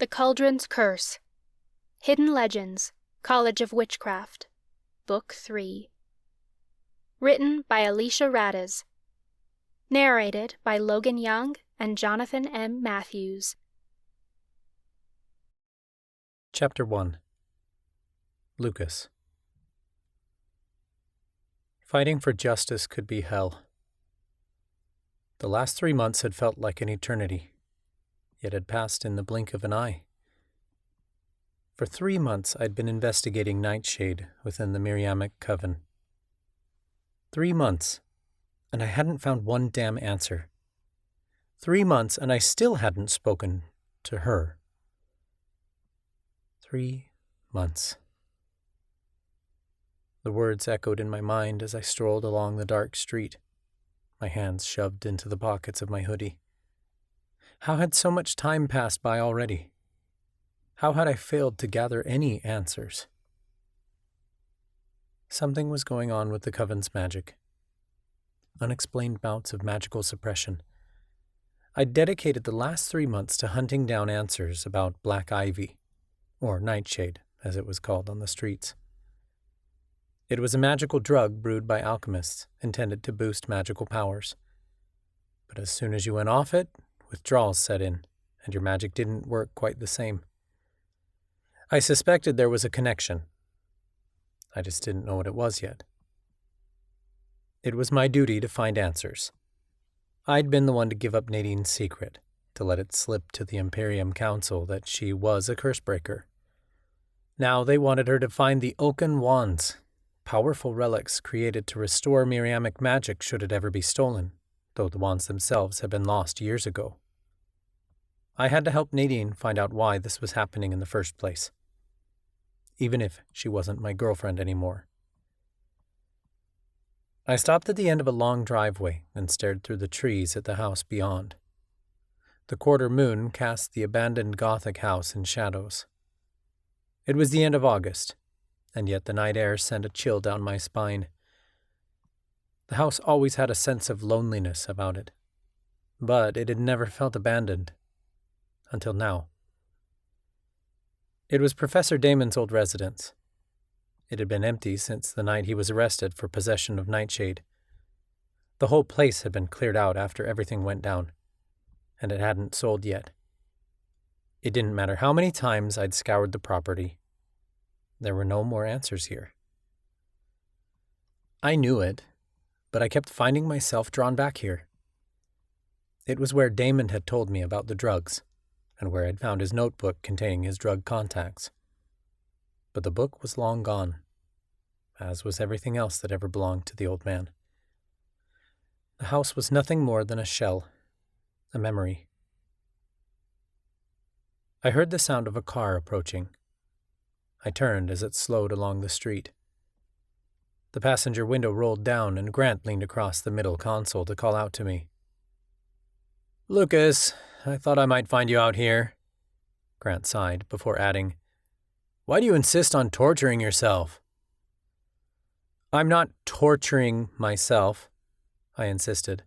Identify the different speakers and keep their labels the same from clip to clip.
Speaker 1: The Cauldron's Curse. Hidden Legends, College of Witchcraft. Book 3. Written by Alicia Radez. Narrated by Logan Young and Jonathan M. Matthews.
Speaker 2: Chapter 1. Lucas. Fighting for justice could be hell. The last 3 months had felt like an eternity, yet had passed in the blink of an eye. For 3 months I'd been investigating nightshade within the Miriamic coven. 3 months, and I hadn't found one damn answer. 3 months, and I still hadn't spoken to her. 3 months. The words echoed in my mind as I strolled along the dark street, my hands shoved into the pockets of my hoodie. How had so much time passed by already? How had I failed to gather any answers? Something was going on with the coven's magic. Unexplained bouts of magical suppression. I dedicated the last 3 months to hunting down answers about black ivy, or nightshade, as it was called on the streets. It was a magical drug brewed by alchemists, intended to boost magical powers. But as soon as you went off it, withdrawals set in, and your magic didn't work quite the same. I suspected there was a connection. I just didn't know what it was yet. It was my duty to find answers. I'd been the one to give up Nadine's secret, to let it slip to the Imperium Council that she was a cursebreaker. Now they wanted her to find the Oaken Wands, powerful relics created to restore Miriamic magic should it ever be stolen, though the wands themselves had been lost years ago. I had to help Nadine find out why this was happening in the first place, even if she wasn't my girlfriend anymore. I stopped at the end of a long driveway and stared through the trees at the house beyond. The quarter moon cast the abandoned Gothic house in shadows. It was the end of August, and yet the night air sent a chill down my spine. The house always had a sense of loneliness about it, but it had never felt abandoned. Until now. It was Professor Damon's old residence. It had been empty since the night he was arrested for possession of nightshade. The whole place had been cleared out after everything went down, and it hadn't sold yet. It didn't matter how many times I'd scoured the property. There were no more answers here. I knew it, but I kept finding myself drawn back here. It was where Damon had told me about the drugs, and where I'd found his notebook containing his drug contacts. But the book was long gone, as was everything else that ever belonged to the old man. The house was nothing more than a shell, a memory. I heard the sound of a car approaching. I turned as it slowed along the street. The passenger window rolled down, and Grant leaned across the middle console to call out to me. "Lucas, I thought I might find you out here." Grant sighed before adding, "Why do you insist on torturing yourself?" "I'm not torturing myself," I insisted.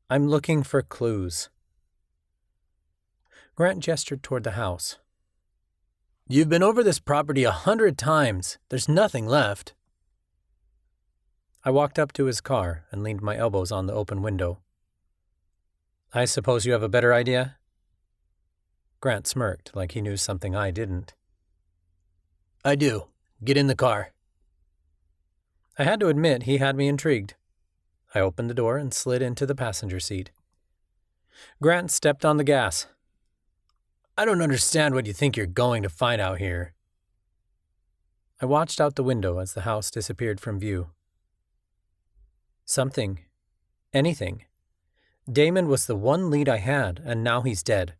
Speaker 2: "I'm looking for clues." Grant gestured toward the house. "You've been over this property 100 times. There's nothing left." I walked up to his car and leaned my elbows on the open window. "I suppose you have a better idea?" Grant smirked like he knew something I didn't. "I do. Get in the car." I had to admit he had me intrigued. I opened the door and slid into the passenger seat. Grant stepped on the gas. "I don't understand what you think you're going to find out here." I watched out the window as the house disappeared from view. Something. Anything. Damon was the one lead I had, and now he's dead.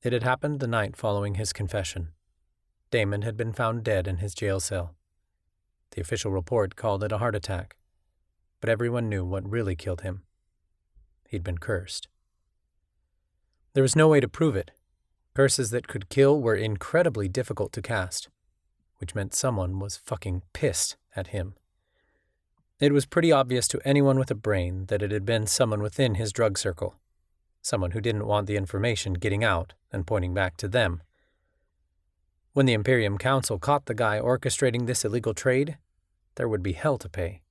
Speaker 2: It had happened the night following his confession. Damon had been found dead in his jail cell. The official report called it a heart attack, but everyone knew what really killed him. He'd been cursed. There was no way to prove it. Curses that could kill were incredibly difficult to cast, which meant someone was fucking pissed at him. It was pretty obvious to anyone with a brain that it had been someone within his drug circle. someone who didn't want the information getting out and pointing back to them. When the Imperium Council caught the guy orchestrating this illegal trade, there would be hell to pay.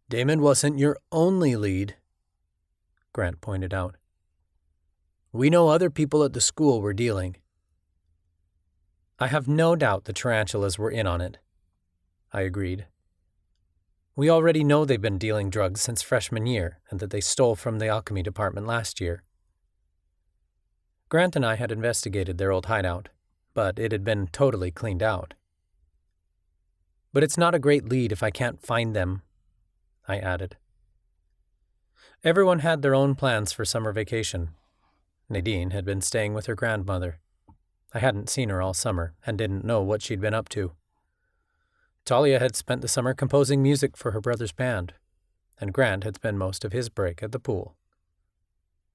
Speaker 2: Damon wasn't your only lead, Grant pointed out. We know other people at the school were dealing. I have no doubt the tarantulas were in on it, I agreed. We already know they've been dealing drugs since freshman year and that they stole from the alchemy department last year. Grant and I had investigated their old hideout, but it had been totally cleaned out. But it's not a great lead if I can't find them, I added. Everyone had their own plans for summer vacation. Nadine had been staying with her grandmother. I hadn't seen her all summer and didn't know what she'd been up to. Talia had spent the summer composing music for her brother's band, and Grant had spent most of his break at the pool.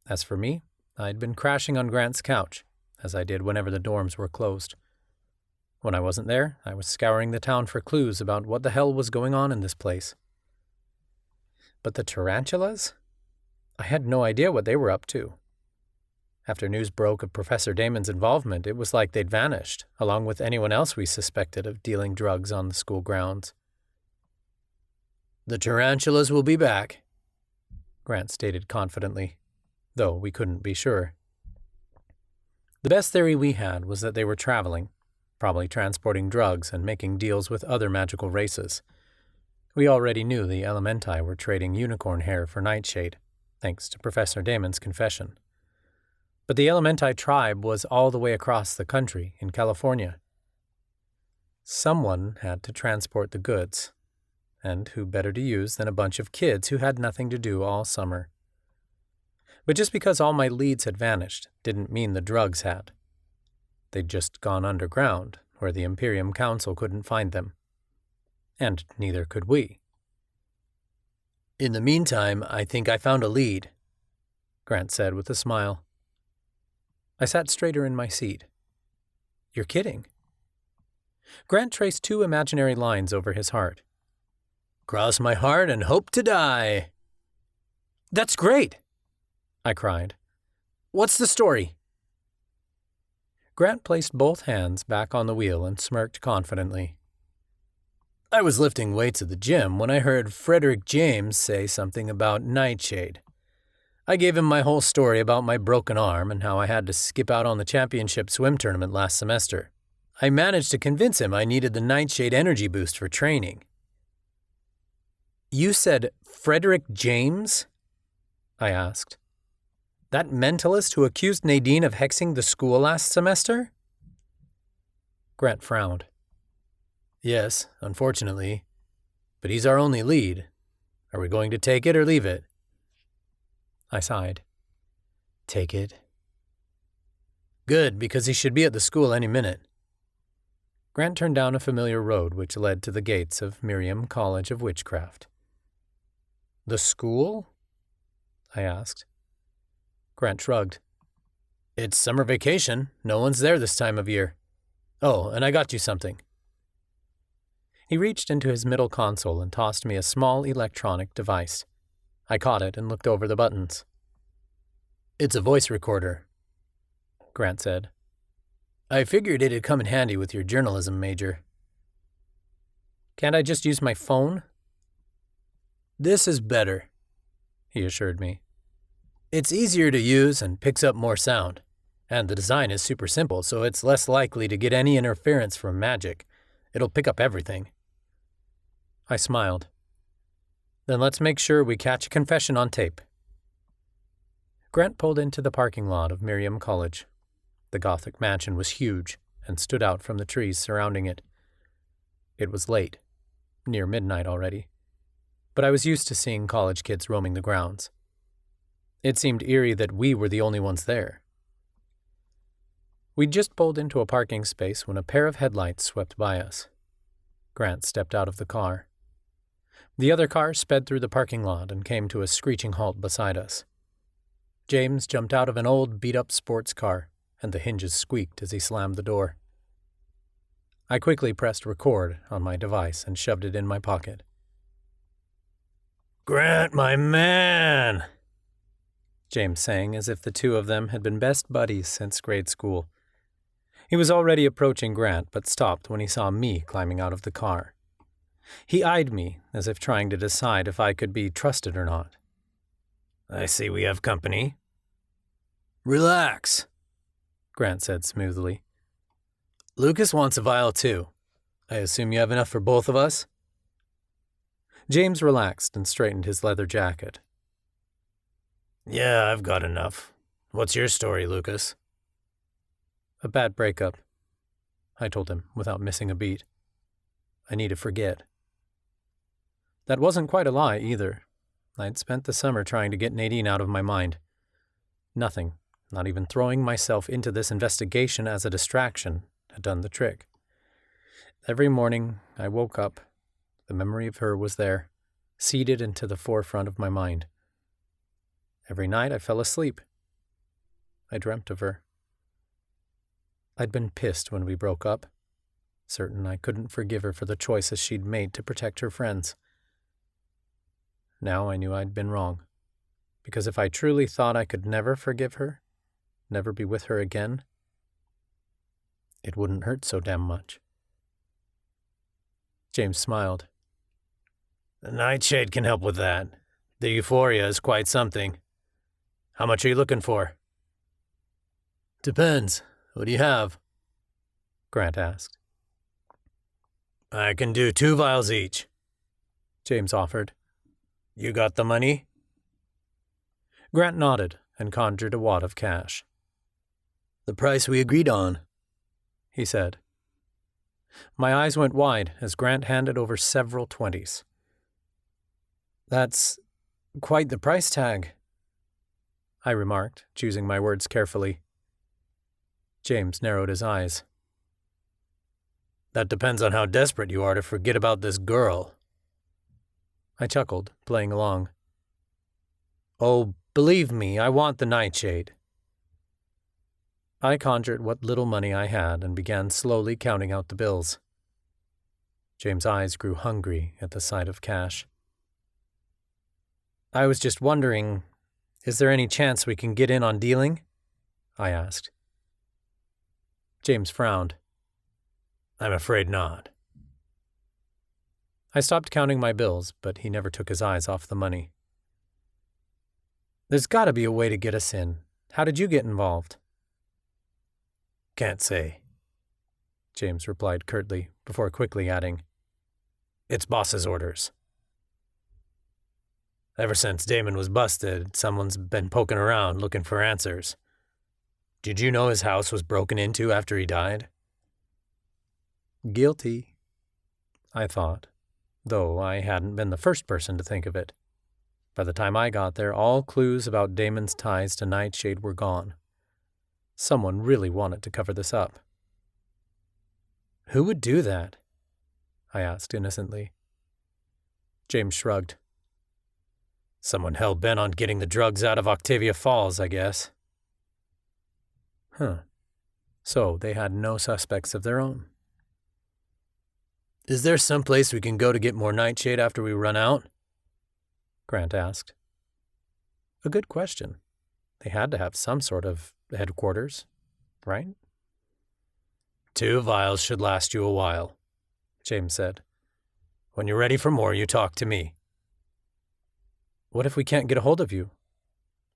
Speaker 2: As for me, I'd been crashing on Grant's couch, as I did whenever the dorms were closed. When I wasn't there, I was scouring the town for clues about what the hell was going on in this place. But the tarantulas? I had no idea what they were up to. After news broke of Professor Damon's involvement, it was like they'd vanished, along with anyone else we suspected of dealing drugs on the school grounds. The tarantulas will be back, Grant stated confidently, though we couldn't be sure. The best theory we had was that they were traveling, probably transporting drugs and making deals with other magical races. We already knew the Elementi were trading unicorn hair for nightshade, thanks to Professor Damon's confession. But the Elementi tribe was all the way across the country in California. Someone had to transport the goods, and who better to use than a bunch of kids who had nothing to do all summer. But just because all my leads had vanished didn't mean the drugs had. They'd just gone underground, where the Imperium Council couldn't find them. And neither could we. In the meantime, I think I found a lead, Grant said with a smile. I sat straighter in my seat. You're kidding. Grant traced 2 imaginary lines over his heart. Cross my heart and hope to die. That's great, I cried. What's the story? Grant placed both hands back on the wheel and smirked confidently. I was lifting weights at the gym when I heard Frederick James say something about nightshade. I gave him my whole story about my broken arm and how I had to skip out on the championship swim tournament last semester. I managed to convince him I needed the nightshade energy boost for training. You said Frederick James? I asked. That mentalist who accused Nadine of hexing the school last semester? Grant frowned. Yes, unfortunately. But he's our only lead. Are we going to take it or leave it? I sighed. Take it. Good, because he should be at the school any minute. Grant turned down a familiar road which led to the gates of Miriam College of Witchcraft. The school? I asked. Grant shrugged. It's summer vacation. No one's there this time of year. Oh, and I got you something. He reached into his middle console and tossed me a small electronic device. I caught it and looked over the buttons. It's a voice recorder, Grant said. I figured it'd come in handy with your journalism major. Can't I just use my phone? This is better, he assured me. It's easier to use and picks up more sound. And the design is super simple, so it's less likely to get any interference from magic. It'll pick up everything. I smiled. Then let's make sure we catch a confession on tape. Grant pulled into the parking lot of Miriam College. The Gothic mansion was huge and stood out from the trees surrounding it. It was late, near midnight already, but I was used to seeing college kids roaming the grounds. It seemed eerie that we were the only ones there. We'd just pulled into a parking space when a pair of headlights swept by us. Grant stepped out of the car. The other car sped through the parking lot and came to a screeching halt beside us. James jumped out of an old, beat-up sports car, and the hinges squeaked as he slammed the door. I quickly pressed record on my device and shoved it in my pocket. Grant, my man! James sang as if the two of them had been best buddies since grade school. He was already approaching Grant, but stopped when he saw me climbing out of the car. He eyed me, as if trying to decide if I could be trusted or not. "I see we have company." "Relax," Grant said smoothly. "Lucas wants a vial too. I assume you have enough for both of us?" James relaxed and straightened his leather jacket. "Yeah, I've got enough. What's your story, Lucas?" "A bad breakup," I told him without missing a beat. "I need to forget." That wasn't quite a lie, either. I'd spent the summer trying to get Nadine out of my mind. Nothing, not even throwing myself into this investigation as a distraction, had done the trick. Every morning I woke up, the memory of her was there, seated into the forefront of my mind. Every night I fell asleep. I dreamt of her. I'd been pissed when we broke up, certain I couldn't forgive her for the choices she'd made to protect her friends. Now I knew I'd been wrong, because if I truly thought I could never forgive her, never be with her again, it wouldn't hurt so damn much. James smiled. "The nightshade can help with that. The euphoria is quite something. How much are you looking for?" "Depends. What do you have?" Grant asked. "I can do 2 vials each," James offered. "You got the money?" Grant nodded and conjured a wad of cash. "The price we agreed on," he said. My eyes went wide as Grant handed over several 20s. "That's quite the price tag," I remarked, choosing my words carefully. James narrowed his eyes. "That depends on how desperate you are to forget about this girl." I chuckled, playing along. "Oh, believe me, I want the nightshade." I conjured what little money I had and began slowly counting out the bills. James' eyes grew hungry at the sight of cash. "I was just wondering, is there any chance we can get in on dealing?" I asked. James frowned. "I'm afraid not." I stopped counting my bills, but he never took his eyes off the money. "There's got to be a way to get us in. How did you get involved?" "Can't say," James replied curtly, before quickly adding, "It's boss's orders." "Ever since Damon was busted, someone's been poking around looking for answers. Did you know his house was broken into after he died?" Guilty, I thought, though I hadn't been the first person to think of it. By the time I got there, all clues about Damon's ties to Nightshade were gone. Someone really wanted to cover this up. "Who would do that?" I asked innocently. James shrugged. "Someone hell-bent on getting the drugs out of Octavia Falls, I guess." Huh. So they had no suspects of their own. "Is there some place we can go to get more nightshade after we run out?" Grant asked. A good question. They had to have some sort of headquarters, right? 2 vials should last you a while," James said. "When you're ready for more, you talk to me." "What if we can't get a hold of you?"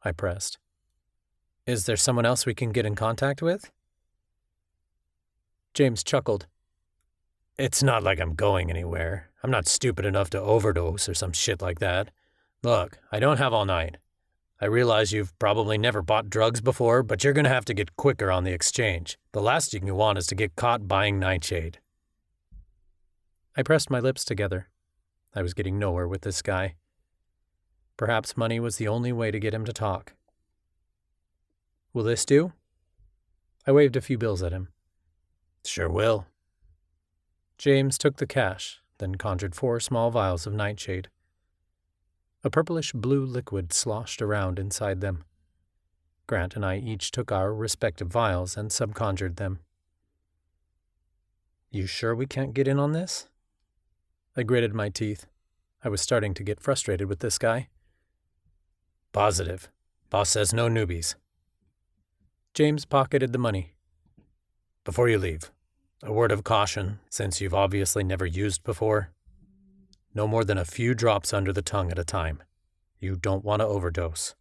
Speaker 2: I pressed. "Is there someone else we can get in contact with?" James chuckled. "It's not like I'm going anywhere. I'm not stupid enough to overdose or some shit like that. Look, I don't have all night. I realize you've probably never bought drugs before, but you're going to have to get quicker on the exchange. The last thing you want is to get caught buying nightshade." I pressed my lips together. I was getting nowhere with this guy. Perhaps money was the only way to get him to talk. "Will this do?" I waved a few bills at him. "Sure will." James took the cash, then conjured 4 small vials of nightshade. A purplish-blue liquid sloshed around inside them. Grant and I each took our respective vials and subconjured them. "You sure we can't get in on this?" I gritted my teeth. I was starting to get frustrated with this guy. "Positive. Boss says no newbies. James pocketed the money. Before you leave, a word of caution, since you've obviously never used before. No more than a few drops under the tongue at a time. You don't want to overdose.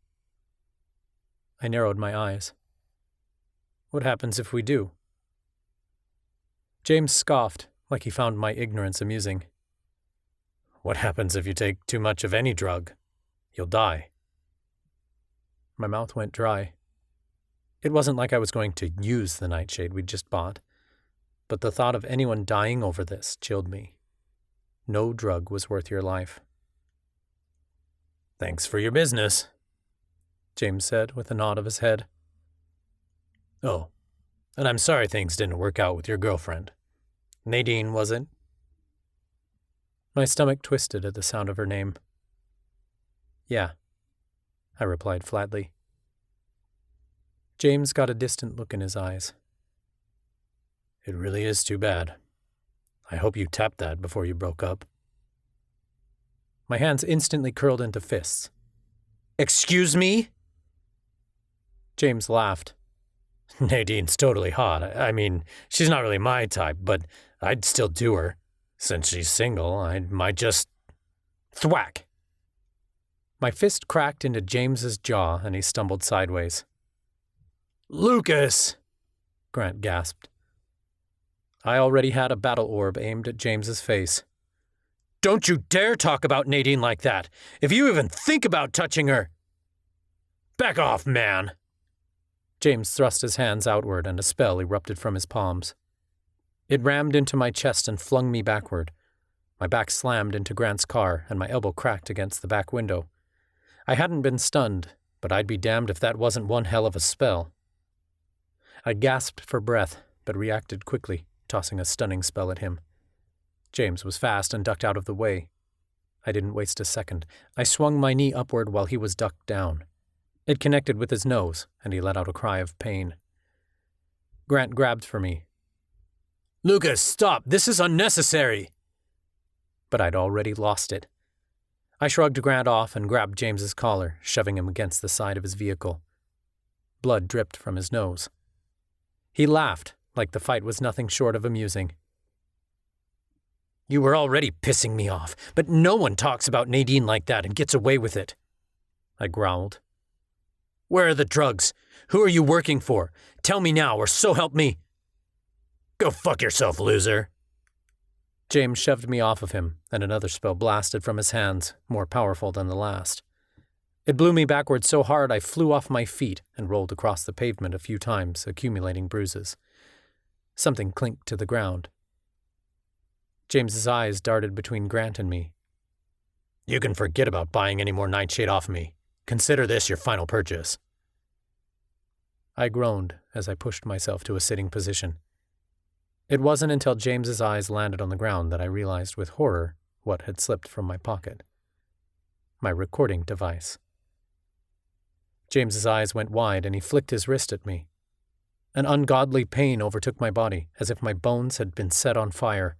Speaker 2: I narrowed my eyes. What happens if we do? James scoffed, like he found my ignorance amusing. What happens if you take too much of any drug? You'll die. My mouth went dry. It wasn't like I was going to use the nightshade we'd just bought, but the thought of anyone dying over this chilled me. No drug was worth your life. Thanks for your business, James said with a nod of his head. Oh, and I'm sorry things didn't work out with your girlfriend. Nadine, was it? My stomach twisted at the sound of her name. Yeah, I replied flatly. James got a distant look in his eyes. It really is too bad. I hope you tapped that before you broke up. My hands instantly curled into fists. Excuse me? James laughed. Nadine's totally hot. I mean, she's not really my type, but I'd still do her. Since she's single, I might just... Thwack! My fist cracked into James's jaw, and he stumbled sideways. Lucas! Grant gasped. I already had a battle orb aimed at James's face. Don't you dare talk about Nadine like that! If you even think about touching her! Back off, man! James thrust his hands outward, and a spell erupted from his palms. It rammed into my chest and flung me backward. My back slammed into Grant's car, and my elbow cracked against the back window. I hadn't been stunned, but I'd be damned if that wasn't one hell of a spell. I gasped for breath, but reacted quickly, tossing a stunning spell at him. James was fast and ducked out of the way. I didn't waste a second. I swung my knee upward while he was ducked down. It connected with his nose, and he let out a cry of pain. Grant grabbed for me. Lucas, stop! This is unnecessary! But I'd already lost it. I shrugged Grant off and grabbed James's collar, shoving him against the side of his vehicle. Blood dripped from his nose. He laughed, like the fight was nothing short of amusing. You were already pissing me off, but no one talks about Nadine like that and gets away with it, I growled. Where are the drugs? Who are you working for? Tell me now, or so help me. Go fuck yourself, loser. James shoved me off of him, and another spell blasted from his hands, more powerful than the last. It blew me backward so hard I flew off my feet and rolled across the pavement a few times, accumulating bruises. Something clinked to the ground. James's eyes darted between Grant and me. You can forget about buying any more nightshade off me. Consider this your final purchase. I groaned as I pushed myself to a sitting position. It wasn't until James's eyes landed on the ground that I realized with horror what had slipped from my pocket. My recording device. James's eyes went wide and he flicked his wrist at me. An ungodly pain overtook my body, as if my bones had been set on fire.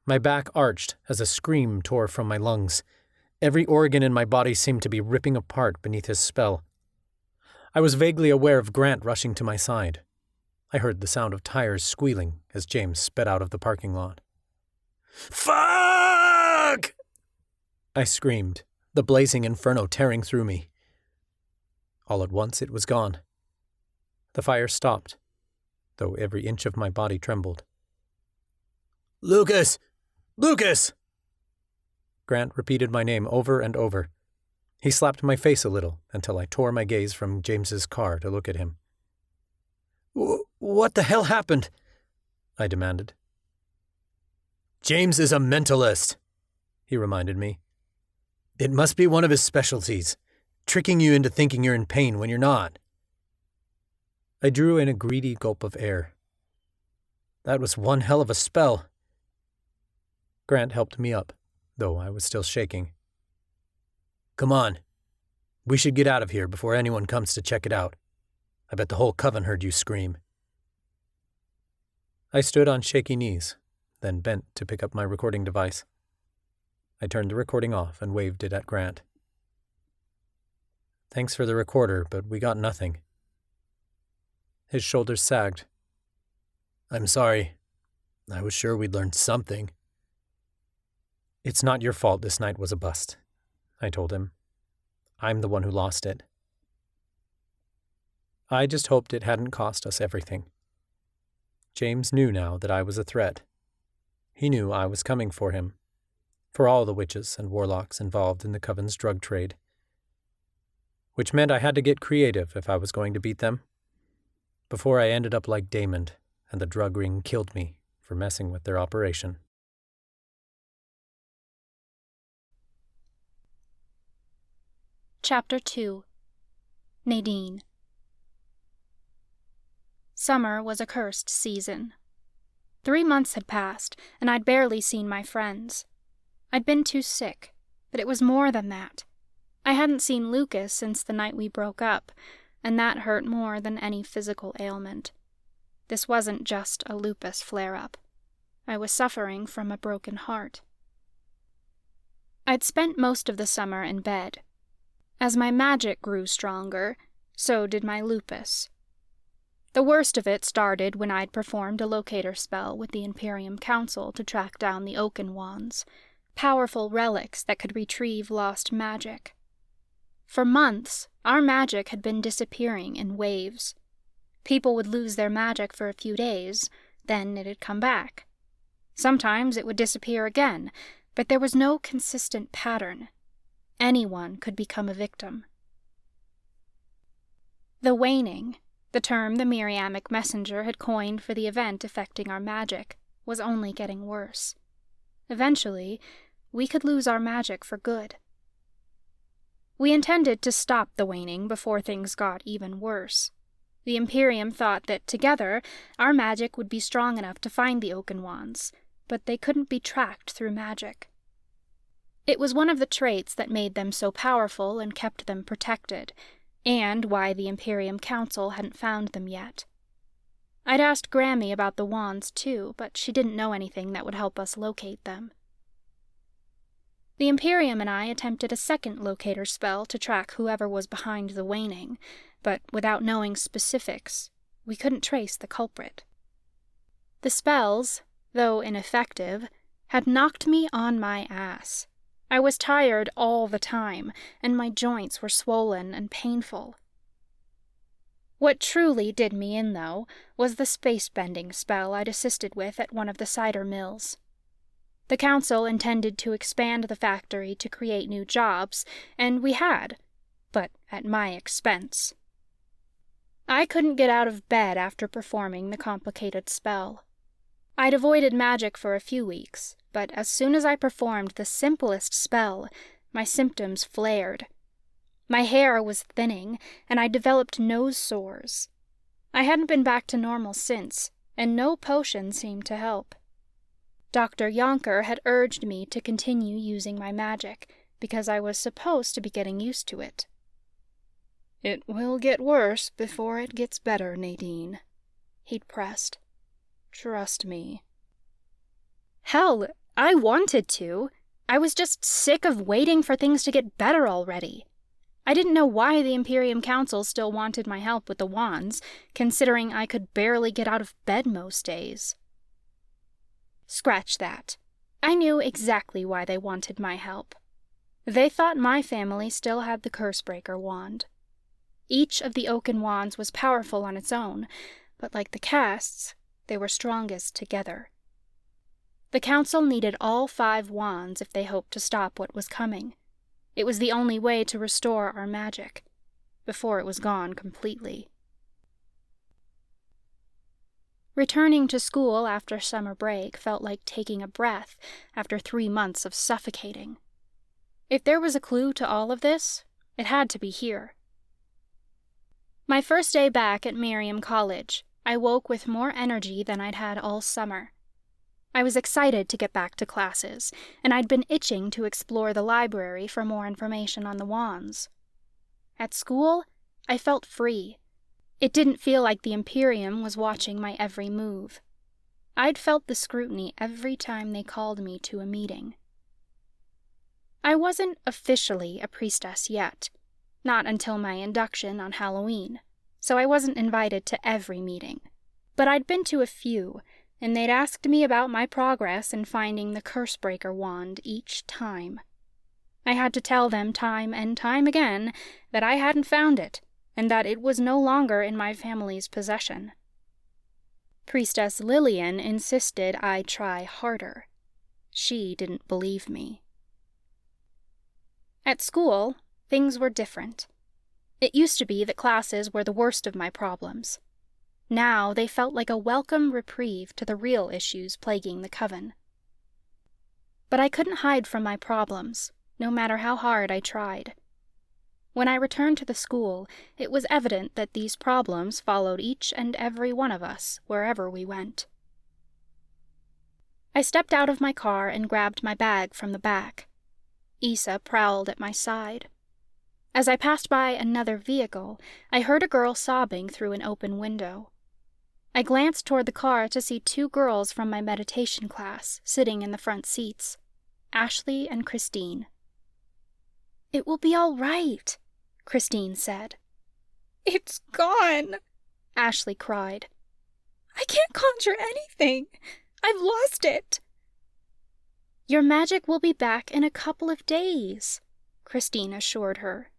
Speaker 2: My back arched as a scream tore from my lungs. Every organ in my body seemed to be ripping apart beneath his spell. I was vaguely aware of Grant rushing to my side. I heard the sound of tires squealing as James sped out of the parking lot. Fuck! I screamed, the blazing inferno tearing through me. All at once it was gone. The fire stopped, though every inch of my body trembled. Lucas! Lucas! Grant repeated my name over and over. He slapped my face a little until I tore my gaze from James's car to look at him. What the hell happened? I demanded. James is a mentalist, he reminded me. It must be one of his specialties, tricking you into thinking you're in pain when you're not. I drew in a greedy gulp of air. That was one hell of a spell. Grant helped me up, though I was still shaking. Come on. We should get out of here before anyone comes to check it out. I bet the whole coven heard you scream. I stood on shaky knees, then bent to pick up my recording device. I turned the recording off and waved it at Grant. Thanks for the recorder, but we got nothing. His shoulders sagged. I'm sorry. I was sure we'd learned something. It's not your fault this night was a bust, I told him. I'm the one who lost it. I just hoped it hadn't cost us everything. James knew now that I was a threat. He knew I was coming for him, for all the witches and warlocks involved in the coven's drug trade. Which meant I had to get creative if I was going to beat them. Before I ended up like Damon, and the drug ring killed me for messing with their operation.
Speaker 1: Chapter 2. Nadine. Summer was a cursed season. 3 months had passed, and I'd barely seen my friends. I'd been too sick, but it was more than that. I hadn't seen Lucas since the night we broke up, and that hurt more than any physical ailment. This wasn't just a lupus flare-up. I was suffering from a broken heart. I'd spent most of the summer in bed. As my magic grew stronger, so did my lupus. The worst of it started when I'd performed a locator spell with the Imperium Council to track down the Oaken Wands, powerful relics that could retrieve lost magic. For months, our magic had been disappearing in waves. People would lose their magic for a few days, then it'd come back. Sometimes it would disappear again, but there was no consistent pattern. Anyone could become a victim. The waning, the term the Miriamic messenger had coined for the event affecting our magic, was only getting worse. Eventually, we could lose our magic for good. We intended to stop the waning before things got even worse. The Imperium thought that together, our magic would be strong enough to find the Oaken Wands, but they couldn't be tracked through magic. It was one of the traits that made them so powerful and kept them protected, and why the Imperium Council hadn't found them yet. I'd asked Grammy about the wands too, but she didn't know anything that would help us locate them. The Imperium and I attempted a second locator spell to track whoever was behind the waning, but without knowing specifics, we couldn't trace the culprit. The spells, though ineffective, had knocked me on my ass. I was tired all the time, and my joints were swollen and painful. What truly did me in, though, was the space-bending spell I'd assisted with at one of the cider mills. The council intended to expand the factory to create new jobs, and we had, but at my expense. I couldn't get out of bed after performing the complicated spell. I'd avoided magic for a few weeks, but as soon as I performed the simplest spell, my symptoms flared. My hair was thinning, and I developed nose sores. I hadn't been back to normal since, and no potion seemed to help. Dr. Yonker had urged me to continue using my magic, because I was supposed to be getting used to it. "It will get worse before it gets better, Nadine," he'd pressed. "Trust me." Hell, I wanted to. I was just sick of waiting for things to get better already. I didn't know why the Imperium Council still wanted my help with the wands, considering I could barely get out of bed most days. Scratch that. I knew exactly why they wanted my help. They thought my family still had the Cursebreaker wand. Each of the Oaken Wands was powerful on its own, but like the casts, they were strongest together. The council needed all 5 wands if they hoped to stop what was coming. It was the only way to restore our magic, before it was gone completely. Returning to school after summer break felt like taking a breath after 3 months of suffocating. If there was a clue to all of this, it had to be here. My first day back at Miriam College, I woke with more energy than I'd had all summer. I was excited to get back to classes, and I'd been itching to explore the library for more information on the wands. At school, I felt free. It didn't feel like the Imperium was watching my every move. I'd felt the scrutiny every time they called me to a meeting. I wasn't officially a priestess yet. not until my induction on Halloween, so I wasn't invited to every meeting. But I'd been to a few, and they'd asked me about my progress in finding the Cursebreaker wand each time. I had to tell them time and time again that I hadn't found it, and that it was no longer in my family's possession. Priestess Lillian insisted I try harder. She didn't believe me. At school, things were different. It used to be that classes were the worst of my problems. Now they felt like a welcome reprieve to the real issues plaguing the coven. But I couldn't hide from my problems, no matter how hard I tried. When I returned to the school, it was evident that these problems followed each and every one of us wherever we went. I stepped out of my car and grabbed my bag from the back. Issa prowled at my side. As I passed by another vehicle, I heard a girl sobbing through an open window. I glanced toward the car to see two girls from my meditation class sitting in the front seats, Ashley and Christine. "It will be all right," Christine said.
Speaker 3: "It's gone,"
Speaker 1: Ashley cried.
Speaker 3: "I can't conjure anything. I've lost it."
Speaker 1: "Your magic will be back in a couple of days," Christine assured her.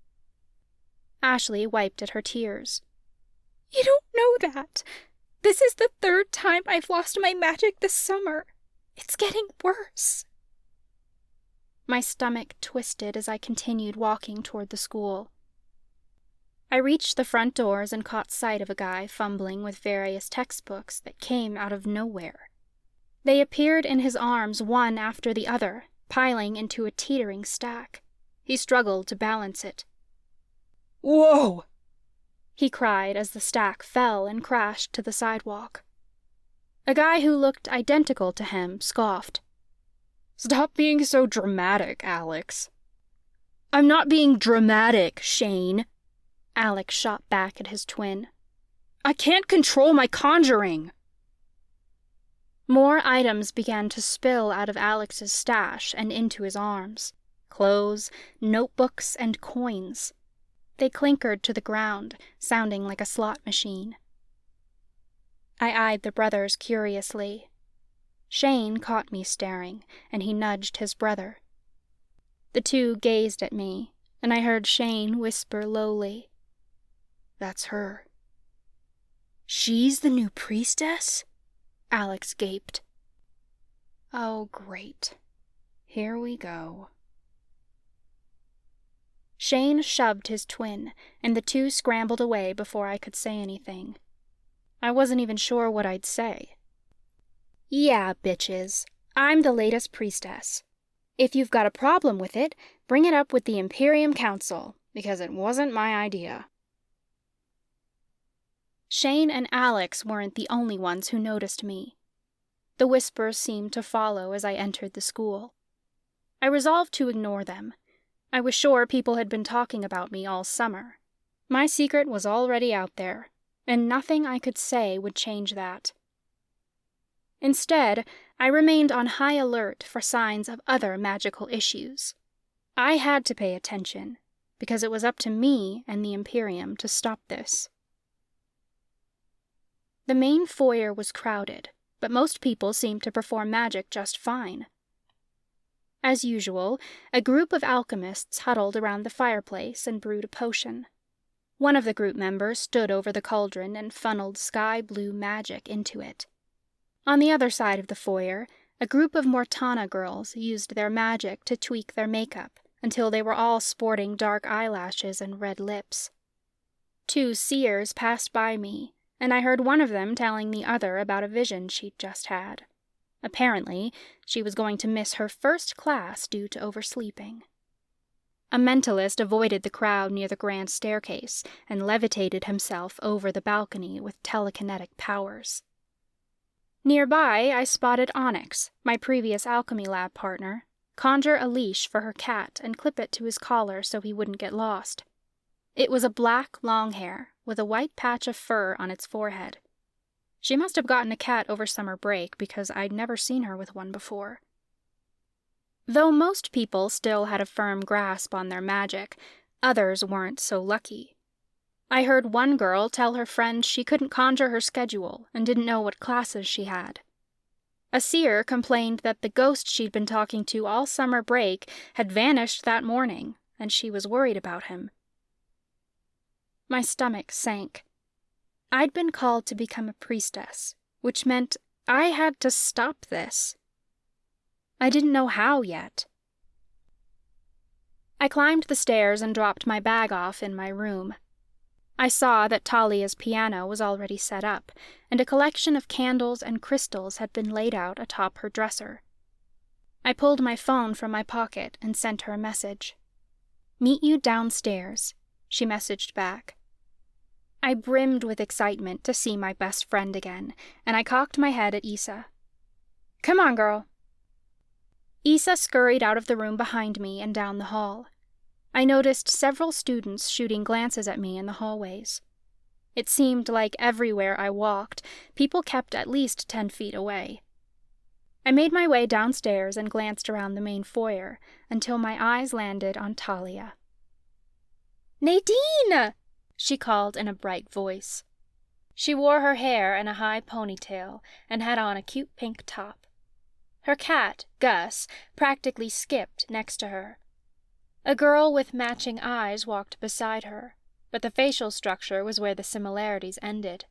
Speaker 1: Ashley wiped at her tears.
Speaker 3: "You don't know that. This is the third time I've lost my magic this summer. It's getting worse."
Speaker 1: My stomach twisted as I continued walking toward the school. I reached the front doors and caught sight of a guy fumbling with various textbooks that came out of nowhere. They appeared in his arms one after the other, piling into a teetering stack. He struggled to balance it.
Speaker 3: "Whoa!"
Speaker 1: he cried as the stack fell and crashed to the sidewalk. A guy who looked identical to him scoffed.
Speaker 3: "Stop being so dramatic, Alex."
Speaker 1: "I'm not being dramatic, Shane," Alex shot back at his twin. "I can't control my conjuring." More items began to spill out of Alex's stash and into his arms. Clothes, notebooks, and coins. They clinkered to the ground, sounding like a slot machine. I eyed the brothers curiously. Shane caught me staring, and he nudged his brother. The two gazed at me, and I heard Shane whisper lowly, "That's her."
Speaker 3: "She's the new priestess?"
Speaker 1: Alex gaped.
Speaker 3: "Oh, great. Here we go."
Speaker 1: Shane shoved his twin, and the two scrambled away before I could say anything. I wasn't even sure what I'd say. "Yeah, bitches, I'm the latest priestess. If you've got a problem with it, bring it up with the Imperium Council, because it wasn't my idea." Shane and Alex weren't the only ones who noticed me. The whispers seemed to follow as I entered the school. I resolved to ignore them. I was sure people had been talking about me all summer. My secret was already out there, and nothing I could say would change that. Instead, I remained on high alert for signs of other magical issues. I had to pay attention, because it was up to me and the Imperium to stop this. The main foyer was crowded, but most people seemed to perform magic just fine. As usual, a group of alchemists huddled around the fireplace and brewed a potion. One of the group members stood over the cauldron and funneled sky-blue magic into it. On the other side of the foyer, a group of Mortana girls used their magic to tweak their makeup until they were all sporting dark eyelashes and red lips. Two seers passed by me, and I heard one of them telling the other about a vision she'd just had. Apparently, she was going to miss her first class due to oversleeping. A mentalist avoided the crowd near the grand staircase and levitated himself over the balcony with telekinetic powers. Nearby, I spotted Onyx, my previous alchemy lab partner, conjure a leash for her cat and clip it to his collar so he wouldn't get lost. It was a black long hair with a white patch of fur on its forehead. She must have gotten a cat over summer break because I'd never seen her with one before. Though most people still had a firm grasp on their magic, Others weren't so lucky. I heard one girl tell her friend she couldn't conjure her schedule and didn't know what classes she had. A seer complained that the ghost she'd been talking to all summer break had vanished that morning, and she was worried about him. My stomach sank. I'd been called to become a priestess, which meant I had to stop this. I didn't know how yet. I climbed the stairs and dropped my bag off in my room. I saw that Talia's piano was already set up, and a collection of candles and crystals had been laid out atop her dresser. I pulled my phone from my pocket and sent her a message. "Meet you downstairs," she messaged back. I brimmed with excitement to see my best friend again, and I cocked my head at Issa. "Come on, girl." Issa scurried out of the room behind me and down the hall. I noticed several students shooting glances at me in the hallways. It seemed like everywhere I walked, people kept at least 10 feet away. I made my way downstairs and glanced around the main foyer until my eyes landed on Talia. "Nadine!" she called in a bright voice. She wore her hair in a high ponytail and had on a cute pink top. Her cat, Gus, practically skipped next to her. A girl with matching eyes walked beside her, but the facial structure was where the similarities ended.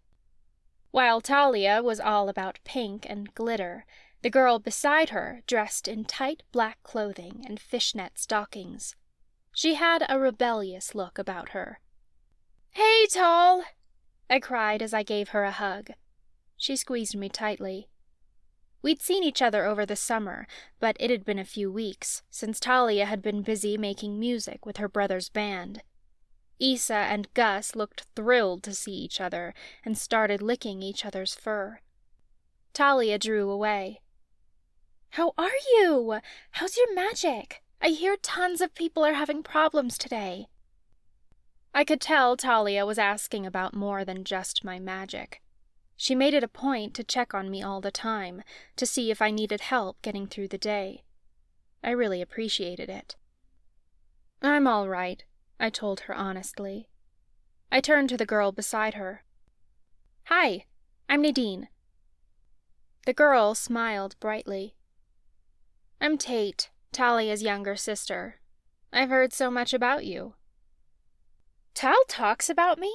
Speaker 1: While Talia was all about pink and glitter, the girl beside her dressed in tight black clothing and fishnet stockings. She had a rebellious look about her. "Hey, Tal!" I cried as I gave her a hug. She squeezed me tightly. We'd seen each other over the summer, but it had been a few weeks, since Talia had been busy making music with her brother's band. Issa and Gus looked thrilled to see each other and started licking each other's fur. Talia drew away. "How are you? How's your magic? I hear tons of people are having problems today." I could tell Talia was asking about more than just my magic. She made it a point to check on me all the time, to see if I needed help getting through the day. I really appreciated it. "I'm all right," I told her honestly. I turned to the girl beside her. "Hi, I'm Nadine." The girl smiled brightly. "I'm Tate, Talia's younger sister. I've heard so much about you." "Tal talks about me?"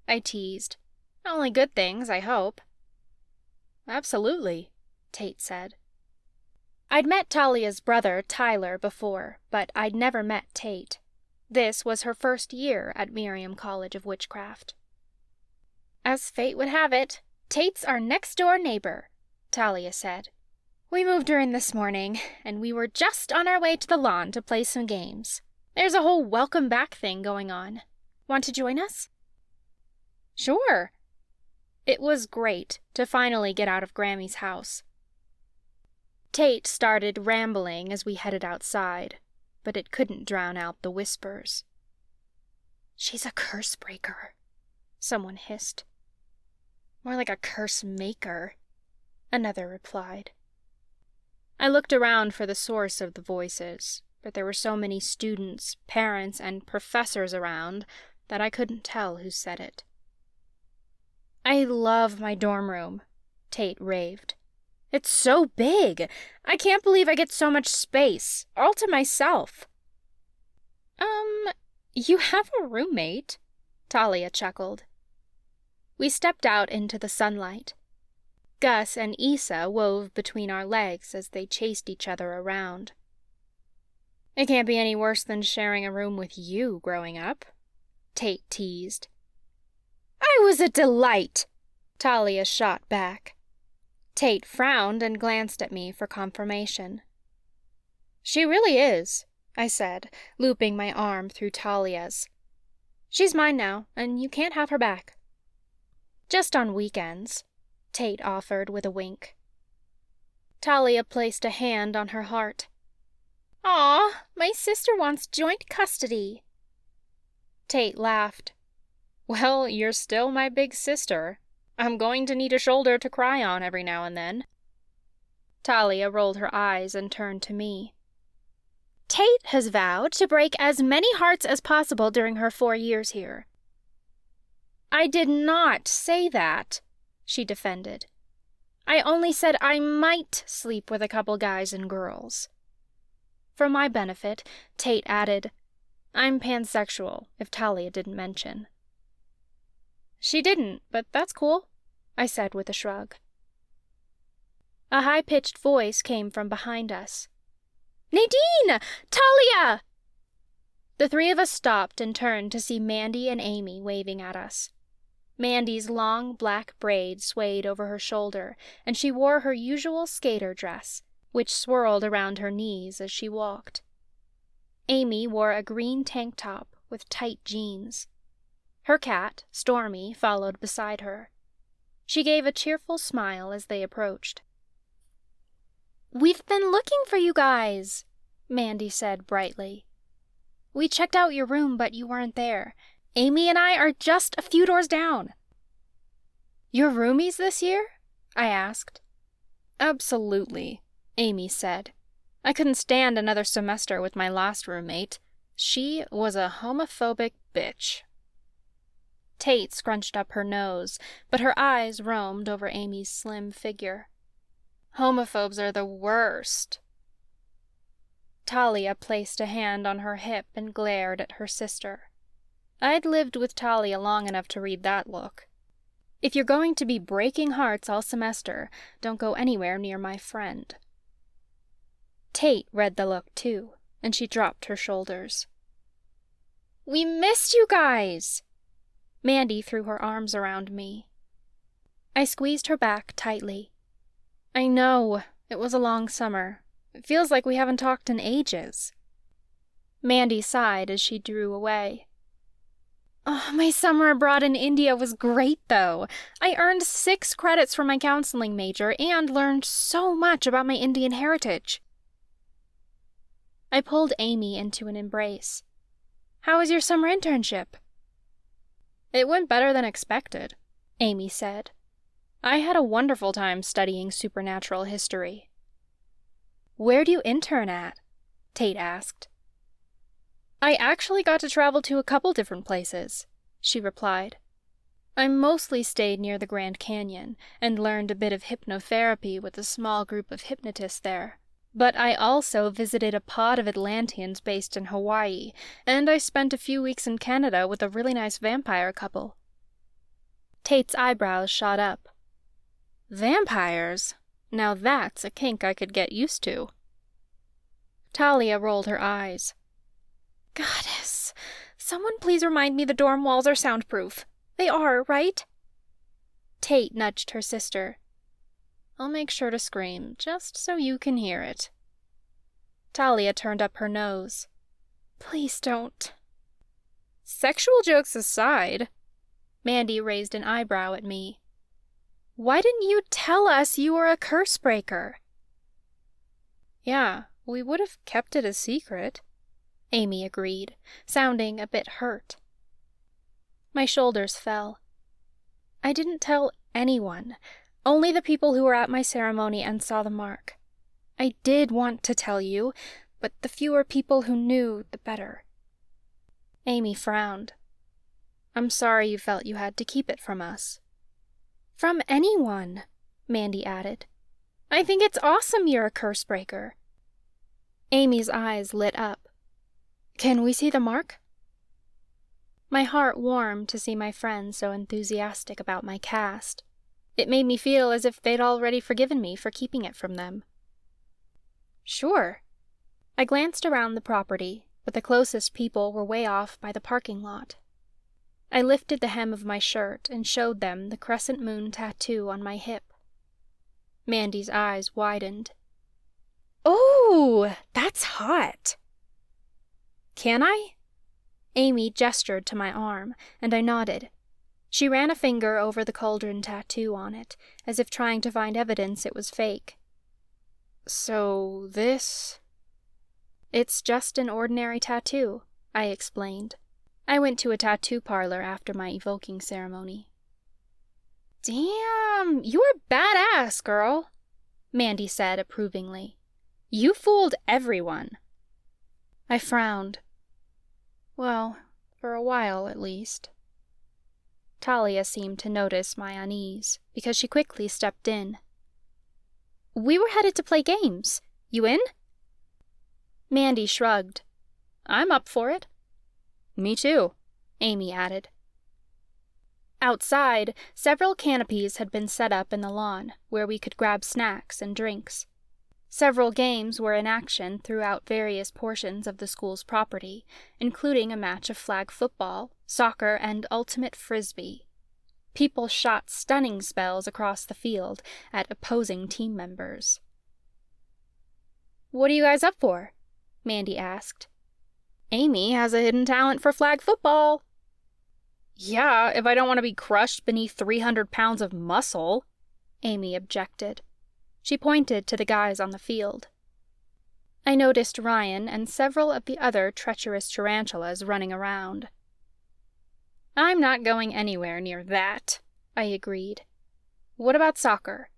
Speaker 1: I teased. "Only good things, I hope." "Absolutely," Tate said. I'd met Talia's brother, Tyler, before, but I'd never met Tate. This was her first year at Miriam College of Witchcraft. "As fate would have it, Tate's our next-door neighbor," Talia said. "We moved her in this morning, and we were just on our way to the lawn to play some games. There's a whole welcome back thing going on. Want to join us?" "Sure." It was great to finally get out of Grammy's house. Tate started rambling as we headed outside, but it couldn't drown out the whispers. "She's a curse breaker," someone hissed. "More like a curse maker," another replied. I looked around for the source of the voices, but there were so many students, parents, and professors around that I couldn't tell who said it. "I love my dorm room," Tate raved. "It's so big! I can't believe I get so much space, all to myself." You have a roommate," Talia chuckled. We stepped out into the sunlight. Gus and Issa wove between our legs as they chased each other around. "It can't be any worse than sharing a room with you growing up," Tate teased. "I was a delight," Talia shot back. Tate frowned and glanced at me for confirmation. "She really is," I said, looping my arm through Talia's. "She's mine now, and you can't have her back." "Just on weekends," Tate offered with a wink. Talia placed a hand on her heart. "Aw, my sister wants joint custody." Tate laughed. "Well, you're still my big sister. I'm going to need a shoulder to cry on every now and then." Talia rolled her eyes and turned to me. Tate has vowed to break as many hearts as possible during her 4 years here. I did not say that, she defended. I only said I might sleep with a couple guys and girls. For my benefit, Tate added, I'm pansexual, if Talia didn't mention. She didn't, but that's cool, I said with a shrug. A high-pitched voice came from behind us. Nadine! Talia! The three of us stopped and turned to see Mandy and Amy waving at us. Mandy's long black braid swayed over her shoulder, and she wore her usual skater dress, which swirled around her knees as she walked. Amy wore a green tank top with tight jeans. Her cat, Stormy, followed beside her. She gave a cheerful smile as they approached. We've been looking for you guys, Mandy said brightly. We checked out your room, but you weren't there. Amy and I are just a few doors down. Your roomies this year? I asked. Absolutely, Amy said. I couldn't stand another semester with my last roommate. She was a homophobic bitch. Tate scrunched up her nose, but her eyes roamed over Amy's slim figure. Homophobes are the worst. Talia placed a hand on her hip and glared at her sister. I'd lived with Talia long enough to read that look. If you're going to be breaking hearts all semester, don't go anywhere near my friend. Tate read the look too, and she dropped her shoulders. We missed you guys! Mandy threw her arms around me. I squeezed her back tightly. I know, it was a long summer. It feels like we haven't talked in ages. Mandy sighed as she drew away. Oh, my summer abroad in India was great, though. I earned 6 credits for my counseling major and learned so much about my Indian heritage. I pulled Amy into an embrace. How was your summer internship? It went better than expected, Amy said. I had a wonderful time studying supernatural history. Where do you intern at? Tate asked. I actually got to travel to a couple different places, she replied. I mostly stayed near the Grand Canyon and learned a bit of hypnotherapy with a small group of hypnotists there. But I also visited a pod of Atlanteans based in Hawaii, and I spent a few weeks in Canada with a really nice vampire couple. Tate's eyebrows shot up. Vampires? Now that's a kink I could get used to. Talia rolled her eyes. Goddess, someone please remind me the dorm walls are soundproof. They are, right? Tate nudged her sister. I'll make sure to scream, just so you can hear it. Talia turned up her nose. Please don't. Sexual jokes aside, Mandy raised an eyebrow at me. Why didn't you tell us you were a curse breaker? Yeah, we would have kept it a secret, Amy agreed, sounding a bit hurt. My shoulders fell. I didn't tell anyone, only the people who were at my ceremony and saw the mark. I did want to tell you, but the fewer people who knew, the better. Amy frowned. I'm sorry you felt you had to keep it from us. From anyone, Mandy added. I think it's awesome you're a curse breaker. Amy's eyes lit up. Can we see the mark? My heart warmed to see my friends so enthusiastic about my cast. It made me feel as if they'd already forgiven me for keeping it from them. Sure. I glanced around the property, but the closest people were way off by the parking lot. I lifted the hem of my shirt and showed them the crescent moon tattoo on my hip. Mandy's eyes widened. Oh, that's hot. Can I? Amy gestured to my arm, and I nodded. She ran a finger over the Cauldron tattoo on it, as if trying to find evidence it was fake. So this? It's just an ordinary tattoo, I explained. I went to a tattoo parlor after my evoking ceremony. Damn, you're badass, girl, Mandy said approvingly. You fooled everyone. I frowned. Well, for a while at least. Talia seemed to notice my unease, because she quickly stepped in. We were headed to play games. You in? Mandy shrugged. I'm up for it. Me too, Amy added. Outside, several canopies had been set up in the lawn, where we could grab snacks and drinks. Several games were in action throughout various portions of the school's property, including a match of flag football, soccer, and ultimate frisbee. People shot stunning spells across the field at opposing team members. What are you guys up for? Mandy asked. Amy has a hidden talent for flag football. Yeah, if I don't want to be crushed beneath 300 pounds of muscle, Amy objected. She pointed to the guys on the field. I noticed Ryan and several of the other treacherous tarantulas running around. I'm not going anywhere near that, I agreed. What about soccer?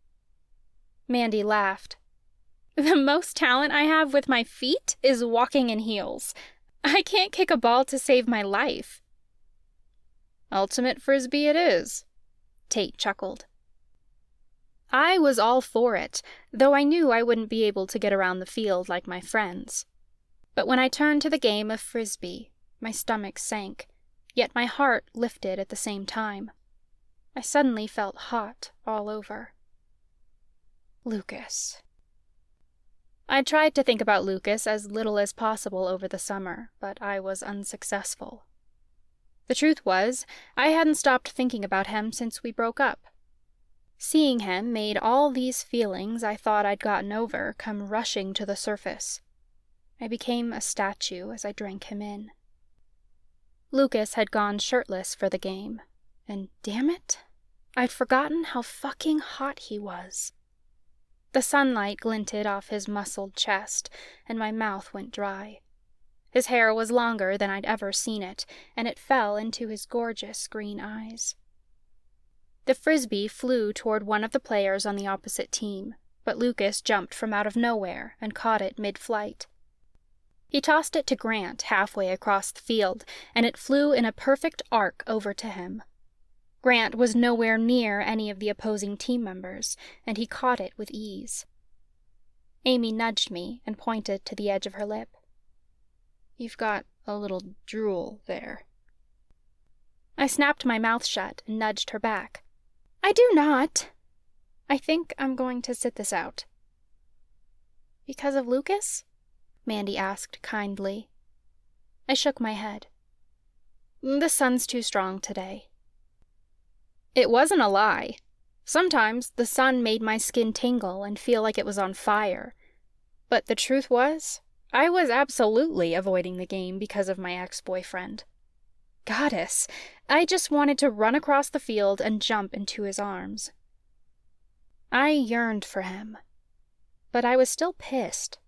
Speaker 1: Mandy laughed. The most talent I have with my feet is walking in heels. I can't kick a ball to save my life. Ultimate frisbee it is, Tate chuckled. I was all for it, though I knew I wouldn't be able to get around the field like my friends. But when I turned to the game of frisbee, my stomach sank, yet my heart lifted at the same time. I suddenly felt hot all over. Lucas. I tried to think about Lucas as little as possible over the summer, but I was unsuccessful. The truth was, I hadn't stopped thinking about him since we broke up. Seeing him made all these feelings I thought I'd gotten over come rushing to the surface. I became a statue as I drank him in. Lucas had gone shirtless for the game, and damn it, I'd forgotten how fucking hot he was. The sunlight glinted off his muscled chest, and my mouth went dry. His hair was longer than I'd ever seen it, and it fell into his gorgeous green eyes. The frisbee flew toward one of the players on the opposite team, but Lucas jumped from out of nowhere and caught it mid-flight. He tossed it to Grant halfway across the field, and it flew in a perfect arc over to him. Grant was nowhere near any of the opposing team members, and he caught it with ease. Amy nudged me and pointed to the edge of her lip. You've got a little drool there. I snapped my mouth shut and nudged her back. I do not. I think I'm going to sit this out. Because of Lucas? Mandy asked kindly. I shook my head. The sun's too strong today. It wasn't a lie. Sometimes the sun made my skin tingle and feel like it was on fire. But the truth was, I was absolutely avoiding the game because of my ex-boyfriend. Goddess, I just wanted to run across the field and jump into his arms. I yearned for him, but I was still pissed,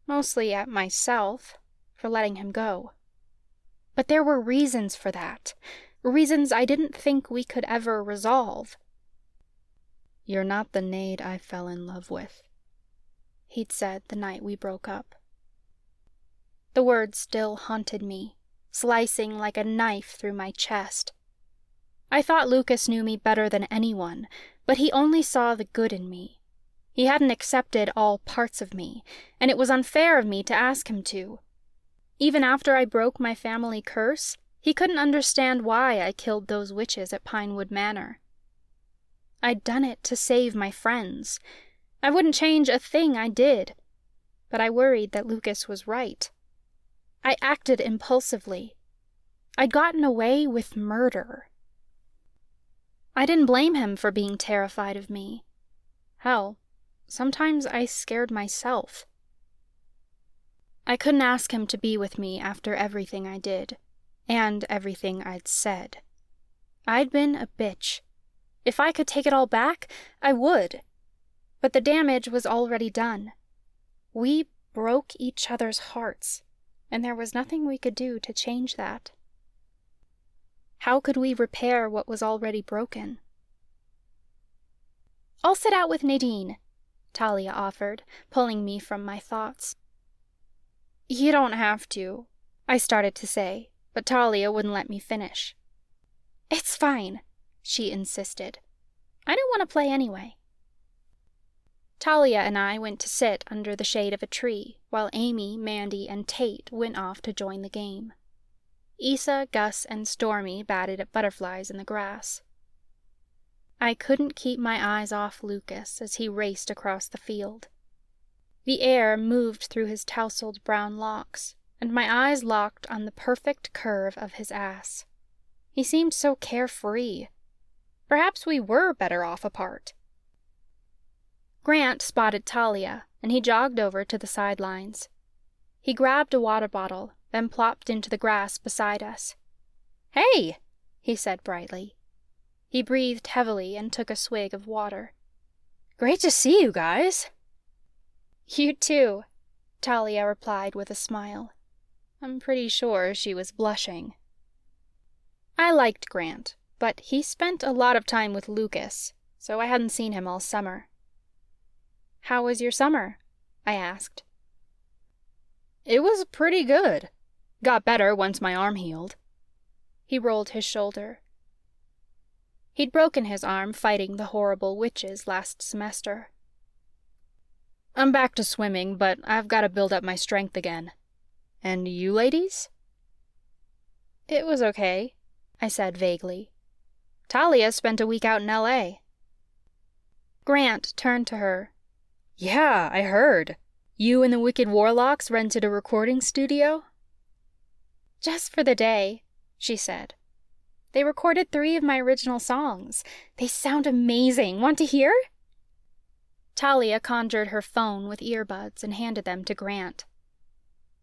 Speaker 1: mostly at myself for letting him go. But there were reasons for that, reasons I didn't think we could ever resolve. You're not the Nade I fell in love with, he'd said the night we broke up. The words still haunted me, slicing like a knife through my chest. I thought Lucas knew me better than anyone, but he only saw the good in me. He hadn't accepted all parts of me, and it was unfair of me to ask him to. Even after I broke my family curse, he couldn't understand why I killed those witches at Pinewood Manor. I'd done it to save my friends. I wouldn't change a thing I did, but I worried that Lucas was right. I acted impulsively. I'd gotten away with murder. I didn't blame him for being terrified of me. Hell, sometimes I scared myself. I couldn't ask him to be with me after everything I did, and everything I'd said. I'd been a bitch. If I could take it all back, I would. But the damage was already done. We broke each other's hearts, and there was nothing we could do to change that. How could we repair what was already broken? I'll sit out with Nadine, Talia offered, pulling me from my thoughts.
Speaker 3: You don't have to, I started to say, but Talia wouldn't let me finish. It's fine, she insisted. I don't want to play anyway. Talia and I went to sit under the shade of a tree, while Amy, Mandy, and Tate went off to join the game. Issa, Gus, and Stormy batted at butterflies in the grass. I couldn't keep my eyes off Lucas as he raced across the field. The air moved through his tousled brown locks, and my eyes locked on the perfect curve of his ass. He seemed so carefree. Perhaps we were better off apart. Grant spotted Talia, and he jogged over to the sidelines. He grabbed a water bottle, then plopped into the grass beside us. "Hey!" he said brightly. He breathed heavily and took a swig of water. "Great to see you guys." "You too," Talia replied with a smile. I'm pretty sure she was blushing. I liked Grant, but he spent a lot of time with Lucas, so I hadn't seen him all summer. "How was your summer?" I asked. "It was pretty good. Got better once my arm healed." He rolled his shoulder. He'd broken his arm fighting the horrible witches last semester. "I'm back to swimming, but I've got to build up my strength again. And you ladies?" "It was okay," I said vaguely. "Talia spent a week out in L.A. Grant turned to her. "Yeah, I heard. You and the Wicked Warlocks rented a recording studio?" "Just for the day," she said. "They recorded 3 of my original songs. They sound amazing. Want to hear?" Talia conjured her phone with earbuds and handed them to Grant.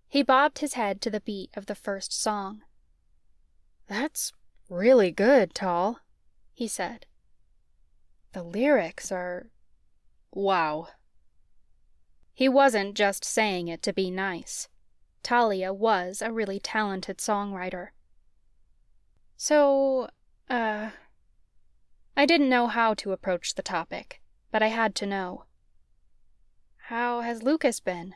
Speaker 3: He bobbed his head to the beat of the first song. "That's really good, Tal," he said. "The lyrics are... wow." He wasn't just saying it to be nice. Talia was a really talented songwriter. So, I didn't know how to approach the topic, but I had to know. "How has Lucas been?"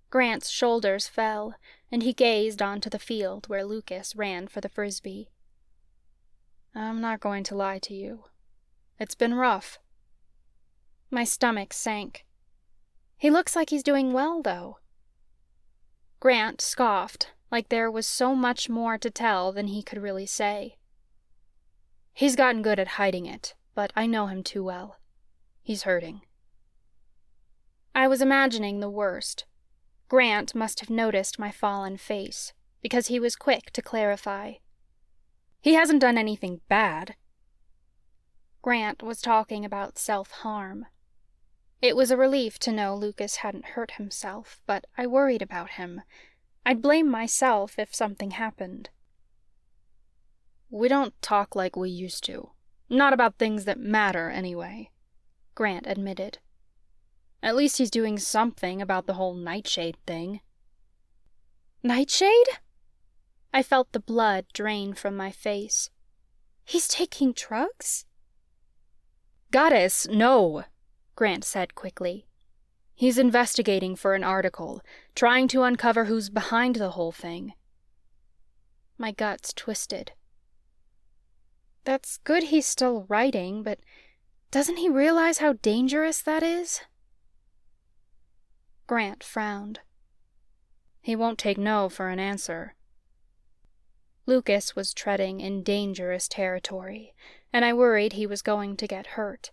Speaker 3: Grant's shoulders fell, and he gazed onto the field where Lucas ran for the frisbee. "I'm not going to lie to you. It's been rough." My stomach sank. "He looks like he's doing well, though." Grant scoffed, like there was so much more to tell than he could really say. "He's gotten good at hiding it, but I know him too well. He's hurting." I was imagining the worst. Grant must have noticed my fallen face, because he was quick to clarify. "He hasn't done anything bad." Grant was talking about self-harm. It was a relief to know Lucas hadn't hurt himself, but I worried about him. I'd blame myself if something happened. "We don't talk like we used to. Not about things that matter, anyway," Grant admitted. "At least he's doing something about the whole nightshade thing." "Nightshade?" I felt the blood drain from my face. "He's taking drugs?" "Goddess, no," Grant said quickly. "He's investigating for an article, trying to uncover who's behind the whole thing." My guts twisted. That's good he's still writing, but doesn't he realize how dangerous that is? Grant frowned. "He won't take no for an answer." Lucas was treading in dangerous territory, and I worried he was going to get hurt.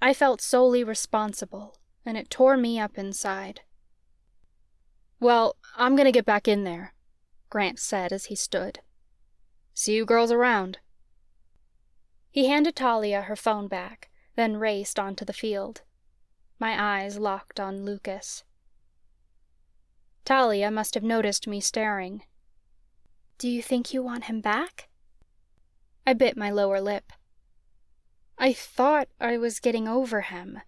Speaker 3: I felt solely responsible, and it tore me up inside. "Well, I'm gonna get back in there," Grant said as he stood. "See you girls around." He handed Talia her phone back, then raced onto the field. My eyes locked on Lucas. Talia must have noticed me staring. "Do you think you want him back?" I bit my lower lip. I thought I was getting over him.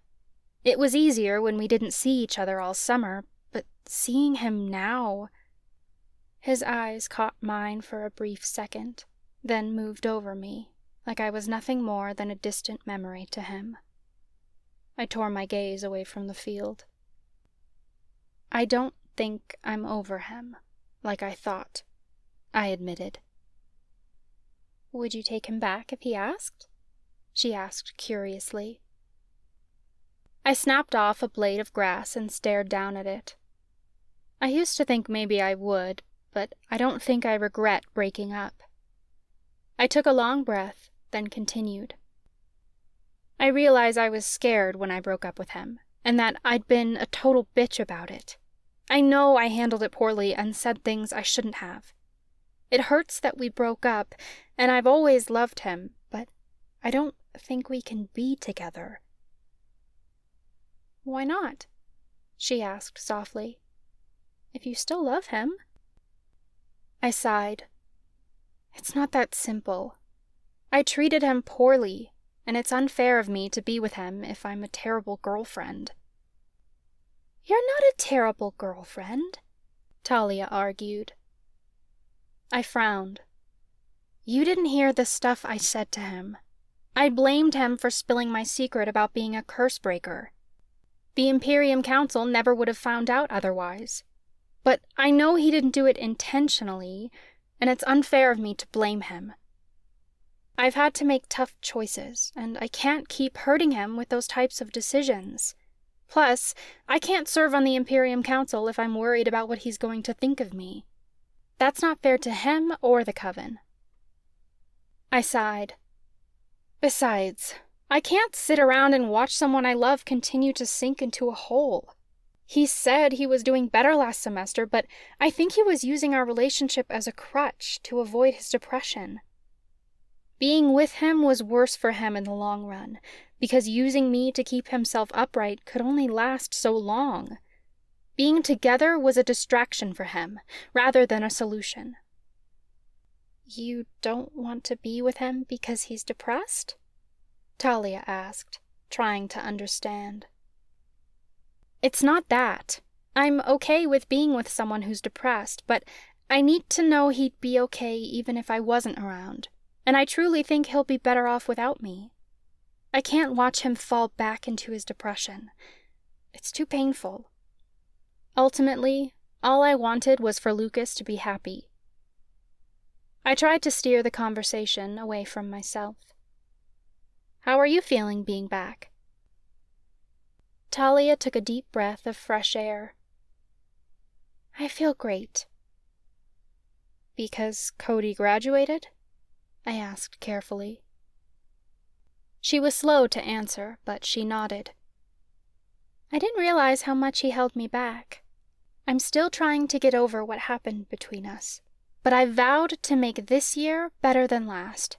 Speaker 3: It was easier when we didn't see each other all summer, but seeing him now... His eyes caught mine for a brief second, then moved over me, like I was nothing more than a distant memory to him. I tore my gaze away from the field. "I don't think I'm over him, like I thought, I admitted. Would you take him back if he asked? She asked curiously. I snapped off a blade of grass and stared down at it. I used to think maybe I would, but I don't think I regret breaking up. I took a long breath, then continued. I realize I was scared when I broke up with him, and that I'd been a total bitch about it. I know I handled it poorly and said things I shouldn't have. It hurts that we broke up, and I've always loved him, but I don't think we can be together. Why not? She asked softly. If you still love him? I sighed. It's not that simple. I treated him poorly, and it's unfair of me to be with him if I'm a terrible girlfriend. You're not a terrible girlfriend, Talia argued. I frowned. You didn't hear the stuff I said to him. I blamed him for spilling my secret about being a curse breaker. The Imperium Council never would have found out otherwise. But I know he didn't do it intentionally, and it's unfair of me to blame him. I've had to make tough choices, and I can't keep hurting him with those types of decisions. Plus, I can't serve on the Imperium Council if I'm worried about what he's going to think of me. That's not fair to him or the coven. I sighed. Besides, I can't sit around and watch someone I love continue to sink into a hole. He said he was doing better last semester, but I think he was using our relationship as a crutch to avoid his depression. Being with him was worse for him in the long run, because using me to keep himself upright could only last so long. Being together was a distraction for him, rather than a solution. You don't want to be with him because he's depressed? Talia asked, trying to understand. It's not that. I'm okay with being with someone who's depressed, but I need to know he'd be okay even if I wasn't around, and I truly think he'll be better off without me. I can't watch him fall back into his depression. It's too painful. Ultimately, all I wanted was for Lucas to be happy. I tried to steer the conversation away from myself. How are you feeling being back? Talia took a deep breath of fresh air. I feel great. Because Cody graduated? I asked carefully. She was slow to answer, but she nodded. I didn't realize how much he held me back. I'm still trying to get over what happened between us, but I vowed to make this year better than last.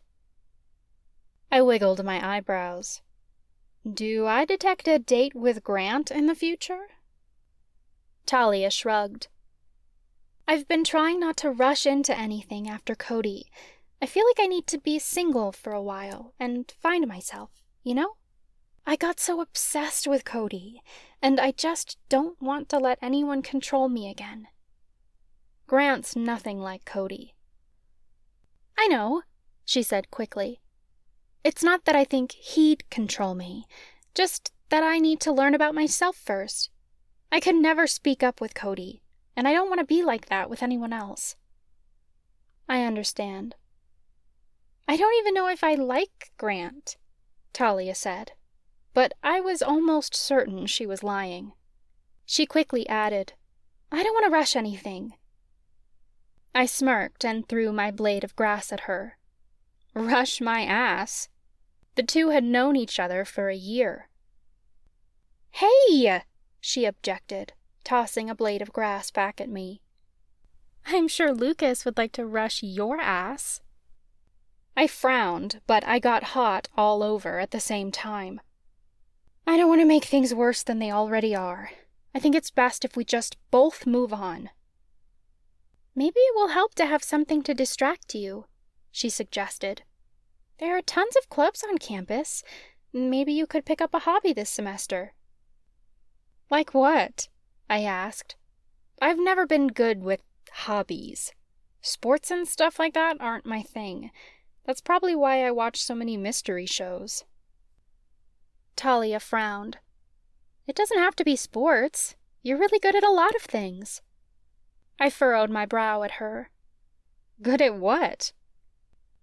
Speaker 3: I wiggled my eyebrows. Do I detect a date with Grant in the future? Talia shrugged. I've been trying not to rush into anything after Cody. I feel like I need to be single for a while and find myself, you know? I got so obsessed with Cody, and I just don't want to let anyone control me again. Grant's nothing like Cody. I know, she said quickly. It's not that I think he'd control me, just that I need to learn about myself first. I could never speak up with Cody, and I don't want to be like that with anyone else. I understand. I don't even know if I like Grant, Talia said, but I was almost certain she was lying. She quickly added, I don't want to rush anything. I smirked and threw my blade of grass at her. Rush my ass. The two had known each other for a year. Hey! She objected, tossing a blade of grass back at me. I'm sure Lucas would like to rush your ass. I frowned, but I got hot all over at the same time. I don't want to make things worse than they already are. I think it's best if we just both move on. Maybe it will help to have something to distract you, she suggested. There are tons of clubs on campus. Maybe you could pick up a hobby this semester. Like what? I asked. I've never been good with hobbies. Sports and stuff like that aren't my thing. That's probably why I watch so many mystery shows. Talia frowned. It doesn't have to be sports. You're really good at a lot of things." I furrowed my brow at her. "Good at what?"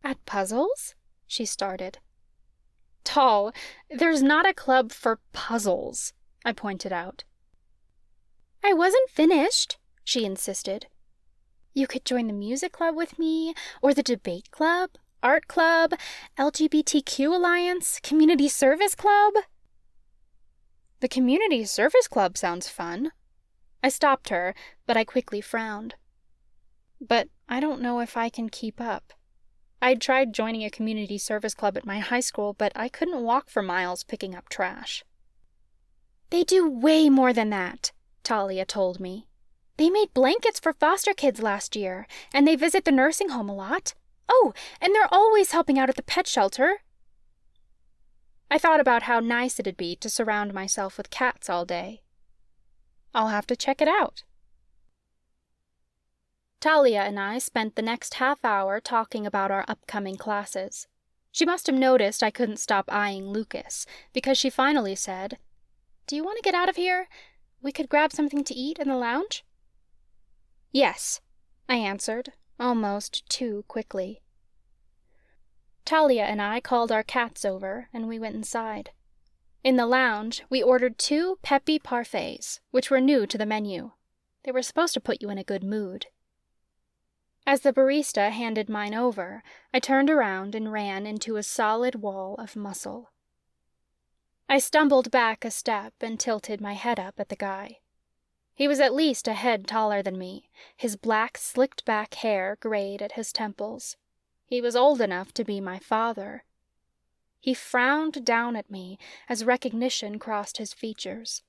Speaker 3: "At puzzles?" she started. "Tall, there's not a club for puzzles," I pointed out. "I wasn't finished," she insisted. "You could join the music club with me, or the debate club, art club, LGBTQ alliance, community service club." "The community service club sounds fun." I stopped her, but I quickly frowned. "But I don't know if I can keep up. I'd tried joining a community service club at my high school, but I couldn't walk for miles picking up trash." "They do way more than that," Talia told me. "They made blankets for foster kids last year, and they visit the nursing home a lot. Oh, and they're always helping out at the pet shelter." I thought about how nice it'd be to surround myself with cats all day. I'll have to check it out. Talia and I spent the next half hour talking about our upcoming classes. She must have noticed I couldn't stop eyeing Lucas, because she finally said, "Do you want to get out of here? We could grab something to eat in the lounge?" "Yes," I answered, almost too quickly. Talia and I called our cats over, and we went inside. In the lounge, we ordered 2 peppy parfaits, which were new to the menu. They were supposed to put you in a good mood. As the barista handed mine over, I turned around and ran into a solid wall of muscle. I stumbled back a step and tilted my head up at the guy. He was at least a head taller than me, his black, slicked-back hair grayed at his temples. He was old enough to be my father. He frowned down at me as recognition crossed his features.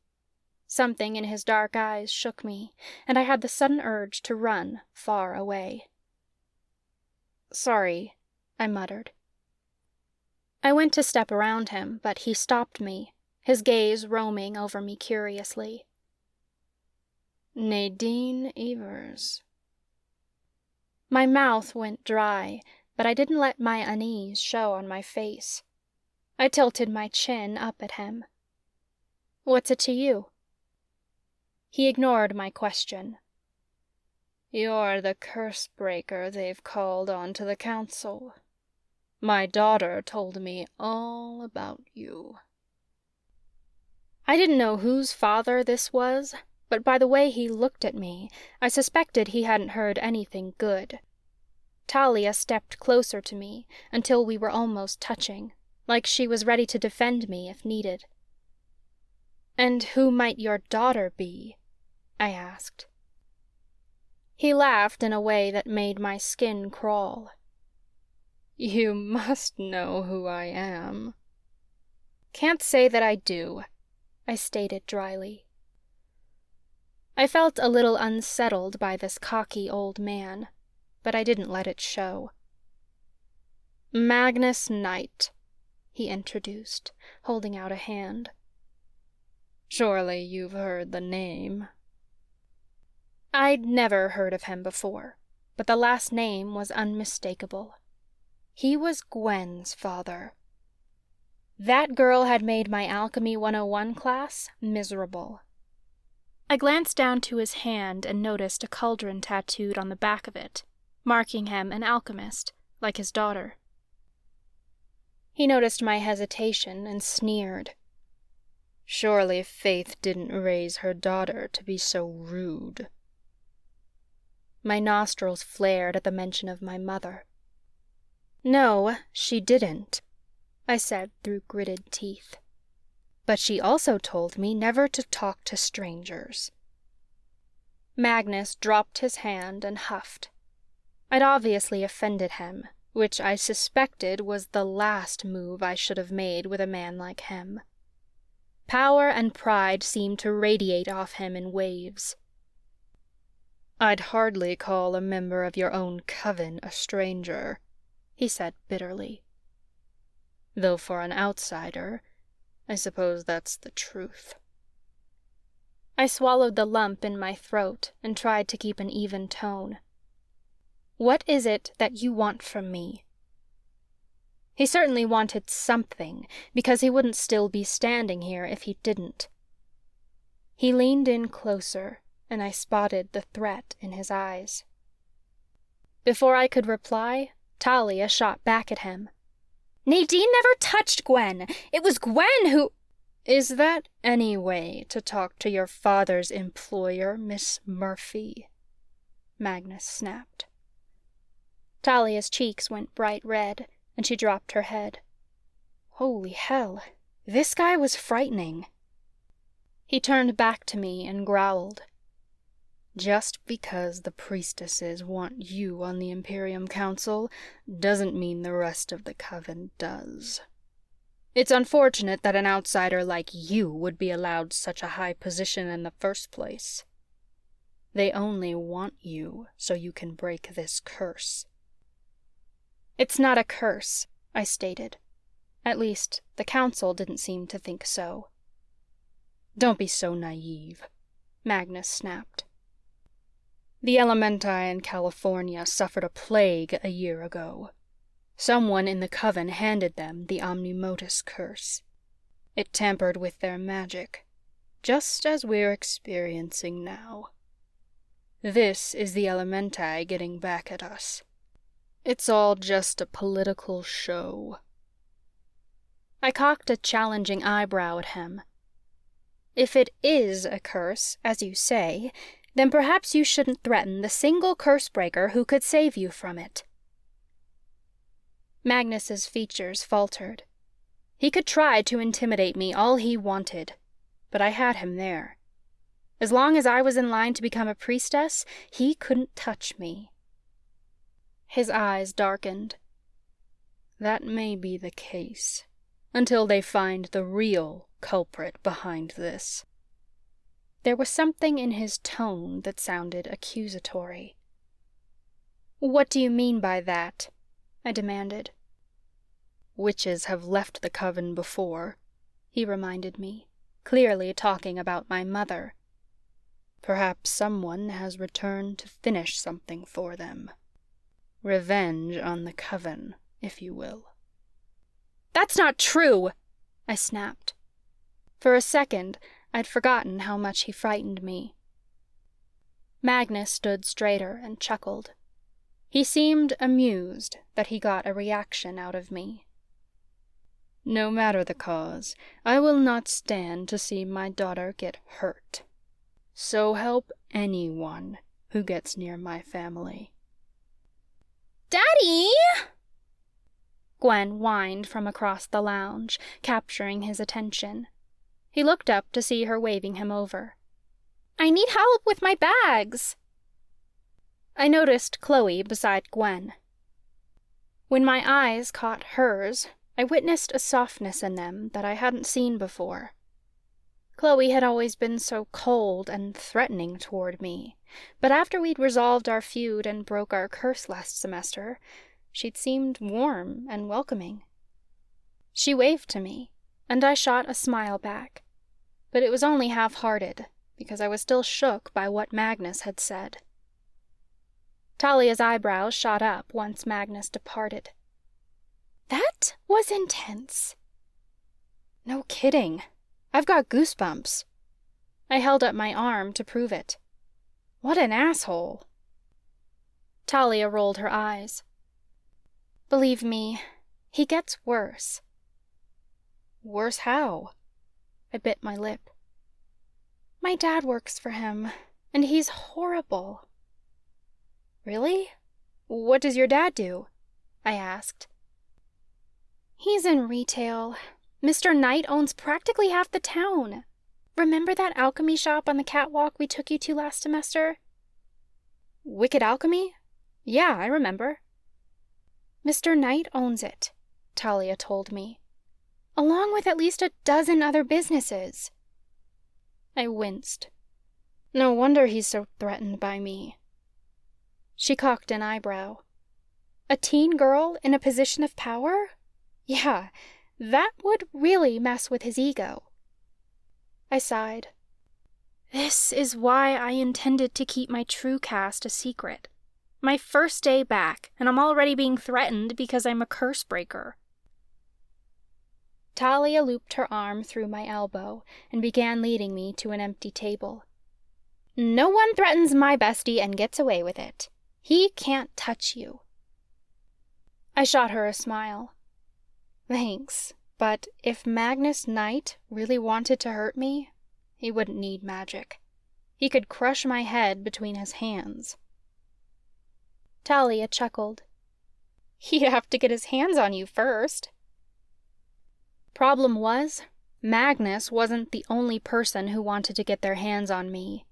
Speaker 3: Something in his dark eyes shook me, and I had the sudden urge to run far away. "Sorry," I muttered. I went to step around him, but he stopped me, his gaze roaming over me curiously. "Nadine Evers." My mouth went dry, but I didn't let my unease show on my face. I tilted my chin up at him. "What's it to you?" He ignored my question. "You're the curse breaker they've called onto the council. My daughter told me all about you." I didn't know whose father this was, but by the way he looked at me, I suspected he hadn't heard anything good. Talia stepped closer to me until we were almost touching, like she was ready to defend me if needed. "And who might your daughter be?" I asked. He laughed in a way that made my skin crawl. "You must know who I am." "Can't say that I do," I stated dryly. I felt a little unsettled by this cocky old man, but I didn't let it show. "Magnus Knight," he introduced, holding out a hand. "Surely you've heard the name." I'd never heard of him before, but the last name was unmistakable. He was Gwen's father. That girl had made my Alchemy 101 class miserable. I glanced down to his hand and noticed a cauldron tattooed on the back of it, marking him an alchemist, like his daughter. He noticed my hesitation and sneered. "Surely Faith didn't raise her daughter to be so rude." My nostrils flared at the mention of my mother. "No, she didn't," I said through gritted teeth. "But she also told me never to talk to strangers." Magnus dropped his hand and huffed. I'd obviously offended him, which I suspected was the last move I should have made with a man like him. Power and pride seemed to radiate off him in waves. "I'd hardly call a member of your own coven a stranger," he said bitterly. "Though for an outsider, I suppose that's the truth." I swallowed the lump in my throat and tried to keep an even tone. "What is it that you want from me?" He certainly wanted something, because he wouldn't still be standing here if he didn't. He leaned in closer, and I spotted the threat in his eyes. Before I could reply, Talia shot back at him. "Nadine never touched Gwen! It was Gwen who—" "Is that any way to talk to your father's employer, Miss Murphy?" Magnus snapped. Talia's cheeks went bright red, and she dropped her head. Holy hell, this guy was frightening. He turned back to me and growled. "Just because the priestesses want you on the Imperium Council doesn't mean the rest of the coven does. It's unfortunate that an outsider like you would be allowed such a high position in the first place. They only want you so you can break this curse." "It's not a curse," I stated. At least, the council didn't seem to think so. "Don't be so naive," Magnus snapped. "The Elementi in California suffered a plague a year ago. Someone in the coven handed them the Omnimotus curse. It tampered with their magic, just as we're experiencing now. This is the Elementi getting back at us. It's all just a political show." I cocked a challenging eyebrow at him. "If it is a curse, as you say, then perhaps you shouldn't threaten the single curse-breaker who could save you from it." Magnus's features faltered. He could try to intimidate me all he wanted, but I had him there. As long as I was in line to become a priestess, he couldn't touch me. His eyes darkened. "That may be the case, until they find the real culprit behind this." There was something in his tone that sounded accusatory. "What do you mean by that?" I demanded. "Witches have left the coven before," he reminded me, clearly talking about my mother. "Perhaps someone has returned to finish something for them. Revenge on the coven, if you will." "That's not true!" I snapped. For a second, I'd forgotten how much he frightened me. Magnus stood straighter and chuckled. He seemed amused that he got a reaction out of me. "No matter the cause, I will not stand to see my daughter get hurt. So help anyone who gets near my family." "Daddy!" Gwen whined from across the lounge, capturing his attention. He looked up to see her waving him over. "I need help with my bags." I noticed Chloe beside Gwen. When my eyes caught hers, I witnessed a softness in them that I hadn't seen before. Chloe had always been so cold and threatening toward me, but after we'd resolved our feud and broke our curse last semester, she'd seemed warm and welcoming. She waved to me, and I shot a smile back, but it was only half-hearted, because I was still shook by what Magnus had said. Talia's eyebrows shot up once Magnus departed. "That was intense." "No kidding. I've got goosebumps." I held up my arm to prove it. "What an asshole." Talia rolled her eyes. "Believe me, he gets worse." "Worse how?" I bit my lip. "My dad works for him, and he's horrible." "Really? What does your dad do?" I asked. "He's in retail. Mr. Knight owns practically half the town. Remember that alchemy shop on the catwalk we took you to last semester?" "Wicked Alchemy? Yeah, I remember." "Mr. Knight owns it," Talia told me, "along with at least a dozen other businesses." I winced. No wonder he's so threatened by me. She cocked an eyebrow. A teen girl in a position of power? Yeah, that would really mess with his ego. I sighed. This is why I intended to keep my true caste a secret. My first day back, and I'm already being threatened because I'm a curse breaker. Talia looped her arm through my elbow and began leading me to an empty table. "No one threatens my bestie and gets away with it. He can't touch you." I shot her a smile. "Thanks, but if Magnus Knight really wanted to hurt me, he wouldn't need magic. He could crush my head between his hands." Talia chuckled. "He'd have to get his hands on you first." Problem was, Magnus wasn't the only person who wanted to get their hands on me.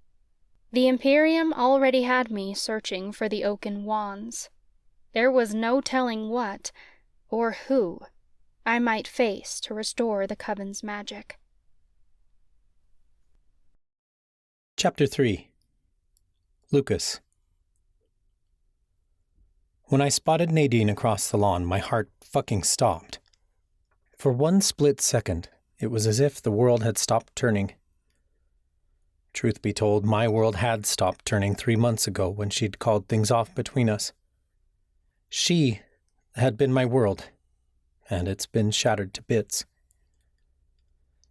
Speaker 3: The Imperium already had me searching for the Oaken Wands. There was no telling what, or who, I might face to restore the coven's magic.
Speaker 2: Chapter 3. Lucas. When I spotted Nadine across the lawn, my heart fucking stopped. For one split second, it was as if the world had stopped turning. Truth be told, my world had stopped turning 3 months ago when she'd called things off between us. She had been my world, and it's been shattered to bits.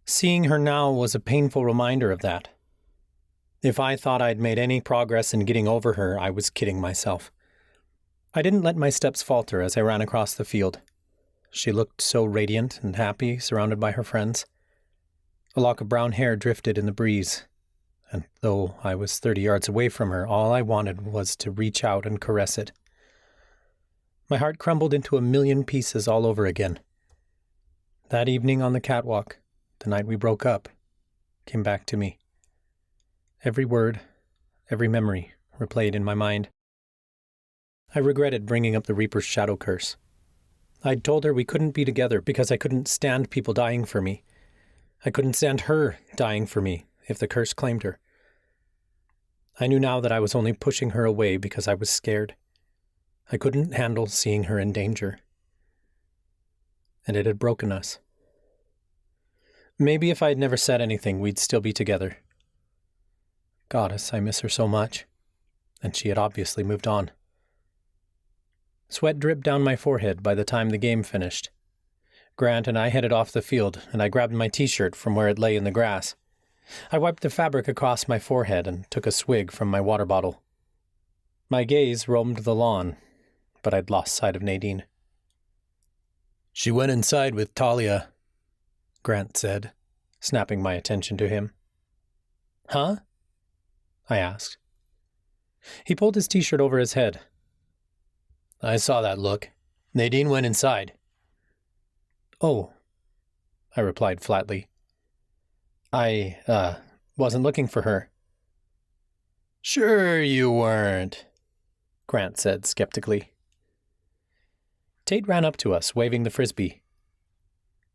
Speaker 2: Seeing her now was a painful reminder of that. If I thought I'd made any progress in getting over her, I was kidding myself. I didn't let my steps falter as I ran across the field. She looked so radiant and happy, surrounded by her friends. A lock of brown hair drifted in the breeze, and though I was 30 yards away from her, all I wanted was to reach out and caress it. My heart crumbled into a million pieces all over again. That evening on the catwalk, the night we broke up, came back to me. Every word, every memory replayed in my mind. I regretted bringing up the Reaper's shadow curse. I'd told her we couldn't be together because I couldn't stand people dying for me. I couldn't stand her dying for me if the curse claimed her. I knew now that I was only pushing her away because I was scared. I couldn't handle seeing her in danger. And it had broken us. Maybe if I'd never said anything, we'd still be together. Goddess, I miss her so much. And she had obviously moved on. Sweat dripped down my forehead by the time the game finished. Grant and I headed off the field, and I grabbed my t-shirt from where it lay in the grass. I wiped the fabric across my forehead and took a swig from my water bottle. My gaze roamed the lawn, but I'd lost sight of Nadine. "She went inside with Talia," Grant said, snapping my attention to him. "Huh?" I asked. He pulled his t-shirt over his head. "I saw that look. Nadine went inside." "Oh," I replied flatly. I wasn't looking for her." "Sure you weren't," Grant said skeptically. Tate ran up to us, waving the frisbee.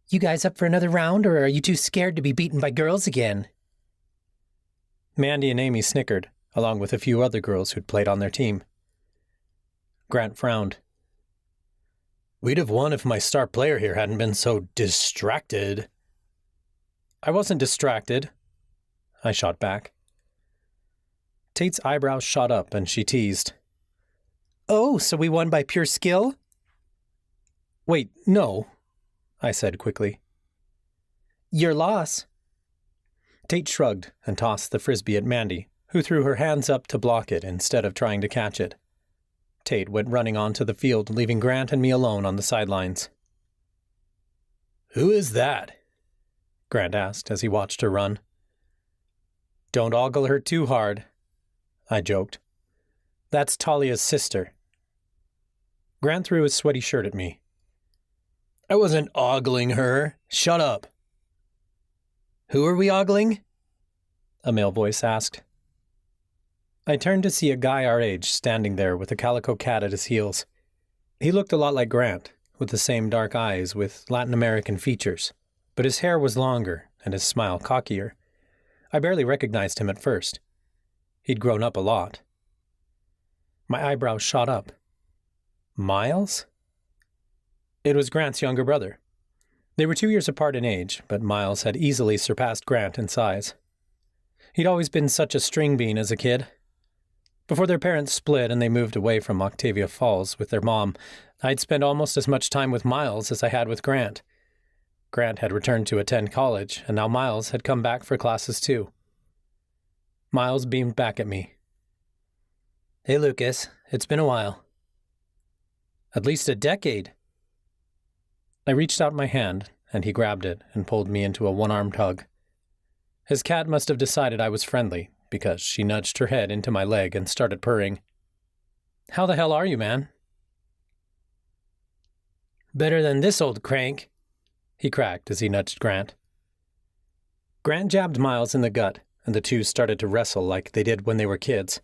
Speaker 2: "You guys up for another round, or are you too scared to be beaten by girls again?" Mandy and Amy snickered, along with a few other girls who'd played on their team. Grant frowned. "We'd have won if my star player here hadn't been so distracted." "I wasn't distracted," I shot back. Tate's eyebrows shot up and she teased. "Oh, so we won by pure skill?" "Wait, no," I said quickly. "Your loss." Tate shrugged and tossed the frisbee at Mandy, who threw her hands up to block it instead of trying to catch it. Tate went running onto the field, leaving Grant and me alone on the sidelines. "Who is that?" Grant asked as he watched her run. "Don't ogle her too hard," I joked. "That's Talia's sister." Grant threw his sweaty shirt at me. "I wasn't ogling her. Shut up." "Who are we ogling?" a male voice asked. I turned to see a guy our age standing there with a calico cat at his heels. He looked a lot like Grant, with the same dark eyes with Latin American features, but his hair was longer and his smile cockier. I barely recognized him at first. He'd grown up a lot. My eyebrows shot up. Miles? It was Grant's younger brother. They were 2 years apart in age, but Miles had easily surpassed Grant in size. He'd always been such a string bean as a kid. Before their parents split and they moved away from Octavia Falls with their mom, I'd spent almost as much time with Miles as I had with Grant. Grant had returned to attend college, and now Miles had come back for classes too. Miles beamed back at me. "Hey, Lucas, it's been a while." "At least a decade." I reached out my hand, and he grabbed it and pulled me into a one-armed hug. His cat must have decided I was friendly, because she nudged her head into my leg and started purring. "How the hell are you, man?" "Better than this old crank," he cracked as he nudged Grant. Grant jabbed Miles in the gut, and the two started to wrestle like they did when they were kids.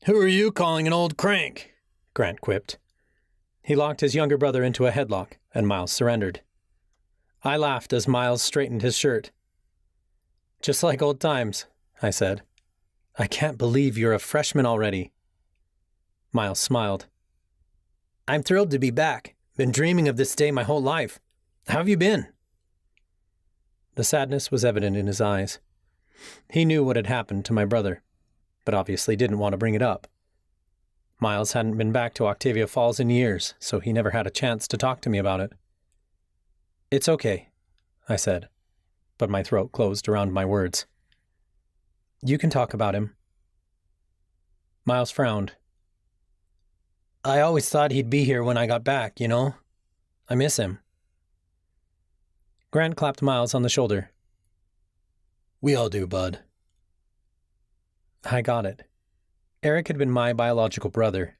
Speaker 2: "Who are you calling an old crank?" Grant quipped. He locked his younger brother into a headlock, and Miles surrendered. I laughed as Miles straightened his shirt. "Just like old times," I said. "I can't believe you're a freshman already." Miles smiled. "I'm thrilled to be back. Been dreaming of this day my whole life. How have you been?" The sadness was evident in his eyes. He knew what had happened to my brother, but obviously didn't want to bring it up. Miles hadn't been back to Octavia Falls in years, so he never had a chance to talk to me about it. "It's okay," I said, but my throat closed around my words. "You can talk about him." Miles frowned. "I always thought he'd be here when I got back, you know? I miss him." Grant clapped Miles on the shoulder. "We all do, bud." I got it. Eric had been my biological brother,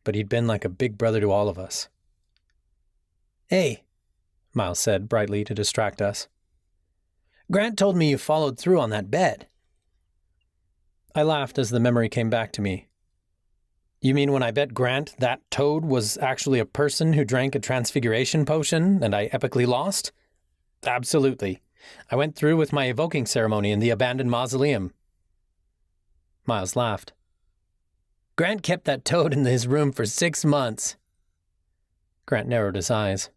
Speaker 2: but he'd been like a big brother to all of us. "Hey," Miles said brightly to distract us. "Grant told me you followed through on that bet." I laughed as the memory came back to me. "You mean when I bet Grant that toad was actually a person who drank a transfiguration potion and I epically lost? Absolutely. I went through with my evoking ceremony in the abandoned mausoleum." Miles laughed. "Grant kept that toad in his room for 6 months. Grant narrowed his eyes.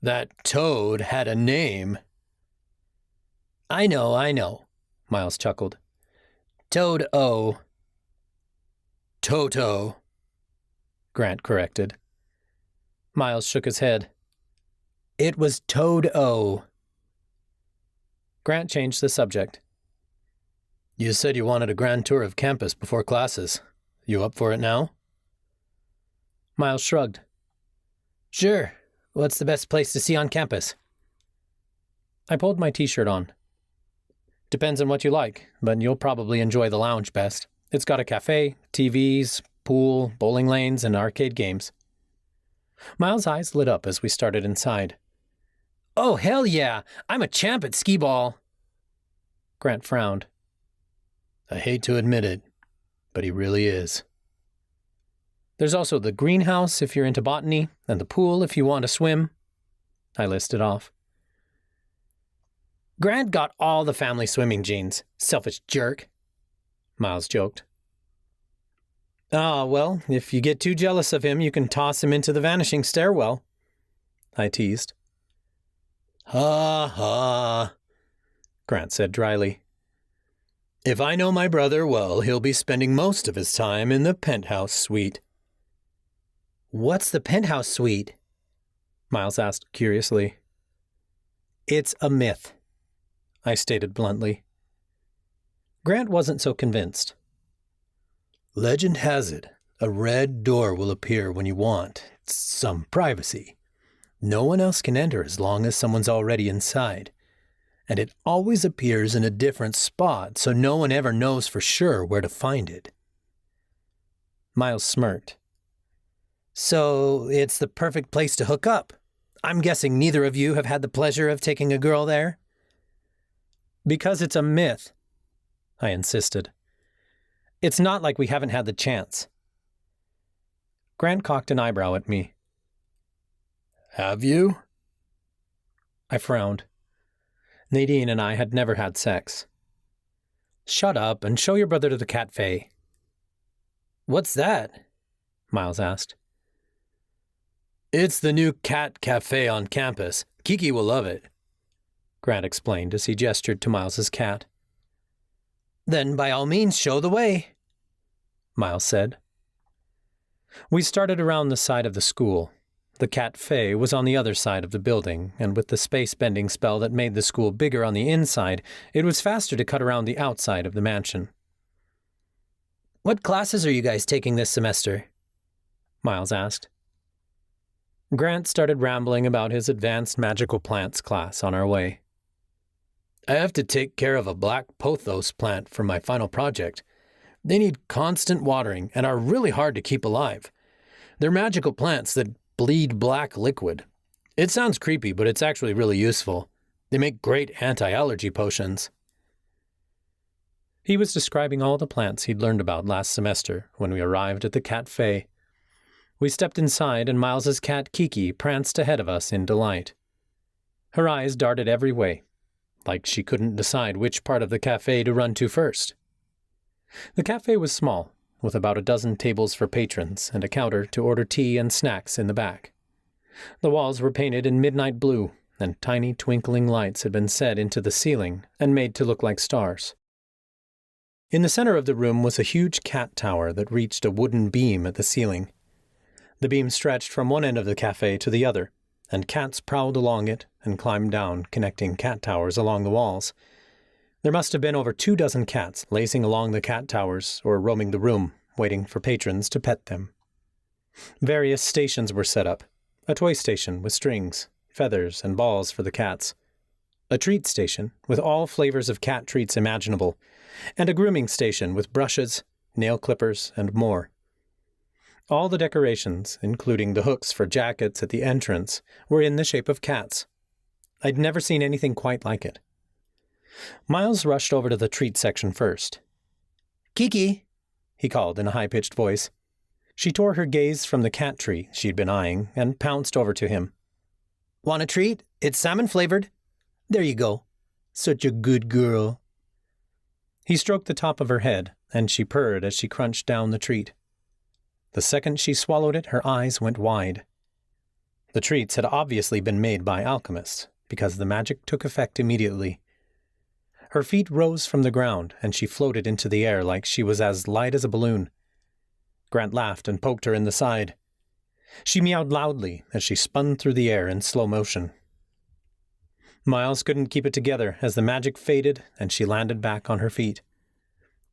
Speaker 2: "That toad had a name." I know, Miles chuckled. "Toad-O." "Toto," Grant corrected. Miles shook his head. "It was Toad-O." Grant changed the subject. "You said you wanted a grand tour of campus before classes. You up for it now?" Miles shrugged. "Sure. What's the best place to see on campus?" I pulled my t-shirt on. "Depends on what you like, but you'll probably enjoy the lounge best. It's got a cafe, TVs, pool, bowling lanes, and arcade games." Miles' eyes lit up as we started inside. "Oh, hell yeah! I'm a champ at skee-ball." Grant frowned. "I hate to admit it, but he really is." "There's also the greenhouse if you're into botany, and the pool if you want to swim." I listed off. "Grant got all the family swimming genes, selfish jerk," Miles joked. "Ah, well, if you get too jealous of him, you can toss him into the vanishing stairwell," I teased. "Ha ha," Grant said dryly. "If I know my brother well, he'll be spending most of his time in the penthouse suite." "What's the penthouse suite?" Miles asked curiously. "It's a myth," I stated bluntly. Grant wasn't so convinced. "Legend has it, a red door will appear when you want some privacy. No one else can enter as long as someone's already inside. And it always appears in a different spot, so no one ever knows for sure where to find it." Miles smirked. "So it's the perfect place to hook up. I'm guessing neither of you have had the pleasure of taking a girl there?" "Because it's a myth," I insisted. "It's not like we haven't had the chance." Grant cocked an eyebrow at me. "Have you?" I frowned. Nadine and I had never had sex. "Shut up and show your brother to the cafe." "What's that?" Miles asked. "It's the new cat cafe on campus. Kiki will love it," Grant explained as he gestured to Miles's cat. "Then by all means show the way," Miles said. We started around the side of the school, The cafe was on the other side of the building, and with the space-bending spell that made the school bigger on the inside, it was faster to cut around the outside of the mansion. "What classes are you guys taking this semester?" Miles asked. Grant started rambling about his advanced magical plants class on our way. "I have to take care of a black pothos plant for my final project. They need constant watering and are really hard to keep alive. They're magical plants that bleed black liquid. It sounds creepy, but it's actually really useful. They make great anti-allergy potions." He was describing all the plants he'd learned about last semester when we arrived at the cafe. We stepped inside, and Miles's cat Kiki pranced ahead of us in delight. Her eyes darted every way, like she couldn't decide which part of the cafe to run to first. The cafe was small, with about a dozen tables for patrons and a counter to order tea and snacks in the back. The walls were painted in midnight blue, and tiny twinkling lights had been set into the ceiling and made to look like stars. In the center of the room was a huge cat tower that reached a wooden beam at the ceiling. The beam stretched from one end of the cafe to the other, and cats prowled along it and climbed down, connecting cat towers along the walls. There must have been over 24 cats lacing along the cat towers or roaming the room, waiting for patrons to pet them. Various stations were set up. A toy station with strings, feathers, and balls for the cats. A treat station with all flavors of cat treats imaginable, and a grooming station with brushes, nail clippers, and more. All the decorations, including the hooks for jackets at the entrance, were in the shape of cats. I'd never seen anything quite like it. Miles rushed over to the treat section first. "Kiki," he called in a high-pitched voice. She tore her gaze from the cat tree she'd been eyeing and pounced over to him. "Want a treat? It's salmon-flavored. There you go. Such a good girl." He stroked the top of her head, and she purred as she crunched down the treat. The second she swallowed it, her eyes went wide. The treats had obviously been made by alchemists, because the magic took effect immediately. Her feet rose from the ground, and she floated into the air like she was as light as a balloon. Grant laughed and poked her in the side. She meowed loudly as she spun through the air in slow motion. Miles couldn't keep it together as the magic faded and she landed back on her feet.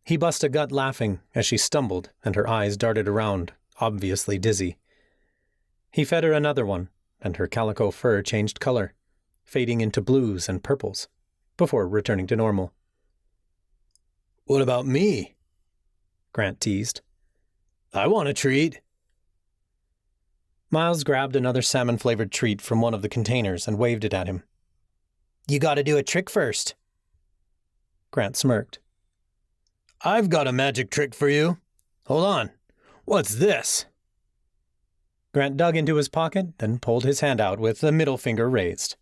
Speaker 2: He bust a gut laughing as she stumbled and her eyes darted around, obviously dizzy. He fed her another one, and her calico fur changed color, fading into blues and purples, before returning to normal. "What about me?" Grant teased. "I want a treat." Miles grabbed another salmon-flavored treat from one of the containers and waved it at him. "You gotta do a trick first." Grant smirked. "I've got a magic trick for you. Hold on. What's this?" Grant dug into his pocket, then pulled his hand out with the middle finger raised.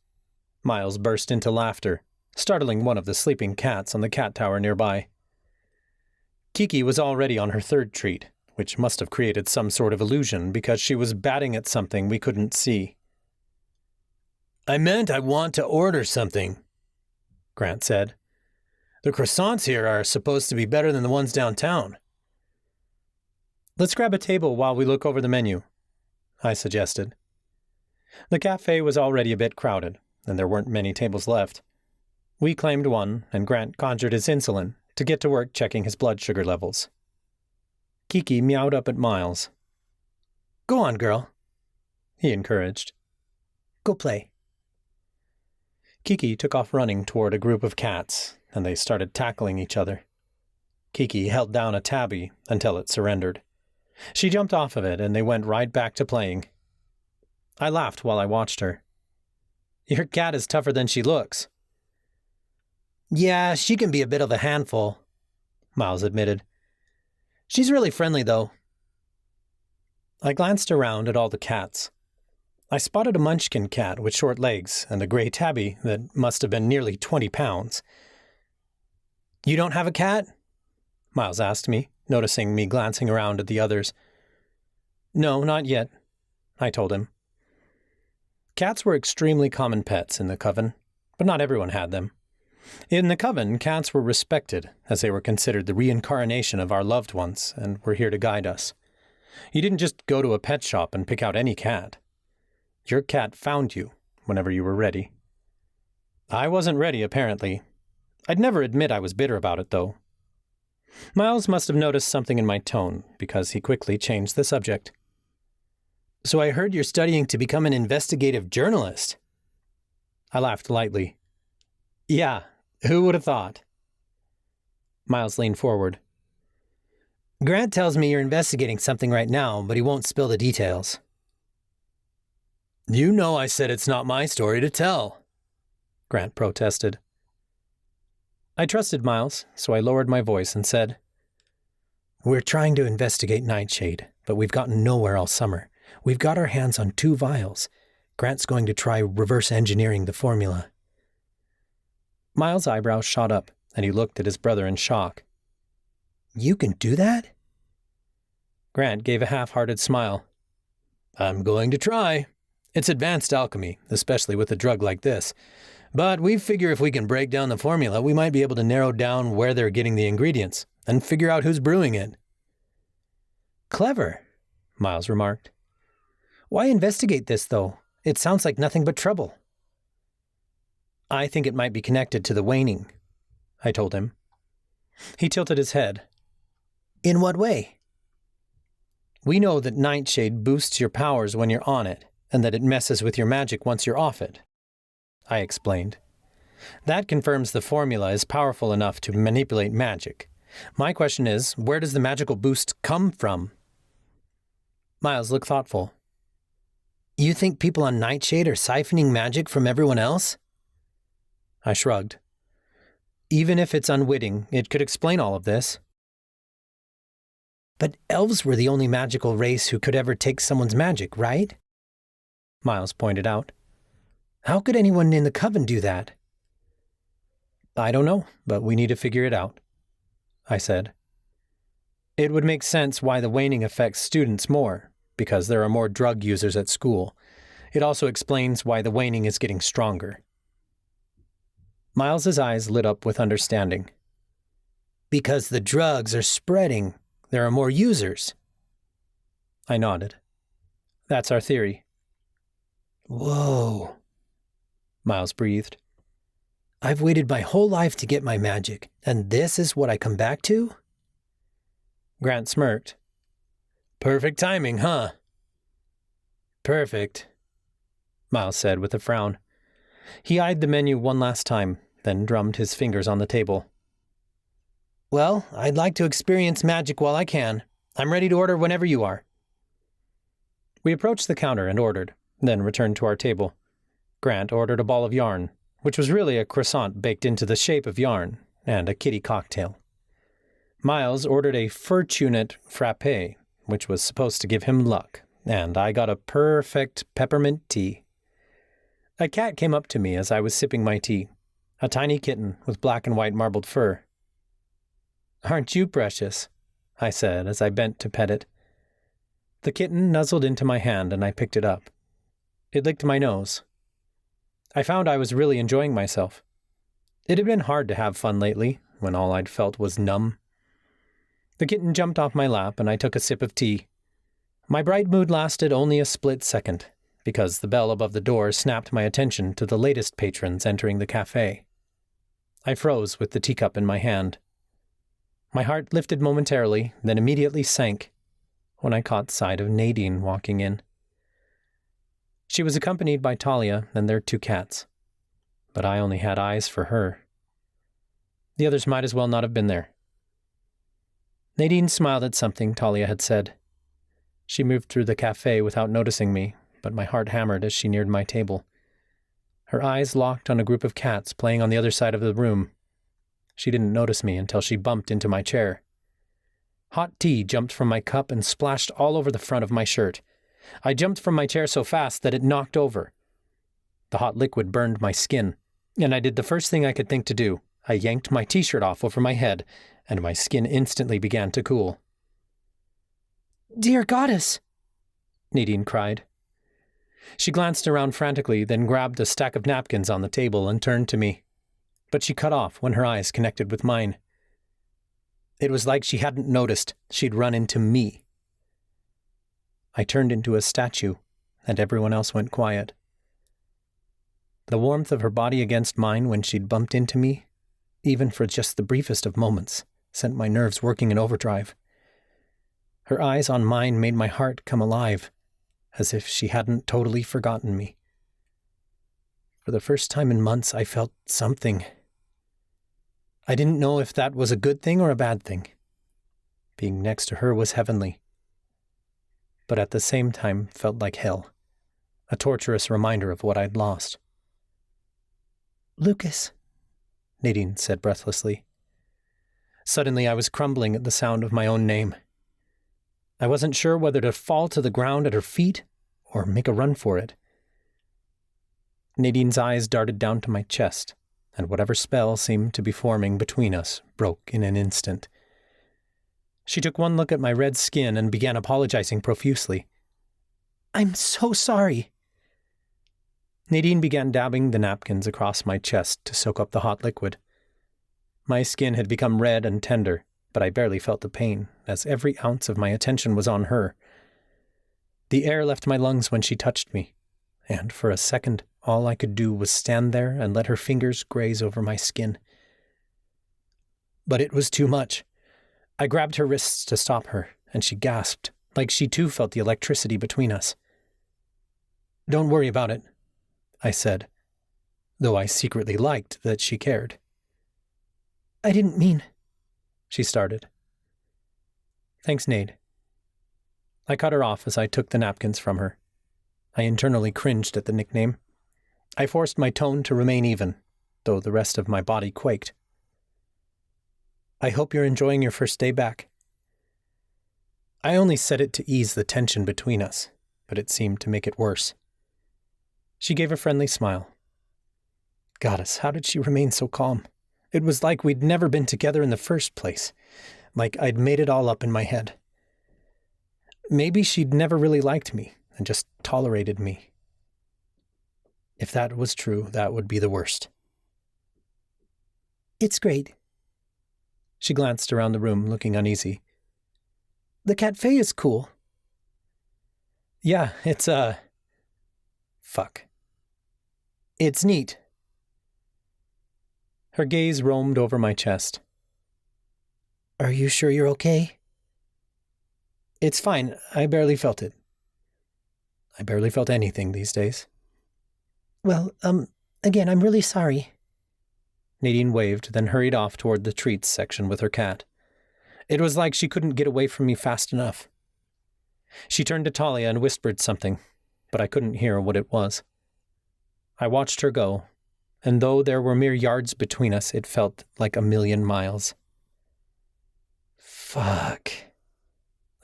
Speaker 2: Miles burst into laughter, startling one of the sleeping cats on the cat tower nearby. Kiki was already on her third treat, which must have created some sort of illusion because she was batting at something we couldn't see. "I meant I want to order something," Grant said. "The croissants here are supposed to be better than the ones downtown." "Let's grab a table while we look over the menu," I suggested. The cafe was already a bit crowded, and there weren't many tables left. We claimed one, and Grant conjured his insulin to get to work checking his blood sugar levels. Kiki meowed up at Miles. "Go on, girl," he encouraged. "Go play." Kiki took off running toward a group of cats, and they started tackling each other. Kiki held down a tabby until it surrendered. She jumped off of it, and they went right back to playing. I laughed while I watched her. "Your cat is tougher than she looks." "Yeah, she can be a bit of a handful," Miles admitted. "She's really friendly, though." I glanced around at all the cats. I spotted a munchkin cat with short legs and a gray tabby that must have been nearly 20 pounds. "You don't have a cat?" Miles asked me, noticing me glancing around at the others. "No, not yet," I told him. Cats were extremely common pets in the coven, but not everyone had them. In the coven, cats were respected, as they were considered the reincarnation of our loved ones and were here to guide us. You didn't just go to a pet shop and pick out any cat. Your cat found you whenever you were ready. I wasn't ready, apparently. I'd never admit I was bitter about it, though. Miles must have noticed something in my tone, because he quickly changed the subject. So I heard you're studying to become an investigative journalist. I laughed lightly. Yeah, who would have thought? Miles leaned forward. Grant tells me you're investigating something right now, but he won't spill the details. You know I said it's not my story to tell, Grant protested. I trusted Miles, so I lowered my voice and said, We're trying to investigate Nightshade, but we've gotten nowhere all summer. We've got our hands on 2 vials. Grant's going to try reverse engineering the formula. Miles' eyebrows shot up, and he looked at his brother in shock. You can do that? Grant gave a half-hearted smile. I'm going to try. It's advanced alchemy, especially with a drug like this. But we figure if we can break down the formula, we might be able to narrow down where they're getting the ingredients and figure out who's brewing it. Clever, Miles remarked. Why investigate this, though? It sounds like nothing but trouble. I think it might be connected to the waning, I told him. He tilted his head. In what way? We know that Nightshade boosts your powers when you're on it, and that it messes with your magic once you're off it, I explained. That confirms the formula is powerful enough to manipulate magic. My question is, where does the magical boost come from? Miles looked thoughtful. You think people on Nightshade are siphoning magic from everyone else? I shrugged. Even if it's unwitting, it could explain all of this. But elves were the only magical race who could ever take someone's magic, right? Miles pointed out. How could anyone in the coven do that? I don't know, but we need to figure it out, I said. It would make sense why the waning affects students more, because there are more drug users at school. It also explains why the waning is getting stronger. Miles's eyes lit up with understanding. Because the drugs are spreading. There are more users. I nodded. That's our theory. Whoa, Miles breathed. I've waited my whole life to get my magic, and this is what I come back to? Grant smirked. Perfect timing, huh? Perfect, Miles said with a frown. He eyed the menu one last time, then drummed his fingers on the table. Well, I'd like to experience magic while I can. I'm ready to order whenever you are. We approached the counter and ordered, then returned to our table. Grant ordered a ball of yarn, which was really a croissant baked into the shape of yarn, and a kitty cocktail. Miles ordered a fortunate frappe, which was supposed to give him luck, and I got a perfect peppermint tea. A cat came up to me as I was sipping my tea, a tiny kitten with black and white marbled fur. Aren't you precious? I said as I bent to pet it. The kitten nuzzled into my hand and I picked it up. It licked my nose. I found I was really enjoying myself. It had been hard to have fun lately, when all I'd felt was numb. The kitten jumped off my lap and I took a sip of tea. My bright mood lasted only a split second, because the bell above the door snapped my attention to the latest patrons entering the cafe. I froze with the teacup in my hand. My heart lifted momentarily, then immediately sank, when I caught sight of Nadine walking in. She was accompanied by Talia and their 2 cats, but I only had eyes for her. The others might as well not have been there. Nadine smiled at something Talia had said. She moved through the cafe without noticing me, but my heart hammered as she neared my table. Her eyes locked on a group of cats playing on the other side of the room. She didn't notice me until she bumped into my chair. Hot tea jumped from my cup and splashed all over the front of my shirt. I jumped from my chair so fast that it knocked over. The hot liquid burned my skin, and I did the first thing I could think to do. I yanked my t-shirt off over my head, and my skin instantly began to cool. Dear goddess! Nadine cried. She glanced around frantically, then grabbed a stack of napkins on the table and turned to me. But she cut off when her eyes connected with mine. It was like she hadn't noticed she'd run into me. I turned into a statue and everyone else went quiet. The warmth of her body against mine when she'd bumped into me, even for just the briefest of moments, sent my nerves working in overdrive. Her eyes on mine made my heart come alive, as if she hadn't totally forgotten me. For the first time in months, I felt something. I didn't know if that was a good thing or a bad thing. Being next to her was heavenly, but at the same time felt like hell, a torturous reminder of what I'd lost.
Speaker 4: "Lucas,"
Speaker 2: Nadine said breathlessly. Suddenly I was crumbling at the sound of my own name. I wasn't sure whether to fall to the ground at her feet or make a run for it. Nadine's eyes darted down to my chest, and whatever spell seemed to be forming between us broke in an instant. She took one look at my red skin and began apologizing profusely.
Speaker 4: "I'm so sorry."
Speaker 2: Nadine began dabbing the napkins across my chest to soak up the hot liquid. My skin had become red and tender, but I barely felt the pain, as every ounce of my attention was on her. The air left my lungs when she touched me, and for a second all I could do was stand there and let her fingers graze over my skin. But it was too much. I grabbed her wrists to stop her, and she gasped, like she too felt the electricity between us. "Don't worry about it," I said, though I secretly liked that she cared.
Speaker 4: "I didn't mean—"
Speaker 2: she started. "Thanks, Nade." I cut her off as I took the napkins from her. I internally cringed at the nickname. I forced my tone to remain even, though the rest of my body quaked. "I hope you're enjoying your first day back." I only said it to ease the tension between us, but it seemed to make it worse. She gave a friendly smile. Goddess, how did she remain so calm? It was like we'd never been together in the first place, like I'd made it all up in my head. Maybe she'd never really liked me and just tolerated me. If that was true, that would be the worst.
Speaker 4: "It's great."
Speaker 2: She glanced around the room, looking uneasy.
Speaker 4: "The cafe is cool."
Speaker 2: "Yeah, it's, fuck. It's neat." Her gaze roamed over my chest.
Speaker 4: "Are you sure you're okay?"
Speaker 2: "It's fine. I barely felt it. I barely felt anything these days."
Speaker 4: "Well, again, I'm really sorry."
Speaker 2: Nadine waved, then hurried off toward the treats section with her cat. It was like she couldn't get away from me fast enough. She turned to Talia and whispered something, but I couldn't hear what it was. I watched her go, and though there were mere yards between us, it felt like a million miles. "Fuck,"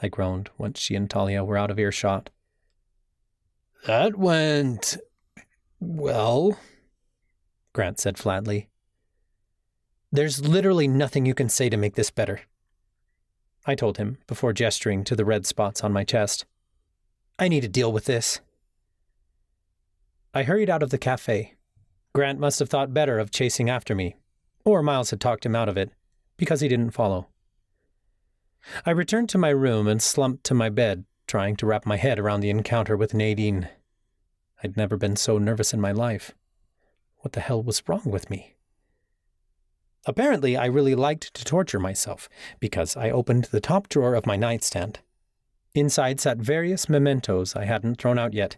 Speaker 2: I groaned once she and Talia were out of earshot. "That went... well," Grant said flatly. "There's literally nothing you can say to make this better," I told him before gesturing to the red spots on my chest. "I need to deal with this." I hurried out of the cafe. Grant must have thought better of chasing after me, or Miles had talked him out of it, because he didn't follow. I returned to my room and slumped to my bed, trying to wrap my head around the encounter with Nadine. I'd never been so nervous in my life. What the hell was wrong with me? Apparently, I really liked to torture myself, because I opened the top drawer of my nightstand. Inside sat various mementos I hadn't thrown out yet,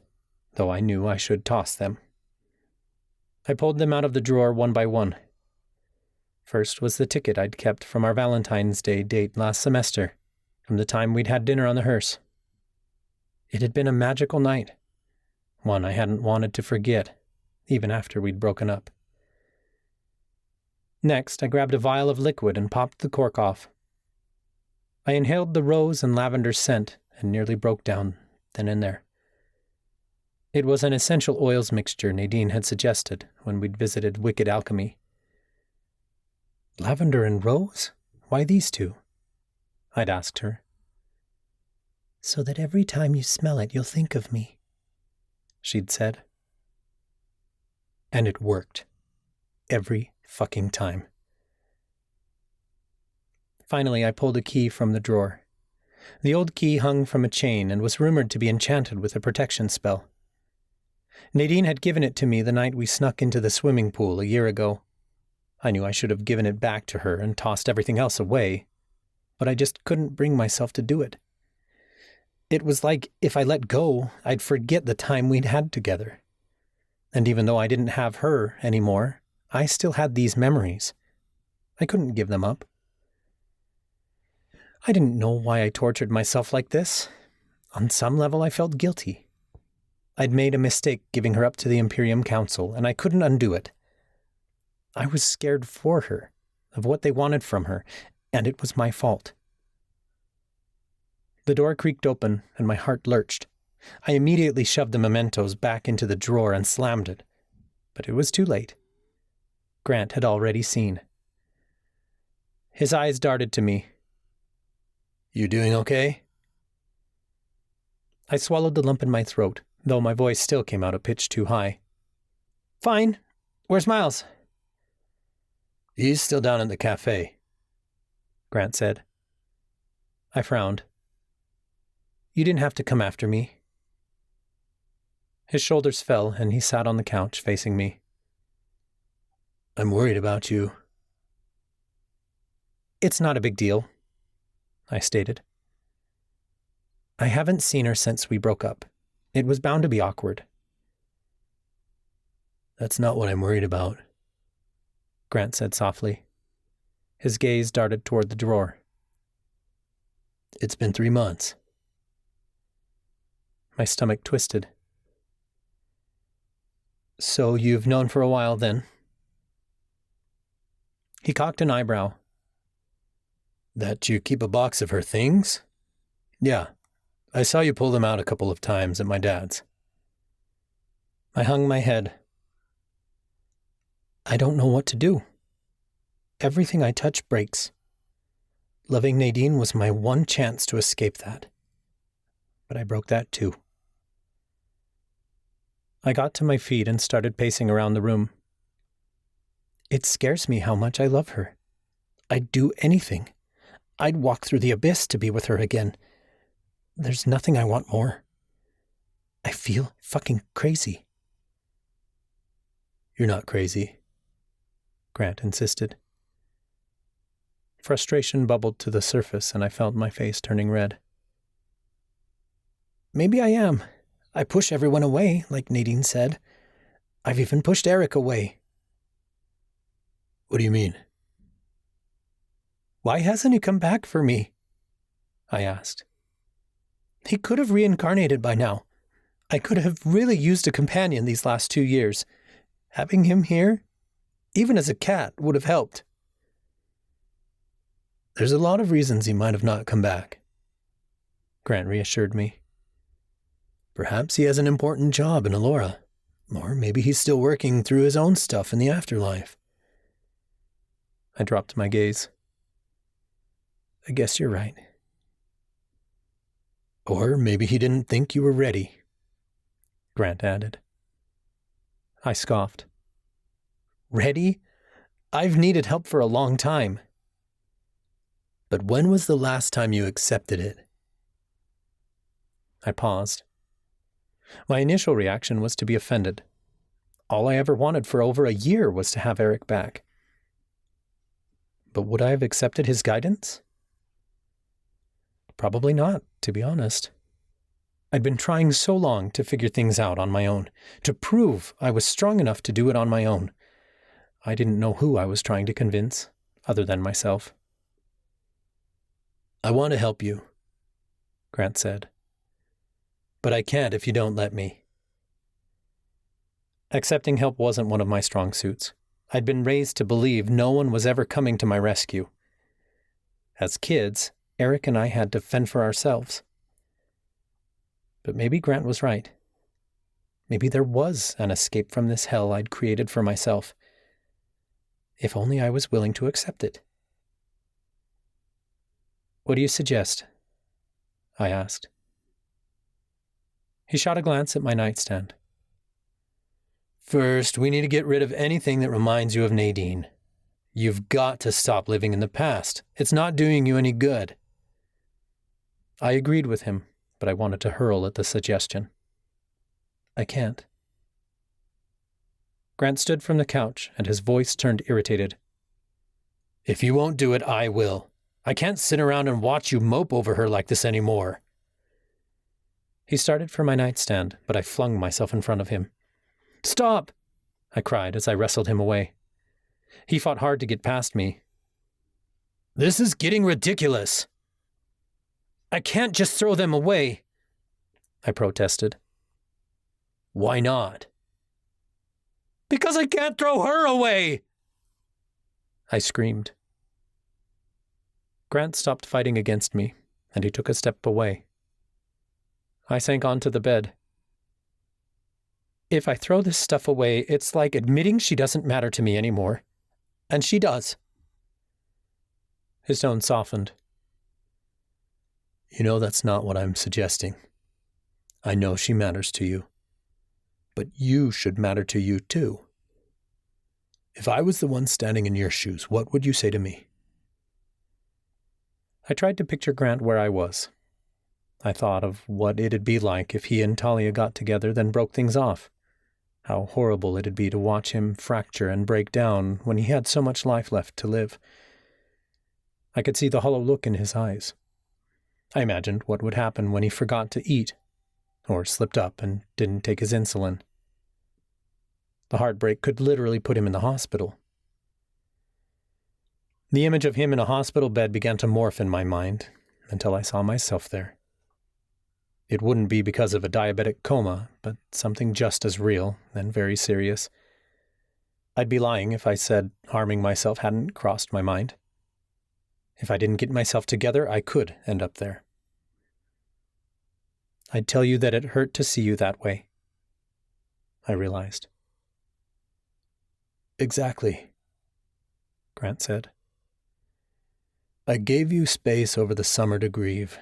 Speaker 2: though I knew I should toss them. I pulled them out of the drawer one by one. First was the ticket I'd kept from our Valentine's Day date last semester, from the time we'd had dinner on the hearse. It had been a magical night, one I hadn't wanted to forget, even after we'd broken up. Next, I grabbed a vial of liquid and popped the cork off. I inhaled the rose and lavender scent and nearly broke down then and there. It was an essential oils mixture Nadine had suggested when we'd visited Wicked Alchemy. "Lavender and rose? Why these two?" I'd asked her.
Speaker 4: "So that every time you smell it, you'll think of me,"
Speaker 2: she'd said. And it worked. Every fucking time. Finally, I pulled a key from the drawer. The old key hung from a chain and was rumored to be enchanted with a protection spell, Nadine had given it to me the night we snuck into the swimming pool a year ago. I knew I should have given it back to her and tossed everything else away, but I just couldn't bring myself to do it. It was like if I let go, I'd forget the time we'd had together. And even though I didn't have her anymore, I still had these memories. I couldn't give them up. I didn't know why I tortured myself like this. On some level, I felt guilty. I'd made a mistake giving her up to the Imperium Council, and I couldn't undo it. I was scared for her, of what they wanted from her, and it was my fault. The door creaked open, and my heart lurched. I immediately shoved the mementos back into the drawer and slammed it. But it was too late. Grant had already seen. His eyes darted to me. "You doing okay?" I swallowed the lump in my throat, though my voice still came out a pitch too high. "Fine. Where's Miles?" "He's still down at the cafe," Grant said. I frowned. "You didn't have to come after me." His shoulders fell, and he sat on the couch facing me. "I'm worried about you." "It's not a big deal," I stated. "I haven't seen her since we broke up. It was bound to be awkward." "That's not what I'm worried about," Grant said softly. His gaze darted toward the drawer. "It's been 3 months. My stomach twisted. "So you've known for a while, then?" He cocked an eyebrow. "That you keep a box of her things?" "Yeah. I saw you pull them out a couple of times at my dad's." I hung my head. I don't know what to do. Everything I touch breaks. Loving Nadine was my one chance to escape that. But I broke that too. I got to my feet and started pacing around the room. It scares me how much I love her. I'd do anything. I'd walk through the abyss to be with her again. There's nothing I want more. I feel fucking crazy. "You're not crazy," Grant insisted. Frustration bubbled to the surface, and I felt my face turning red. "Maybe I am. I push everyone away, like Nadine said. I've even pushed Eric away." "What do you mean?" "Why hasn't he come back for me?" I asked. "He could have reincarnated by now. I could have really used a companion these last 2 years. Having him here, even as a cat, would have helped." "There's a lot of reasons he might have not come back," Grant reassured me. "Perhaps he has an important job in Alora, or maybe he's still working through his own stuff in the afterlife." I dropped my gaze. "I guess you're right." "Or maybe he didn't think you were ready," Grant added. I scoffed. "Ready? I've needed help for a long time." "But when was the last time you accepted it?" I paused. My initial reaction was to be offended. All I ever wanted for over a year was to have Eric back. But would I have accepted his guidance? Probably not, to be honest. I'd been trying so long to figure things out on my own, to prove I was strong enough to do it on my own. I didn't know who I was trying to convince, other than myself. "I want to help you," Grant said. "But I can't if you don't let me." Accepting help wasn't one of my strong suits. I'd been raised to believe no one was ever coming to my rescue. As kids, Eric and I had to fend for ourselves. But maybe Grant was right. Maybe there was an escape from this hell I'd created for myself. If only I was willing to accept it. "What do you suggest?" I asked. He shot a glance at my nightstand. "First, we need to get rid of anything that reminds you of Nadine. You've got to stop living in the past. It's not doing you any good." I agreed with him, but I wanted to hurl at the suggestion. "I can't. Grant stood from the couch, and his voice turned irritated. "If you won't do it, I will. I can't sit around and watch you mope over her like this anymore." He started for my nightstand, but I flung myself in front of him. "Stop!" I cried as I wrestled him away. He fought hard to get past me. "This is getting ridiculous. I can't just throw them away," I protested. "Why not?" "Because I can't throw her away!" I screamed. Grant stopped fighting against me, and he took a step away. I sank onto the bed. "If I throw this stuff away, it's like admitting she doesn't matter to me anymore. And she does." His tone softened. "You know that's not what I'm suggesting. I know she matters to you. But you should matter to you too. If I was the one standing in your shoes, what would you say to me?" I tried to picture Grant where I was. I thought of what it'd be like if he and Talia got together, then broke things off. How horrible it'd be to watch him fracture and break down when he had so much life left to live. I could see the hollow look in his eyes. I imagined what would happen when he forgot to eat, or slipped up and didn't take his insulin. The heartbreak could literally put him in the hospital. The image of him in a hospital bed began to morph in my mind until I saw myself there. It wouldn't be because of a diabetic coma, but something just as real and very serious. I'd be lying if I said harming myself hadn't crossed my mind. If I didn't get myself together, I could end up there. I'd tell you that it hurt to see you that way, I realized. "Exactly," Grant said. "I gave you space over the summer to grieve,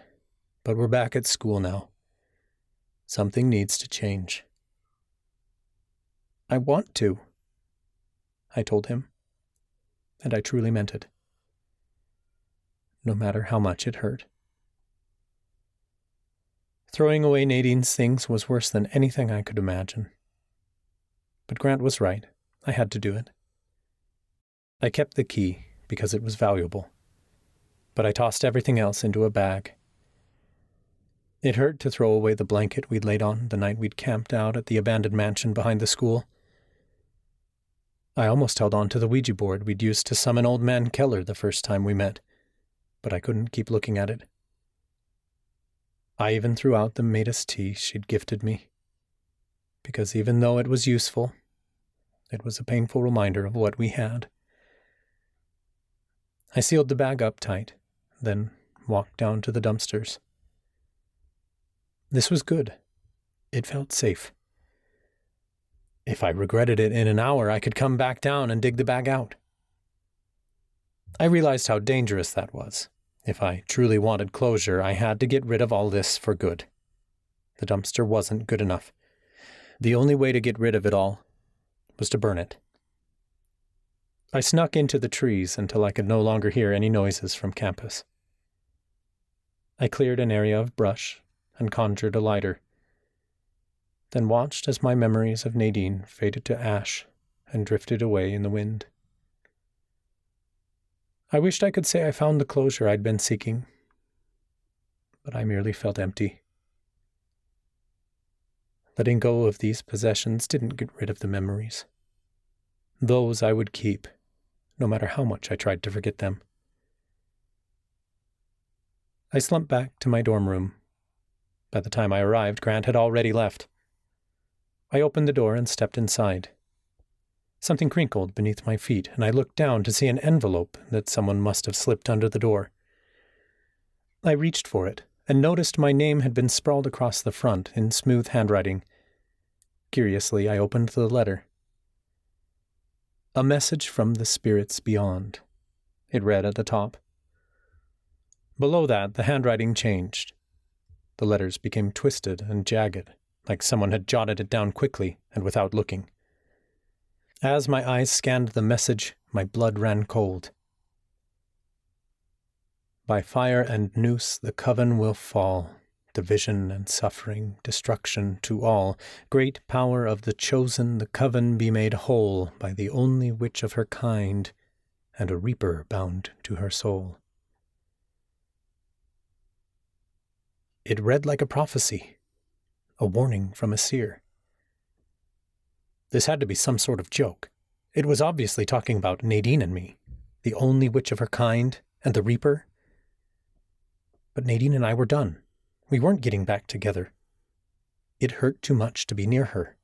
Speaker 2: but we're back at school now. Something needs to change." "I want to," I told him, and I truly meant it. No matter how much it hurt. Throwing away Nadine's things was worse than anything I could imagine. But Grant was right. I had to do it. I kept the key because it was valuable, but I tossed everything else into a bag. It hurt to throw away the blanket we'd laid on the night we'd camped out at the abandoned mansion behind the school. I almost held on to the Ouija board we'd used to summon Old Man Keller the first time we met, but I couldn't keep looking at it. I even threw out the Matus tea she'd gifted me, because even though it was useful, it was a painful reminder of what we had. I sealed the bag up tight, then walked down to the dumpsters. This was good. It felt safe. If I regretted it in an hour, I could come back down and dig the bag out. I realized how dangerous that was. If I truly wanted closure, I had to get rid of all this for good. The dumpster wasn't good enough. The only way to get rid of it all was to burn it. I snuck into the trees until I could no longer hear any noises from campus. I cleared an area of brush and conjured a lighter, then watched as my memories of Nadine faded to ash and drifted away in the wind. I wished I could say I found the closure I'd been seeking, but I merely felt empty. Letting go of these possessions didn't get rid of the memories. Those I would keep, no matter how much I tried to forget them. I slumped back to my dorm room. By the time I arrived, Grant had already left. I opened the door and stepped inside. Something crinkled beneath my feet, and I looked down to see an envelope that someone must have slipped under the door. I reached for it and noticed my name had been sprawled across the front in smooth handwriting. Curiously, I opened the letter. "A message from the spirits beyond," it read at the top. Below that, the handwriting changed. The letters became twisted and jagged, like someone had jotted it down quickly and without looking. As my eyes scanned the message, my blood ran cold. "By fire and noose the coven will fall. division and suffering, destruction to all. Great power of the chosen, the coven be made whole by the only witch of her kind, and a reaper bound to her soul. It read like a prophecy, a warning from a seer. This had to be some sort of joke. It was obviously talking about Nadine and me, the only witch of her kind, and the reaper. But Nadine and I were done. We weren't getting back together. It hurt too much to be near her.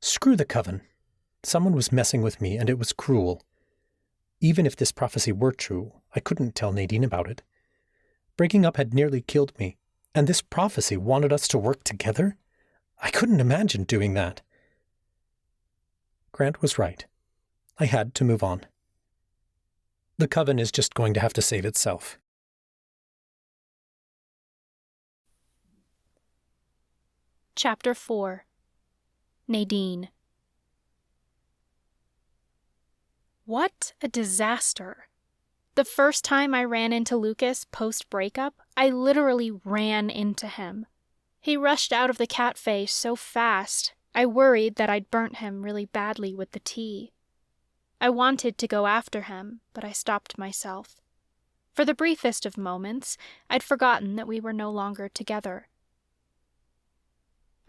Speaker 2: Screw the coven. Someone was messing with me, and it was cruel. Even if this prophecy were true, I couldn't tell Nadine about it. Breaking up had nearly killed me, and this prophecy wanted us to work together? I couldn't imagine doing that. Grant was right. I had to move on. The coven is just going to have to save itself.
Speaker 1: Chapter 4. Nadine. What a disaster. The first time I ran into Lucas post-breakup, I literally ran into him. He rushed out of the cafe so fast, I worried that I'd burnt him really badly with the tea. I wanted to go after him, but I stopped myself. For the briefest of moments, I'd forgotten that we were no longer together.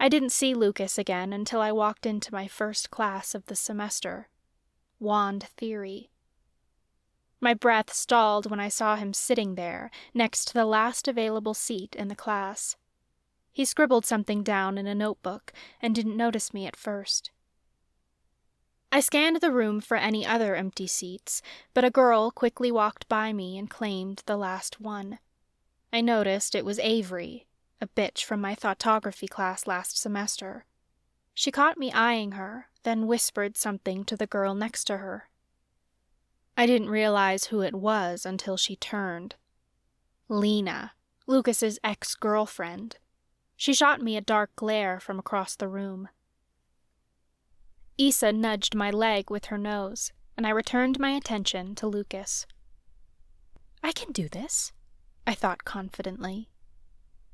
Speaker 1: I didn't see Lucas again until I walked into my first class of the semester, Wand Theory. My breath stalled when I saw him sitting there, next to the last available seat in the class. He scribbled something down in a notebook and didn't notice me at first. I scanned the room for any other empty seats, but a girl quickly walked by me and claimed the last one. I noticed it was Avery, a bitch from my thoughtography class last semester. She caught me eyeing her, then whispered something to the girl next to her. I didn't realize who it was until she turned. Lena, Lucas's ex-girlfriend. She shot me a dark glare from across the room. Issa nudged my leg with her nose, and I returned my attention to Lucas. I can do this, I thought confidently.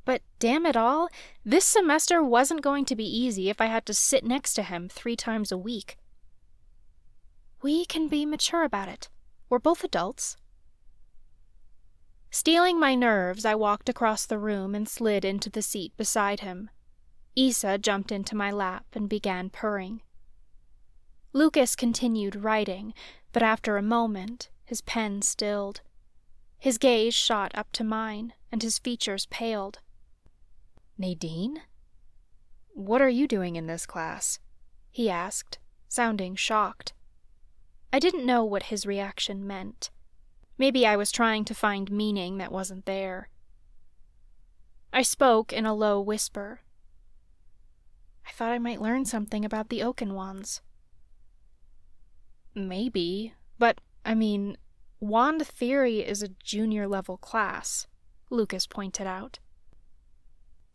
Speaker 1: But damn it all, this semester wasn't going to be easy if I had to sit next to him 3 times a week. We can be mature about it. We're both adults. Steeling my nerves, I walked across the room and slid into the seat beside him. Issa jumped into my lap and began purring. Lucas continued writing, but after a moment, his pen stilled. His gaze shot up to mine, and his features paled. Nadine? What are you doing in this class? He asked, sounding shocked. I didn't know what his reaction meant. Maybe I was trying to find meaning that wasn't there. I spoke in a low whisper. I thought I might learn something about the Oaken Wands. Maybe, but, Wand Theory is a junior-level class, Lucas pointed out.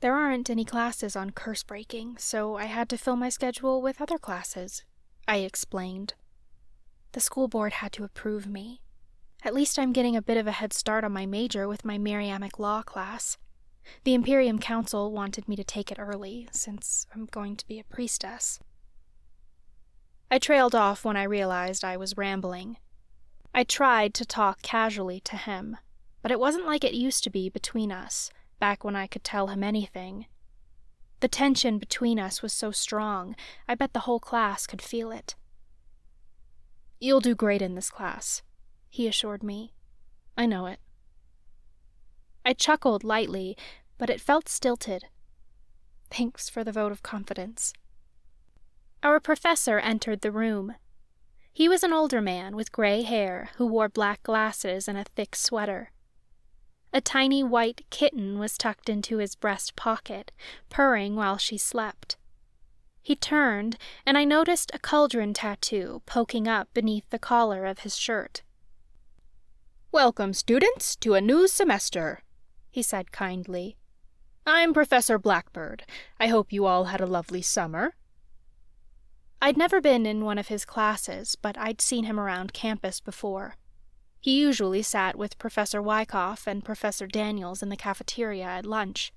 Speaker 1: There aren't any classes on curse-breaking, so I had to fill my schedule with other classes, I explained. The school board had to approve me. At least I'm getting a bit of a head start on my major with my Miriamic Law class. The Imperium Council wanted me to take it early, since I'm going to be a priestess. I trailed off when I realized I was rambling. I tried to talk casually to him, but it wasn't like it used to be between us, back when I could tell him anything. The tension between us was so strong, I bet the whole class could feel it. You'll do great in this class, he assured me. I know it. I chuckled lightly, but it felt stilted. Thanks for the vote of confidence. Our professor entered the room. He was an older man with gray hair who wore black glasses and a thick sweater. A tiny white kitten was tucked into his breast pocket, purring while she slept. He turned, and I noticed a cauldron tattoo poking up beneath the collar of his shirt. "Welcome, students, to a new semester," he said kindly. "I'm Professor Blackbird. I hope you all had a lovely summer." I'd never been in one of his classes, but I'd seen him around campus before.
Speaker 3: He usually sat with Professor Wyckoff and Professor Daniels in the cafeteria at lunch.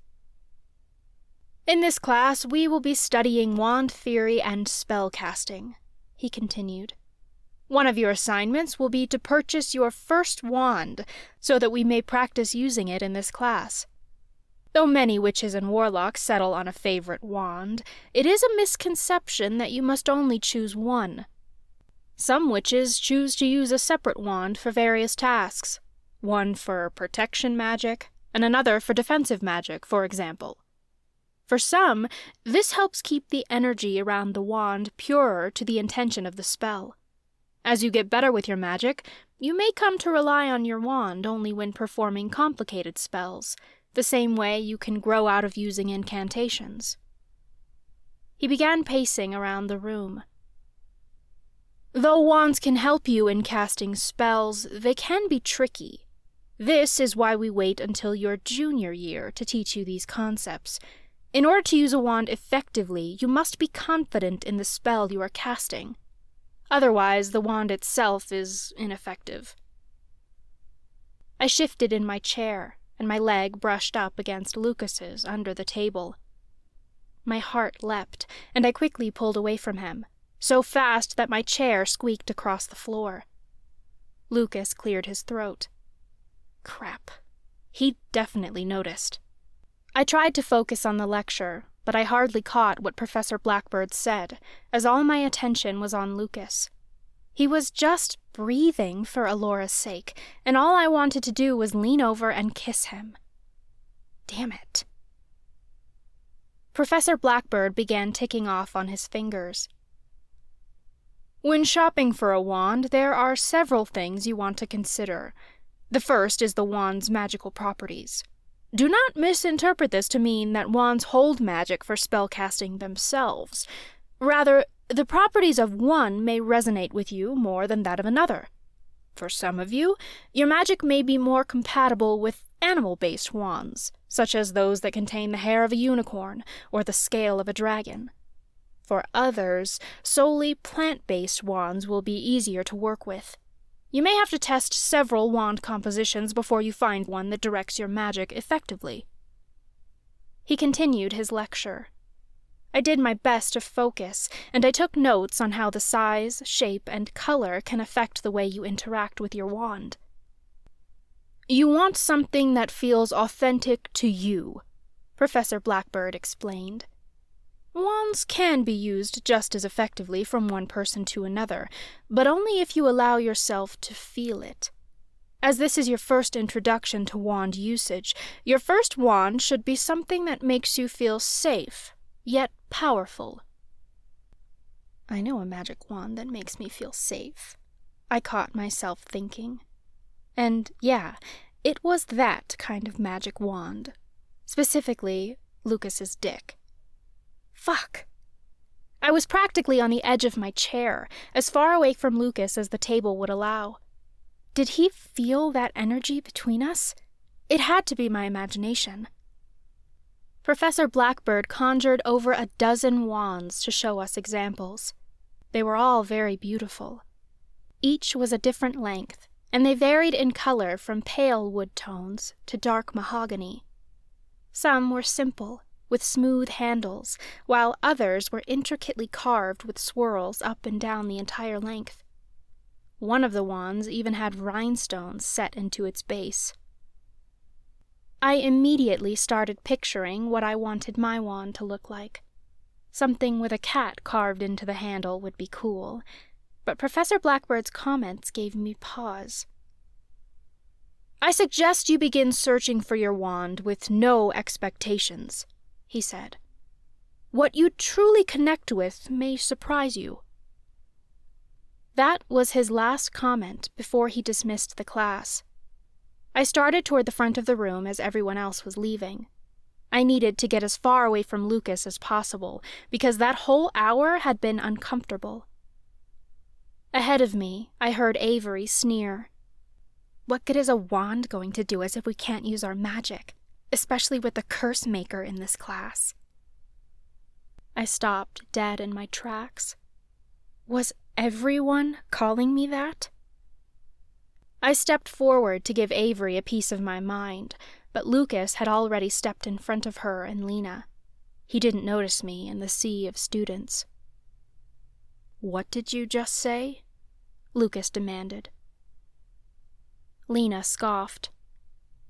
Speaker 3: "In this class, we will be studying wand theory and spell casting," he continued. "One of your assignments will be to purchase your first wand so that we may practice using it in this class. Though many witches and warlocks settle on a favorite wand, it is a misconception that you must only choose one. Some witches choose to use a separate wand for various tasks, one for protection magic and another for defensive magic, for example. For some, this helps keep the energy around the wand purer to the intention of the spell. As you get better with your magic, you may come to rely on your wand only when performing complicated spells, the same way you can grow out of using incantations." He began pacing around the room. "Though wands can help you in casting spells, they can be tricky. This is why we wait until your junior year to teach you these concepts. In order to use a wand effectively, you must be confident in the spell you are casting. Otherwise, the wand itself is ineffective." I shifted in my chair, and my leg brushed up against Lucas's under the table. My heart leapt, and I quickly pulled away from him, so fast that my chair squeaked across the floor. Lucas cleared his throat. Crap. He definitely noticed. I tried to focus on the lecture, but I hardly caught what Professor Blackbird said, as all my attention was on Lucas. He was just breathing for Alora's sake, and all I wanted to do was lean over and kiss him. Damn it. Professor Blackbird began ticking off on his fingers. "When shopping for a wand, there are several things you want to consider. The first is the wand's magical properties. Do not misinterpret this to mean that wands hold magic for spellcasting themselves. Rather, the properties of one may resonate with you more than that of another. For some of you, your magic may be more compatible with animal-based wands, such as those that contain the hair of a unicorn or the scale of a dragon. For others, solely plant-based wands will be easier to work with. You may have to test several wand compositions before you find one that directs your magic effectively." He continued his lecture. I did my best to focus, and I took notes on how the size, shape, and color can affect the way you interact with your wand. "You want something that feels authentic to you," Professor Blackbird explained. "Wands can be used just as effectively from one person to another, but only if you allow yourself to feel it. As this is your first introduction to wand usage, your first wand should be something that makes you feel safe, yet powerful." I know a magic wand that makes me feel safe, I caught myself thinking. And yeah, it was that kind of magic wand. Specifically, Lucas's dick. Fuck. I was practically on the edge of my chair, as far away from Lucas as the table would allow. Did he feel that energy between us? It had to be my imagination. Professor Blackbird conjured over a dozen wands to show us examples. They were all very beautiful. Each was a different length, and they varied in color from pale wood tones to dark mahogany. Some were simple, with smooth handles, while others were intricately carved with swirls up and down the entire length. One of the wands even had rhinestones set into its base. I immediately started picturing what I wanted my wand to look like. Something with a cat carved into the handle would be cool, but Professor Blackbird's comments gave me pause. "I suggest you begin searching for your wand with no expectations," he said. "What you truly connect with may surprise you." That was his last comment before he dismissed the class. I started toward the front of the room as everyone else was leaving. I needed to get as far away from Lucas as possible, because that whole hour had been uncomfortable. Ahead of me, I heard Avery sneer. "What good is a wand going to do us if we can't use our magic, especially with the curse maker in this class?" I stopped dead in my tracks. Was everyone calling me that?
Speaker 1: I stepped forward to give Avery a piece of my mind, but Lucas had already stepped in front of her and Lena. He didn't notice me in the sea of students. "What did you just say?" Lucas demanded. Lena scoffed.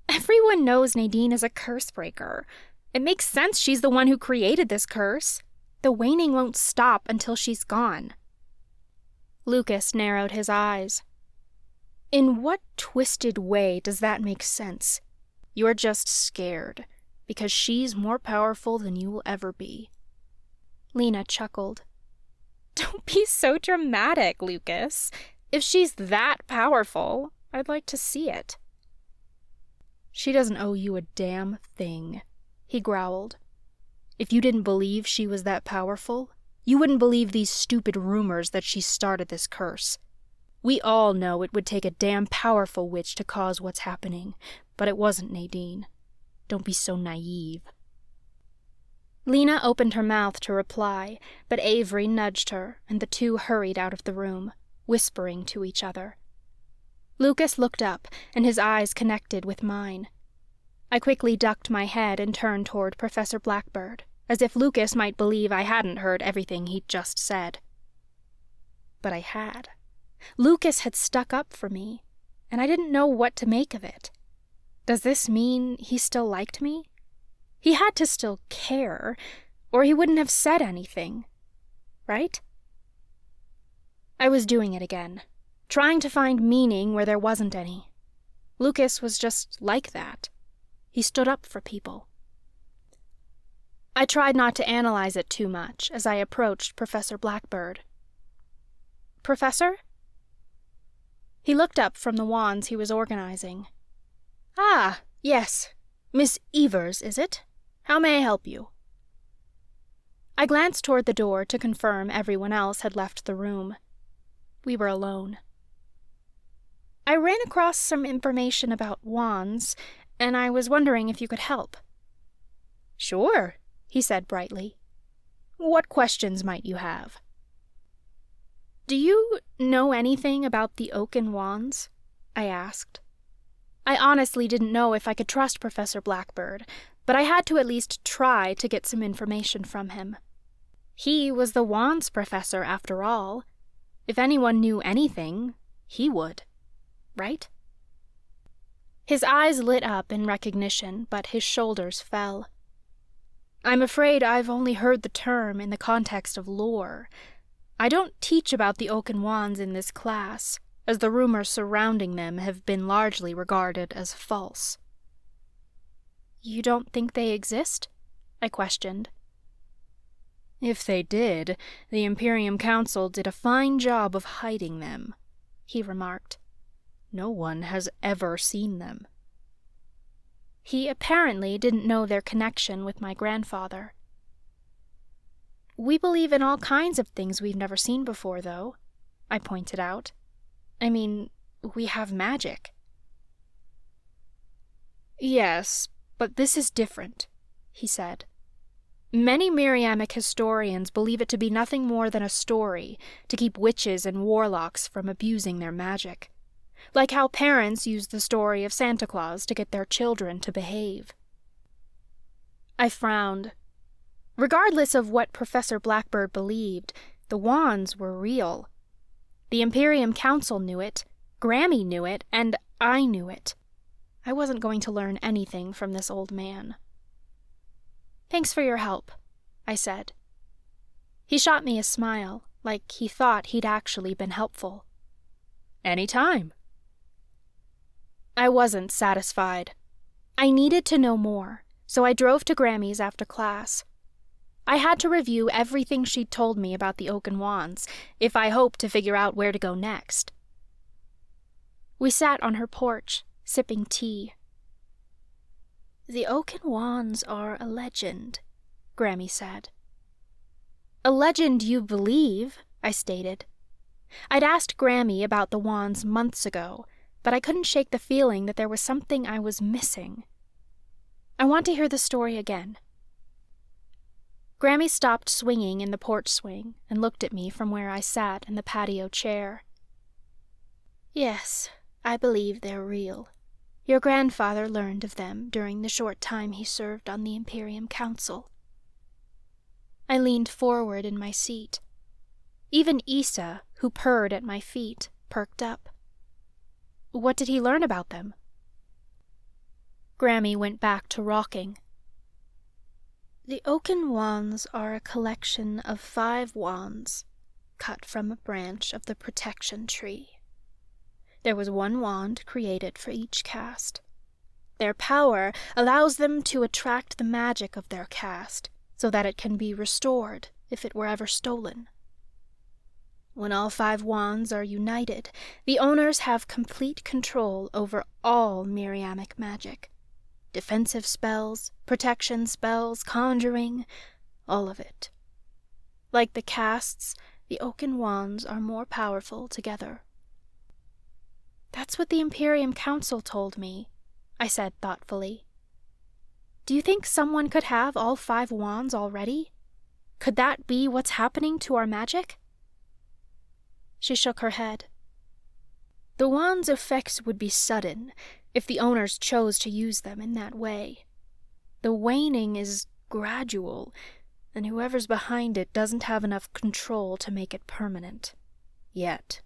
Speaker 1: "Everyone knows Nadine is a curse breaker. It makes sense she's the one who created this curse. The waning won't stop until she's gone." Lucas narrowed his eyes. "In what twisted way does that make sense? You're just scared, because she's more powerful than you will ever be." Lena chuckled. "Don't be so dramatic, Lucas. If she's that powerful, I'd like to see it." "She doesn't owe you a damn thing," he growled. "If you didn't believe she was that powerful, you wouldn't believe these stupid rumors that she started this curse. We all know it would take a damn powerful witch to cause what's happening, but it wasn't Nadine. Don't be so naive." Lena opened her mouth to reply, but Avery nudged her, and the two hurried out of the room, whispering to each other. Lucas looked up, and his eyes connected with mine. I quickly ducked my head and turned toward Professor Blackbird, as if Lucas might believe I hadn't heard everything he'd just said. But I had. Lucas had stuck up for me, and I didn't know what to make of it. Does this mean he still liked me? He had to still care, or he wouldn't have said anything, right? I was doing it again, trying to find meaning where there wasn't any. Lucas was just like that. He stood up for people. I tried not to analyze it too much as I approached Professor Blackbird. "Professor?" He looked up from the wands he was organizing. "Ah, yes. Miss Evers, is it? How may I help you?" I glanced toward the door to confirm everyone else had left the room. We were alone. "I ran across some information about wands, and I was wondering if you could help." "Sure," he said brightly. "What questions might you have?" "Do you know anything about the Oaken Wands?" I asked. I honestly didn't know if I could trust Professor Blackbird, but I had to at least try to get some information from him. He was the wands professor, after all. If anyone knew anything, he would, right? His eyes lit up in recognition, but his shoulders fell. "I'm afraid I've only heard the term in the context of lore. I don't teach about the Oaken Wands in this class, as the rumors surrounding them have been largely regarded as false." "You don't think they exist?" I questioned. "If they did, the Imperium Council did a fine job of hiding them," he remarked. "No one has ever seen them." He apparently didn't know their connection with my grandfather. "We believe in all kinds of things we've never seen before, though," I pointed out. "I mean, we have magic." "Yes, but this is different," he said. "Many Miriamic historians believe it to be nothing more than a story to keep witches and warlocks from abusing their magic, like how parents use the story of Santa Claus to get their children to behave." I frowned. Regardless of what Professor Blackbird believed, the wands were real. The Imperium Council knew it, Grammy knew it, and I knew it. I wasn't going to learn anything from this old man. "Thanks for your help," I said. He shot me a smile, like he thought he'd actually been helpful. "Any time." I wasn't satisfied. I needed to know more, so I drove to Grammy's after class. I had to review everything she'd told me about the Oaken Wands, if I hoped to figure out where to go next. We sat on her porch, sipping tea. "The Oaken Wands are a legend," Grammy said. "A legend you believe," I stated. I'd asked Grammy about the wands months ago, but I couldn't shake the feeling that there was something I was missing. "I want to hear the story again." Grammy stopped swinging in the porch swing and looked at me from where I sat in the patio chair. "Yes, I believe they're real. Your grandfather learned of them during the short time he served on the Imperium Council. I leaned forward in my seat. Even Issa, who purred at my feet, perked up. What did he learn about them? Grammy went back to rocking. The Oaken Wands are a collection of 5 wands, cut from a branch of the protection tree. There was 1 wand created for each cast. Their power allows them to attract the magic of their cast, so that it can be restored if it were ever stolen. When all 5 wands are united, the owners have complete control over all Miriamic magic. Defensive spells, protection spells, conjuring, all of it. Like the casts, the Oaken Wands are more powerful together. That's what the Imperium Council told me, I said thoughtfully. Do you think someone could have all 5 wands already? Could that be what's happening to our magic? She shook her head. The wand's effects would be sudden if the owners chose to use them in that way. The waning is gradual, and whoever's behind it doesn't have enough control to make it permanent. Yet.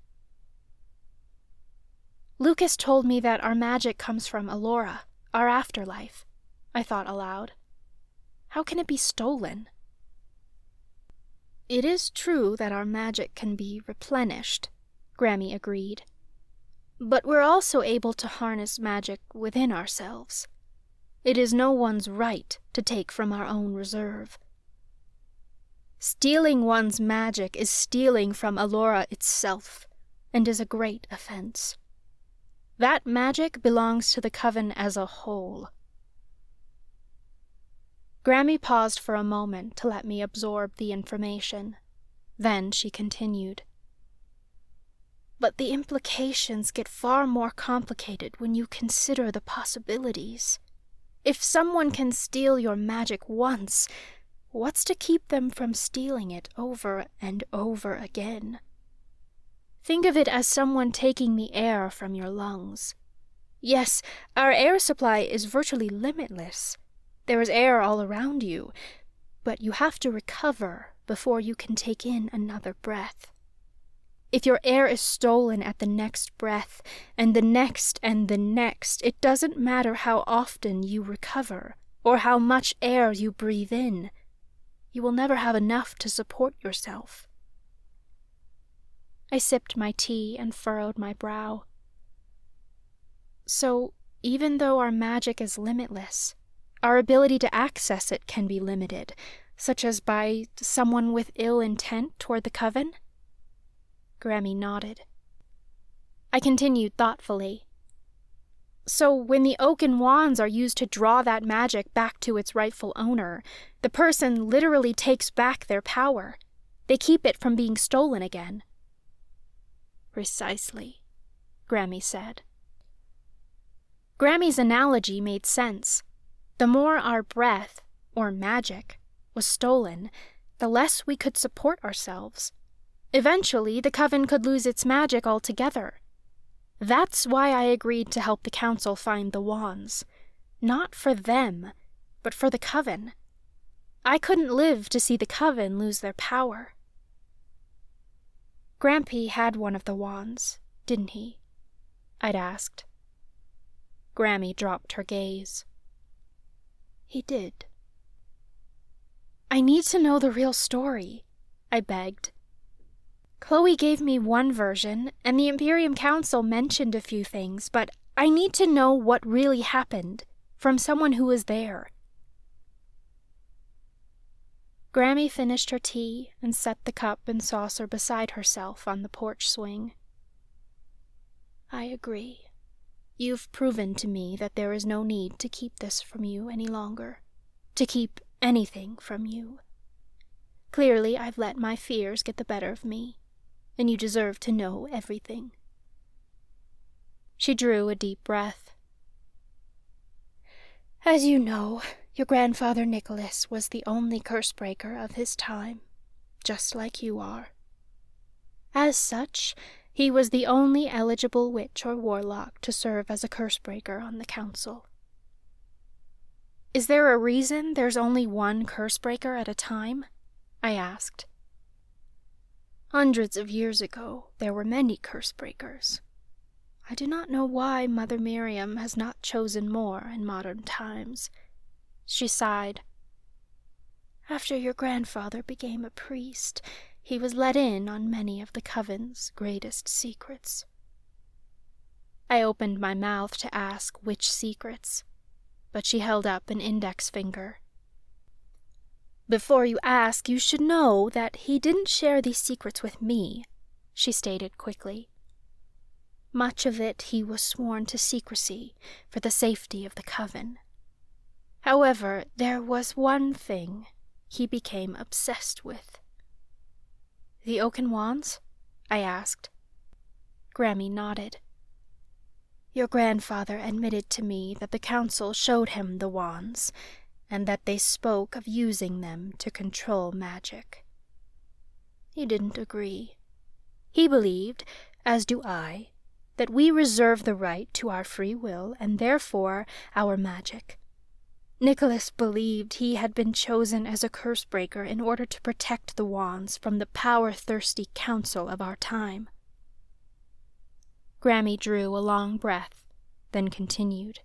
Speaker 1: Lucas told me that our magic comes from Alora, our afterlife, I thought aloud. How can it be stolen? It is true that our magic can be replenished, Grammy agreed. But we're also able to harness magic within ourselves. It is no one's right to take from our own reserve. Stealing one's magic is stealing from Alora itself, and is a great offense. That magic belongs to the coven as a whole. Grammy paused for a moment to let me absorb the information. Then she continued. But the implications get far more complicated when you consider the possibilities. If someone can steal your magic once, what's to keep them from stealing it over and over again? Think of it as someone taking the air from your lungs. Yes, our air supply is virtually limitless. There is air all around you, but you have to recover before you can take in another breath. If your air is stolen at the next breath, and the next and the next, it doesn't matter how often you recover, or how much air you breathe in. You will never have enough to support yourself. I sipped my tea and furrowed my brow. So, even though our magic is limitless, our ability to access it can be limited, such as by someone with ill intent toward the coven? Grammy nodded. I continued thoughtfully. So when the Oaken Wands are used to draw that magic back to its rightful owner, the person literally takes back their power. They keep it from being stolen again. Precisely, Grammy said. Grammy's analogy made sense. The more our breath, or magic, was stolen, the less we could support ourselves. Eventually, the coven could lose its magic altogether. That's why I agreed to help the council find the wands. Not for them, but for the coven. I couldn't live to see the coven lose their power. Grampy had one of the wands, didn't he? I'd asked. Grammy dropped her gaze. He did. I need to know the real story, I begged. Chloe gave me one version, and the Imperium Council mentioned a few things, but I need to know what really happened, from someone who was there. Grammy finished her tea and set the cup and saucer beside herself on the porch swing. I agree. You've proven to me that there is no need to keep this from you any longer, to keep anything from you. Clearly, I've let my fears get the better of me, and you deserve to know everything. She drew a deep breath. As you know, your grandfather Nicholas was the only curse-breaker of his time, just like you are. As such, He was the only eligible witch or warlock to serve as a cursebreaker on the council. Is there a reason there's only one cursebreaker at a time? I asked. Hundreds of years ago, there were many cursebreakers. I do not know why Mother Miriam has not chosen more in modern times. She sighed. After your grandfather became a priest, he was let in on many of the coven's greatest secrets. I opened my mouth to ask which secrets, but she held up an index finger. Before you ask, you should know that he didn't share these secrets with me, she stated quickly. Much of it he was sworn to secrecy for the safety of the coven. However, there was one thing he became obsessed with. The Oaken Wands? I asked. Grammy nodded. Your grandfather admitted to me that the council showed him the wands, and that they spoke of using them to control magic. He didn't agree. He believed, as do I, that we reserve the right to our free will and therefore our magic. Nicholas believed he had been chosen as a cursebreaker in order to protect the wands from the power-thirsty council of our time. Grammy drew a long breath, then continued.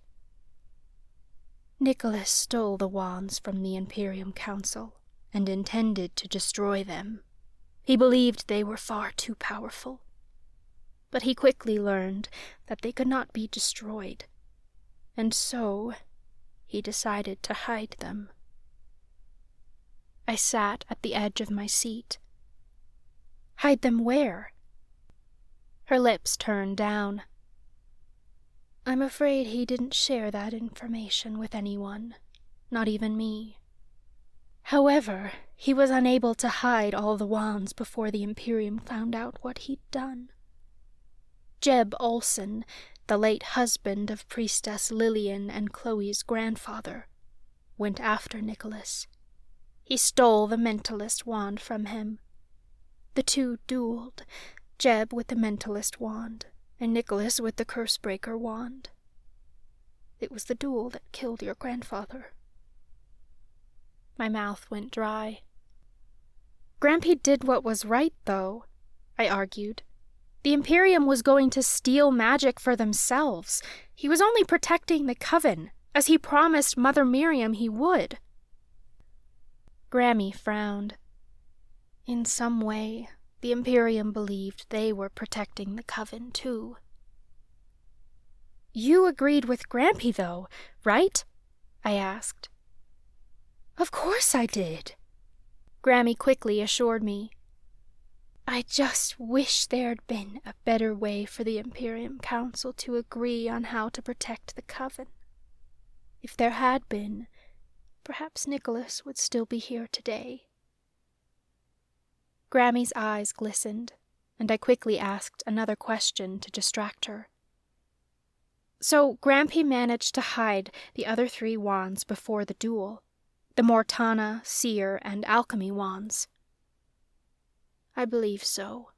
Speaker 1: Nicholas stole the wands from the Imperium Council and intended to destroy them. He believed they were far too powerful. But he quickly learned that they could not be destroyed, and so he decided to hide them. I sat at the edge of my seat. Hide them where? Her lips turned down. I'm afraid he didn't share that information with anyone, not even me. However, he was unable to hide all the wands before the Imperium found out what he'd done. Jeb Olsen, the late husband of Priestess Lillian and Chloe's grandfather, went after Nicholas. He stole the Mentalist wand from him. The two dueled, Jeb with the Mentalist wand, and Nicholas with the Cursebreaker wand. It was the duel that killed your grandfather. My mouth went dry. Grampy did what was right, though, I argued. The Imperium was going to steal magic for themselves. He was only protecting the coven, as he promised Mother Miriam he would. Grammy frowned. In some way, the Imperium believed they were protecting the coven, too. You agreed with Grampy, though, right? I asked. Of course I did, Grammy quickly assured me. I just wish there'd been a better way for the Imperium Council to agree on how to protect the coven. If there had been, perhaps Nicholas would still be here today. Grammy's eyes glistened, and I quickly asked another question to distract her. So Grampy managed to hide the other 3 wands before the duel, the Mortana, Seer, and Alchemy wands. I believe so,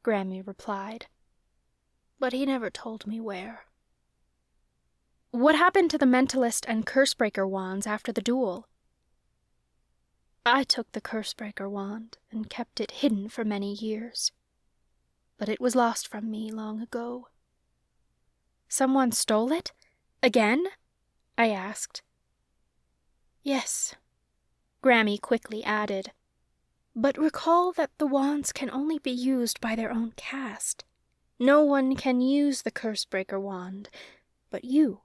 Speaker 1: Grammy replied. But he never told me where. What happened to the Mentalist and Cursebreaker wands after the duel? I took the Cursebreaker wand and kept it hidden for many years. But it was lost from me long ago. Someone stole it? Again? I asked. Yes, Grammy quickly added. But recall that the wands can only be used by their own caste. No one can use the Cursebreaker wand, but you.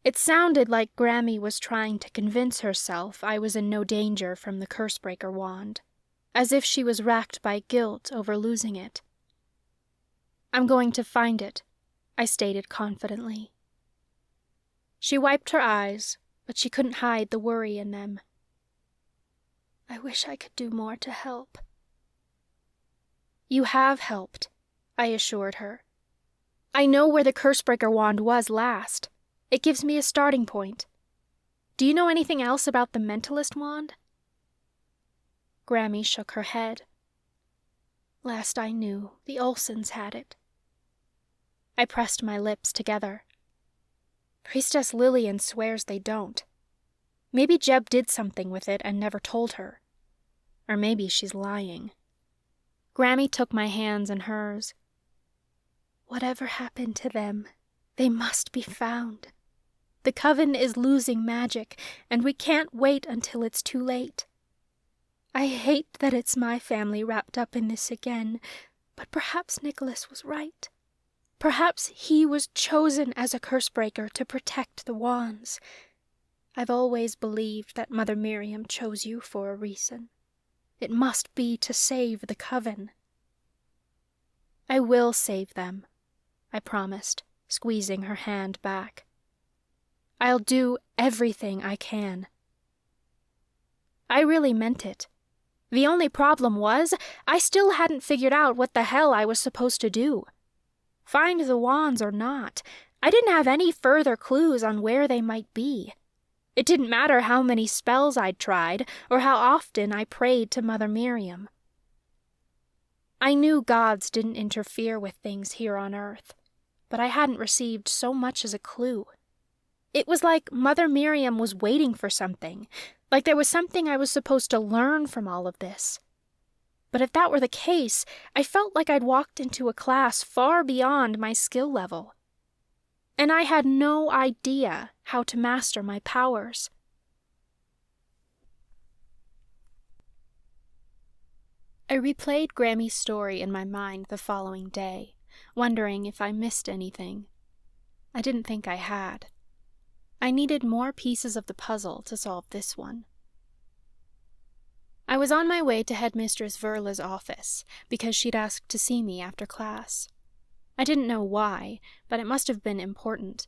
Speaker 1: It sounded like Grammy was trying to convince herself I was in no danger from the Cursebreaker wand, as if she was racked by guilt over losing it. I'm going to find it, I stated confidently. She wiped her eyes, but she couldn't hide the worry in them. I wish I could do more to help. You have helped, I assured her. I know where the Cursebreaker wand was last. It gives me a starting point. Do you know anything else about the Mentalist wand? Grammy shook her head. Last I knew, the Olsons had it. I pressed my lips together. Priestess Lillian swears they don't. Maybe Jeb did something with it and never told her. Or maybe she's lying. Grammy took my hands in hers. Whatever happened to them, they must be found. The coven is losing magic, and we can't wait until it's too late. I hate that it's my family wrapped up in this again, but perhaps Nicholas was right. Perhaps he was chosen as a cursebreaker to protect the wands. I've always believed that Mother Miriam chose you for a reason. It must be to save the coven. I will save them, I promised, squeezing her hand back. I'll do everything I can. I really meant it. The only problem was, I still hadn't figured out what the hell I was supposed to do. Find the wands or not, I didn't have any further clues on where they might be. It didn't matter how many spells I'd tried, or how often I prayed to Mother Miriam. I knew gods didn't interfere with things here on Earth, but I hadn't received so much as a clue. It was like Mother Miriam was waiting for something, like there was something I was supposed to learn from all of this. But if that were the case, I felt like I'd walked into a class far beyond my skill level. And I had no idea how to master my powers. I replayed Grammy's story in my mind the following day, wondering if I missed anything. I didn't think I had. I needed more pieces of the puzzle to solve this one. I was on my way to Headmistress Verla's office, because she'd asked to see me after class. I didn't know why, but it must have been important.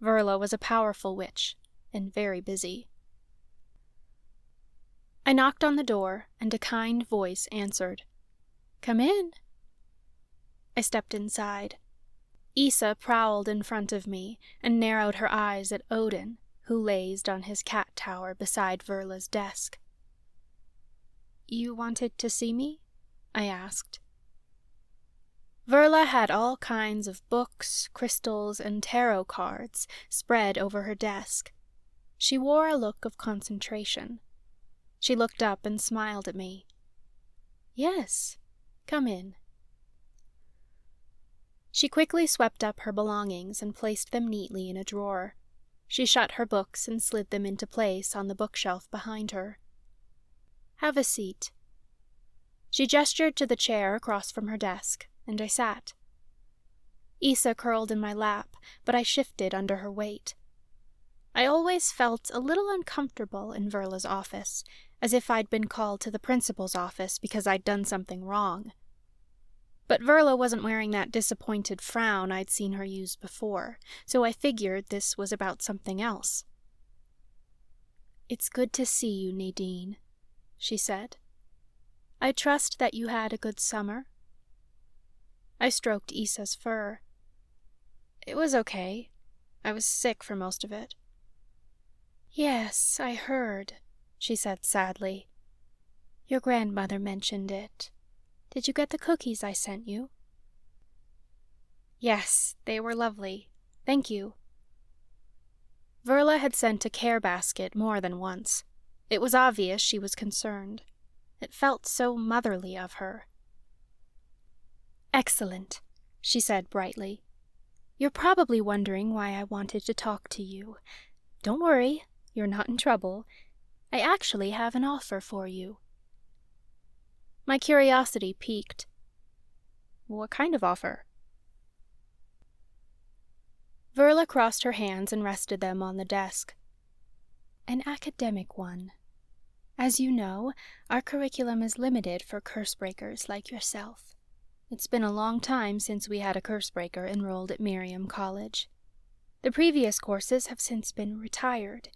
Speaker 1: Verla was a powerful witch, and very busy. I knocked on the door, and a kind voice answered. "Come in." I stepped inside. Issa prowled in front of me and narrowed her eyes at Odin, who lazed on his cat tower beside Verla's desk. "You wanted to see me?" I asked. Verla had all kinds of books, crystals, and tarot cards spread over her desk. She wore a look of concentration. She looked up and smiled at me. "Yes, come in." She quickly swept up her belongings and placed them neatly in a drawer. She shut her books and slid them into place on the bookshelf behind her. "Have a seat." She gestured to the chair across from her desk, and I sat. Issa curled in my lap, but I shifted under her weight. I always felt a little uncomfortable in Verla's office, as if I'd been called to the principal's office because I'd done something wrong. But Verla wasn't wearing that disappointed frown I'd seen her use before, so I figured this was about something else. "It's good to see you, Nadine," she said. "I trust that you had a good summer." I stroked Issa's fur. "It was okay. I was sick for most of it." "Yes, I heard," she said sadly. "Your grandmother mentioned it. Did you get the cookies I sent you?" "Yes, they were lovely. Thank you." Verla had sent a care basket more than once. It was obvious she was concerned. It felt so motherly of her. "Excellent," she said brightly. "You're probably wondering why I wanted to talk to you. Don't worry, you're not in trouble. I actually have an offer for you." My curiosity piqued. "What kind of offer?" Verla crossed her hands and rested them on the desk. "An academic one. As you know, our curriculum is limited for cursebreakers like yourself. It's been a long time since we had a cursebreaker enrolled at Miriam College. The previous courses have since been retired.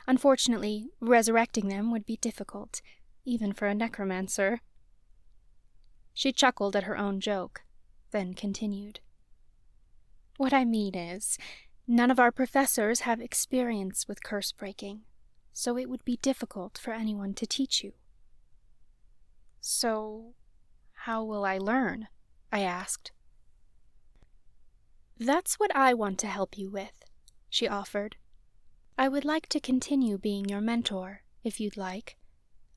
Speaker 1: Unfortunately, resurrecting them would be difficult, even for a necromancer." She chuckled at her own joke, then continued. "What I mean is, none of our professors have experience with curse breaking, so it would be difficult for anyone to teach you." "So,
Speaker 3: How will I learn? I asked. That's what I want to help you with, she offered. I would like to continue being your mentor, if you'd like.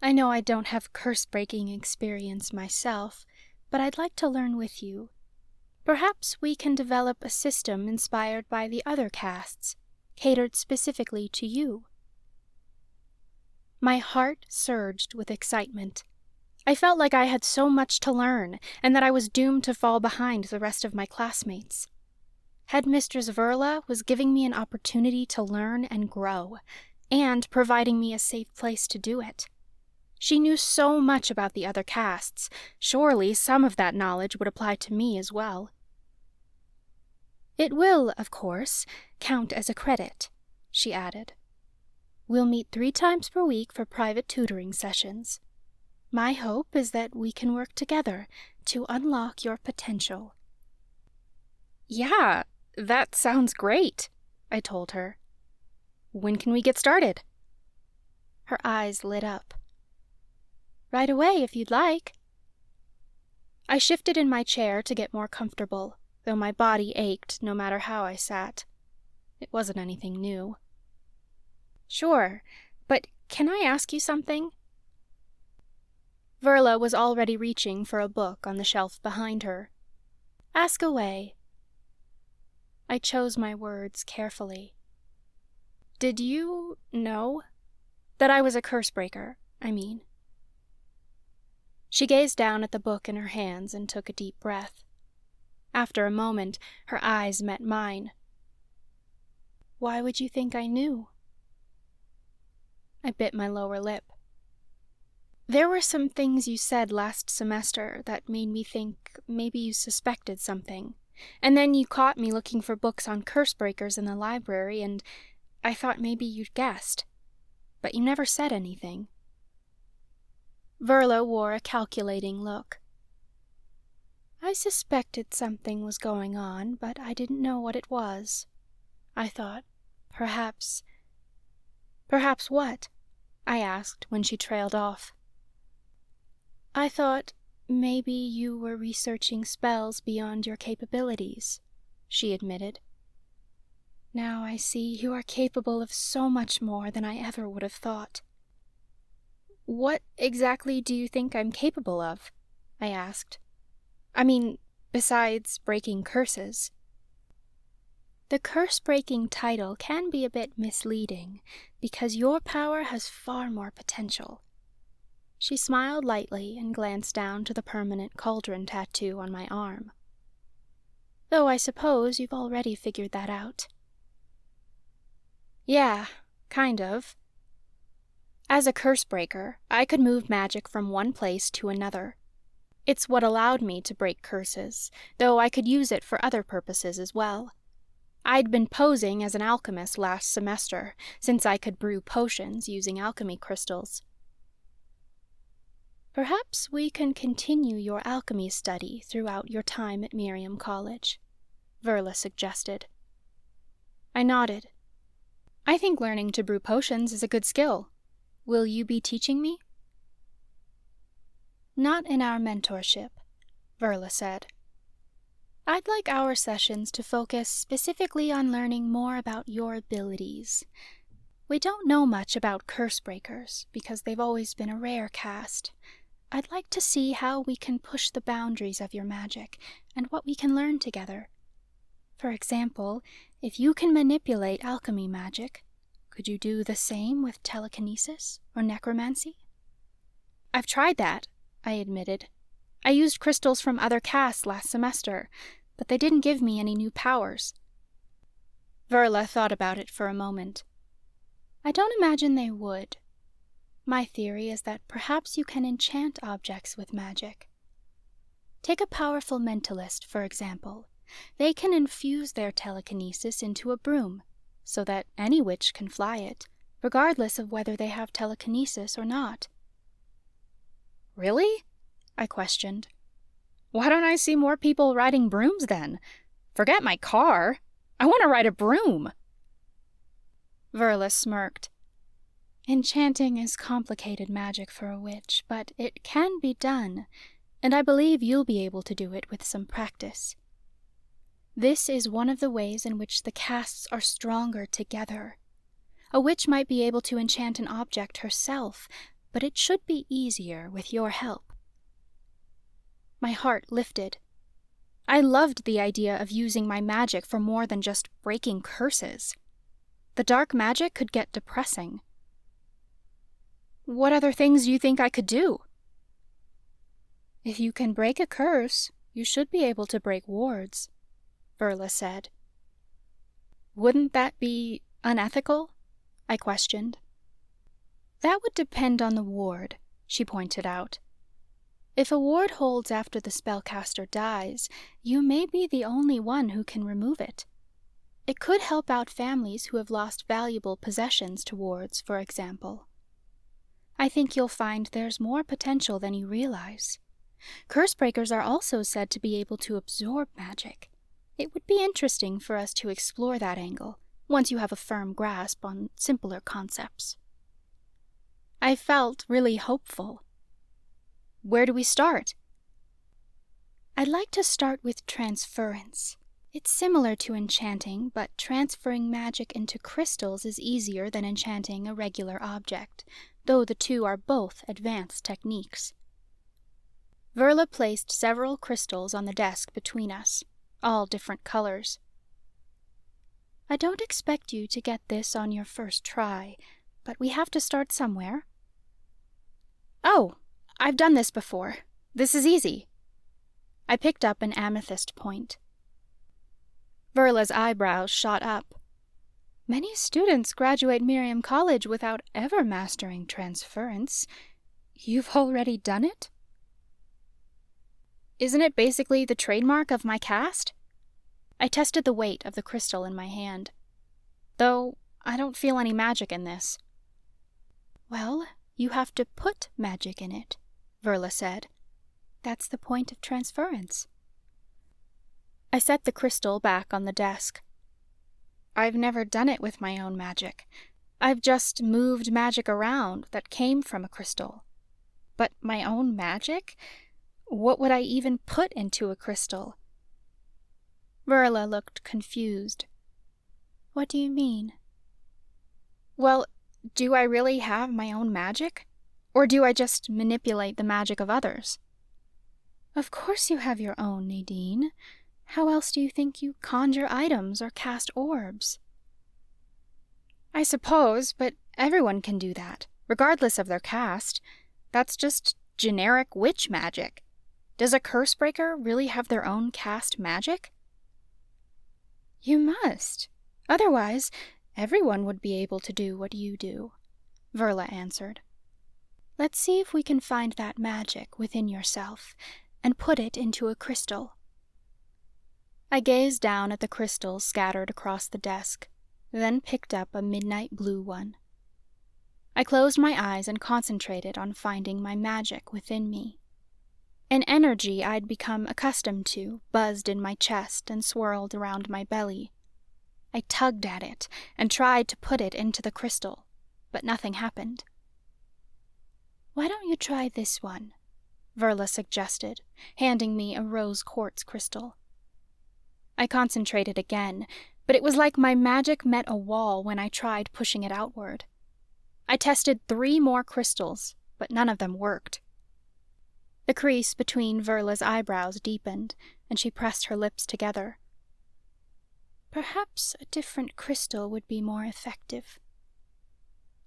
Speaker 3: I know I don't have curse-breaking experience myself, but I'd like to learn with you. Perhaps we can develop a system inspired by the other castes, catered specifically to you. My heart surged with excitement. I felt like I had so much to learn, and that I was doomed to fall behind the rest of my classmates. Headmistress Verla was giving me an opportunity to learn and grow, and providing me a safe place to do it. She knew so much about the other castes. Surely some of that knowledge would apply to me as well. It will, of course, count as a credit, she added. We'll meet 3 times per week for private tutoring sessions. My hope is that we can work together to unlock your potential. Yeah, that sounds great, I told her. When can we get started? Her eyes lit up. Right away, if you'd like. I shifted in my chair to get more comfortable, though my body ached no matter how I sat. It wasn't anything new. Sure, but can I ask you something? Verla was already reaching for a book on the shelf behind her. Ask away. I chose my words carefully. Did you know? That I was a curse-breaker, I mean. She gazed down at the book in her hands and took a deep breath. After a moment, her eyes met mine. Why would you think I knew? I bit my lower lip. There were some things you said last semester that made me think maybe you suspected something, and then you caught me looking for books on curse-breakers in the library, and I thought maybe you'd guessed. But you never said anything. Verla wore a calculating look. I suspected something was going on, but I didn't know what it was. I thought, perhaps... Perhaps what? I asked when she trailed off. I thought maybe you were researching spells beyond your capabilities, she admitted. Now I see you are capable of so much more than I ever would have thought. What exactly do you think I'm capable of? I asked. I mean, besides breaking curses. The curse-breaking title can be a bit misleading, because your power has far more potential. She smiled lightly and glanced down to the permanent cauldron tattoo on my arm. Though I suppose you've already figured that out. Yeah, kind of. As a curse-breaker, I could move magic from one place to another. It's what allowed me to break curses, though I could use it for other purposes as well. I'd been posing as an alchemist last semester, since I could brew potions using alchemy crystals. Perhaps we can continue your alchemy study throughout your time at Miriam College, Verla suggested. I nodded. I think learning to brew potions is a good skill. Will you be teaching me? Not in our mentorship, Verla said. I'd like our sessions to focus specifically on learning more about your abilities. We don't know much about curse-breakers because they've always been a rare caste. I'd like to see how we can push the boundaries of your magic and what we can learn together. For example, if you can manipulate alchemy magic, could you do the same with telekinesis or necromancy? I've tried that, I admitted. I used crystals from other castes last semester, but they didn't give me any new powers. Verla thought about it for a moment. I don't imagine they would. My theory is that perhaps you can enchant objects with magic. Take a powerful mentalist, for example. They can infuse their telekinesis into a broom, so that any witch can fly it, regardless of whether they have telekinesis or not. Really? I questioned. Why don't I see more people riding brooms then? Forget my car. I want to ride a broom. Verla smirked. Enchanting is complicated magic for a witch, but it can be done, and I believe you'll be able to do it with some practice. This is one of the ways in which the casts are stronger together. A witch might be able to enchant an object herself, but it should be easier with your help." My heart lifted. I loved the idea of using my magic for more than just breaking curses. The dark magic could get depressing. "What other things do you think I could do?" "If you can break a curse, you should be able to break wards," Verla said. "Wouldn't that be unethical?" I questioned. "That would depend on the ward," she pointed out. "If a ward holds after the spellcaster dies, you may be the only one who can remove it. It could help out families who have lost valuable possessions to wards, for example. I think you'll find there's more potential than you realize. Cursebreakers are also said to be able to absorb magic. It would be interesting for us to explore that angle, once you have a firm grasp on simpler concepts." I felt really hopeful. "Where do we start?" "I'd like to start with transference. It's similar to enchanting, but transferring magic into crystals is easier than enchanting a regular object, though the two are both advanced techniques." Verla placed several crystals on the desk between us, all different colors. "I don't expect you to get this on your first try, but we have to start somewhere." "Oh, I've done this before. This is easy." I picked up an amethyst point. Verla's eyebrows shot up. "Many students graduate Miriam College without ever mastering transference. You've already done it?" "Isn't it basically the trademark of my caste?" I tested the weight of the crystal in my hand. "Though I don't feel any magic in this." "Well, you have to put magic in it," Verla said. "That's the point of transference." I set the crystal back on the desk. "I've never done it with my own magic. I've just moved magic around that came from a crystal. But my own magic? What would I even put into a crystal?" Verla looked confused. "What do you mean?" "Well, do I really have my own magic? Or do I just manipulate the magic of others?" "Of course you have your own, Nadine. How else do you think you conjure items or cast orbs?" "I suppose, but everyone can do that, regardless of their caste. That's just generic witch magic. Does a cursebreaker really have their own caste magic?" "You must. Otherwise, everyone would be able to do what you do," Verla answered. "Let's see if we can find that magic within yourself and put it into a crystal." I gazed down at the crystals scattered across the desk, then picked up a midnight blue one. I closed my eyes and concentrated on finding my magic within me. An energy I'd become accustomed to buzzed in my chest and swirled around my belly. I tugged at it and tried to put it into the crystal, but nothing happened. "Why don't you try this one?" Verla suggested, handing me a rose quartz crystal. I concentrated again, but it was like my magic met a wall when I tried pushing it outward. I tested 3 more crystals, but none of them worked. The crease between Verla's eyebrows deepened, and she pressed her lips together. "Perhaps a different crystal would be more effective."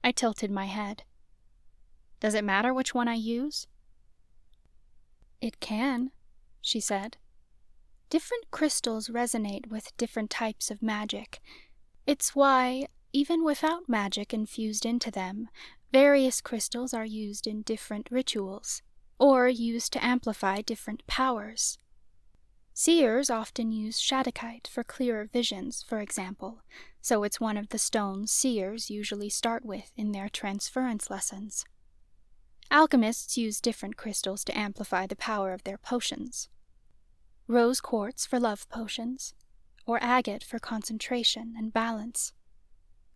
Speaker 3: I tilted my head. "Does it matter which one I use?" "It can," she said. "Different crystals resonate with different types of magic. It's why, even without magic infused into them, various crystals are used in different rituals, or used to amplify different powers. Seers often use shadowkite for clearer visions, for example, so it's one of the stones seers usually start with in their transference lessons. Alchemists use different crystals to amplify the power of their potions. Rose quartz for love potions, or agate for concentration and balance.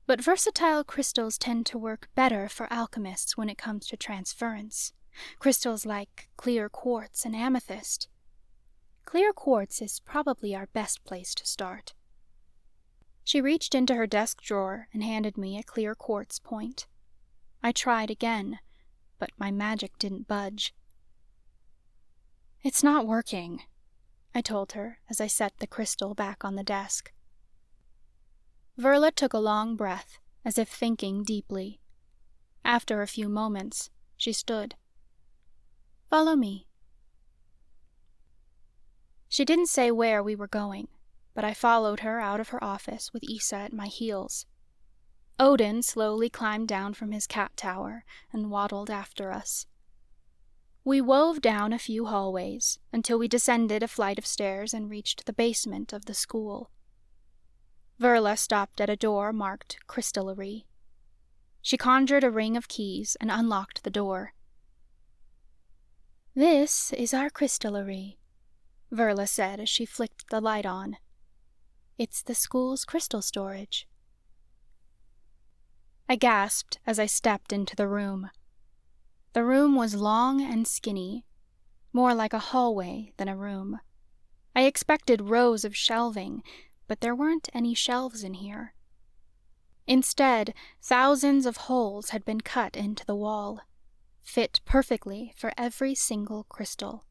Speaker 3: But versatile crystals tend to work better for alchemists when it comes to transference. Crystals like clear quartz and amethyst. Clear quartz is probably our best place to start. She reached into her desk drawer and handed me a clear quartz point. I tried again, but my magic didn't budge. "It's not working," I told her as I set the crystal back on the desk. Verla took a long breath, as if thinking deeply. After a few moments, she stood. "Follow me." She didn't say where we were going, but I followed her out of her office with Isa at my heels. Odin slowly climbed down from his cat tower and waddled after us. We wove down a few hallways until we descended a flight of stairs and reached the basement of the school. Verla stopped at a door marked Crystallery. She conjured a ring of keys and unlocked the door. "This is our crystallery," Verla said as she flicked the light on. "It's the school's crystal storage." I gasped as I stepped into the room. The room was long and skinny, more like a hallway than a room. I expected rows of shelving, but there weren't any shelves in here. Instead, thousands of holes had been cut into the wall, fit perfectly for every single crystal.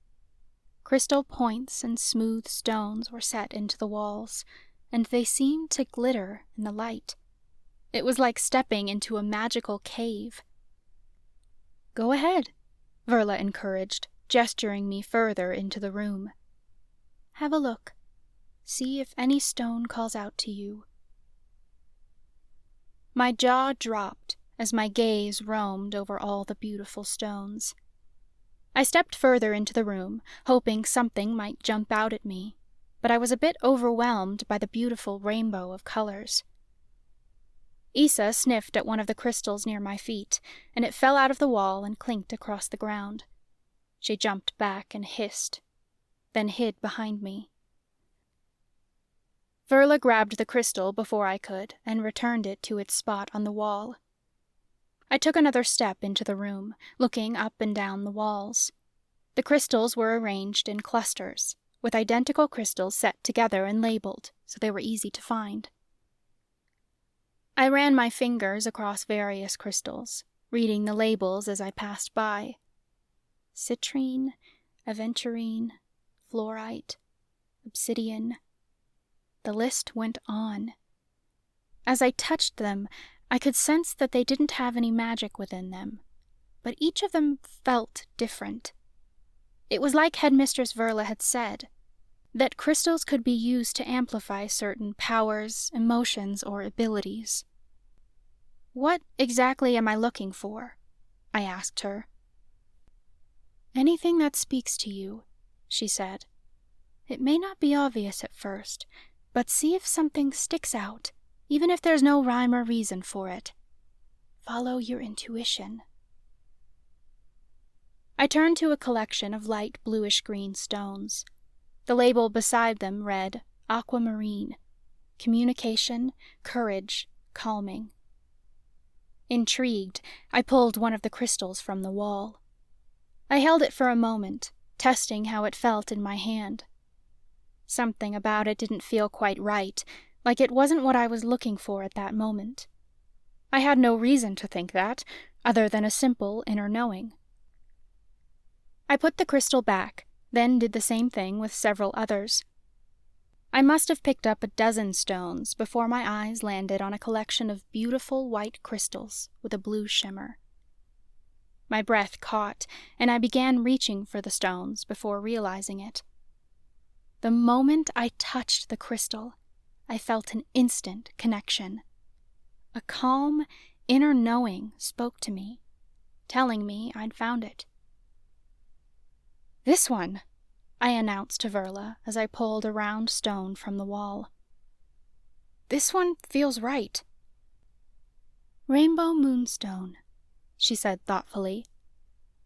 Speaker 3: Crystal points and smooth stones were set into the walls, and they seemed to glitter in the light. It was like stepping into a magical cave. "Go ahead," Verla encouraged, gesturing me further into the room. "Have a look. See if any stone calls out to you." My jaw dropped as my gaze roamed over all the beautiful stones. I stepped further into the room, hoping something might jump out at me, but I was a bit overwhelmed by the beautiful rainbow of colors. Isa sniffed at one of the crystals near my feet, and it fell out of the wall and clinked across the ground. She jumped back and hissed, then hid behind me. Verla grabbed the crystal before I could and returned it to its spot on the wall. I took another step into the room, looking up and down the walls. The crystals were arranged in clusters, with identical crystals set together and labeled so they were easy to find. I ran my fingers across various crystals, reading the labels as I passed by. Citrine, aventurine, fluorite, obsidian. The list went on. As I touched them, I could sense that they didn't have any magic within them, but each of them felt different. It was like Headmistress Verla had said, that crystals could be used to amplify certain powers, emotions, or abilities. "What exactly am I looking for?" I asked her. "Anything that speaks to you," she said. "It may not be obvious at first, but see if something sticks out, even if there's no rhyme or reason for it. Follow your intuition." I turned to a collection of light bluish-green stones. The label beside them read Aquamarine, Communication, Courage, Calming. Intrigued, I pulled one of the crystals from the wall. I held it for a moment, testing how it felt in my hand. Something about it didn't feel quite right, like it wasn't what I was looking for at that moment. I had no reason to think that, other than a simple inner knowing. I put the crystal back, then did the same thing with several others. I must have picked up a dozen stones before my eyes landed on a collection of beautiful white crystals with a blue shimmer. My breath caught, and I began reaching for the stones before realizing it. The moment I touched the crystal, I felt an instant connection. A calm, inner knowing spoke to me, telling me I'd found it. "This one," I announced to Verla as I pulled a round stone from the wall. "This one feels right." "Rainbow Moonstone," she said thoughtfully.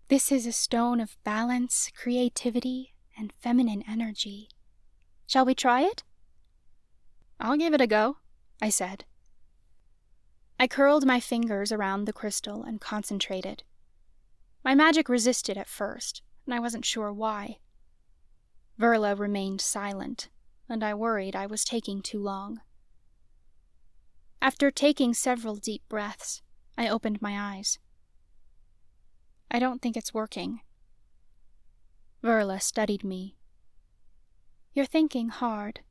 Speaker 3: "This is a stone of balance, creativity, and feminine energy. Shall we try it?" "I'll give it a go," I said. I curled my fingers around the crystal and concentrated. My magic resisted at first, and I wasn't sure why. Verla remained silent, and I worried I was taking too long. After taking several deep breaths, I opened my eyes. I don't think it's working. Verla studied me. You're thinking hard.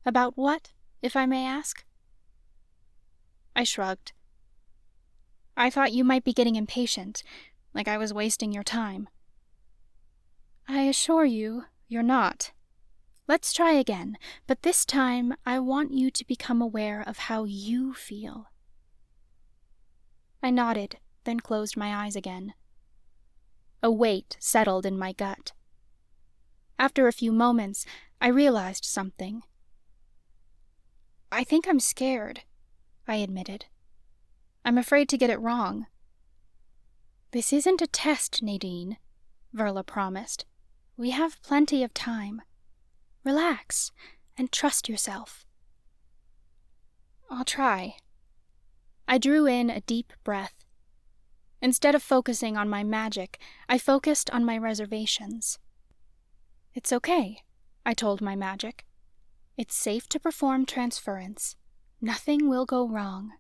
Speaker 3: About what, if I may ask? I shrugged. I thought you might be getting impatient, like I was wasting your time. I assure you, you're not. Let's try again, but this time I want you to become aware of how you feel. I nodded, then closed my eyes again. A weight settled in my gut. After a few moments, I realized something. I think I'm scared, I admitted. I'm afraid to get it wrong. This isn't a test, Nadine, Verla promised. We have plenty of time. Relax and trust yourself. I'll try. I drew in a deep breath. Instead of focusing on my magic, I focused on my reservations. It's okay, I told my magic. It's safe to perform transference. Nothing will go wrong.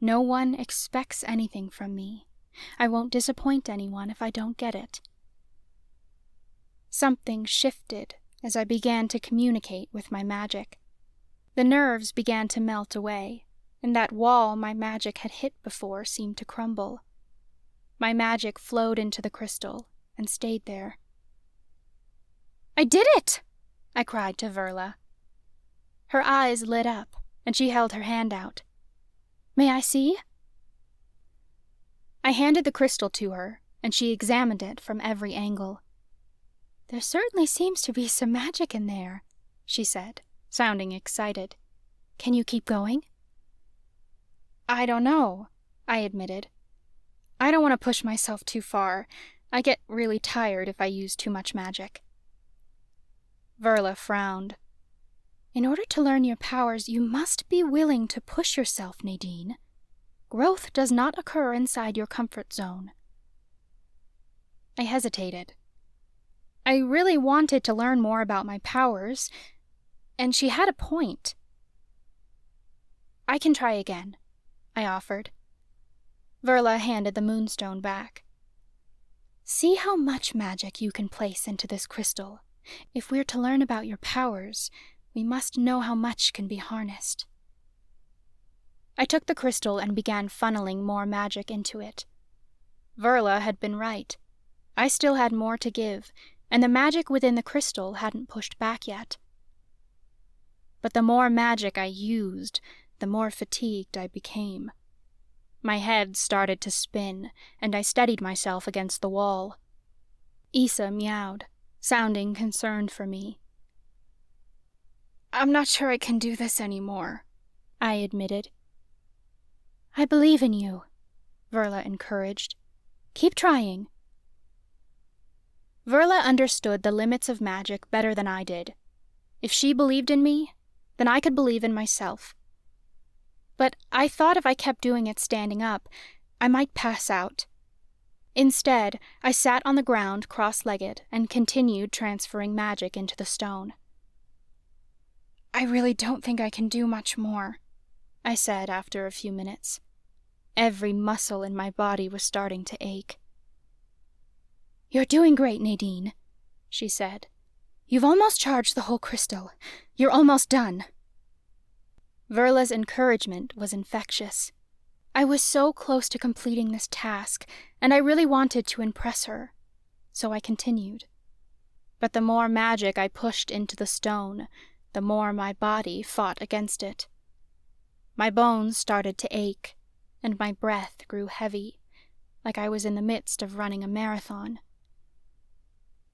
Speaker 3: No one expects anything from me. I won't disappoint anyone if I don't get it. Something shifted as I began to communicate with my magic. The nerves began to melt away, and that wall my magic had hit before seemed to crumble. My magic flowed into the crystal and stayed there. I did it! I cried to Verla. Her eyes lit up, and she held her hand out. May I see? I handed the crystal to her, and she examined it from every angle. There certainly seems to be some magic in there, she said, sounding excited. Can you keep going? I don't know, I admitted. I don't want to push myself too far. I get really tired if I use too much magic. Verla frowned. In order to learn your powers, you must be willing to push yourself, Nadine. Growth does not occur inside your comfort zone. I hesitated. I really wanted to learn more about my powers, and she had a point. I can try again, I offered. Verla handed the moonstone back. See how much magic you can place into this crystal. If we're to learn about your powers, we must know how much can be harnessed. I took the crystal and began funneling more magic into it. Verla had been right. I still had more to give, and the magic within the crystal hadn't pushed back yet. But the more magic I used, the more fatigued I became. My head started to spin, and I steadied myself against the wall. Issa meowed, sounding concerned for me. I'm not sure I can do this anymore, I admitted. I believe in you, Verla encouraged. Keep trying. Verla understood the limits of magic better than I did. If she believed in me, then I could believe in myself. But I thought if I kept doing it standing up, I might pass out. Instead, I sat on the ground cross-legged and continued transferring magic into the stone. I really don't think I can do much more, I said after a few minutes. Every muscle in my body was starting to ache. You're doing great, Nadine, she said. You've almost charged the whole crystal. You're almost done. Verla's encouragement was infectious. I was so close to completing this task, and I really wanted to impress her, so I continued. But the more magic I pushed into the stone, the more my body fought against it. My bones started to ache, and my breath grew heavy, like I was in the midst of running a marathon.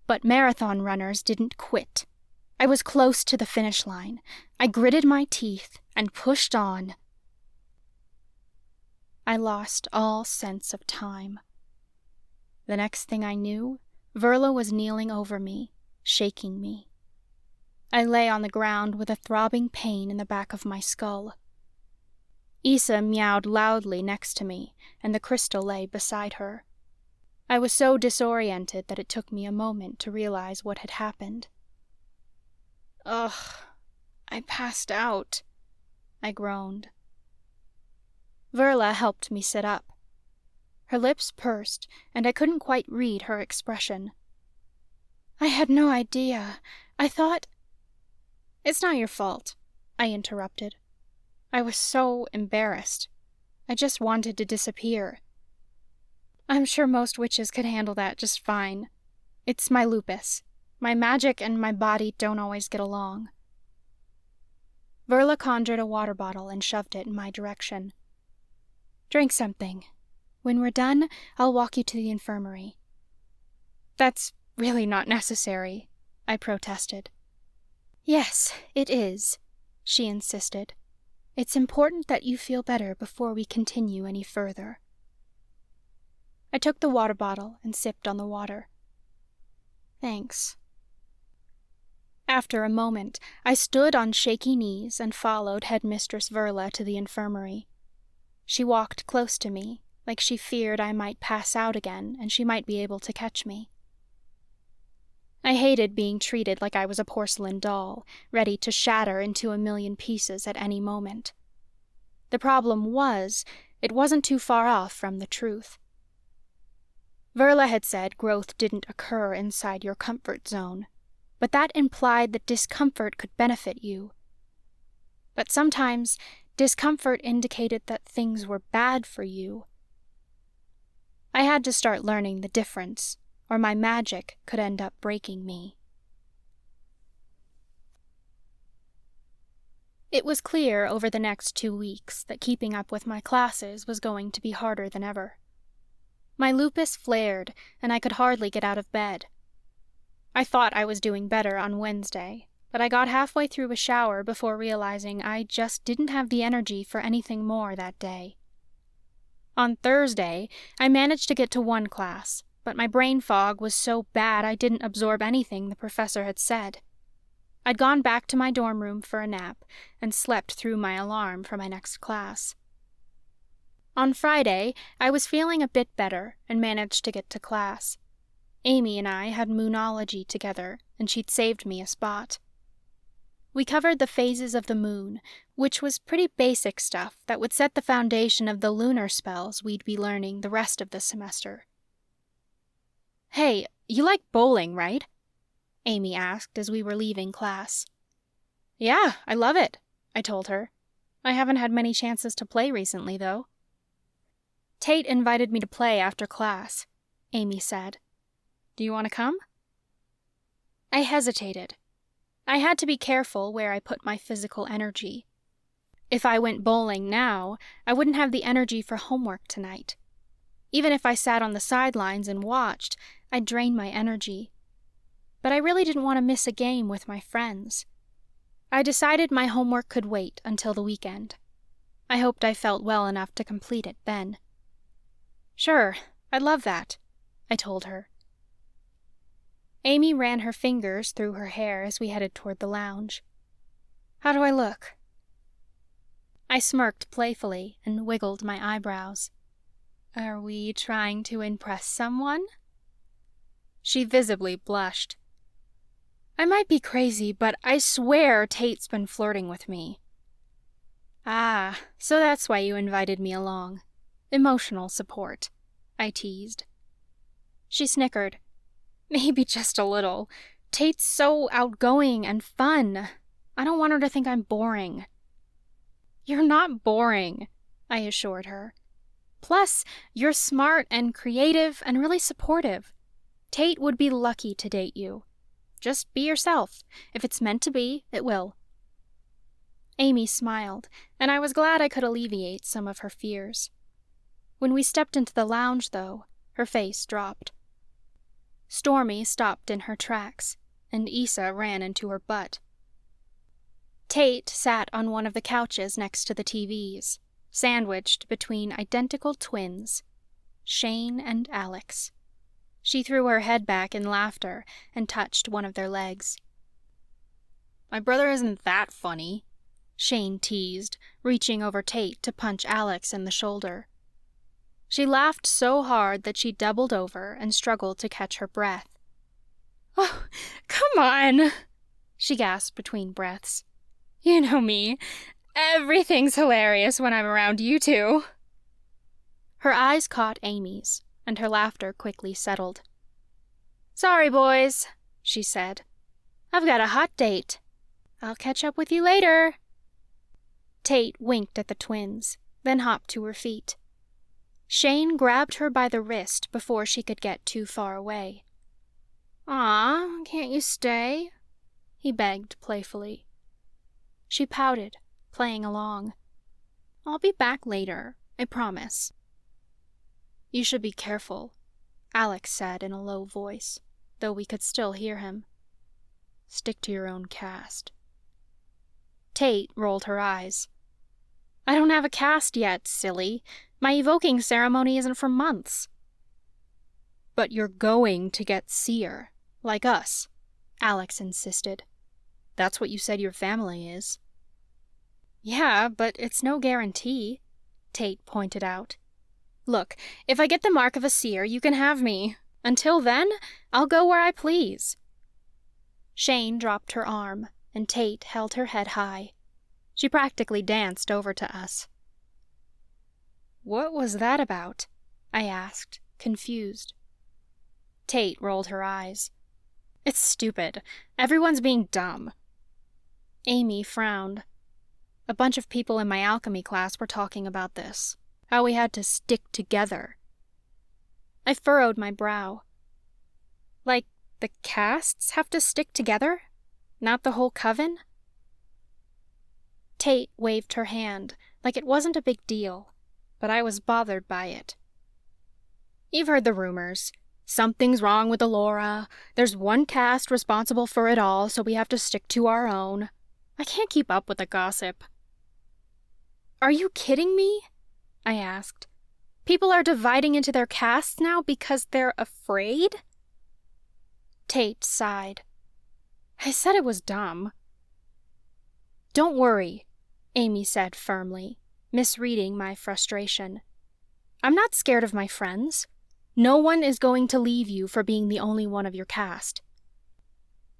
Speaker 3: But marathon runners didn't quit. I was close to the finish line. I gritted my teeth and pushed on. I lost all sense of time. The next thing I knew, Verla was kneeling over me, shaking me. I lay on the ground with a throbbing pain in the back of my skull. Issa meowed loudly next to me, and the crystal lay beside her. I was so disoriented that it took me a moment to realize what had happened. "Ugh, I passed out," I groaned. Verla helped me sit up. Her lips pursed, and I couldn't quite read her expression. "I had no idea. I thought—" "It's not your fault," I interrupted. I was so embarrassed. I just wanted to disappear. "I'm sure most witches could handle that just fine. It's my lupus. My magic and my body don't always get along." Verla conjured a water bottle and shoved it in my direction. "Drink something. When we're done, I'll walk you to the infirmary." "That's really not necessary," I protested. "Yes, it is," she insisted. "It's important that you feel better before we continue any further." I took the water bottle and sipped on the water. "Thanks." After a moment, I stood on shaky knees and followed Headmistress Verla to the infirmary. She walked close to me, like she feared I might pass out again and she might be able to catch me. I hated being treated like I was a porcelain doll, ready to shatter into a million pieces at any moment. The problem was, it wasn't too far off from the truth. Verla had said growth didn't occur inside your comfort zone, but that implied that discomfort could benefit you. But sometimes, discomfort indicated that things were bad for you. I had to start learning the difference, or my magic could end up breaking me. It was clear over the next 2 weeks that keeping up with my classes was going to be harder than ever. My lupus flared, and I could hardly get out of bed. I thought I was doing better on Wednesday, but I got halfway through a shower before realizing I just didn't have the energy for anything more that day. On Thursday, I managed to get to one class, but my brain fog was so bad I didn't absorb anything the professor had said. I'd gone back to my dorm room for a nap and slept through my alarm for my next class. On Friday, I was feeling a bit better and managed to get to class. Amy and I had moonology together, and she'd saved me a spot. We covered the phases of the moon, which was pretty basic stuff that would set the foundation of the lunar spells we'd be learning the rest of the semester. "Hey, you like bowling, right?" Amy asked as we were leaving class. "Yeah, I love it," I told her. "I haven't had many chances to play recently, though." "Tate invited me to play after class," Amy said. "Do you want to come?" I hesitated. I had to be careful where I put my physical energy. If I went bowling now, I wouldn't have the energy for homework tonight. Even if I sat on the sidelines and watched, I'd drain my energy. But I really didn't want to miss a game with my friends. I decided my homework could wait until the weekend. I hoped I felt well enough to complete it then. "Sure, I'd love that," I told her. Amy ran her fingers through her hair as we headed toward the lounge. "How do I look?" I smirked playfully and wiggled my eyebrows. "Are we trying to impress someone?" She visibly blushed. "I might be crazy, but I swear Tate's been flirting with me." "Ah, so that's why you invited me along. Emotional support," I teased. She snickered. "Maybe just a little. Tate's so outgoing and fun. I don't want her to think I'm boring." "You're not boring," I assured her. "Plus, you're smart and creative and really supportive. Tate would be lucky to date you. Just be yourself. If it's meant to be, it will." Amy smiled, and I was glad I could alleviate some of her fears. When we stepped into the lounge, though, her face dropped. Stormy stopped in her tracks, and Issa ran into her butt. Tate sat on one of the couches next to the TVs, sandwiched between identical twins, Shane and Alex. She threw her head back in laughter and touched one of their legs. "My brother isn't that funny," Shane teased, reaching over Tate to punch Alex in the shoulder. She laughed so hard that she doubled over and struggled to catch her breath. "Oh, come on," she gasped between breaths. "You know me. Everything's hilarious when I'm around you two." Her eyes caught Amy's, and her laughter quickly settled. "Sorry, boys," she said. "I've got a hot date. I'll catch up with you later." Tate winked at the twins, then hopped to her feet. Shane grabbed her by the wrist before she could get too far away. "Aw, can't you stay?" he begged playfully. She pouted, playing along. "I'll be back later, I promise." "You should be careful," Alex said in a low voice, though we could still hear him. "Stick to your own caste." Tate rolled her eyes. "I don't have a caste yet, silly. My evoking ceremony isn't for months." "But you're going to get seer, like us," Alex insisted. "That's what you said your family is." "Yeah, but it's no guarantee," Tate pointed out. "Look, if I get the mark of a seer, you can have me. Until then, I'll go where I please." Shane dropped her arm, and Tate held her head high. She practically danced over to us. "What was that about?" I asked, confused. Tate rolled her eyes. "It's stupid. Everyone's being dumb." Amy frowned. "A bunch of people in my alchemy class were talking about this. How we had to stick together." I furrowed my brow. "Like, the castes have to stick together? Not the whole coven?" Tate waved her hand, like it wasn't a big deal, but I was bothered by it. "You've heard the rumors. Something's wrong with Allura. There's one caste responsible for it all, so we have to stick to our own. I can't keep up with the gossip." "Are you kidding me?" I asked. "People are dividing into their castes now because they're afraid?" Tate sighed. "I said it was dumb." "Don't worry," Amy said firmly, misreading my frustration. "I'm not scared of my friends. No one is going to leave you for being the only one of your caste."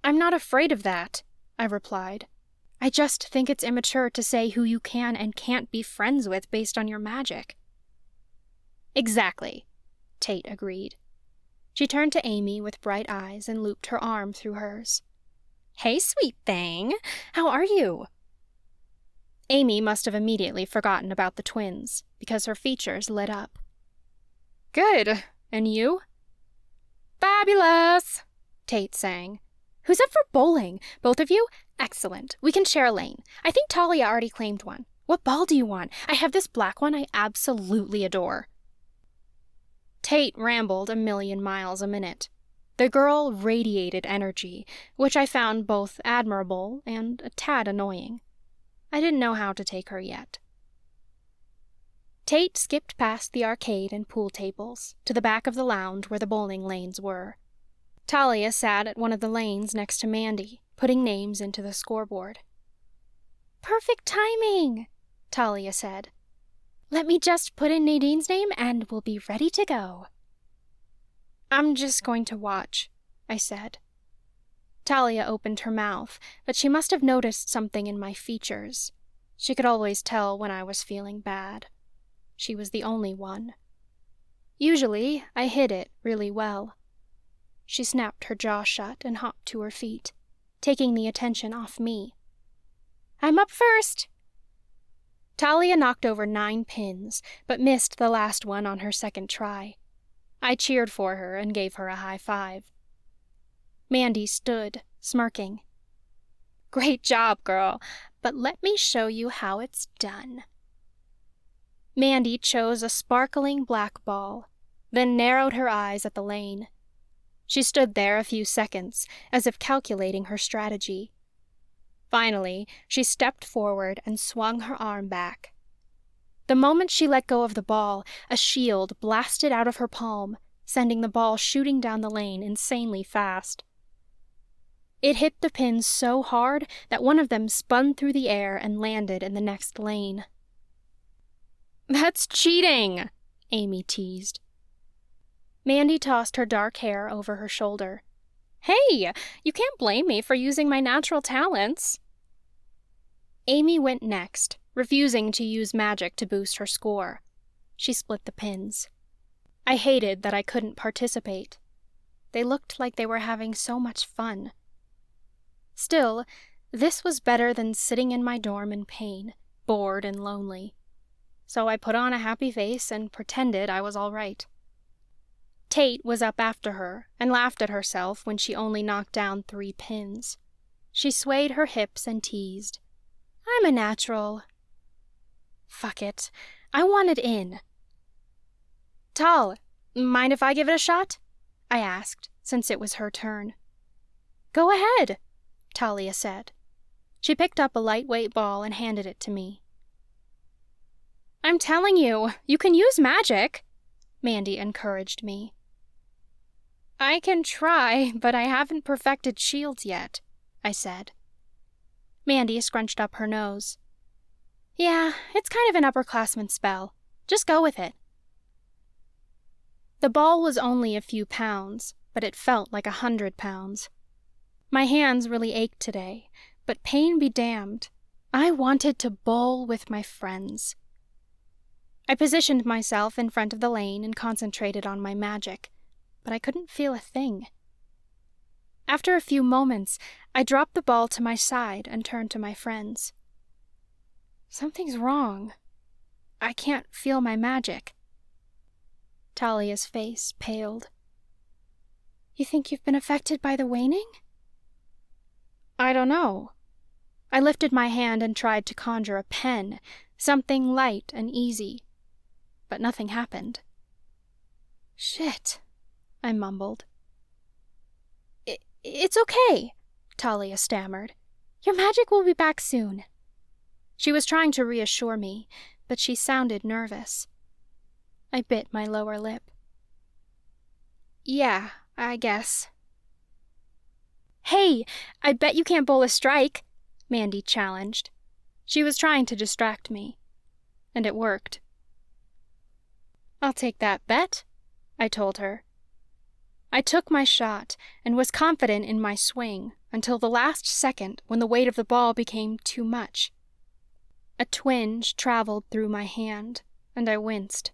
Speaker 3: "I'm not afraid of that," I replied. "I just think it's immature to say who you can and can't be friends with based on your magic." "Exactly," Tate agreed. She turned to Amy with bright eyes and looped her arm through hers. "Hey, sweet thing. How are you?" Amy must have immediately forgotten about the twins, because her features lit up. "Good. And you?" "Fabulous," Tate sang. "Who's up for bowling? Both of you? Excellent. We can share a lane. I think Talia already claimed one. What ball do you want? I have this black one I absolutely adore." Tate rambled a million miles a minute. The girl radiated energy, which I found both admirable and a tad annoying. I didn't know how to take her yet. Tate skipped past the arcade and pool tables to the back of the lounge where the bowling lanes were. Talia sat at one of the lanes next to Mandy, putting names into the scoreboard. "Perfect timing," Talia said. "Let me just put in Nadine's name and we'll be ready to go." "I'm just going to watch," I said. Talia opened her mouth, but she must have noticed something in my features. She could always tell when I was feeling bad. She was the only one. Usually, I hid it really well. She snapped her jaw shut and hopped to her feet, taking the attention off me. "I'm up first." Talia knocked over 9 pins, but missed the last one on her second try. I cheered for her and gave her a high five. Mandy stood, smirking. "Great job, girl, but let me show you how it's done." Mandy chose a sparkling black ball, then narrowed her eyes at the lane. She stood there a few seconds, as if calculating her strategy. Finally, she stepped forward and swung her arm back. The moment she let go of the ball, a shield blasted out of her palm, sending the ball shooting down the lane insanely fast. It hit the pins so hard that one of them spun through the air and landed in the next lane. "That's cheating!" Amy teased. Mandy tossed her dark hair over her shoulder. Hey, you can't blame me for using my natural talents. Amy went next, refusing to use magic to boost her score. She split the pins. I hated that I couldn't participate. They looked like they were having so much fun. Still, this was better than sitting in my dorm in pain, bored and lonely. So I put on a happy face and pretended I was all right. Tate was up after her and laughed at herself when she only knocked down 3 pins. She swayed her hips and teased. I'm a natural. Fuck it. I wanted in. Tal, mind if I give it a shot? I asked, since it was her turn. Go ahead, Talia said. She picked up a lightweight ball and handed it to me. I'm telling you, you can use magic, Mandy encouraged me. I can try, but I haven't perfected shields yet, I said. Mandy scrunched up her nose. Yeah, it's kind of an upperclassman spell. Just go with it. The ball was only a few pounds, but it felt like 100 pounds. My hands really ached today, but pain be damned. I wanted to bowl with my friends. I positioned myself in front of the lane and concentrated on my magic, but I couldn't feel a thing. After a few moments, I dropped the ball to my side and turned to my friends. Something's wrong. I can't feel my magic. Talia's face paled. You think you've been affected by the waning? I don't know. I lifted my hand and tried to conjure a pen, something light and easy. But nothing happened. Shit, I mumbled. It's okay, Talia stammered. Your magic will be back soon. She was trying to reassure me, but she sounded nervous. I bit my lower lip. Yeah, I guess. Hey, I bet you can't bowl a strike, Mandy challenged. She was trying to distract me, and it worked. I'll take that bet, I told her. I took my shot and was confident in my swing until the last second when the weight of the ball became too much. A twinge traveled through my hand, and I winced.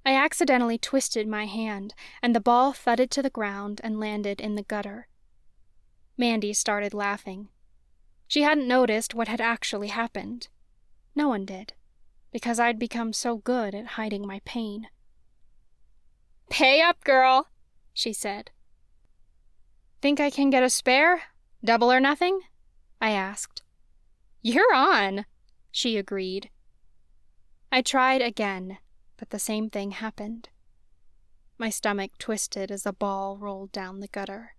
Speaker 3: I accidentally twisted my hand, and the ball thudded to the ground and landed in the gutter. Mandy started laughing. She hadn't noticed what had actually happened. No one did, because I'd become so good at hiding my pain. Pay up, girl, she said. Think I can get a spare? Double or nothing? I asked. You're on, she agreed. I tried again, but the same thing happened. My stomach twisted as the ball rolled down the gutter.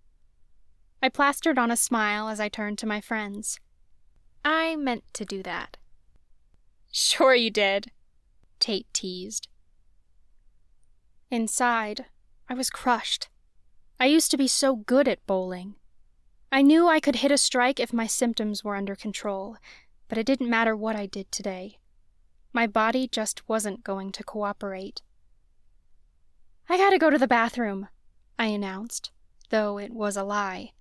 Speaker 3: I plastered on a smile as I turned to my friends. I meant to do that. Sure you did, Tate teased. Inside, I was crushed. I used to be so good at bowling. I knew I could hit a strike if my symptoms were under control, but it didn't matter what I did today. My body just wasn't going to cooperate. I gotta go to the bathroom, I announced, though it was a lie.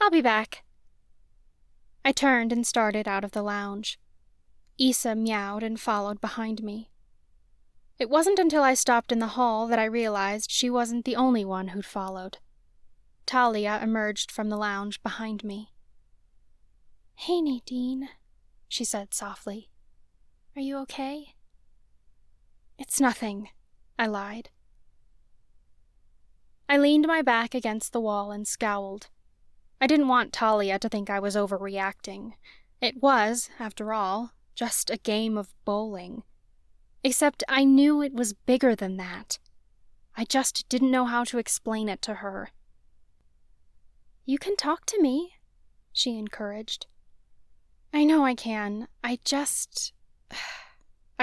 Speaker 3: I'll be back. I turned and started out of the lounge. Issa meowed and followed behind me. It wasn't until I stopped in the hall that I realized she wasn't the only one who'd followed. Talia emerged from the lounge behind me. Hey, Nadine, she said softly. Are you okay? It's nothing, I lied. I leaned my back against the wall and scowled. I didn't want Talia to think I was overreacting. It was, after all, just a game of bowling. Except I knew it was bigger than that. I just didn't know how to explain it to her. You can talk to me, she encouraged. I know I can. I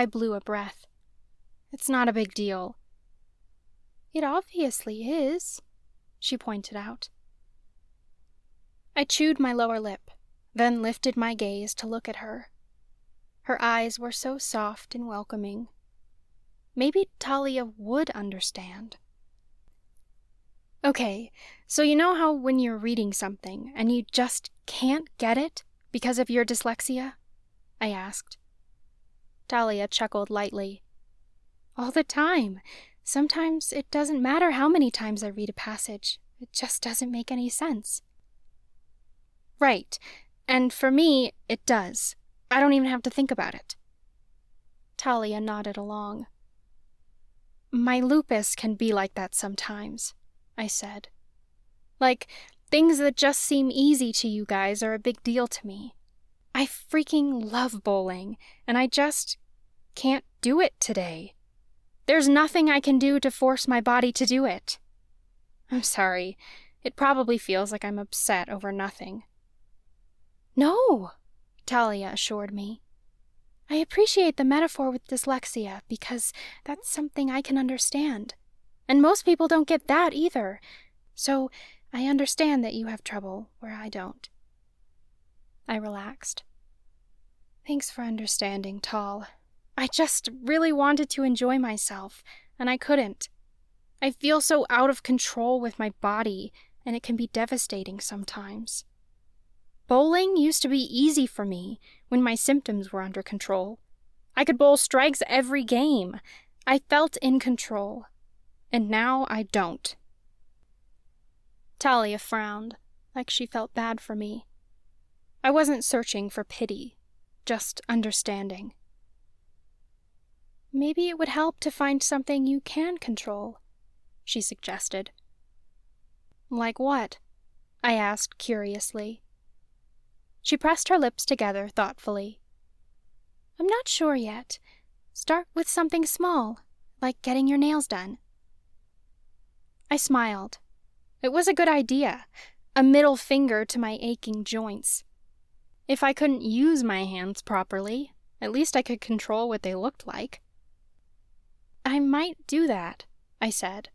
Speaker 3: blew a breath. It's not a big deal. It obviously is, she pointed out. I chewed my lower lip, then lifted my gaze to look at her. Her eyes were so soft and welcoming. maybe Talia would understand. Okay, so you know how when you're reading something and you just can't get it because of your dyslexia? I asked. Talia chuckled lightly. All the time. Sometimes it doesn't matter how many times I read a passage. It just doesn't make any sense. Right, and for me, it does. I don't even have to think about it. Talia nodded along. My lupus can be like that sometimes, I said. Like, things that just seem easy to you guys are a big deal to me. I freaking love bowling, and I just can't do it today. There's nothing I can do to force my body to do it. I'm sorry. It probably feels like I'm upset over nothing. No, Talia assured me. I appreciate the metaphor with dyslexia because that's something I can understand. And most people don't get that either. So I understand that you have trouble where I don't. I relaxed. Thanks for understanding, Tal. I just really wanted to enjoy myself, and I couldn't. I feel so out of control with my body, and it can be devastating sometimes. Bowling used to be easy for me when my symptoms were under control. I could bowl strikes every game. I felt in control. And now I don't. Talia frowned, like she felt bad for me. I wasn't searching for pity, just understanding. Maybe it would help to find something you can control, she suggested. Like what? I asked curiously. She pressed her lips together thoughtfully. I'm not sure yet. Start with something small, like getting your nails done. I smiled. It was a good idea, a middle finger to my aching joints. If I couldn't use my hands properly, at least I could control what they looked like. I might do that, I said.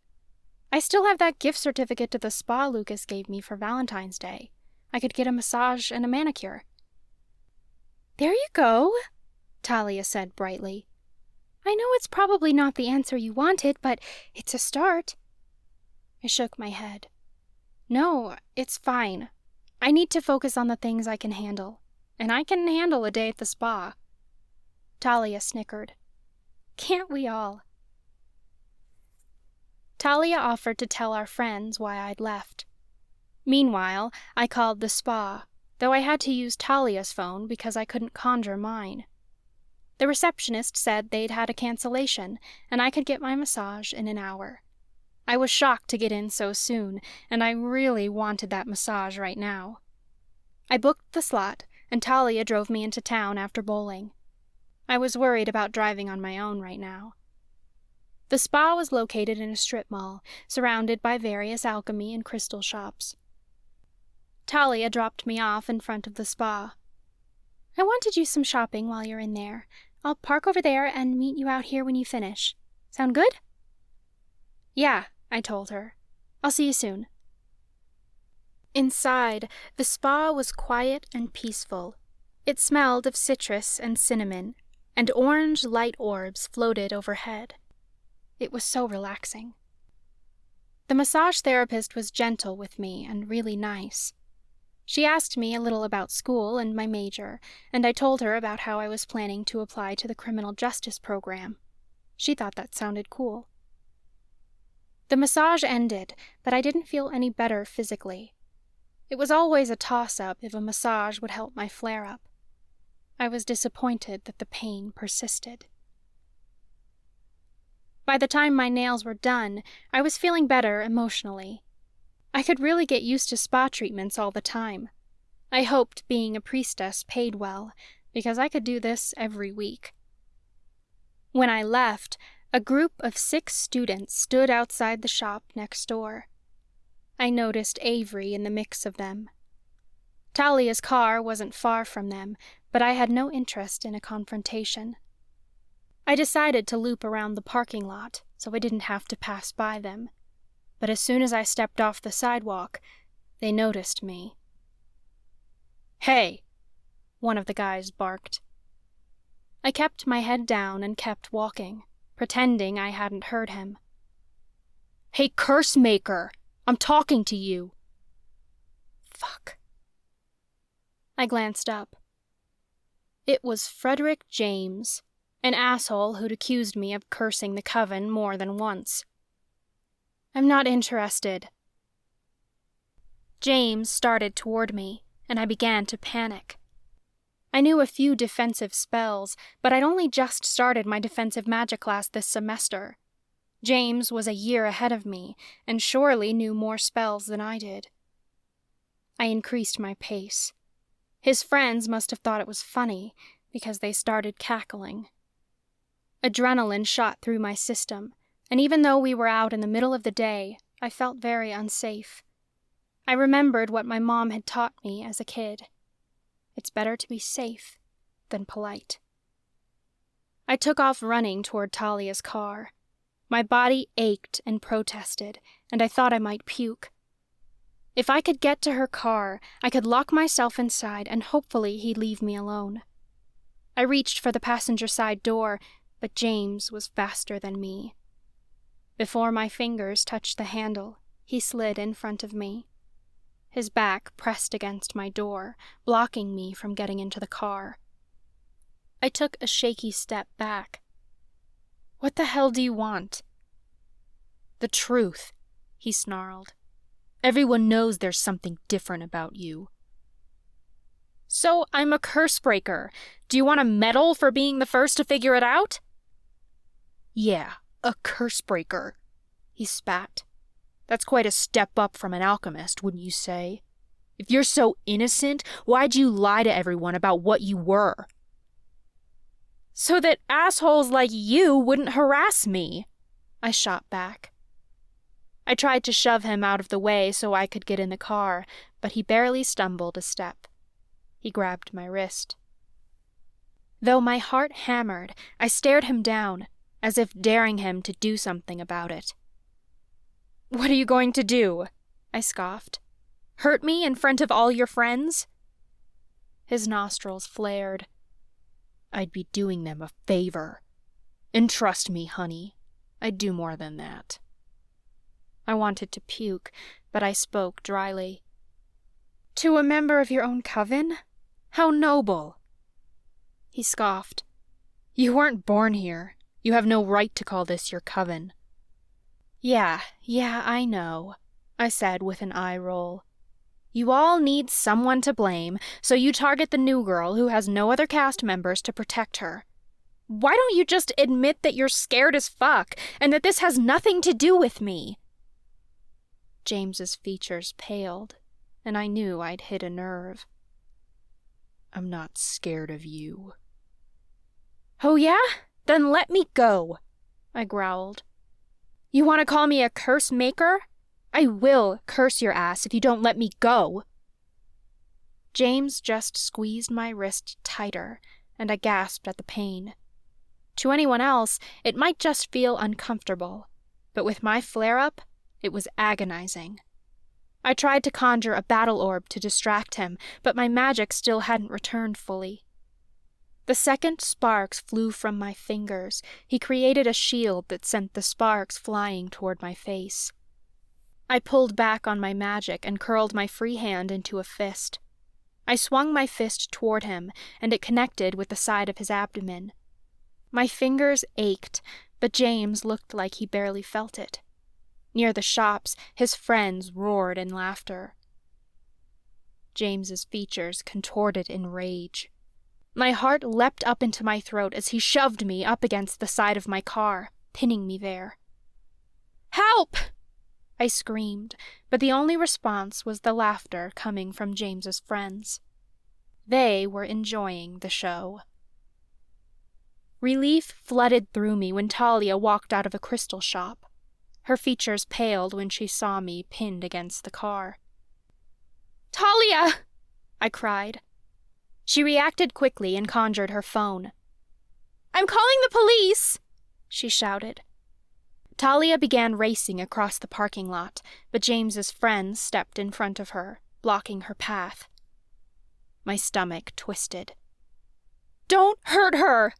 Speaker 3: I still have that gift certificate to the spa Lucas gave me for Valentine's Day. I could get a massage and a manicure. There you go, Talia said brightly. I know it's probably not the answer you wanted, but it's a start. I shook my head. No, it's fine. I need to focus on the things I can handle, and I can handle a day at the spa. Talia snickered. Can't we all? Talia offered to tell our friends why I'd left. Meanwhile, I called the spa, though I had to use Talia's phone because I couldn't conjure mine. The receptionist said they'd had a cancellation, and I could get my massage in an hour. I was shocked to get in so soon, and I really wanted that massage right now. I booked the slot, and Talia drove me into town after bowling. I was worried about driving on my own right now. The spa was located in a strip mall, surrounded by various alchemy and crystal shops. Talia dropped me off in front of the spa. I want to do some shopping while you're in there. I'll park over there and meet you out here when you finish. Sound good? Yeah, I told her. I'll see you soon. Inside, the spa was quiet and peaceful. It smelled of citrus and cinnamon, and orange light orbs floated overhead. It was so relaxing. The massage therapist was gentle with me and really nice. She asked me a little about school and my major, and I told her about how I was planning to apply to the criminal justice program. She thought that sounded cool. The massage ended, but I didn't feel any better physically. It was always a toss-up if a massage would help my flare-up. I was disappointed that the pain persisted. By the time my nails were done, I was feeling better emotionally. I could really get used to spa treatments all the time. I hoped being a priestess paid well, because I could do this every week. When I left, a group of 6 students stood outside the shop next door. I noticed Avery in the mix of them. Talia's car wasn't far from them, but I had no interest in a confrontation. I decided to loop around the parking lot so I didn't have to pass by them. But as soon as I stepped off the sidewalk, they noticed me. "Hey!" one of the guys barked. I kept my head down and kept walking, pretending I hadn't heard him. "Hey, curse maker! I'm talking to you!" Fuck. I glanced up. It was Frederick James, an asshole who'd accused me of cursing the coven more than once. "I'm not interested." James started toward me, and I began to panic. I knew a few defensive spells, but I'd only just started my defensive magic class this semester. James was a year ahead of me, and surely knew more spells than I did. I increased my pace. His friends must have thought it was funny, because they started cackling. Adrenaline shot through my system, and even though we were out in the middle of the day, I felt very unsafe. I remembered what my mom had taught me as a kid. It's better to be safe than polite. I took off running toward Talia's car. My body ached and protested, and I thought I might puke. If I could get to her car, I could lock myself inside and hopefully he'd leave me alone. I reached for the passenger side door, but James was faster than me. Before my fingers touched the handle, he slid in front of me. His back pressed against my door, blocking me from getting into the car. I took a shaky step back. "What the hell do you want?" "The truth," he snarled. "Everyone knows there's something different about you." "So I'm a curse breaker. Do you want a medal for being the first to figure it out?" "Yeah, a curse breaker," he spat. "That's quite a step up from an alchemist, wouldn't you say? If you're so innocent, why'd you lie to everyone about what you were?" "So that assholes like you wouldn't harass me," I shot back. I tried to shove him out of the way so I could get in the car, but he barely stumbled a step. He grabbed my wrist. Though my heart hammered, I stared him down, as if daring him to do something about it. "What are you going to do?" I scoffed. "Hurt me in front of all your friends?" His nostrils flared. "I'd be doing them a favor. And trust me, honey, I'd do more than that." I wanted to puke, but I spoke dryly. "To a member of your own coven? How noble!" He scoffed. "You weren't born here. You have no right to call this your coven." Yeah, I know," I said with an eye roll. "You all need someone to blame, so you target the new girl who has no other cast members to protect her. Why don't you just admit that you're scared as fuck, and that this has nothing to do with me?" James's features paled, and I knew I'd hit a nerve. "I'm not scared of you." "Oh yeah? Then let me go," I growled. "You want to call me a curse maker? I will curse your ass if you don't let me go." James just squeezed my wrist tighter, and I gasped at the pain. To anyone else, it might just feel uncomfortable, but with my flare-up, it was agonizing. I tried to conjure a battle orb to distract him, but my magic still hadn't returned fully. The second sparks flew from my fingers, he created a shield that sent the sparks flying toward my face. I pulled back on my magic and curled my free hand into a fist. I swung my fist toward him, and it connected with the side of his abdomen. My fingers ached, but James looked like he barely felt it. Near the shops, his friends roared in laughter. James's features contorted in rage. My heart leapt up into my throat as he shoved me up against the side of my car, pinning me there. "Help!" I screamed, but the only response was the laughter coming from James's friends. They were enjoying the show. Relief flooded through me when Talia walked out of a crystal shop. Her features paled when she saw me pinned against the car. "Talia!" I cried. She reacted quickly and conjured her phone. "I'm calling the police!" she shouted. Talia began racing across the parking lot, but James's friends stepped in front of her, blocking her path. My stomach twisted. "Don't hurt her!"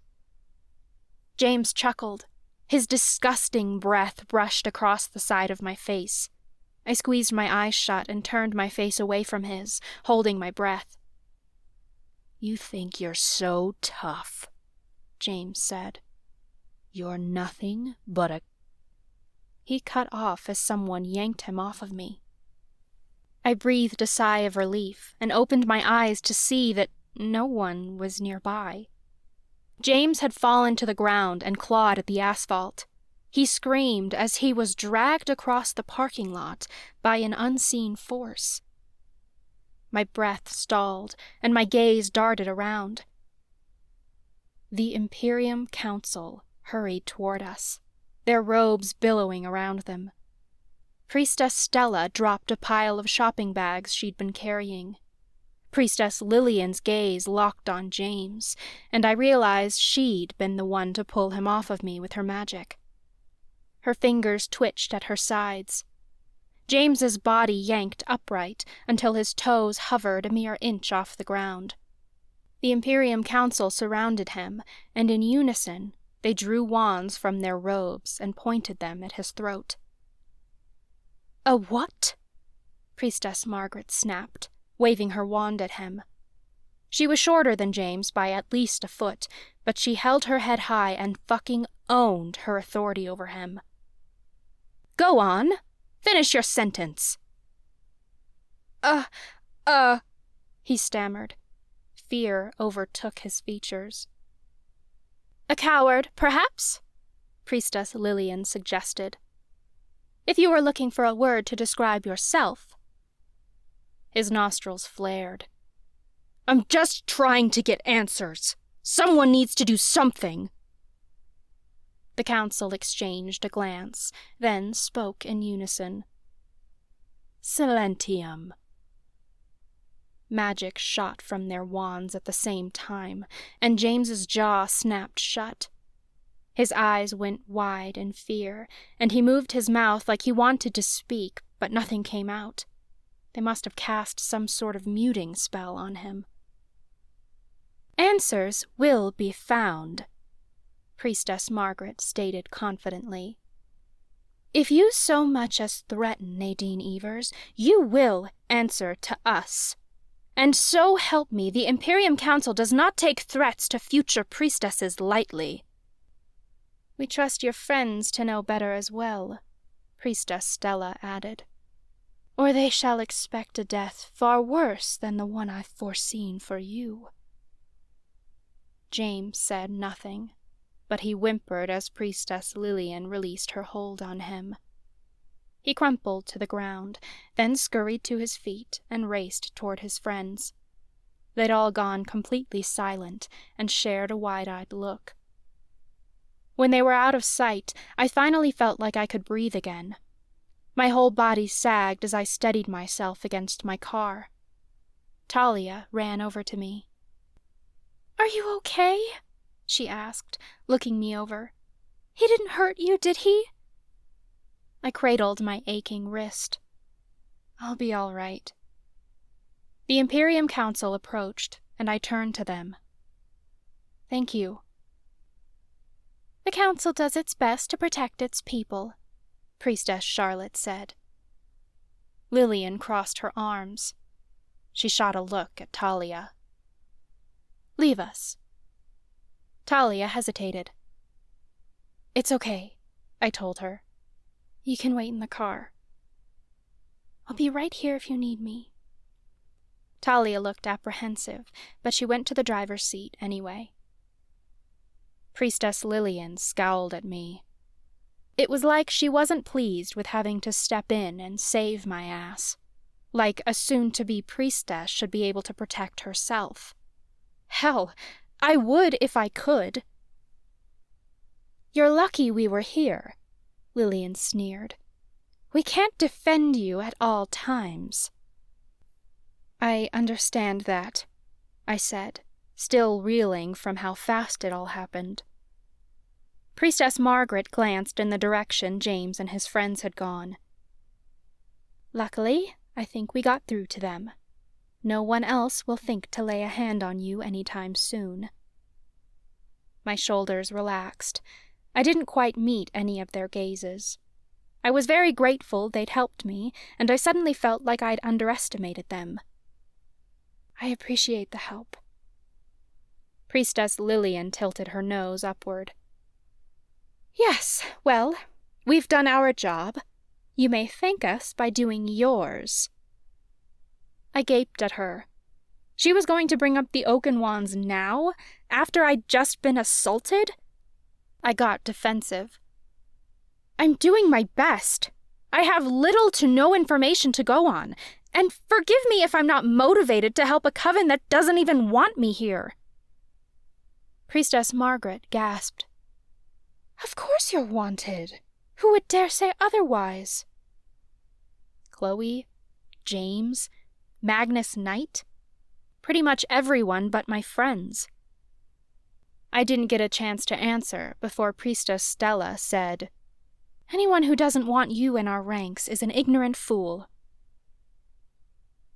Speaker 3: James chuckled. His disgusting breath brushed across the side of my face. I squeezed my eyes shut and turned my face away from his, holding my breath.
Speaker 5: "You think you're so tough," James said. "You're nothing but a—"
Speaker 3: He cut off as someone yanked him off of me. I breathed a sigh of relief and opened my eyes to see that no one was nearby. James had fallen to the ground and clawed at the asphalt. He screamed as he was dragged across the parking lot by an unseen force. My breath stalled, and my gaze darted around. The Imperium Council hurried toward us, their robes billowing around them. Priestess Stella dropped a pile of shopping bags she'd been carrying. Priestess Lillian's gaze locked on James, and I realized she'd been the one to pull him off of me with her magic. Her fingers twitched at her sides. James's body yanked upright until his toes hovered a mere inch off the ground. The Imperium Council surrounded him, and in unison they drew wands from their robes and pointed them at his throat. "A what?" Priestess Margaret snapped, waving her wand at him. She was shorter than James by at least a foot, but she held her head high and fucking owned her authority over him. "Go on! Finish your sentence!" He stammered. Fear overtook his features. "A coward, perhaps?" Priestess Lillian suggested. "If you were looking for a word to describe yourself." His nostrils flared. "I'm just trying to get answers. Someone needs to do something." The council exchanged a glance, then spoke in unison. "Silentium." Magic shot from their wands at the same time, and James's jaw snapped shut. His eyes went wide in fear, and he moved his mouth like he wanted to speak, but nothing came out. They must have cast some sort of muting spell on him. "Answers will be found," Priestess Margaret stated confidently. "If you so much as threaten Nadine Evers, you will answer to us. And so help me, the Imperium Council does not take threats to future priestesses lightly." "We trust your friends to know better as well," Priestess Stella added. "Or they shall expect a death far worse than the one I've foreseen for you." James said nothing, but he whimpered as Priestess Lillian released her hold on him. He crumpled to the ground, then scurried to his feet and raced toward his friends. They'd all gone completely silent and shared a wide-eyed look. When they were out of sight, I finally felt like I could breathe again. My whole body sagged as I steadied myself against my car. Talia ran over to me. "Are you okay?" she asked, looking me over. "He didn't hurt you, did he?" I cradled my aching wrist. "I'll be all right." The Imperium Council approached, and I turned to them. "Thank you." "The Council does its best to protect its people," Priestess Charlotte said. Lillian crossed her arms. She shot a look at Talia. "Leave us." Talia hesitated. "It's okay," I told her. "You can wait in the car." "I'll be right here if you need me." Talia looked apprehensive, but she went to the driver's seat anyway. Priestess Lillian scowled at me. It was like she wasn't pleased with having to step in and save my ass. Like a soon-to-be priestess should be able to protect herself. Hell, I would if I could. "You're lucky we were here," Lillian sneered. "We can't defend you at all times." "I understand that," I said, still reeling from how fast it all happened. Priestess Margaret glanced in the direction James and his friends had gone. "Luckily, I think we got through to them. No one else will think to lay a hand on you any time soon." My shoulders relaxed. I didn't quite meet any of their gazes. I was very grateful they'd helped me, and I suddenly felt like I'd underestimated them. I appreciate the help. Priestess Lillian tilted her nose upward. Yes, well, we've done our job. You may thank us by doing yours. I gaped at her. She was going to bring up the Oaken Wands now, after I'd just been assaulted? I got defensive. I'm doing my best. I have little to no information to go on, and forgive me if I'm not motivated to help a coven that doesn't even want me here. Priestess Margaret gasped. Of course you're wanted. Who would dare say otherwise? Chloe, James, Magnus Knight, pretty much everyone but my friends. I didn't get a chance to answer before Priestess Stella said, Anyone who doesn't want you in our ranks is an ignorant fool.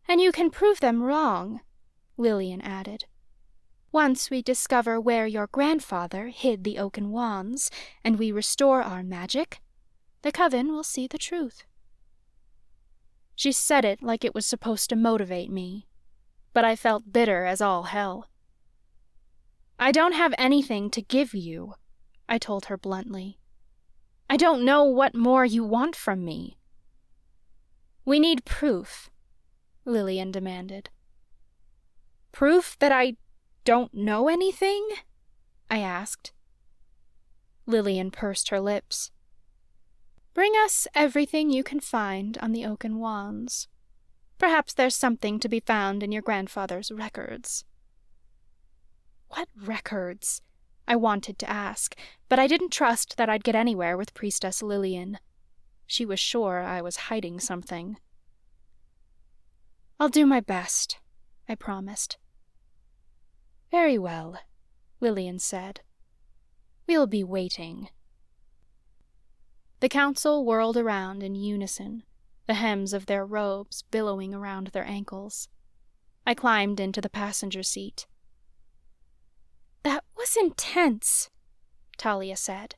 Speaker 3: And you can prove them wrong, Lillian added. Once we discover where your grandfather hid the Oaken Wands, and we restore our magic, the coven will see the truth. She said it like it was supposed to motivate me, but I felt bitter as all hell. I don't have anything to give you, I told her bluntly. I don't know what more you want from me. We need proof, Lillian demanded. Proof that I don't know anything? I asked. Lillian pursed her lips. Bring us everything you can find on the Oaken Wands. Perhaps there's something to be found in your grandfather's records. What records? I wanted to ask, but I didn't trust that I'd get anywhere with Priestess Lillian. She was sure I was hiding something. I'll do my best, I promised. Very well, Lillian said. We'll be waiting. The council whirled around in unison, the hems of their robes billowing around their ankles. I climbed into the passenger seat. That was intense, Talia said.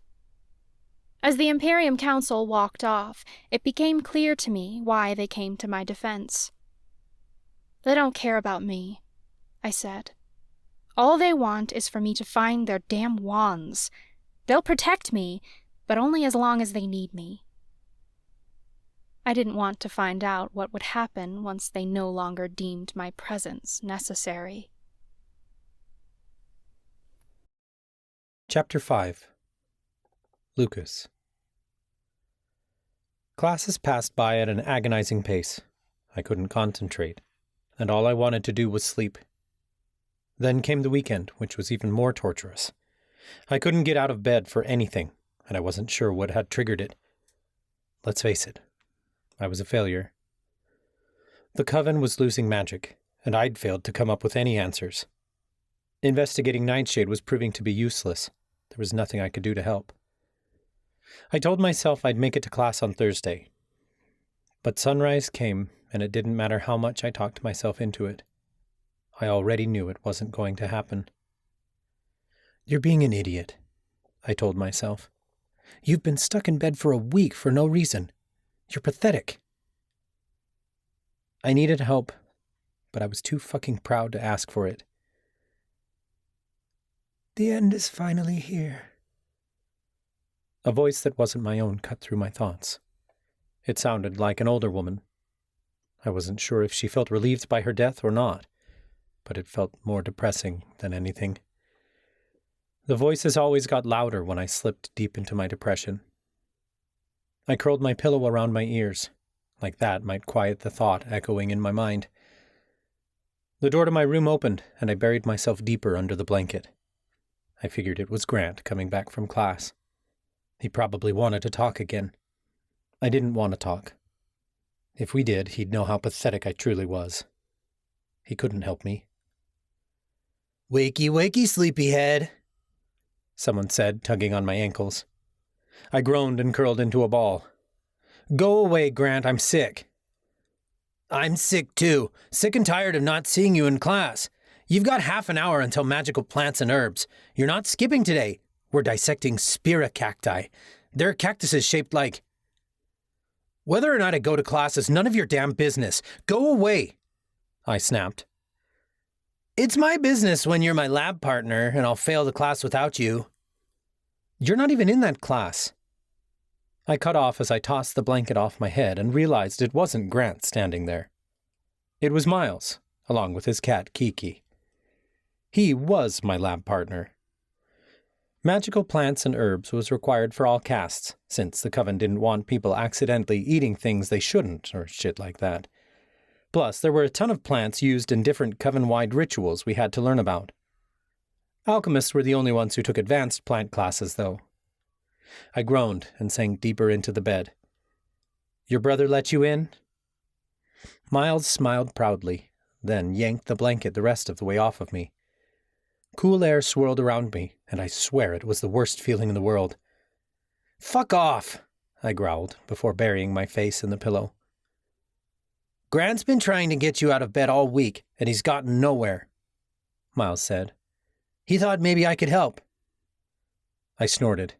Speaker 3: As the Imperium Council walked off, it became clear to me why they came to my defense. They don't care about me, I said. All they want is for me to find their damn wands. They'll protect me, but only as long as they need me. I didn't want to find out what would happen once they no longer deemed my presence necessary.
Speaker 2: Chapter 5. Lucas. Classes passed by at an agonizing pace. I couldn't concentrate, and all I wanted to do was sleep. Then came the weekend, which was even more torturous. I couldn't get out of bed for anything, and I wasn't sure what had triggered it. Let's face it, I was a failure. The coven was losing magic, and I'd failed to come up with any answers. Investigating nightshade was proving to be useless. There was nothing I could do to help. I told myself I'd make it to class on Thursday. But sunrise came, and it didn't matter how much I talked myself into it. I already knew it wasn't going to happen. You're being an idiot, I told myself. You've been stuck in bed for a week for no reason. You're pathetic. I needed help, but I was too fucking proud to ask for it.
Speaker 4: The end is finally here.
Speaker 2: A voice that wasn't my own cut through my thoughts. It sounded like an older woman. I wasn't sure if she felt relieved by her death or not, but it felt more depressing than anything. The voices always got louder when I slipped deep into my depression. I curled my pillow around my ears, like that might quiet the thought echoing in my mind. The door to my room opened, and I buried myself deeper under the blanket. I figured it was Grant coming back from class. He probably wanted to talk again. I didn't want to talk. If we did, he'd know how pathetic I truly was. He couldn't help me.
Speaker 6: "Wakey, wakey, sleepyhead,"
Speaker 2: someone said, tugging on my ankles. I groaned and curled into a ball. "Go away, Grant, I'm sick."
Speaker 6: "I'm sick too. Sick and tired of not seeing you in class. You've got half an hour until magical plants and herbs. You're not skipping today. We're dissecting spira cacti. They're cactuses shaped like... Whether or not I go to class is none of your damn business. Go away, I snapped. It's my business when you're my lab partner and I'll fail the class without you. You're not even in that class. I cut off as I tossed the blanket off my head and realized it wasn't Grant standing there. It was Miles, along with his cat Kiki. He was my lab partner. Magical plants and herbs was required for all castes, since the coven didn't want people accidentally eating things they shouldn't, or shit like that. Plus, there were a ton of plants used in different coven-wide rituals we had to learn about. Alchemists were the only ones who took advanced plant classes, though. I groaned and sank deeper into the bed. Your brother let you in? Miles smiled proudly, then yanked the blanket the rest of the way off of me. Cool air swirled around me, and I swear it was the worst feeling in the world. Fuck off, I growled before burying my face in the pillow. Grant's been trying to get you out of bed all week, and he's gotten nowhere, Miles said. He thought maybe I could help. I snorted.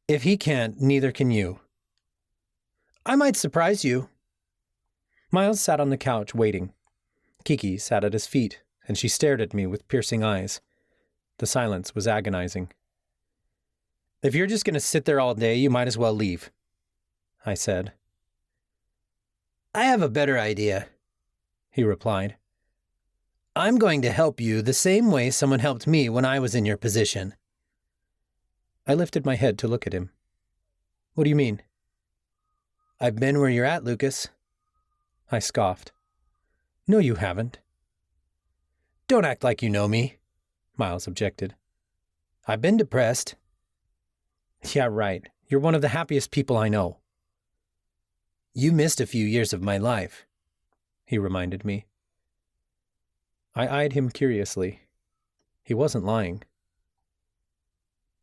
Speaker 6: If he can't, neither can you. I might surprise you. Miles sat on the couch waiting. Kiki sat at his feet, and she stared at me with piercing eyes. The silence was agonizing. If you're just going to sit there all day, you might as well leave, I said. I have a better idea, he replied. I'm going to help you the same way someone helped me when I was in your position. I lifted my head to look at him. What do you mean? I've been where you're at, Lucas. I scoffed. No, you haven't. Don't act like you know me, Miles objected. I've been depressed. Yeah, right. You're one of the happiest people I know. You missed a few years of my life, he reminded me. I eyed him curiously. He wasn't lying.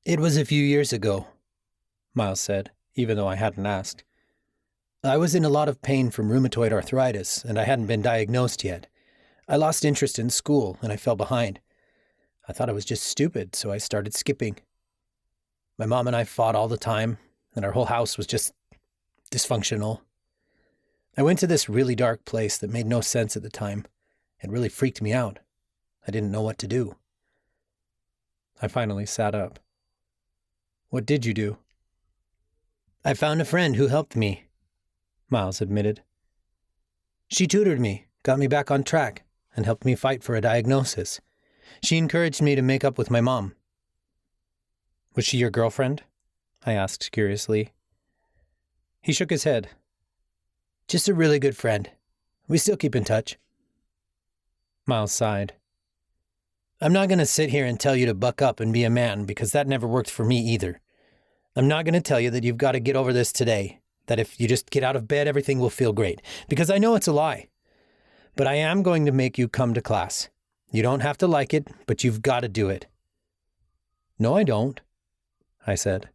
Speaker 6: It was a few years ago, Miles said, even though I hadn't asked. I was in a lot of pain from rheumatoid arthritis, and I hadn't been diagnosed yet. I lost interest in school, and I fell behind. I thought I was just stupid, so I started skipping. My mom and I fought all the time, and our whole house was just dysfunctional. I went to this really dark place that made no sense at the time. It really freaked me out. I didn't know what to do. I finally sat up. What did you do? I found a friend who helped me, Miles admitted. She tutored me, got me back on track, and helped me fight for a diagnosis. She encouraged me to make up with my mom. Was she your girlfriend? I asked curiously. He shook his head. Just a really good friend. We still keep in touch. Miles sighed. I'm not going to sit here and tell you to buck up and be a man, because that never worked for me either. I'm not going to tell you that you've got to get over this today, that if you just get out of bed, everything will feel great, because I know it's a lie. But I am going to make you come to class. You don't have to like it, but you've got to do it. No, I don't, I said.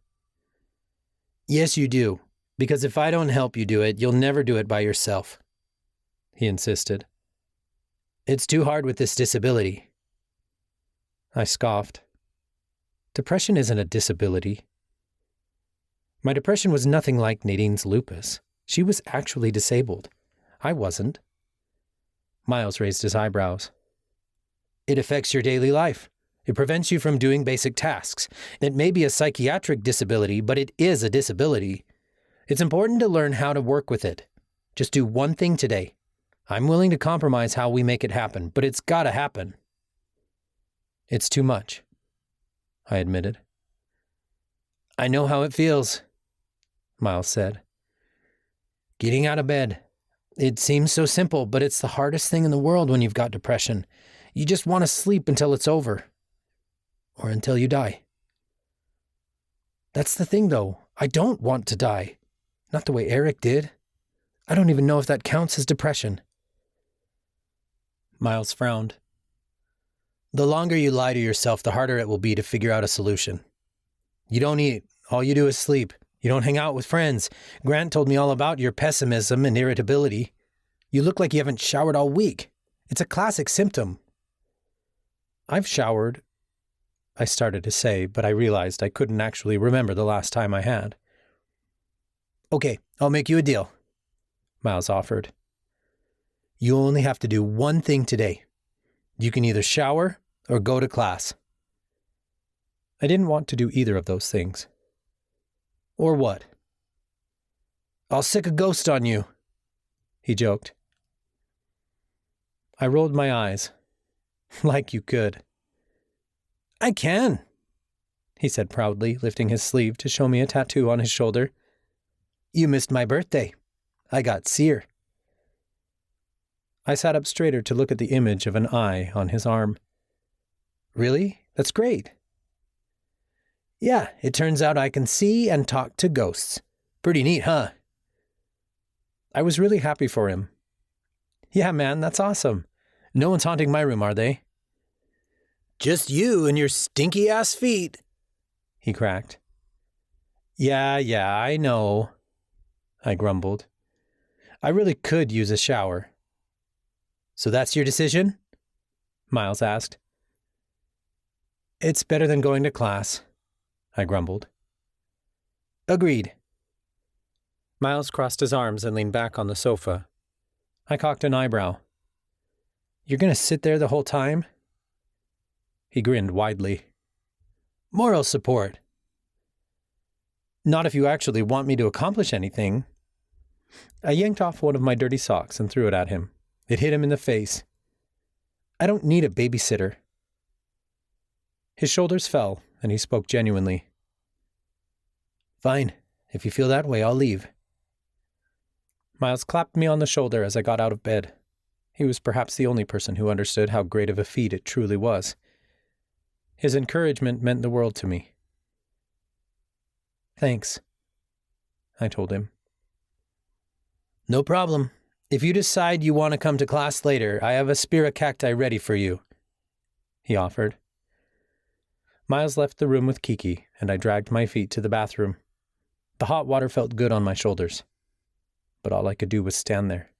Speaker 6: Yes, you do, because if I don't help you do it, you'll never do it by yourself, he insisted. It's too hard with this disability. I scoffed. Depression isn't a disability. My depression was nothing like Nadine's lupus. She was actually disabled. I wasn't. Miles raised his eyebrows. It affects your daily life. It prevents you from doing basic tasks. It may be a psychiatric disability, but it is a disability. It's important to learn how to work with it. Just do one thing today. I'm willing to compromise how we make it happen, but it's gotta happen. It's too much, I admitted. I know how it feels, Miles said. Getting out of bed. It seems so simple, but it's the hardest thing in the world when you've got depression. You just want to sleep until it's over. Or until you die. That's the thing, though. I don't want to die. Not the way Eric did. I don't even know if that counts as depression. Miles frowned. The longer you lie to yourself, the harder it will be to figure out a solution. You don't eat. All you do is sleep. You don't hang out with friends. Grant told me all about your pessimism and irritability. You look like you haven't showered all week. It's a classic symptom. I've showered. I started to say, but I realized I couldn't actually remember the last time I had. Okay, I'll make you a deal, Miles offered. You only have to do one thing today. You can either shower or go to class. I didn't want to do either of those things. Or what? I'll sick a ghost on you, he joked. I rolled my eyes. Like you could. I can, he said proudly, lifting his sleeve to show me a tattoo on his shoulder. You missed my birthday. I got seer. I sat up straighter to look at the image of an eye on his arm. Really? That's great. Yeah, it turns out I can see and talk to ghosts. Pretty neat, huh? I was really happy for him. Yeah, man, that's awesome. No one's haunting my room, are they? Just you and your stinky-ass feet, he cracked. Yeah, I know, I grumbled. I really could use a shower. So that's your decision? Miles asked. It's better than going to class, I grumbled. Agreed. Miles crossed his arms and leaned back on the sofa. I cocked an eyebrow. You're going to sit there the whole time? He grinned widely. Moral support. Not if you actually want me to accomplish anything. I yanked off one of my dirty socks and threw it at him. It hit him in the face. I don't need a babysitter. His shoulders fell, and he spoke genuinely. Fine. If you feel that way, I'll leave. Miles clapped me on the shoulder as I got out of bed. He was perhaps the only person who understood how great of a feat it truly was. His encouragement meant the world to me. Thanks, I told him. No problem. If you decide you want to come to class later, I have a spira cacti ready for you, he offered. Miles left the room with Kiki, and I dragged my feet to the bathroom. The hot water felt good on my shoulders, but all I could do was stand there.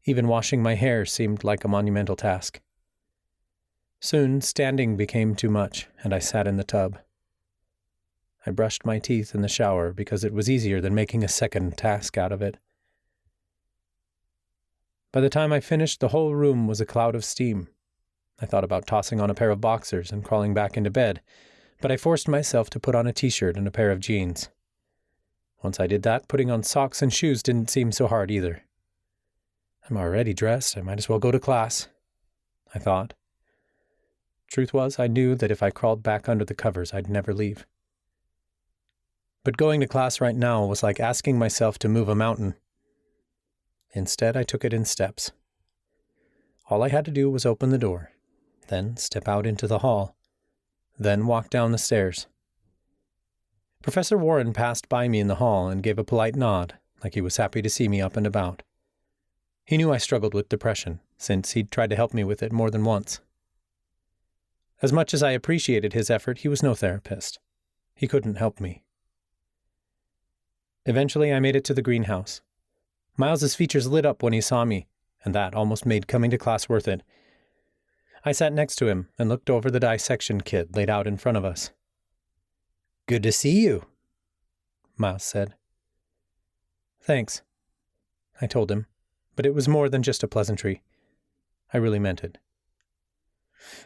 Speaker 6: Even washing my hair seemed like a monumental task. Soon, standing became too much, and I sat in the tub. I brushed my teeth in the shower because it was easier than making a second task out of it. By the time I finished, the whole room was a cloud of steam. I thought about tossing on a pair of boxers and crawling back into bed, but I forced myself to put on a t-shirt and a pair of jeans. Once I did that, putting on socks and shoes didn't seem so hard either. I'm already dressed, I might as well go to class, I thought. Truth was, I knew that if I crawled back under the covers, I'd never leave. But going to class right now was like asking myself to move a mountain. Instead, I took it in steps. All I had to do was open the door, then step out into the hall, then walk down the stairs. Professor Warren passed by me in the hall and gave a polite nod, like he was happy to see me up and about. He knew I struggled with depression, since he'd tried to help me with it more than once. As much as I appreciated his effort, he was no therapist. He couldn't help me. Eventually, I made it to the greenhouse. Miles's features lit up when he saw me, and that almost made coming to class worth it. I sat next to him and looked over the dissection kit laid out in front of us. Good to see you, Miles said. Thanks, I told him, but it was more than just a pleasantry. I really meant it.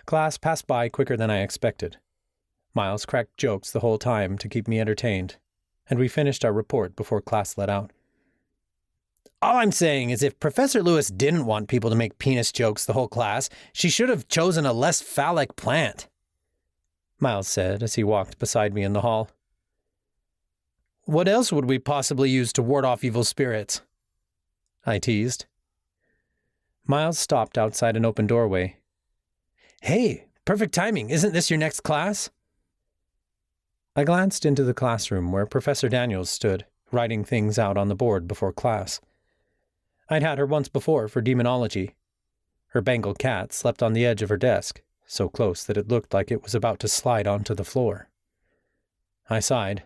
Speaker 6: Class passed by quicker than I expected. Miles cracked jokes the whole time to keep me entertained, and we finished our report before class let out. All I'm saying is if Professor Lewis didn't want people to make penis jokes the whole class, she should have chosen a less phallic plant, Miles said as he walked beside me in the hall. What else would we possibly use to ward off evil spirits? I teased. Miles stopped outside an open doorway. Hey, perfect timing. Isn't this your next class? I glanced into the classroom where Professor Daniels stood, writing things out on the board before class. I'd had her once before for demonology. Her Bengal cat slept on the edge of her desk, so close that it looked like it was about to slide onto the floor. I sighed.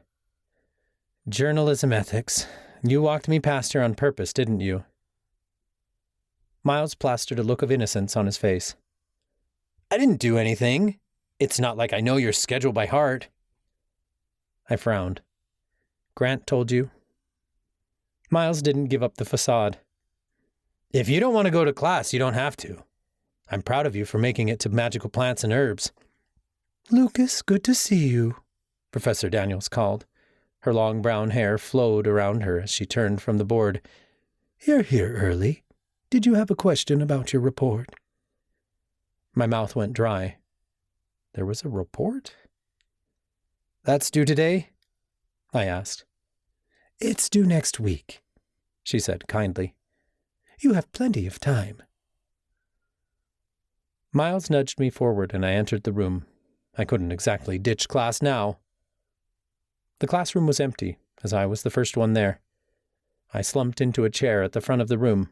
Speaker 6: Journalism ethics. You walked me past her on purpose, didn't you? Miles plastered a look of innocence on his face. I didn't do anything. It's not like I know your schedule by heart.
Speaker 2: I frowned. Grant told you? Miles didn't give up the facade.
Speaker 6: If you don't want to go to class, you don't have to. I'm proud of you for making it to magical plants and herbs.
Speaker 4: Lucas, good to see you,
Speaker 2: Professor Daniels called. Her long brown hair flowed around her as she turned from the board.
Speaker 4: You're here early. Did you have a question about your report?
Speaker 2: My mouth went dry. There was a report?
Speaker 6: That's due today? I asked.
Speaker 4: It's due next week,
Speaker 2: she said kindly.
Speaker 4: You have plenty of time.
Speaker 2: Miles nudged me forward and I entered the room. I couldn't exactly ditch class now. The classroom was empty, as I was the first one there. I slumped into a chair at the front of the room.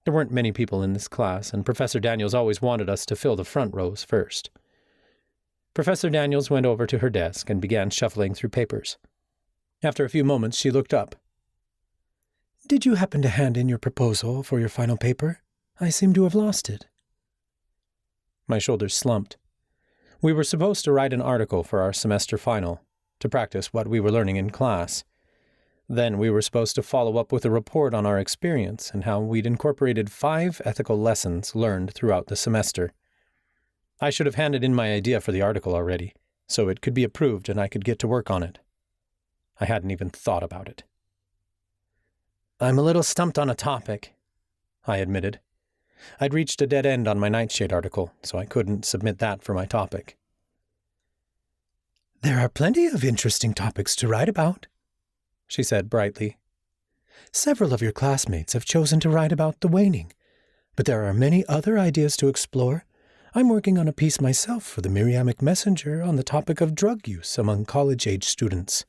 Speaker 2: There weren't many people in this class, and Professor Daniels always wanted us to fill the front rows first. Professor Daniels went over to her desk and began shuffling through papers. After a few moments, she looked up.
Speaker 4: Did you happen to hand in your proposal for your final paper? I seem to have lost it.
Speaker 2: My shoulders slumped. We were supposed to write an article for our semester final, to practice what we were learning in class. Then we were supposed to follow up with a report on our experience and how we'd incorporated 5 ethical lessons learned throughout the semester. I should have handed in my idea for the article already, so it could be approved and I could get to work on it. I hadn't even thought about it.
Speaker 6: I'm a little stumped on a topic, I admitted.
Speaker 2: I'd reached a dead end on my nightshade article, so I couldn't submit that for my topic.
Speaker 4: There are plenty of interesting topics to write about, she said brightly. Several of your classmates have chosen to write about the waning, but there are many other ideas to explore. I'm working on a piece myself for the Miriamic Messenger on the topic of drug use among college-age students.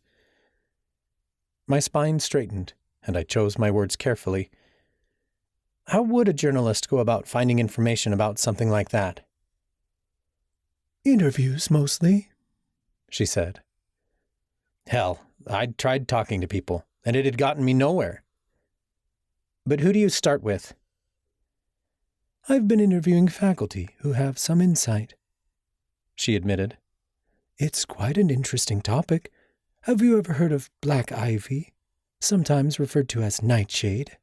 Speaker 2: My spine straightened, and I chose my words carefully. How would a journalist go about finding information about something like that?
Speaker 4: Interviews, mostly,
Speaker 2: she said. Hell, I'd tried talking to people, and it had gotten me nowhere. But who do you start with?
Speaker 4: I've been interviewing faculty who have some insight, she admitted. It's quite an interesting topic. Have you ever heard of black ivy, sometimes referred to as nightshade?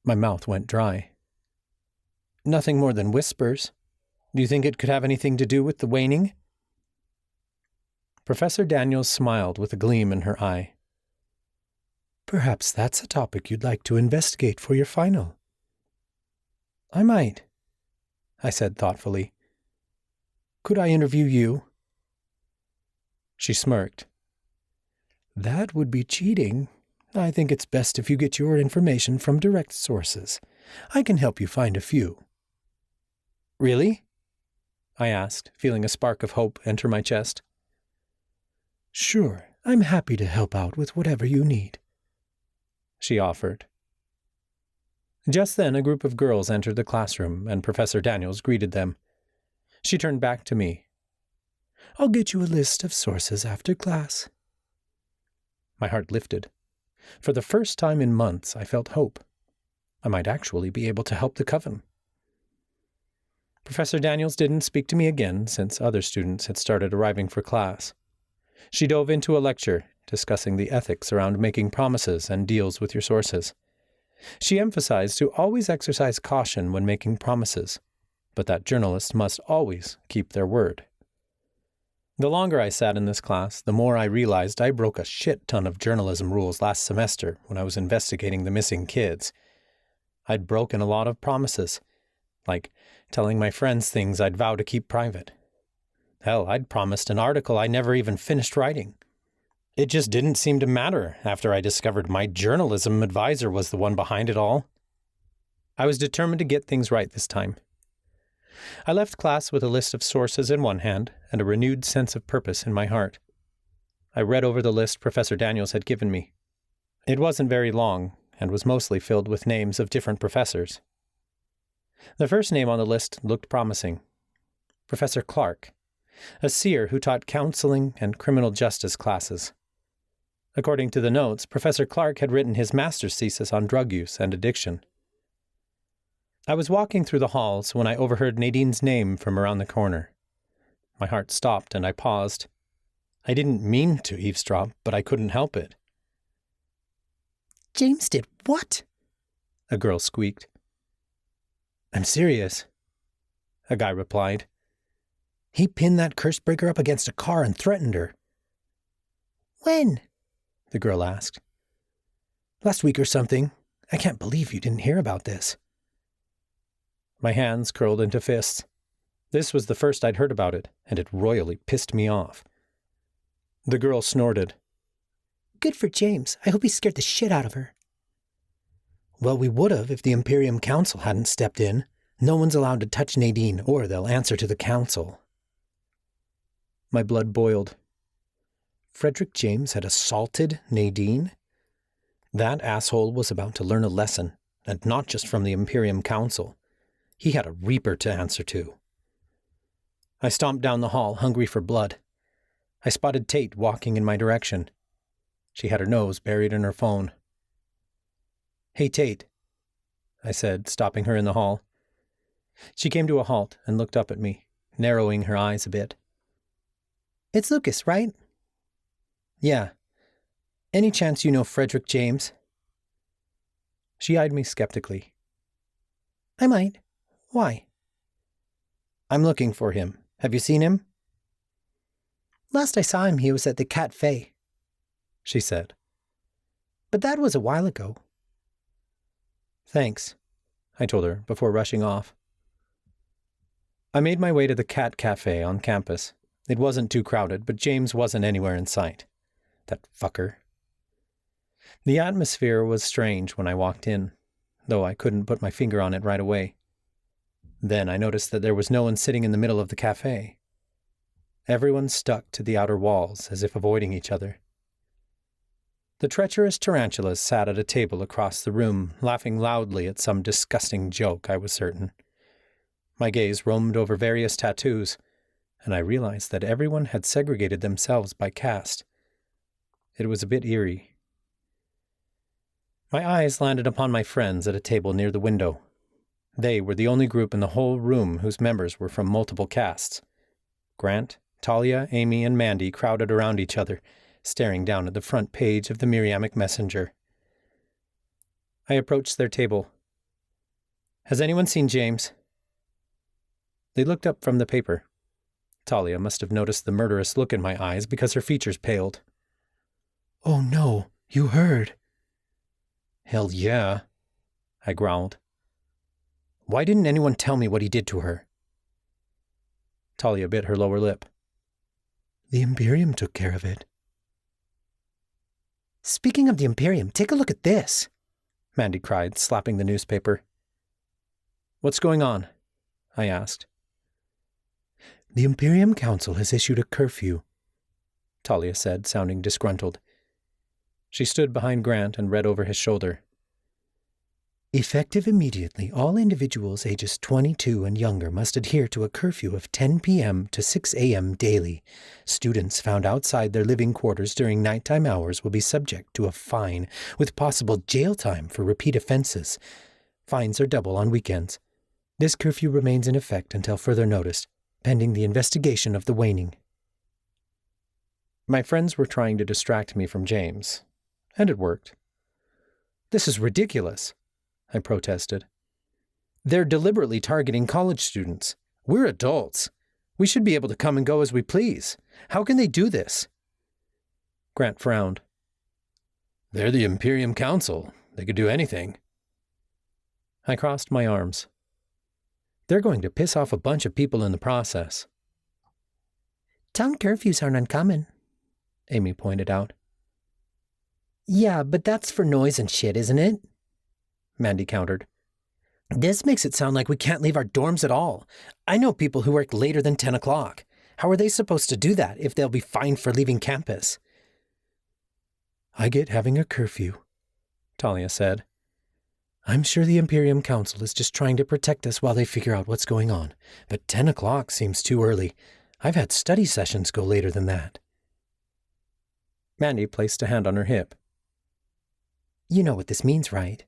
Speaker 2: My mouth went dry. Nothing more than whispers. Do you think it could have anything to do with the waning? Professor Daniels smiled with a gleam in her eye.
Speaker 4: Perhaps that's a topic you'd like to investigate for your final.
Speaker 2: I might, I said thoughtfully. Could I interview you? She smirked.
Speaker 4: That would be cheating. I think it's best if you get your information from direct sources. I can help you find a few.
Speaker 2: Really? I asked, feeling a spark of hope enter my chest.
Speaker 4: Sure, I'm happy to help out with whatever you need,
Speaker 2: she offered. Just then, a group of girls entered the classroom, and Professor Daniels greeted them. She turned back to me.
Speaker 4: I'll get you a list of sources after class.
Speaker 2: My heart lifted. For the first time in months, I felt hope. I might actually be able to help the coven. Professor Daniels didn't speak to me again since other students had started arriving for class. She dove into a lecture discussing the ethics around making promises and deals with your sources. She emphasized to always exercise caution when making promises, but that journalists must always keep their word. The longer I sat in this class, the more I realized I broke a shit ton of journalism rules last semester when I was investigating the missing kids. I'd broken a lot of promises, like telling my friends things I'd vow to keep private. Hell, I'd promised an article I never even finished writing. It just didn't seem to matter after I discovered my journalism advisor was the one behind it all. I was determined to get things right this time. I left class with a list of sources in one hand and a renewed sense of purpose in my heart. I read over the list Professor Daniels had given me. It wasn't very long and was mostly filled with names of different professors. The first name on the list looked promising. Professor Clark, a seer who taught counseling and criminal justice classes. According to the notes, Professor Clark had written his master's thesis on drug use and addiction. I was walking through the halls when I overheard Nadine's name from around the corner. My heart stopped and I paused. I didn't mean to eavesdrop, but I couldn't help it.
Speaker 6: James did what?
Speaker 2: A girl squeaked.
Speaker 6: I'm serious, a guy replied. He pinned that cursebreaker up against a car and threatened her.
Speaker 5: When?
Speaker 6: The girl asked. Last week or something. I can't believe you didn't hear about this.
Speaker 2: My hands curled into fists. This was the first I'd heard about it, and it royally pissed me off. The girl snorted.
Speaker 5: Good for James. I hope he scared the shit out of her.
Speaker 6: Well, we would have if the Imperium Council hadn't stepped in. No one's allowed to touch Nadine, or they'll answer to the Council.
Speaker 2: My blood boiled.
Speaker 6: Frederick James had assaulted Nadine? That asshole was about to learn a lesson, and not just from the Imperium Council. He had a Reaper to answer to.
Speaker 2: I stomped down the hall, hungry for blood. I spotted Tate walking in my direction. She had her nose buried in her phone. "Hey, Tate," I said, stopping her in the hall. She came to a halt and looked up at me, narrowing her eyes a bit.
Speaker 5: It's Lucas, right?
Speaker 2: Yeah. Any chance you know Frederick James? She eyed me skeptically.
Speaker 5: I might. Why?
Speaker 2: I'm looking for him. Have you seen him?
Speaker 5: Last I saw him, he was at the Cafe,
Speaker 2: she said.
Speaker 5: But that was a while ago.
Speaker 2: Thanks, I told her before rushing off. I made my way to the Cat Cafe on campus. It wasn't too crowded, but James wasn't anywhere in sight. That fucker. The atmosphere was strange when I walked in, though I couldn't put my finger on it right away. Then I noticed that there was no one sitting in the middle of the cafe. Everyone stuck to the outer walls, as if avoiding each other. The treacherous tarantulas sat at a table across the room, laughing loudly at some disgusting joke, I was certain. My gaze roamed over various tattoos, and I realized that everyone had segregated themselves by caste. It was a bit eerie. My eyes landed upon my friends at a table near the window. They were the only group in the whole room whose members were from multiple castes. Grant, Talia, Amy, and Mandy crowded around each other, staring down at the front page of the Miriamic Messenger. I approached their table. Has anyone seen James? They looked up from the paper. Talia must have noticed the murderous look in my eyes because her features paled.
Speaker 6: Oh no, you heard.
Speaker 2: Hell yeah, I growled. Why didn't anyone tell me what he did to her? Talia bit her lower lip.
Speaker 6: The Imperium took care of it.
Speaker 5: Speaking of the Imperium, take a look at this,
Speaker 2: Mandy cried, slapping the newspaper. What's going on? I asked.
Speaker 6: The Imperium Council has issued a curfew,
Speaker 2: Talia said, sounding disgruntled. She stood behind Grant and read over his shoulder.
Speaker 6: Effective immediately, all individuals ages 22 and younger must adhere to a curfew of 10 p.m. to 6 a.m. daily. Students found outside their living quarters during nighttime hours will be subject to a fine, with possible jail time for repeat offenses. Fines are double on weekends. This curfew remains in effect until further notice, pending the investigation of the waning.
Speaker 2: My friends were trying to distract me from James, and it worked. This is ridiculous, I protested. They're deliberately targeting college students. We're adults. We should be able to come and go as we please. How can they do this? Grant frowned. They're the Imperium Council. They could do anything. I crossed my arms. They're going to piss off a bunch of people in the process.
Speaker 5: Town curfews aren't uncommon,
Speaker 2: Amy pointed out.
Speaker 5: Yeah, but that's for noise and shit, isn't it?
Speaker 2: Mandy countered.
Speaker 6: This makes it sound like we can't leave our dorms at all. I know people who work later than 10 o'clock. How are they supposed to do that if they'll be fined for leaving campus? I get having a curfew, Talia said. I'm sure the Imperium Council is just trying to protect us while they figure out what's going on, but 10 o'clock seems too early. I've had study sessions go later than that.
Speaker 2: Mandy placed a hand on her hip.
Speaker 5: You know what this means, right?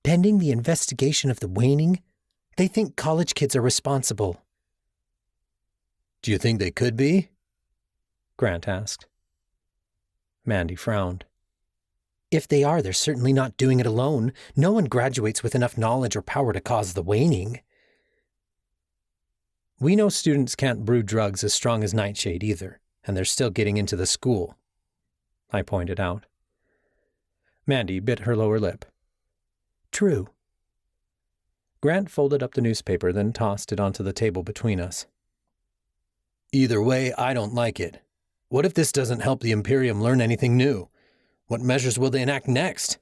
Speaker 5: Pending the investigation of the waning, they think college kids are responsible.
Speaker 6: Do you think they could be? Grant asked. Mandy frowned.
Speaker 5: If they are, they're certainly not doing it alone. No one graduates with enough knowledge or power to cause the waning.
Speaker 2: We know students can't brew drugs as strong as nightshade either, and they're still getting into the school, I pointed out. Mandy bit her lower lip.
Speaker 5: True.
Speaker 2: Grant folded up the newspaper, then tossed it onto the table between us.
Speaker 6: Either way, I don't like it. What if this doesn't help the Imperium learn anything new? What measures will they enact next?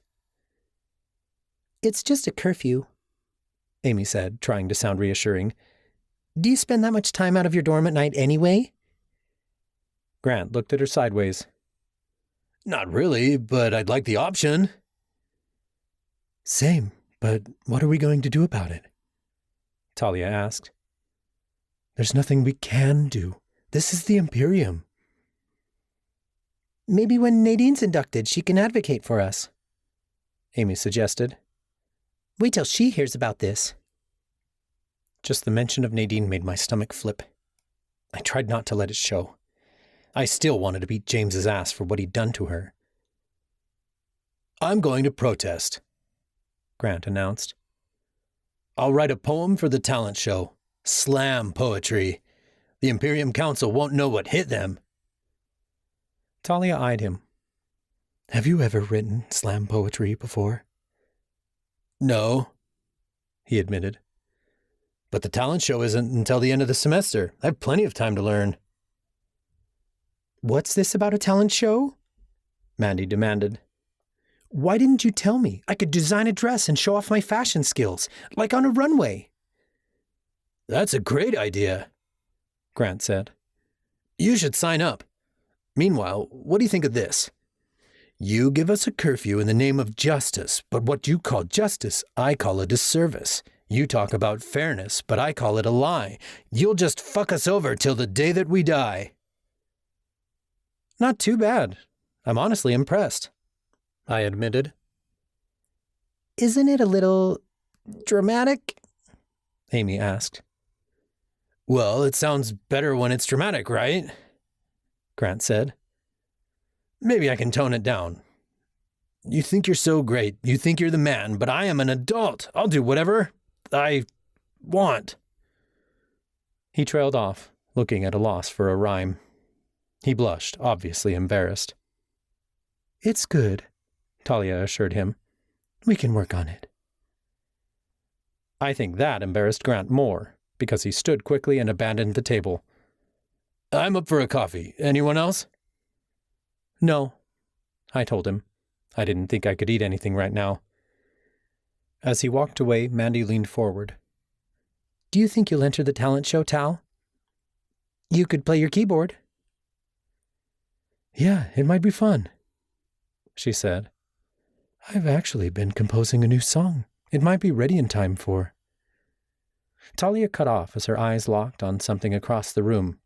Speaker 5: It's just a curfew, Amy said, trying to sound reassuring. Do you spend that much time out of your dorm at night anyway?
Speaker 2: Grant looked at her sideways.
Speaker 6: Not really, but I'd like the option.
Speaker 4: Same, but what are we going to do about it?
Speaker 2: Talia asked.
Speaker 4: There's nothing we can do. This is the Imperium.
Speaker 5: Maybe when Nadine's inducted, she can advocate for us, Amy suggested. Wait till she hears about this.
Speaker 2: Just the mention of Nadine made my stomach flip. I tried not to let it show. I still wanted to beat James's ass for what he'd done to her.
Speaker 6: I'm going to protest, Grant announced. I'll write a poem for the talent show. Slam poetry. The Imperium Council won't know what hit them.
Speaker 2: Talia eyed him.
Speaker 4: Have you ever written slam poetry before?
Speaker 6: No, he admitted. But the talent show isn't until the end of the semester. I have plenty of time to learn.
Speaker 5: What's this about a talent show?
Speaker 2: Mandy demanded.
Speaker 5: Why didn't you tell me? I could design a dress and show off my fashion skills, like on a runway.
Speaker 6: That's a great idea,
Speaker 2: Grant said.
Speaker 6: You should sign up. Meanwhile, what do you think of this? You give us a curfew in the name of justice, but what you call justice, I call a disservice. You talk about fairness, but I call it a lie. You'll just fuck us over till the day that we die.
Speaker 2: Not too bad. I'm honestly impressed, I admitted.
Speaker 5: Isn't it a little dramatic?
Speaker 2: Amy asked.
Speaker 6: Well, it sounds better when it's dramatic, right? Grant said. Maybe I can tone it down. You think you're so great, you think you're the man, but I am an adult. I'll do whatever I want.
Speaker 2: He trailed off, looking at a loss for a rhyme. He blushed, obviously embarrassed.
Speaker 4: It's good,
Speaker 2: Talia assured him.
Speaker 4: We can work on it.
Speaker 2: I think that embarrassed Grant more, because he stood quickly and abandoned the table.
Speaker 6: I'm up for a coffee. Anyone else?
Speaker 2: No, I told him. I didn't think I could eat anything right now. As he walked away, Mandy leaned forward.
Speaker 5: Do you think you'll enter the talent show, Tal? You could play your keyboard.
Speaker 4: Yeah, it might be fun,
Speaker 2: she said.
Speaker 4: I've actually been composing a new song. It might be ready in time for...
Speaker 2: Talia cut off as her eyes locked on something across the room.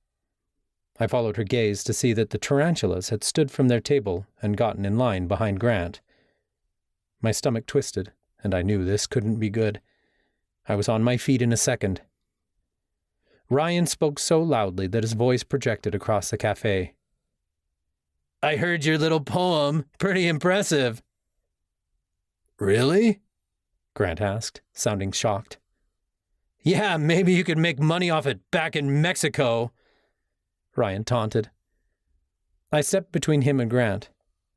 Speaker 2: I followed her gaze to see that the tarantulas had stood from their table and gotten in line behind Grant. My stomach twisted, and I knew this couldn't be good. I was on my feet in a second. Ryan spoke so loudly that his voice projected across the cafe.
Speaker 6: I heard your little poem. Pretty impressive. Really? Grant asked, sounding shocked. Yeah, maybe you could make money off it back in Mexico, Ryan taunted.
Speaker 2: I stepped between him and Grant.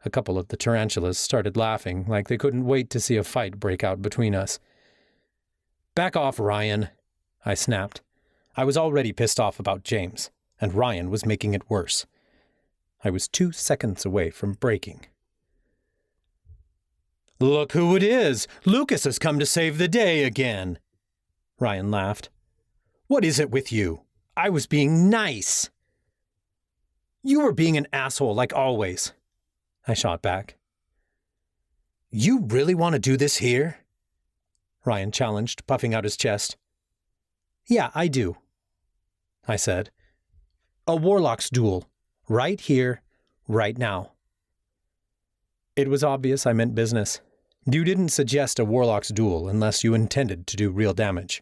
Speaker 2: A couple of the tarantulas started laughing like they couldn't wait to see a fight break out between us.
Speaker 6: Back off, Ryan, I snapped. I was already pissed off about James, and Ryan was making it worse. I was 2 seconds away from breaking. Look who it is! Lucas has come to save the day again! Ryan laughed. What is it with you? I was being nice. You were being an asshole like always, I shot back. You really want to do this here? Ryan challenged, puffing out his chest. Yeah, I do, I said. A warlock's duel. Right here, right now. It was obvious I meant business. You didn't suggest a warlock's duel unless you intended to do real damage.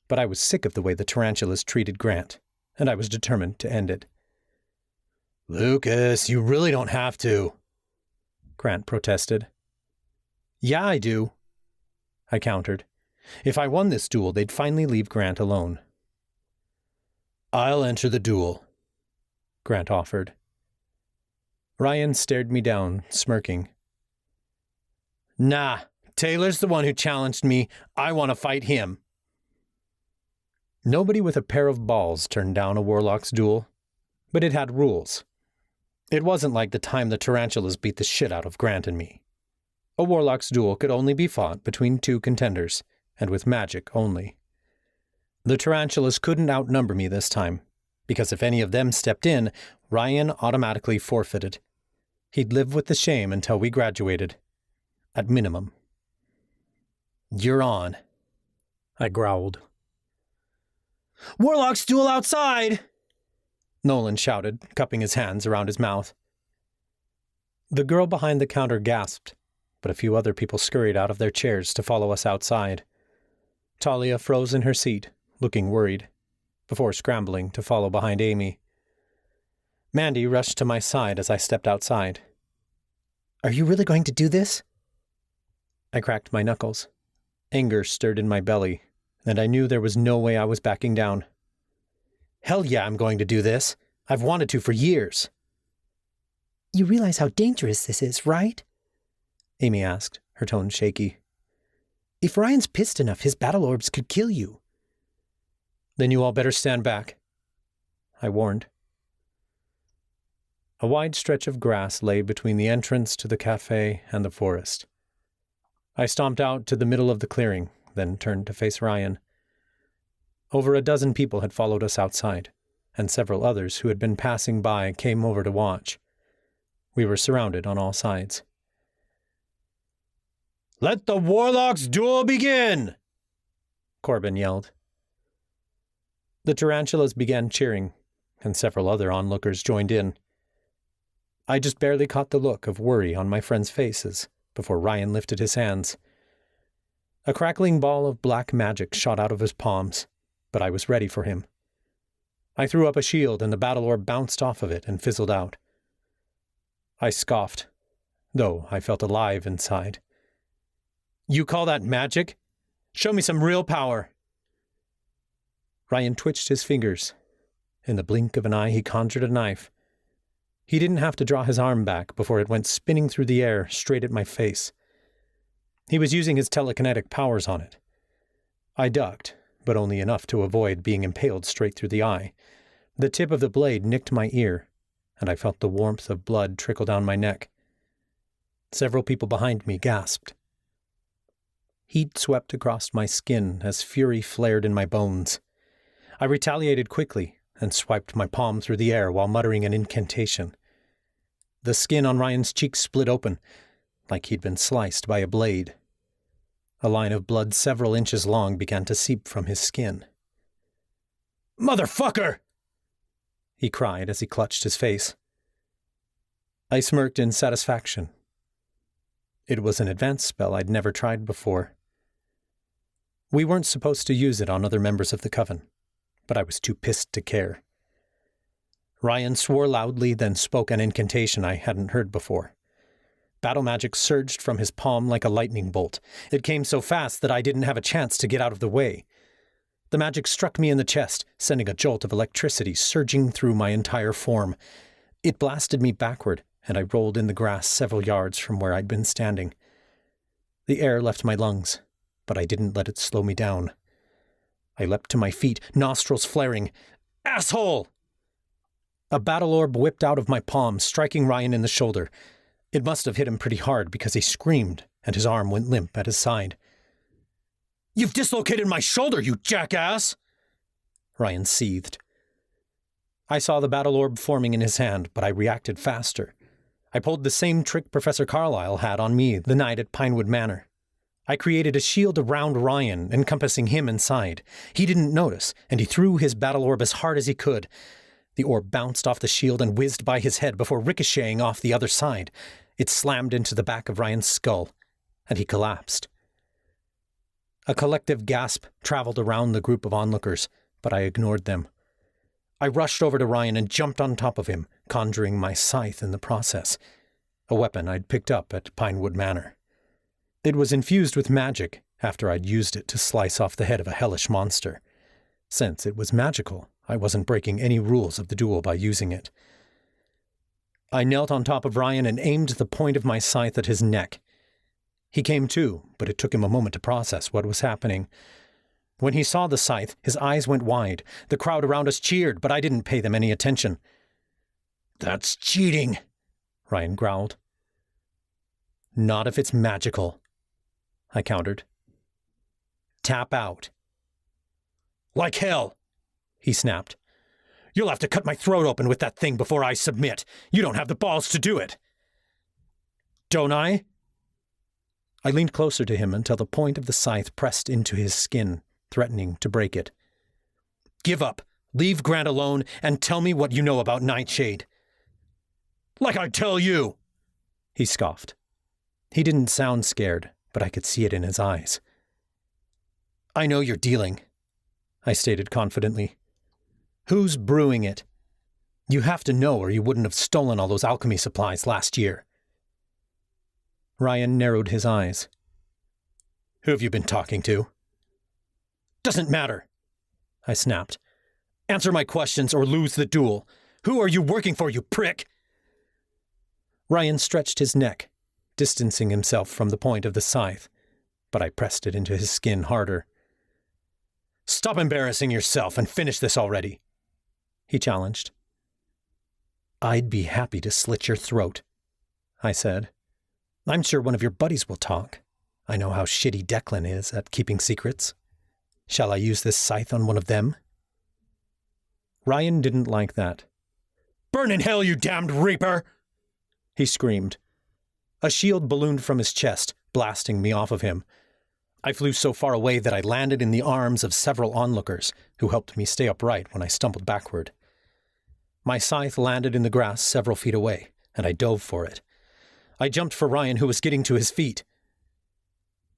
Speaker 6: But I was sick of the way the tarantulas treated Grant,
Speaker 4: and I was determined to end it.
Speaker 6: Lucas, you really don't have to,
Speaker 4: Grant protested. Yeah, I do, I countered. If I won this duel, they'd finally leave Grant alone.
Speaker 6: I'll enter the duel,
Speaker 4: Grant offered. Ryan stared me down, smirking.
Speaker 6: Nah, Taylor's the one who challenged me. I want to fight him.
Speaker 4: Nobody with a pair of balls turned down a warlock's duel, but it had rules. It wasn't like the time the tarantulas beat the shit out of Grant and me. A warlock's duel could only be fought between two contenders, and with magic only. The tarantulas couldn't outnumber me this time, because if any of them stepped in, Ryan automatically forfeited. He'd live with the shame until we graduated. At minimum.
Speaker 6: You're on,
Speaker 4: I growled.
Speaker 6: Warlock's duel outside!
Speaker 4: Nolan shouted, cupping his hands around his mouth. The girl behind the counter gasped, but a few other people scurried out of their chairs to follow us outside. Talia froze in her seat, looking worried, before scrambling to follow behind Amy. Mandy rushed to my side as I stepped outside.
Speaker 5: Are you really going to do this?
Speaker 4: I cracked my knuckles. Anger stirred in my belly, and I knew there was no way I was backing down.
Speaker 6: Hell yeah, I'm going to do this. I've wanted to for years.
Speaker 5: You realize how dangerous this is, right?
Speaker 4: Amy asked, her tone shaky.
Speaker 5: If Ryan's pissed enough, his battle orbs could kill you.
Speaker 4: Then you all better stand back, I warned. A wide stretch of grass lay between the entrance to the cafe and the forest. I stomped out to the middle of the clearing, then turned to face Ryan. Over a dozen people had followed us outside, and several others who had been passing by came over to watch. We were surrounded on all sides.
Speaker 6: Let the warlock's duel begin!
Speaker 4: Corbin yelled. The tarantulas began cheering, and several other onlookers joined in. I just barely caught the look of worry on my friends' faces before Ryan lifted his hands. A crackling ball of black magic shot out of his palms, but I was ready for him. I threw up a shield and the battle orb bounced off of it and fizzled out. I scoffed, though I felt alive inside.
Speaker 6: You call that magic? Show me some real power.
Speaker 4: Ryan twitched his fingers. In the blink of an eye, he conjured a knife. He didn't have to draw his arm back before it went spinning through the air straight at my face. He was using his telekinetic powers on it. I ducked, but only enough to avoid being impaled straight through the eye. The tip of the blade nicked my ear, and I felt the warmth of blood trickle down my neck. Several people behind me gasped. Heat swept across my skin as fury flared in my bones. I retaliated quickly and swiped my palm through the air while muttering an incantation. The skin on Ryan's cheek split open, like he'd been sliced by a blade. A line of blood several inches long began to seep from his skin.
Speaker 6: Motherfucker!
Speaker 4: He cried as he clutched his face. I smirked in satisfaction. It was an advanced spell I'd never tried before. We weren't supposed to use it on other members of the coven, but I was too pissed to care. Ryan swore loudly, then spoke an incantation I hadn't heard before. Battle magic surged from his palm like a lightning bolt. It came so fast that I didn't have a chance to get out of the way. The magic struck me in the chest, sending a jolt of electricity surging through my entire form. It blasted me backward, and I rolled in the grass several yards from where I'd been standing. The air left my lungs, but I didn't let it slow me down. I leapt to my feet, nostrils flaring. Asshole! A battle orb whipped out of my palm, striking Ryan in the shoulder. It must have hit him pretty hard because he screamed, and his arm went limp at his side.
Speaker 6: You've dislocated my shoulder, you jackass!
Speaker 4: Ryan seethed. I saw the battle orb forming in his hand, but I reacted faster. I pulled the same trick Professor Carlyle had on me the night at Pinewood Manor. I created a shield around Ryan, encompassing him inside. He didn't notice, and he threw his battle orb as hard as he could. The orb bounced off the shield and whizzed by his head before ricocheting off the other side. It slammed into the back of Ryan's skull, and he collapsed. A collective gasp traveled around the group of onlookers, but I ignored them.
Speaker 6: I rushed over to Ryan and jumped on top of him, conjuring my scythe in the process, a weapon I'd picked up at Pinewood Manor. It was infused with magic after I'd used it to slice off the head of a hellish monster. Since it was magical, I wasn't breaking any rules of the duel by using it. I knelt on top of Ryan and aimed the point of my scythe at his neck. He came to, but it took him a moment to process what was happening. When he saw the scythe, his eyes went wide. The crowd around us cheered, but I didn't pay them any attention. "That's cheating," Ryan growled. "Not if it's magical," I countered. "Tap out." "Like hell," he snapped. "You'll have to cut my throat open with that thing before I submit. You don't have the balls to do it." "Don't I?" I leaned closer to him until the point of the scythe pressed into his skin, threatening to break it. "Give up, leave Grant alone, and tell me what you know about Nightshade." "Like I'd tell you," he scoffed. He didn't sound scared, but I could see it in his eyes. "I know you're dealing," I stated confidently. "Who's brewing it? You have to know or you wouldn't have stolen all those alchemy supplies last year." Ryan narrowed his eyes. "Who have you been talking to?" "Doesn't matter," I snapped. "Answer my questions or lose the duel. Who are you working for, you prick?" Ryan stretched his neck, distancing himself from the point of the scythe, but I pressed it into his skin harder. "Stop embarrassing yourself and finish this already," he challenged. "I'd be happy to slit your throat," I said. "I'm sure one of your buddies will talk. I know how shitty Declan is at keeping secrets. Shall I use this scythe on one of them?" Ryan didn't like that. "Burn in hell, you damned reaper!" he screamed. A shield ballooned from his chest, blasting me off of him. I flew so far away that I landed in the arms of several onlookers, who helped me stay upright when I stumbled backward. My scythe landed in the grass several feet away, and I dove for it. I jumped for Ryan, who was getting to his feet.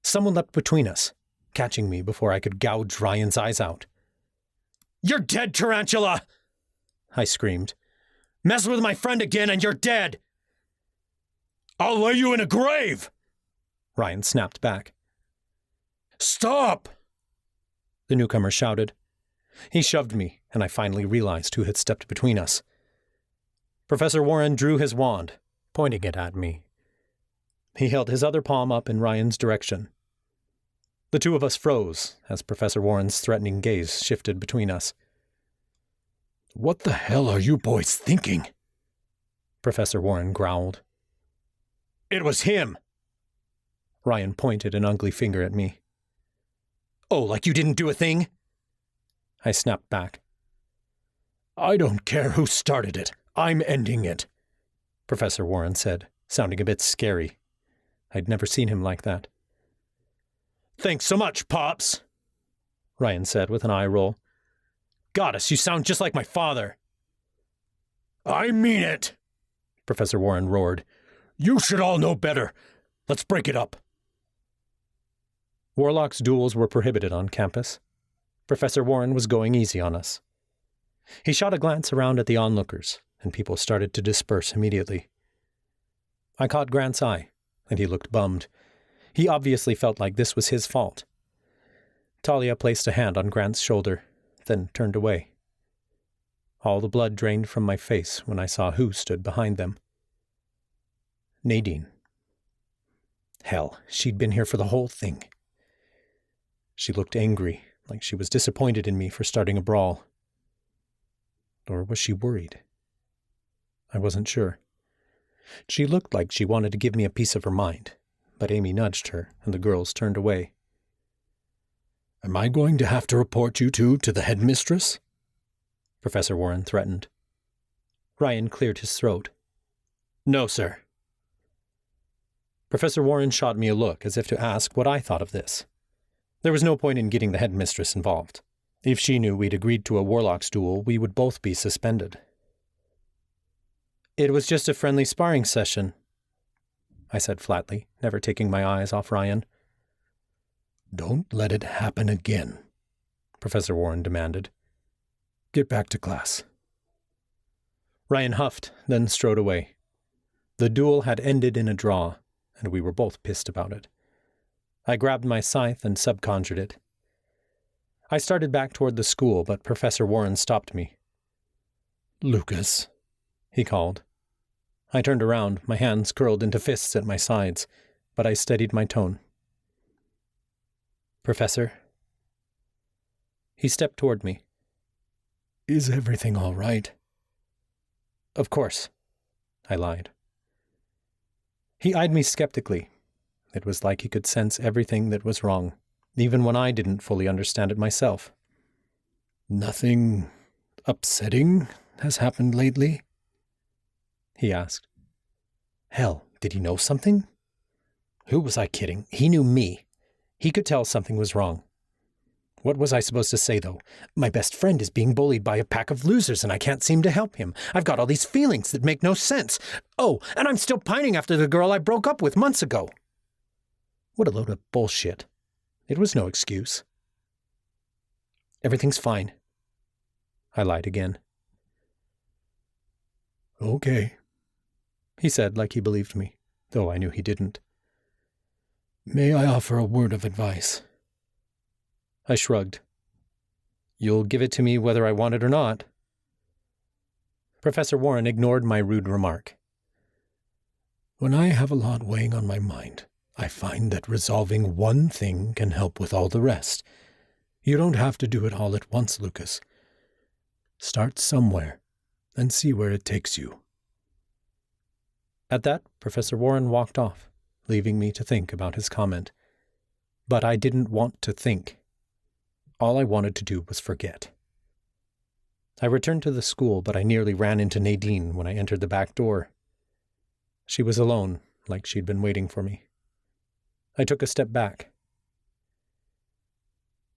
Speaker 6: Someone leapt between us, catching me before I could gouge Ryan's eyes out. "You're dead, tarantula!" I screamed. "Mess with my friend again and you're dead!" "I'll lay you in a grave!" Ryan snapped back. "Stop!" the newcomer shouted. He shoved me, and I finally realized who had stepped between us. Professor Warren drew his wand, pointing it at me. He held his other palm up in Ryan's direction. The two of us froze as Professor Warren's threatening gaze shifted between us. "What the hell are you boys thinking?" Professor Warren growled. "It was him!" Ryan pointed an ugly finger at me. "Oh, like you didn't do a thing?" I snapped back. "I don't care who started it. I'm ending it," Professor Warren said, sounding a bit scary. I'd never seen him like that. "Thanks so much, Pops," Ryan said with an eye roll. "Goddess, you sound just like my father." "I mean it," Professor Warren roared. "You should all know better. Let's break it up." Warlocks' duels were prohibited on campus. Professor Warren was going easy on us. He shot a glance around at the onlookers, and people started to disperse immediately. I caught Grant's eye, and he looked bummed. He obviously felt like this was his fault. Talia placed a hand on Grant's shoulder, then turned away. All the blood drained from my face when I saw who stood behind them. Nadine. Hell, she'd been here for the whole thing. She looked angry, like she was disappointed in me for starting a brawl. Or was she worried? I wasn't sure. She looked like she wanted to give me a piece of her mind, but Amy nudged her, and the girls turned away. "Am I going to have to report you two to the headmistress?" Professor Warren threatened. Ryan cleared his throat. "No, sir." Professor Warren shot me a look as if to ask what I thought of this. There was no point in getting the headmistress involved. If she knew we'd agreed to a warlock's duel, we would both be suspended. "It was just a friendly sparring session," I said flatly, never taking my eyes off Ryan. "Don't let it happen again," Professor Warren demanded. "Get back to class.
Speaker 2: Ryan huffed, then strode away. The duel had ended in a draw, and we were both pissed about it. I grabbed my scythe and subconjured it. I started back toward the school, but Professor Warren stopped me.
Speaker 4: Lucas,
Speaker 2: he called. I turned around, my hands curled into fists at my sides, but I steadied my tone. Professor? He stepped toward me.
Speaker 4: Is everything all right?
Speaker 2: Of course, I lied. He eyed me skeptically. It was like he could sense everything that was wrong, even when I didn't fully understand it myself.
Speaker 4: Nothing upsetting has happened lately?
Speaker 2: He asked.
Speaker 4: Hell, did he know something? Who was I kidding? He knew me. He could tell something was wrong. What was I supposed to say, though? My best friend is being bullied by a pack of losers, and I can't seem to help him. I've got all these feelings that make no sense. Oh, and I'm still pining after the girl I broke up with months ago. What a load of bullshit. It was no excuse. Everything's fine. I lied again. Okay,
Speaker 2: he said like he believed me, though I knew he didn't.
Speaker 4: May I offer a word of advice?
Speaker 2: I shrugged. You'll give it to me whether I want it or not. Professor Warren ignored my rude remark.
Speaker 4: When I have a lot weighing on my mind, I find that resolving one thing can help with all the rest. You don't have to do it all at once, Lucas. Start somewhere and see where it takes you.
Speaker 2: At that, Professor Warren walked off, leaving me to think about his comment. But I didn't want to think. All I wanted to do was forget. I returned to the school, but I nearly ran into Nadine when I entered the back door. She was alone, like she'd been waiting for me. I took a step back.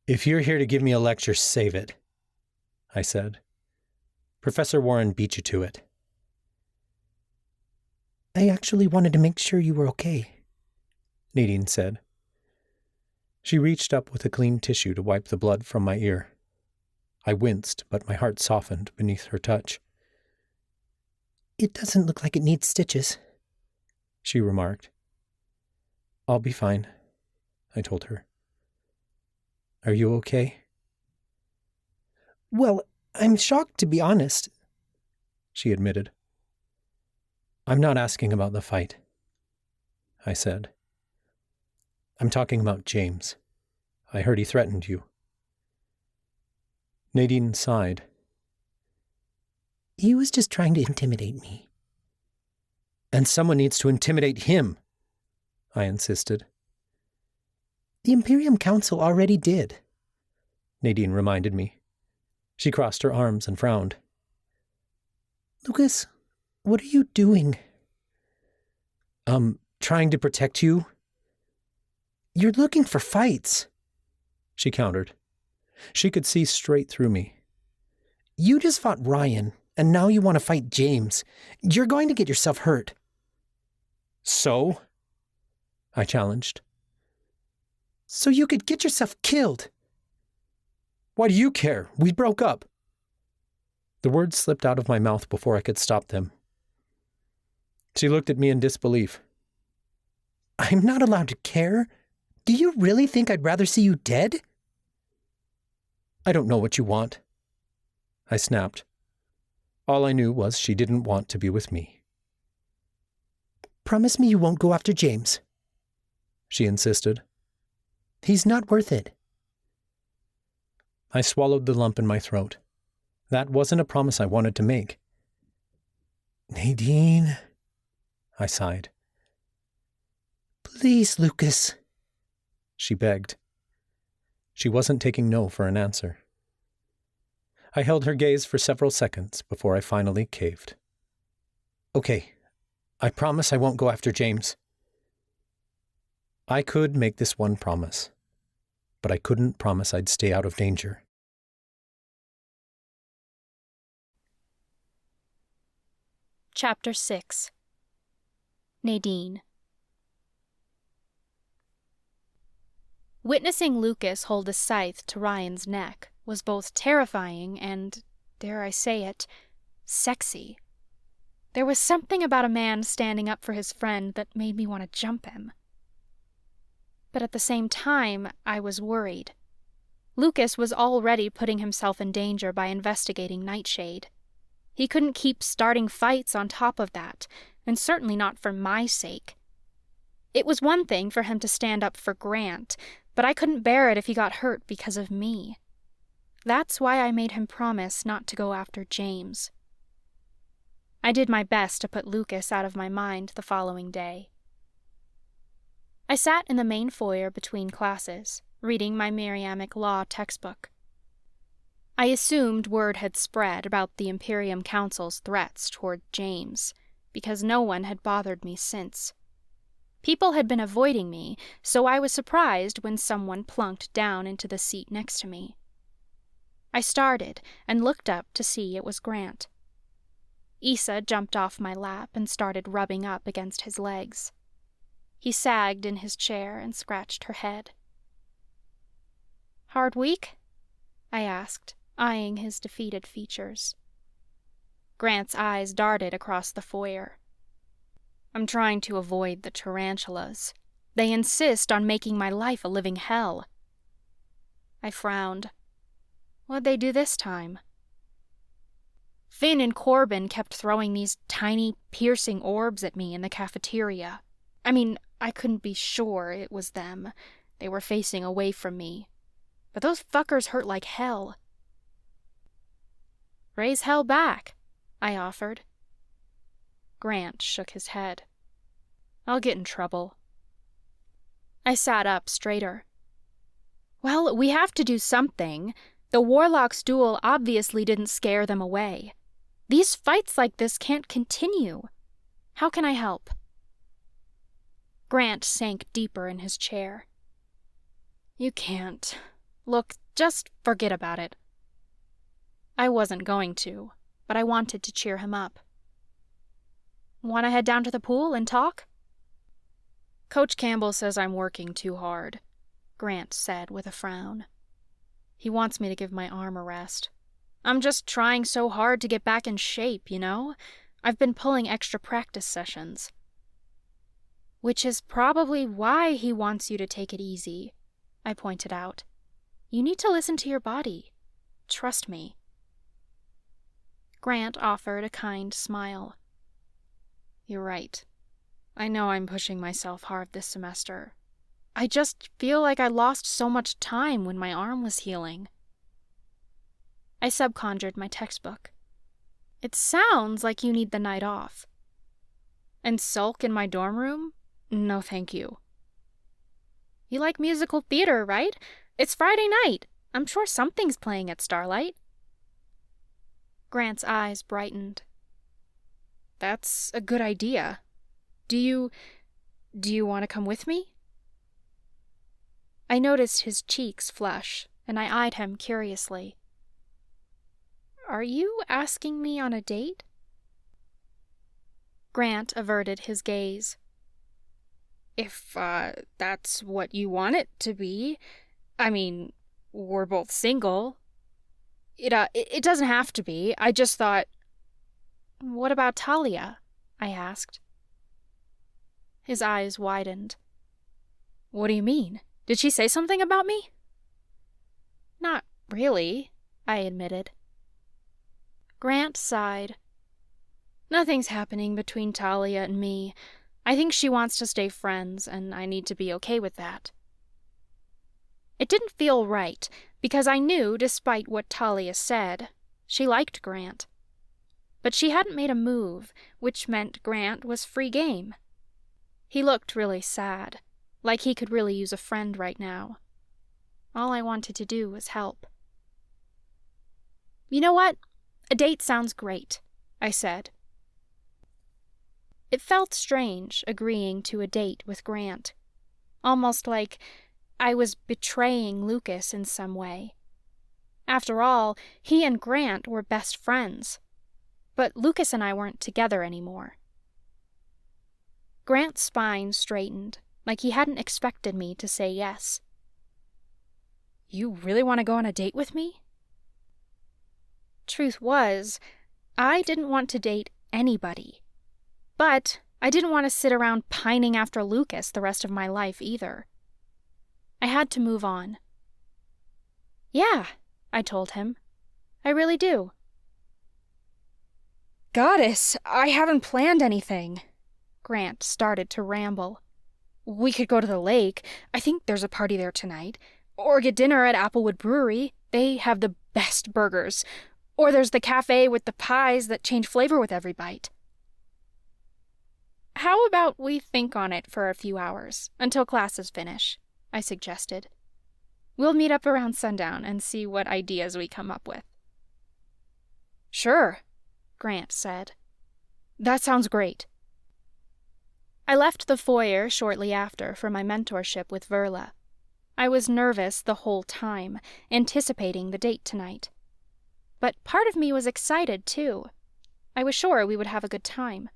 Speaker 2: If you're here to give me a lecture, save it, I said. Professor Warren beat you to it.
Speaker 5: I actually wanted to make sure you were okay,
Speaker 2: Nadine said. She reached up with a clean tissue to wipe the blood from my ear. I winced, but my heart softened beneath her touch.
Speaker 5: It doesn't look like it needs stitches,
Speaker 2: she remarked. I'll be fine, I told her. Are you okay?
Speaker 5: Well, I'm shocked, to be honest,
Speaker 2: she admitted. I'm not asking about the fight, I said. I'm talking about James. I heard he threatened you. Nadine sighed.
Speaker 5: He was just trying to intimidate me.
Speaker 2: And someone needs to intimidate him, I insisted.
Speaker 5: The Imperium Council already did,
Speaker 2: Nadine reminded me. She crossed her arms and frowned.
Speaker 5: Lucas, what are you doing?
Speaker 2: Trying to protect you?
Speaker 5: You're looking for fights,
Speaker 2: she countered. She could see straight through me.
Speaker 5: You just fought Ryan, and now you want to fight James. You're going to get yourself hurt.
Speaker 2: So? I challenged.
Speaker 5: So you could get yourself killed.
Speaker 2: Why do you care? We broke up. The words slipped out of my mouth before I could stop them. She looked at me in disbelief.
Speaker 5: I'm not allowed to care? Do you really think I'd rather see you dead?
Speaker 2: I don't know what you want, I snapped. All I knew was she didn't want to be with me.
Speaker 5: Promise me you won't go after James,
Speaker 2: she insisted.
Speaker 5: He's not worth it.
Speaker 2: I swallowed the lump in my throat. That wasn't a promise I wanted to make.
Speaker 5: Nadine,
Speaker 2: I sighed.
Speaker 5: Please, Lucas,
Speaker 2: she begged. She wasn't taking no for an answer. I held her gaze for several seconds before I finally caved. Okay, I promise I won't go after James. I could make this one promise, but I couldn't promise I'd stay out of danger.
Speaker 3: Chapter 6. Nadine. Witnessing Lucas hold a scythe to Ryan's neck was both terrifying and, dare I say it, sexy. There was something about a man standing up for his friend that made me want to jump him. But at the same time, I was worried. Lucas was already putting himself in danger by investigating Nightshade. He couldn't keep starting fights on top of that, and certainly not for my sake. It was one thing for him to stand up for Grant, but I couldn't bear it if he got hurt because of me. That's why I made him promise not to go after James. I did my best to put Lucas out of my mind the following day. I sat in the main foyer between classes, reading my Miriamic law textbook. I assumed word had spread about the Imperium Council's threats toward James, because no one had bothered me since. People had been avoiding me, so I was surprised when someone plunked down into the seat next to me. I started and looked up to see it was Grant. Issa jumped off my lap and started rubbing up against his legs. He sagged in his chair and scratched her head. "Hard week?" I asked, eyeing his defeated features. Grant's eyes darted across the foyer. "I'm trying to avoid the tarantulas. They insist on making my life a living hell." I frowned. What'd they do this time? Finn and Corbin kept throwing these tiny, piercing orbs at me in the cafeteria. I couldn't be sure it was them. They were facing away from me. But those fuckers hurt like hell. "Raise hell back," I offered. Grant shook his head. "I'll get in trouble." I sat up straighter. "Well, we have to do something. The Warlock's duel obviously didn't scare them away. These fights like this can't continue. How can I help?" Grant sank deeper in his chair. "You can't. Look, just forget about it." I wasn't going to, but I wanted to cheer him up. "Want to head down to the pool and talk?" "Coach Campbell says I'm working too hard," Grant said with a frown. "He wants me to give my arm a rest. I'm just trying so hard to get back in shape, you know? I've been pulling extra practice sessions." "Which is probably why he wants you to take it easy," I pointed out. "You need to listen to your body. Trust me." Grant offered a kind smile. "You're right. I know I'm pushing myself hard this semester. I just feel like I lost so much time when my arm was healing." I subconjured my textbook. "It sounds like you need the night off." "And sulk in my dorm room? No, thank you." "You like musical theater, right? It's Friday night. I'm sure something's playing at Starlight." Grant's eyes brightened. "That's a good idea. Do you want to come with me?" I noticed his cheeks flush, and I eyed him curiously. "Are you asking me on a date?" Grant averted his gaze. "If, that's what you want it to be. We're both single. It doesn't have to be. I just thought..." "What about Talia?" I asked. His eyes widened. "What do you mean? Did she say something about me?" "Not really," I admitted. Grant sighed. "Nothing's happening between Talia and me. I think she wants to stay friends, and I need to be okay with that." It didn't feel right, because I knew, despite what Talia said, she liked Grant. But she hadn't made a move, which meant Grant was free game. He looked really sad, like he could really use a friend right now. All I wanted to do was help. "You know what? A date sounds great," I said. It felt strange agreeing to a date with Grant, almost like I was betraying Lucas in some way. After all, he and Grant were best friends, but Lucas and I weren't together anymore. Grant's spine straightened, like he hadn't expected me to say yes. "You really want to go on a date with me?" Truth was, I didn't want to date anybody. But I didn't want to sit around pining after Lucas the rest of my life either. I had to move on. Yeah, I told him. I really do. Goddess, I haven't planned anything. Grant started to ramble. We could go to the lake. I think there's a party there tonight. Or get dinner at Applewood Brewery. They have the best burgers. Or there's the cafe with the pies that change flavor with every bite. How about we think on it for a few hours, until classes finish, I suggested. We'll meet up around sundown and see what ideas we come up with. Sure, Grant said. That sounds great. I left the foyer shortly after for my mentorship with Verla. I was nervous the whole time, anticipating the date tonight. But part of me was excited, too. I was sure we would have a good time.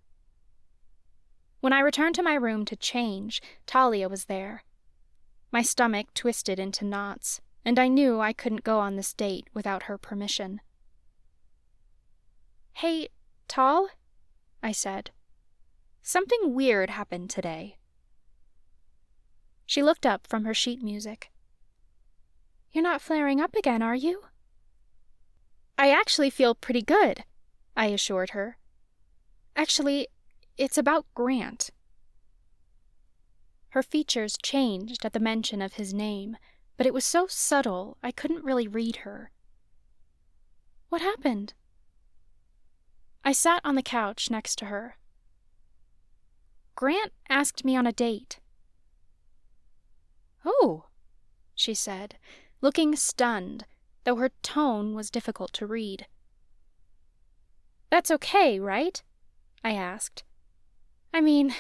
Speaker 3: When I returned to my room to change, Talia was there. My stomach twisted into knots, and I knew I couldn't go on this date without her permission. Hey, Tal, I said. Something weird happened today. She looked up from her sheet music. You're not flaring up again, are you? I actually feel pretty good, I assured her. Actually, it's about Grant. Her features changed at the mention of his name, but it was so subtle I couldn't really read her. What happened? I sat on the couch next to her. Grant asked me on a date. Oh, she said, looking stunned, though her tone was difficult to read. That's okay, right? I asked. I mean,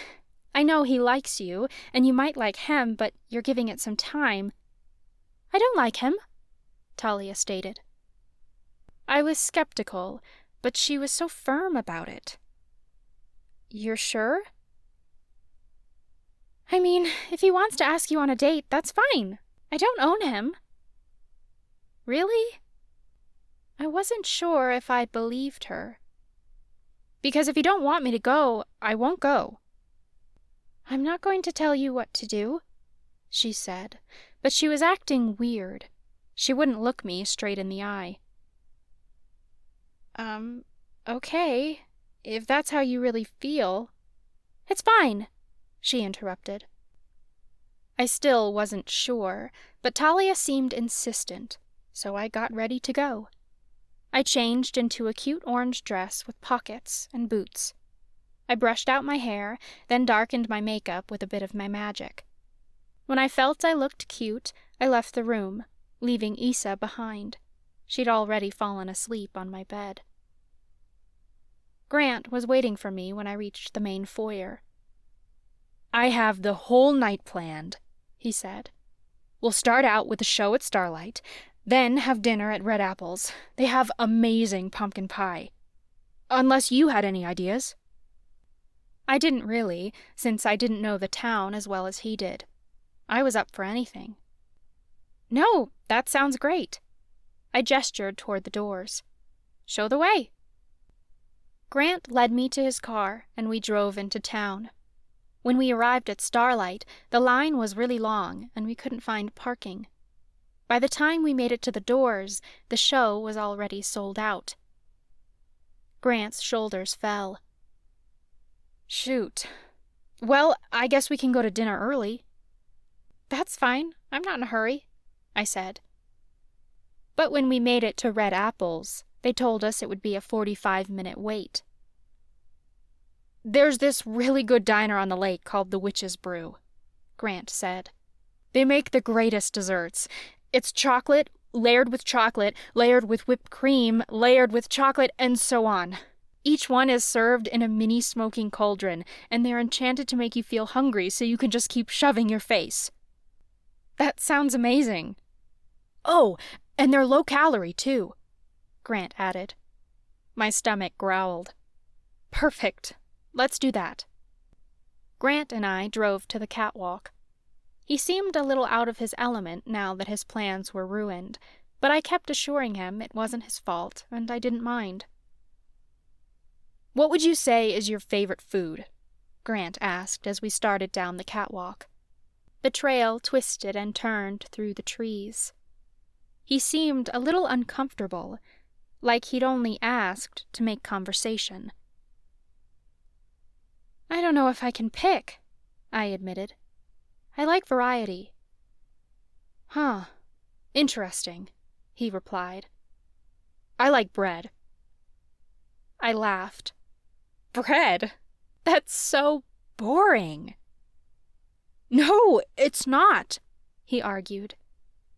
Speaker 3: I know he likes you, and you might like him, but you're giving it some time. I don't like him, Talia stated. I was skeptical, but she was so firm about it. You're sure? I mean, if he wants to ask you on a date, that's fine. I don't own him. Really? I wasn't sure if I believed her. Because if you don't want me to go, I won't go. I'm not going to tell you what to do, she said, but she was acting weird. She wouldn't look me straight in the eye. Okay, if that's how you really feel. It's fine, she interrupted. I still wasn't sure, but Talia seemed insistent, so I got ready to go. I changed into a cute orange dress with pockets and boots. I brushed out my hair, then darkened my makeup with a bit of my magic. When I felt I looked cute, I left the room, leaving Issa behind. She'd already fallen asleep on my bed. Grant was waiting for me when I reached the main foyer. I have the whole night planned, he said. We'll start out with a show at Starlight, then have dinner at Red Apple's. They have amazing pumpkin pie. Unless you had any ideas. I didn't really, since I didn't know the town as well as he did. I was up for anything. No, that sounds great. I gestured toward the doors. Show the way. Grant led me to his car, and we drove into town. When we arrived at Starlight, the line was really long, and we couldn't find parking. By the time we made it to the doors, the show was already sold out. Grant's shoulders fell. Shoot. Well, I guess we can go to dinner early. That's fine. I'm not in a hurry, I said. But when we made it to Red Apple's, they told us it would be a 45-minute wait. There's this really good diner on the lake called the Witch's Brew, Grant said. They make the greatest desserts. It's chocolate, layered with chocolate, layered with whipped cream, layered with chocolate, and so on. Each one is served in a mini smoking cauldron, and they're enchanted to make you feel hungry so you can just keep shoving your face. That sounds amazing. Oh, and they're low-calorie, too, Grant added. My stomach growled. Perfect. Let's do that. Grant and I drove to the catwalk. He seemed a little out of his element now that his plans were ruined, but I kept assuring him it wasn't his fault, and I didn't mind. What would you say is your favorite food? Grant asked as we started down the catwalk. The trail twisted and turned through the trees. He seemed a little uncomfortable, like he'd only asked to make conversation. I don't know if I can pick, I admitted. I like variety. Huh. Interesting, he replied. I like bread. I laughed. Bread? That's so boring. No, it's not, he argued.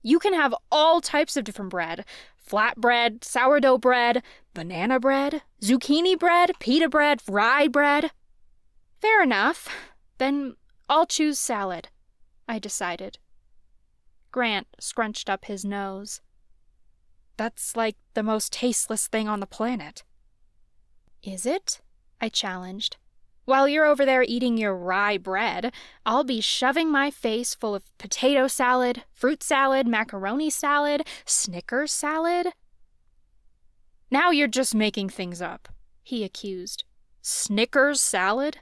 Speaker 3: You can have all types of different bread. Flatbread, sourdough bread, banana bread, zucchini bread, pita bread, rye bread. Fair enough. Then I'll choose salad, I decided. Grant scrunched up his nose. That's like the most tasteless thing on the planet. Is it? I challenged. While you're over there eating your rye bread, I'll be shoving my face full of potato salad, fruit salad, macaroni salad, Snickers salad. Now you're just making things up, he accused. Snickers salad?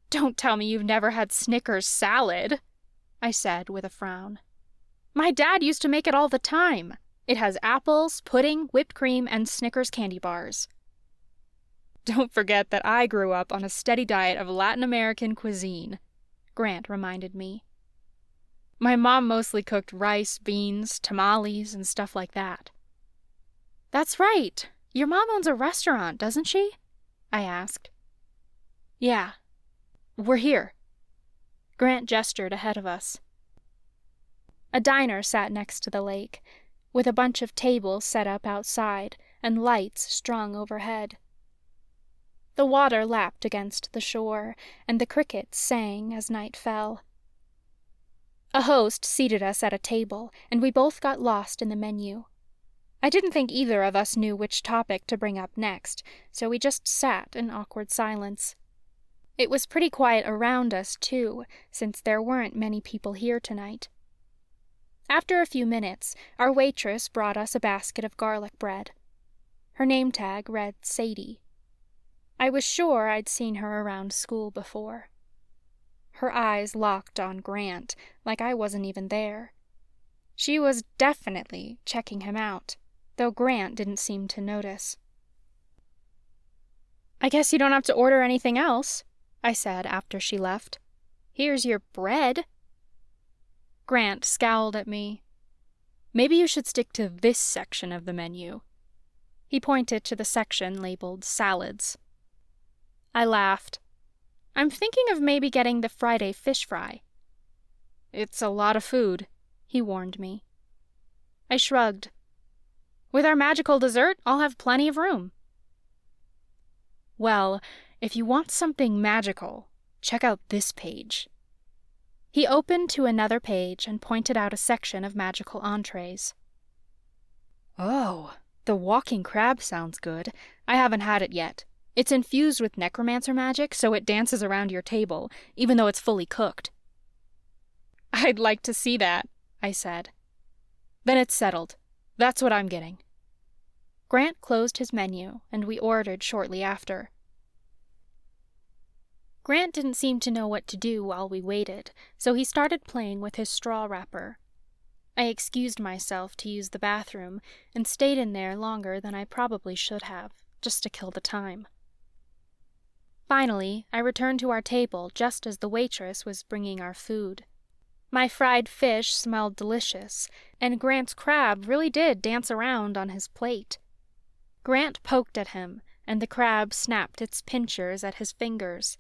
Speaker 3: Don't tell me you've never had Snickers salad, I said with a frown. My dad used to make it all the time. It has apples, pudding, whipped cream, and Snickers candy bars. Don't forget that I grew up on a steady diet of Latin American cuisine, Grant reminded me. My mom mostly cooked rice, beans, tamales, and stuff like that. That's right. Your mom owns a restaurant, doesn't she? I asked. Yeah. We're here. Grant gestured ahead of us. A diner sat next to the lake, with a bunch of tables set up outside and lights strung overhead. The water lapped against the shore, and the crickets sang as night fell. A host seated us at a table, and we both got lost in the menu. I didn't think either of us knew which topic to bring up next, so we just sat in awkward silence. It was pretty quiet around us, too, since there weren't many people here tonight. After a few minutes, our waitress brought us a basket of garlic bread. Her name tag read Sadie. I was sure I'd seen her around school before. Her eyes locked on Grant, like I wasn't even there. She was definitely checking him out, though Grant didn't seem to notice. I guess you don't have to order anything else, I said after she left. Here's your bread. Grant scowled at me. Maybe you should stick to this section of the menu. He pointed to the section labeled salads. I laughed. I'm thinking of maybe getting the Friday fish fry. It's a lot of food, he warned me. I shrugged. With our magical dessert, I'll have plenty of room. Well, if you want something magical, check out this page. He opened to another page and pointed out a section of magical entrees. Oh, the walking crab sounds good. I haven't had it yet. It's infused with necromancer magic, so it dances around your table, even though it's fully cooked. I'd like to see that, I said. Then it's settled. That's what I'm getting. Grant closed his menu, and we ordered shortly after. Grant didn't seem to know what to do while we waited, so he started playing with his straw wrapper. I excused myself to use the bathroom and stayed in there longer than I probably should have, just to kill the time. Finally, I returned to our table just as the waitress was bringing our food. My fried fish smelled delicious, and Grant's crab really did dance around on his plate. Grant poked at him, and the crab snapped its pincers at his fingers.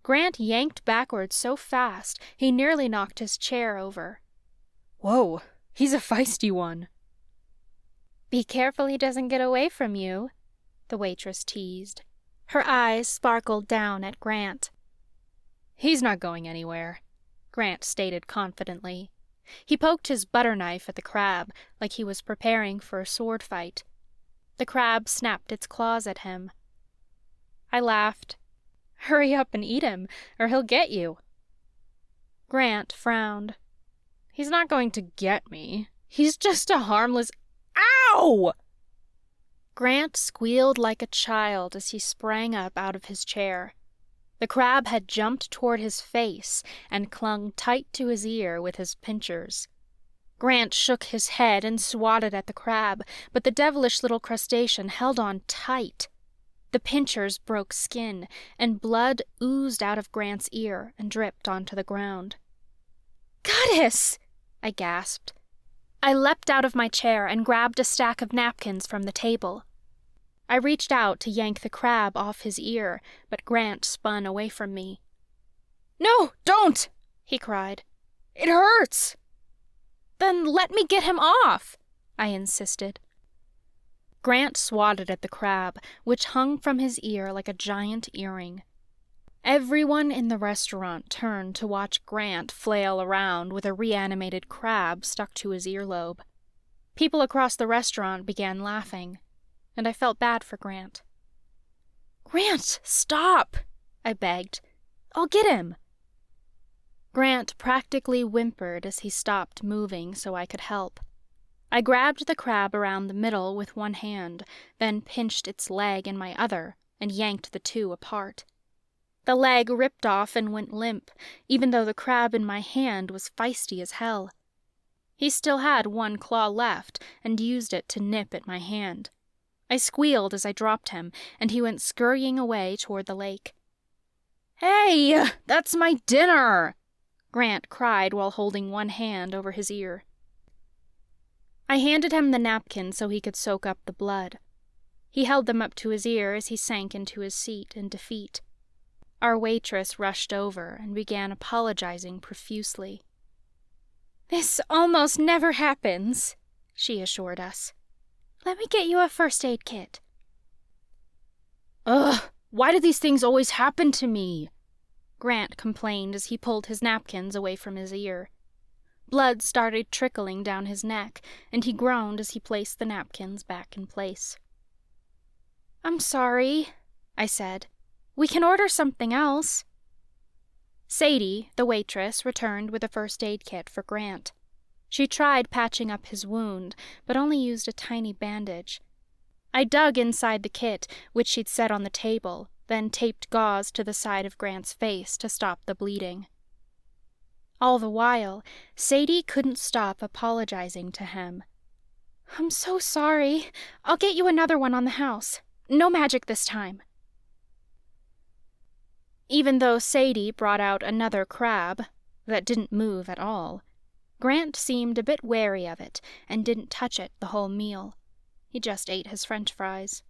Speaker 3: Grant yanked backwards so fast he nearly knocked his chair over. Whoa, he's a feisty one. Be careful he doesn't get away from you, the waitress teased. Her eyes sparkled down at Grant. He's not going anywhere, Grant stated confidently. He poked his butter knife at the crab like he was preparing for a sword fight. The crab snapped its claws at him. I laughed. Hurry up and eat him, or he'll get you. Grant frowned. He's not going to get me. He's just a harmless... Ow! Grant squealed like a child as he sprang up out of his chair. The crab had jumped toward his face and clung tight to his ear with his pincers. Grant shook his head and swatted at the crab, but the devilish little crustacean held on tight. The pincers broke skin, and blood oozed out of Grant's ear and dripped onto the ground. "Goddess!" I gasped. I leapt out of my chair and grabbed a stack of napkins from the table. I reached out to yank the crab off his ear, but Grant spun away from me. "No, don't!" he cried. "It hurts!" "Then let me get him off!" I insisted. Grant swatted at the crab, which hung from his ear like a giant earring. Everyone in the restaurant turned to watch Grant flail around with a reanimated crab stuck to his earlobe. People across the restaurant began laughing, and I felt bad for Grant. "Grant, stop!" I begged. "I'll get him." Grant practically whimpered as he stopped moving so I could help. I grabbed the crab around the middle with one hand, then pinched its leg in my other and yanked the two apart. The leg ripped off and went limp, even though the crab in my hand was feisty as hell. He still had one claw left and used it to nip at my hand. I squealed as I dropped him, and he went scurrying away toward the lake. "Hey, that's my dinner!" Grant cried while holding one hand over his ear. I handed him the napkin so he could soak up the blood. He held them up to his ear as he sank into his seat in defeat. Our waitress rushed over and began apologizing profusely. "This almost never happens," she assured us. "Let me get you a first aid kit." "Ugh, why do these things always happen to me?" Grant complained as he pulled his napkins away from his ear. Blood started trickling down his neck, and he groaned as he placed the napkins back in place. "I'm sorry," I said. "We can order something else." Sadie, the waitress, returned with a first aid kit for Grant. She tried patching up his wound, but only used a tiny bandage. I dug inside the kit, which she'd set on the table, then taped gauze to the side of Grant's face to stop the bleeding. All the while, Sadie couldn't stop apologizing to him. "I'm so sorry. I'll get you another one on the house. No magic this time." Even though Sadie brought out another crab that didn't move at all, Grant seemed a bit wary of it and didn't touch it the whole meal. He just ate his French fries.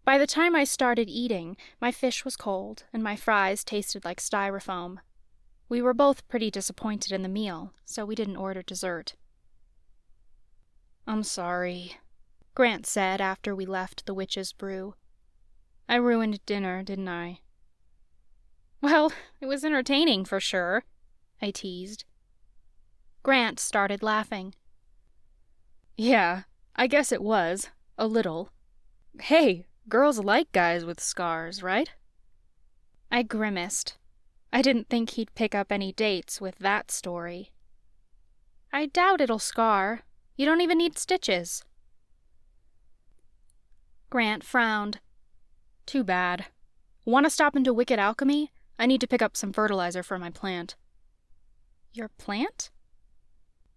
Speaker 3: By the time I started eating, my fish was cold and my fries tasted like styrofoam. We were both pretty disappointed in the meal, so we didn't order dessert. "I'm sorry," Grant said after we left the Witch's Brew. "I ruined dinner, didn't I?" "Well, it was entertaining for sure," I teased. Grant started laughing. "Yeah, I guess it was. A little. Hey, girls like guys with scars, right?" I grimaced. I didn't think he'd pick up any dates with that story. "I doubt it'll scar. You don't even need stitches." Grant frowned. "Too bad. Want to stop into Wicked Alchemy? I need to pick up some fertilizer for my plant." "Your plant?"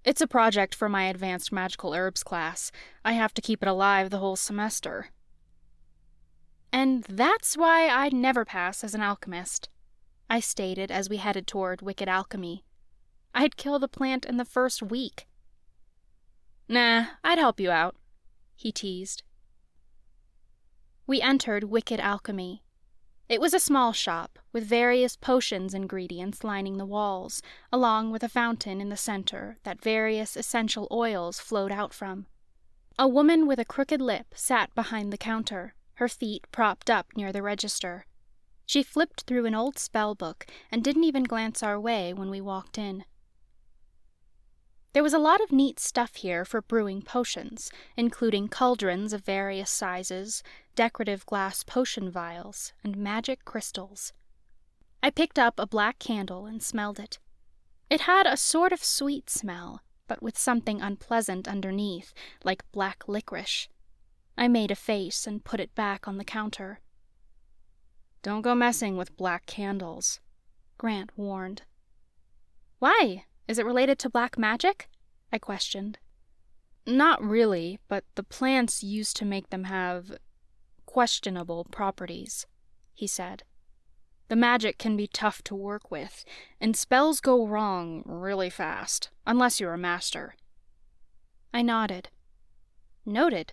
Speaker 3: "It's a project for my advanced magical herbs class. I have to keep it alive the whole semester." "And that's why I'd never pass as an alchemist," I stated as we headed toward Wicked Alchemy. "I'd kill the plant in the first week." "Nah, I'd help you out," he teased. We entered Wicked Alchemy. It was a small shop, with various potions ingredients lining the walls, along with a fountain in the center that various essential oils flowed out from. A woman with a crooked lip sat behind the counter, her feet propped up near the register. She flipped through an old spell book and didn't even glance our way when we walked in. There was a lot of neat stuff here for brewing potions, including cauldrons of various sizes, decorative glass potion vials, and magic crystals. I picked up a black candle and smelled it. It had a sort of sweet smell, but with something unpleasant underneath, like black licorice. I made a face and put it back on the counter. Don't go messing with black candles, Grant warned. Why? Is it related to black magic? I questioned. Not really, but the plants used to make them have questionable properties, he said. The magic can be tough to work with, and spells go wrong really fast, unless you're a master. I nodded. Noted.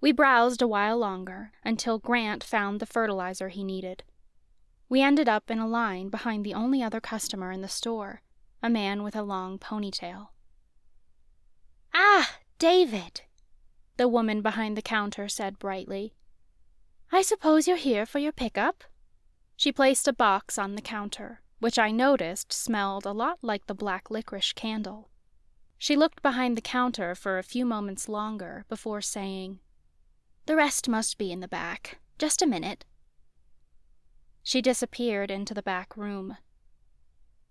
Speaker 3: We browsed a while longer, until Grant found the fertilizer he needed. We ended up in a line behind the only other customer in the store, a man with a long ponytail. Ah, David, the woman behind the counter said brightly. I suppose you're here for your pickup? She placed a box on the counter, which I noticed smelled a lot like the black licorice candle. She looked behind the counter for a few moments longer before saying, The rest must be in the back. Just a minute. She disappeared into the back room.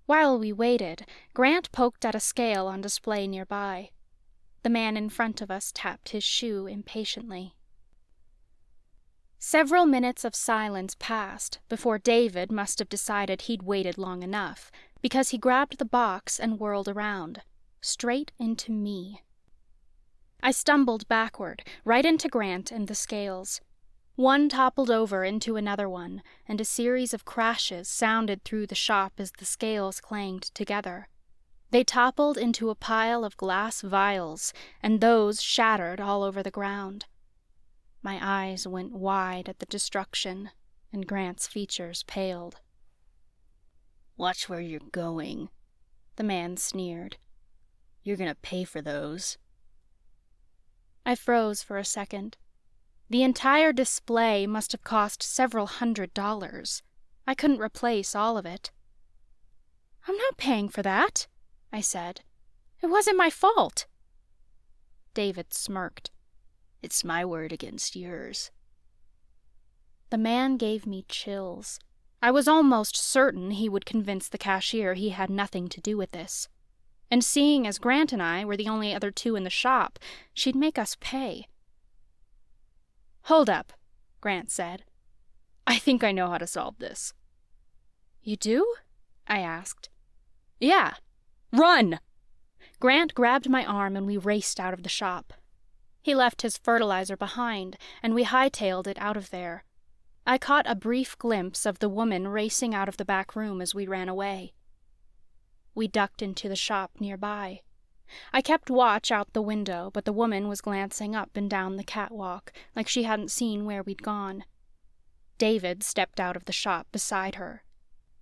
Speaker 3: While we waited, Grant poked at a scale on display nearby. The man in front of us tapped his shoe impatiently. Several minutes of silence passed before David must have decided he'd waited long enough, because he grabbed the box and whirled around, straight into me. I stumbled backward, right into Grant and the scales. One toppled over into another one, and a series of crashes sounded through the shop as the scales clanged together. They toppled into a pile of glass vials, and those shattered all over the ground. My eyes went wide at the destruction, and Grant's features paled. Watch where you're going, the man sneered. You're gonna pay for those. I froze for a second. The entire display must have cost several $100s. I couldn't replace all of it. I'm not paying for that, I said. It wasn't my fault. David smirked. It's my word against yours. The man gave me chills. I was almost certain he would convince the cashier he had nothing to do with this. And seeing as Grant and I were the only other two in the shop, she'd make us pay. Hold up, Grant said. I think I know how to solve this. You do? I asked. Yeah. Run! Grant grabbed my arm and we raced out of the shop. He left his fertilizer behind, and we hightailed it out of there. I caught a brief glimpse of the woman racing out of the back room as we ran away. We ducked into the shop nearby. I kept watch out the window, but the woman was glancing up and down the catwalk, like she hadn't seen where we'd gone. David stepped out of the shop beside her.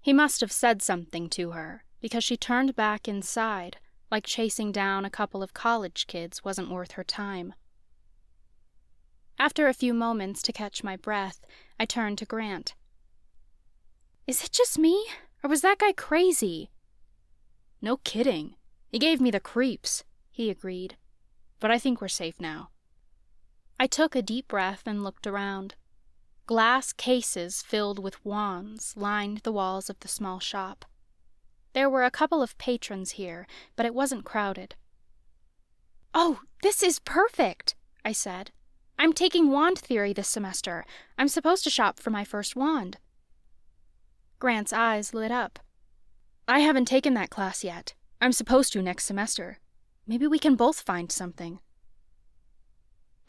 Speaker 3: He must have said something to her, because she turned back inside, like chasing down a couple of college kids wasn't worth her time. After a few moments to catch my breath, I turned to Grant. Is it just me, or was that guy crazy? No kidding. He gave me the creeps, he agreed. But I think we're safe now. I took a deep breath and looked around. Glass cases filled with wands lined the walls of the small shop. There were a couple of patrons here, but it wasn't crowded. Oh, this is perfect, I said. I'm taking wand theory this semester. I'm supposed to shop for my first wand. Grant's eyes lit up. I haven't taken that class yet. I'm supposed to next semester. Maybe we can both find something.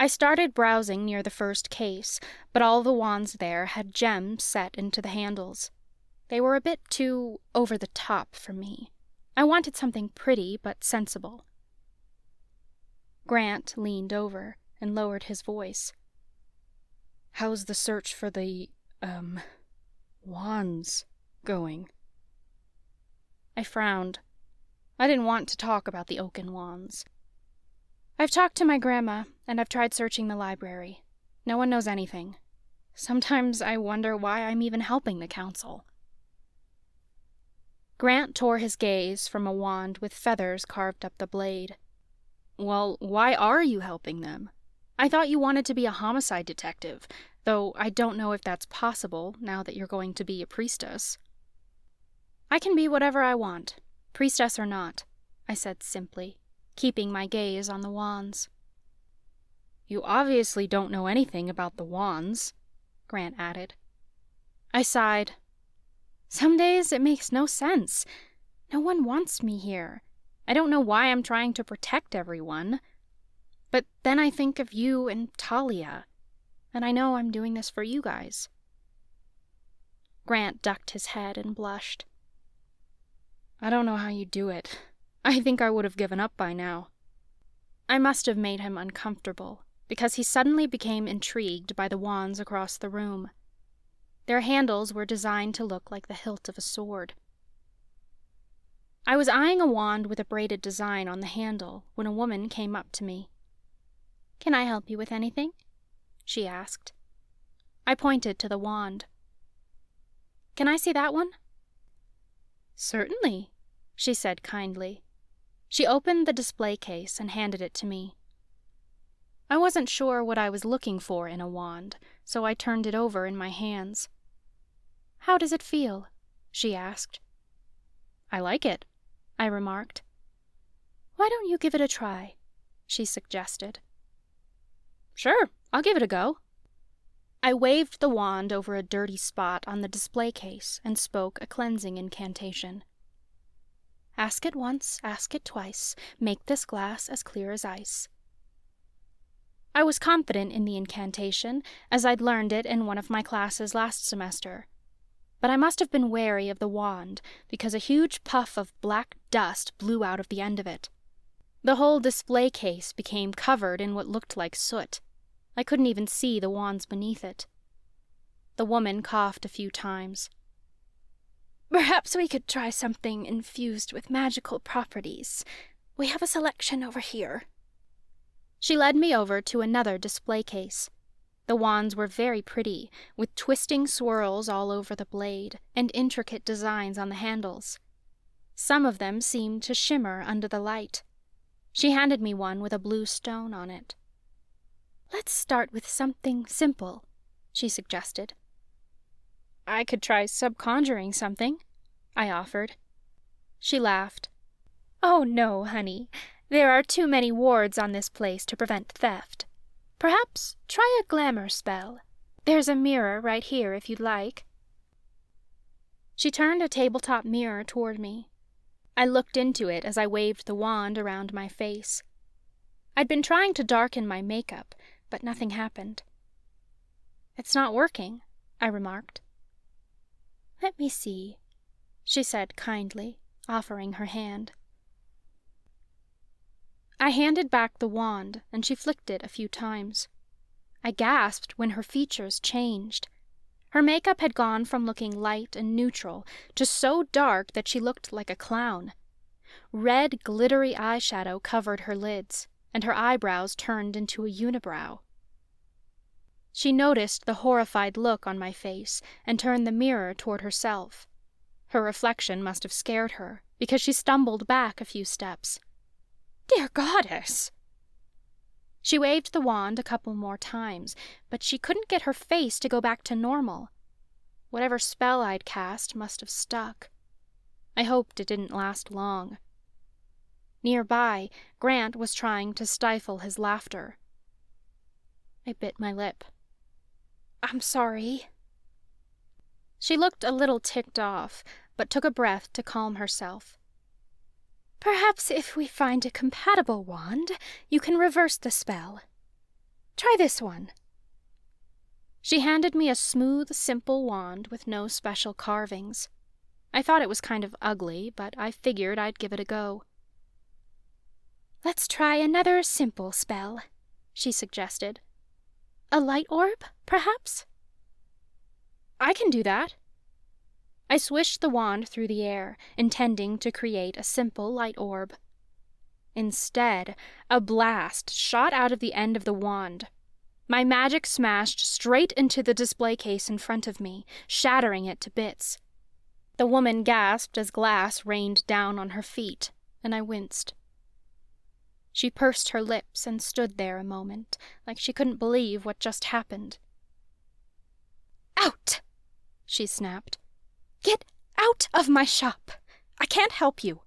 Speaker 3: I started browsing near the first case, but all the wands there had gems set into the handles. They were a bit too over the top for me. I wanted something pretty but sensible. Grant leaned over and lowered his voice. How's the search for the, wands going? I frowned. I didn't want to talk about the Oaken Wands. I've talked to my grandma, and I've tried searching the library. No one knows anything. Sometimes I wonder why I'm even helping the council. Grant tore his gaze from a wand with feathers carved up the blade. Well, why are you helping them? I thought you wanted to be a homicide detective, though I don't know if that's possible now that you're going to be a priestess. I can be whatever I want, priestess or not, I said simply, keeping my gaze on the wands. You obviously don't know anything about the wands, Grant added, I sighed. Some days it makes no sense. No one wants me here. I don't know why I'm trying to protect everyone. But then I think of you and Talia, and I know I'm doing this for you guys. Grant ducked his head and blushed. I don't know how you do it. I think I would have given up by now. I must have made him uncomfortable, because he suddenly became intrigued by the wands across the room. Their handles were designed to look like the hilt of a sword. I was eyeing a wand with a braided design on the handle when a woman came up to me. Can I help you with anything? She asked. I pointed to the wand. Can I see that one? Certainly, she said kindly. She opened the display case and handed it to me. I wasn't sure what I was looking for in a wand, so I turned it over in my hands. How does it feel? She asked. I like it, I remarked. Why don't you give it a try? She suggested. Sure, I'll give it a go. I waved the wand over a dirty spot on the display case and spoke a cleansing incantation. Ask it once, ask it twice, make this glass as clear as ice. I was confident in the incantation, as I'd learned it in one of my classes last semester. But I must have been wary of the wand, because a huge puff of black dust blew out of the end of it. The whole display case became covered in what looked like soot. I couldn't even see the wands beneath it. The woman coughed a few times. Perhaps we could try something infused with magical properties. We have a selection over here. She led me over to another display case. The wands were very pretty, with twisting swirls all over the blade and intricate designs on the handles. Some of them seemed to shimmer under the light. She handed me one with a blue stone on it. Let's start with something simple, she suggested. I could try subconjuring something, I offered. She laughed. Oh no, honey. There are too many wards on this place to prevent theft. Perhaps try a glamour spell. There's a mirror right here if you'd like. She turned a tabletop mirror toward me. I looked into it as I waved the wand around my face. I'd been trying to darken my makeup, but nothing happened. It's not working, I remarked. Let me see, she said kindly, offering her hand. I handed back the wand, and she flicked it a few times. I gasped when her features changed. Her makeup had gone from looking light and neutral to so dark that she looked like a clown. Red, glittery eyeshadow covered her lids, and her eyebrows turned into a unibrow. She noticed the horrified look on my face and turned the mirror toward herself. Her reflection must have scared her, because she stumbled back a few steps. Dear goddess! She waved the wand a couple more times, but she couldn't get her face to go back to normal. Whatever spell I'd cast must have stuck. I hoped it didn't last long. Nearby, Grant was trying to stifle his laughter. I bit my lip. I'm sorry. She looked a little ticked off, but took a breath to calm herself. Perhaps if we find a compatible wand, you can reverse the spell. Try this one. She handed me a smooth, simple wand with no special carvings. I thought it was kind of ugly, but I figured I'd give it a go. Let's try another simple spell, she suggested. A light orb, perhaps? I can do that. I swished the wand through the air, intending to create a simple light orb. Instead, a blast shot out of the end of the wand. My magic smashed straight into the display case in front of me, shattering it to bits. The woman gasped as glass rained down on her feet, and I winced. She pursed her lips and stood there a moment, like she couldn't believe what just happened. Out! She snapped. Get out of my shop! I can't help you!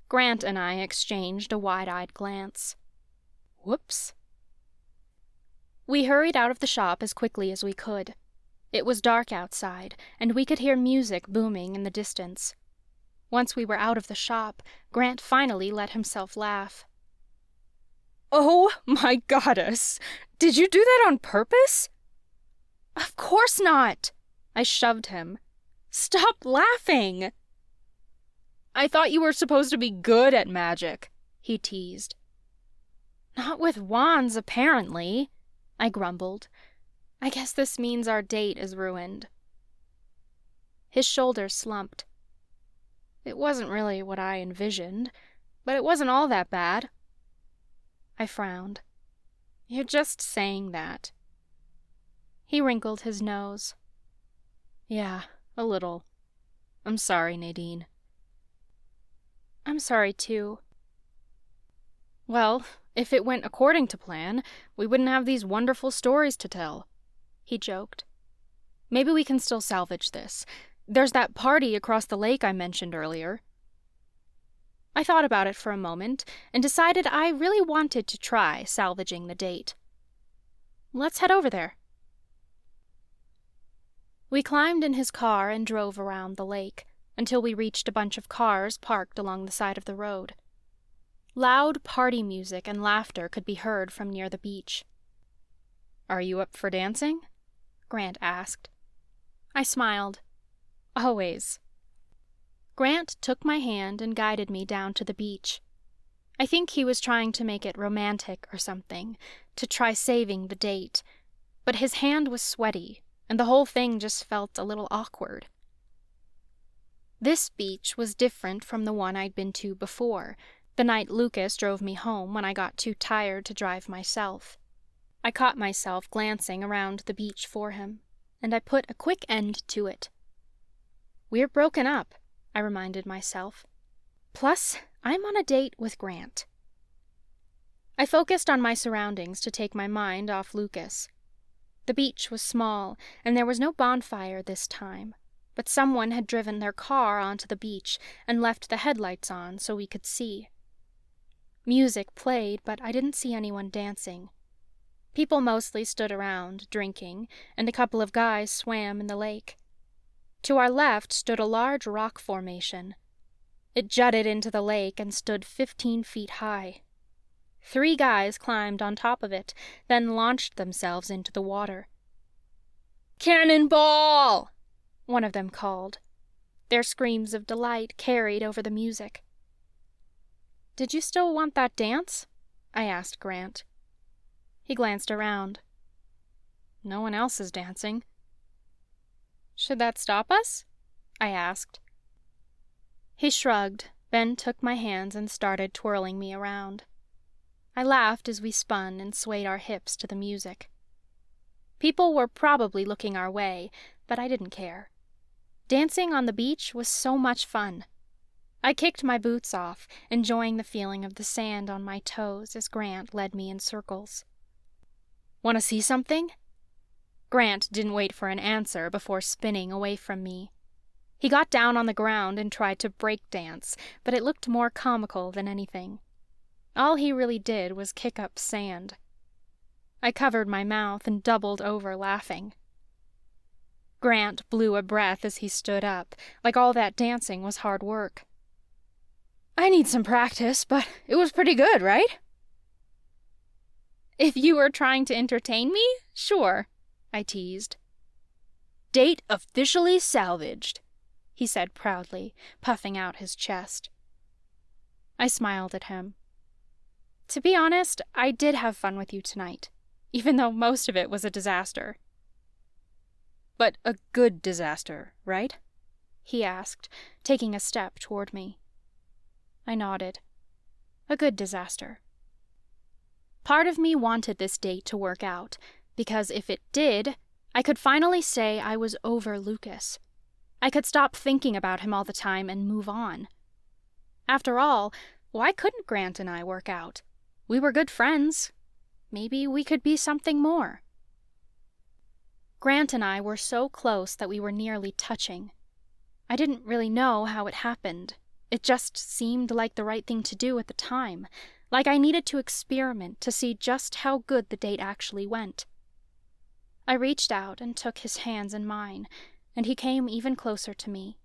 Speaker 3: Grant and I exchanged a wide-eyed glance. Whoops. We hurried out of the shop as quickly as we could. It was dark outside, and we could hear music booming in the distance. Once we were out of the shop, Grant finally let himself laugh. "Oh, my goddess! Did you do that on purpose?" "Of course not!" I shoved him. "Stop laughing!" "I thought you were supposed to be good at magic," he teased. "Not with wands, apparently," I grumbled. "I guess this means our date is ruined." His shoulders slumped. "It wasn't really what I envisioned, but it wasn't all that bad." I frowned. "You're just saying that." He wrinkled his nose. "Yeah, a little. I'm sorry, Nadine." "I'm sorry, too." "Well, if it went according to plan, we wouldn't have these wonderful stories to tell," he joked. "Maybe we can still salvage this. There's that party across the lake I mentioned earlier." I thought about it for a moment and decided I really wanted to try salvaging the date. "Let's head over there." We climbed in his car and drove around the lake until we reached a bunch of cars parked along the side of the road. Loud party music and laughter could be heard from near the beach. "Are you up for dancing?" Grant asked. I smiled. "Always." Grant took my hand and guided me down to the beach. I think he was trying to make it romantic or something, to try saving the date, but his hand was sweaty, and the whole thing just felt a little awkward. This beach was different from the one I'd been to before, the night Lucas drove me home when I got too tired to drive myself. I caught myself glancing around the beach for him, and I put a quick end to it. "We're broken up," I reminded myself. "Plus, I'm on a date with Grant." I focused on my surroundings to take my mind off Lucas. The beach was small, and there was no bonfire this time, but someone had driven their car onto the beach and left the headlights on so we could see. Music played, but I didn't see anyone dancing. People mostly stood around, drinking, and a couple of guys swam in the lake. To our left stood a large rock formation. It jutted into the lake and stood 15 feet high. 3 guys climbed on top of it, then launched themselves into the water. "Cannonball!" one of them called. Their screams of delight carried over the music. "Did you still want that dance?" I asked Grant. He glanced around. "No one else is dancing." "Should that stop us?" I asked. He shrugged, then took my hands and started twirling me around. I laughed as we spun and swayed our hips to the music. People were probably looking our way, but I didn't care. Dancing on the beach was so much fun. I kicked my boots off, enjoying the feeling of the sand on my toes as Grant led me in circles. "Want to see something?" Grant didn't wait for an answer before spinning away from me. He got down on the ground and tried to break dance, but it looked more comical than anything. All he really did was kick up sand. I covered my mouth and doubled over laughing. Grant blew a breath as he stood up, like all that dancing was hard work. "I need some practice, but it was pretty good, right?" "If you were trying to entertain me, sure," I teased. "Date officially salvaged," he said proudly, puffing out his chest. I smiled at him. "To be honest, I did have fun with you tonight, even though most of it was a disaster." "But a good disaster, right?" he asked, taking a step toward me. I nodded. A good disaster. Part of me wanted this date to work out, because if it did, I could finally say I was over Lucas. I could stop thinking about him all the time and move on. After all, why couldn't Grant and I work out? We were good friends. Maybe we could be something more. Grant and I were so close that we were nearly touching. I didn't really know how it happened. It just seemed like the right thing to do at the time, like I needed to experiment to see just how good the date actually went. I reached out and took his hands in mine, and he came even closer to me.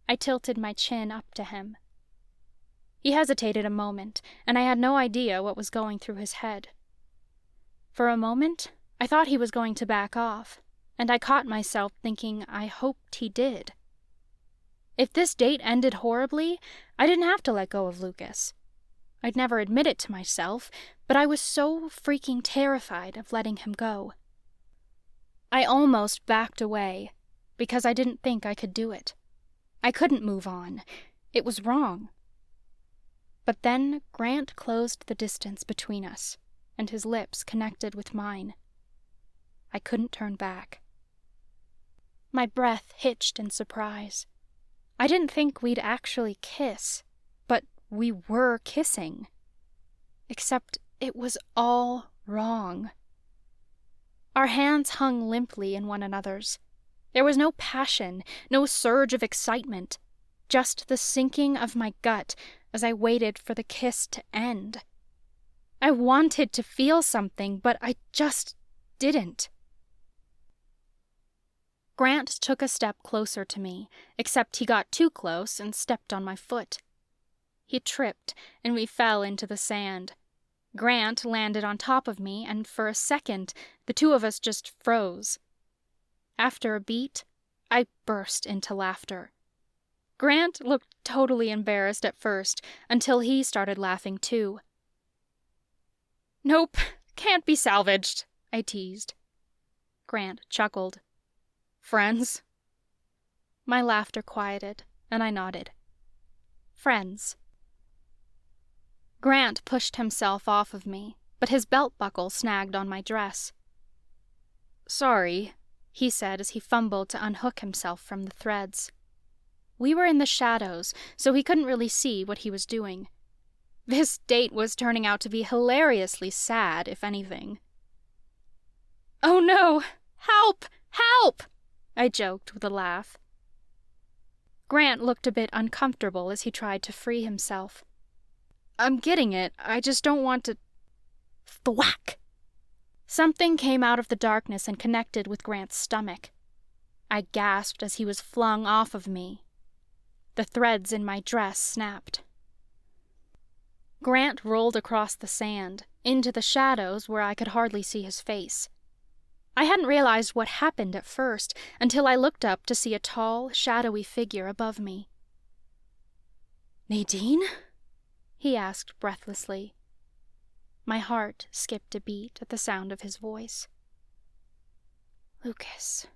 Speaker 3: I tilted my chin up to him. He hesitated a moment, and I had no idea what was going through his head. For a moment, I thought he was going to back off, and I caught myself thinking I hoped he did. If this date ended horribly, I didn't have to let go of Lucas. I'd never admit it to myself, but I was so freaking terrified of letting him go. I almost backed away, because I didn't think I could do it. I couldn't move on. It was wrong. But then Grant closed the distance between us, and his lips connected with mine. I couldn't turn back. My breath hitched in surprise. I didn't think we'd actually kiss, but we were kissing. Except it was all wrong. Our hands hung limply in one another's. There was no passion, no surge of excitement, just the sinking of my gut as I waited for the kiss to end. I wanted to feel something, but I just didn't. Grant took a step closer to me, except he got too close and stepped on my foot. He tripped, and we fell into the sand. Grant landed on top of me, and for a second, the two of us just froze. After a beat, I burst into laughter. Grant looked totally embarrassed at first, until he started laughing too. "Nope, can't be salvaged," I teased. Grant chuckled. "Friends?" My laughter quieted, and I nodded. "Friends." Grant pushed himself off of me, but his belt buckle snagged on my dress. "Sorry," he said as he fumbled to unhook himself from the threads. We were in the shadows, so he couldn't really see what he was doing. This date was turning out to be hilariously sad, if anything. "Oh no! Help! Help!" I joked with a laugh. Grant looked a bit uncomfortable as he tried to free himself. "I'm getting it. I just don't want to—" Thwack! Something came out of the darkness and connected with Grant's stomach. I gasped as he was flung off of me. The threads in my dress snapped. Grant rolled across the sand, into the shadows where I could hardly see his face. I hadn't realized what happened at first until I looked up to see a tall, shadowy figure above me. "Nadine?" he asked breathlessly. My heart skipped a beat at the sound of his voice. "Lucas."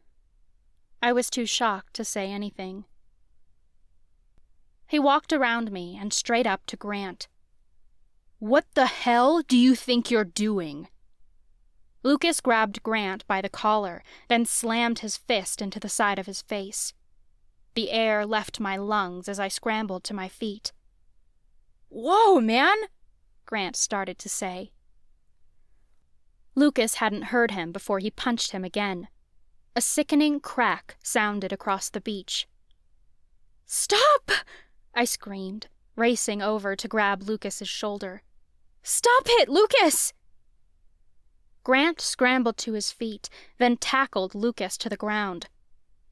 Speaker 3: I was too shocked to say anything. He walked around me and straight up to Grant. "What the hell do you think you're doing?" Lucas grabbed Grant by the collar, then slammed his fist into the side of his face. The air left my lungs as I scrambled to my feet. "Whoa, man!" Grant started to say. Lucas hadn't heard him before he punched him again. A sickening crack sounded across the beach. "Stop!" I screamed, racing over to grab Lucas's shoulder. "Stop it, Lucas!" Grant scrambled to his feet, then tackled Lucas to the ground.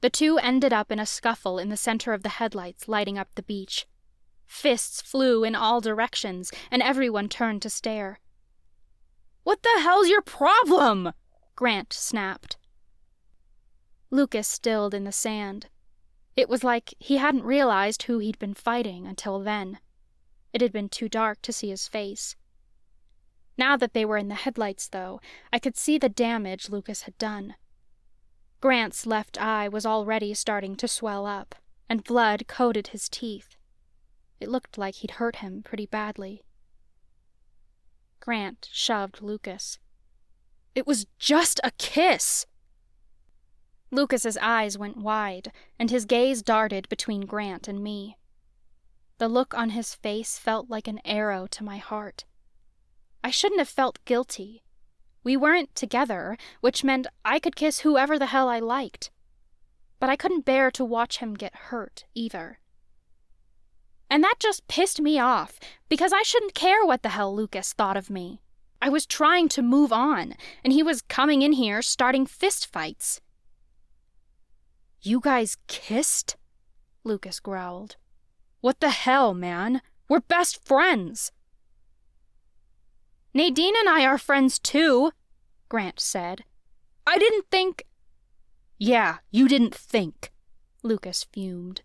Speaker 3: The two ended up in a scuffle in the center of the headlights lighting up the beach. Fists flew in all directions, and everyone turned to stare. "What the hell's your problem?" Grant snapped. Lucas stilled in the sand. It was like he hadn't realized who he'd been fighting until then. It had been too dark to see his face. Now that they were in the headlights, though, I could see the damage Lucas had done. Grant's left eye was already starting to swell up, and blood coated his teeth. It looked like he'd hurt him pretty badly. Grant shoved Lucas. "It was just a kiss!" Lucas's eyes went wide, and his gaze darted between Grant and me. The look on his face felt like an arrow to my heart. I shouldn't have felt guilty. We weren't together, which meant I could kiss whoever the hell I liked. But I couldn't bear to watch him get hurt, either. And that just pissed me off, because I shouldn't care what the hell Lucas thought of me. I was trying to move on, and he was coming in here starting fistfights. "You guys kissed?" Lucas growled. "What the hell, man? We're best friends." "Nadine and I are friends too," Grant said. "I didn't think—" "Yeah, you didn't think," Lucas fumed.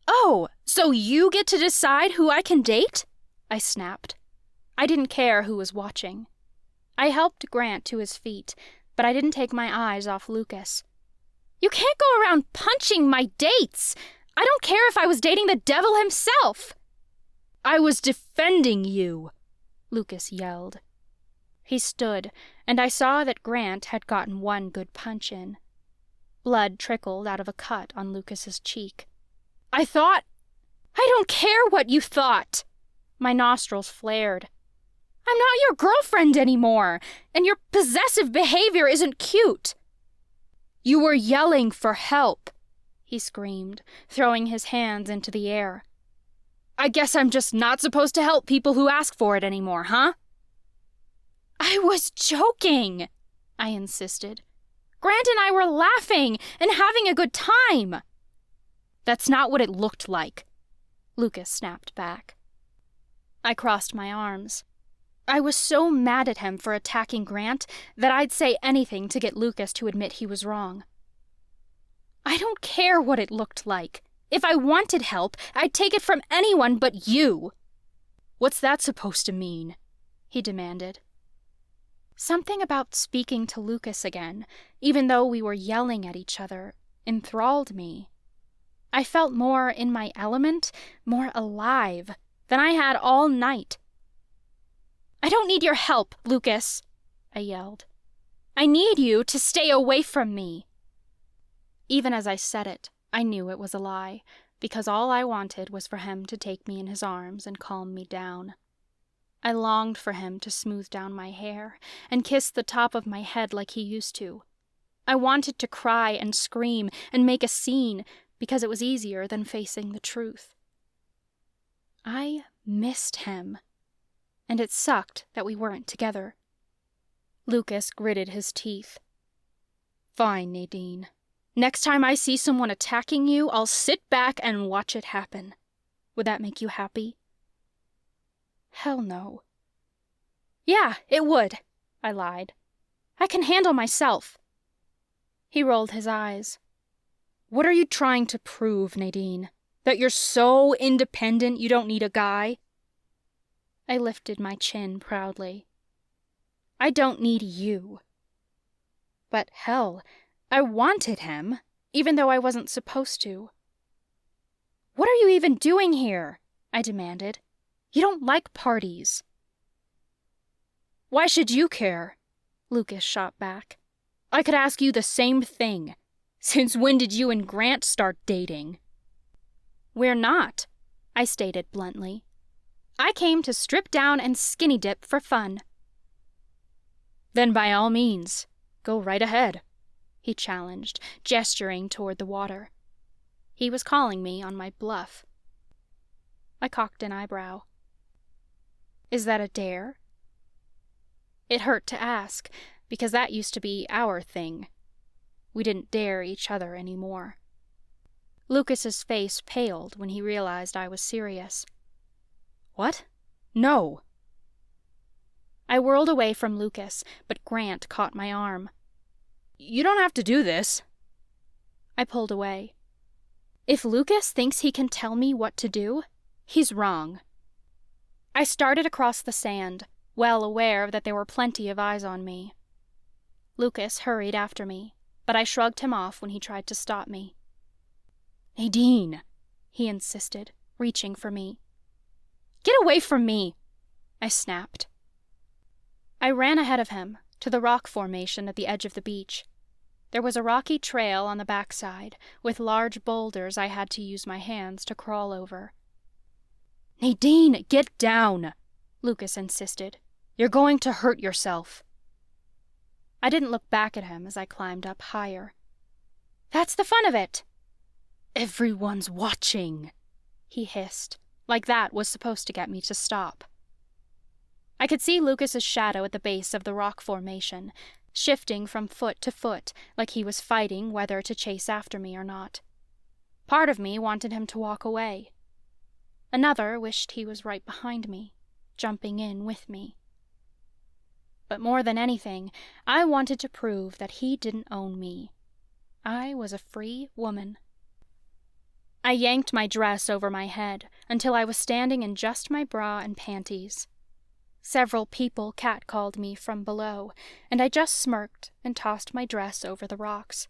Speaker 3: "Oh, so you get to decide who I can date?" I snapped. I didn't care who was watching. I helped Grant to his feet, but I didn't take my eyes off Lucas. "You can't go around punching my dates! I don't care if I was dating the devil himself!" "I was defending you!" Lucas yelled. He stood, and I saw that Grant had gotten one good punch in. Blood trickled out of a cut on Lucas's cheek. "I don't care what you thought!" My nostrils flared. "I'm not your girlfriend anymore, and your possessive behavior isn't cute." "You were yelling for help," he screamed, throwing his hands into the air. "I guess I'm just not supposed to help people who ask for it anymore, huh?" "I was joking," I insisted. "Grant and I were laughing and having a good time." "That's not what it looked like," Lucas snapped back. I crossed my arms. I was so mad at him for attacking Grant that I'd say anything to get Lucas to admit he was wrong. "I don't care what it looked like. If I wanted help, I'd take it from anyone but you." "What's that supposed to mean?" he demanded. Something about speaking to Lucas again, even though we were yelling at each other, enthralled me. I felt more in my element, more alive, than I had all night. "I don't need your help, Lucas," I yelled. "I need you to stay away from me." Even as I said it, I knew it was a lie, because all I wanted was for him to take me in his arms and calm me down. I longed for him to smooth down my hair and kiss the top of my head like he used to. I wanted to cry and scream and make a scene, because it was easier than facing the truth. I missed him, and it sucked that we weren't together. Lucas gritted his teeth. "Fine, Nadine. Next time I see someone attacking you, I'll sit back and watch it happen. Would that make you happy?" "Hell no." "Yeah, it would," I lied. "I can handle myself." He rolled his eyes. "What are you trying to prove, Nadine? That you're so independent you don't need a guy?" I lifted my chin proudly. "I don't need you." But hell, I wanted him, even though I wasn't supposed to. "What are you even doing here?" I demanded. "You don't like parties." "Why should you care?" Lucas shot back. "I could ask you the same thing. Since when did you and Grant start dating?" "We're not," I stated bluntly. "I came to strip down and skinny dip for fun." "Then by all means, go right ahead," he challenged, gesturing toward the water. He was calling me on my bluff. I cocked an eyebrow. "Is that a dare?" It hurt to ask, because that used to be our thing. We didn't dare each other anymore. Lucas's face paled when he realized I was serious. "What? No." I whirled away from Lucas, but Grant caught my arm. "You don't have to do this." I pulled away. If Lucas thinks he can tell me what to do, he's wrong. I started across the sand, well aware that there were plenty of eyes on me. Lucas hurried after me, but I shrugged him off when he tried to stop me. "Nadine," he insisted, reaching for me. "Get away from me!" I snapped. I ran ahead of him, to the rock formation at the edge of the beach. There was a rocky trail on the backside, with large boulders I had to use my hands to crawl over. "Nadine, get down!" Lucas insisted. "You're going to hurt yourself." I didn't look back at him as I climbed up higher. "That's the fun of it." "Everyone's watching," he hissed, like that was supposed to get me to stop. I could see Lucas's shadow at the base of the rock formation, shifting from foot to foot like he was fighting whether to chase after me or not. Part of me wanted him to walk away. Another wished he was right behind me, jumping in with me. But more than anything, I wanted to prove that he didn't own me. I was a free woman. I yanked my dress over my head until I was standing in just my bra and panties. Several people catcalled me from below, and I just smirked and tossed my dress over the rocks.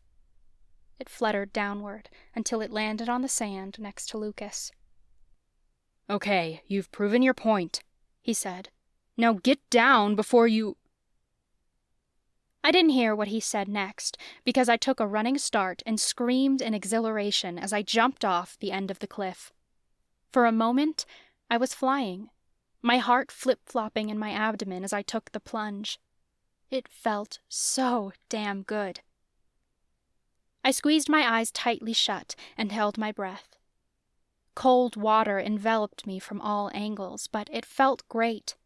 Speaker 3: It fluttered downward until it landed on the sand next to Lucas.
Speaker 7: "Okay, you've proven your point," he said. "Now get down before you—"
Speaker 3: I didn't hear what he said next because I took a running start and screamed in exhilaration as I jumped off the end of the cliff. For a moment, I was flying, my heart flip-flopping in my abdomen as I took the plunge. It felt so damn good. I squeezed my eyes tightly shut and held my breath. Cold water enveloped me from all angles, but it felt great.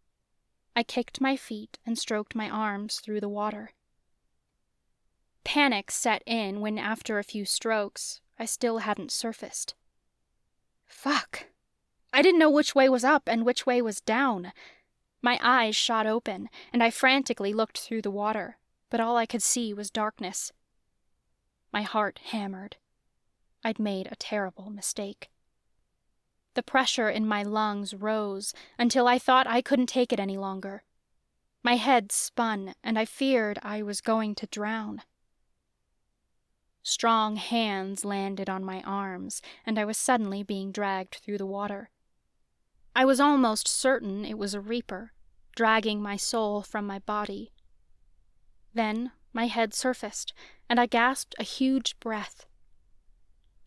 Speaker 3: I kicked my feet and stroked my arms through the water. Panic set in when, after a few strokes, I still hadn't surfaced. Fuck! I didn't know which way was up and which way was down. My eyes shot open, and I frantically looked through the water, but all I could see was darkness. My heart hammered. I'd made a terrible mistake. The pressure in my lungs rose until I thought I couldn't take it any longer. My head spun, and I feared I was going to drown. Strong hands landed on my arms, and I was suddenly being dragged through the water. I was almost certain it was a reaper, dragging my soul from my body. Then my head surfaced, and I gasped a huge breath.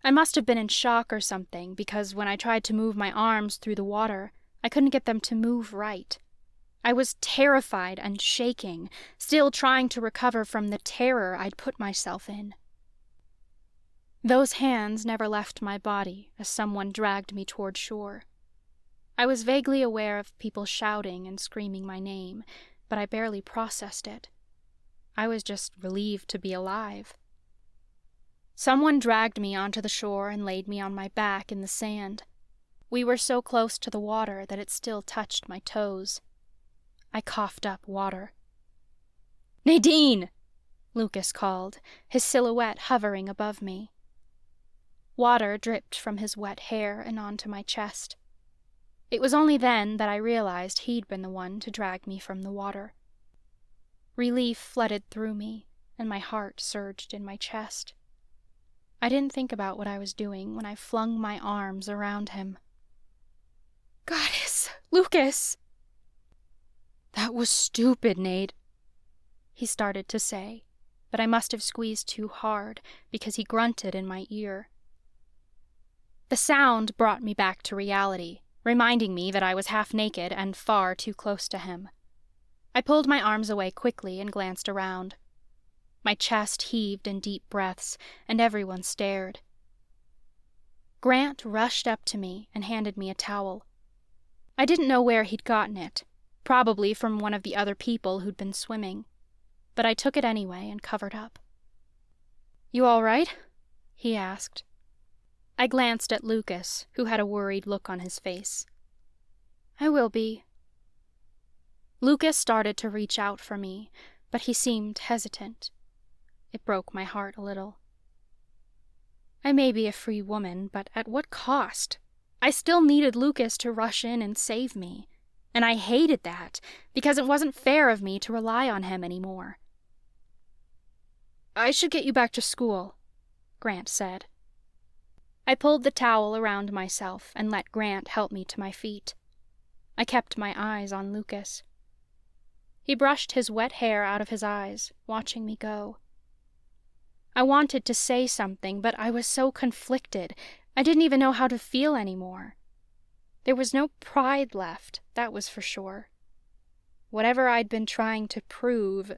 Speaker 3: I must have been in shock or something, because when I tried to move my arms through the water, I couldn't get them to move right. I was terrified and shaking, still trying to recover from the terror I'd put myself in. Those hands never left my body as someone dragged me toward shore. I was vaguely aware of people shouting and screaming my name, but I barely processed it. I was just relieved to be alive. Someone dragged me onto the shore and laid me on my back in the sand. We were so close to the water that it still touched my toes. I coughed up water. "Nadine!" Lucas called, his silhouette hovering above me. Water dripped from his wet hair and onto my chest. It was only then that I realized he'd been the one to drag me from the water. Relief flooded through me, and my heart surged in my chest. I didn't think about what I was doing when I flung my arms around him. "Goddess, Lucas!"
Speaker 7: "That was stupid, Nate,"
Speaker 3: he started to say, but I must have squeezed too hard because he grunted in my ear. The sound brought me back to reality, reminding me that I was half naked and far too close to him. I pulled my arms away quickly and glanced around. My chest heaved in deep breaths, and everyone stared. Grant rushed up to me and handed me a towel. I didn't know where he'd gotten it, probably from one of the other people who'd been swimming, but I took it anyway and covered up. "You all right?" he asked. I glanced at Lucas, who had a worried look on his face. "I will be." Lucas started to reach out for me, but he seemed hesitant. It broke my heart a little. I may be a free woman, but at what cost? I still needed Lucas to rush in and save me, and I hated that, because it wasn't fair of me to rely on him anymore. "I should get you back to school," Grant said. I pulled the towel around myself and let Grant help me to my feet. I kept my eyes on Lucas. He brushed his wet hair out of his eyes, watching me go. I wanted to say something, but I was so conflicted, I didn't even know how to feel anymore. There was no pride left, that was for sure. Whatever I'd been trying to prove,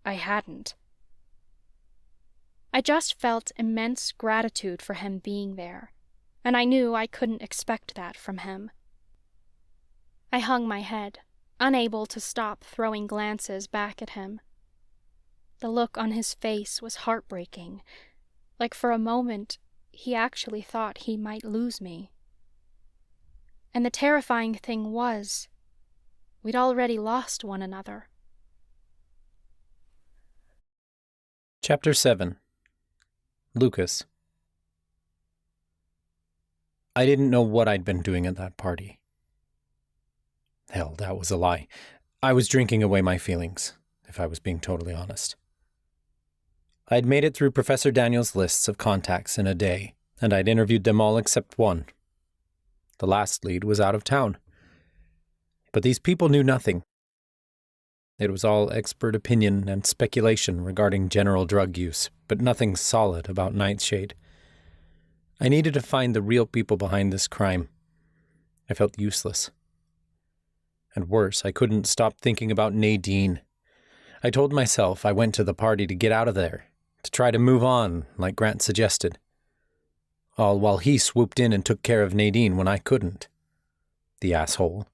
Speaker 3: I hadn't. I just felt immense gratitude for him being there, and I knew I couldn't expect that from him. I hung my head, unable to stop throwing glances back at him. The look on his face was heartbreaking, like for a moment he actually thought he might lose me. And the terrifying thing was, we'd already lost one another.
Speaker 2: Chapter 7. Lucas. I didn't know what I'd been doing at that party. Hell, that was a lie. I was drinking away my feelings, if I was being totally honest. I'd made it through Professor Daniel's lists of contacts in a day, and I'd interviewed them all except one. The last lead was out of town. But these people knew nothing. It was all expert opinion and speculation regarding general drug use, but nothing solid about Nightshade. I needed to find the real people behind this crime. I felt useless. And worse, I couldn't stop thinking about Nadine. I told myself I went to the party to get out of there, to try to move on, like Grant suggested. All while he swooped in and took care of Nadine when I couldn't. The asshole.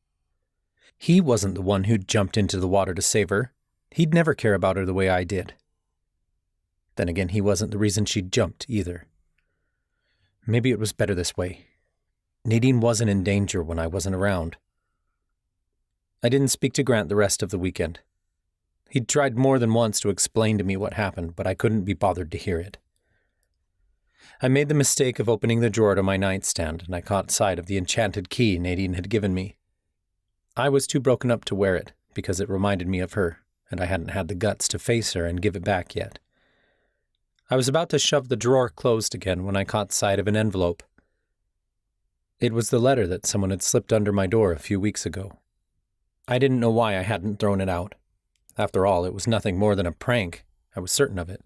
Speaker 2: He wasn't the one who'd jumped into the water to save her. He'd never care about her the way I did. Then again, he wasn't the reason she jumped, either. Maybe it was better this way. Nadine wasn't in danger when I wasn't around. I didn't speak to Grant the rest of the weekend. He'd tried more than once to explain to me what happened, but I couldn't be bothered to hear it. I made the mistake of opening the drawer to my nightstand, and I caught sight of the enchanted key Nadine had given me. I was too broken up to wear it, because it reminded me of her, and I hadn't had the guts to face her and give it back yet. I was about to shove the drawer closed again when I caught sight of an envelope. It was the letter that someone had slipped under my door a few weeks ago. I didn't know why I hadn't thrown it out. After all, it was nothing more than a prank. I was certain of it.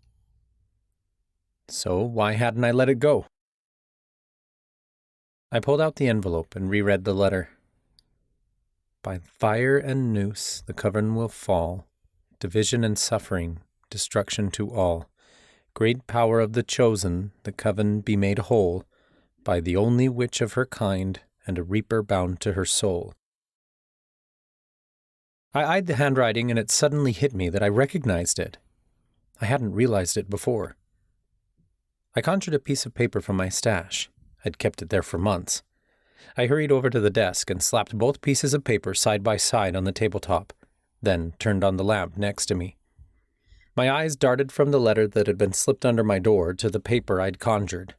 Speaker 2: So why hadn't I let it go? I pulled out the envelope and reread the letter. By fire and noose the coven will fall, division and suffering, destruction to all. Great power of the chosen, the coven be made whole, by the only witch of her kind, and a reaper bound to her soul. I eyed the handwriting, and it suddenly hit me that I recognized it. I hadn't realized it before. I conjured a piece of paper from my stash. I'd kept it there for months. I hurried over to the desk and slapped both pieces of paper side by side on the tabletop, then turned on the lamp next to me. My eyes darted from the letter that had been slipped under my door to the paper I'd conjured.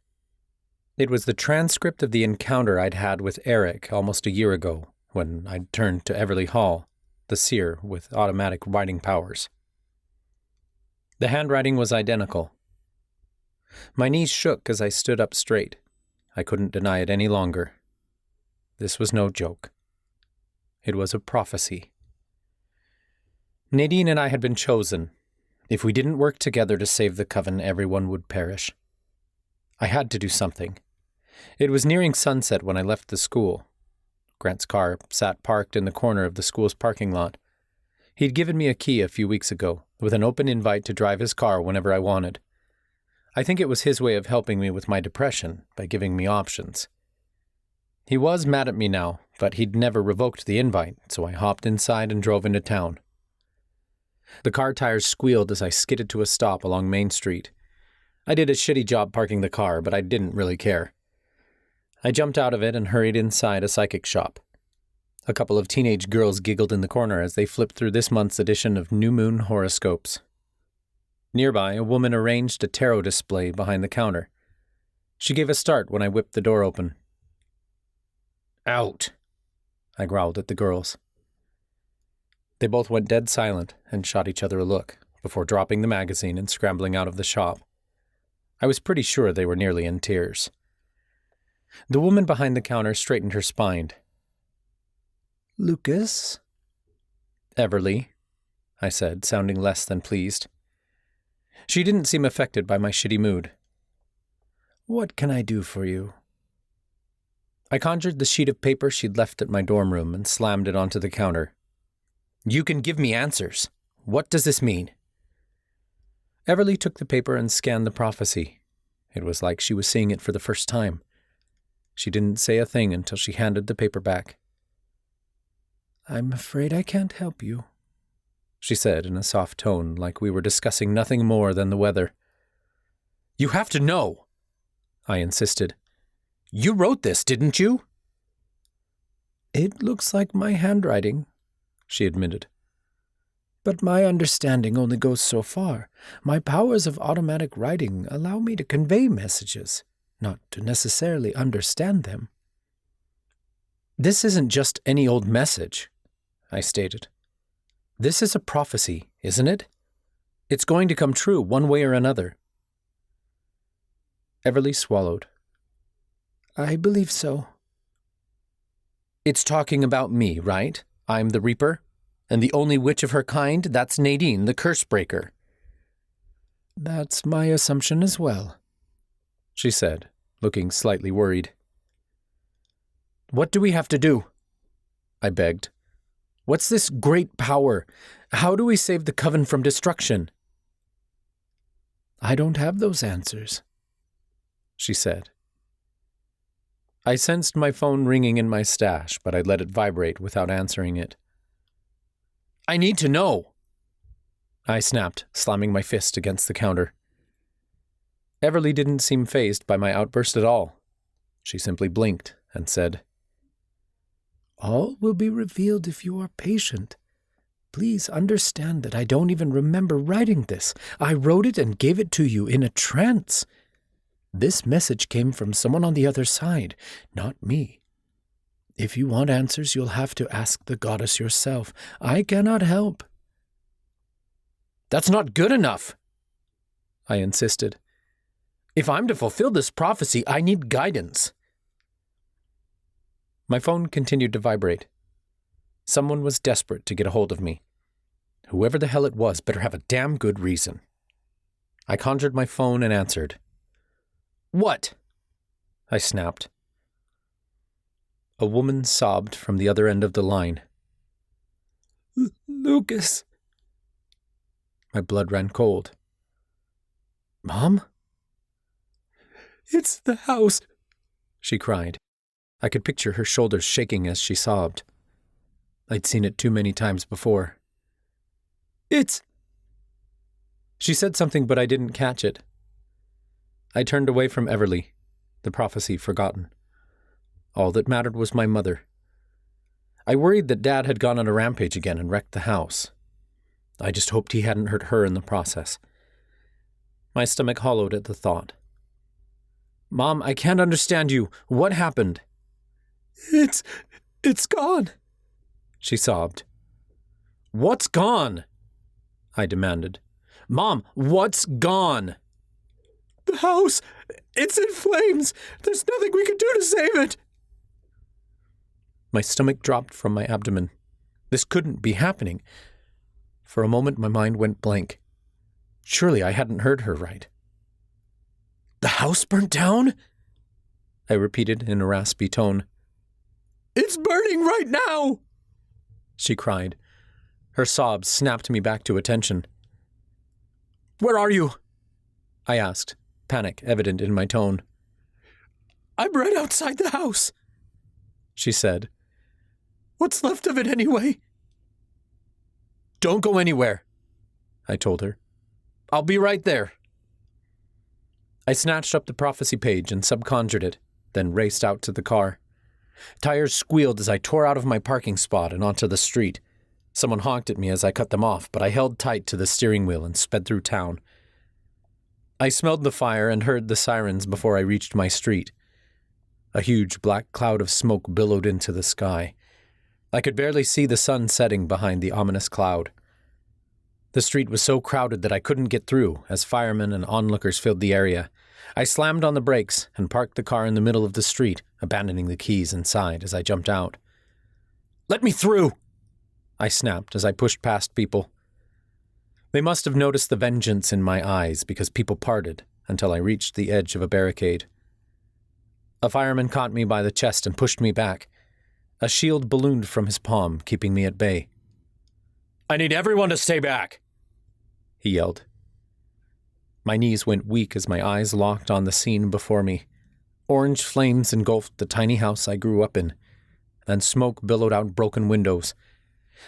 Speaker 2: It was the transcript of the encounter I'd had with Eric almost a year ago, when I'd turned to Everly Hall, the seer with automatic writing powers. The handwriting was identical. My knees shook as I stood up straight. I couldn't deny it any longer. This was no joke. It was a prophecy. Nadine and I had been chosen. If we didn't work together to save the coven, everyone would perish. I had to do something. It was nearing sunset when I left the school. Grant's car sat parked in the corner of the school's parking lot. He'd given me a key a few weeks ago, with an open invite to drive his car whenever I wanted. I think it was his way of helping me with my depression, by giving me options. He was mad at me now, but he'd never revoked the invite, so I hopped inside and drove into town. The car tires squealed as I skidded to a stop along Main Street. I did a shitty job parking the car, but I didn't really care. I jumped out of it and hurried inside a psychic shop. A couple of teenage girls giggled in the corner as they flipped through this month's edition of New Moon horoscopes. Nearby, a woman arranged a tarot display behind the counter. She gave a start when I whipped the door open. "Out!" I growled at the girls. They both went dead silent and shot each other a look, before dropping the magazine and scrambling out of the shop. I was pretty sure they were nearly in tears. The woman behind the counter straightened her spine.
Speaker 4: "Lucas?"
Speaker 2: "Everly," I said, sounding less than pleased. She didn't seem affected by my shitty mood.
Speaker 4: "What can I do for you?"
Speaker 2: I conjured the sheet of paper she'd left at my dorm room and slammed it onto the counter. "You can give me answers. What does this mean?" Everly took the paper and scanned the prophecy. It was like she was seeing it for the first time. She didn't say a thing until she handed the paper back. I'm afraid I can't help you, she said in a soft tone, like we were discussing nothing more than the weather.
Speaker 6: You have to know, I insisted. You wrote this, didn't you?
Speaker 2: It looks like my handwriting, she admitted. But my understanding only goes so far. My powers of automatic writing allow me to convey messages, not to necessarily understand them.
Speaker 6: This isn't just any old message, I stated. This is a prophecy, isn't it? It's going to come true one way or another.
Speaker 2: Everly swallowed. I believe so.
Speaker 6: It's talking about me, right? I'm the Reaper? And the only witch of her kind, that's Nadine, the curse breaker.
Speaker 2: That's my assumption as well, she said, looking slightly worried.
Speaker 6: What do we have to do? I begged. What's this great power? How do we save the coven from destruction?
Speaker 2: I don't have those answers, she said.
Speaker 6: I sensed my phone ringing in my stash, but I let it vibrate without answering it. I need to know, I snapped, slamming my fist against the counter.
Speaker 2: Everly didn't seem fazed by my outburst at all. She simply blinked and said, All will be revealed if you are patient. Please understand that I don't even remember writing this. I wrote it and gave it to you in a trance. This message came from someone on the other side, not me. If you want answers, you'll have to ask the goddess yourself. I cannot help.
Speaker 6: That's not good enough, I insisted. If I'm to fulfill this prophecy, I need guidance.
Speaker 2: My phone continued to vibrate. Someone was desperate to get a hold of me. Whoever the hell it was better have a damn good reason. I conjured my phone and answered.
Speaker 6: What?
Speaker 2: I snapped. A woman sobbed from the other end of the line. Lucas. My blood ran cold. Mom? It's the house, she cried. I could picture her shoulders shaking as she sobbed. I'd seen it too many times before. She said something, but I didn't catch it. I turned away from Everly, the prophecy forgotten. All that mattered was my mother. I worried that Dad had gone on a rampage again and wrecked the house. I just hoped he hadn't hurt her in the process. My stomach hollowed at the thought.
Speaker 6: Mom, I can't understand you. What happened?
Speaker 2: It's gone, she sobbed.
Speaker 6: What's gone? I demanded. Mom, what's gone?
Speaker 2: The house, it's in flames. There's nothing we can do to save it. My stomach dropped from my abdomen. This couldn't be happening. For a moment, my mind went blank. Surely I hadn't heard her right.
Speaker 6: The house burnt down?
Speaker 2: I repeated in a raspy tone.
Speaker 6: It's burning right now!
Speaker 2: She cried. Her sobs snapped me back to attention.
Speaker 6: Where are you?
Speaker 2: I asked, panic evident in my tone.
Speaker 6: I'm right outside the house, she said.
Speaker 2: What's left of it anyway?
Speaker 6: Don't go anywhere, I told her. I'll be right there.
Speaker 2: I snatched up the prophecy page and subconjured it, then raced out to the car. Tires squealed as I tore out of my parking spot and onto the street. Someone honked at me as I cut them off, but I held tight to the steering wheel and sped through town. I smelled the fire and heard the sirens before I reached my street. A huge black cloud of smoke billowed into the sky. I could barely see the sun setting behind the ominous cloud. The street was so crowded that I couldn't get through as firemen and onlookers filled the area. I slammed on the brakes and parked the car in the middle of the street, abandoning the keys inside as I jumped out.
Speaker 6: Let me through!
Speaker 2: I snapped as I pushed past people. They must have noticed the vengeance in my eyes because people parted until I reached the edge of a barricade. A fireman caught me by the chest and pushed me back. A shield ballooned from his palm, keeping me at bay.
Speaker 6: I need everyone to stay back, he yelled.
Speaker 2: My knees went weak as my eyes locked on the scene before me. Orange flames engulfed the tiny house I grew up in. Then smoke billowed out broken windows,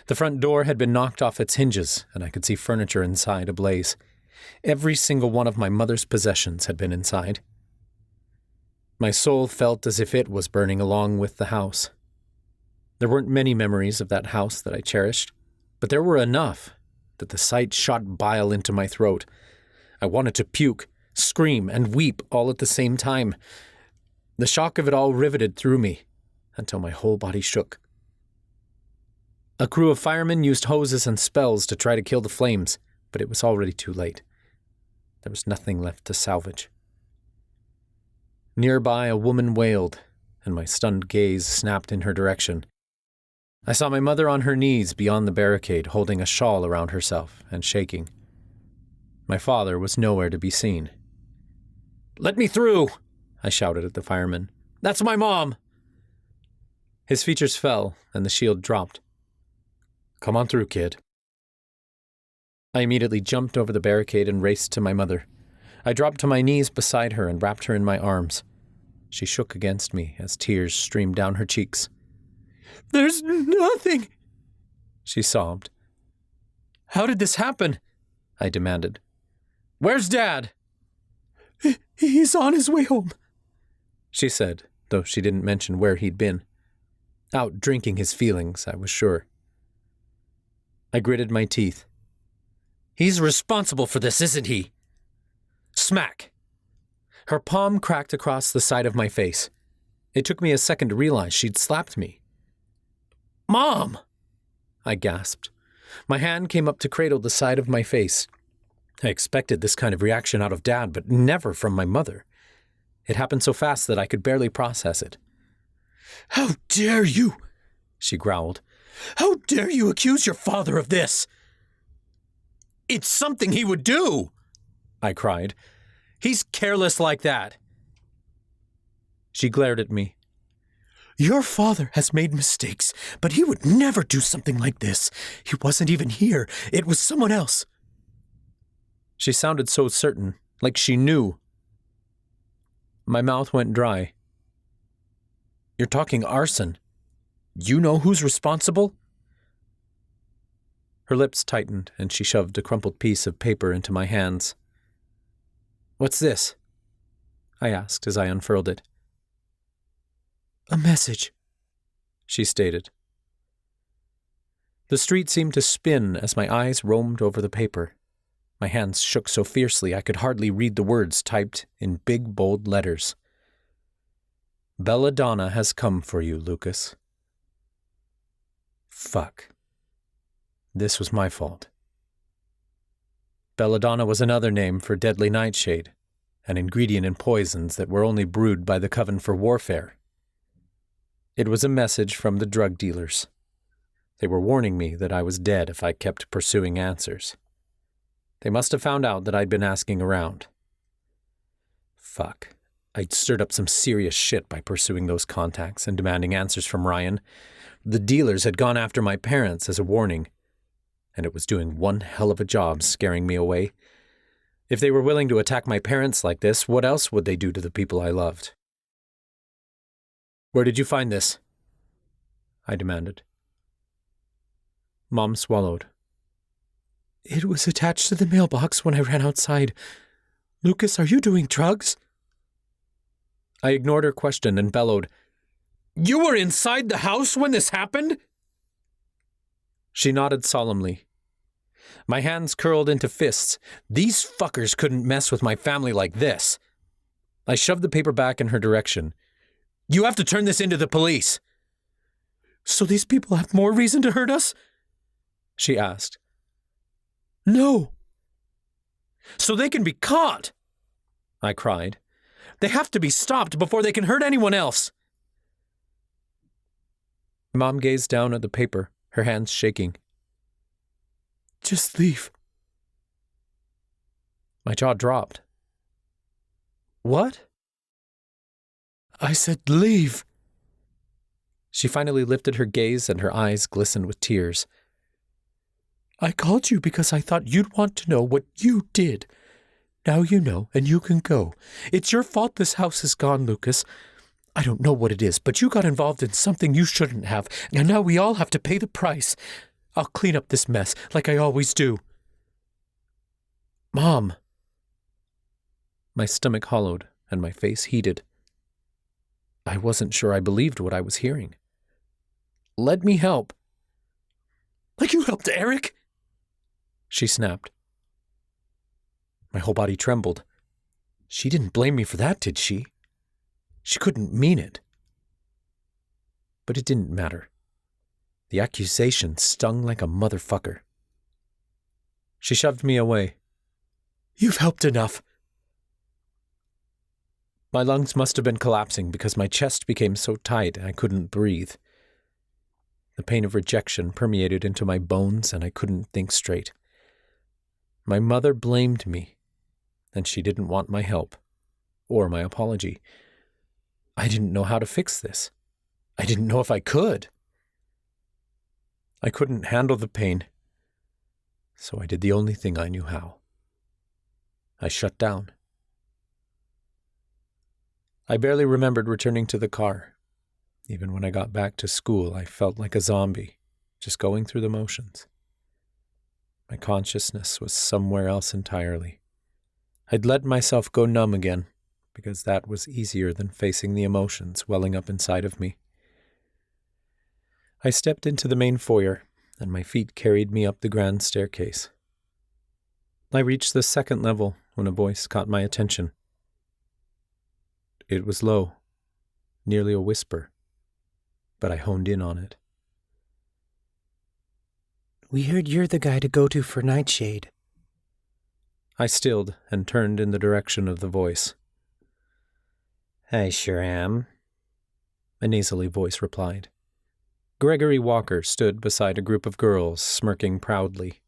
Speaker 2: The front door had been knocked off its hinges, and I could see furniture inside ablaze. Every single one of my mother's possessions had been inside. My soul felt as if it was burning along with the house. There weren't many memories of that house that I cherished, but there were enough that the sight shot bile into my throat. I wanted to puke, scream, and weep all at the same time. The shock of it all riveted through me until my whole body shook. A crew of firemen used hoses and spells to try to kill the flames, but it was already too late. There was nothing left to salvage. Nearby, a woman wailed, and my stunned gaze snapped in her direction. I saw my mother on her knees beyond the barricade, holding a shawl around herself and shaking. My father was nowhere to be seen. "Let me through!" I shouted at the fireman. "That's my mom!" His features fell, and the shield dropped. "Come on through, kid." I immediately jumped over the barricade and raced to my mother. I dropped to my knees beside her and wrapped her in my arms. She shook against me as tears streamed down her cheeks. "There's nothing," she sobbed. "How did this happen?" I demanded. "Where's Dad?" "He's on his way home," she said, though she didn't mention where he'd been. Out drinking his feelings, I was sure. I gritted my teeth. "He's responsible for this, isn't he?" Smack! Her palm cracked across the side of my face. It took me a second to realize she'd slapped me. "Mom!" I gasped. My hand came up to cradle the side of my face. I expected this kind of reaction out of Dad, but never from my mother. It happened so fast that I could barely process it. "How dare you!" she growled. "How dare you accuse your father of this?" "It's something he would do!" I cried. "He's careless like that." She glared at me. "Your father has made mistakes, but he would never do something like this. He wasn't even here. It was someone else." She sounded so certain, like she knew. My mouth went dry. "You're talking arson. You know who's responsible?" Her lips tightened, and she shoved a crumpled piece of paper into my hands. "What's this?" I asked as I unfurled it. "A message," she stated. The street seemed to spin as my eyes roamed over the paper. My hands shook so fiercely I could hardly read the words typed in big, bold letters. "Belladonna has come for you, Lucas." Fuck. This was my fault. Belladonna was another name for deadly nightshade, an ingredient in poisons that were only brewed by the coven for warfare. It was a message from the drug dealers. They were warning me that I was dead if I kept pursuing answers. They must have found out that I'd been asking around. Fuck. I'd stirred up some serious shit by pursuing those contacts and demanding answers from Ryan. The dealers had gone after my parents as a warning, and it was doing one hell of a job scaring me away. If they were willing to attack my parents like this, what else would they do to the people I loved? "Where did you find this?" I demanded. Mom swallowed. "It was attached to the mailbox when I ran outside. Lucas, are you doing drugs?" I ignored her question and bellowed, "You were inside the house when this happened?" She nodded solemnly. My hands curled into fists. These fuckers couldn't mess with my family like this. I shoved the paper back in her direction. "You have to turn this into the police." "So these people have more reason to hurt us?" she asked. "No." "So they can be caught!" I cried. "They have to be stopped before they can hurt anyone else." Mom gazed down at the paper, her hands shaking. "Just leave." My jaw dropped. "What?" "I said leave." She finally lifted her gaze and her eyes glistened with tears. "I called you because I thought you'd want to know what you did. Now you know, and you can go. It's your fault this house is gone, Lucas. I don't know what it is, but you got involved in something you shouldn't have, and now we all have to pay the price.
Speaker 4: I'll clean up this mess like I always do. Mom.
Speaker 2: My stomach hollowed and my face heated. I wasn't sure I believed what I was hearing. Let me help.
Speaker 4: Like you helped Eric?
Speaker 2: She snapped. My whole body trembled. She didn't blame me for that, did she? She couldn't mean it. But it didn't matter. The accusation stung like a motherfucker. She shoved me away.
Speaker 4: You've helped enough.
Speaker 2: My lungs must have been collapsing because my chest became so tight I couldn't breathe. The pain of rejection permeated into my bones and I couldn't think straight. My mother blamed me, and she didn't want my help, or my apology. I didn't know how to fix this. I didn't know if I could. I couldn't handle the pain, so I did the only thing I knew how. I shut down. I barely remembered returning to the car. Even when I got back to school, I felt like a zombie, just going through the motions. My consciousness was somewhere else entirely. I'd let myself go numb again, because that was easier than facing the emotions welling up inside of me. I stepped into the main foyer, and my feet carried me up the grand staircase. I reached the second level when a voice caught my attention. It was low, nearly a whisper, but I honed in on it.
Speaker 5: We heard you're the guy to go to for nightshade.
Speaker 2: I stilled and turned in the direction of the voice.
Speaker 5: I sure am,
Speaker 2: a nasally voice replied. Gregory Walker stood beside a group of girls, smirking proudly.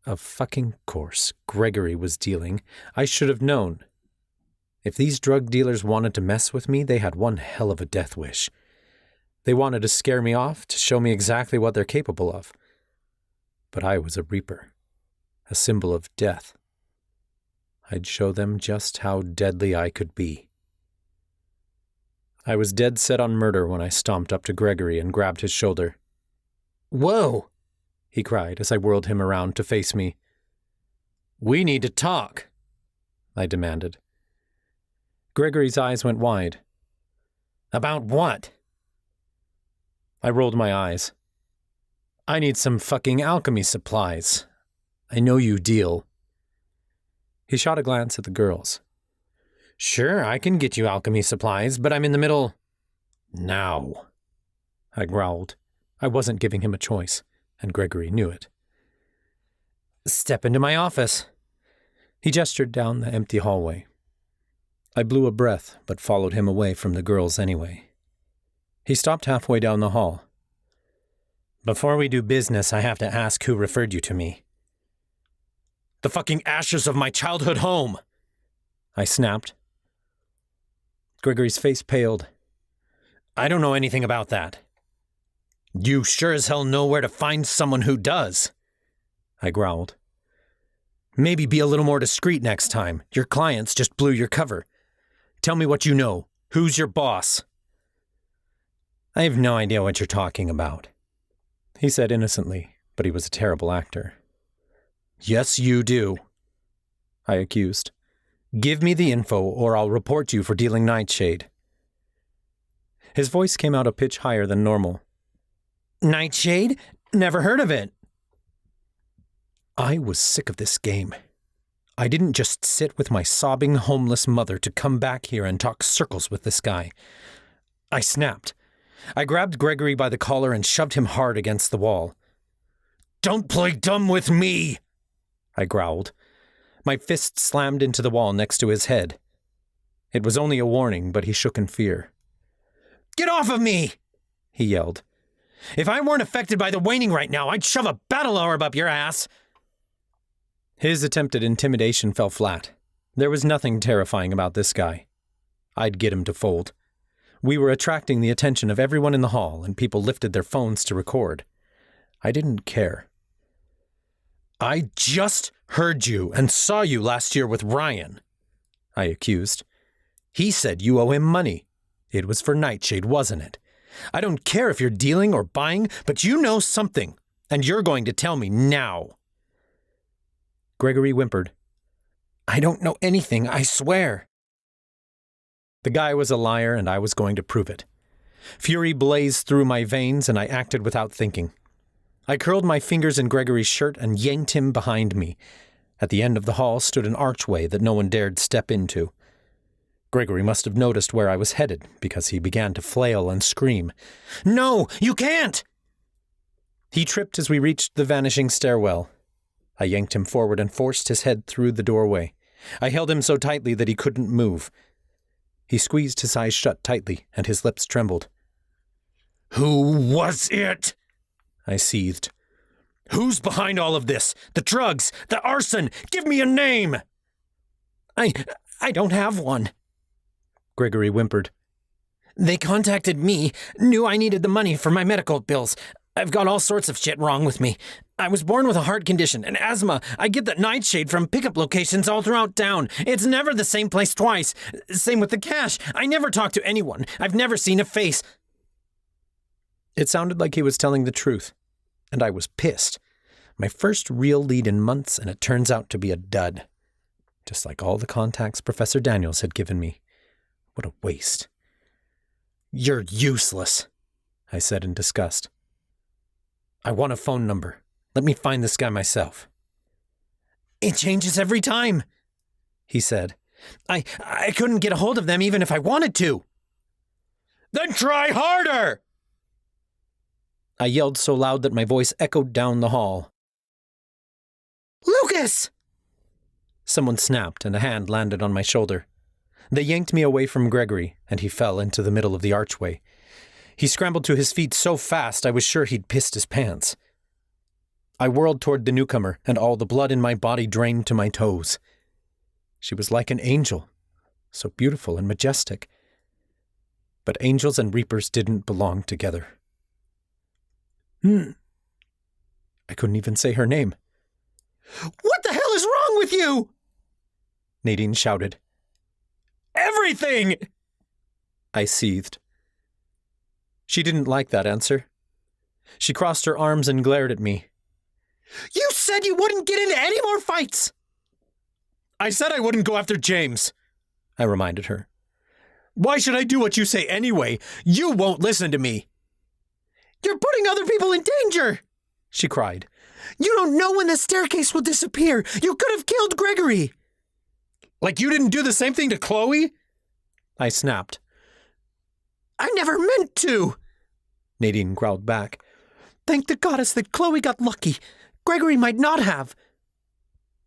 Speaker 2: Of fucking course, Gregory was dealing. I should have known. If these drug dealers wanted to mess with me, they had one hell of a death wish. They wanted to scare me off, to show me exactly what they're capable of. But I was a reaper, a symbol of death. I'd show them just how deadly I could be. I was dead set on murder when I stomped up to Gregory and grabbed his shoulder. "Whoa!" he cried as I whirled him around to face me. "We need to talk," I demanded. Gregory's eyes went wide. "About what?" I rolled my eyes. "I need some fucking alchemy supplies. I know you deal." He shot a glance at the girls. "Sure, I can get you alchemy supplies, but I'm in the middle..." "Now," I growled. I wasn't giving him a choice, and Gregory knew it. "Step into my office." He gestured down the empty hallway. I blew a breath, but followed him away from the girls anyway. He stopped halfway down the hall. "Before we do business, I have to ask who referred you to me." "The fucking ashes of my childhood home!" I snapped. Gregory's face paled. "I don't know anything about that." "You sure as hell know where to find someone who does," I growled. "Maybe be a little more discreet next time. Your clients just blew your cover. Tell me what you know. Who's your boss?" "I have no idea what you're talking about," he said innocently, but he was a terrible actor. "Yes, you do," I accused. "Give me the info or I'll report you for dealing nightshade." His voice came out a pitch higher than normal. "Nightshade? Never heard of it." I was sick of this game. I didn't just sit with my sobbing homeless mother to come back here and talk circles with this guy. I snapped. I grabbed Gregory by the collar and shoved him hard against the wall. "Don't play dumb with me!" I growled. My fist slammed into the wall next to his head. It was only a warning, but he shook in fear. "Get off of me!" he yelled. "If I weren't affected by the waning right now, I'd shove a battle orb up your ass!" His attempt at intimidation fell flat. There was nothing terrifying about this guy. I'd get him to fold. We were attracting the attention of everyone in the hall, and people lifted their phones to record. I didn't care. "I just heard you and saw you last year with Ryan," I accused. "He said you owe him money. It was for nightshade, wasn't it? I don't care if you're dealing or buying, but you know something.
Speaker 6: And you're going to tell me now.
Speaker 2: Gregory whimpered.
Speaker 6: I don't know anything, I swear.
Speaker 2: The guy was a liar, and I was going to prove it. Fury blazed through my veins, and I acted without thinking. I curled my fingers in Gregory's shirt and yanked him behind me. At the end of the hall stood an archway that no one dared step into. Gregory must have noticed where I was headed, because he began to flail and scream.
Speaker 6: No, you can't!
Speaker 2: He tripped as we reached the vanishing stairwell. I yanked him forward and forced his head through the doorway. I held him so tightly that he couldn't move. He squeezed his eyes shut tightly, and his lips trembled.
Speaker 6: Who was it?
Speaker 2: I seethed.
Speaker 6: Who's behind all of this? The drugs, the arson, give me a name!
Speaker 5: I don't have one.
Speaker 2: Gregory whimpered.
Speaker 5: They contacted me, knew I needed the money for my medical bills. I've got all sorts of shit wrong with me. I was born with a heart condition and asthma. I get that nightshade from pickup locations all throughout town. It's never the same place twice. Same with the cash. I never talk to anyone. I've never seen a face.
Speaker 2: It sounded like he was telling the truth, and I was pissed. My first real lead in months, and it turns out to be a dud. Just like all the contacts Professor Daniels had given me. What a waste.
Speaker 6: You're useless,
Speaker 2: I said in disgust.
Speaker 6: I want a phone number. Let me find this guy myself.
Speaker 5: It changes every time, he said. I couldn't get a hold of them even if I wanted to.
Speaker 6: Then try harder!
Speaker 2: I yelled so loud that my voice echoed down the hall.
Speaker 5: Lucas!
Speaker 2: Someone snapped and a hand landed on my shoulder. They yanked me away from Gregory, and he fell into the middle of the archway. He scrambled to his feet so fast I was sure he'd pissed his pants. I whirled toward the newcomer, and all the blood in my body drained to my toes. She was like an angel, so beautiful and majestic. But angels and reapers didn't belong together. I couldn't even say her name.
Speaker 5: What the hell is wrong with you?
Speaker 2: Nadine shouted.
Speaker 6: Everything!
Speaker 2: I seethed. She didn't like that answer. She crossed her arms and glared at me.
Speaker 5: You said you wouldn't get into any more fights!
Speaker 6: I said I wouldn't go after James,
Speaker 2: I reminded her.
Speaker 6: Why should I do what you say anyway? You won't listen to me.
Speaker 5: You're putting other people in danger, she cried. You don't know when the staircase will disappear. You could have killed Gregory.
Speaker 6: Like you didn't do the same thing to Chloe?
Speaker 2: I snapped.
Speaker 5: I never meant to,
Speaker 2: Nadine growled back.
Speaker 5: Thank the goddess that Chloe got lucky. Gregory might not have.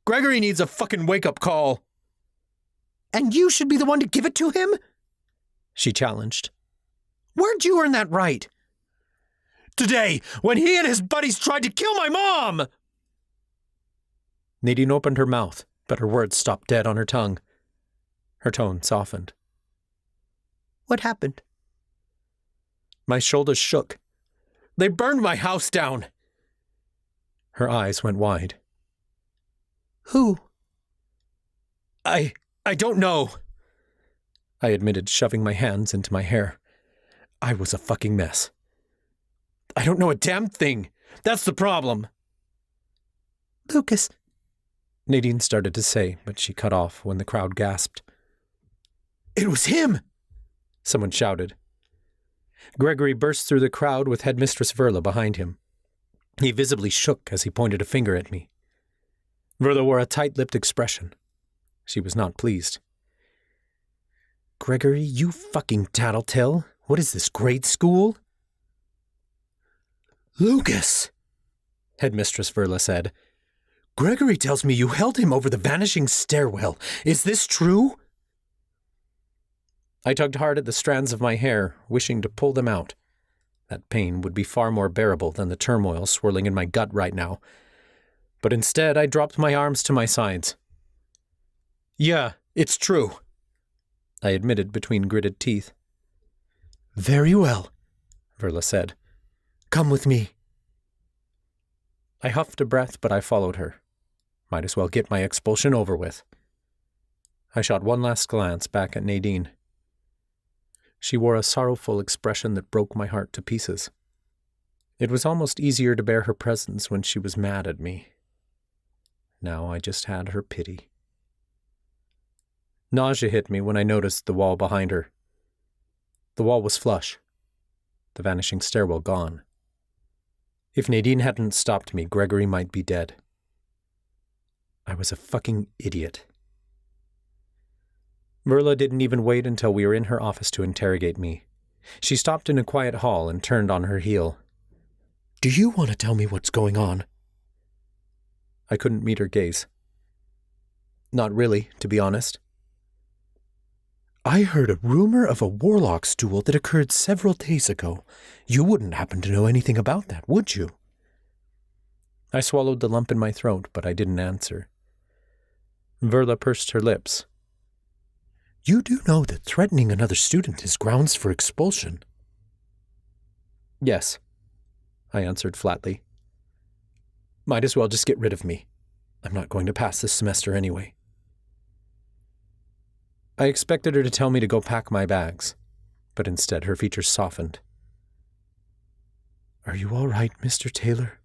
Speaker 6: Gregory needs a fucking wake-up call.
Speaker 5: And you should be the one to give it to him?
Speaker 2: She challenged.
Speaker 5: Where'd you earn that right?
Speaker 6: Today, when he and his buddies tried to kill my mom!
Speaker 2: Nadine opened her mouth, but her words stopped dead on her tongue. Her tone softened.
Speaker 5: What happened?
Speaker 2: My shoulders shook.
Speaker 6: They burned my house down.
Speaker 2: Her eyes went wide.
Speaker 5: Who?
Speaker 6: I don't know,
Speaker 2: I admitted, shoving my hands into my hair. I was a fucking mess.
Speaker 6: I don't know a damn thing. That's the problem.
Speaker 5: Lucas,
Speaker 2: Nadine started to say, but she cut off when the crowd gasped.
Speaker 6: It was him!
Speaker 2: Someone shouted. Gregory burst through the crowd with Headmistress Verla behind him. He visibly shook as he pointed a finger at me. Verla wore a tight-lipped expression. She was not pleased.
Speaker 5: Gregory, you fucking tattletale. What is this, grade school?
Speaker 6: Lucas,
Speaker 2: Headmistress Verla said.
Speaker 5: Gregory tells me you held him over the vanishing stairwell. Is this true?
Speaker 2: I tugged hard at the strands of my hair, wishing to pull them out. That pain would be far more bearable than the turmoil swirling in my gut right now. But instead, I dropped my arms to my sides.
Speaker 6: Yeah, it's true,
Speaker 2: I admitted between gritted teeth.
Speaker 5: Very well,
Speaker 2: Verla said.
Speaker 5: Come with me.
Speaker 2: I huffed a breath, but I followed her. Might as well get my expulsion over with. I shot one last glance back at Nadine. She wore a sorrowful expression that broke my heart to pieces. It was almost easier to bear her presence when she was mad at me. Now I just had her pity. Nausea hit me when I noticed the wall behind her. The wall was flush, the vanishing stairwell gone. If Nadine hadn't stopped me, Gregory might be dead. I was a fucking idiot. Verla didn't even wait until we were in her office to interrogate me. She stopped in a quiet hall and turned on her heel.
Speaker 4: Do you want to tell me what's going on?
Speaker 2: I couldn't meet her gaze. Not really, to be honest.
Speaker 4: I heard a rumor of a warlock's duel that occurred several days ago. You wouldn't happen to know anything about that, would you?
Speaker 2: I swallowed the lump in my throat, but I didn't answer. Verla pursed her lips.
Speaker 4: You do know that threatening another student is grounds for expulsion.
Speaker 2: Yes, I answered flatly. Might as well just get rid of me. I'm not going to pass this semester anyway. I expected her to tell me to go pack my bags, but instead her features softened.
Speaker 4: Are you all right, Mr. Taylor?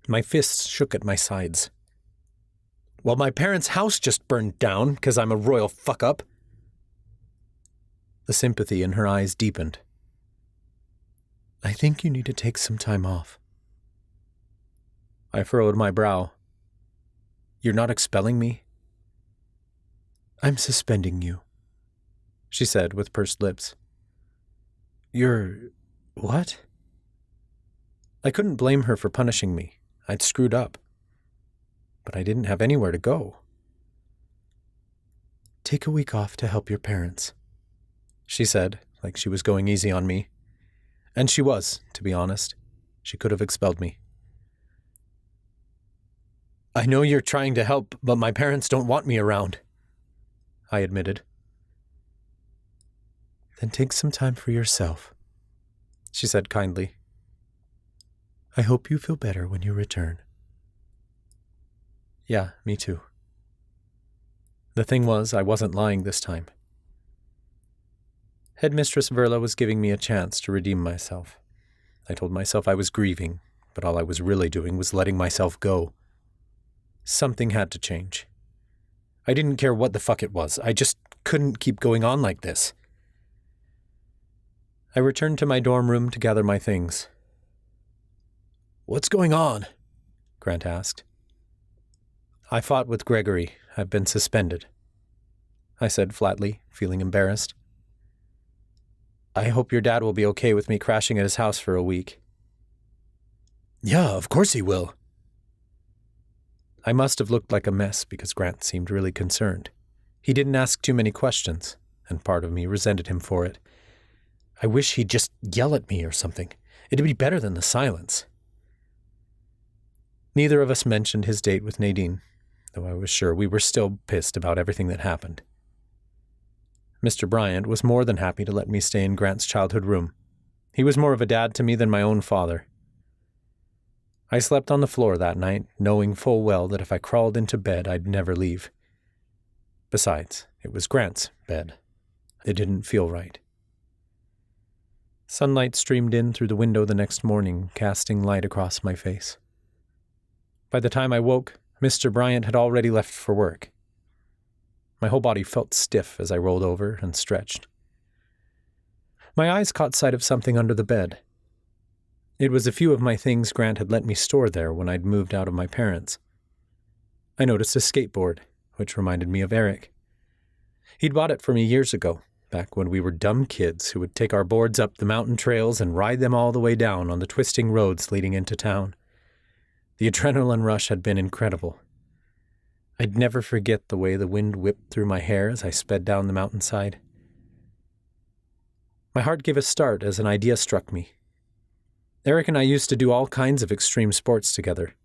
Speaker 2: My fists shook at my sides. Well, my parents' house just burned down because I'm a royal fuck-up. The sympathy in her eyes deepened.
Speaker 4: I think you need to take some time off.
Speaker 2: I furrowed my brow. You're not expelling me?
Speaker 4: I'm suspending you,
Speaker 2: she said with pursed lips.
Speaker 4: You're... what?
Speaker 2: I couldn't blame her for punishing me. I'd screwed up. But I didn't have anywhere to go.
Speaker 4: Take a week off to help your parents,
Speaker 2: she said, like she was going easy on me. And she was, to be honest. She could have expelled me. I know you're trying to help, but my parents don't want me around, I admitted.
Speaker 4: Then take some time for yourself,
Speaker 2: she said kindly.
Speaker 4: I hope you feel better when you return.
Speaker 2: Yeah, me too. The thing was, I wasn't lying this time. Headmistress Verla was giving me a chance to redeem myself. I told myself I was grieving, but all I was really doing was letting myself go. Something had to change. I didn't care what the fuck it was. I just couldn't keep going on like this. I returned to my dorm room to gather my things. What's going on? Grant asked. I fought with Gregory. I've been suspended, I said flatly, feeling embarrassed. I hope your dad will be okay with me crashing at his house for a week.
Speaker 4: Yeah, of course he will.
Speaker 2: I must have looked like a mess because Grant seemed really concerned. He didn't ask too many questions, and part of me resented him for it. I wish he'd just yell at me or something. It'd be better than the silence. Neither of us mentioned his date with Nadine, though I was sure we were still pissed about everything that happened. Mr. Bryant was more than happy to let me stay in Grant's childhood room. He was more of a dad to me than my own father. I slept on the floor that night, knowing full well that if I crawled into bed, I'd never leave. Besides, it was Grant's bed. It didn't feel right. Sunlight streamed in through the window the next morning, casting light across my face. By the time I woke, Mr. Bryant had already left for work. My whole body felt stiff as I rolled over and stretched. My eyes caught sight of something under the bed. It was a few of my things Grant had let me store there when I'd moved out of my parents'. I noticed a skateboard, which reminded me of Eric. He'd bought it for me years ago, back when we were dumb kids who would take our boards up the mountain trails and ride them all the way down on the twisting roads leading into town. The adrenaline rush had been incredible. I'd never forget the way the wind whipped through my hair as I sped down the mountainside. My heart gave a start as an idea struck me. Eric and I used to do all kinds of extreme sports together.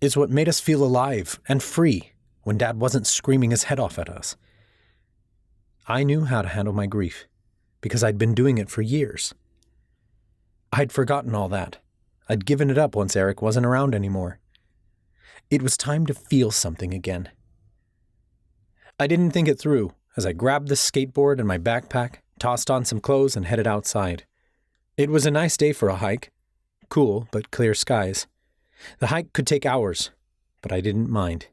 Speaker 2: It's what made us feel alive and free when Dad wasn't screaming his head off at us. I knew how to handle my grief because I'd been doing it for years. I'd forgotten all that. I'd given it up once Eric wasn't around anymore. It was time to feel something again. I didn't think it through as I grabbed the skateboard and my backpack, tossed on some clothes, and headed outside.
Speaker 6: It was a nice day for a hike. Cool, but clear skies. The hike could take hours, but I didn't mind.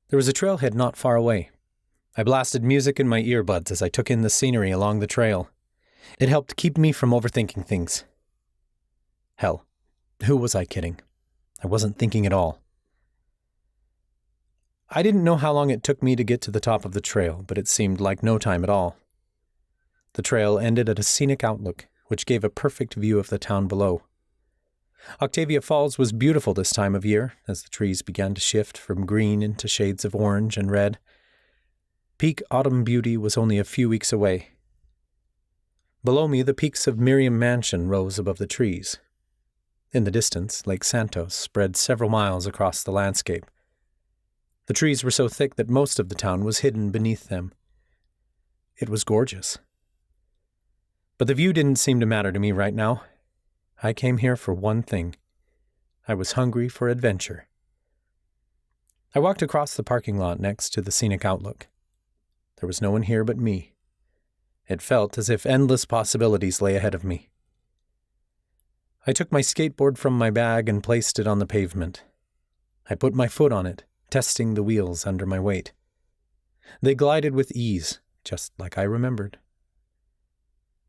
Speaker 6: There was a trailhead not far away. I blasted music in my earbuds as I took in the scenery along the trail. It helped keep me from overthinking things. Hell, who was I kidding? I wasn't thinking at all. I didn't know how long it took me to get to the top of the trail, but it seemed like no time at all. The trail ended at a scenic outlook, which gave a perfect view of the town below. Octavia Falls was beautiful this time of year, as the trees began to shift from green into shades of orange and red. Peak autumn beauty was only a few weeks away. Below me, the peaks of Miriam Mansion rose above the trees. In the distance, Lake Santos spread several miles across the landscape. The trees were so thick that most of the town was hidden beneath them. It was gorgeous. But the view didn't seem to matter to me right now. I came here for one thing. I was hungry for adventure. I walked across the parking lot next to the scenic outlook. There was no one here but me. It felt as if endless possibilities lay ahead of me. I took my skateboard from my bag and placed it on the pavement. I put my foot on it, testing the wheels under my weight. They glided with ease, just like I remembered.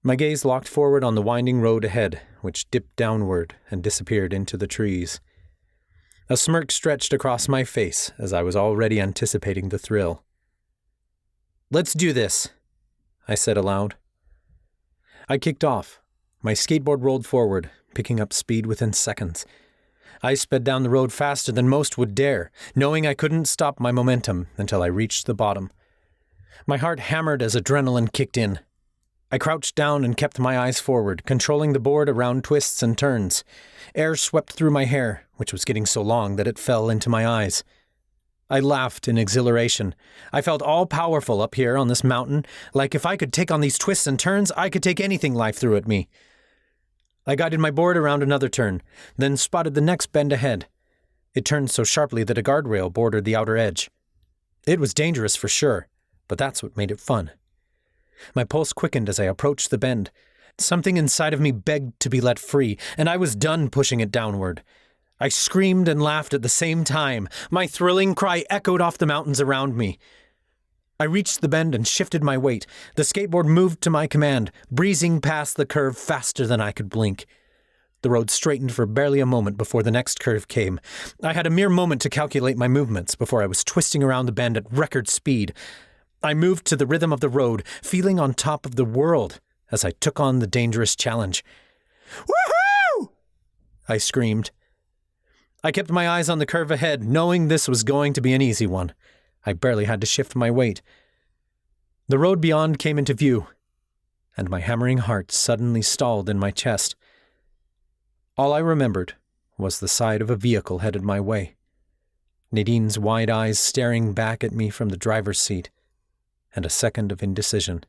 Speaker 6: My gaze locked forward on the winding road ahead, which dipped downward and disappeared into the trees. A smirk stretched across my face as I was already anticipating the thrill. "Let's do this," I said aloud. I kicked off. My skateboard rolled forward, picking up speed within seconds. I sped down the road faster than most would dare, knowing I couldn't stop my momentum until I reached the bottom. My heart hammered as adrenaline kicked in. I crouched down and kept my eyes forward, controlling the board around twists and turns. Air swept through my hair, which was getting so long that it fell into my eyes. I laughed in exhilaration. I felt all-powerful up here on this mountain, like if I could take on these twists and turns, I could take anything life threw at me. I guided my board around another turn, then spotted the next bend ahead. It turned so sharply that a guardrail bordered the outer edge. It was dangerous for sure, but that's what made it fun. My pulse quickened as I approached the bend. Something inside of me begged to be let free, and I was done pushing it downward. I screamed and laughed at the same time. My thrilling cry echoed off the mountains around me. I reached the bend and shifted my weight. The skateboard moved to my command, breezing past the curve faster than I could blink. The road straightened for barely a moment before the next curve came. I had a mere moment to calculate my movements before I was twisting around the bend at record speed. I moved to the rhythm of the road, feeling on top of the world as I took on the dangerous challenge. "Woohoo!" I screamed. I kept my eyes on the curve ahead, knowing this was going to be an easy one. I barely had to shift my weight. The road beyond came into view, and my hammering heart suddenly stalled in my chest. All I remembered was the side of a vehicle headed my way. Nadine's wide eyes staring back at me from the driver's seat, and a second of indecision.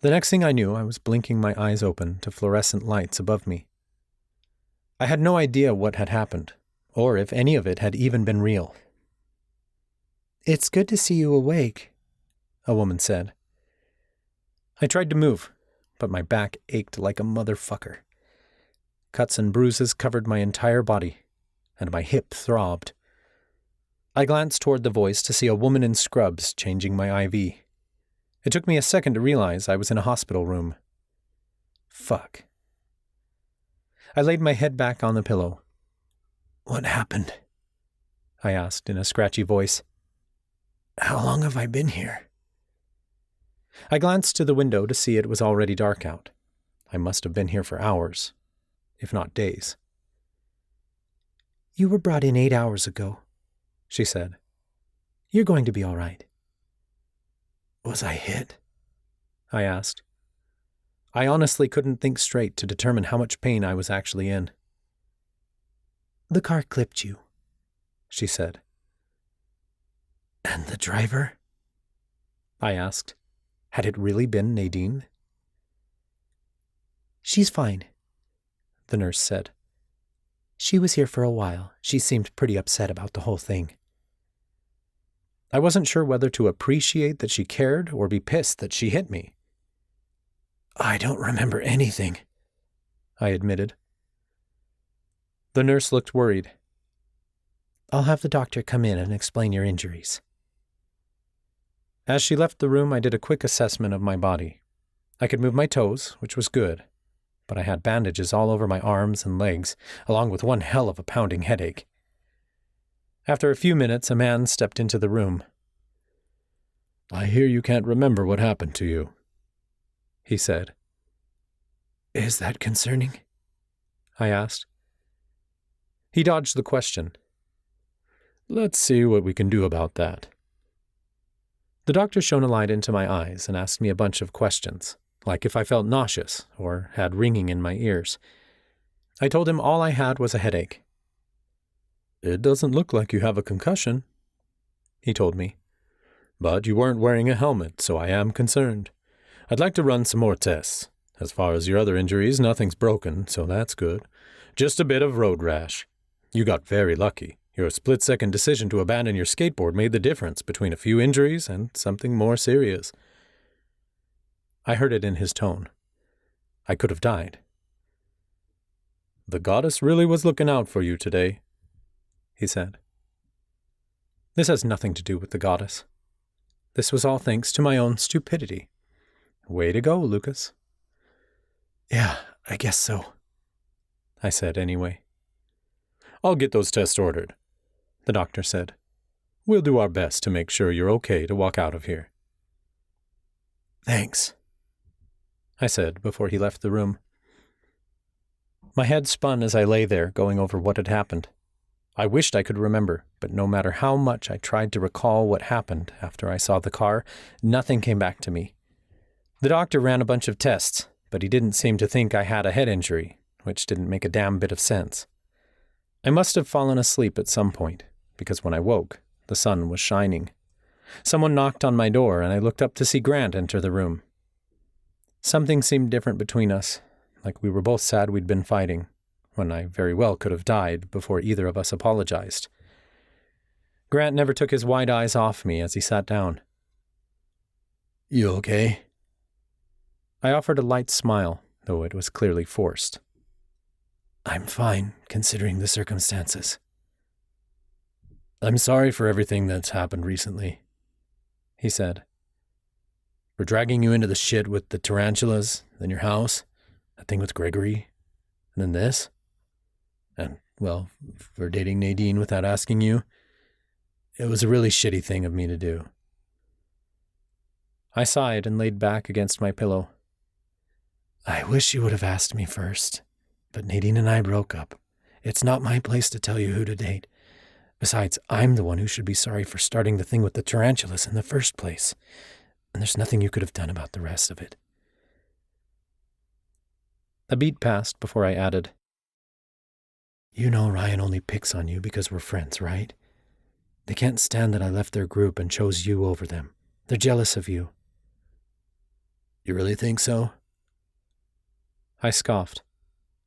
Speaker 6: The next thing I knew, I was blinking my eyes open to fluorescent lights above me. I had no idea what had happened, or if any of it had even been real. "It's good to see you awake," a woman said. I tried to move, but my back ached like a motherfucker. Cuts and bruises covered my entire body, and my hip throbbed. I glanced toward the voice to see a woman in scrubs changing my IV. It took me a second to realize I was in a hospital room. Fuck. I laid my head back on the pillow. "What happened?" I asked in a scratchy voice. "How long have I been here?" I glanced to the window to see it was already dark out. I must have been here for hours, if not days. "You were brought in 8 hours ago," she said. "You're going to be all right." "Was I hit?" I asked. I honestly couldn't think straight to determine how much pain I was actually in. "The car clipped you," she said. "And the driver?" I asked. Had it really been Nadine? "She's fine," the nurse said. "She was here for a while. She seemed pretty upset about the whole thing." I wasn't sure whether to appreciate that she cared or be pissed that she hit me.
Speaker 4: I don't remember anything, I admitted.
Speaker 2: The nurse looked worried.
Speaker 4: I'll have the doctor come in and explain your injuries.
Speaker 2: As she left the room, I did a quick assessment of my body. I could move my toes, which was good, but I had bandages all over my arms and legs, along with one hell of a pounding headache. After a few minutes, a man stepped into the room.
Speaker 8: I hear you can't remember what happened to you, he said.
Speaker 4: Is that concerning?
Speaker 2: I asked. He dodged the question.
Speaker 8: Let's see what we can do about that.
Speaker 2: The doctor shone a light into my eyes and asked me a bunch of questions, like if I felt nauseous or had ringing in my ears. I told him all I had was a headache.
Speaker 8: It doesn't look like you have a concussion, he told me. But you weren't wearing a helmet, so I am concerned. I'd like to run some more tests. As far as your other injuries, nothing's broken, so that's good. Just a bit of road rash. You got very lucky. Your split-second decision to abandon your skateboard made the difference between a few injuries and something more serious.
Speaker 2: I heard it in his tone. I could have died.
Speaker 8: The goddess really was looking out for you today, he said.
Speaker 2: This has nothing to do with the goddess. This was all thanks to my own stupidity. Way to go, Lucas.
Speaker 4: Yeah, I guess so,
Speaker 2: I said anyway.
Speaker 8: I'll get those tests ordered, the doctor said. We'll do our best to make sure you're okay to walk out of here.
Speaker 4: Thanks,
Speaker 2: I said before he left the room. My head spun as I lay there going over what had happened. I wished I could remember, but no matter how much I tried to recall what happened after I saw the car, nothing came back to me. The doctor ran a bunch of tests, but he didn't seem to think I had a head injury, which didn't make a damn bit of sense. I must have fallen asleep at some point, because when I woke, the sun was shining. Someone knocked on my door, and I looked up to see Grant enter the room. Something seemed different between us, like we were both sad we'd been fighting, when I very well could have died before either of us apologized. Grant never took his wide eyes off me as he sat down.
Speaker 4: You okay?
Speaker 2: I offered a light smile, though it was clearly forced.
Speaker 4: I'm fine, considering the circumstances.
Speaker 8: I'm sorry for everything that's happened recently, he said. For dragging you into the shit with the tarantulas, then your house, that thing with Gregory, and then this. And, well, for dating Nadine without asking you. It was a really shitty thing of me to do.
Speaker 2: I sighed and laid back against my pillow.
Speaker 4: I wish you would have asked me first, but Nadine and I broke up. It's not my place to tell you who to date. Besides, I'm the one who should be sorry for starting the thing with the tarantulas in the first place, and there's nothing you could have done about the rest of it.
Speaker 2: A beat passed before I added,
Speaker 4: You know Ryan only picks on you because we're friends, right? They can't stand that I left their group and chose you over them. They're jealous of you.
Speaker 8: You really think so?
Speaker 2: I scoffed.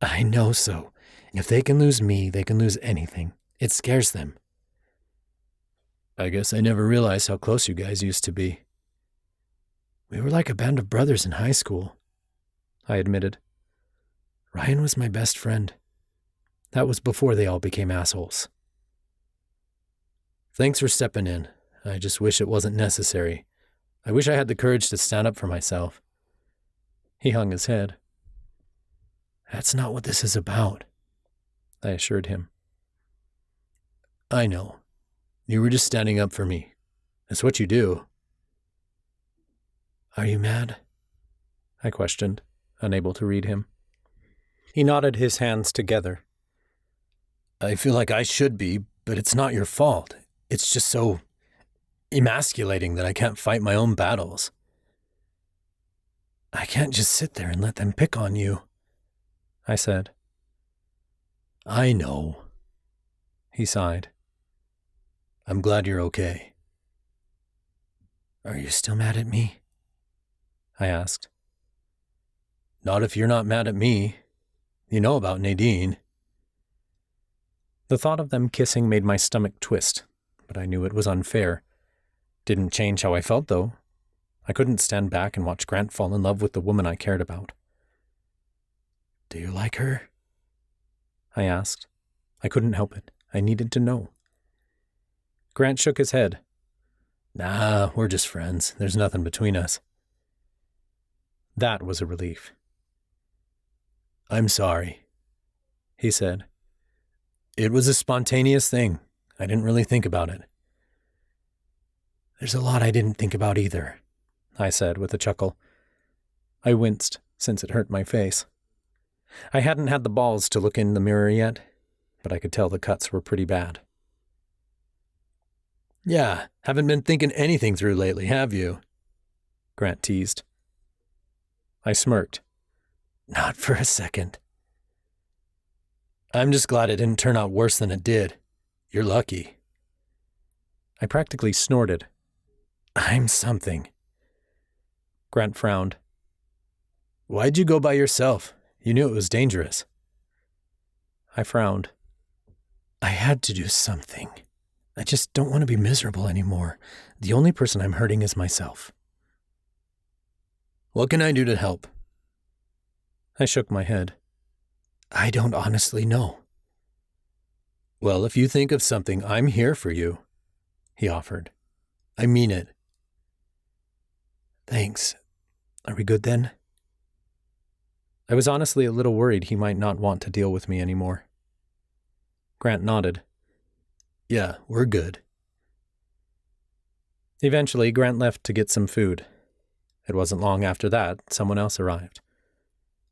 Speaker 4: I know so. If they can lose me, they can lose anything. It scares them.
Speaker 8: I guess I never realized how close you guys used to be.
Speaker 4: We were like a band of brothers in high school,
Speaker 2: I admitted.
Speaker 4: Ryan was my best friend. That was before they all became assholes.
Speaker 8: Thanks for stepping in. I just wish it wasn't necessary. I wish I had the courage to stand up for myself.
Speaker 2: He hung his head.
Speaker 4: That's not what this is about,
Speaker 2: I assured him.
Speaker 8: I know. You were just standing up for me. That's what you do.
Speaker 4: Are you mad?
Speaker 2: I questioned, unable to read him. He nodded his hands together.
Speaker 8: I feel like I should be, but it's not your fault. It's just so emasculating that I can't fight my own battles.
Speaker 4: I can't just sit there and let them pick on you,
Speaker 2: I said.
Speaker 8: I know,
Speaker 2: he sighed.
Speaker 8: I'm glad you're okay.
Speaker 4: Are you still mad at me?
Speaker 2: I asked.
Speaker 8: Not if you're not mad at me. You know about Nadine.
Speaker 2: The thought of them kissing made my stomach twist, but I knew it was unfair. Didn't change how I felt, though. I couldn't stand back and watch Grant fall in love with the woman I cared about.
Speaker 4: Do you like her?
Speaker 2: I asked. I couldn't help it. I needed to know. Grant shook his head.
Speaker 4: Nah, we're just friends. There's nothing between us.
Speaker 2: That was a relief.
Speaker 4: I'm sorry, he said. It was a spontaneous thing. I didn't really think about it. There's a lot I didn't think about either,
Speaker 2: I said with a chuckle. I winced, since it hurt my face. I hadn't had the balls to look in the mirror yet, but I could tell the cuts were pretty bad.
Speaker 4: Yeah, haven't been thinking anything through lately, have you?
Speaker 2: Grant teased. I smirked.
Speaker 4: Not for a second. I'm just glad it didn't turn out worse than it did. You're lucky.
Speaker 2: I practically snorted.
Speaker 4: I'm something.
Speaker 2: Grant frowned.
Speaker 4: Why'd you go by yourself? You knew it was dangerous.
Speaker 2: I frowned.
Speaker 4: I had to do something. I just don't want to be miserable anymore. The only person I'm hurting is myself. What can I do to help?
Speaker 2: I shook my head.
Speaker 4: I don't honestly know. Well, if you think of something, I'm here for you, he offered. I mean it. Thanks. Are we good then?
Speaker 2: I was honestly a little worried he might not want to deal with me anymore. Grant nodded.
Speaker 4: Yeah, we're good.
Speaker 2: Eventually, Grant left to get some food. It wasn't long after that, someone else arrived.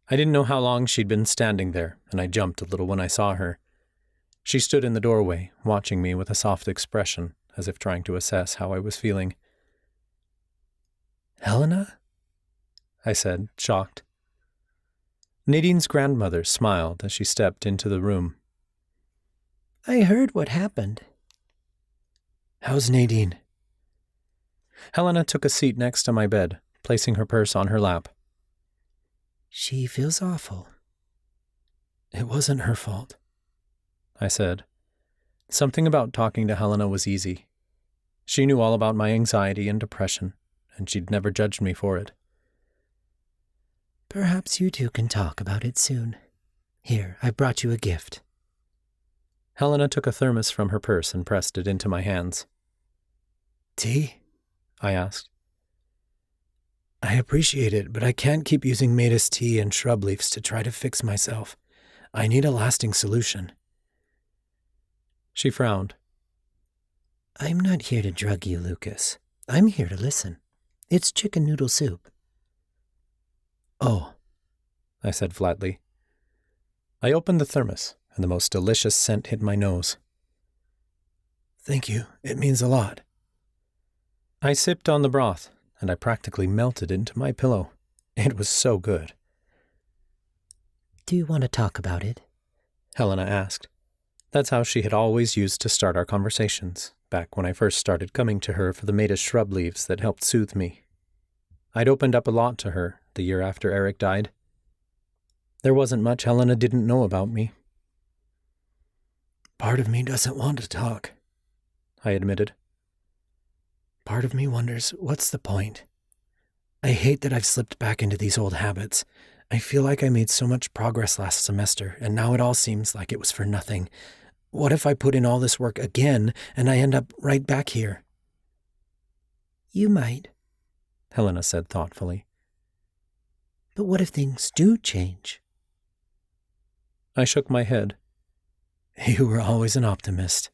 Speaker 2: I didn't know how long she'd been standing there, and I jumped a little when I saw her. She stood in the doorway, watching me with a soft expression, as if trying to assess how I was feeling.
Speaker 4: Helena?
Speaker 2: I said, shocked. Nadine's grandmother smiled as she stepped into the room.
Speaker 9: I heard what happened.
Speaker 4: How's Nadine?
Speaker 2: Helena took a seat next to my bed, placing her purse on her lap.
Speaker 9: She feels awful.
Speaker 4: It wasn't her fault,
Speaker 2: I said. Something about talking to Helena was easy. She knew all about my anxiety and depression, and she'd never judged me for it.
Speaker 9: Perhaps you two can talk about it soon. Here, I brought you a gift.
Speaker 2: Helena took a thermos from her purse and pressed it into my hands.
Speaker 4: Tea?
Speaker 2: I asked.
Speaker 4: I appreciate it, but I can't keep using Matus tea and shrub leaves to try to fix myself. I need a lasting solution.
Speaker 2: She frowned.
Speaker 9: I'm not here to drug you, Lucas. I'm here to listen. It's chicken noodle soup.
Speaker 4: Oh,
Speaker 2: I said flatly. I opened the thermos, and the most delicious scent hit my nose.
Speaker 4: Thank you. It means a lot.
Speaker 2: I sipped on the broth, and I practically melted into my pillow. It was so good.
Speaker 9: Do you want to talk about it?
Speaker 2: Helena asked. That's how she had always used to start our conversations, back when I first started coming to her for the Matus shrub leaves that helped soothe me. I'd opened up a lot to her the year after Eric died. There wasn't much Helena didn't know about me.
Speaker 4: Part of me doesn't want to talk,
Speaker 2: I admitted.
Speaker 4: Part of me wonders, what's the point? I hate that I've slipped back into these old habits. I feel like I made so much progress last semester, and now it all seems like it was for nothing. What if I put in all this work again, and I end up right back here?
Speaker 9: You might,
Speaker 2: Helena said thoughtfully.
Speaker 9: But what if things do change?
Speaker 2: I shook my head.
Speaker 4: You were always an optimist.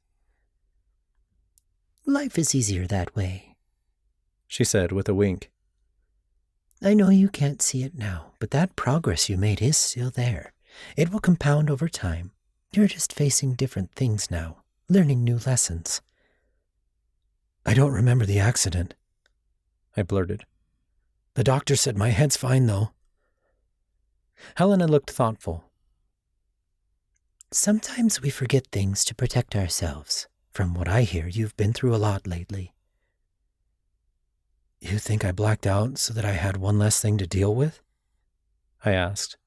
Speaker 9: Life is easier that way,
Speaker 2: she said with a wink.
Speaker 9: I know you can't see it now, but that progress you made is still there. It will compound over time. You're just facing different things now, learning new lessons.
Speaker 4: I don't remember the accident,
Speaker 2: I blurted.
Speaker 4: The doctor said my head's fine, though.
Speaker 2: Helena looked thoughtful.
Speaker 9: Sometimes we forget things to protect ourselves. From what I hear, you've been through a lot lately.
Speaker 4: You think I blacked out so that I had one less thing to deal with?
Speaker 2: I asked.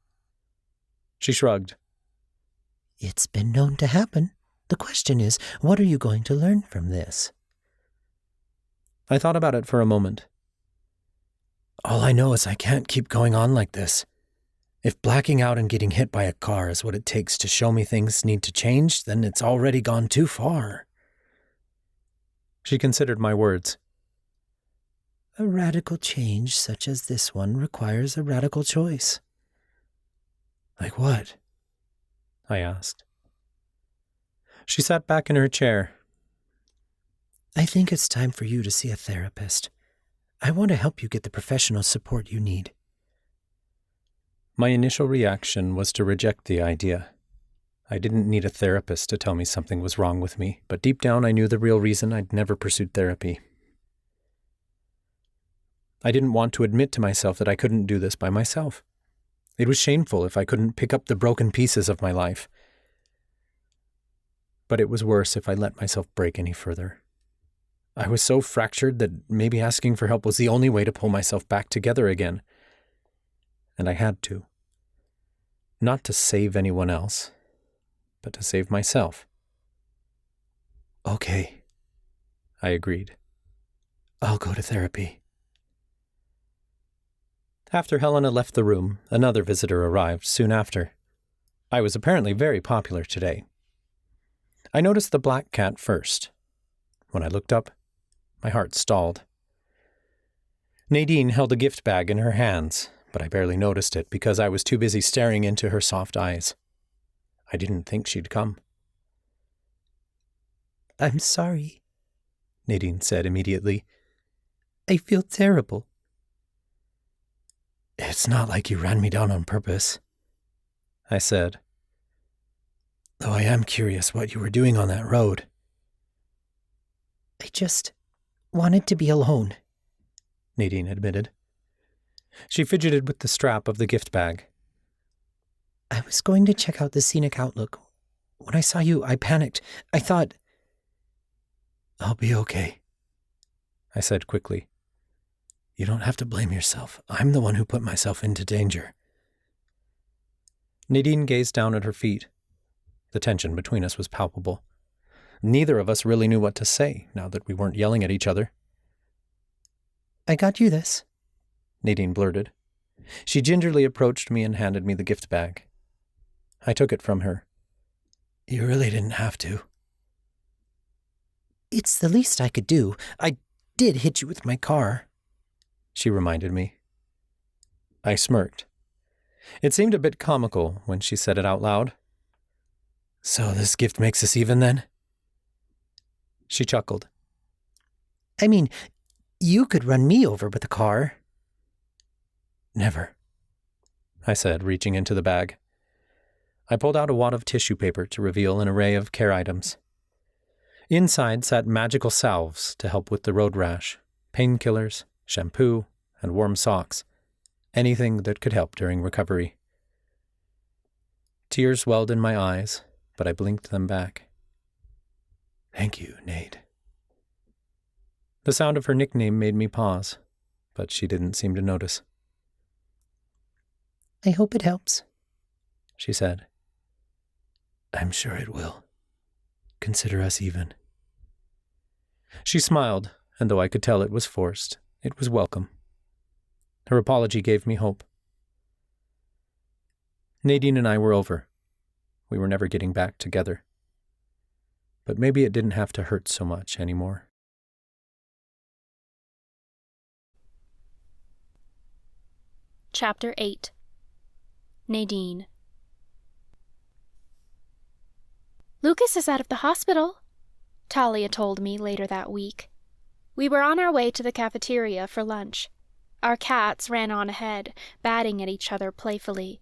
Speaker 2: She shrugged.
Speaker 9: It's been known to happen. The question is, what are you going to learn from this?
Speaker 2: I thought about it for a moment.
Speaker 4: All I know is I can't keep going on like this. If blacking out and getting hit by a car is what it takes to show me things need to change, then it's already gone too far.
Speaker 2: She considered my words.
Speaker 9: A radical change such as this one requires a radical choice.
Speaker 4: Like what?
Speaker 2: I asked. She sat back in her chair.
Speaker 9: I think it's time for you to see a therapist. I want to help you get the professional support you need.
Speaker 2: My initial reaction was to reject the idea. I didn't need a therapist to tell me something was wrong with me, but deep down I knew the real reason I'd never pursued therapy. I didn't want to admit to myself that I couldn't do this by myself. It was shameful if I couldn't pick up the broken pieces of my life. But it was worse if I let myself break any further. I was so fractured that maybe asking for help was the only way to pull myself back together again. And I had to. Not to save anyone else, but to save myself.
Speaker 4: Okay,
Speaker 2: I agreed.
Speaker 4: I'll go to therapy.
Speaker 2: After Helena left the room, another visitor arrived soon after. I was apparently very popular today. I noticed the black cat first. When I looked up, my heart stalled. Nadine held a gift bag in her hands, but I barely noticed it because I was too busy staring into her soft eyes. I didn't think she'd come.
Speaker 9: I'm sorry,
Speaker 2: Nadine said immediately.
Speaker 9: I feel terrible.
Speaker 4: It's not like you ran me down on purpose,
Speaker 2: I said.
Speaker 4: Though I am curious what you were doing on that road.
Speaker 9: I just wanted to be alone,
Speaker 2: Nadine admitted. She fidgeted with the strap of the gift bag.
Speaker 9: I was going to check out the scenic outlook. When I saw you, I panicked. I thought...
Speaker 4: I'll be okay,
Speaker 2: I said quickly.
Speaker 4: You don't have to blame yourself. I'm the one who put myself into danger.
Speaker 2: Nadine gazed down at her feet. The tension between us was palpable. Neither of us really knew what to say now that we weren't yelling at each other.
Speaker 9: I got you this,
Speaker 2: Nadine blurted. She gingerly approached me and handed me the gift bag. I took it from her.
Speaker 4: You really didn't have to.
Speaker 9: It's the least I could do. I did hit you with my car,
Speaker 2: she reminded me. I smirked. It seemed a bit comical when she said it out loud.
Speaker 4: So this gift makes us even then?
Speaker 2: She chuckled.
Speaker 9: I mean, you could run me over with a car.
Speaker 4: Never,
Speaker 2: I said, reaching into the bag. I pulled out a wad of tissue paper to reveal an array of care items. Inside sat magical salves to help with the road rash, painkillers, shampoo, and warm socks, anything that could help during recovery. Tears welled in my eyes, but I blinked them back.
Speaker 4: Thank you, Nade.
Speaker 2: The sound of her nickname made me pause, but she didn't seem to notice.
Speaker 9: I hope it helps,
Speaker 2: she said.
Speaker 4: I'm sure it will. Consider us even.
Speaker 2: She smiled, and though I could tell it was forced, it was welcome. Her apology gave me hope. Nadine and I were over. We were never getting back together. But maybe it didn't have to hurt so much anymore.
Speaker 3: Chapter 8. Nadine.
Speaker 1: Lucas is out of the hospital, Talia told me later that week. We were on our way to the cafeteria for lunch. Our cats ran on ahead, batting at each other playfully.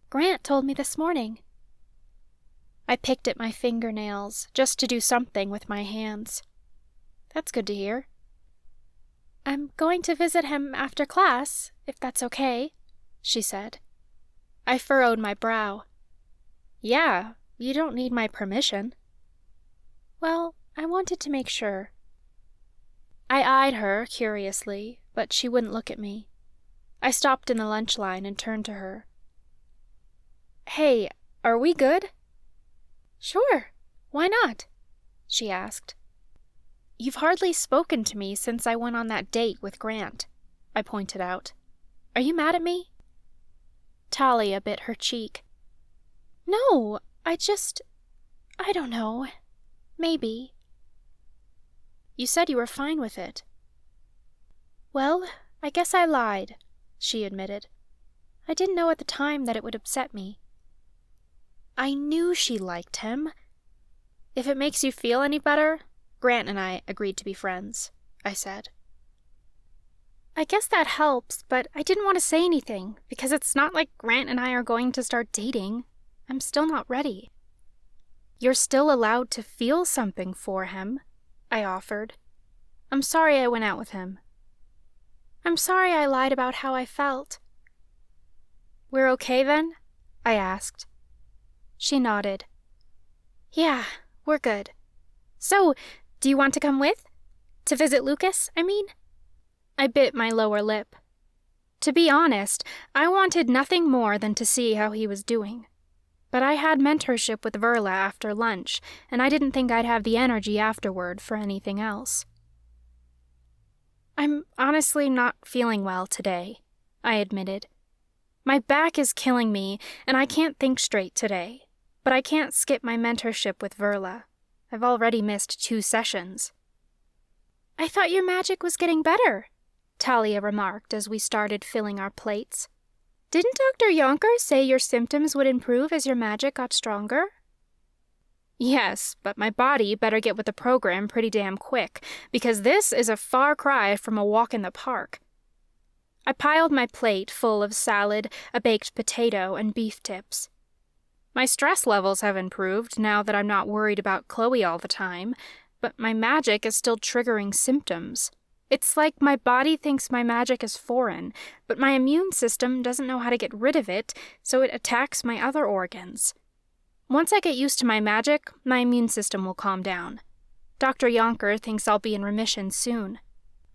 Speaker 1: Grant told me this morning. I picked at my fingernails just to do something with my hands. That's good to hear. I'm going to visit him after class, if that's okay, she said. I furrowed my brow. Yeah, you don't need my permission. Well, I wanted to make sure. I eyed her curiously, but she wouldn't look at me. I stopped in the lunch line and turned to her. Hey, are we good? Sure, why not? She asked. You've hardly spoken to me since I went on that date with Grant. I pointed out. "Are you mad at me?" Talia bit her cheek. "No, I don't know. Maybe." "You said you were fine with it." "Well, I guess I lied," she admitted. "I didn't know at the time that it would upset me." I knew she liked him. "If it makes you feel any better, Grant and I agreed to be friends," I said. "I guess that helps, but I didn't want to say anything, because it's not like Grant and I are going to start dating. I'm still not ready." "You're still allowed to feel something for him," I offered. "I'm sorry I went out with him." "I'm sorry I lied about how I felt." "We're okay then?" I asked. She nodded. "Yeah, we're good. So, do you want to come with? To visit Lucas, I mean?" I bit my lower lip. To be honest, I wanted nothing more than to see how he was doing. But I had mentorship with Verla after lunch, and I didn't think I'd have the energy afterward for anything else. "I'm honestly not feeling well today," I admitted. "My back is killing me, and I can't think straight today. But I can't skip my mentorship with Verla. I've already missed 2 sessions." "I thought your magic was getting better," Talia remarked as we started filling our plates. "Didn't Dr. Yonker say your symptoms would improve as your magic got stronger?" "Yes, but my body better get with the program pretty damn quick, because this is a far cry from a walk in the park." I piled my plate full of salad, a baked potato, and beef tips. My stress levels have improved now that I'm not worried about Chloe all the time, but my magic is still triggering symptoms. It's like my body thinks my magic is foreign, but my immune system doesn't know how to get rid of it, so it attacks my other organs. Once I get used to my magic, my immune system will calm down. Dr. Yonker thinks I'll be in remission soon.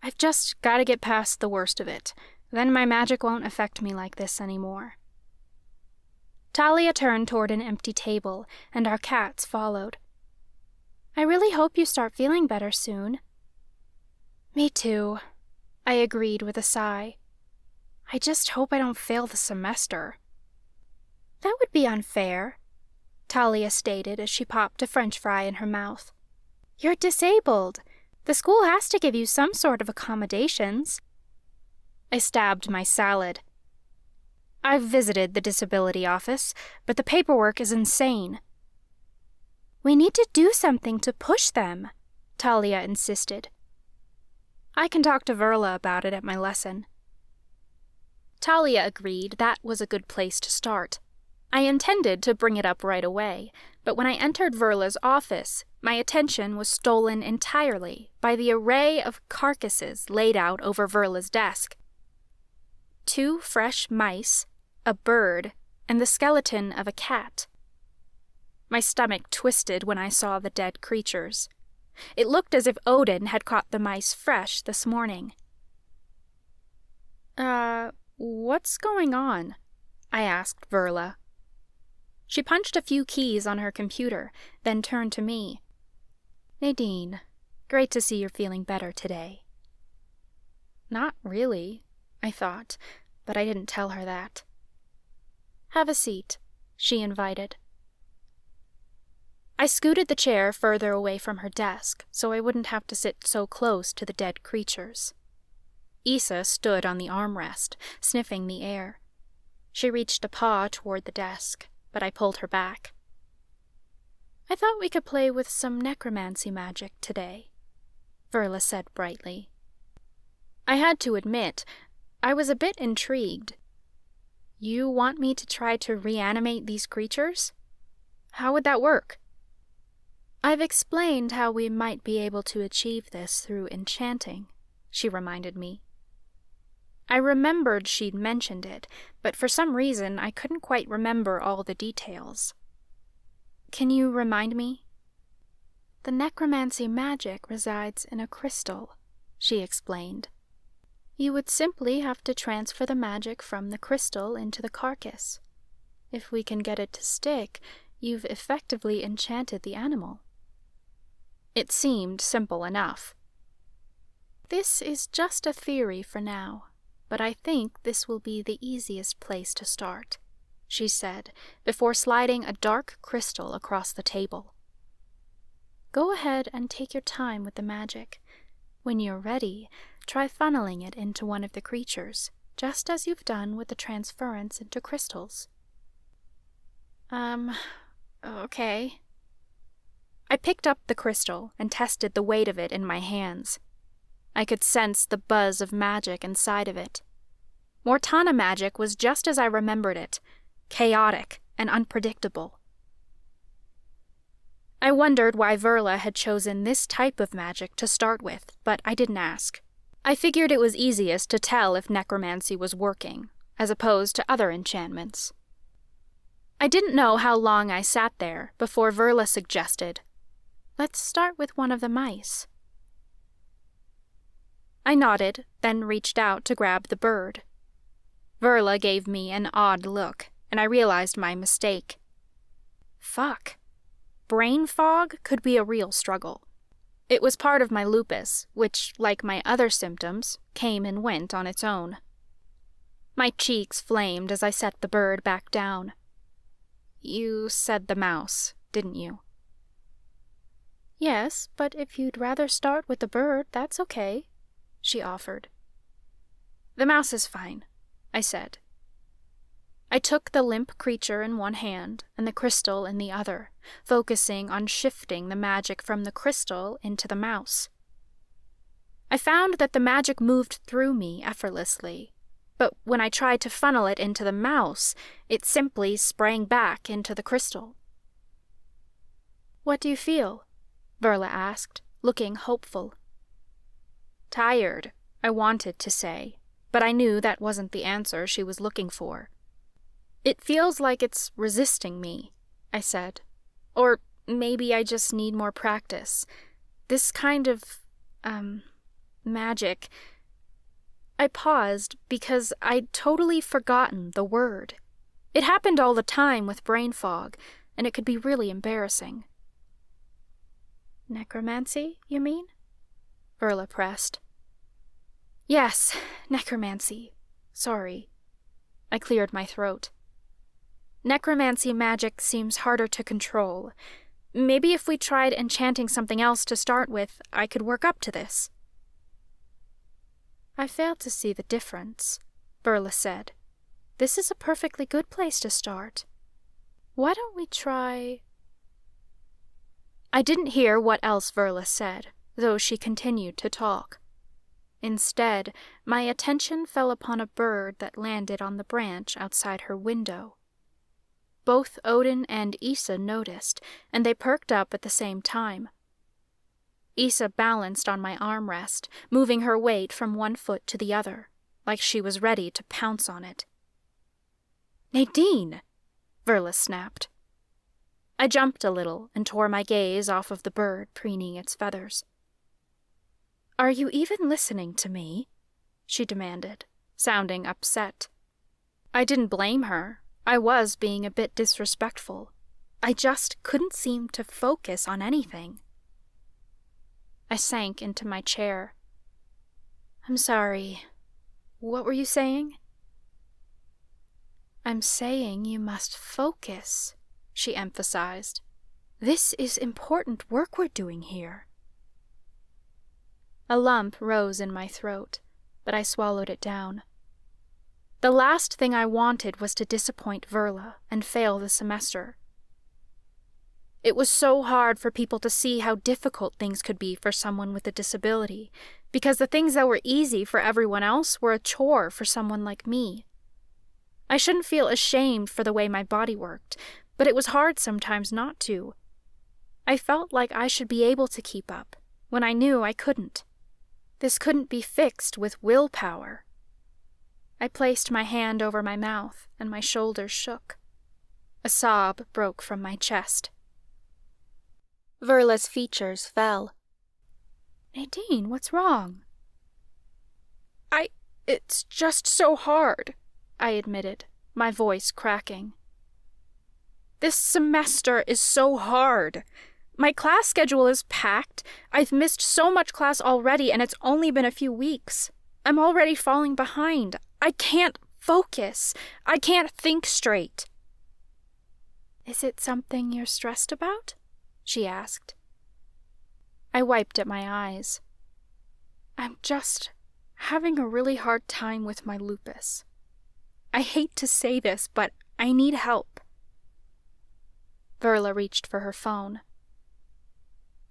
Speaker 1: I've just got to get past the worst of it. Then my magic won't affect me like this anymore. Talia turned toward an empty table, and our cats followed. "I really hope you start feeling better soon." "Me too," I agreed with a sigh. "I just hope I don't fail the semester." "That would be unfair," Talia stated as she popped a French fry in her mouth. "You're disabled. The school has to give you some sort of accommodations." I stabbed my salad. "I've visited the disability office, but the paperwork is insane." "We need to do something to push them," Talia insisted. "I can talk to Verla about it at my lesson." Talia agreed that was a good place to start. I intended to bring it up right away, but when I entered Verla's office, my attention was stolen entirely by the array of carcasses laid out over Verla's desk. 2 fresh mice, a bird, and the skeleton of a cat. My stomach twisted when I saw the dead creatures. It looked as if Odin had caught the mice fresh this morning. What's going on?" I asked Verla. She punched a few keys on her computer, then turned to me. "Nadine, great to see you're feeling better today." Not really, I thought, but I didn't tell her that. "Have a seat," she invited. I scooted the chair further away from her desk so I wouldn't have to sit so close to the dead creatures. Issa stood on the armrest, sniffing the air. She reached a paw toward the desk, but I pulled her back. "I thought we could play with some necromancy magic today," Verla said brightly. I had to admit, I was a bit intrigued. "You want me to try to reanimate these creatures? How would that work?" "I've explained how we might be able to achieve this through enchanting," she reminded me. I remembered she'd mentioned it, but for some reason I couldn't quite remember all the details. "Can you remind me?" "The necromancy magic resides in a crystal," she explained. "You would simply have to transfer the magic from the crystal into the carcass. If we can get it to stick, you've effectively enchanted the animal." It seemed simple enough. "This is just a theory for now," but I think this will be the easiest place to start," she said, before sliding a dark crystal across the table. "Go ahead and take your time with the magic. When you're ready, try funneling it into one of the creatures, just as you've done with the transference into crystals." Okay. I picked up the crystal and tested the weight of it in my hands. I could sense the buzz of magic inside of it. Mortana magic was just as I remembered it, chaotic and unpredictable. I wondered why Verla had chosen this type of magic to start with, but I didn't ask. I figured it was easiest to tell if necromancy was working, as opposed to other enchantments. I didn't know how long I sat there before Verla suggested, "Let's start with one of the mice." I nodded, then reached out to grab the bird. Verla gave me an odd look, and I realized my mistake. Fuck. Brain fog could be a real struggle. It was part of my lupus, which, like my other symptoms, came and went on its own. My cheeks flamed as I set the bird back down. "You said the mouse, didn't you?" "Yes, but if you'd rather start with the bird, that's okay," she offered. "The mouse is fine," I said. I took the limp creature in one hand and the crystal in the other, focusing on shifting the magic from the crystal into the mouse. I found that the magic moved through me effortlessly, but when I tried to funnel it into the mouse, it simply sprang back into the crystal. "What do you feel?" Verla asked, looking hopeful. "Tired," I wanted to say, but I knew that wasn't the answer she was looking for. "It feels like it's resisting me," I said. "Or maybe I just need more practice. This kind of, magic." I paused because I'd totally forgotten the word. It happened all the time with brain fog, and it could be really embarrassing. "Necromancy, you mean?" Verla pressed. "Yes, necromancy. Sorry." I cleared my throat. "Necromancy magic seems harder to control. Maybe if we tried enchanting something else to start with, I could work up to this." "I fail to see the difference," Verla said. "This is a perfectly good place to start. Why don't we try—" I didn't hear what else Verla said, though she continued to talk. Instead, my attention fell upon a bird that landed on the branch outside her window. Both Odin and Issa noticed, and they perked up at the same time. Issa balanced on my armrest, moving her weight from one foot to the other, like she was ready to pounce on it. "Nadine!" Verla snapped. I jumped a little and tore my gaze off of the bird preening its feathers. "Are you even listening to me?" she demanded, sounding upset. I didn't blame her. I was being a bit disrespectful. I just couldn't seem to focus on anything. I sank into my chair. "I'm sorry. What were you saying?" "I'm saying you must focus," she emphasized. "This is important work we're doing here." A lump rose in my throat, but I swallowed it down. The last thing I wanted was to disappoint Verla and fail the semester. It was so hard for people to see how difficult things could be for someone with a disability, because the things that were easy for everyone else were a chore for someone like me. I shouldn't feel ashamed for the way my body worked, but it was hard sometimes not to. I felt like I should be able to keep up, when I knew I couldn't. This couldn't be fixed with willpower. I placed my hand over my mouth, and my shoulders shook. A sob broke from my chest. Verla's features fell. "Nadine, what's wrong?" It's just so hard," I admitted, my voice cracking. "This semester is so hard. My class schedule is packed. I've missed so much class already, and it's only been a few weeks."
Speaker 3: I'm already falling behind. I can't focus. I can't think straight. Is it something you're stressed about? She asked. I wiped at my eyes. I'm just having a really hard time with my lupus. I hate to say this, but I need help. Verla reached for her phone.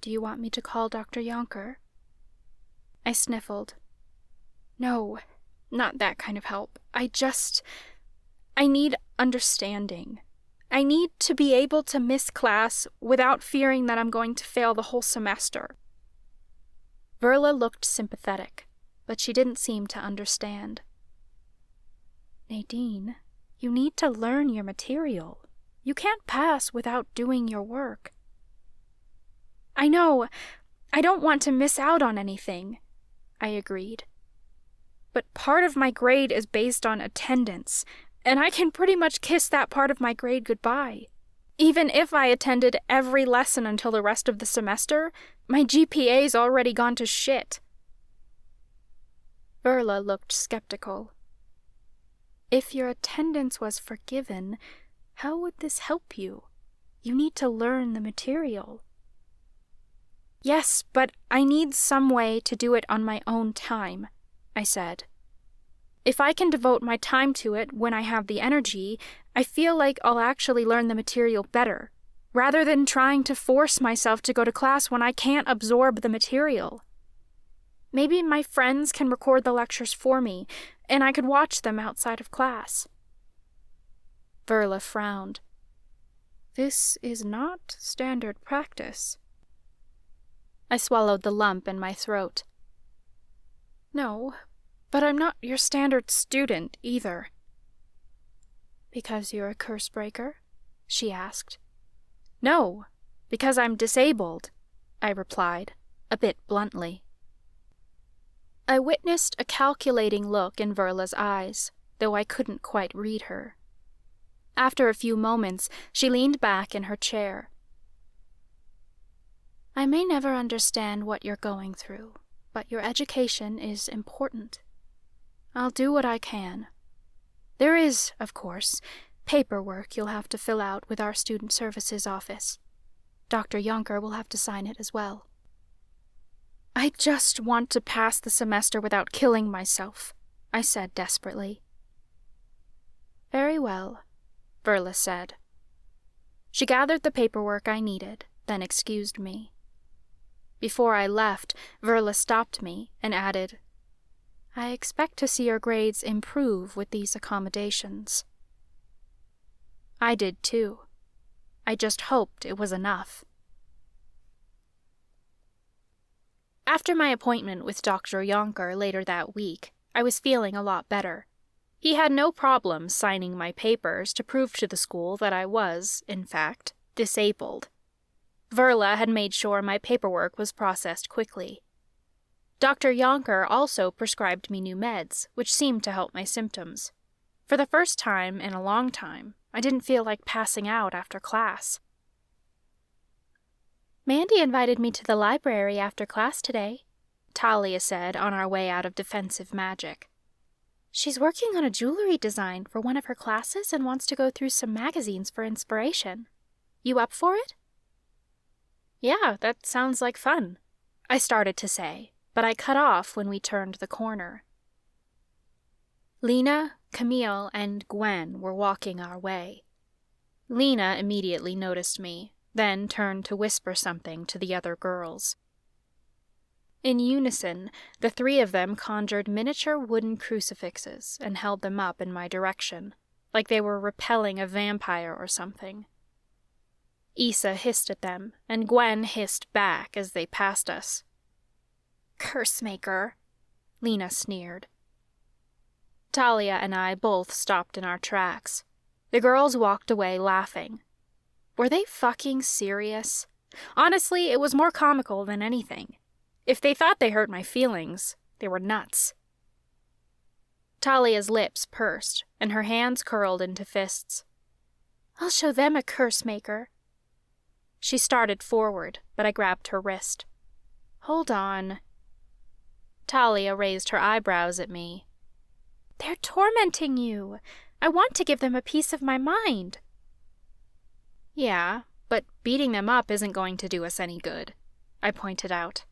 Speaker 3: Do you want me to call Dr. Yonker? I sniffled. No, not that kind of help. I need understanding. I need to be able to miss class without fearing that I'm going to fail the whole semester. Verla looked sympathetic, but she didn't seem to understand. Nadine, you need to learn your material. You can't pass without doing your work. I know. I don't want to miss out on anything, I agreed. But part of my grade is based on attendance, and I can pretty much kiss that part of my grade goodbye. Even if I attended every lesson until the rest of the semester, my GPA's already gone to shit. Verla looked skeptical. If your attendance was forgiven, how would this help you? You need to learn the material. Yes, but I need some way to do it on my own time, I said. If I can devote my time to it when I have the energy, I feel like I'll actually learn the material better, rather than trying to force myself to go to class when I can't absorb the material. Maybe my friends can record the lectures for me, and I could watch them outside of class. Verla frowned. This is not standard practice. I swallowed the lump in my throat. No, but I'm not your standard student either. Because you're a curse breaker? She asked. No, because I'm disabled, I replied, a bit bluntly. I witnessed a calculating look in Verla's eyes, though I couldn't quite read her. After a few moments, she leaned back in her chair. I may never understand what you're going through, but your education is important. I'll do what I can. There is, of course, paperwork you'll have to fill out with our Student Services office. Dr. Yonker will have to sign it as well. I just want to pass the semester without killing myself, I said desperately. Very well, Verla said. She gathered the paperwork I needed, then excused me. Before I left, Verla stopped me and added, I expect to see your grades improve with these accommodations. I did too. I just hoped it was enough. After my appointment with Dr. Yonker later that week, I was feeling a lot better. He had no problem signing my papers to prove to the school that I was, in fact, disabled. Verla had made sure my paperwork was processed quickly. Dr. Yonker also prescribed me new meds, which seemed to help my symptoms. For the first time in a long time, I didn't feel like passing out after class. Mandy invited me to the library after class today, Talia said on our way out of defensive magic. She's working on a jewelry design for one of her classes and wants to go through some magazines for inspiration. You up for it? Yeah, that sounds like fun, I started to say, but I cut off when we turned the corner. Lena, Camille, and Gwen were walking our way. Lena immediately noticed me, then turned to whisper something to the other girls. In unison, the three of them conjured miniature wooden crucifixes and held them up in my direction, like they were repelling a vampire or something. Issa hissed at them, and Gwen hissed back as they passed us. Cursemaker, Lena sneered. Talia and I both stopped in our tracks. The girls walked away laughing. Were they fucking serious? Honestly, it was more comical than anything. If they thought they hurt my feelings, they were nuts. Talia's lips pursed, and her hands curled into fists. I'll show them a cursemaker. She started forward, but I grabbed her wrist. Hold on.
Speaker 1: Talia raised her eyebrows at me. They're tormenting you. I want to give them a piece of my mind. Yeah, but beating them up isn't going to do us any good, I pointed out.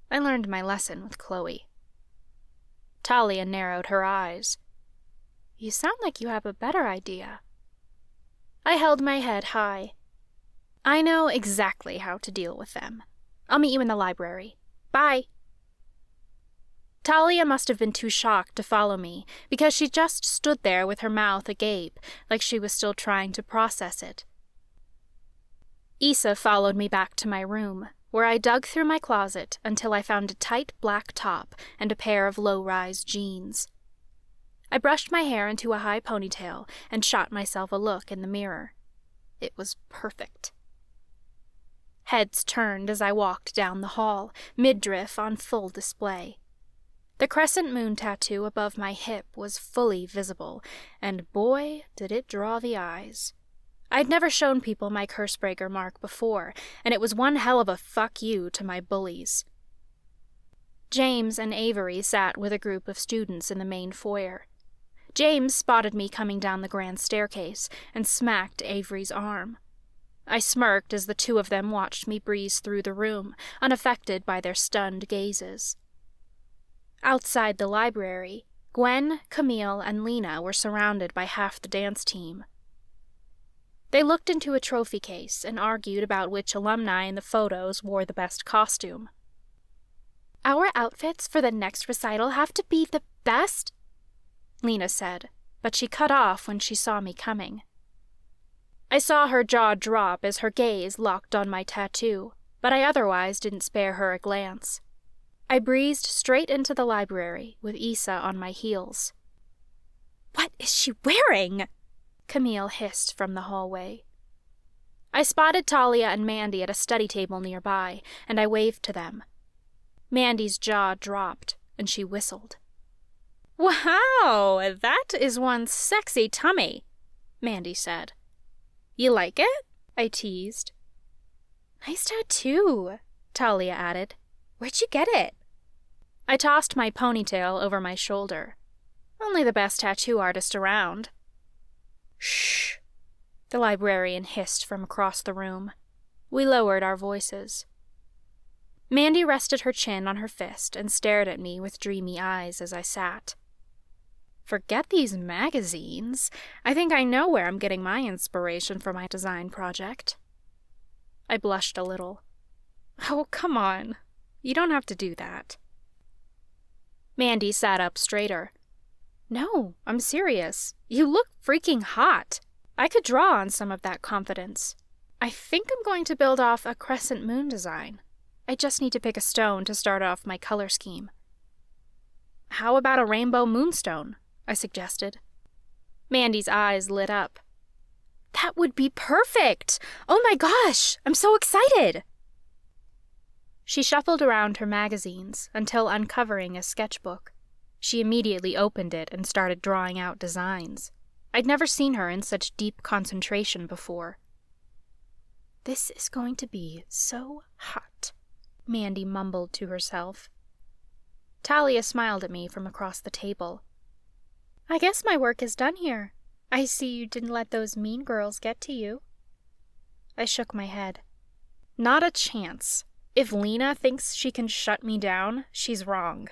Speaker 1: I learned my lesson with Chloe. Talia narrowed her eyes. You sound like you have a better idea. I held my head high. I know exactly how to deal with them. I'll meet you in the library. Bye. Talia must have been too shocked to follow me, because she just stood there with her mouth agape, like she was still trying to process it. Issa followed me back to my room, where I dug through my closet until I found a tight black top and a pair of low-rise jeans. I brushed my hair into a high ponytail and shot myself a look in the mirror. It was perfect. Heads turned as I walked down the hall, midriff on full display. The crescent moon tattoo above my hip was fully visible, and boy, did it draw the eyes. I'd never shown people my Cursebreaker mark before, and it was one hell of a fuck you to my bullies. James and Avery sat with a group of students in the main foyer. James spotted me coming down the grand staircase and smacked Avery's arm. I smirked as the two of them watched me breeze through the room, unaffected by their stunned gazes. Outside the library, Gwen, Camille, and Lena were surrounded by half the dance team. They looked into a trophy case and argued about which alumni in the photos wore the best costume. Our outfits for the next recital have to be the best, Lena said, but she cut off when she saw me coming. I saw her jaw drop as her gaze locked on my tattoo, but I otherwise didn't spare her a glance. I breezed straight into the library with Issa on my heels. What is she wearing? Camille hissed from the hallway. I spotted Talia and Mandy at a study table nearby, and I waved to them. Mandy's jaw dropped, and she whistled. Wow, that is one sexy tummy, Mandy said. You like it? I teased. Nice tattoo, Talia added. Where'd you get it? I tossed my ponytail over my shoulder. Only the best tattoo artist around. Shh, the librarian hissed from across the room. We lowered our voices. Mandy rested her chin on her fist and stared at me with dreamy eyes as I sat. Forget these magazines. I think I know where I'm getting my inspiration for my design project. I blushed a little. Oh, come on. You don't have to do that. Mandy sat up straighter. No, I'm serious. You look freaking hot. I could draw on some of that confidence. I think I'm going to build off a crescent moon design. I just need to pick a stone to start off my color scheme. How about a rainbow moonstone? I suggested. Mandy's eyes lit up. That would be perfect! Oh my gosh, I'm so excited! She shuffled around her magazines until uncovering a sketchbook. She immediately opened it and started drawing out designs. I'd never seen her in such deep concentration before. This is going to be so hot, Mandy mumbled to herself. Talia smiled at me from across the table. I guess my work is done here. I see you didn't let those mean girls get to you. I shook my head. Not a chance. If Lena thinks she can shut me down, she's wrong.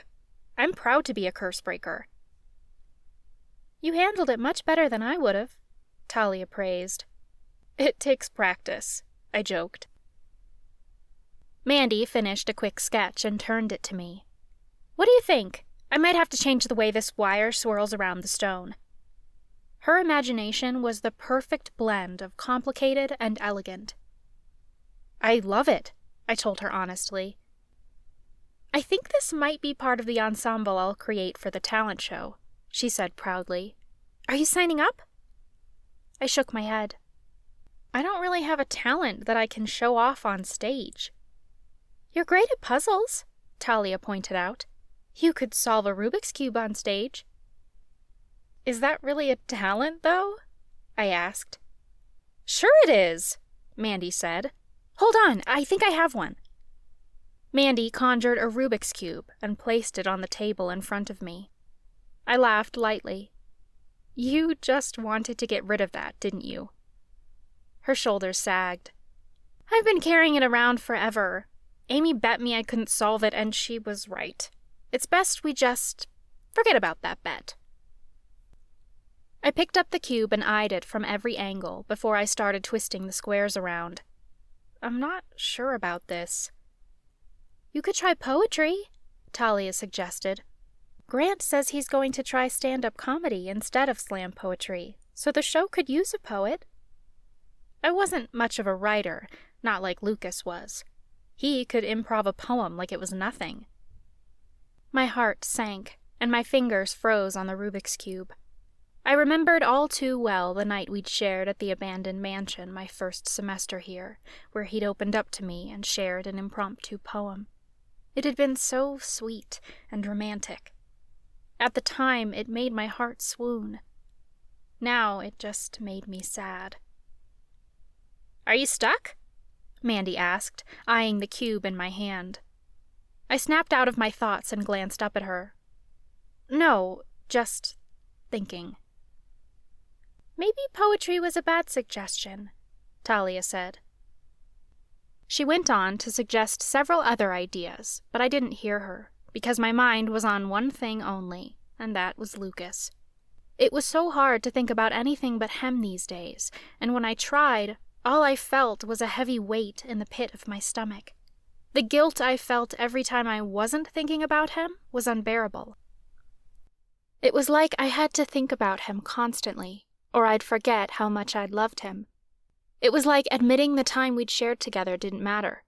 Speaker 1: I'm proud to be a Cursebreaker. You handled it much better than I would have, Talia praised. It takes practice, I joked. Mandy finished a quick sketch and turned it to me. What do you think? I might have to change the way this wire swirls around the stone. Her imagination was the perfect blend of complicated and elegant. I love it, I told her honestly. I think this might be part of the ensemble I'll create for the talent show, she said proudly. Are you signing up? I shook my head. I don't really have a talent that I can show off on stage. You're great at puzzles, Talia pointed out. You could solve a Rubik's Cube on stage. Is that really a talent, though? I asked. Sure it is, Mandy said. Hold on, I think I have one. Mandy conjured a Rubik's Cube and placed it on the table in front of me. I laughed lightly. You just wanted to get rid of that, didn't you? Her shoulders sagged. I've been carrying it around forever. Amy bet me I couldn't solve it, and she was right. It's best we just forget about that bet. I picked up the cube and eyed it from every angle before I started twisting the squares around. I'm not sure about this. You could try poetry, Talia suggested. Grant says he's going to try stand-up comedy instead of slam poetry, so the show could use a poet. I wasn't much of a writer, not like Lucas was. He could improv a poem like it was nothing. My heart sank, and my fingers froze on the Rubik's Cube. I remembered all too well the night we'd shared at the abandoned mansion my first semester here, where he'd opened up to me and shared an impromptu poem. It had been so sweet and romantic. At the time, it made my heart swoon. Now it just made me sad. Are you stuck? Mandy asked, eyeing the cube in my hand. I snapped out of my thoughts and glanced up at her. No, just thinking. Maybe poetry was a bad suggestion, Talia said. She went on to suggest several other ideas, but I didn't hear her, because my mind was on one thing only, and that was Lucas. It was so hard to think about anything but him these days, and when I tried, all I felt was a heavy weight in the pit of my stomach. The guilt I felt every time I wasn't thinking about him was unbearable. It was like I had to think about him constantly, or I'd forget how much I'd loved him. It was like admitting the time we'd shared together didn't matter.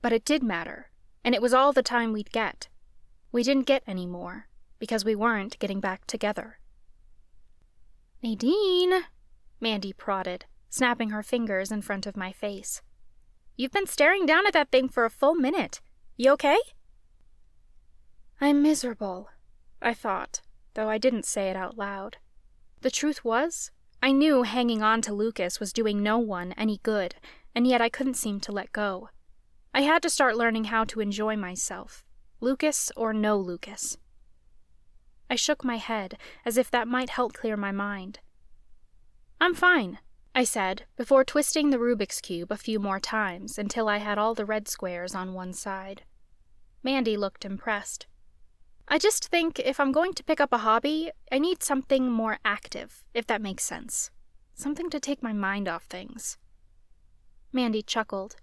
Speaker 1: But it did matter, and it was all the time we'd get. We didn't get any more, because we weren't getting back together. Nadine, Mandy prodded, snapping her fingers in front of my face. You've been staring down at that thing for a full minute. You okay? I'm miserable, I thought, though I didn't say it out loud. The truth was, I knew hanging on to Lucas was doing no one any good, and yet I couldn't seem to let go. I had to start learning how to enjoy myself, Lucas or no Lucas. I shook my head, as if that might help clear my mind. I'm fine, I said, before twisting the Rubik's Cube a few more times until I had all the red squares on one side. Mandy looked impressed. I just think if I'm going to pick up a hobby, I need something more active, if that makes sense. Something to take my mind off things. Mandy chuckled.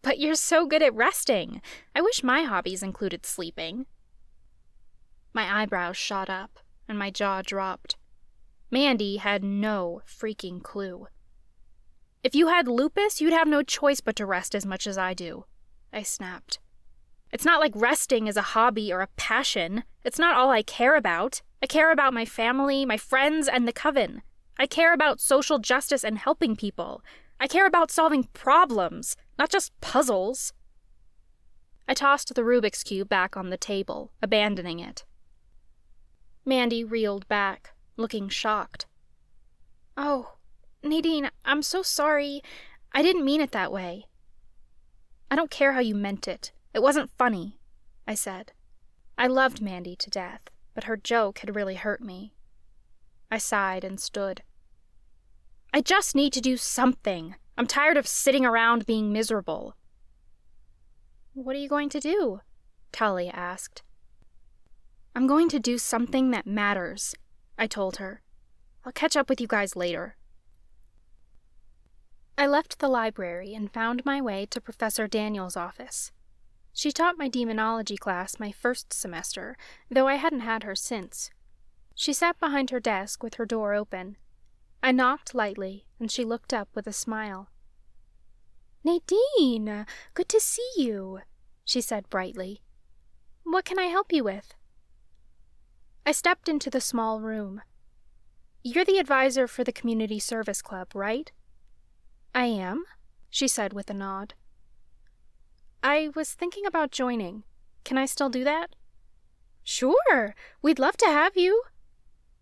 Speaker 1: But you're so good at resting. I wish my hobbies included sleeping. My eyebrows shot up, and my jaw dropped. Mandy had no freaking clue. If you had lupus, you'd have no choice but to rest as much as I do, I snapped. It's not like resting is a hobby or a passion. It's not all I care about. I care about my family, my friends, and the coven. I care about social justice and helping people. I care about solving problems, not just puzzles. I tossed the Rubik's Cube back on the table, abandoning it. Mandy reeled back, looking shocked. Oh, Nadine, I'm so sorry. I didn't mean it that way. I don't care how you meant it. It wasn't funny, I said. I loved Mandy to death, but her joke had really hurt me. I sighed and stood. I just need to do something. I'm tired of sitting around being miserable. What are you going to do? Talia asked. I'm going to do something that matters, I told her. I'll catch up with you guys later. I left the library and found my way to Professor Daniel's office. She taught my demonology class my first semester, though I hadn't had her since. She sat behind her desk with her door open. I knocked lightly, and she looked up with a smile. Nadine, good to see you, she said brightly. What can I help you with? I stepped into the small room. You're the advisor for the community service club, right? I am, she said with a nod. I was thinking about joining. Can I still do that? Sure, we'd love to have you.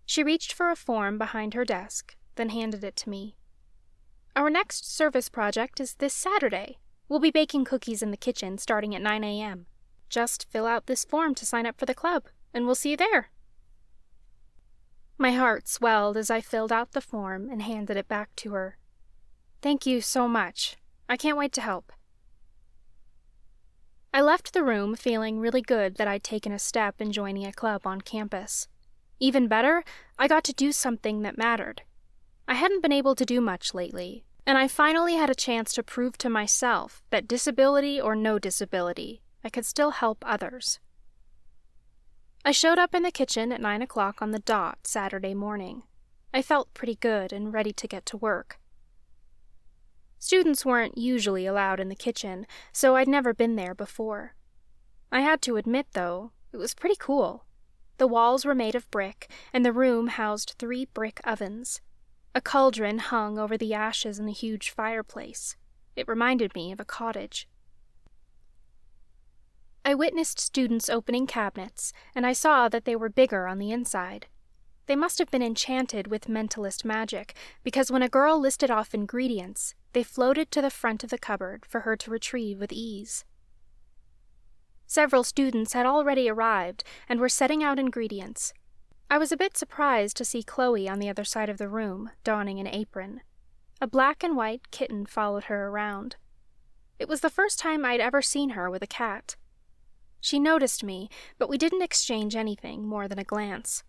Speaker 1: She reached for a form behind her desk, then handed it to me. Our next service project is this Saturday. We'll be baking cookies in the kitchen starting at 9 a.m. Just fill out this form to sign up for the club, and we'll see you there." My heart swelled as I filled out the form and handed it back to her. "Thank you so much. I can't wait to help." I left the room feeling really good that I'd taken a step in joining a club on campus. Even better, I got to do something that mattered. I hadn't been able to do much lately, and I finally had a chance to prove to myself that disability or no disability, I could still help others. I showed up in the kitchen at 9 o'clock on the dot Saturday morning. I felt pretty good and ready to get to work. Students weren't usually allowed in the kitchen, so I'd never been there before. I had to admit, though, it was pretty cool. The walls were made of brick, and the room housed 3 brick ovens. A cauldron hung over the ashes in the huge fireplace. It reminded me of a cottage. I witnessed students opening cabinets, and I saw that they were bigger on the inside. They must have been enchanted with mentalist magic, because when a girl listed off ingredients, they floated to the front of the cupboard for her to retrieve with ease. Several students had already arrived and were setting out ingredients. I was a bit surprised to see Chloe on the other side of the room, donning an apron. A black and white kitten followed her around. It was the first time I'd ever seen her with a cat. She noticed me, but we didn't exchange anything more than a glance.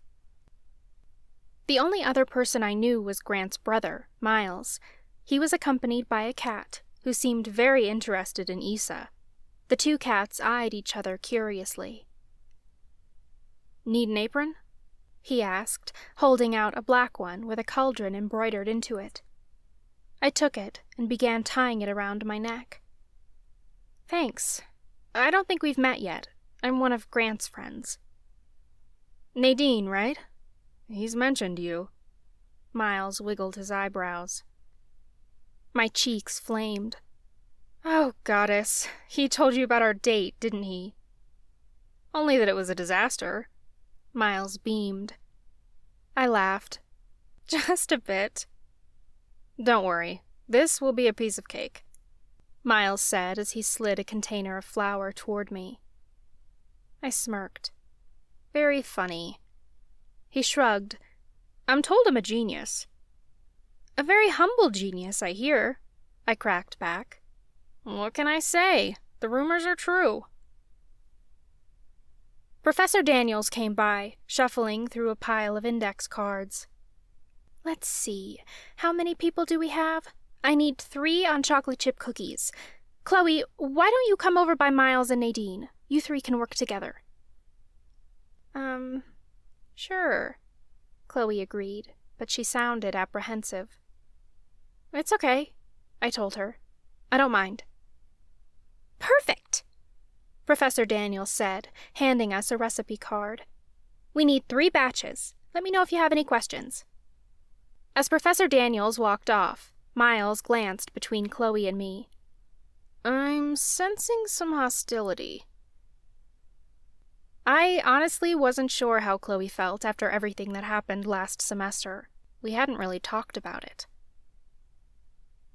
Speaker 1: The only other person I knew was Grant's brother, Miles. He was accompanied by a cat, who seemed very interested in Issa. The 2 cats eyed each other curiously. "Need an apron?" he asked, holding out a black one with a cauldron embroidered into it. I took it and began tying it around my neck. "Thanks. I don't think we've met yet. I'm one of Grant's friends." "Nadine, right? He's mentioned you." Miles wiggled his eyebrows. My cheeks flamed. "Oh, goddess, he told you about our date, didn't he?" "Only that it was a disaster." Miles beamed. I laughed. "Just a bit." "Don't worry. This will be a piece of cake," Miles said as he slid a container of flour toward me. I smirked. "Very funny." He shrugged. "I'm told I'm a genius." "A very humble genius, I hear," I cracked back. "What can I say? The rumors are true." Professor Daniels came by, shuffling through a pile of index cards. "Let's see, how many people do we have? I need 3 on chocolate chip cookies. Chloe, why don't you come over by Miles and Nadine? You 3 can work together." Sure," Chloe agreed, but she sounded apprehensive. "It's okay," I told her. "I don't mind." "Perfect," Professor Daniels said, handing us a recipe card. "We need 3 batches. Let me know if you have any questions." As Professor Daniels walked off, Miles glanced between Chloe and me. "I'm sensing some hostility." I honestly wasn't sure how Chloe felt after everything that happened last semester. We hadn't really talked about it.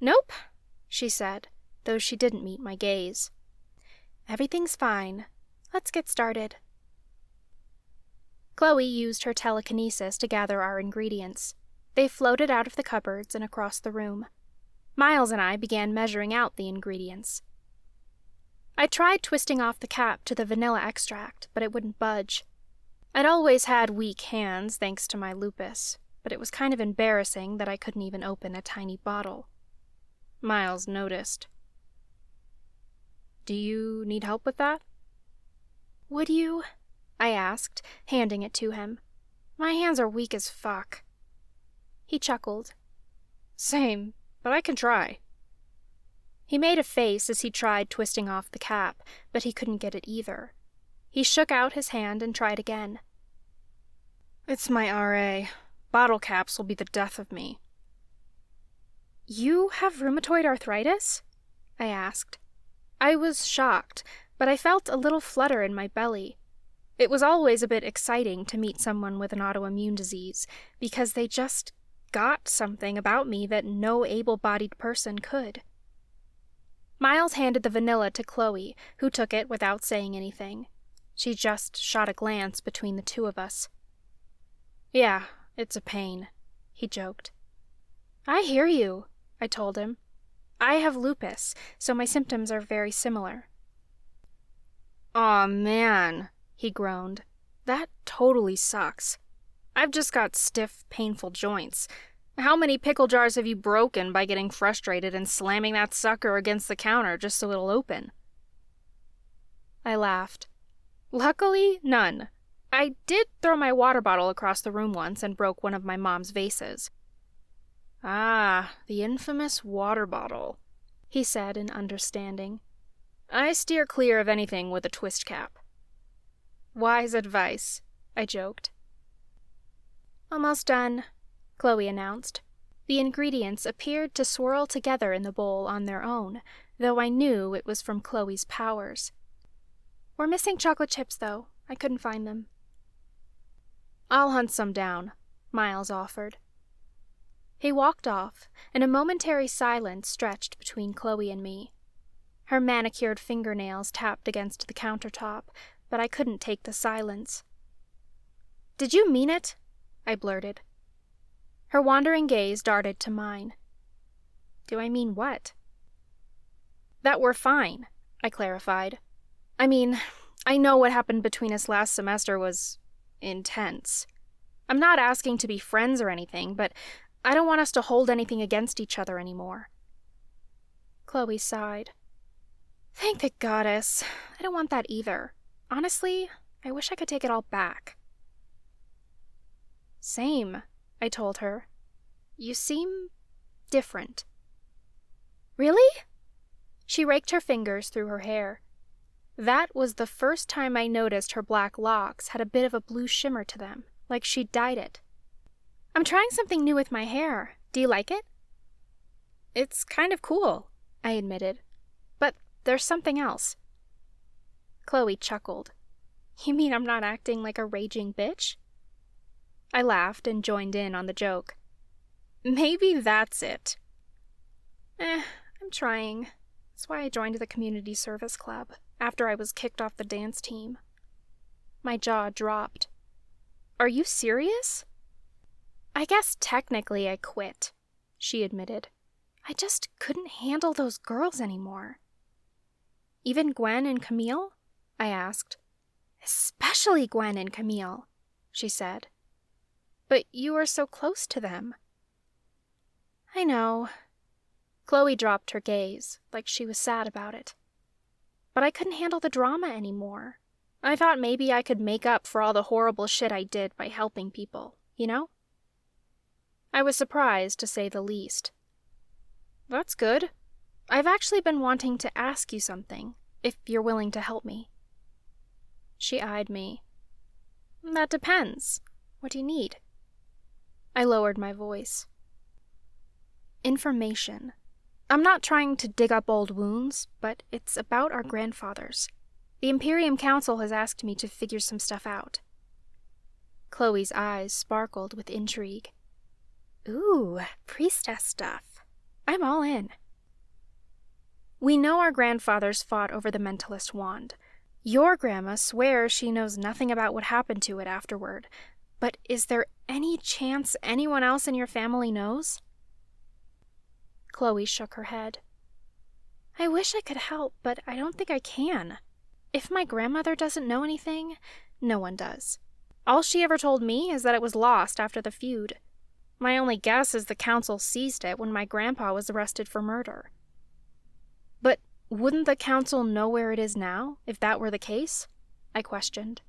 Speaker 1: "Nope," she said, though she didn't meet my gaze. "Everything's fine. Let's get started." Chloe used her telekinesis to gather our ingredients. They floated out of the cupboards and across the room. Miles and I began measuring out the ingredients. I tried twisting off the cap to the vanilla extract, but it wouldn't budge. I'd always had weak hands thanks to my lupus, but it was kind of embarrassing that I couldn't even open a tiny bottle. Miles noticed. "Do you need help with that?" "Would you?" I asked, handing it to him. "My hands are weak as fuck." He chuckled. "Same, but I can try." He made a face as he tried twisting off the cap, but he couldn't get it either. He shook out his hand and tried again. "It's my RA. Bottle caps will be the death of me." "You have rheumatoid arthritis?" I asked. I was shocked, but I felt a little flutter in my belly. It was always a bit exciting to meet someone with an autoimmune disease, because they just got something about me that no able-bodied person could. Miles handed the vanilla to Chloe, who took it without saying anything. She just shot a glance between the two of us. "Yeah, it's a pain," he joked. "I hear you," I told him. "I have lupus, so my symptoms are very similar." "Aw, man," he groaned. "That totally sucks. I've just got stiff, painful joints. How many pickle jars have you broken by getting frustrated and slamming that sucker against the counter just so it'll open?" I laughed. "Luckily, none. I did throw my water bottle across the room once and broke one of my mom's vases." "Ah, the infamous water bottle," he said in understanding. "I steer clear of anything with a twist cap." "Wise advice," I joked. "Almost done," Chloe announced. The ingredients appeared to swirl together in the bowl on their own, though I knew it was from Chloe's powers. "We're missing chocolate chips, though. I couldn't find them." "I'll hunt some down," Miles offered. He walked off, and a momentary silence stretched between Chloe and me. Her manicured fingernails tapped against the countertop, but I couldn't take the silence. "Did you mean it?" I blurted. Her wandering gaze darted to mine. "Do I mean what?" "That we're fine," I clarified. "I mean, I know what happened between us last semester was intense. I'm not asking to be friends or anything, but I don't want us to hold anything against each other anymore." Chloe sighed. "Thank the goddess. I don't want that either. Honestly, I wish I could take it all back." "Same," I told her. "You seem different." "Really?" She raked her fingers through her hair. That was the first time I noticed her black locks had a bit of a blue shimmer to them, like she'd dyed it. "I'm trying something new with my hair. Do you like it?" "It's kind of cool," I admitted. "But there's something else." Chloe chuckled. "You mean I'm not acting like a raging bitch?" I laughed and joined in on the joke. "Maybe that's it." I'm trying. That's why I joined the community service club, after I was kicked off the dance team." My jaw dropped. "Are you serious?" "I guess technically I quit," she admitted. "I just couldn't handle those girls anymore." "Even Gwen and Camille?" I asked. "Especially Gwen and Camille," she said. "But you were so close to them." "I know." Chloe dropped her gaze, like she was sad about it. "But I couldn't handle the drama anymore. I thought maybe I could make up for all the horrible shit I did by helping people, you know?" I was surprised, to say the least. "That's good. I've actually been wanting to ask you something, if you're willing to help me." She eyed me. "That depends. What do you need?" I lowered my voice. "Information. I'm not trying to dig up old wounds, but it's about our grandfathers. The Imperium Council has asked me to figure some stuff out." Chloe's eyes sparkled with intrigue. "Ooh, priestess stuff. I'm all in." "We know our grandfathers fought over the mentalist wand. Your grandma swears she knows nothing about what happened to it afterward, but is there any chance anyone else in your family knows?" Chloe shook her head. "I wish I could help, but I don't think I can. If my grandmother doesn't know anything, no one does. All she ever told me is that it was lost after the feud. My only guess is the council seized it when my grandpa was arrested for murder." "But wouldn't the council know where it is now, if that were the case?" I questioned.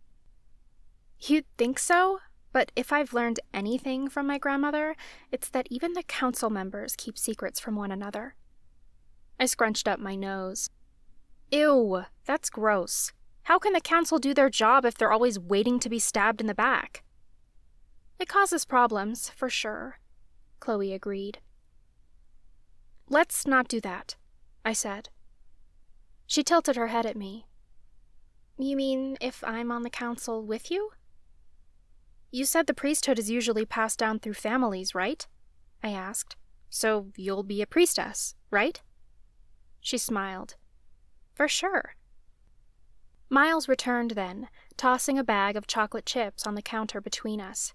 Speaker 1: "You'd think so? But if I've learned anything from my grandmother, it's that even the council members keep secrets from one another." I scrunched up my nose. "Ew, that's gross. How can the council do their job if they're always waiting to be stabbed in the back?" "It causes problems, for sure," Chloe agreed. "Let's not do that," I said. She tilted her head at me. "You mean if I'm on the council with you?" "You said the priesthood is usually passed down through families, right?" I asked. "So you'll be a priestess, right?" She smiled. For sure. Miles returned then, tossing a bag of chocolate chips on the counter between us.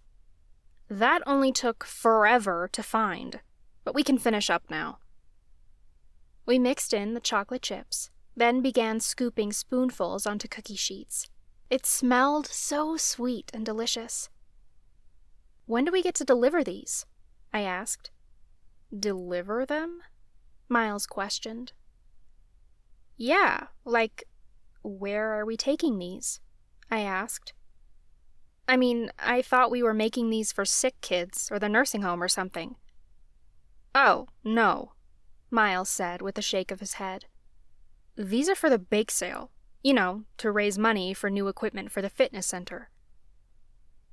Speaker 1: That only took forever to find, but we can finish up now. We mixed in the chocolate chips, then began scooping spoonfuls onto cookie sheets. It smelled so sweet and delicious. When do we get to deliver these? I asked. Deliver them? Miles questioned. Yeah, like, where are we taking these? I asked. I mean, I thought we were making these for sick kids or the nursing home or something. Oh, no, Miles said with a shake of his head. These are for the bake sale, to raise money for new equipment for the fitness center.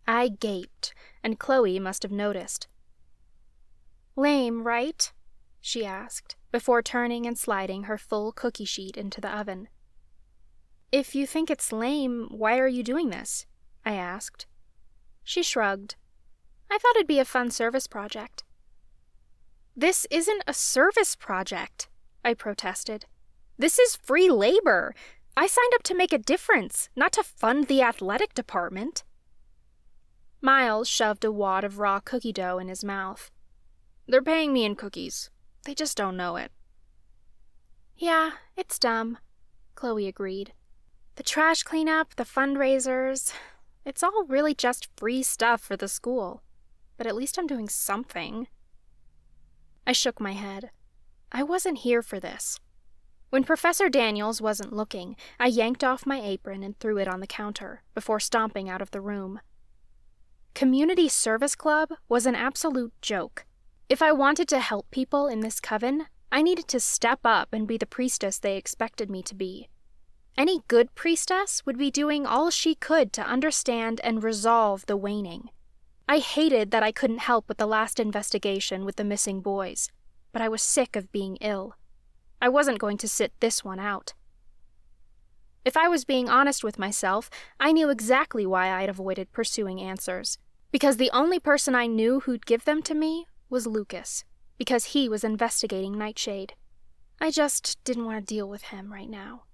Speaker 1: I gaped, and Chloe must have noticed. Lame, right? She asked, before turning and sliding her full cookie sheet into the oven. If you think it's lame, why are you doing this? I asked. She shrugged. I thought it'd be a fun service project. This isn't a service project, I protested. This is free labor. I signed up to make a difference, not to fund the athletic department. Miles shoved a wad of raw cookie dough in his mouth. They're paying me in cookies. They just don't know it. Yeah, it's dumb, Chloe agreed. The trash cleanup, the fundraisers, it's all really just free stuff for the school. But at least I'm doing something. I shook my head. I wasn't here for this. When Professor Daniels wasn't looking, I yanked off my apron and threw it on the counter, before stomping out of the room. Community Service Club was an absolute joke. If I wanted to help people in this coven, I needed to step up and be the priestess they expected me to be. Any good priestess would be doing all she could to understand and resolve the waning. I hated that I couldn't help with the last investigation with the missing boys, but I was sick of being ill. I wasn't going to sit this one out. If I was being honest with myself, I knew exactly why I'd avoided pursuing answers. Because the only person I knew who'd give them to me was Lucas, because he was investigating Nightshade. I just didn't want to deal with him right now.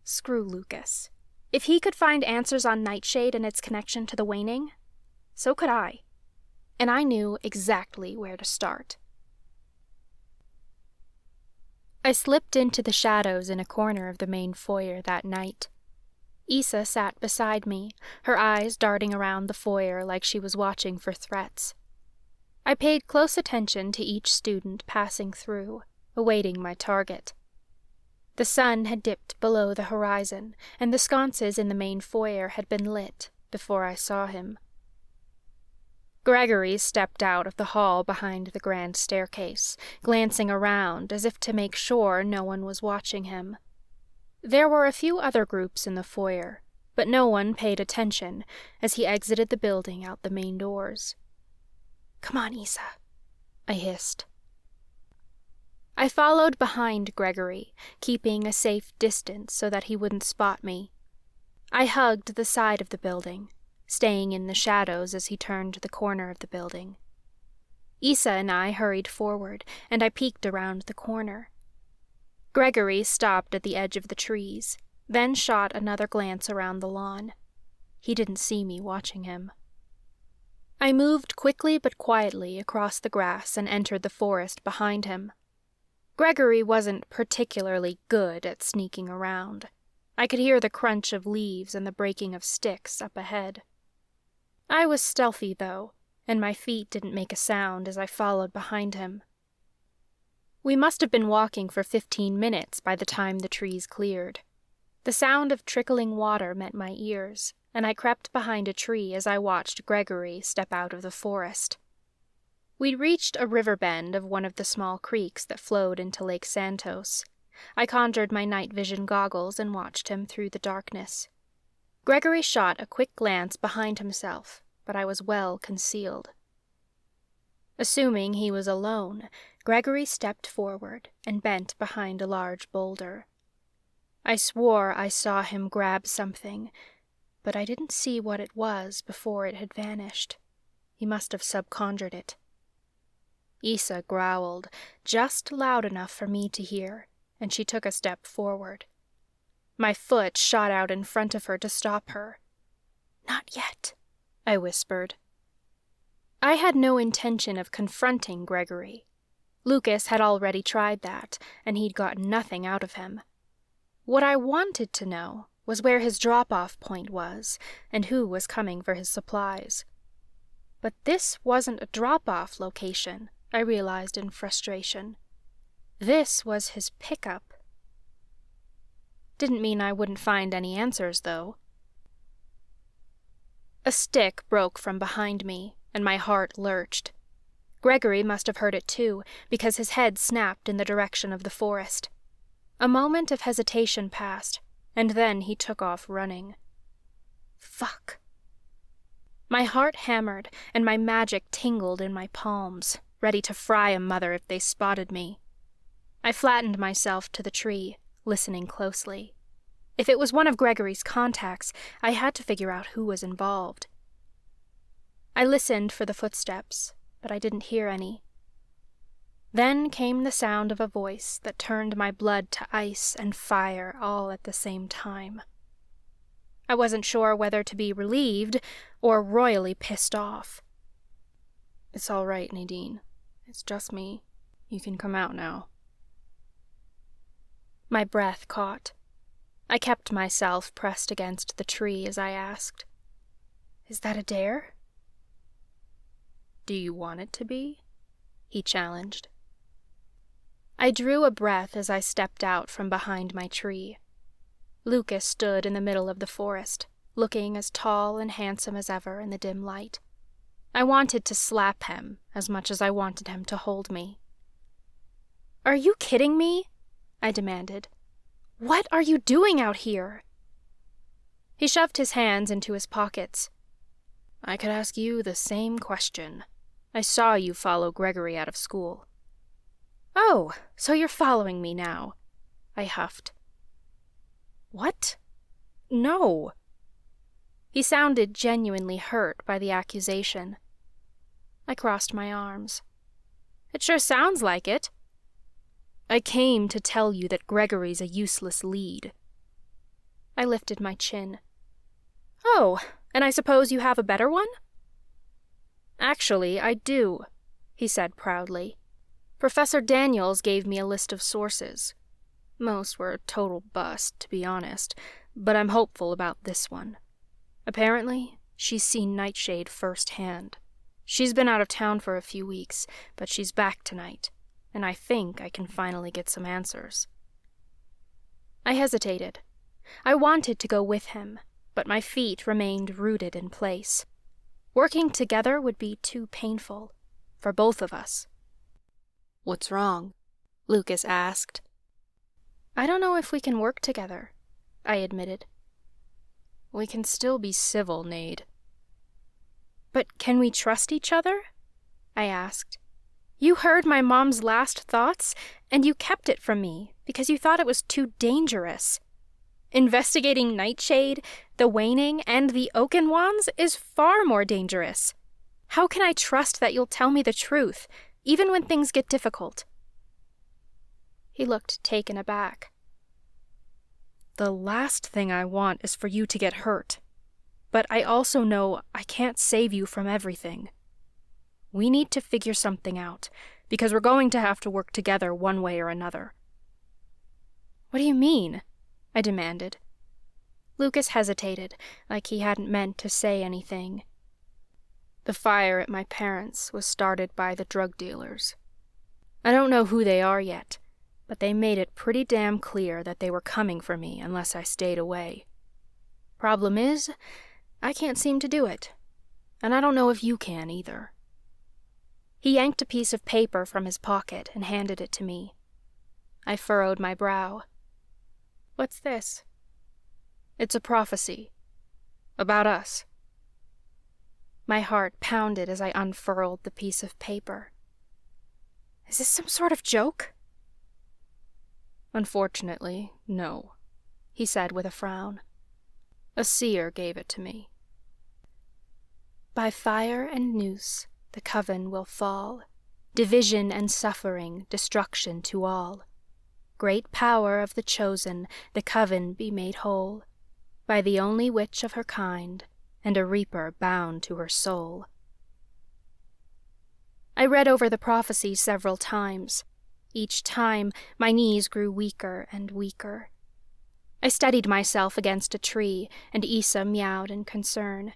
Speaker 1: Screw Lucas. If he could find answers on Nightshade and its connection to the waning, so could I. And I knew exactly where to start. I slipped into the shadows in a corner of the main foyer that night. Issa sat beside me, her eyes darting around the foyer like she was watching for threats. I paid close attention to each student passing through, awaiting my target. The sun had dipped below the horizon, and the sconces in the main foyer had been lit before I saw him. Gregory stepped out of the hall behind the grand staircase, glancing around as if to make sure no one was watching him. There were a few other groups in the foyer, but no one paid attention as he exited the building out the main doors. "Come on, Issa," I hissed. I followed behind Gregory, keeping a safe distance so that he wouldn't spot me. I hugged the side of the building, staying in the shadows as he turned the corner of the building. Issa and I hurried forward, and I peeked around the corner. Gregory stopped at the edge of the trees, then shot another glance around the lawn. He didn't see me watching him. I moved quickly but quietly across the grass and entered the forest behind him. Gregory wasn't particularly good at sneaking around. I could hear the crunch of leaves and the breaking of sticks up ahead. I was stealthy, though, and my feet didn't make a sound as I followed behind him. We must have been walking for 15 minutes by the time the trees cleared. The sound of trickling water met my ears, and I crept behind a tree as I watched Gregory step out of the forest. We'd reached a river bend of one of the small creeks that flowed into Lake Santos. I conjured my night vision goggles and watched him through the darkness. Gregory shot a quick glance behind himself, but I was well concealed. Assuming he was alone, Gregory stepped forward and bent behind a large boulder. I swore I saw him grab something, but I didn't see what it was before it had vanished. He must have subconjured it. Issa growled, just loud enough for me to hear, and she took a step forward. My foot shot out in front of her to stop her. "Not yet," I whispered. I had no intention of confronting Gregory. Lucas had already tried that, and he'd gotten nothing out of him. What I wanted to know was where his drop-off point was, and who was coming for his supplies. But this wasn't a drop-off location, I realized in frustration. This was his pickup. Didn't mean I wouldn't find any answers, though. A stick broke from behind me, and my heart lurched. Gregory must have heard it too, because his head snapped in the direction of the forest. A moment of hesitation passed, and then he took off running. Fuck. My heart hammered, and my magic tingled in my palms, ready to fry a mother if they spotted me. I flattened myself to the tree, listening closely. If it was one of Gregory's contacts, I had to figure out who was involved. I listened for the footsteps, but I didn't hear any. Then came the sound of a voice that turned my blood to ice and fire all at the same time. I wasn't sure whether to be relieved or royally pissed off.
Speaker 7: "It's all right, Nadine. It's just me. You can come out now."
Speaker 1: My breath caught. I kept myself pressed against the tree as I asked, "Is that a dare?"
Speaker 7: "Do you want it to be?"
Speaker 1: he challenged. I drew a breath as I stepped out from behind my tree. Lucas stood in the middle of the forest, looking as tall and handsome as ever in the dim light. I wanted to slap him as much as I wanted him to hold me. "Are you kidding me?" I demanded. "What are you doing out here?" He shoved his hands into his pockets.
Speaker 7: "I could ask you the same question. I saw you follow Gregory out of school."
Speaker 1: "Oh, so you're following me now," I huffed. "What? No." He sounded genuinely hurt by the accusation. I crossed my arms. "It sure sounds like it."
Speaker 7: "I came to tell you that Gregory's a useless lead."
Speaker 1: I lifted my chin. "Oh, and I suppose you have a better one?"
Speaker 7: "Actually, I do," he said proudly. "Professor Daniels gave me a list of sources. Most were a total bust, to be honest, but I'm hopeful about this one. Apparently, she's seen Nightshade firsthand. She's been out of town for a few weeks, but she's back tonight, and I think I can finally get some answers."
Speaker 1: I hesitated. I wanted to go with him, but my feet remained rooted in place. Working together would be too painful, for both of us.
Speaker 7: "What's wrong?" Lucas asked.
Speaker 1: "I don't know if we can work together," I admitted.
Speaker 7: "We can still be civil, Nade."
Speaker 1: "But can we trust each other?" I asked. "You heard my mom's last thoughts, and you kept it from me because you thought it was too dangerous. Investigating Nightshade, the Waning, and the Oaken Wands is far more dangerous. How can I trust that you'll tell me the truth, even when things get difficult?" He looked taken aback.
Speaker 7: "The last thing I want is for you to get hurt. But I also know I can't save you from everything. We need to figure something out, because we're going to have to work together one way or another."
Speaker 1: "What do you mean?" I demanded. Lucas hesitated, like he hadn't meant to say anything.
Speaker 7: "The fire at my parents' was started by the drug dealers. I don't know who they are yet, but they made it pretty damn clear that they were coming for me unless I stayed away. Problem is, I can't seem to do it, and I don't know if you can either."
Speaker 1: He yanked a piece of paper from his pocket and handed it to me. I furrowed my brow. "What's this?"
Speaker 7: "It's a prophecy. About us."
Speaker 1: My heart pounded as I unfurled the piece of paper. Is this some sort of joke?
Speaker 7: "Unfortunately, no," he said with a frown. "A seer gave it to me."
Speaker 1: "By fire and noose the coven will fall, division and suffering, destruction to all. great power of the chosen, the coven be made whole, by the only witch of her kind, and a reaper bound to her soul. I read over the prophecy several times. Each time, my knees grew weaker and weaker. I steadied myself against a tree, and Issa meowed in concern.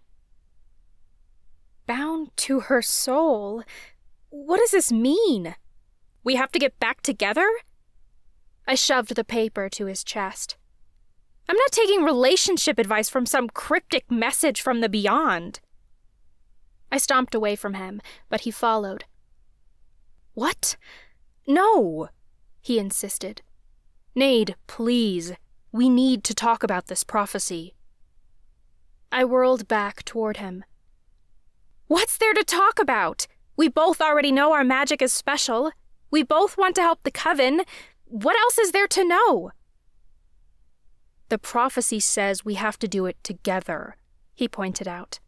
Speaker 1: Bound to her soul? What does this mean? We have to get back together? I shoved the paper to his chest. I'm not taking relationship advice from some cryptic message from the beyond. I stomped away from him, but he followed. What? No, he insisted. Nade, please. We need to talk about this prophecy. I whirled back toward him. What's there to talk about? We both already know our magic is special. We both want to help the coven. What else is there to know? The prophecy says we have to do it together, he pointed out.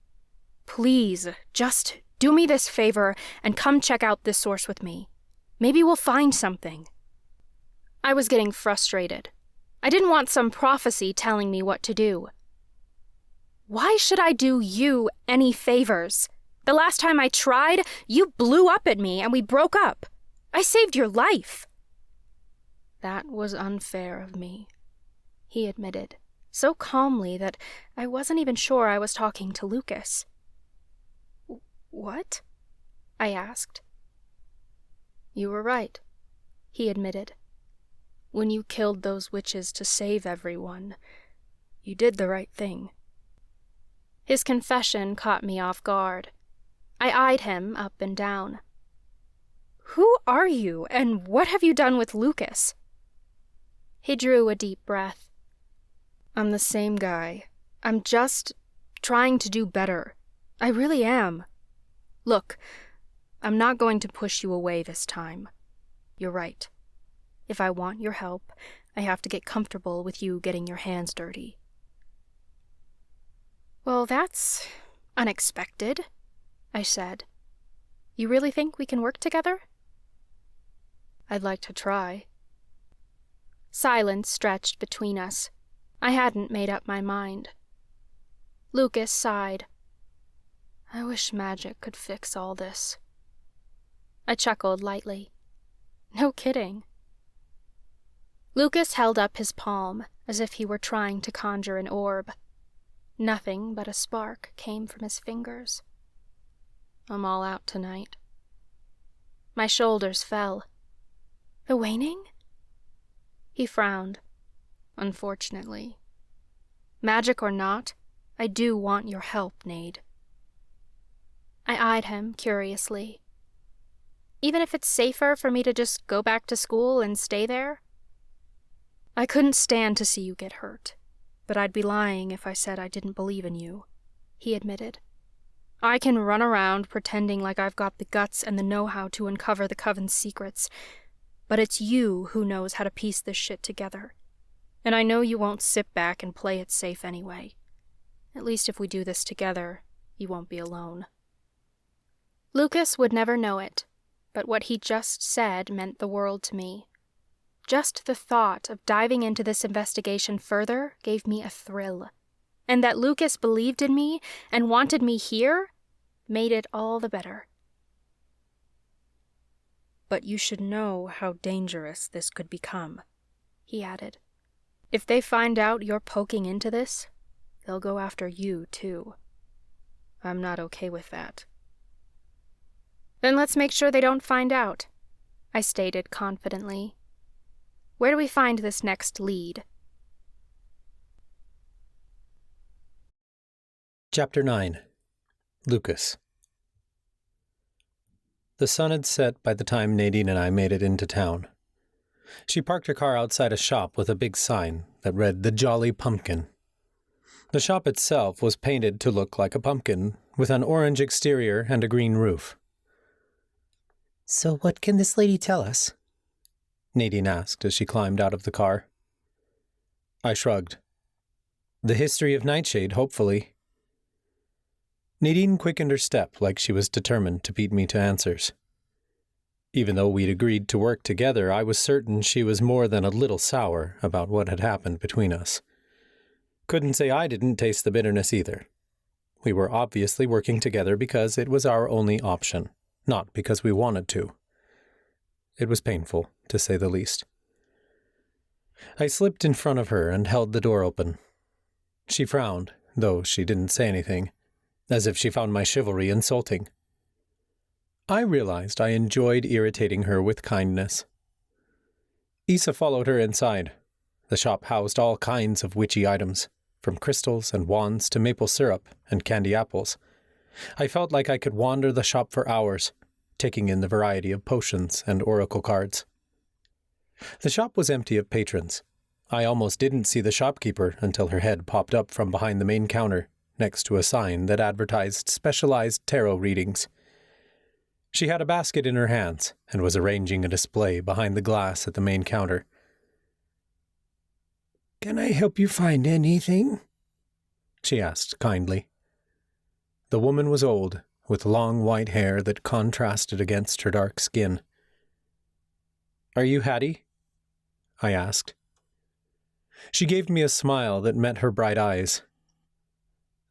Speaker 1: Please, just do me this favor and come check out this source with me. Maybe we'll find something. I was getting frustrated. I didn't want some prophecy telling me what to do. Why should I do you any favors? The last time I tried, you blew up at me and we broke up. I saved your life. That was unfair of me, he admitted, so calmly that I wasn't even sure I was talking to Lucas. What? I asked. You were right, he admitted. When you killed those witches to save everyone, you did the right thing. His confession caught me off guard. I eyed him up and down. Who are you, and what have you done with Lucas? He drew a deep breath. I'm the same guy. I'm just trying to do better. I really am. Look, I'm not going to push you away this time. You're right. If I want your help, I have to get comfortable with you getting your hands dirty. Well, that's unexpected, I said. You really think we can work together? I'd like to try. Silence stretched between us. I hadn't made up my mind. Lucas sighed. I wish magic could fix all this. I chuckled lightly. No kidding. Lucas held up his palm as if he were trying to conjure an orb. Nothing but a spark came from his fingers. I'm all out tonight. My shoulders fell. The waning? He frowned. Unfortunately. Magic or not, I do want your help, Nade. I eyed him curiously. Even if it's safer for me to just go back to school and stay there? I couldn't stand to see you get hurt, but I'd be lying if I said I didn't believe in you, he admitted. I can run around pretending like I've got the guts and the know-how to uncover the coven's secrets, but it's you who knows how to piece this shit together. And I know you won't sit back and play it safe anyway. At least if we do this together, you won't be alone. Lucas would never know it, but what he just said meant the world to me. Just the thought of diving into this investigation further gave me a thrill. And that Lucas believed in me and wanted me here made it all the better. But you should know how dangerous this could become, he added. If they find out you're poking into this, they'll go after you, too. I'm not okay with that. Then let's make sure they don't find out, I stated confidently. Where do we find this next lead?
Speaker 2: Chapter 9. Lucas. The sun had set by the time Nadine and I made it into town. She parked her car outside a shop with a big sign that read The Jolly Pumpkin. The shop itself was painted to look like a pumpkin, with an orange exterior and a green roof.
Speaker 9: So what can this lady tell us?
Speaker 2: Nadine asked as she climbed out of the car. I shrugged. The history of Nightshade, hopefully. Nadine quickened her step like she was determined to beat me to answers. Even though we'd agreed to work together, I was certain she was more than a little sour about what had happened between us. Couldn't say I didn't taste the bitterness either. We were obviously working together because it was our only option, not because we wanted to. It was painful, to say the least. I slipped in front of her and held the door open. She frowned, though she didn't say anything, as if she found my chivalry insulting. I realized I enjoyed irritating her with kindness. Isa followed her inside. The shop housed all kinds of witchy items, from crystals and wands to maple syrup and candy apples. I felt like I could wander the shop for hours, taking in the variety of potions and oracle cards. The shop was empty of patrons. I almost didn't see the shopkeeper until her head popped up from behind the main counter, next to a sign that advertised specialized tarot readings. She had a basket in her hands and was arranging a display behind the glass at the main counter.
Speaker 9: "Can I help you find anything?" she asked kindly.
Speaker 2: The woman was old, with long white hair that contrasted against her dark skin. "Are you Hattie?" I asked. She gave me a smile that met her bright eyes.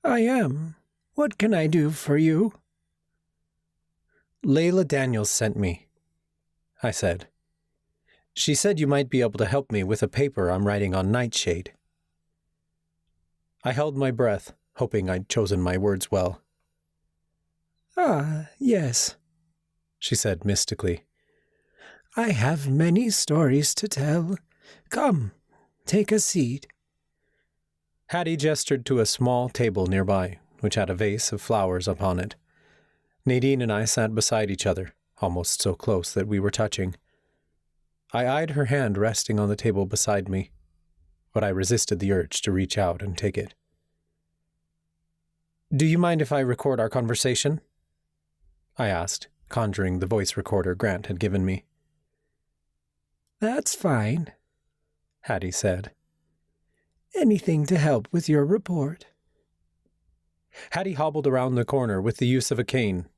Speaker 9: "I am. What can I do for you?"
Speaker 2: "Layla Daniels sent me," I said. "She said you might be able to help me with a paper I'm writing on nightshade." I held my breath, hoping I'd chosen my words well.
Speaker 9: "Ah, yes," she said mystically. "I have many stories to tell. Come, take a seat."
Speaker 2: Hattie gestured to a small table nearby, which had a vase of flowers upon it. Nadine and I sat beside each other, almost so close that we were touching. I eyed her hand resting on the table beside me, but I resisted the urge to reach out and take it. "Do you mind if I record our conversation?" I asked, conjuring the voice recorder Grant had given me.
Speaker 9: "That's fine,"
Speaker 2: Hattie said.
Speaker 9: "Anything to help with your report."
Speaker 2: Hattie hobbled around the corner with the use of a cane.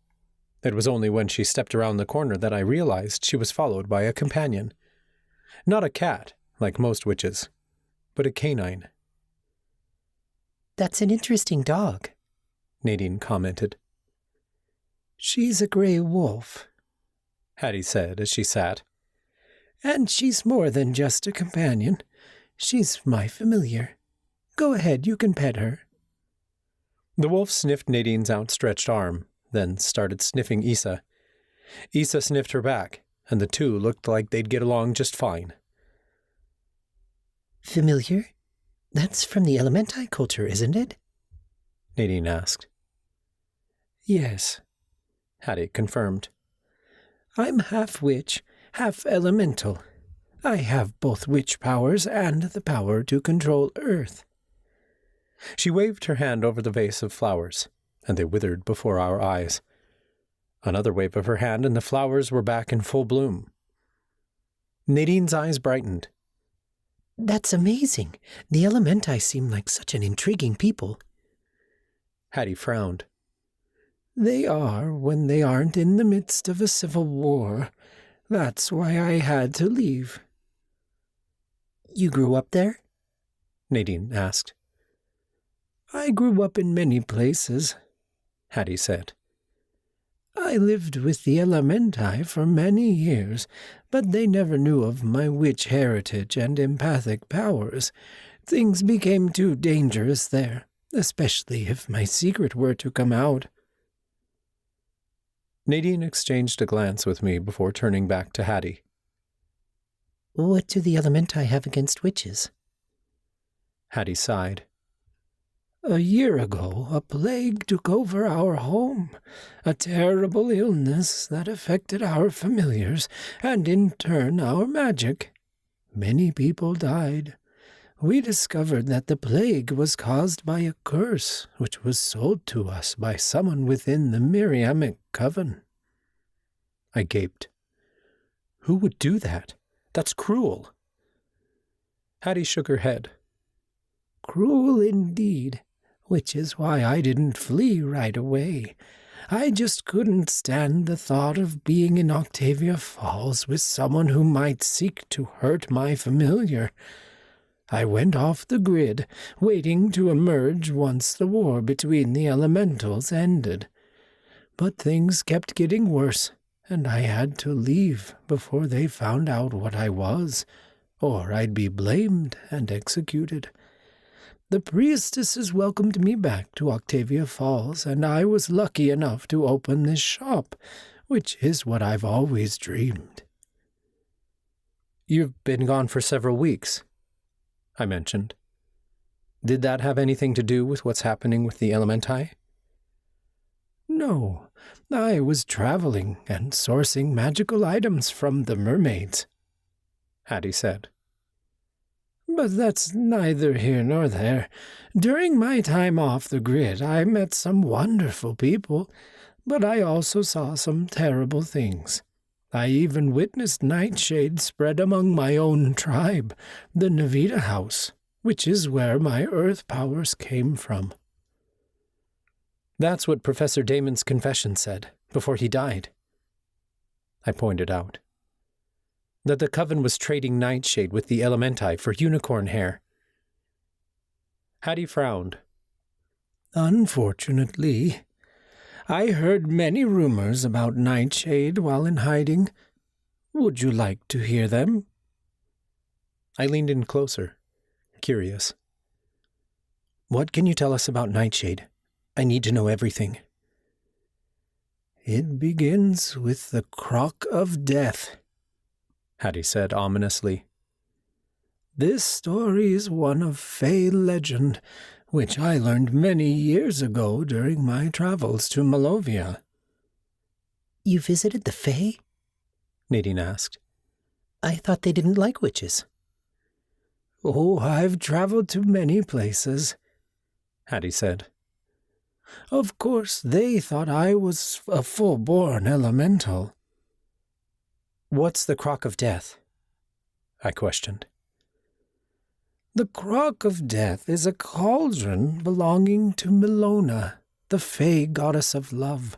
Speaker 2: It was only when she stepped around the corner that I realized she was followed by a companion. Not a cat, like most witches, but a canine.
Speaker 9: "That's an interesting dog,"
Speaker 2: Nadine commented.
Speaker 9: "She's a gray wolf,"
Speaker 2: Hattie said as she sat.
Speaker 9: "And she's more than just a companion. She's my familiar. Go ahead, you can pet her."
Speaker 2: The wolf sniffed Nadine's outstretched arm, then started sniffing Isa. Isa sniffed her back, and the two looked like they'd get along just fine.
Speaker 9: "Familiar? That's from the Elementi culture, isn't it?"
Speaker 2: Nadine asked.
Speaker 9: "Yes,"
Speaker 2: Hattie confirmed.
Speaker 9: "I'm half witch, half elemental. I have both witch powers and the power to control Earth."
Speaker 2: She waved her hand over the vase of flowers, and they withered before our eyes. Another wave of her hand, and the flowers were back in full bloom. Nadine's eyes brightened.
Speaker 9: "That's amazing. The Elementi seem like such an intriguing people."
Speaker 2: Hattie frowned.
Speaker 9: "They are when they aren't in the midst of a civil war. That's why I had to leave." "You grew up there?"
Speaker 2: Nadine asked.
Speaker 9: "I grew up in many places,"
Speaker 2: Hattie said.
Speaker 9: "I lived with the Elementi for many years, but they never knew of my witch heritage and empathic powers. Things became too dangerous there, especially if my secret were to come out."
Speaker 2: Nadine exchanged a glance with me before turning back to Hattie.
Speaker 9: "What do the Elementi have against witches?"
Speaker 2: Hattie sighed.
Speaker 9: "A year ago, a plague took over our home, a terrible illness that affected our familiars and in turn our magic. Many people died. We discovered that the plague was caused by a curse which was sold to us by someone within the Miriamic coven."
Speaker 2: I gaped. Who would do that? That's cruel. Hattie shook her head.
Speaker 9: "Cruel indeed, which is why I didn't flee right away. I just couldn't stand the thought of being in Octavia Falls with someone who might seek to hurt my familiar. I went off the grid, waiting to emerge once the war between the elementals ended. But things kept getting worse, and I had to leave before they found out what I was, or I'd be blamed and executed. The priestesses welcomed me back to Octavia Falls, and I was lucky enough to open this shop, which is what I've always dreamed.
Speaker 2: You've been gone for several weeks, I mentioned. Did that have anything to do with what's happening with the Elementi?
Speaker 9: No, I was traveling and sourcing magical items from the mermaids,
Speaker 2: Hattie said.
Speaker 9: But that's neither here nor there. During my time off the grid, I met some wonderful people, but I also saw some terrible things. I even witnessed nightshade spread among my own tribe, the Navita House, which is where my earth powers came from.
Speaker 2: That's what Professor Damon's confession said, before he died. I pointed out. That the coven was trading nightshade with the Elementi for unicorn hair. Hattie frowned.
Speaker 9: Unfortunately, I heard many rumors about nightshade while in hiding. Would you like to hear them?
Speaker 2: I leaned in closer, curious. What can you tell us about nightshade? I need to know everything.
Speaker 9: It begins with the crock of death,
Speaker 2: Hattie said ominously.
Speaker 9: This story is one of Fey legend, which I learned many years ago during my travels to Malovia.
Speaker 6: You visited the Fey?
Speaker 2: Nadine asked.
Speaker 6: I thought they didn't like witches.
Speaker 9: Oh, I've traveled to many places,
Speaker 2: Hattie said.
Speaker 9: Of course, they thought I was a full-born elemental.
Speaker 2: What's the crock of death? I questioned.
Speaker 9: The crock of death is a cauldron belonging to Milona, the Fey goddess of love.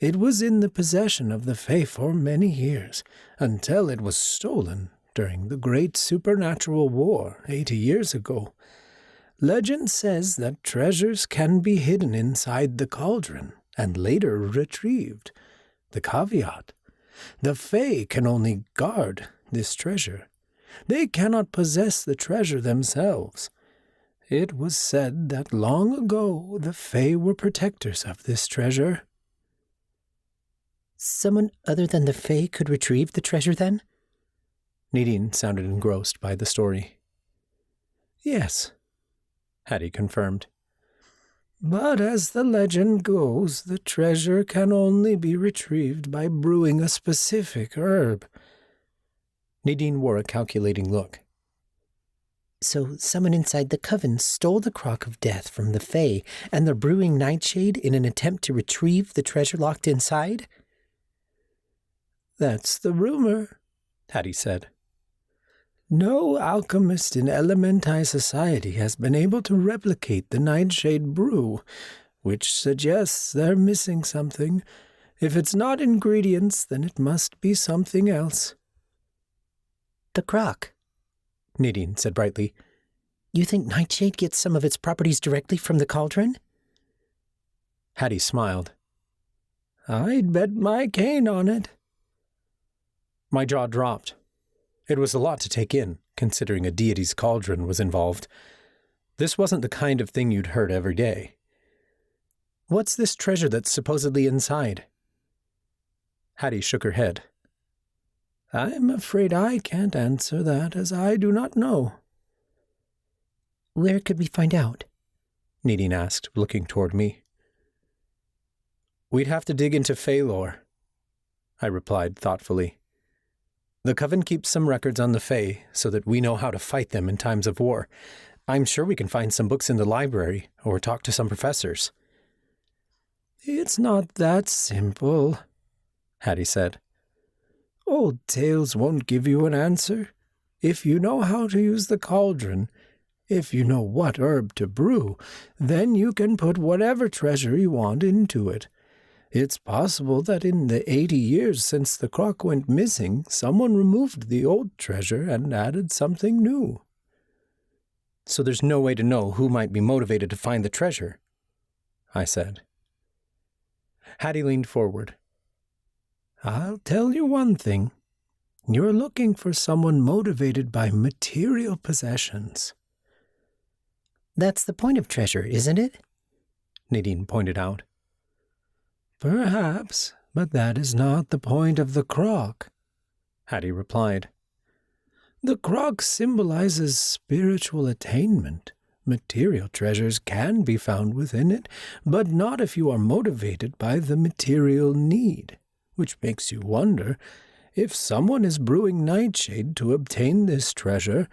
Speaker 9: It was in the possession of the Fey for many years, until it was stolen during the Great Supernatural War 80 years ago. Legend says that treasures can be hidden inside the cauldron and later retrieved. The caveat: the Fey can only guard this treasure. They cannot possess the treasure themselves. It was said that long ago the Fey were protectors of this treasure.
Speaker 6: Someone other than the Fey could retrieve the treasure, then?
Speaker 2: Nadine sounded engrossed by the story.
Speaker 9: Yes,
Speaker 2: Hattie confirmed.
Speaker 9: But as the legend goes, the treasure can only be retrieved by brewing a specific herb.
Speaker 2: Nadine wore a calculating look.
Speaker 6: So someone inside the coven stole the crock of death from the Fey, and they're brewing nightshade in an attempt to retrieve the treasure locked inside?
Speaker 9: That's the rumor,
Speaker 2: Hattie said.
Speaker 9: No alchemist in Elementi society has been able to replicate the nightshade brew, which suggests they're missing something. If it's not ingredients, then it must be something else.
Speaker 6: The crock,
Speaker 2: Nadine said brightly.
Speaker 6: You think nightshade gets some of its properties directly from the cauldron?
Speaker 2: Hattie smiled.
Speaker 9: I'd bet my cane on it.
Speaker 2: My jaw dropped. It was a lot to take in, considering a deity's cauldron was involved. This wasn't the kind of thing you'd heard every day. What's this treasure that's supposedly inside? Hattie shook her head.
Speaker 9: I'm afraid I can't answer that, as I do not know.
Speaker 6: Where could we find out?
Speaker 2: Nadine asked, looking toward me. We'd have to dig into Fey lore, I replied thoughtfully. The coven keeps some records on the Fey so that we know how to fight them in times of war. I'm sure we can find some books in the library or talk to some professors.
Speaker 9: It's not that simple,
Speaker 2: Hattie said.
Speaker 9: Old tales won't give you an answer. If you know how to use the cauldron, if you know what herb to brew, then you can put whatever treasure you want into it. It's possible that in the 80 years since the crock went missing, someone removed the old treasure and added something new.
Speaker 6: So there's no way to know who might be motivated to find the treasure, I said. Hattie leaned forward.
Speaker 9: I'll tell you one thing. You're looking for someone motivated by material possessions.
Speaker 5: That's the point of treasure, isn't it?
Speaker 6: Nadine pointed out.
Speaker 9: Perhaps, but that is not the point of the crock,
Speaker 6: Hattie replied.
Speaker 9: The crock symbolizes spiritual attainment. Material treasures can be found within it, but not if you are motivated by the material need, which makes you wonder, if someone is brewing nightshade to obtain this treasure,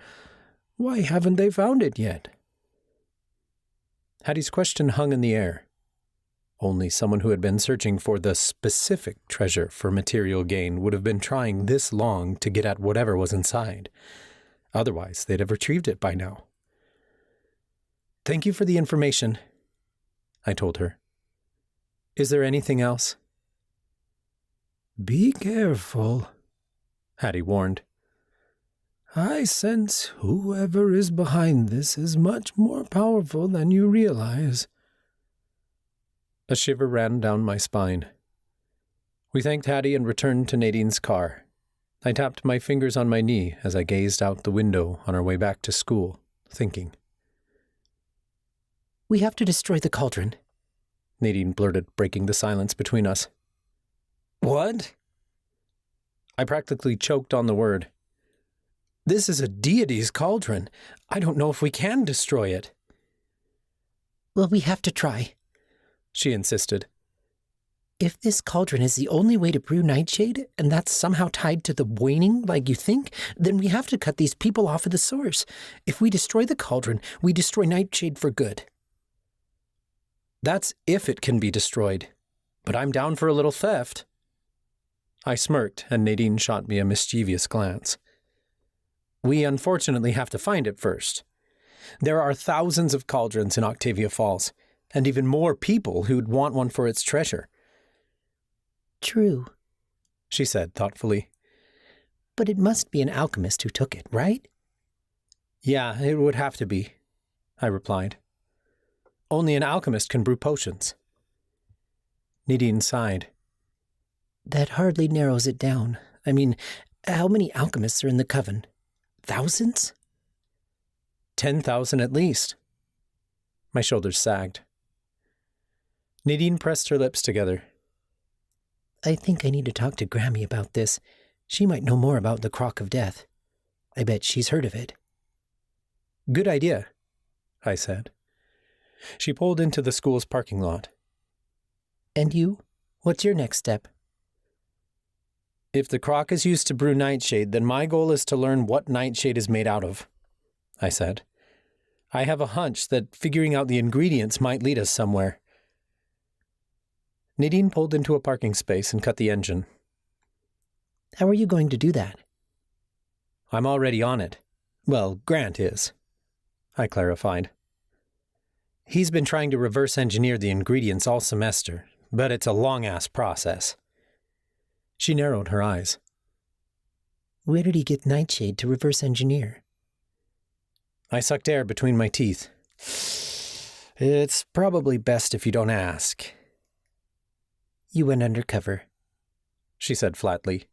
Speaker 9: why haven't they found it yet?
Speaker 6: Hattie's question hung in the air. Only someone who had been searching for the specific treasure for material gain would have been trying this long to get at whatever was inside. Otherwise, they'd have retrieved it by now. Thank you for the information, I told her. Is there anything else?
Speaker 9: Be careful,
Speaker 6: Hattie warned.
Speaker 9: I sense whoever is behind this is much more powerful than you realize.
Speaker 6: A shiver ran down my spine. We thanked Hattie and returned to Nadine's car. I tapped my fingers on my knee as I gazed out the window on our way back to school, thinking.
Speaker 5: We have to destroy the cauldron,
Speaker 6: Nadine blurted, breaking the silence between us. What? I practically choked on the word. This is a deity's cauldron. I don't know if we can destroy it.
Speaker 5: Well, we have to try,
Speaker 6: she insisted.
Speaker 5: If this cauldron is the only way to brew nightshade, and that's somehow tied to the waning like you think, then we have to cut these people off at the source. If we destroy the cauldron, we destroy nightshade for good.
Speaker 6: That's if it can be destroyed. But I'm down for a little theft. I smirked, and Nadine shot me a mischievous glance. We unfortunately have to find it first. There are thousands of cauldrons in Octavia Falls, and even more people who'd want one for its treasure.
Speaker 5: True,
Speaker 6: she said thoughtfully.
Speaker 5: But it must be an alchemist who took it, right?
Speaker 6: Yeah, it would have to be, I replied. Only an alchemist can brew potions. Nadine sighed.
Speaker 5: That hardly narrows it down. I mean, how many alchemists are in the coven? Thousands?
Speaker 6: 10,000 at least. My shoulders sagged. Nadine pressed her lips together.
Speaker 5: I think I need to talk to Grammy about this. She might know more about the Crock of Death. I bet she's heard of it.
Speaker 6: Good idea, I said. She pulled into the school's parking lot.
Speaker 5: And you? What's your next step?
Speaker 6: If the crock is used to brew nightshade, then my goal is to learn what nightshade is made out of, I said. I have a hunch that figuring out the ingredients might lead us somewhere. Nadine pulled into a parking space and cut the engine.
Speaker 5: How are you going to do that?
Speaker 6: I'm already on it. Well, Grant is, I clarified. He's been trying to reverse engineer the ingredients all semester, but it's a long-ass process. She narrowed her eyes.
Speaker 5: Where did he get nightshade to reverse engineer?
Speaker 6: I sucked air between my teeth. It's probably best if you don't ask.
Speaker 5: You went undercover,
Speaker 6: she said flatly.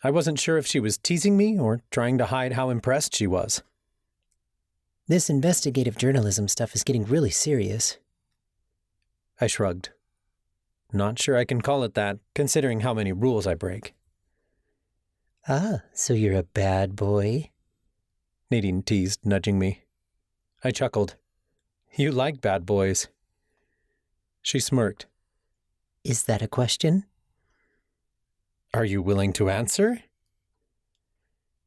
Speaker 6: I wasn't sure if she was teasing me or trying to hide how impressed she was.
Speaker 5: This investigative journalism stuff is getting really serious.
Speaker 6: I shrugged. Not sure I can call it that, considering how many rules I break.
Speaker 5: Ah, so you're a bad boy?
Speaker 6: Nadine teased, nudging me. I chuckled. You like bad boys. She smirked.
Speaker 5: Is that a question?
Speaker 6: Are you willing to answer?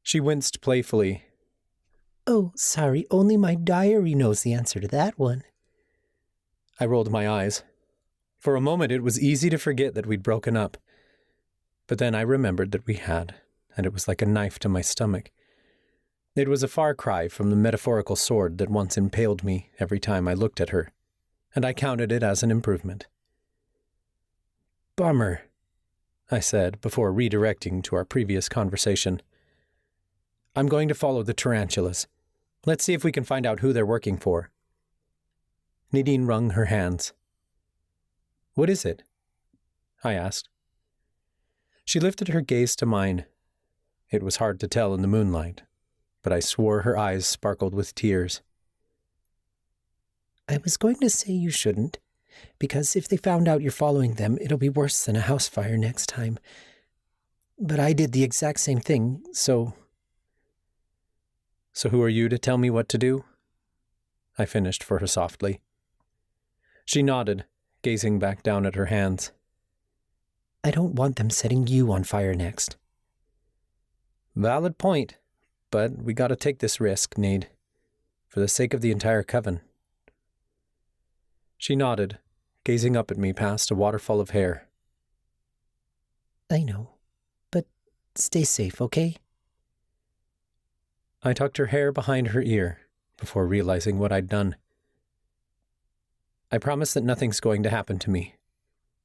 Speaker 6: She winced playfully.
Speaker 5: Oh, sorry, only my diary knows the answer to that one.
Speaker 6: I rolled my eyes. For a moment it was easy to forget that we'd broken up. But then I remembered that we had, and it was like a knife to my stomach. It was a far cry from the metaphorical sword that once impaled me every time I looked at her, and I counted it as an improvement.
Speaker 4: bummer, I said before redirecting to our previous conversation. I'm going to follow the tarantulas. Let's see if we can find out who they're working for. Nadine wrung her hands. What is it? I asked. She lifted her gaze to mine. It was hard to tell in the moonlight, but I swore her eyes sparkled with tears. I was going to say you shouldn't, because if they found out you're following them, it'll be worse than a house fire next time. But I did the exact same thing, so... So who are you to tell me what to do? I finished for her softly. She nodded, gazing back down at her hands. I don't want them setting you on fire next. Valid point, but we gotta take this risk, Nade, for the sake of the entire coven. She nodded, gazing up at me past a waterfall of hair. I know, but stay safe, okay? I tucked her hair behind her ear before realizing what I'd done. I promise that nothing's going to happen to me.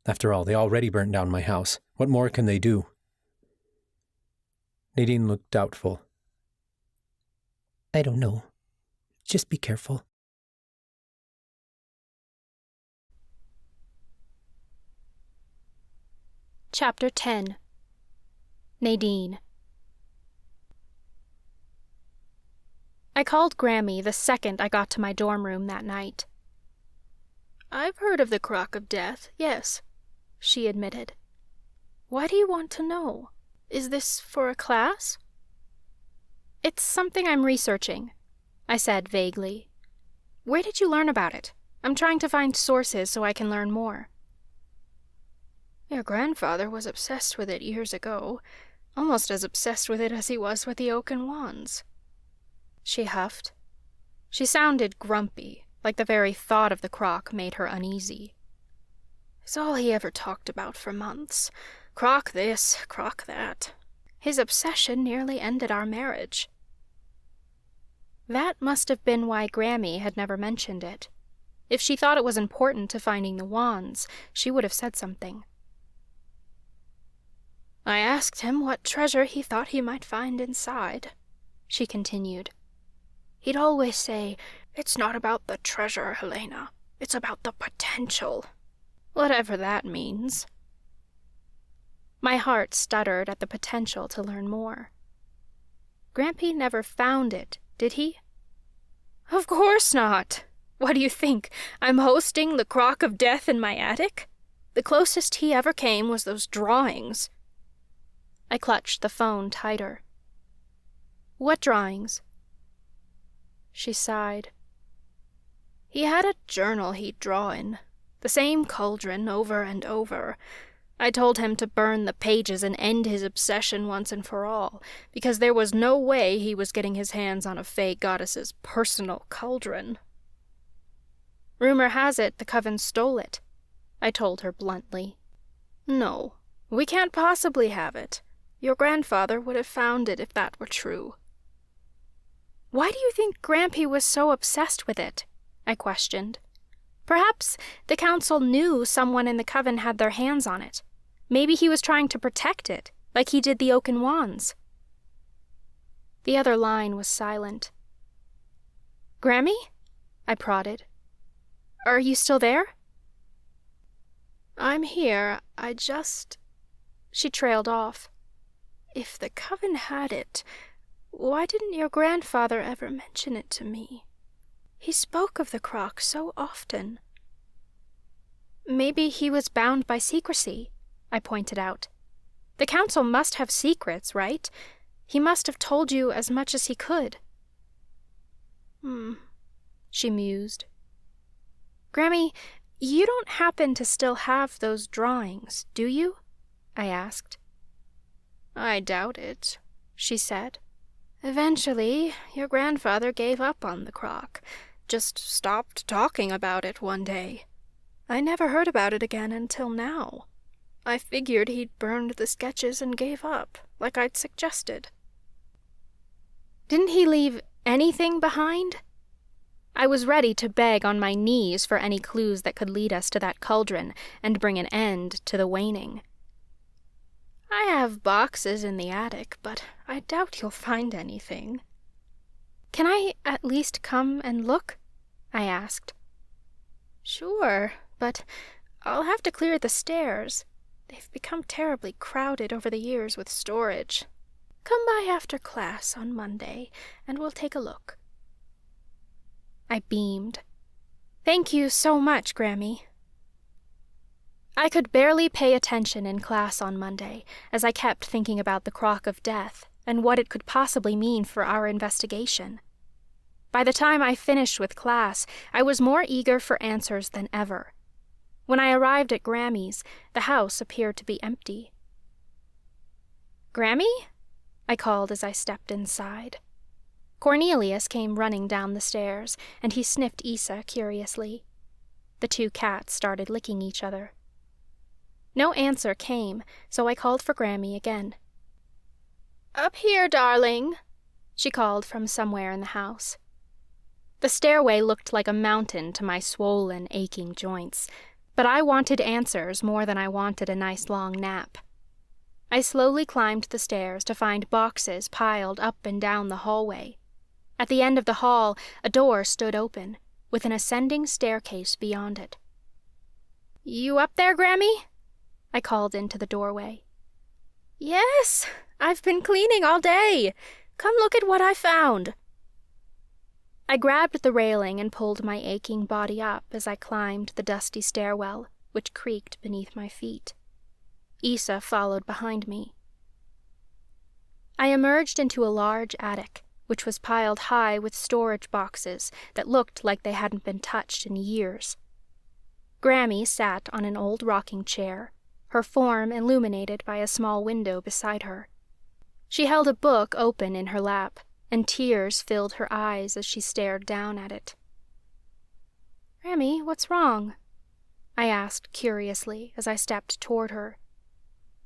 Speaker 4: After all, they already burnt down my house. What more can they do? Nadine looked doubtful. I don't know. Just be careful.
Speaker 1: Chapter 10. Nadine. I called Grammy the second I got to my dorm room that night. "I've heard of the Crock of Death, yes," she admitted. "Why do you want to know? Is this for a class?" "It's something I'm researching," I said vaguely. "Where did you learn about it? I'm trying to find sources so I can learn more." "Your grandfather was obsessed with it years ago, almost as obsessed with it as he was with the Oaken Wands." She huffed. She sounded grumpy, like the very thought of the crock made her uneasy. "It's all he ever talked about for months. Crock this, crock that. His obsession nearly ended our marriage." That must have been why Grammy had never mentioned it. If she thought it was important to finding the wands, she would have said something. "I asked him what treasure he thought he might find inside," she continued. "He'd always say, 'It's not about the treasure, Helena. It's about the potential.' Whatever that means." My heart stuttered at the potential to learn more. Grampy never found it, did he? "Of course not. What do you think? I'm hosting the Crock of Death in my attic? The closest he ever came was those drawings." I clutched the phone tighter. "What drawings?" She sighed. "He had a journal he'd draw in, the same cauldron over and over. I told him to burn the pages and end his obsession once and for all, because there was no way he was getting his hands on a Fae goddess's personal cauldron." "Rumor has it the coven stole it," I told her bluntly. "No, we can't possibly have it. Your grandfather would have found it if that were true." "Why do you think Grampy was so obsessed with it?" I questioned. "Perhaps the council knew someone in the coven had their hands on it. Maybe he was trying to protect it, like he did the Oaken Wands." The other line was silent. "Grammy?" I prodded. "Are you still there?" "I'm here, I just..." She trailed off. "If the coven had it, why didn't your grandfather ever mention it to me? He spoke of the crock so often." "Maybe he was bound by secrecy," I pointed out. "The council must have secrets, right? He must have told you as much as he could." She mused. "Grammy, you don't happen to still have those drawings, do you?" I asked. "I doubt it," she said. "Eventually, your grandfather gave up on the crock, just stopped talking about it one day. I never heard about it again until now. I figured he'd burned the sketches and gave up, like I'd suggested." "Didn't he leave anything behind?" I was ready to beg on my knees for any clues that could lead us to that cauldron and bring an end to the waning. I have boxes in the attic, but I doubt you'll find anything. Can I at least come and look? I asked. Sure, but I'll have to clear the stairs. They've become terribly crowded over the years with storage. Come by after class on Monday, and we'll take a look. I beamed. Thank you so much, Grammy. I could barely pay attention in class on Monday, as I kept thinking about the crock of death and what it could possibly mean for our investigation. By the time I finished with class, I was more eager for answers than ever. When I arrived at Grammy's, the house appeared to be empty. Grammy? I called as I stepped inside. Cornelius came running down the stairs, and he sniffed Issa curiously. The two cats started licking each other. No answer came, so I called for Grammy again. Up here, darling, she called from somewhere in the house. The stairway looked like a mountain to my swollen, aching joints, but I wanted answers more than I wanted a nice long nap. I slowly climbed the stairs to find boxes piled up and down the hallway. At the end of the hall, a door stood open, with an ascending staircase beyond it. You up there, Grammy? I called into the doorway. Yes, I've been cleaning all day. Come look at what I found. I grabbed the railing and pulled my aching body up as I climbed the dusty stairwell, which creaked beneath my feet. Issa followed behind me. I emerged into a large attic, which was piled high with storage boxes that looked like they hadn't been touched in years. Grammy sat on an old rocking chair, her form illuminated by a small window beside her. She held a book open in her lap, and tears filled her eyes as she stared down at it. Grammy, what's wrong? I asked curiously as I stepped toward her.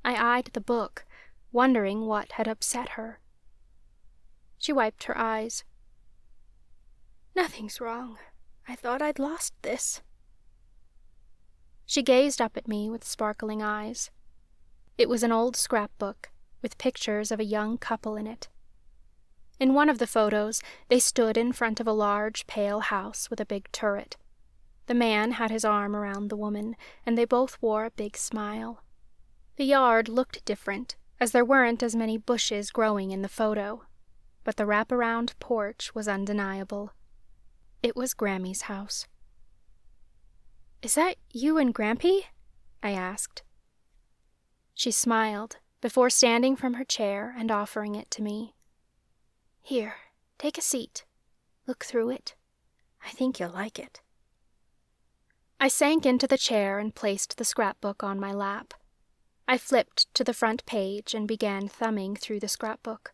Speaker 1: I eyed the book, wondering what had upset her. She wiped her eyes. Nothing's wrong. I thought I'd lost this. She gazed up at me with sparkling eyes. It was an old scrapbook, with pictures of a young couple in it. In one of the photos, they stood in front of a large, pale house with a big turret. The man had his arm around the woman, and they both wore a big smile. The yard looked different, as there weren't as many bushes growing in the photo, but the wraparound porch was undeniable. It was Grammy's house. Is that you and Grampy? I asked. She smiled, before standing from her chair and offering it to me. Here, take a seat. Look through it. I think you'll like it. I sank into the chair and placed the scrapbook on my lap. I flipped to the front page and began thumbing through the scrapbook.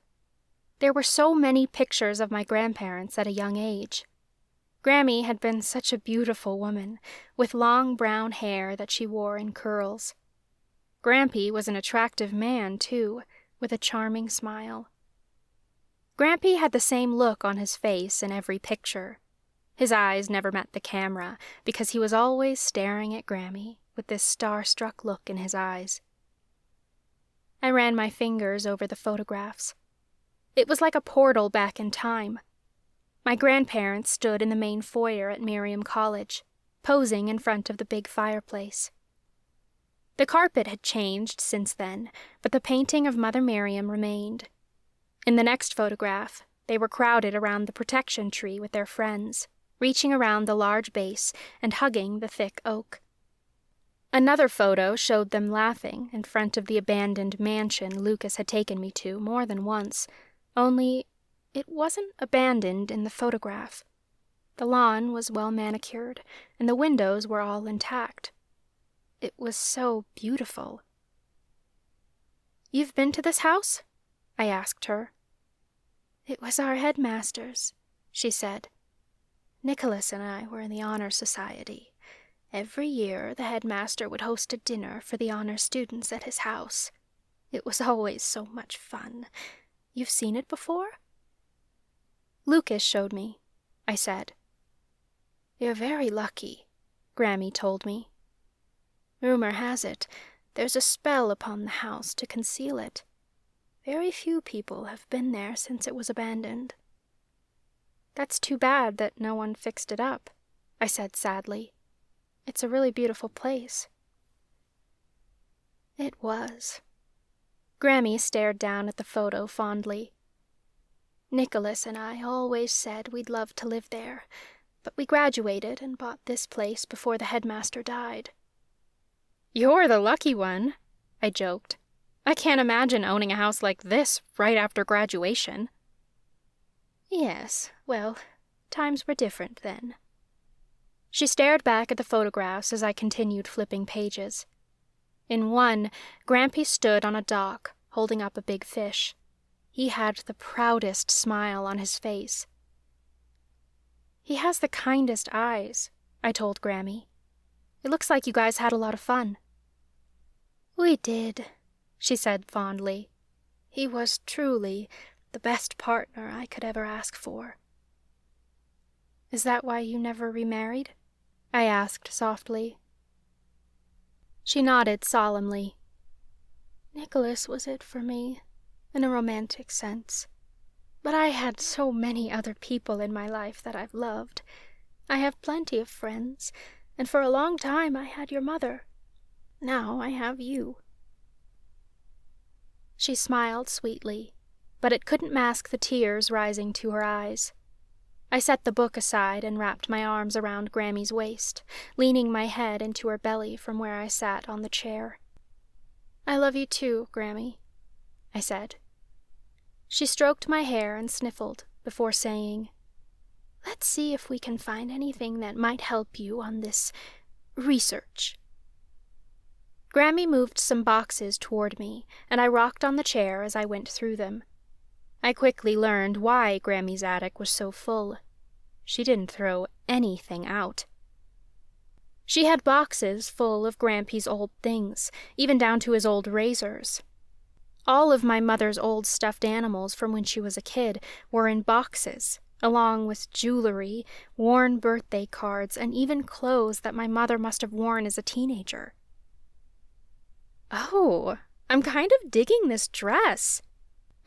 Speaker 1: There were so many pictures of my grandparents at a young age. Grammy had been such a beautiful woman, with long brown hair that she wore in curls. Grampy was an attractive man, too, with a charming smile. Grampy had the same look on his face in every picture. His eyes never met the camera, because he was always staring at Grammy, with this star-struck look in his eyes. I ran my fingers over the photographs. It was like a portal back in time. My grandparents stood in the main foyer at Miriam College, posing in front of the big fireplace. The carpet had changed since then, but the painting of Mother Miriam remained. In the next photograph, they were crowded around the protection tree with their friends, reaching around the large base and hugging the thick oak. Another photo showed them laughing in front of the abandoned mansion Lucas had taken me to more than once, only it wasn't abandoned in the photograph. The lawn was well manicured, and the windows were all intact. It was so beautiful. You've been to this house? I asked her. It was our headmaster's, she said. Nicholas and I were in the honor society. Every year the headmaster would host a dinner for the honor students at his house. It was always so much fun. You've seen it before? Lucas showed me, I said. You're very lucky, Grammy told me. Rumor has it, there's a spell upon the house to conceal it. Very few people have been there since it was abandoned.
Speaker 3: That's too bad that no one fixed it up, I said sadly. It's a really beautiful place.
Speaker 1: It was.
Speaker 3: Grammy stared down at the photo fondly.
Speaker 1: Nicholas and I always said we'd love to live there, but we graduated and bought this place before the headmaster died.
Speaker 3: You're the lucky one, I joked. I can't imagine owning a house like this right after graduation.
Speaker 1: Yes, well, times were different then.
Speaker 3: She stared back at the photographs as I continued flipping pages. In one, Grampy stood on a dock, holding up a big fish. He had the proudest smile on his face.
Speaker 1: He has the kindest eyes, I told Grammy. It looks like you guys had a lot of fun. We did, she said fondly. He was truly the best partner I could ever ask for.
Speaker 3: Is that why you never remarried? I asked softly.
Speaker 1: She nodded solemnly. Nicholas was it for me, in a romantic sense. But I had so many other people in my life that I've loved. I have plenty of friends, and for a long time I had your mother. Now I have you. She smiled sweetly, but it couldn't mask the tears rising to her eyes. I set the book aside and wrapped my arms around Grammy's waist, leaning my head into her belly from where I sat on the chair. I love you too, Grammy, I said. She stroked my hair and sniffled before saying, Let's see if we can find anything that might help you on this research. Grammy moved some boxes toward me, and I rocked on the chair as I went through them. I quickly learned why Grammy's attic was so full. She didn't throw anything out. She had boxes full of Grampy's old things, even down to his old razors. All of my mother's old stuffed animals from when she was a kid were in boxes, along with jewelry, worn birthday cards, and even clothes that my mother must have worn as a teenager.
Speaker 3: Oh, I'm kind of digging this dress,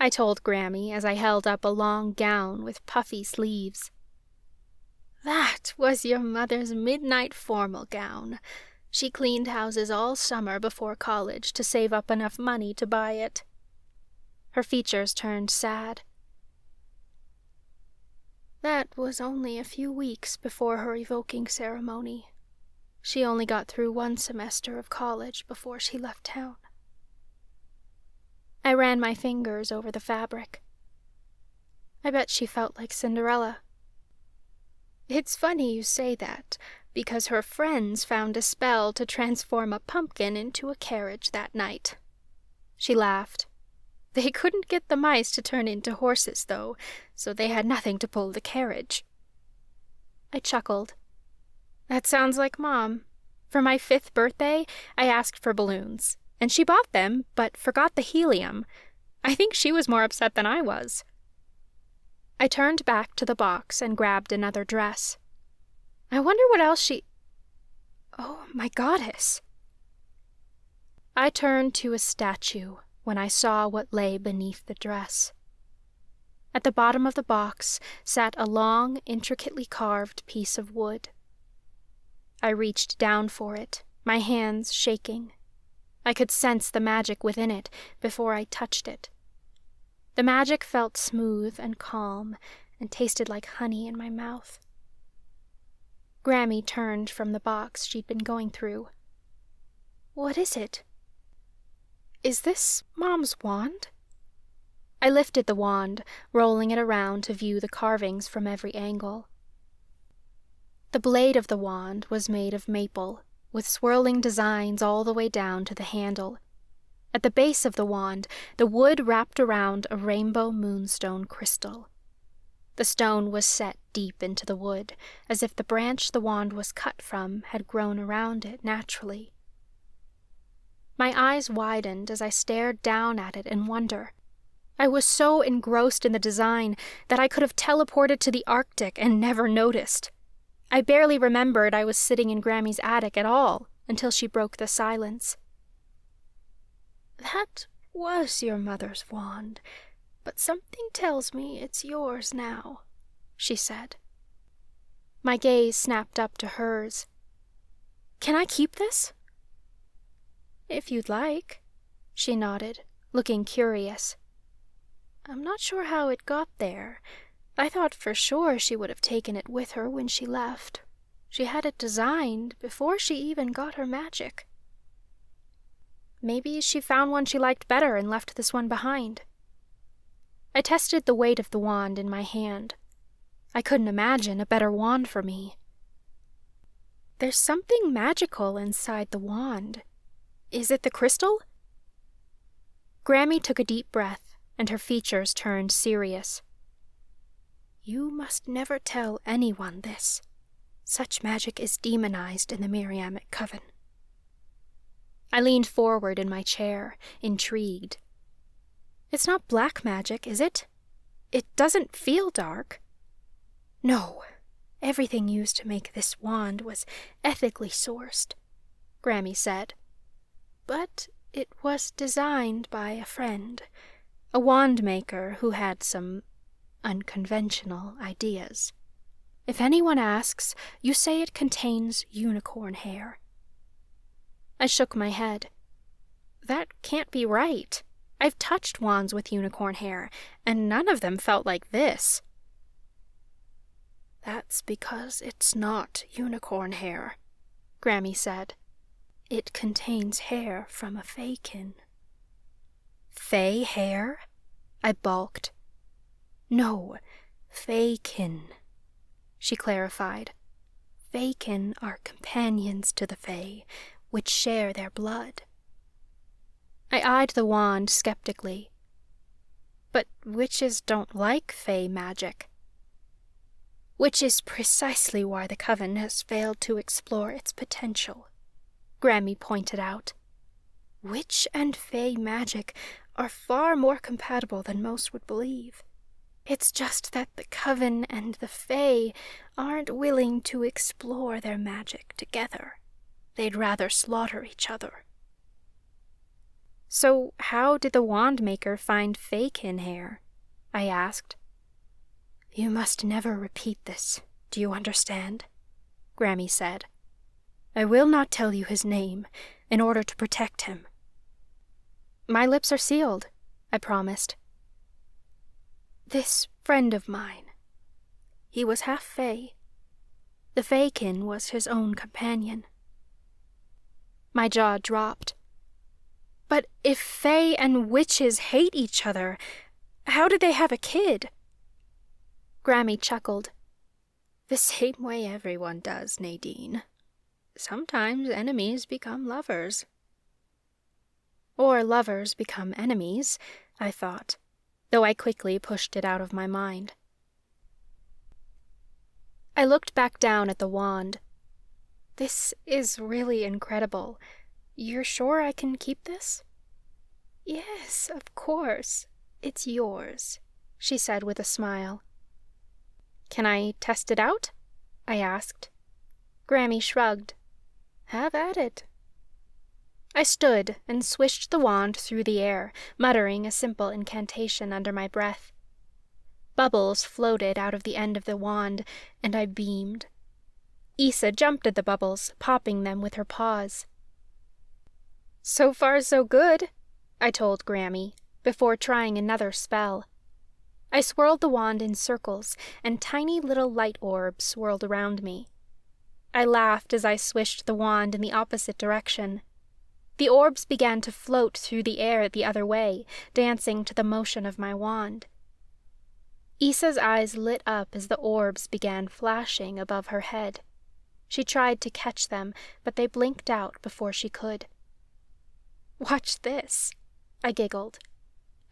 Speaker 3: I told Grammy as I held up a long gown with puffy sleeves.
Speaker 1: That was your mother's midnight formal gown. She cleaned houses all summer before college to save up enough money to buy it.
Speaker 3: Her features turned sad.
Speaker 1: That was only a few weeks before her evoking ceremony. She only got through one semester of college before she left town.
Speaker 3: I ran my fingers over the fabric.
Speaker 1: I bet she felt like Cinderella. It's funny you say that, because her friends found a spell to transform a pumpkin into a carriage that night. She laughed. They couldn't get the mice to turn into horses, though, so they had nothing to pull the carriage.
Speaker 3: I chuckled. That sounds like Mom. For my 5th birthday, I asked for balloons, and she bought them, but forgot the helium. I think she was more upset than I was. I turned back to the box and grabbed another dress. I wonder what else she... Oh, my goddess! I turned to a statue when I saw what lay beneath the dress. At the bottom of the box sat a long, intricately carved piece of wood. I reached down for it, my hands shaking. I could sense the magic within it before I touched it. The magic felt smooth and calm and tasted like honey in my mouth. Grammy turned from the box she'd been going through.
Speaker 1: What is it?
Speaker 3: Is this Mom's wand? I lifted the wand, rolling it around to view the carvings from every angle. The blade of the wand was made of maple, with swirling designs all the way down to the handle. At the base of the wand, the wood wrapped around a rainbow moonstone crystal. The stone was set deep into the wood, as if the branch the wand was cut from had grown around it naturally. My eyes widened as I stared down at it in wonder. I was so engrossed in the design that I could have teleported to the Arctic and never noticed.
Speaker 1: I barely remembered I was sitting in Grammy's attic at all until she broke the silence.
Speaker 7: That was your mother's wand, but something tells me it's yours now, she said.
Speaker 1: My gaze snapped up to hers. Can I keep this?
Speaker 7: If you'd like,
Speaker 1: she nodded, looking curious.
Speaker 7: I'm not sure how it got there. I thought for sure she would have taken it with her when she left. She had it designed before she even got her magic.
Speaker 1: Maybe she found one she liked better and left this one behind. I tested the weight of the wand in my hand. I couldn't imagine a better wand for me. There's something magical inside the wand. Is it the crystal? Grammy took a deep breath, and her features turned serious.
Speaker 7: You must never tell anyone this. Such magic is demonized in the Miriamic coven.
Speaker 1: I leaned forward in my chair, intrigued. It's not black magic, is it? It doesn't feel dark.
Speaker 7: No, everything used to make this wand was ethically sourced, Grammy said. But it was designed by a friend, a wand maker who had some unconventional ideas. If anyone asks, you say it contains unicorn hair.
Speaker 1: I shook my head. That can't be right. I've touched wands with unicorn hair, and none of them felt like this.
Speaker 7: That's because it's not unicorn hair, Grammy said. It contains hair from a faekin.
Speaker 1: Fae hair? I balked.
Speaker 7: No, faekin, she clarified. Faekin are companions to the fae, which share their blood.
Speaker 1: I eyed the wand skeptically. But witches don't like fae magic.
Speaker 7: Which is precisely why the coven has failed to explore its potential, Grammy pointed out. Witch and fae magic are far more compatible than most would believe. It's just that the coven and the fae aren't willing to explore their magic together. They'd rather slaughter each other.
Speaker 1: So how did the wand maker find faekin hair? I asked.
Speaker 7: You must never repeat this, do you understand? Grammy said. I will not tell you his name, in order to protect him.
Speaker 1: My lips are sealed, I promised.
Speaker 7: This friend of mine, he was half fae. The faekin was his own companion.
Speaker 1: My jaw dropped. But if fae and witches hate each other, how did they have a kid?
Speaker 7: Grammy chuckled. The same way everyone does, Nadine. Sometimes enemies become lovers.
Speaker 1: Or lovers become enemies, I thought, though I quickly pushed it out of my mind. I looked back down at the wand. This is really incredible. You're sure I can keep this?
Speaker 7: Yes, of course. It's yours, she said with a smile.
Speaker 1: Can I test it out? I asked.
Speaker 7: Grammy shrugged. Have at it.
Speaker 1: I stood and swished the wand through the air, muttering a simple incantation under my breath. Bubbles floated out of the end of the wand, and I beamed. Issa jumped at the bubbles, popping them with her paws. So far, so good, I told Grammy, before trying another spell. I swirled the wand in circles, and tiny little light orbs swirled around me. I laughed as I swished the wand in the opposite direction. The orbs began to float through the air the other way, dancing to the motion of my wand. Issa's eyes lit up as the orbs began flashing above her head. She tried to catch them, but they blinked out before she could. Watch this, I giggled.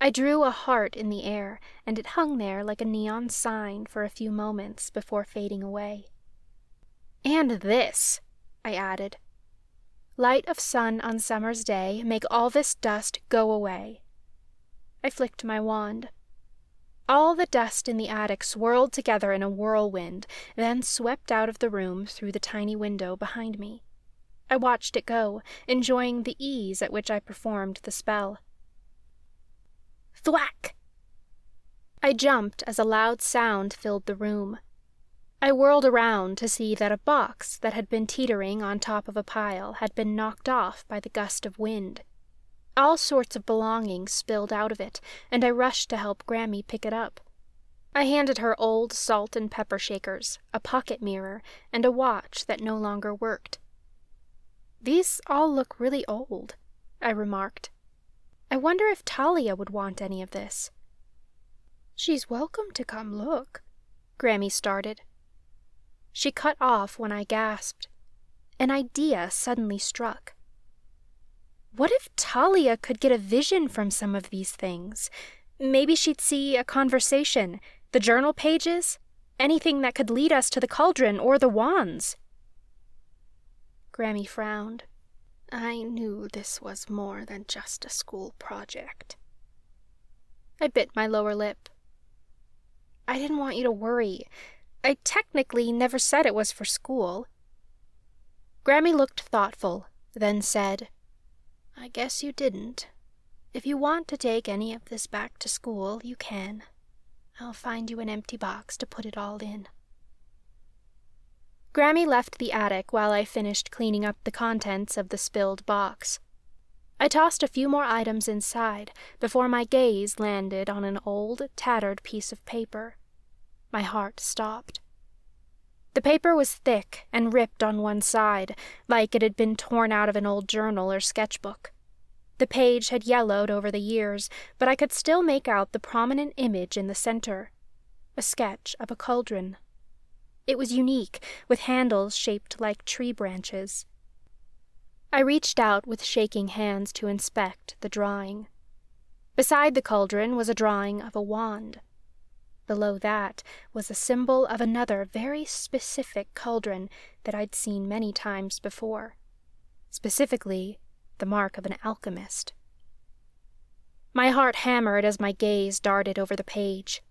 Speaker 1: I drew a heart in the air, and it hung there like a neon sign for a few moments before fading away. And this, I added. Light of sun on summer's day, make all this dust go away. I flicked my wand. All the dust in the attic swirled together in a whirlwind, then swept out of the room through the tiny window behind me. I watched it go, enjoying the ease at which I performed the spell. Thwack! I jumped as a loud sound filled the room. I whirled around to see that a box that had been teetering on top of a pile had been knocked off by the gust of wind. All sorts of belongings spilled out of it, and I rushed to help Grammy pick it up. I handed her old salt and pepper shakers, a pocket mirror, and a watch that no longer worked. "These all look really old," I remarked. "I wonder if Talia would want any of this." "She's welcome to come look," Grammy started. She cut off when I gasped. An idea suddenly struck. What if Talia could get a vision from some of these things? Maybe she'd see a conversation, the journal pages, anything that could lead us to the cauldron or the wands. Grammy frowned. "I knew this was more than just a school project." I bit my lower lip. "I didn't want you to worry. I technically never said it was for school." Grammy looked thoughtful, then said, "I guess you didn't. If you want to take any of this back to school, you can. I'll find you an empty box to put it all in." Grammy left the attic while I finished cleaning up the contents of the spilled box. I tossed a few more items inside before my gaze landed on an old, tattered piece of paper. My heart stopped. The paper was thick and ripped on one side, like it had been torn out of an old journal or sketchbook. The page had yellowed over the years, but I could still make out the prominent image in the center, a sketch of a cauldron. It was unique, with handles shaped like tree branches. I reached out with shaking hands to inspect the drawing. Beside the cauldron was a drawing of a wand. Below that was a symbol of another very specific cauldron that I'd seen many times before. Specifically, the mark of an alchemist. My heart hammered as my gaze darted over the page.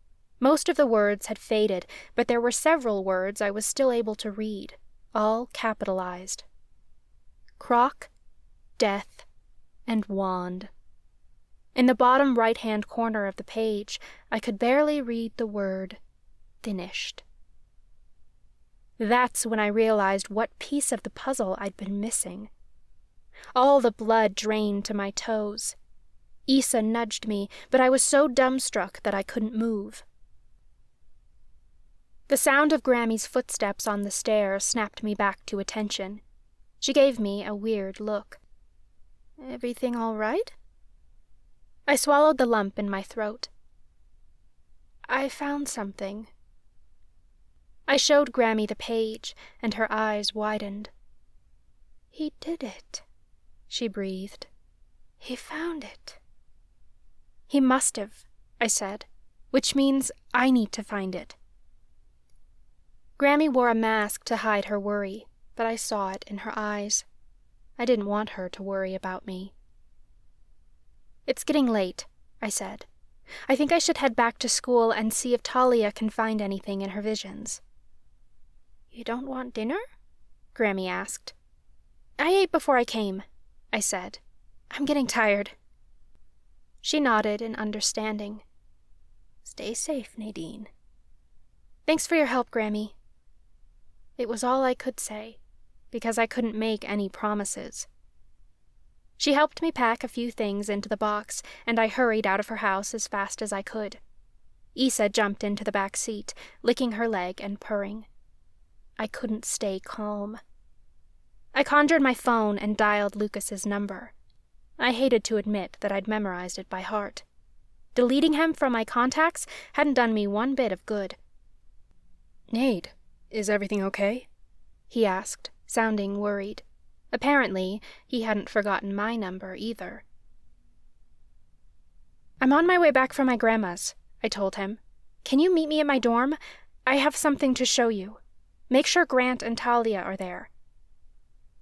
Speaker 1: Most of the words had faded, but there were several words I was still able to read, all capitalized. Croc, death, and wand. In the bottom right-hand corner of the page, I could barely read the word finished. That's when I realized what piece of the puzzle I'd been missing. All the blood drained to my toes. Issa nudged me, but I was so dumbstruck that I couldn't move. The sound of Grammy's footsteps on the stairs snapped me back to attention. She gave me a weird look. "Everything all right?" I swallowed the lump in my throat. "I found something." I showed Grammy the page, and her eyes widened. "He did it," she breathed. "He found it." "He must have," I said, "which means I need to find it." Grammy wore a mask to hide her worry, but I saw it in her eyes. I didn't want her to worry about me. "It's getting late," I said. "I think I should head back to school and see if Talia can find anything in her visions." "You don't want dinner?" Grammy asked. "I ate before I came," I said. "I'm getting tired." She nodded in understanding. "Stay safe, Nadine." "Thanks for your help, Grammy." It was all I could say, because I couldn't make any promises. She helped me pack a few things into the box, and I hurried out of her house as fast as I could. Issa jumped into the back seat, licking her leg and purring. I couldn't stay calm. I conjured my phone and dialed Lucas's number. I hated to admit that I'd memorized it by heart. Deleting him from my contacts hadn't done me one bit of good. "Nade, is everything okay?" he asked, sounding worried. Apparently, he hadn't forgotten my number either. "I'm on my way back from my grandma's," I told him. "Can you meet me at my dorm? I have something to show you. Make sure Grant and Talia are there."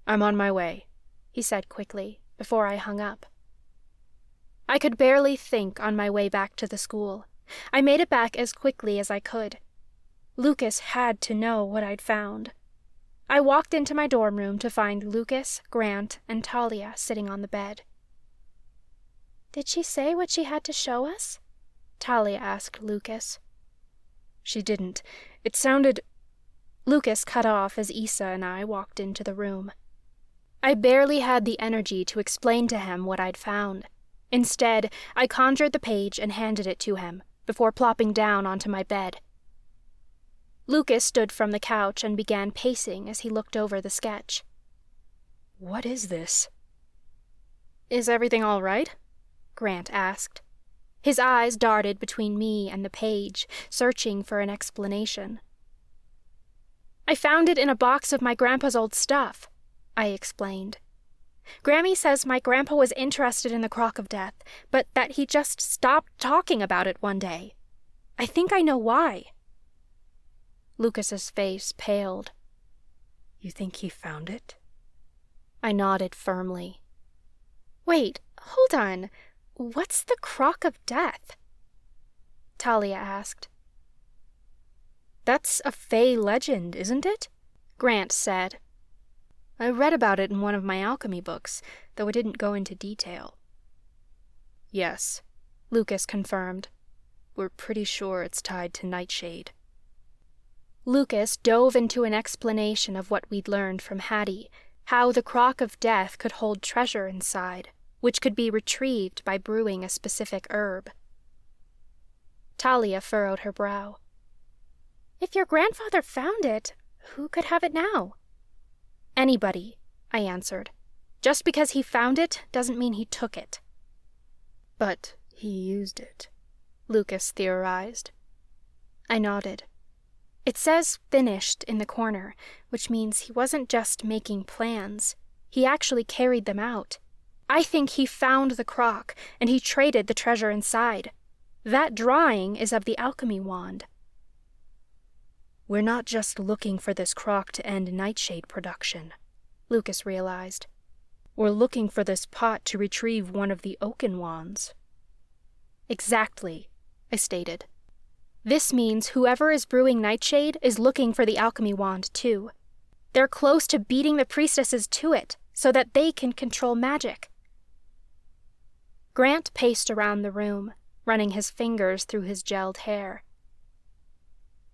Speaker 1: "I'm on my way," he said quickly, before I hung up. I could barely think on my way back to the school. I made it back as quickly as I could. Lucas had to know what I'd found. I walked into my dorm room to find Lucas, Grant, and Talia sitting on the bed.
Speaker 3: "Did she say what she had to show us?"
Speaker 1: Talia asked Lucas. She didn't. It sounded... Lucas cut off as Issa and I walked into the room. I barely had the energy to explain to him what I'd found. Instead, I conjured the page and handed it to him, before plopping down onto my bed. Lucas stood from the couch and began pacing as he looked over the sketch.
Speaker 7: "What is this?"
Speaker 1: "Is everything all right?" Grant asked. His eyes darted between me and the page, searching for an explanation. "I found it in a box of my grandpa's old stuff," I explained. "Grammy says my grandpa was interested in the Crock of Death, but that he just stopped talking about it one day. I think I know why." Lucas's face paled.
Speaker 7: "You think he found it?"
Speaker 1: I nodded firmly. "Wait, hold on. What's the Crock of Death?" Talia asked.
Speaker 7: "That's a Fae legend, isn't it?"
Speaker 1: Grant said.
Speaker 7: "I read about it in one of my alchemy books, though it didn't go into detail."
Speaker 1: "Yes," Lucas confirmed.
Speaker 7: "We're pretty sure it's tied to nightshade."
Speaker 1: Lucas dove into an explanation of what we'd learned from Hattie, how the Crock of Death could hold treasure inside, which could be retrieved by brewing a specific herb. Talia furrowed her brow.
Speaker 3: "If your grandfather found it, who could have it now?"
Speaker 1: "Anybody," I answered. "Just because he found it doesn't mean he took it."
Speaker 7: "But he used it,"
Speaker 1: Lucas theorized. I nodded. It says finished in the corner, which means he wasn't just making plans. He actually carried them out. I think he found the crock, and he traded the treasure inside. That drawing is of the alchemy wand.
Speaker 7: "We're not just looking for this crock to end nightshade production,"
Speaker 1: Lucas realized.
Speaker 7: "We're looking for this pot to retrieve one of the Oaken Wands."
Speaker 1: "Exactly," I stated. "This means whoever is brewing nightshade is looking for the alchemy wand, too. They're close to beating the priestesses to it, so that they can control magic." Grant paced around the room, running his fingers through his gelled hair.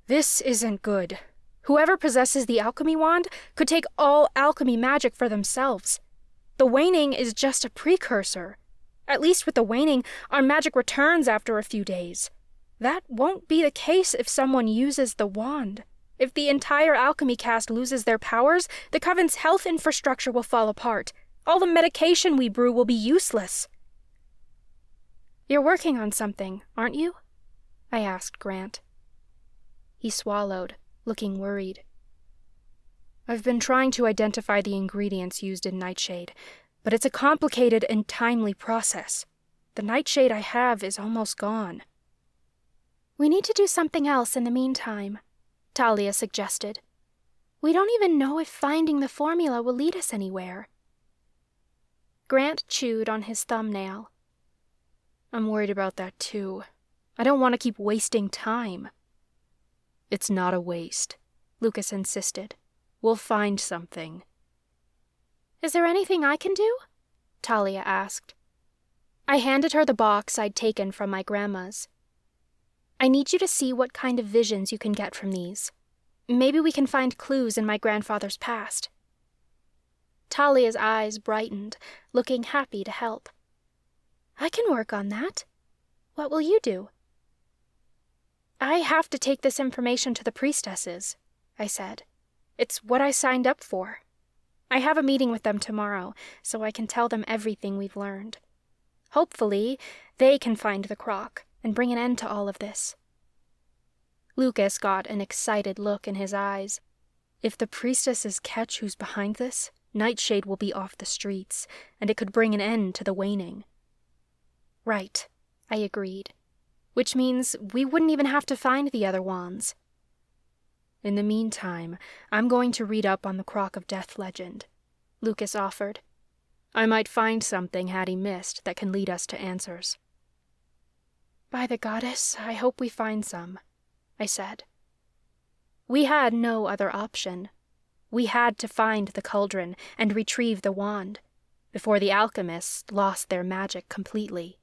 Speaker 7: "This isn't good.
Speaker 1: Whoever possesses the alchemy wand could take all alchemy magic for themselves. The waning is just a precursor. At least with the waning, our magic returns after a few days. That won't be the case if someone uses the wand. If the entire alchemy cast loses their powers, the coven's health infrastructure will fall apart. All the medication we brew will be useless." "You're working on something, aren't you?" I asked Grant. He swallowed, looking worried.
Speaker 7: "I've been trying to identify the ingredients used in nightshade, but it's a complicated and timely process. The nightshade I have is almost gone."
Speaker 3: "We need to do something else in the meantime," Talia suggested. "We don't even know if finding the formula will lead us anywhere."
Speaker 1: Grant chewed on his thumbnail.
Speaker 7: "I'm worried about that too. I don't want to keep wasting time." "It's not a waste," Lucas insisted. "We'll find something."
Speaker 1: "Is there anything I can do?" Talia asked. I handed her the box I'd taken from my grandma's. "I need you to see what kind of visions you can get from these. Maybe we can find clues in my grandfather's past." Talia's eyes brightened, looking happy to help.
Speaker 3: "I can work on that. What will you do?"
Speaker 1: "I have to take this information to the priestesses," I said. "It's what I signed up for. I have a meeting with them tomorrow, so I can tell them everything we've learned. Hopefully, they can find the crock and bring an end to all of this." Lucas got an excited look in his eyes.
Speaker 7: "If the priestesses catch who's behind this, nightshade will be off the streets, and it could bring an end to the waning."
Speaker 1: "Right," I agreed. "Which means we wouldn't even have to find the other wands."
Speaker 7: "In the meantime, I'm going to read up on the Crock of Death legend," Lucas offered. "I might find something Hattie missed that can lead us to answers."
Speaker 1: By the goddess, I hope we find some, I said. We had no other option. We had to find the cauldron and retrieve the wand, before the alchemists lost their magic completely.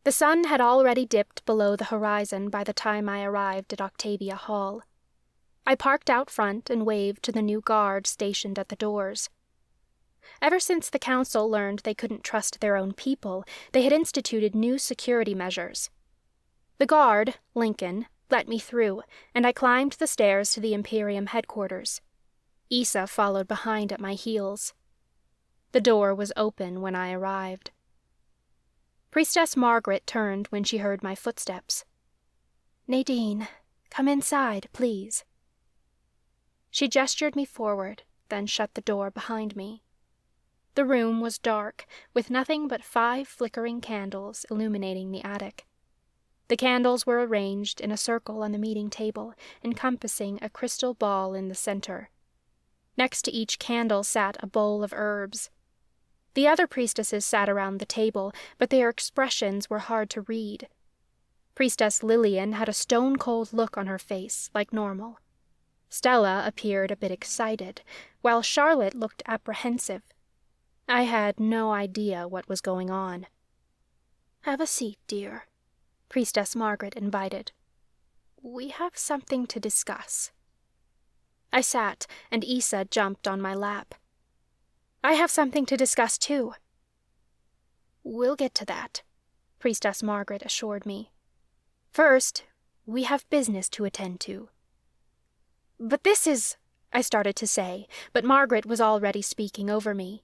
Speaker 1: The sun had already dipped below the horizon by the time I arrived at Octavia Hall. I parked out front and waved to the new guard stationed at the doors. Ever since the council learned they couldn't trust their own people, they had instituted new security measures. The guard, Lincoln, let me through, and I climbed the stairs to the Imperium headquarters. Issa followed behind at my heels. The door was open when I arrived. Priestess Margaret turned when she heard my footsteps. "Nadine, come inside, please." She gestured me forward, then shut the door behind me. The room was dark, with nothing but 5 flickering candles illuminating the attic. The candles were arranged in a circle on the meeting table, encompassing a crystal ball in the center. Next to each candle sat a bowl of herbs. The other priestesses sat around the table, but their expressions were hard to read. Priestess Lillian had a stone-cold look on her face, like normal. Stella appeared a bit excited, while Charlotte looked apprehensive. I had no idea what was going on. "Have a seat, dear," Priestess Margaret invited. "We have something to discuss." I sat, and Issa jumped on my lap. "I have something to discuss, too." "We'll get to that," Priestess Margaret assured me. "First, we have business to attend to." "But this is—" I started to say, but Margaret was already speaking over me.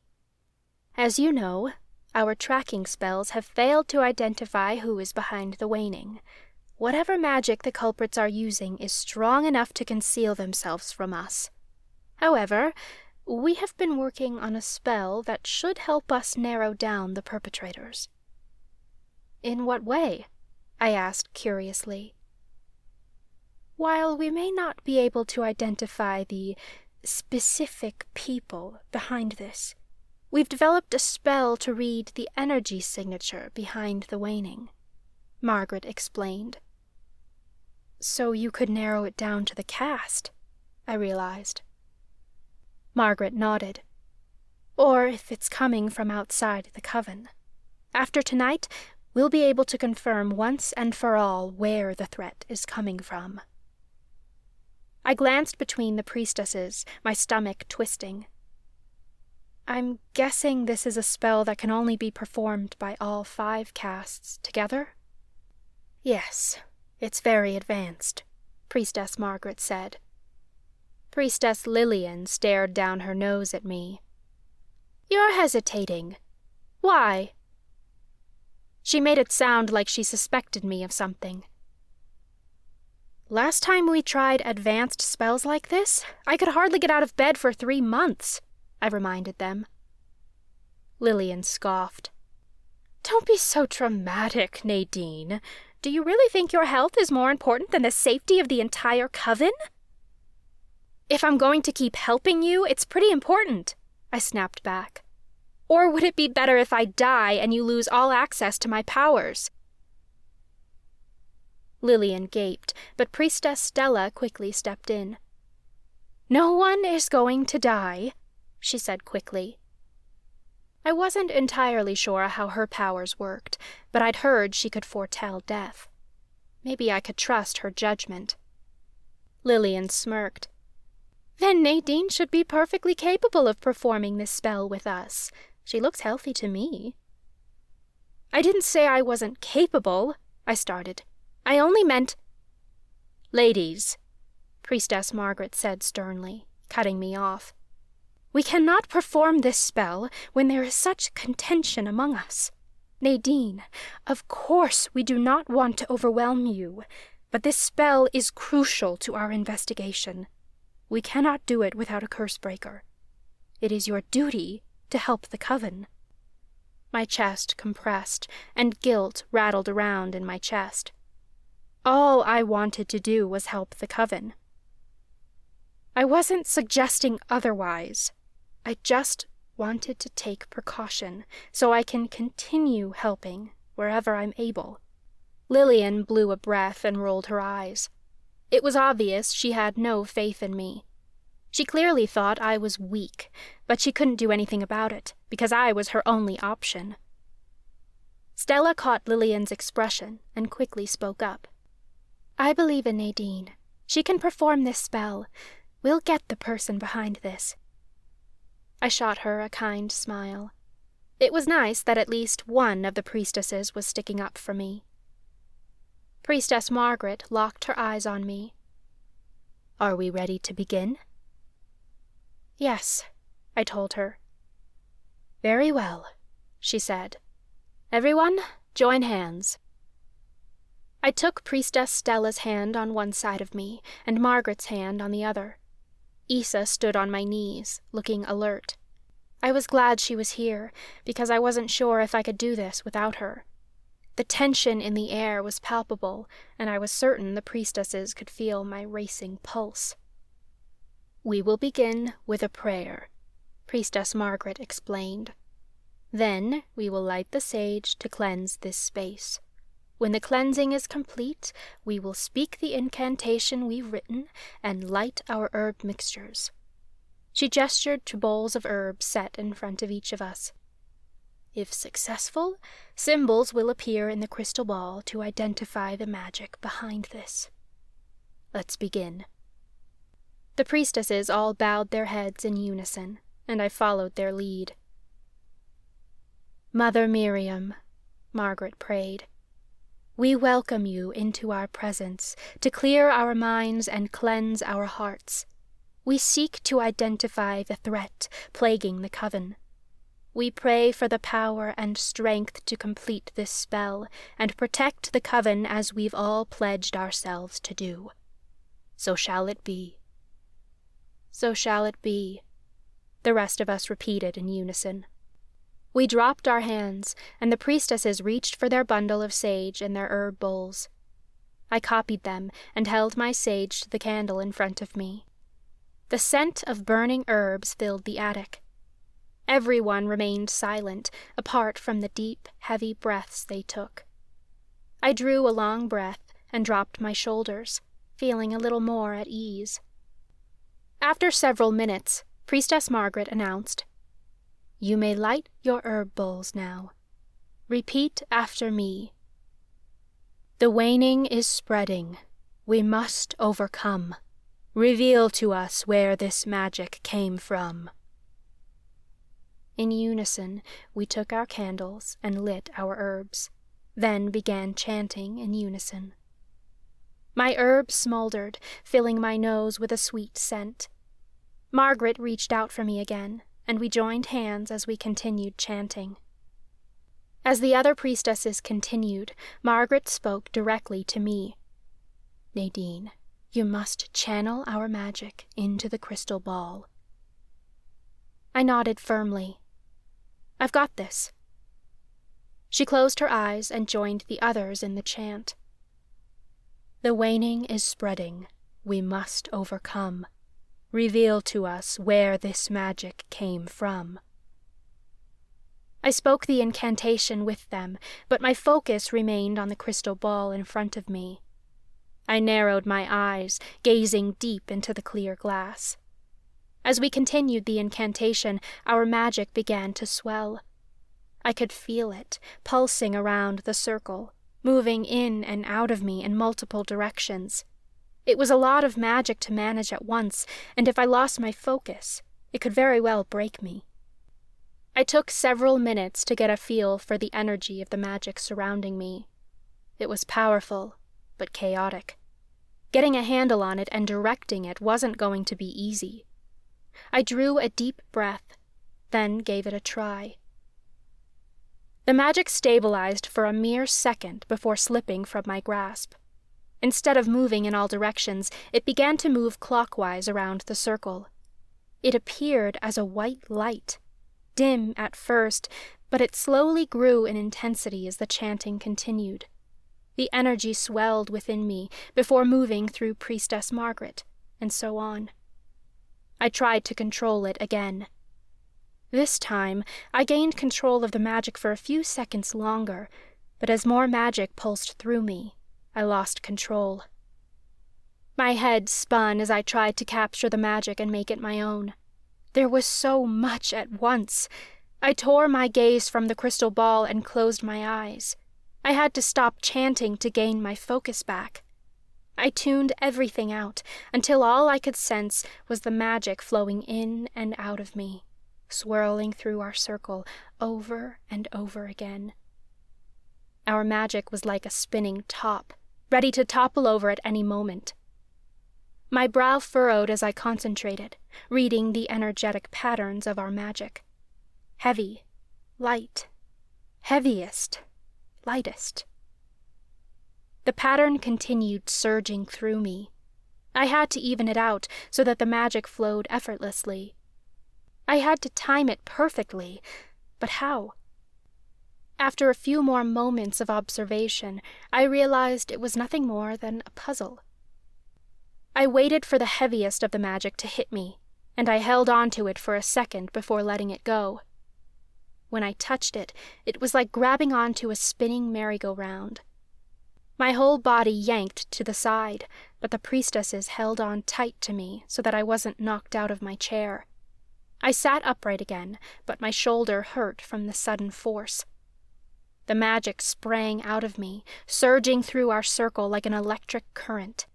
Speaker 1: "As you know, our tracking spells have failed to identify who is behind the waning. Whatever magic the culprits are using is strong enough to conceal themselves from us. However, we have been working on a spell that should help us narrow down the perpetrators." "In what way?" I asked curiously. "While we may not be able to identify the specific people behind this, we've developed a spell to read the energy signature behind the waning," Margaret explained. "So you could narrow it down to the cast," I realized. Margaret nodded. "Or if it's coming from outside the coven. After tonight, we'll be able to confirm once and for all where the threat is coming from." I glanced between the priestesses, my stomach twisting. "I'm guessing this is a spell that can only be performed by all 5 casts together?" "Yes, it's very advanced," Priestess Margaret said. Priestess Lillian stared down her nose at me. "You're hesitating. Why?" She made it sound like she suspected me of something. "Last time we tried advanced spells like this, I could hardly get out of bed for 3 months, I reminded them. Lillian scoffed. "Don't be so dramatic, Nadine. Do you really think your health is more important than the safety of the entire coven?" "If I'm going to keep helping you, it's pretty important," I snapped back. "Or would it be better if I die and you lose all access to my powers?" Lillian gaped, but Priestess Stella quickly stepped in. "No one is going to die," she said quickly. I wasn't entirely sure how her powers worked, but I'd heard she could foretell death. Maybe I could trust her judgment. Lillian smirked. "Then Nadine should be perfectly capable of performing this spell with us. She looks healthy to me." "I didn't say I wasn't capable," I started. "I only meant—" "Ladies," Priestess Margaret said sternly, cutting me off. "We cannot perform this spell when there is such contention among us. Nadine, of course we do not want to overwhelm you, but this spell is crucial to our investigation. We cannot do it without a curse-breaker. It is your duty to help the coven." My chest compressed, and guilt rattled around in my chest. All I wanted to do was help the coven. I wasn't suggesting otherwise. I just wanted to take precaution so I can continue helping wherever I'm able. Lillian blew a breath and rolled her eyes. It was obvious she had no faith in me. She clearly thought I was weak, but she couldn't do anything about it, because I was her only option. Stella caught Lillian's expression and quickly spoke up. I believe in Nadine. She can perform this spell. We'll get the person behind this. I shot her a kind smile. It was nice that at least one of the priestesses was sticking up for me. Priestess Margaret locked her eyes on me. Are we ready to begin? Yes, I told her. Very well, she said. Everyone, join hands. I took Priestess Stella's hand on one side of me and Margaret's hand on the other. Issa stood on my knees, looking alert. I was glad she was here, because I wasn't sure if I could do this without her. The tension in the air was palpable, and I was certain the priestesses could feel my racing pulse. We will begin with a prayer, Priestess Margaret explained. Then we will light the sage to cleanse this space. When the cleansing is complete, we will speak the incantation we've written and light our herb mixtures. She gestured to bowls of herbs set in front of each of us. If successful, symbols will appear in the crystal ball to identify the magic behind this. Let's begin. The priestesses all bowed their heads in unison, and I followed their lead. Mother Miriam, Margaret prayed, we welcome you into our presence to clear our minds and cleanse our hearts. We seek to identify the threat plaguing the coven. We pray for the power and strength to complete this spell and protect the coven as we've all pledged ourselves to do. So shall it be. So shall it be, the rest of us repeated in unison. We dropped our hands, and the priestesses reached for their bundle of sage and their herb bowls. I copied them and held my sage to the candle in front of me. The scent of burning herbs filled the attic. Everyone remained silent, apart from the deep, heavy breaths they took. I drew a long breath and dropped my shoulders, feeling a little more at ease. After several minutes, Priestess Margaret announced, You may light your herb bowls now. Repeat after me. The waning is spreading. We must overcome. Reveal to us where this magic came from. In unison, we took our candles and lit our herbs, then began chanting in unison. My herbs smoldered, filling my nose with a sweet scent. Margaret reached out for me again, and we joined hands as we continued chanting. As the other priestesses continued, Margaret spoke directly to me. Nadine, you must channel our magic into the crystal ball. I nodded firmly. I've got this. She closed her eyes and joined the others in the chant. The waning is spreading. We must overcome. Reveal to us where this magic came from. I spoke the incantation with them, but my focus remained on the crystal ball in front of me. I narrowed my eyes, gazing deep into the clear glass. As we continued the incantation, our magic began to swell. I could feel it, pulsing around the circle, moving in and out of me in multiple directions. It was a lot of magic to manage at once, and if I lost my focus, it could very well break me. I took several minutes to get a feel for the energy of the magic surrounding me. It was powerful, but chaotic. Getting a handle on it and directing it wasn't going to be easy. I drew a deep breath, then gave it a try. The magic stabilized for a mere second before slipping from my grasp. Instead of moving in all directions, it began to move clockwise around the circle. It appeared as a white light, dim at first, but it slowly grew in intensity as the chanting continued. The energy swelled within me before moving through Priestess Margaret, and so on. I tried to control it again. This time, I gained control of the magic for a few seconds longer, but as more magic pulsed through me, I lost control. My head spun as I tried to capture the magic and make it my own. There was so much at once. I tore my gaze from the crystal ball and closed my eyes. I had to stop chanting to gain my focus back. I tuned everything out until all I could sense was the magic flowing in and out of me, swirling through our circle over and over again. Our magic was like a spinning top, ready to topple over at any moment. My brow furrowed as I concentrated, reading the energetic patterns of our magic. Heavy, light, heaviest, lightest. The pattern continued surging through me. I had to even it out so that the magic flowed effortlessly. I had to time it perfectly, but how? After a few more moments of observation, I realized it was nothing more than a puzzle. I waited for the heaviest of the magic to hit me, and I held on to it for a second before letting it go. When I touched it, it was like grabbing onto a spinning merry-go-round. My whole body yanked to the side, but the priestesses held on tight to me so that I wasn't knocked out of my chair. I sat upright again, but my shoulder hurt from the sudden force. The magic sprang out of me, surging through our circle like an electric current.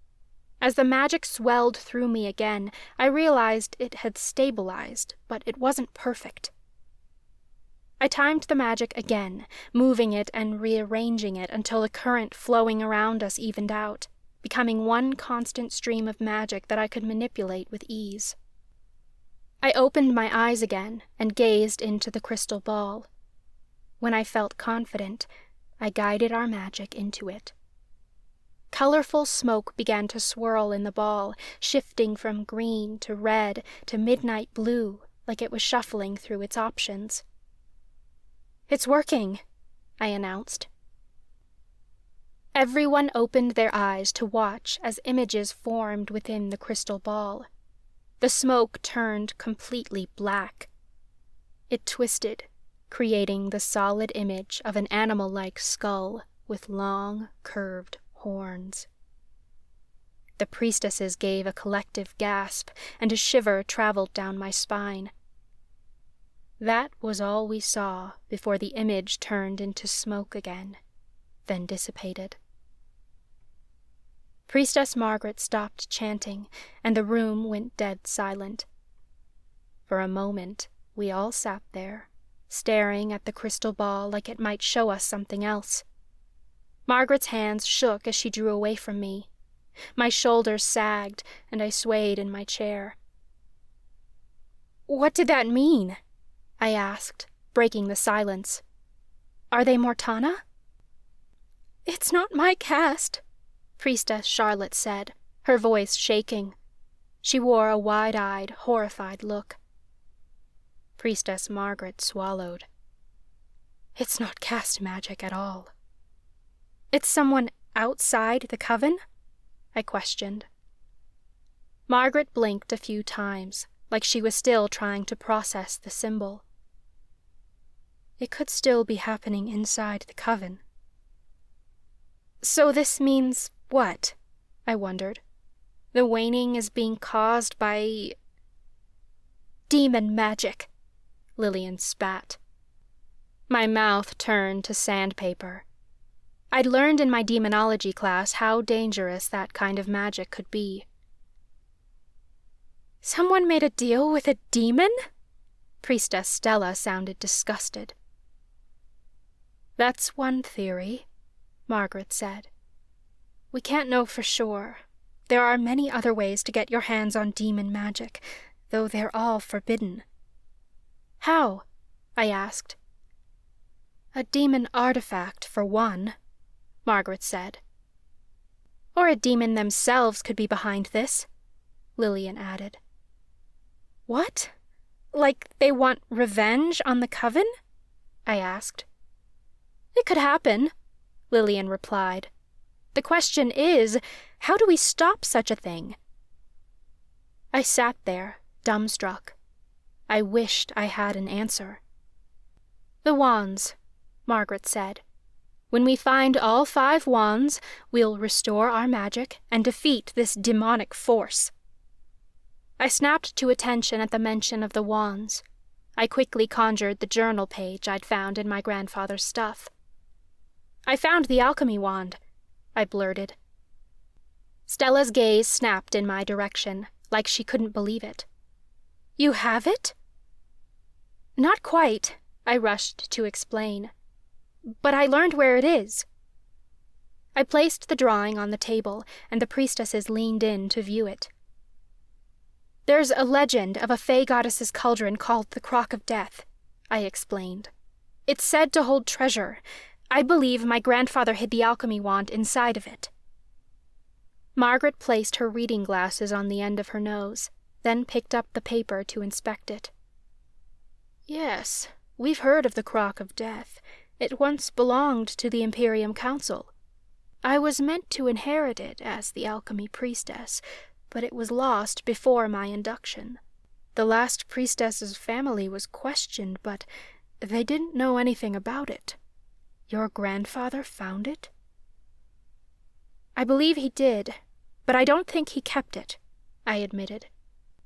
Speaker 1: As the magic swelled through me again, I realized it had stabilized, but it wasn't perfect. I timed the magic again, moving it and rearranging it until the current flowing around us evened out, becoming one constant stream of magic that I could manipulate with ease. I opened my eyes again and gazed into the crystal ball. When I felt confident, I guided our magic into it. Colorful smoke began to swirl in the ball, shifting from green to red to midnight blue, like it was shuffling through its options. "It's working," I announced. Everyone opened their eyes to watch as images formed within the crystal ball. The smoke turned completely black. It twisted, creating the solid image of an animal-like skull with long, curved horns. The priestesses gave a collective gasp, and a shiver traveled down my spine. That was all we saw before the image turned into smoke again, then dissipated. Priestess Margaret stopped chanting, and the room went dead silent. For a moment, we all sat there, staring at the crystal ball like it might show us something else. Margaret's hands shook as she drew away from me. My shoulders sagged, and I swayed in my chair. "What did that mean?" I asked, breaking the silence. "Are they Mortana?" "It's not my cast," Priestess Charlotte said, her voice shaking. She wore a wide-eyed, horrified look. Priestess Margaret swallowed. "It's not cast magic at all." "It's someone outside the coven?" I questioned. Margaret blinked a few times, like she was still trying to process the symbol. "It could still be happening inside the coven." "So this means what?" I wondered. "The waning is being caused by demon magic," Lillian spat. My mouth turned to sandpaper. I'd learned in my demonology class how dangerous that kind of magic could be. "Someone made a deal with a demon?" Priestess Stella sounded disgusted. "That's one theory," Margaret said. "We can't know for sure. There are many other ways to get your hands on demon magic, though they're all forbidden." "How?" I asked. "A demon artifact, for one," Margaret said. "Or a demon themselves could be behind this," Lillian added. "What? Like they want revenge on the coven?" I asked. "It could happen," Lillian replied. "The question is, how do we stop such a thing?" I sat there, dumbstruck. I wished I had an answer. "The wands," Margaret said. "When we find all 5 wands, we'll restore our magic and defeat this demonic force." I snapped to attention at the mention of the wands. I quickly conjured the journal page I'd found in my grandfather's stuff. "I found the alchemy wand," I blurted. Stella's gaze snapped in my direction, like she couldn't believe it. "You have it?" "Not quite," I rushed to explain. "But I learned where it is." I placed the drawing on the table, and the priestesses leaned in to view it. "There's a legend of a Fey goddess's cauldron called the Crock of Death," I explained. "It's said to hold treasure. I believe my grandfather hid the alchemy wand inside of it." Margaret placed her reading glasses on the end of her nose, then picked up the paper to inspect it. "Yes, we've heard of the Crock of Death. It once belonged to the Imperium Council. I was meant to inherit it as the alchemy priestess, but it was lost before my induction. The last priestess's family was questioned, but they didn't know anything about it. Your grandfather found it?" "I believe he did, but I don't think he kept it," I admitted.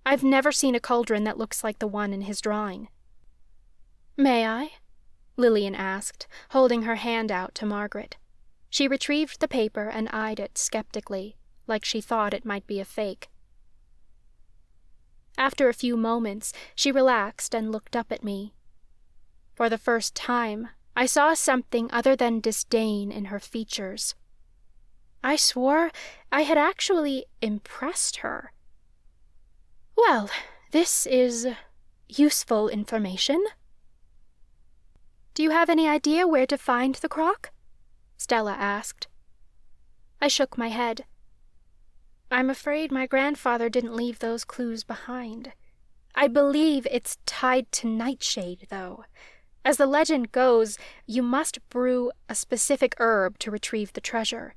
Speaker 1: "I've never seen a cauldron that looks like the one in his drawing." "May I?" Lillian asked, holding her hand out to Margaret. She retrieved the paper and eyed it skeptically, like she thought it might be a fake. After a few moments, she relaxed and looked up at me. For the first time, I saw something other than disdain in her features. I swore I had actually impressed her. "Well, this is useful information." "Do you have any idea where to find the crock?" Stella asked. I shook my head. "I'm afraid my grandfather didn't leave those clues behind. I believe it's tied to nightshade, though. As the legend goes, you must brew a specific herb to retrieve the treasure.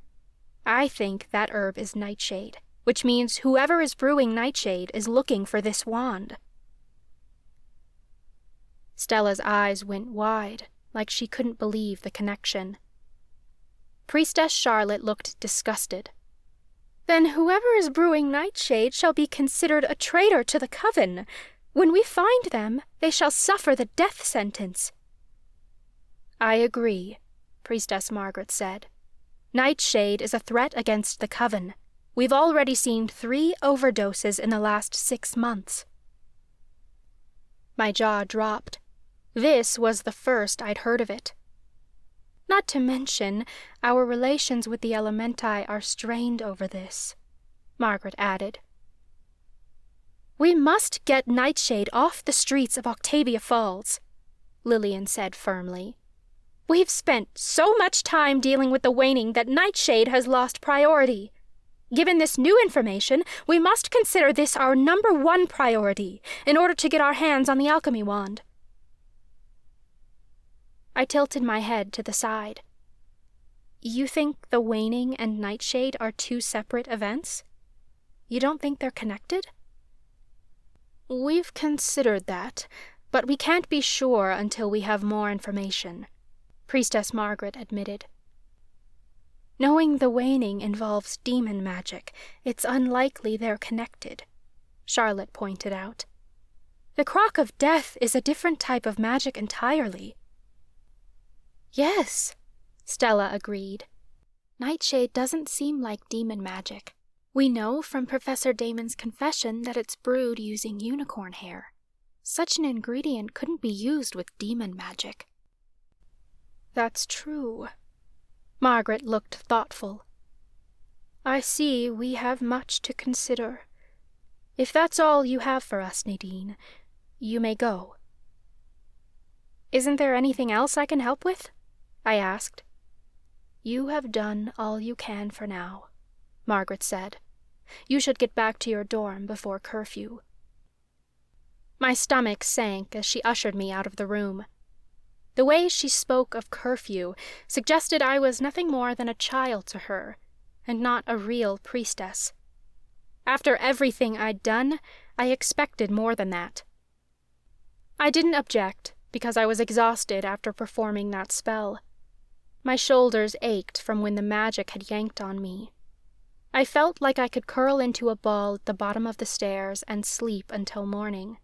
Speaker 1: I think that herb is nightshade, which means whoever is brewing nightshade is looking for this wand." Stella's eyes went wide, like she couldn't believe the connection. Priestess Charlotte looked disgusted. "Then whoever is brewing nightshade shall be considered a traitor to the coven. When we find them, they shall suffer the death sentence." "I agree," Priestess Margaret said. "Nightshade is a threat against the coven. We've already seen 3 overdoses in the last 6 months." My jaw dropped. This was the first I'd heard of it. "Not to mention, our relations with the Elementi are strained over this," Margaret added. "We must get Nightshade off the streets of Octavia Falls," Lillian said firmly. "We've spent so much time dealing with the waning that Nightshade has lost priority. Given this new information, we must consider this our #1 priority in order to get our hands on the alchemy wand." I tilted my head to the side. "You think the waning and Nightshade are 2 separate events? You don't think they're connected?" "We've considered that, but we can't be sure until we have more information," Priestess Margaret admitted. "Knowing the waning involves demon magic, it's unlikely they're connected," Charlotte pointed out. "The Crock of Death is a different type of magic entirely." "Yes," Stella agreed. "Nightshade doesn't seem like demon magic. We know from Professor Damon's confession that it's brewed using unicorn hair. Such an ingredient couldn't be used with demon magic." "That's true." Margaret looked thoughtful. "I see we have much to consider. If that's all you have for us, Nadine, you may go." "Isn't there anything else I can help with?" I asked. "You have done all you can for now," Margaret said. "You should get back to your dorm before curfew." My stomach sank as she ushered me out of the room. The way she spoke of curfew suggested I was nothing more than a child to her, and not a real priestess. After everything I'd done, I expected more than that. I didn't object, because I was exhausted after performing that spell. My shoulders ached from when the magic had yanked on me. I felt like I could curl into a ball at the bottom of the stairs and sleep until morning.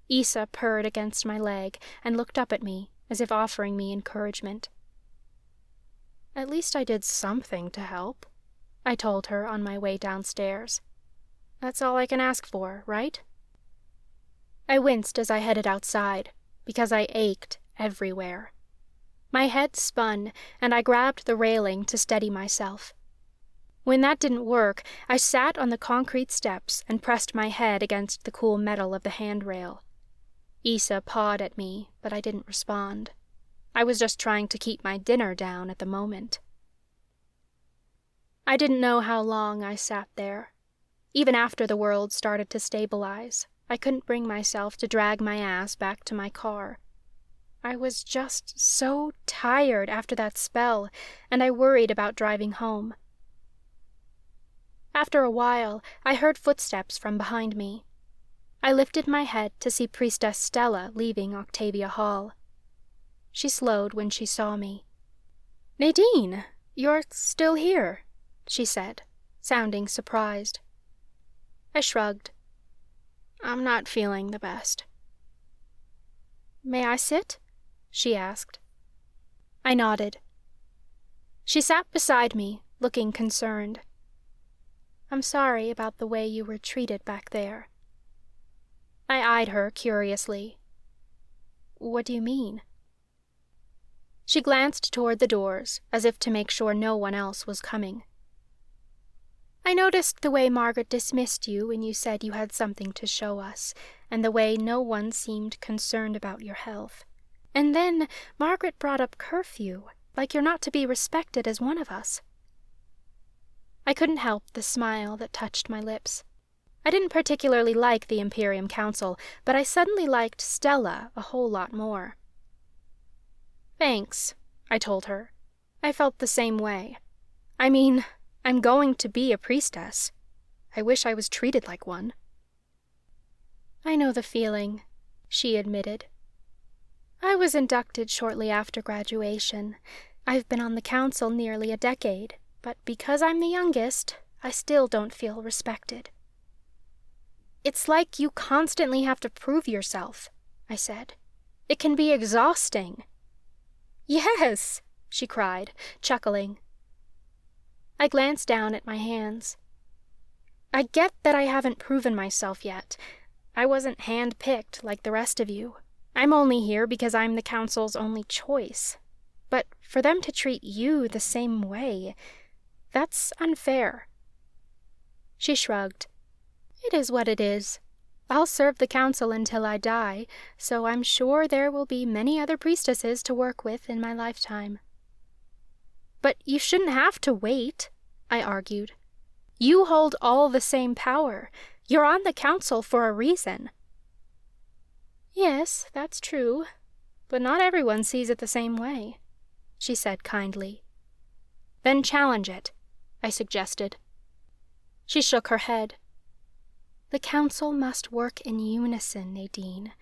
Speaker 1: Issa purred against my leg and looked up at me, as if offering me encouragement. At least I did something to help, I told her on my way downstairs. That's all I can ask for, right? I winced as I headed outside, because I ached everywhere. My head spun, and I grabbed the railing to steady myself. When that didn't work, I sat on the concrete steps and pressed my head against the cool metal of the handrail. Issa pawed at me, but I didn't respond. I was just trying to keep my dinner down at the moment. I didn't know how long I sat there. Even after the world started to stabilize, I couldn't bring myself to drag my ass back to my car. I was just so tired after that spell, and I worried about driving home. After a while, I heard footsteps from behind me. I lifted my head to see Priestess Stella leaving Octavia Hall. She slowed when she saw me. "Nadine, you're still here," she said, sounding surprised. I shrugged. "I'm not feeling the best." "May I sit?" she asked. I nodded. She sat beside me, looking concerned. "I'm sorry about the way you were treated back there." I eyed her curiously. "What do you mean?" She glanced toward the doors, as if to make sure no one else was coming. "I noticed the way Margaret dismissed you when you said you had something to show us, and the way no one seemed concerned about your health. And then Margaret brought up curfew, like you're not to be respected as one of us." I couldn't help the smile that touched my lips. I didn't particularly like the Imperium Council, but I suddenly liked Stella a whole lot more. "Thanks," I told her. I felt the same way. I mean, I'm going to be a priestess. I wish I was treated like one. "I know the feeling," she admitted. "I was inducted shortly after graduation. I've been on the council nearly a decade, but because I'm the youngest, I still don't feel respected." "It's like you constantly have to prove yourself," I said. "It can be exhausting." "Yes," she cried, chuckling. I glanced down at my hands. "I get that I haven't proven myself yet. I wasn't hand-picked like the rest of you. I'm only here because I'm the council's only choice. But for them to treat you the same way, that's unfair." She shrugged. "It is what it is. I'll serve the council until I die, so I'm sure there will be many other priestesses to work with in my lifetime." "But you shouldn't have to wait," I argued. "You hold all the same power. You're on the council for a reason." "Yes, that's true, but not everyone sees it the same way," she said kindly. "Then challenge it," I suggested. She shook her head. "The council must work in unison, Nadine.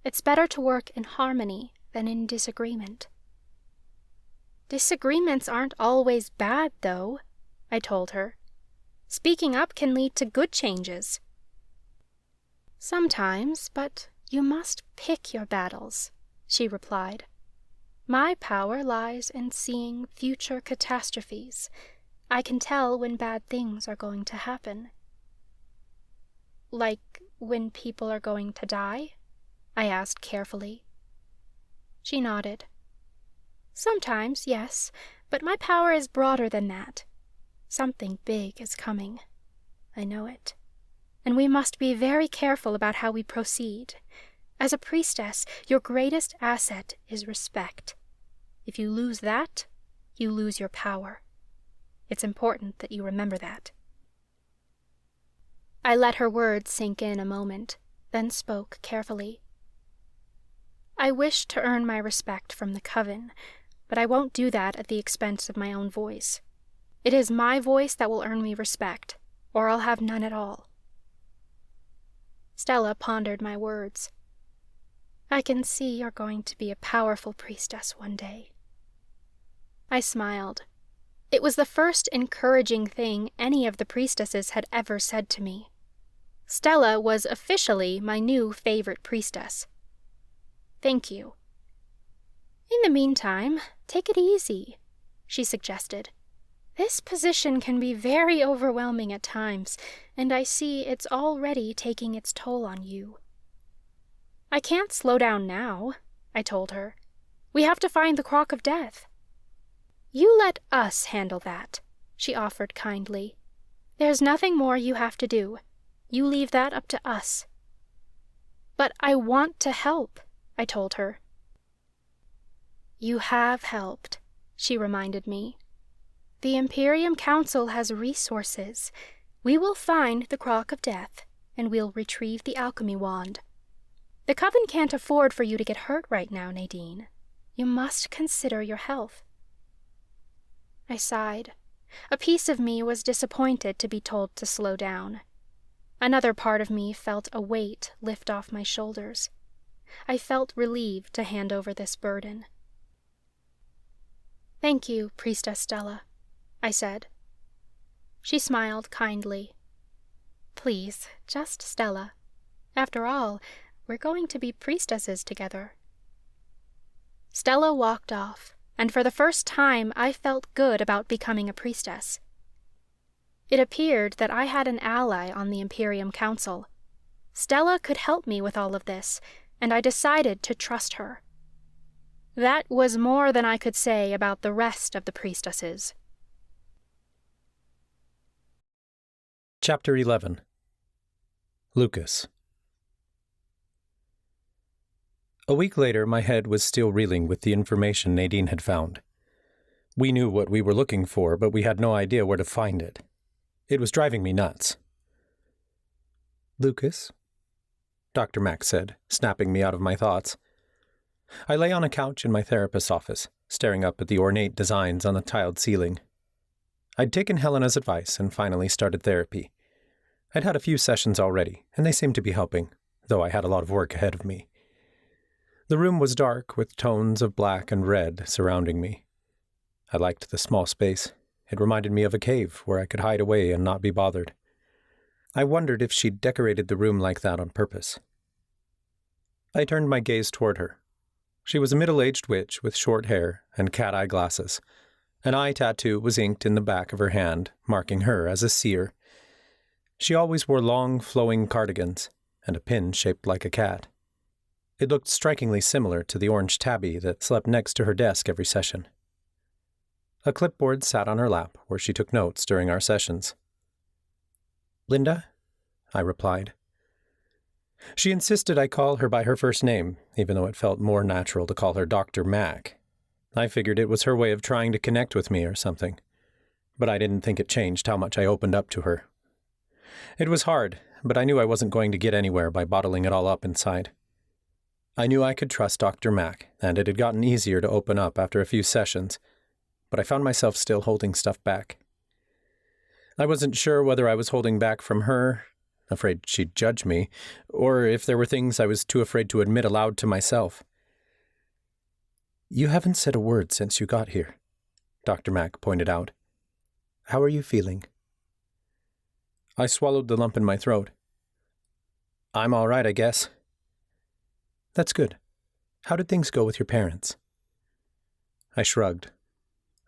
Speaker 1: It's better to work in harmony than in disagreement." "Disagreements aren't always bad, though," I told her. "Speaking up can lead to good changes." "Sometimes, but you must pick your battles," she replied. "My power lies in seeing future catastrophes. I can tell when bad things are going to happen." "Like when people are going to die?" I asked carefully. She nodded. "Sometimes, yes, but my power is broader than that. Something big is coming. I know it. And we must be very careful about how we proceed. As a priestess, your greatest asset is respect. If you lose that, you lose your power. It's important that you remember that." I let her words sink in a moment, then spoke carefully. "I wish to earn my respect from the coven, but I won't do that at the expense of my own voice. It is my voice that will earn me respect, or I'll have none at all." Stella pondered my words. I can see you're going to be a powerful priestess one day." I smiled. It was the first encouraging thing any of the priestesses had ever said to me. Stella was officially my new favorite priestess. "Thank you." "In the meantime, take it easy," she suggested. "This position can be very overwhelming at times, and I see it's already taking its toll on you." "I can't slow down now," I told her. "We have to find the Crock of Death." "You let us handle that," she offered kindly. "There's nothing more you have to do. You leave that up to us." "But I want to help," I told her. "You have helped," she reminded me. "The Imperium Council has resources. We will find the Crock of Death, and we'll retrieve the alchemy wand. The coven can't afford for you to get hurt right now, Nadine. You must consider your health." I sighed. A piece of me was disappointed to be told to slow down. Another part of me felt a weight lift off my shoulders. I felt relieved to hand over this burden. "Thank you, Priestess Stella," I said. She smiled kindly. "Please, just Stella. After all, we're going to be priestesses together." Stella walked off, and for the first time I felt good about becoming a priestess. It appeared that I had an ally on the Imperium Council. Stella could help me with all of this, and I decided to trust her. That was more than I could say about the rest of the priestesses.
Speaker 2: Chapter 11. Lucas. A week later, my head was still reeling with the information Nadine had found. We knew what we were looking for, but we had no idea where to find it. It was driving me nuts. "Lucas," Dr. Mack said, snapping me out of my thoughts. I lay on a couch in my therapist's office, staring up at the ornate designs on the tiled ceiling. I'd taken Helena's advice and finally started therapy. I'd had a few sessions already, and they seemed to be helping, though I had a lot of work ahead of me. The room was dark, with tones of black and red surrounding me. I liked the small space. It reminded me of a cave where I could hide away and not be bothered. I wondered if she'd decorated the room like that on purpose. I turned my gaze toward her. She was a middle-aged witch with short hair and cat-eye glasses. An eye tattoo was inked in the back of her hand, marking her as a seer. She always wore long, flowing cardigans and a pin shaped like a cat. It looked strikingly similar to the orange tabby that slept next to her desk every session. A clipboard sat on her lap where she took notes during our sessions. "Linda?" I replied. She insisted I call her by her first name, even though it felt more natural to call her Dr. Mack. I figured it was her way of trying to connect with me or something, but I didn't think it changed how much I opened up to her. It was hard, but I knew I wasn't going to get anywhere by bottling it all up inside. I knew I could trust Dr. Mack, and it had gotten easier to open up after a few sessions, but I found myself still holding stuff back. I wasn't sure whether I was holding back from her, afraid she'd judge me, or if there were things I was too afraid to admit aloud to myself. "You haven't said a word since you got here," Dr. Mack pointed out. "How are you feeling?" I swallowed the lump in my throat. "I'm all right, I guess." "That's good. How did things go with your parents?" I shrugged.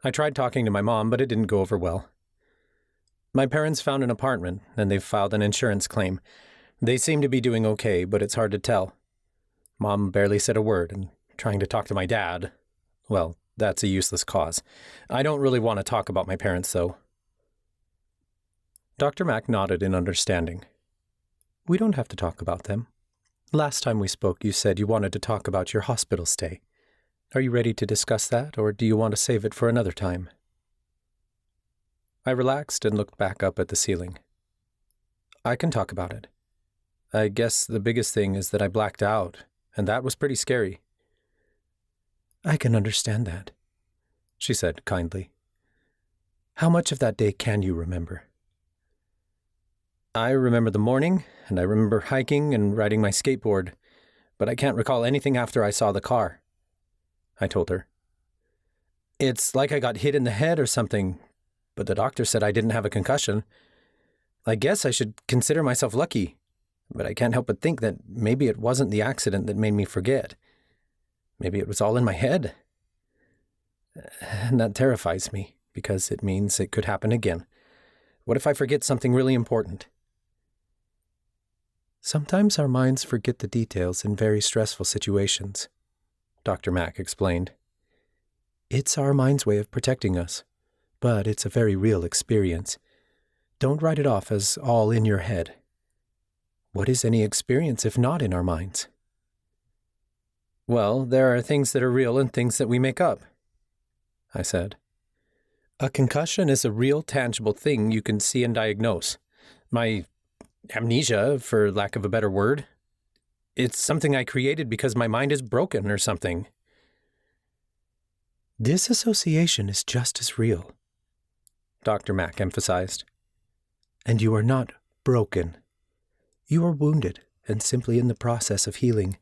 Speaker 2: I tried talking to my mom, but it didn't go over well. "My parents found an apartment, and they've filed an insurance claim. They seem to be doing okay, but it's hard to tell. Mom barely said a word, and trying to talk to my dad, well, that's a useless cause. I don't really want to talk about my parents, though." Dr. Mack nodded in understanding. "We don't have to talk about them. Last time we spoke, you said you wanted to talk about your hospital stay. Are you ready to discuss that, or do you want to save it for another time?" I relaxed and looked back up at the ceiling. "I can talk about it. I guess the biggest thing is that I blacked out, and that was pretty scary." "I can understand that," she said kindly. "How much of that day can you remember?" "I remember the morning, and I remember hiking and riding my skateboard,
Speaker 6: but I can't recall anything after I saw the car, I told her. It's like I got hit in the head or something, but the doctor said I didn't have a concussion. I guess I should consider myself lucky, but I can't help but think that maybe it wasn't the accident that made me forget. Maybe it was all in my head. And that terrifies me, because it means it could happen again. What if I forget something really important?
Speaker 2: Sometimes our minds forget the details in very stressful situations, Dr. Mack explained. It's our mind's way of protecting us, but it's a very real experience. Don't write it off as all in your head. What is any experience if not in our minds?
Speaker 6: Well, there are things that are real and things that we make up, I said. A concussion is a real, tangible thing you can see and diagnose. My amnesia, for lack of a better word, it's something I created because my mind is broken or something.
Speaker 2: Disassociation is just as real,
Speaker 6: Dr. Mack emphasized.
Speaker 2: And you are not broken. You are wounded and simply in the process of healing.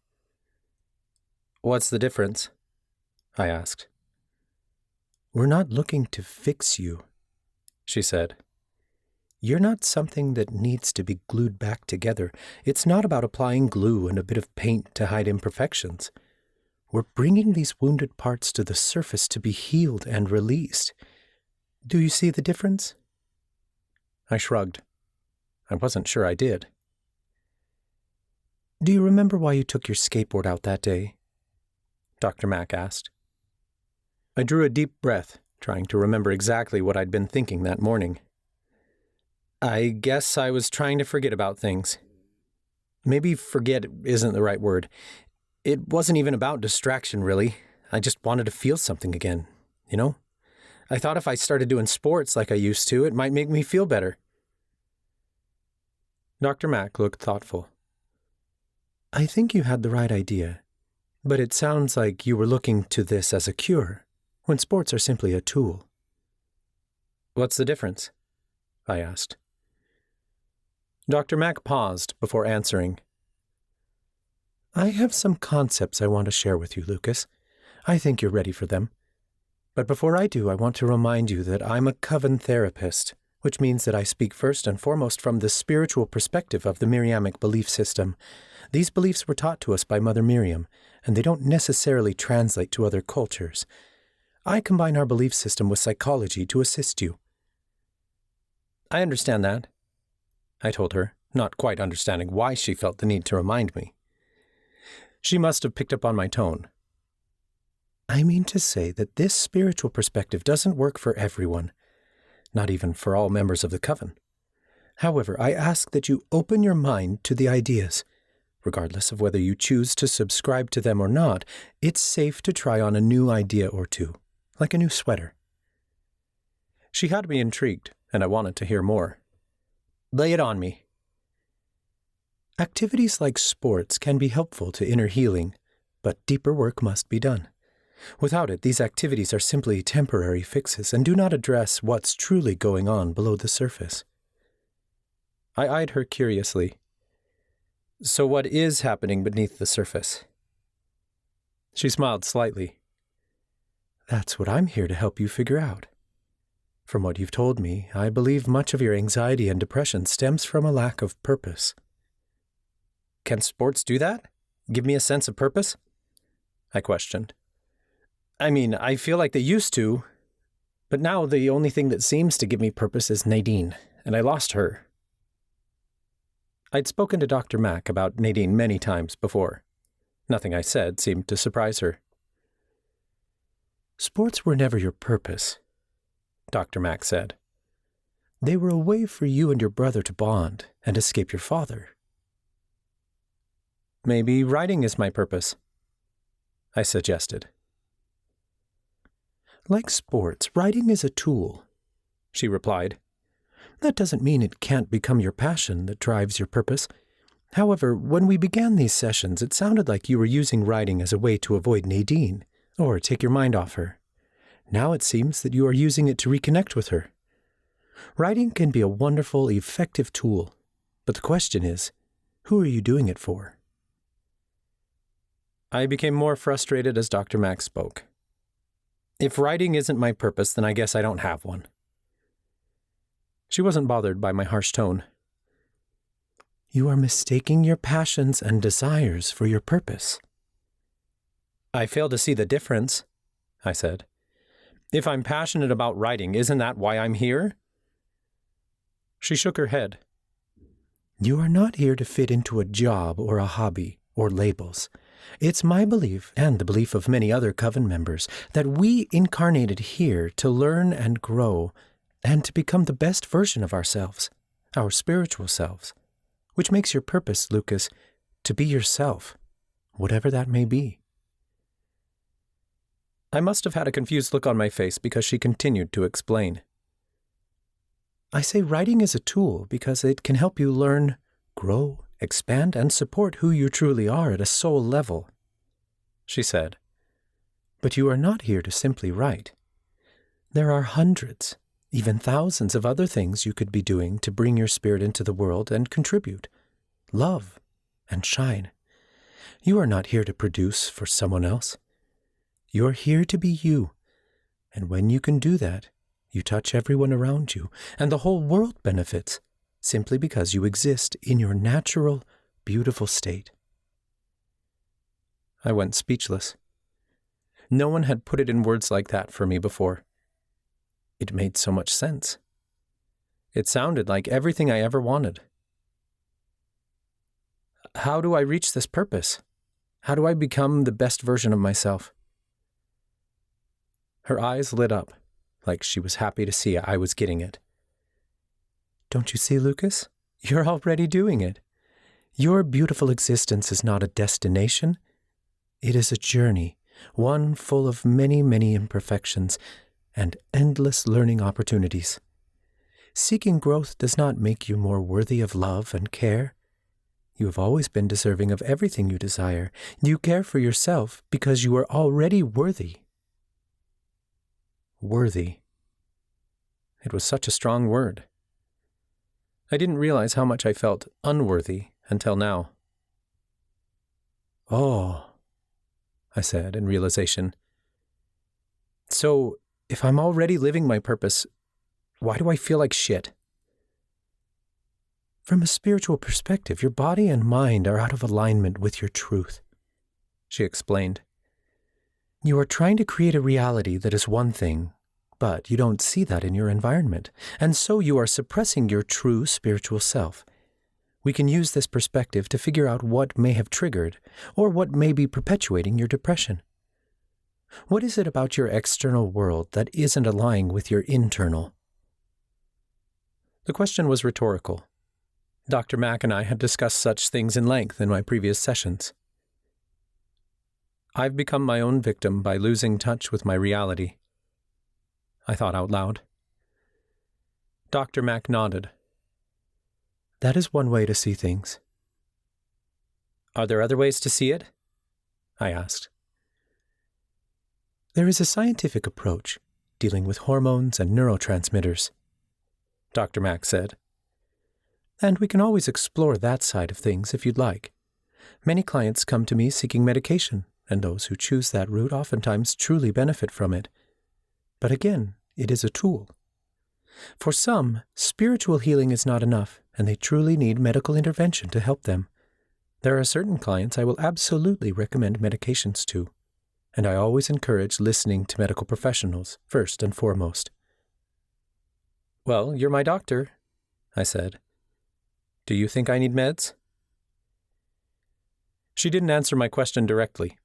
Speaker 6: What's the difference? I asked.
Speaker 2: We're not looking to fix you, she said. You're not something that needs to be glued back together. It's not about applying glue and a bit of paint to hide imperfections. We're bringing these wounded parts to the surface to be healed and released. Do you see the difference?
Speaker 6: I shrugged. I wasn't sure I did.
Speaker 2: Do you remember why you took your skateboard out that day?
Speaker 6: Dr. Mack asked. I drew a deep breath, trying to remember exactly what I'd been thinking that morning. I guess I was trying to forget about things. Maybe forget isn't the right word. It wasn't even about distraction, really. I just wanted to feel something again, you know? I thought if I started doing sports like I used to, it might make me feel better.
Speaker 2: Dr. Mack looked thoughtful. I think you had the right idea, but it sounds like you were looking to this as a cure, when sports are simply a tool.
Speaker 6: What's the difference? I asked.
Speaker 2: Dr. Mack paused before answering. I have some concepts I want to share with you, Lucas. I think you're ready for them. But before I do, I want to remind you that I'm a coven therapist, which means that I speak first and foremost from the spiritual perspective of the Miriamic belief system. These beliefs were taught to us by Mother Miriam, and they don't necessarily translate to other cultures. I combine our belief system with psychology to assist you.
Speaker 6: I understand that, I told her, not quite understanding why she felt the need to remind me. She must have picked up on my tone.
Speaker 2: I mean to say that this spiritual perspective doesn't work for everyone, not even for all members of the coven. However, I ask that you open your mind to the ideas. Regardless of whether you choose to subscribe to them or not, it's safe to try on a new idea or two, like a new sweater.
Speaker 6: She had me intrigued, and I wanted to hear more. Lay it on me.
Speaker 2: Activities like sports can be helpful to inner healing, but deeper work must be done. Without it, these activities are simply temporary fixes and do not address what's truly going on below the surface.
Speaker 6: I eyed her curiously. So what is happening beneath the surface? She smiled slightly.
Speaker 2: That's what I'm here to help you figure out. From what you've told me, I believe much of your anxiety and depression stems from a lack of purpose.
Speaker 6: Can sports do that? Give me a sense of purpose? I questioned. I mean, I feel like they used to, but now the only thing that seems to give me purpose is Nadine, and I lost her. I'd spoken to Dr. Mack about Nadine many times before. Nothing I said seemed to surprise her.
Speaker 2: Sports were never your purpose, Dr. Mack said. They were a way for you and your brother to bond and escape your father.
Speaker 6: Maybe writing is my purpose, I suggested.
Speaker 2: Like sports, writing is a tool, she replied. That doesn't mean it can't become your passion that drives your purpose. However, when we began these sessions, it sounded like you were using writing as a way to avoid Nadine, or take your mind off her. Now it seems that you are using it to reconnect with her. Writing can be a wonderful, effective tool, but the question is, who are you doing it for? I became more frustrated as Dr. Mack spoke. If writing isn't my purpose, then I guess I don't have one. She wasn't bothered by my harsh tone.
Speaker 4: You are mistaking your passions and desires for your purpose.
Speaker 2: I fail to see the difference, I said. If I'm passionate about writing, isn't that why I'm here? She shook her head.
Speaker 4: You are not here to fit into a job or a hobby or labels. It's my belief, and the belief of many other coven members, that we incarnated here to learn and grow, and to become the best version of ourselves, our spiritual selves, which makes your purpose, Lucas, to be yourself, whatever that may be.
Speaker 2: I must have had a confused look on my face because she continued to explain.
Speaker 4: I say writing is a tool because it can help you learn, grow, expand, and support who you truly are at a soul level, she said. But you are not here to simply write. There are hundreds, even thousands of other things you could be doing to bring your spirit into the world and contribute, love, and shine. You are not here to produce for someone else. You are here to be you, and when you can do that, you touch everyone around you, and the whole world benefits, simply because you exist in your natural, beautiful state.
Speaker 2: I went speechless. No one had put it in words like that for me before. It made so much sense. It sounded like everything I ever wanted. How do I reach this purpose? How do I become the best version of myself? Her eyes lit up, like she was happy to see I was getting it.
Speaker 4: Don't you see, Lucas? You're already doing it. Your beautiful existence is not a destination. It is a journey, one full of many, many imperfections and endless learning opportunities. Seeking growth does not make you more worthy of love and care. You have always been deserving of everything you desire. You care for yourself because you are already worthy.
Speaker 2: Worthy. It was such a strong word. I didn't realize how much I felt unworthy until now.
Speaker 4: Oh, I said in realization.
Speaker 2: So, if I'm already living my purpose, why do I feel like shit?
Speaker 4: From a spiritual perspective, your body and mind are out of alignment with your truth, she explained. You are trying to create a reality that is one thing, but you don't see that in your environment, and so you are suppressing your true spiritual self. We can use this perspective to figure out what may have triggered, or what may be perpetuating your depression. What is it about your external world that isn't aligning with your internal?
Speaker 2: The question was rhetorical. Dr. Mack and I had discussed such things in length in my previous sessions. I've become my own victim by losing touch with my reality, I thought out loud. Dr. Mack nodded.
Speaker 4: That is one way to see things.
Speaker 2: Are there other ways to see it? I asked.
Speaker 4: There is a scientific approach dealing with hormones and neurotransmitters, Dr. Mack said. And we can always explore that side of things if you'd like. Many clients come to me seeking medication, and those who choose that route oftentimes truly benefit from it. But again, it is a tool. For some, spiritual healing is not enough, and they truly need medical intervention to help them. There are certain clients I will absolutely recommend medications to, and I always encourage listening to medical professionals first and foremost.
Speaker 2: Well, you're my doctor, I said. Do you think I need meds? She didn't answer my question directly.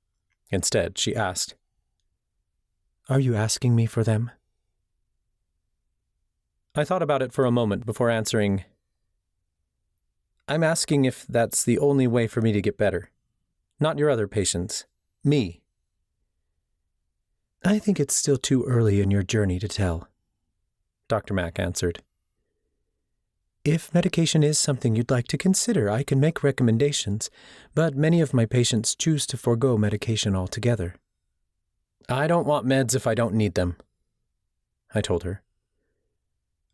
Speaker 2: Instead, she asked,
Speaker 4: Are you asking me for them?
Speaker 2: I thought about it for a moment before answering, I'm asking if that's the only way for me to get better. Not your other patients. Me.
Speaker 4: I think it's still too early in your journey to tell, Dr. Mack answered. If medication is something you'd like to consider, I can make recommendations, but many of my patients choose to forego medication altogether.
Speaker 2: I don't want meds if I don't need them, I told her.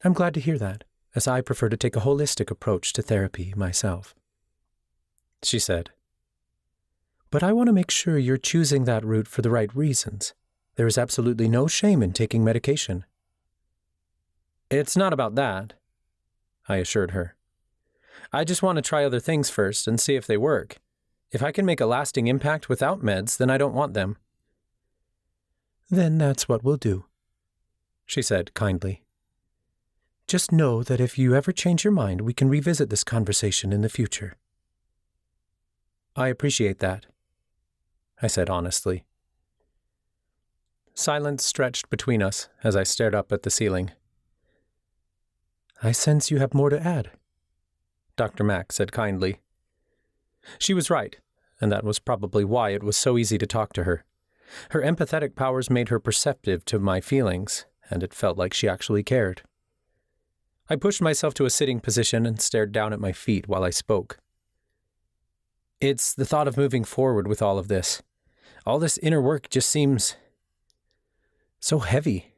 Speaker 4: I'm glad to hear that, as I prefer to take a holistic approach to therapy myself, she said.
Speaker 2: But I want to make sure you're choosing that route for the right reasons. There is absolutely no shame in taking medication. It's not about that, I assured her. I just want to try other things first and see if they work. If I can make a lasting impact without meds, then I don't want them. Then that's what we'll do, she said kindly. Just know that if you ever change your mind, we can revisit this conversation in the future. I appreciate that, I said honestly. Silence stretched between us as I stared up at the ceiling. I sense you have more to add, Dr. Mack said kindly. She was right, and that was probably why it was so easy to talk to her. Her empathetic powers made her perceptive to my feelings, and it felt like she actually cared. I pushed myself to a sitting position and stared down at my feet while I spoke. It's the thought of moving forward with all of this. All this inner work just seems so heavy.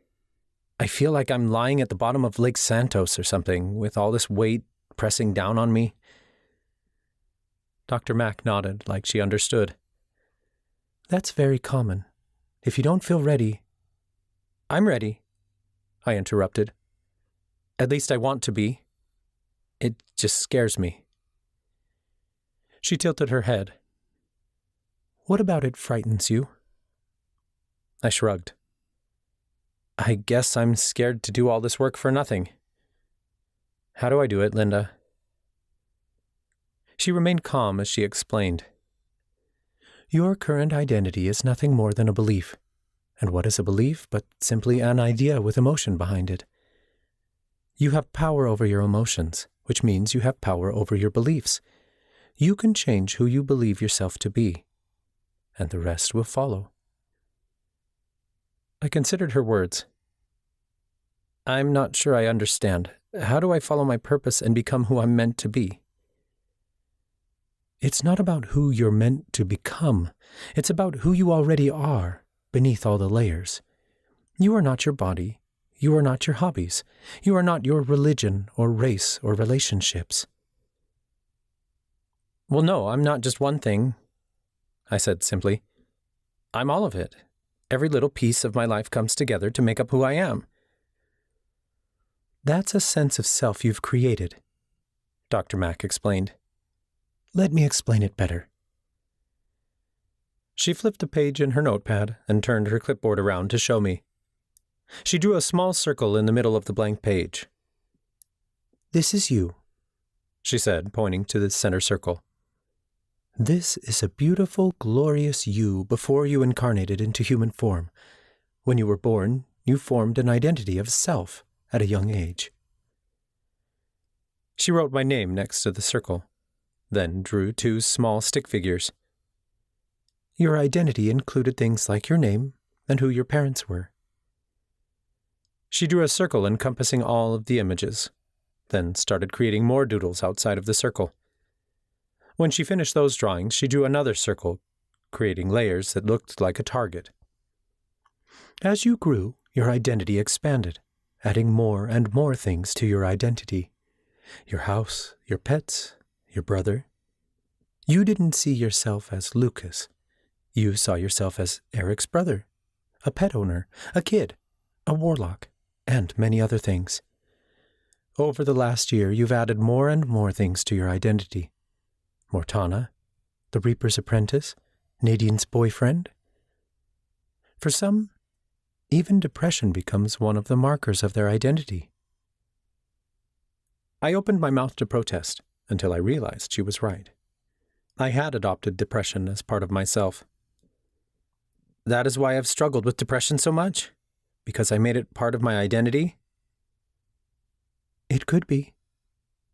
Speaker 2: I feel like I'm lying at the bottom of Lake Santos or something, with all this weight pressing down on me. Dr. Mack nodded like she understood. That's very common. If you don't feel ready... I'm ready, I interrupted. At least I want to be. It just scares me. She tilted her head. What about it frightens you? I shrugged. I guess I'm scared to do all this work for nothing. How do I do it, Linda? She remained calm as she explained. Your current identity is nothing more than a belief. And what is a belief but simply an idea with emotion behind it? You have power over your emotions, which means you have power over your beliefs. You can change who you believe yourself to be, and the rest will follow. I considered her words. I'm not sure I understand. How do I follow my purpose and become who I'm meant to be? It's not about who you're meant to become. It's about who you already are, beneath all the layers. You are not your body. You are not your hobbies. You are not your religion or race or relationships. Well, no, I'm not just one thing, I said simply. I'm all of it. Every little piece of my life comes together to make up who I am. That's a sense of self you've created, Dr. Mack explained. Let me explain it better. She flipped a page in her notepad and turned her clipboard around to show me. She drew a small circle in the middle of the blank page. This is you, she said, pointing to the center circle. This is a beautiful, glorious you before you incarnated into human form. When you were born, you formed an identity of self at a young age. She wrote my name next to the circle, then drew 2 small stick figures. Your identity included things like your name and who your parents were. She drew a circle encompassing all of the images, then started creating more doodles outside of the circle. When she finished those drawings, she drew another circle, creating layers that looked like a target. As you grew, your identity expanded, adding more and more things to your identity. Your house, your pets, your brother. You didn't see yourself as Lucas. You saw yourself as Eric's brother, a pet owner, a kid, a warlock, and many other things. Over the last year, you've added more and more things to your identity. Mortana, the Reaper's apprentice, Nadine's boyfriend. For some, even depression becomes one of the markers of their identity. I opened my mouth to protest until I realized she was right. I had adopted depression as part of myself. That is why I've struggled with depression so much? Because I made it part of my identity? It could be,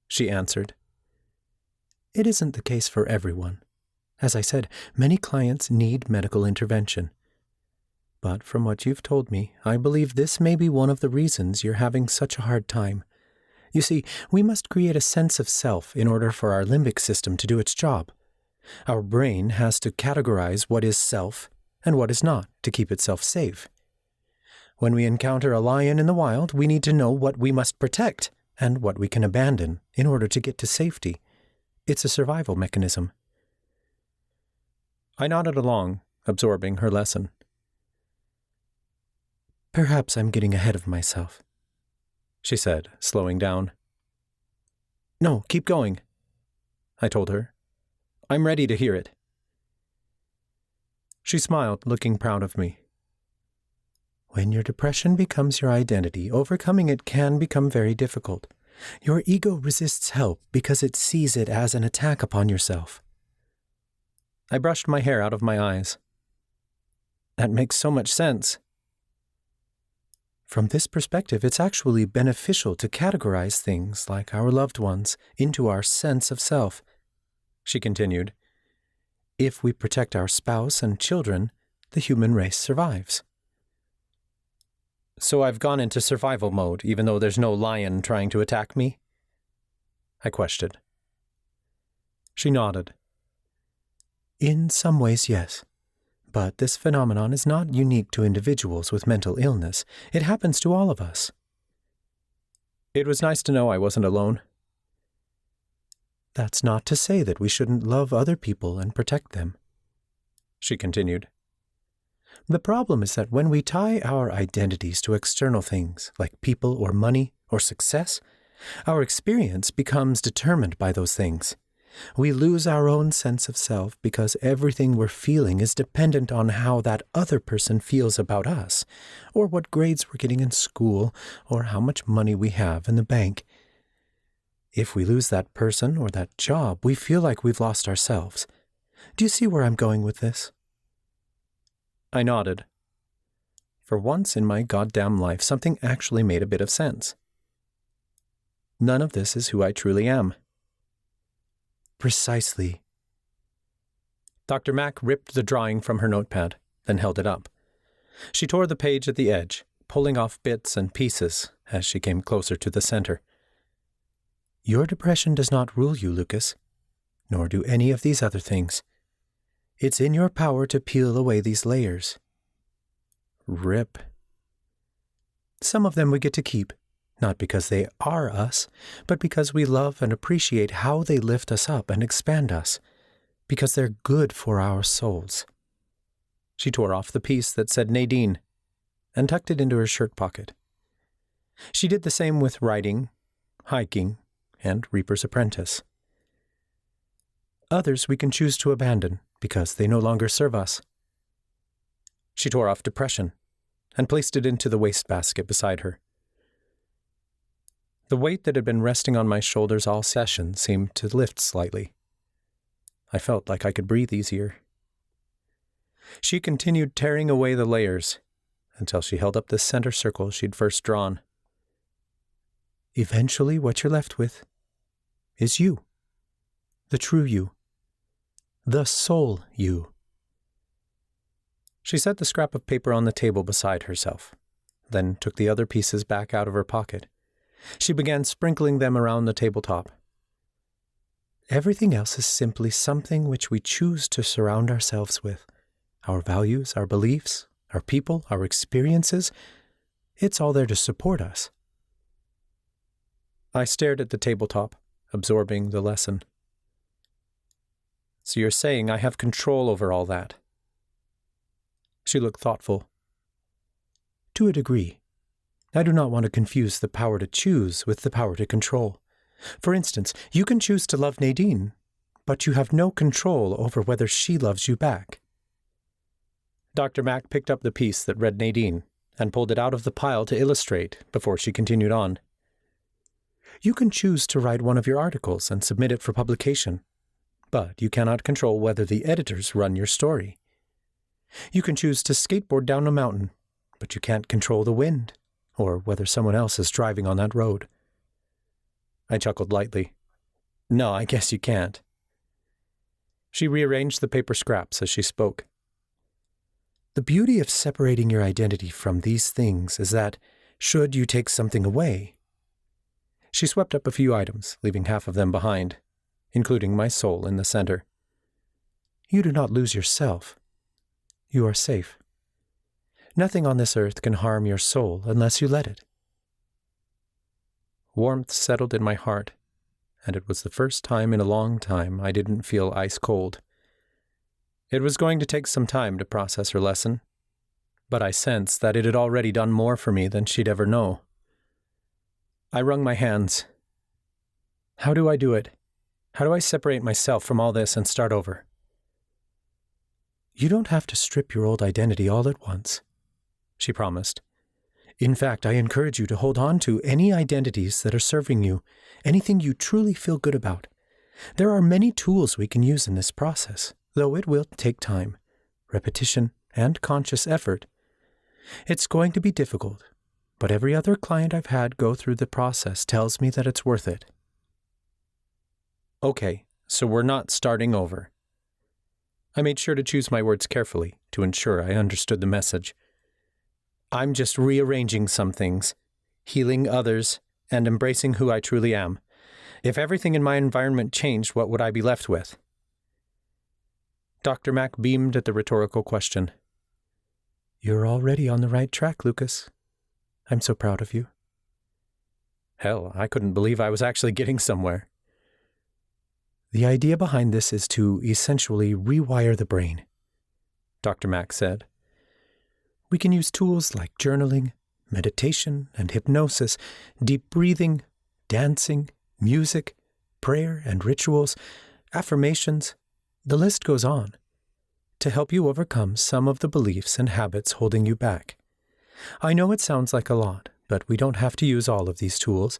Speaker 2: she answered. It isn't the case for everyone. As I said, many clients need medical intervention. But from what you've told me, I believe this may be one of the reasons you're having such a hard time. You see, we must create a sense of self in order for our limbic system to do its job. Our brain has to categorize what is self and what is not to keep itself safe. When we encounter a lion in the wild, we need to know what we must protect and what we can abandon in order to get to safety. It's a survival mechanism. I nodded along, absorbing her lesson.
Speaker 4: Perhaps I'm getting ahead of myself, she said, slowing down.
Speaker 2: No, keep going, I told her. I'm ready to hear it. She smiled, looking proud of me.
Speaker 4: When your depression becomes your identity, overcoming it can become very difficult. Your ego resists help because it sees it as an attack upon yourself.
Speaker 2: I brushed my hair out of my eyes. That makes so much sense.
Speaker 4: From this perspective, it's actually beneficial to categorize things like our loved ones into our sense of self, she continued. If we protect our spouse and children, the human race survives.
Speaker 2: So I've gone into survival mode, even though there's no lion trying to attack me? I questioned.
Speaker 4: She nodded. In some ways, yes. But this phenomenon is not unique to individuals with mental illness. It happens to all of us.
Speaker 2: It was nice to know I wasn't alone.
Speaker 4: That's not to say that we shouldn't love other people and protect them, she continued. The problem is that when we tie our identities to external things, like people or money or success, our experience becomes determined by those things. We lose our own sense of self because everything we're feeling is dependent on how that other person feels about us, or what grades we're getting in school, or how much money we have in the bank. If we lose that person or that job, we feel like we've lost ourselves. Do you see where I'm going with this?
Speaker 2: I nodded. For once in my goddamn life, something actually made a bit of sense. None of this is who I truly am.
Speaker 4: Precisely.
Speaker 2: Dr. Mack ripped the drawing from her notepad, then held it up. She tore the page at the edge, pulling off bits and pieces as she came closer to the center.
Speaker 4: Your depression does not rule you, Lucas, nor do any of these other things. It's in your power to peel away these layers.
Speaker 2: Rip.
Speaker 4: Some of them we get to keep, not because they are us, but because we love and appreciate how they lift us up and expand us, because they're good for our souls.
Speaker 2: She tore off the piece that said Nadine and tucked it into her shirt pocket. She did the same with writing, hiking, and Reaper's Apprentice.
Speaker 4: Others we can choose to abandon because they no longer serve us.
Speaker 2: She tore off depression and placed it into the wastebasket beside her. The weight that had been resting on my shoulders all session seemed to lift slightly. I felt like I could breathe easier. She continued tearing away the layers until she held up the center circle she'd first drawn.
Speaker 4: Eventually, what you're left with is you, the true you, the soul you.
Speaker 2: She set the scrap of paper on the table beside herself, then took the other pieces back out of her pocket. She began sprinkling them around the tabletop.
Speaker 4: Everything else is simply something which we choose to surround ourselves with. Our values, our beliefs, our people, our experiences. It's all there to support us.
Speaker 2: I stared at the tabletop, absorbing the lesson. So you're saying I have control over all that? She looked thoughtful.
Speaker 4: To a degree. I do not want to confuse the power to choose with the power to control. For instance, you can choose to love Nadine, but you have no control over whether she loves you back.
Speaker 2: Dr. Mack picked up the piece that read Nadine and pulled it out of the pile to illustrate before she continued on.
Speaker 4: You can choose to write one of your articles and submit it for publication, but you cannot control whether the editors run your story. You can choose to skateboard down a mountain, but you can't control the wind or whether someone else is driving on that road.
Speaker 2: I chuckled lightly. No, I guess you can't. She rearranged the paper scraps as she spoke.
Speaker 4: The beauty of separating your identity from these things is that, should you take something away...
Speaker 2: She swept up a few items, leaving half of them behind, including my soul in the center.
Speaker 4: You do not lose yourself. You are safe. Nothing on this earth can harm your soul unless you let it.
Speaker 2: Warmth settled in my heart, and it was the first time in a long time I didn't feel ice cold. It was going to take some time to process her lesson, but I sensed that it had already done more for me than she'd ever know. I wrung my hands. How do I do it? How do I separate myself from all this and start over? You don't have to strip your old identity all at once, she promised. In fact, I encourage you to hold on to any identities that are serving you, anything you truly feel good about. There are many tools we can use in this process, though it will take time, repetition, and conscious effort. It's going to be difficult, but every other client I've had go through the process tells me that it's worth it. Okay, so we're not starting over. I made sure to choose my words carefully to ensure I understood the message. I'm just rearranging some things, healing others, and embracing who I truly am. If everything in my environment changed, what would I be left with? Dr. Mack beamed at the rhetorical question. You're already on the right track, Lucas. I'm so proud of you. Hell, I couldn't believe I was actually getting somewhere. The idea behind this is to essentially rewire the brain, Dr. Mack said. We can use tools like journaling, meditation, and hypnosis, deep breathing, dancing, music, prayer and rituals, affirmations, the list goes on, to help you overcome some of the beliefs and habits holding you back. I know it sounds like a lot, but we don't have to use all of these tools.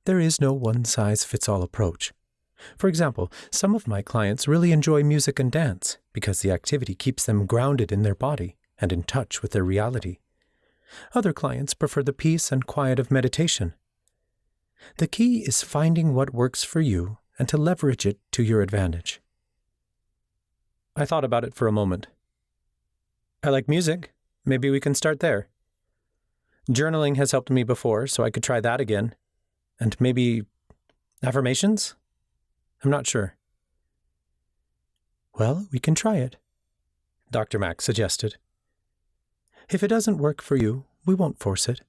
Speaker 2: There is no one-size-fits-all approach. For example, some of my clients really enjoy music and dance because the activity keeps them grounded in their body and in touch with their reality. Other clients prefer the peace and quiet of meditation. The key is finding what works for you and to leverage it to your advantage. I thought about it for a moment. I like music. Maybe we can start there. Journaling has helped me before, so I could try that again. And maybe affirmations? I'm not sure. Well, we can try it, Dr. Mack suggested. If it doesn't work for you, we won't force it.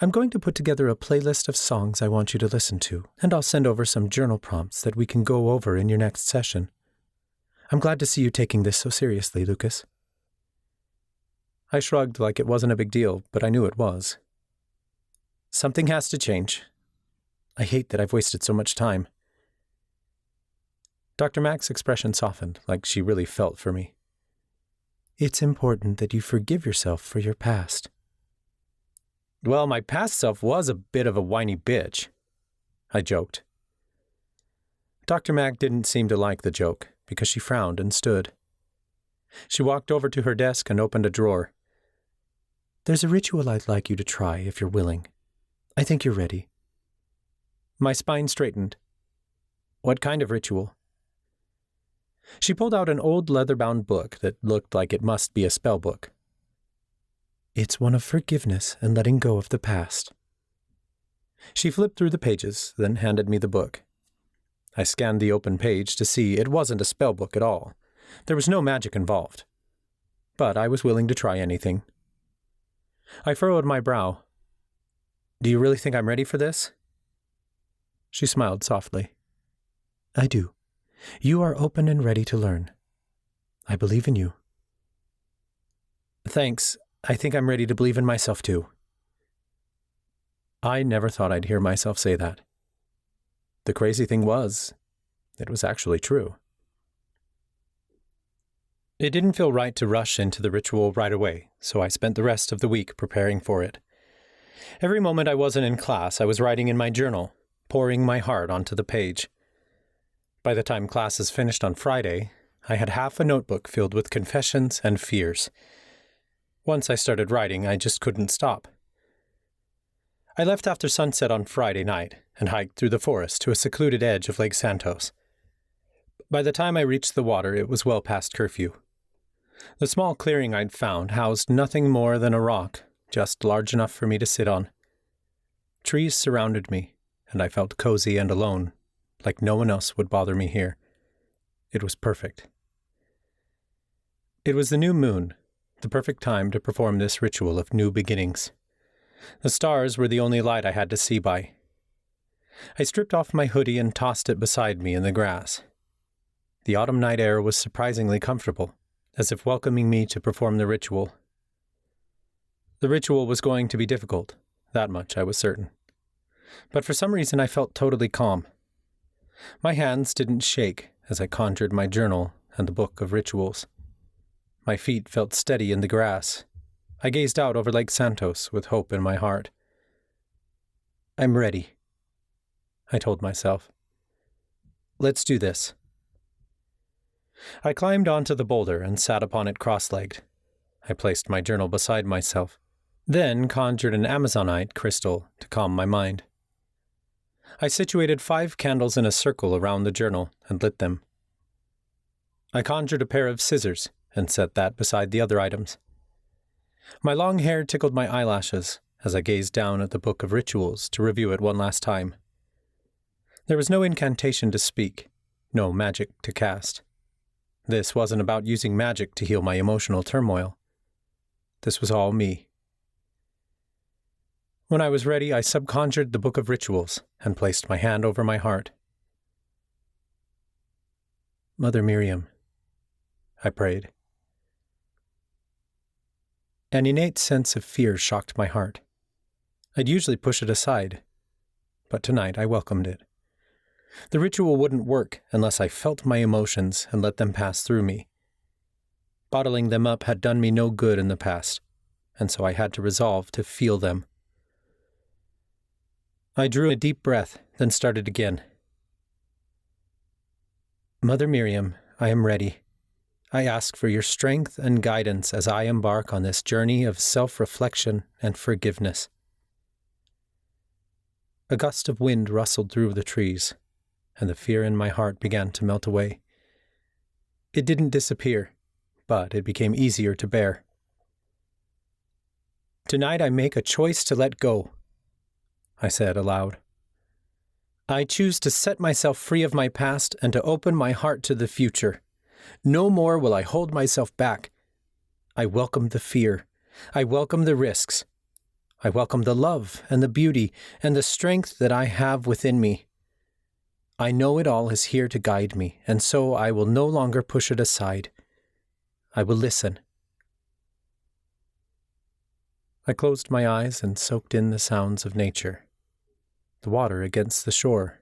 Speaker 2: I'm going to put together a playlist of songs I want you to listen to, and I'll send over some journal prompts that we can go over in your next session. I'm glad to see you taking this so seriously, Lucas. I shrugged like it wasn't a big deal, but I knew it was. Something has to change. I hate that I've wasted so much time. Dr. Mack's expression softened, like she really felt for me. It's important that you forgive yourself for your past. Well, my past self was a bit of a whiny bitch, I joked. Dr. Mack didn't seem to like the joke, because she frowned and stood. She walked over to her desk and opened a drawer. There's a ritual I'd like you to try if you're willing. I think you're ready. My spine straightened. What kind of ritual? She pulled out an old leather-bound book that looked like it must be a spell book. It's one of forgiveness and letting go of the past. She flipped through the pages, then handed me the book. I scanned the open page to see it wasn't a spell book at all. There was no magic involved. But I was willing to try anything. I furrowed my brow. Do you really think I'm ready for this? She smiled softly. I do. You are open and ready to learn. I believe in you. Thanks. I think I'm ready to believe in myself too. I never thought I'd hear myself say that. The crazy thing was, it was actually true. It didn't feel right to rush into the ritual right away, so I spent the rest of the week preparing for it. Every moment I wasn't in class, I was writing in my journal, pouring my heart onto the page. By the time classes finished on Friday, I had half a notebook filled with confessions and fears. Once I started writing, I just couldn't stop. I left after sunset on Friday night and hiked through the forest to a secluded edge of Lake Santos. By the time I reached the water, it was well past curfew. The small clearing I'd found housed nothing more than a rock, just large enough for me to sit on. Trees surrounded me, and I felt cozy and alone, like no one else would bother me here. It was perfect. It was the new moon, the perfect time to perform this ritual of new beginnings. The stars were the only light I had to see by. I stripped off my hoodie and tossed it beside me in the grass. The autumn night air was surprisingly comfortable, as if welcoming me to perform the ritual. The ritual was going to be difficult, that much I was certain. But for some reason I felt totally calm. My hands didn't shake as I conjured my journal and the book of rituals. My feet felt steady in the grass. I gazed out over Lake Santos with hope in my heart. I'm ready, I told myself. Let's do this. I climbed onto the boulder and sat upon it cross-legged. I placed my journal beside myself, then conjured an Amazonite crystal to calm my mind. I situated 5 candles in a circle around the journal and lit them. I conjured a pair of scissors and set that beside the other items. My long hair tickled my eyelashes as I gazed down at the book of rituals to review it one last time. There was no incantation to speak, no magic to cast. This wasn't about using magic to heal my emotional turmoil. This was all me. When I was ready, I subconjured the book of rituals and placed my hand over my heart. Mother Miriam, I prayed. An innate sense of fear shocked my heart. I'd usually push it aside, but tonight I welcomed it. The ritual wouldn't work unless I felt my emotions and let them pass through me. Bottling them up had done me no good in the past, and so I had to resolve to feel them. I drew a deep breath, then started again. Mother Miriam, I am ready. I ask for your strength and guidance as I embark on this journey of self-reflection and forgiveness. A gust of wind rustled through the trees, and the fear in my heart began to melt away. It didn't disappear, but it became easier to bear. Tonight I make a choice to let go, I said aloud. I choose to set myself free of my past and to open my heart to the future. No more will I hold myself back. I welcome the fear. I welcome the risks. I welcome the love and the beauty and the strength that I have within me. I know it all is here to guide me, and so I will no longer push it aside. I will listen. I closed my eyes and soaked in the sounds of nature. The water against the shore,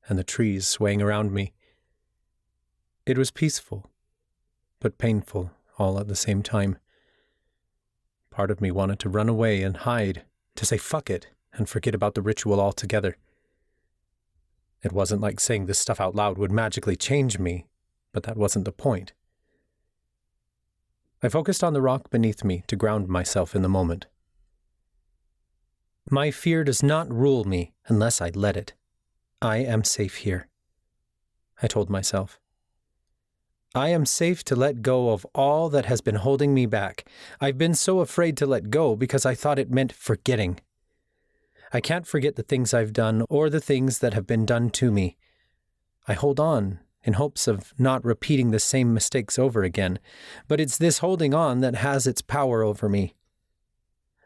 Speaker 2: and the trees swaying around me. It was peaceful, but painful all at the same time. Part of me wanted to run away and hide, to say fuck it and forget about the ritual altogether. It wasn't like saying this stuff out loud would magically change me, but that wasn't the point. I focused on the rock beneath me to ground myself in the moment. My fear does not rule me unless I let it. I am safe here, I told myself. I am safe to let go of all that has been holding me back. I've been so afraid to let go because I thought it meant forgetting. I can't forget the things I've done or the things that have been done to me. I hold on in hopes of not repeating the same mistakes over again, but it's this holding on that has its power over me.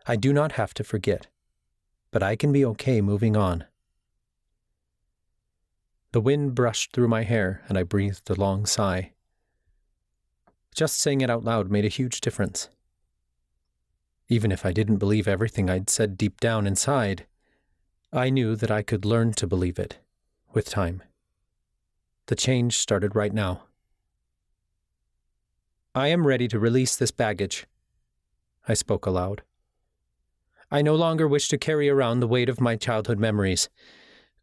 Speaker 2: I do not have to forget, but I can be okay moving on. The wind brushed through my hair and I breathed a long sigh. Just saying it out loud made a huge difference. Even if I didn't believe everything I'd said deep down inside, I knew that I could learn to believe it, with time. The change started right now. I am ready to release this baggage, I spoke aloud. I no longer wish to carry around the weight of my childhood memories.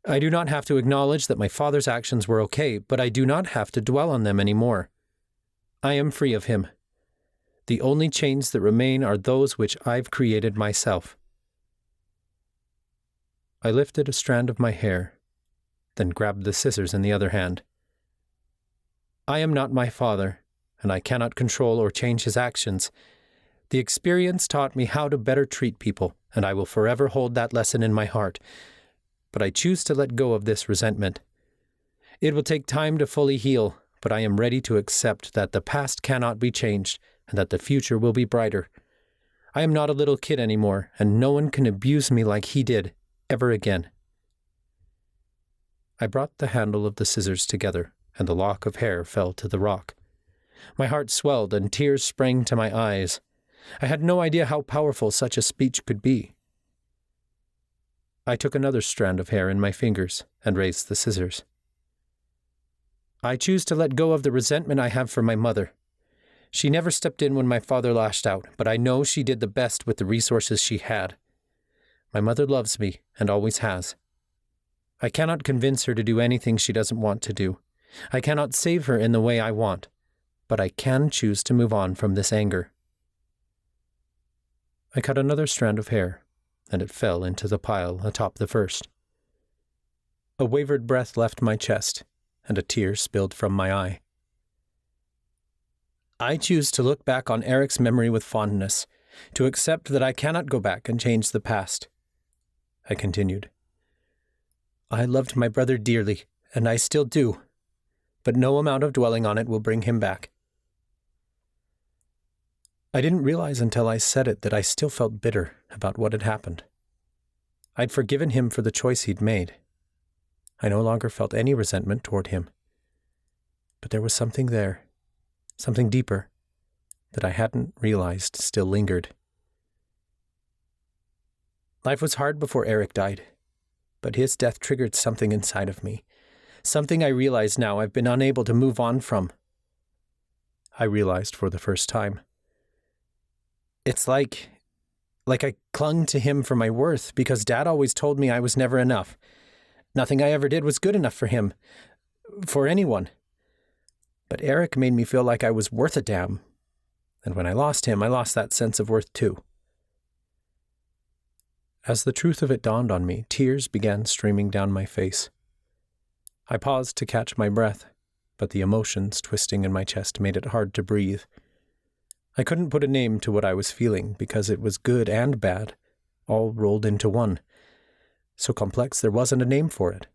Speaker 2: I do not have to acknowledge that my father's actions were okay, but I do not have to dwell on them anymore. I am free of him. The only chains that remain are those which I've created myself. I lifted a strand of my hair, then grabbed the scissors in the other hand. I am not my father, and I cannot control or change his actions. The experience taught me how to better treat people, and I will forever hold that lesson in my heart. But I choose to let go of this resentment. It will take time to fully heal, but I am ready to accept that the past cannot be changed and that the future will be brighter. I am not a little kid anymore, and no one can abuse me like he did, ever again. I brought the handle of the scissors together
Speaker 6: and the lock of hair fell to the rock. My heart swelled and tears sprang to my eyes. I had no idea how powerful such a speech could be. I took another strand of hair in my fingers and raised the scissors. I choose to let go of the resentment I have for my mother. She never stepped in when my father lashed out, but I know she did the best with the resources she had. My mother loves me and always has. I cannot convince her to do anything she doesn't want to do. I cannot save her in the way I want, but I can choose to move on from this anger. I cut another strand of hair, and it fell into the pile atop the first. A wavered breath left my chest, and a tear spilled from my eye. I choose to look back on Eric's memory with fondness, to accept that I cannot go back and change the past. I continued. I loved my brother dearly, and I still do, but no amount of dwelling on it will bring him back. I didn't realize until I said it that I still felt bitter about what had happened. I'd forgiven him for the choice he'd made. I no longer felt any resentment toward him. But there was something there, something deeper, that I hadn't realized still lingered. Life was hard before Eric died, but his death triggered something inside of me, something I realize now I've been unable to move on from. I realized for the first time. It's like I clung to him for my worth because Dad always told me I was never enough. Nothing I ever did was good enough for him, for anyone. But Eric made me feel like I was worth a damn. And when I lost him, I lost that sense of worth too. As the truth of it dawned on me, tears began streaming down my face. I paused to catch my breath, but the emotions twisting in my chest made it hard to breathe. I couldn't put a name to what I was feeling because it was good and bad, all rolled into one. So complex there wasn't a name for it.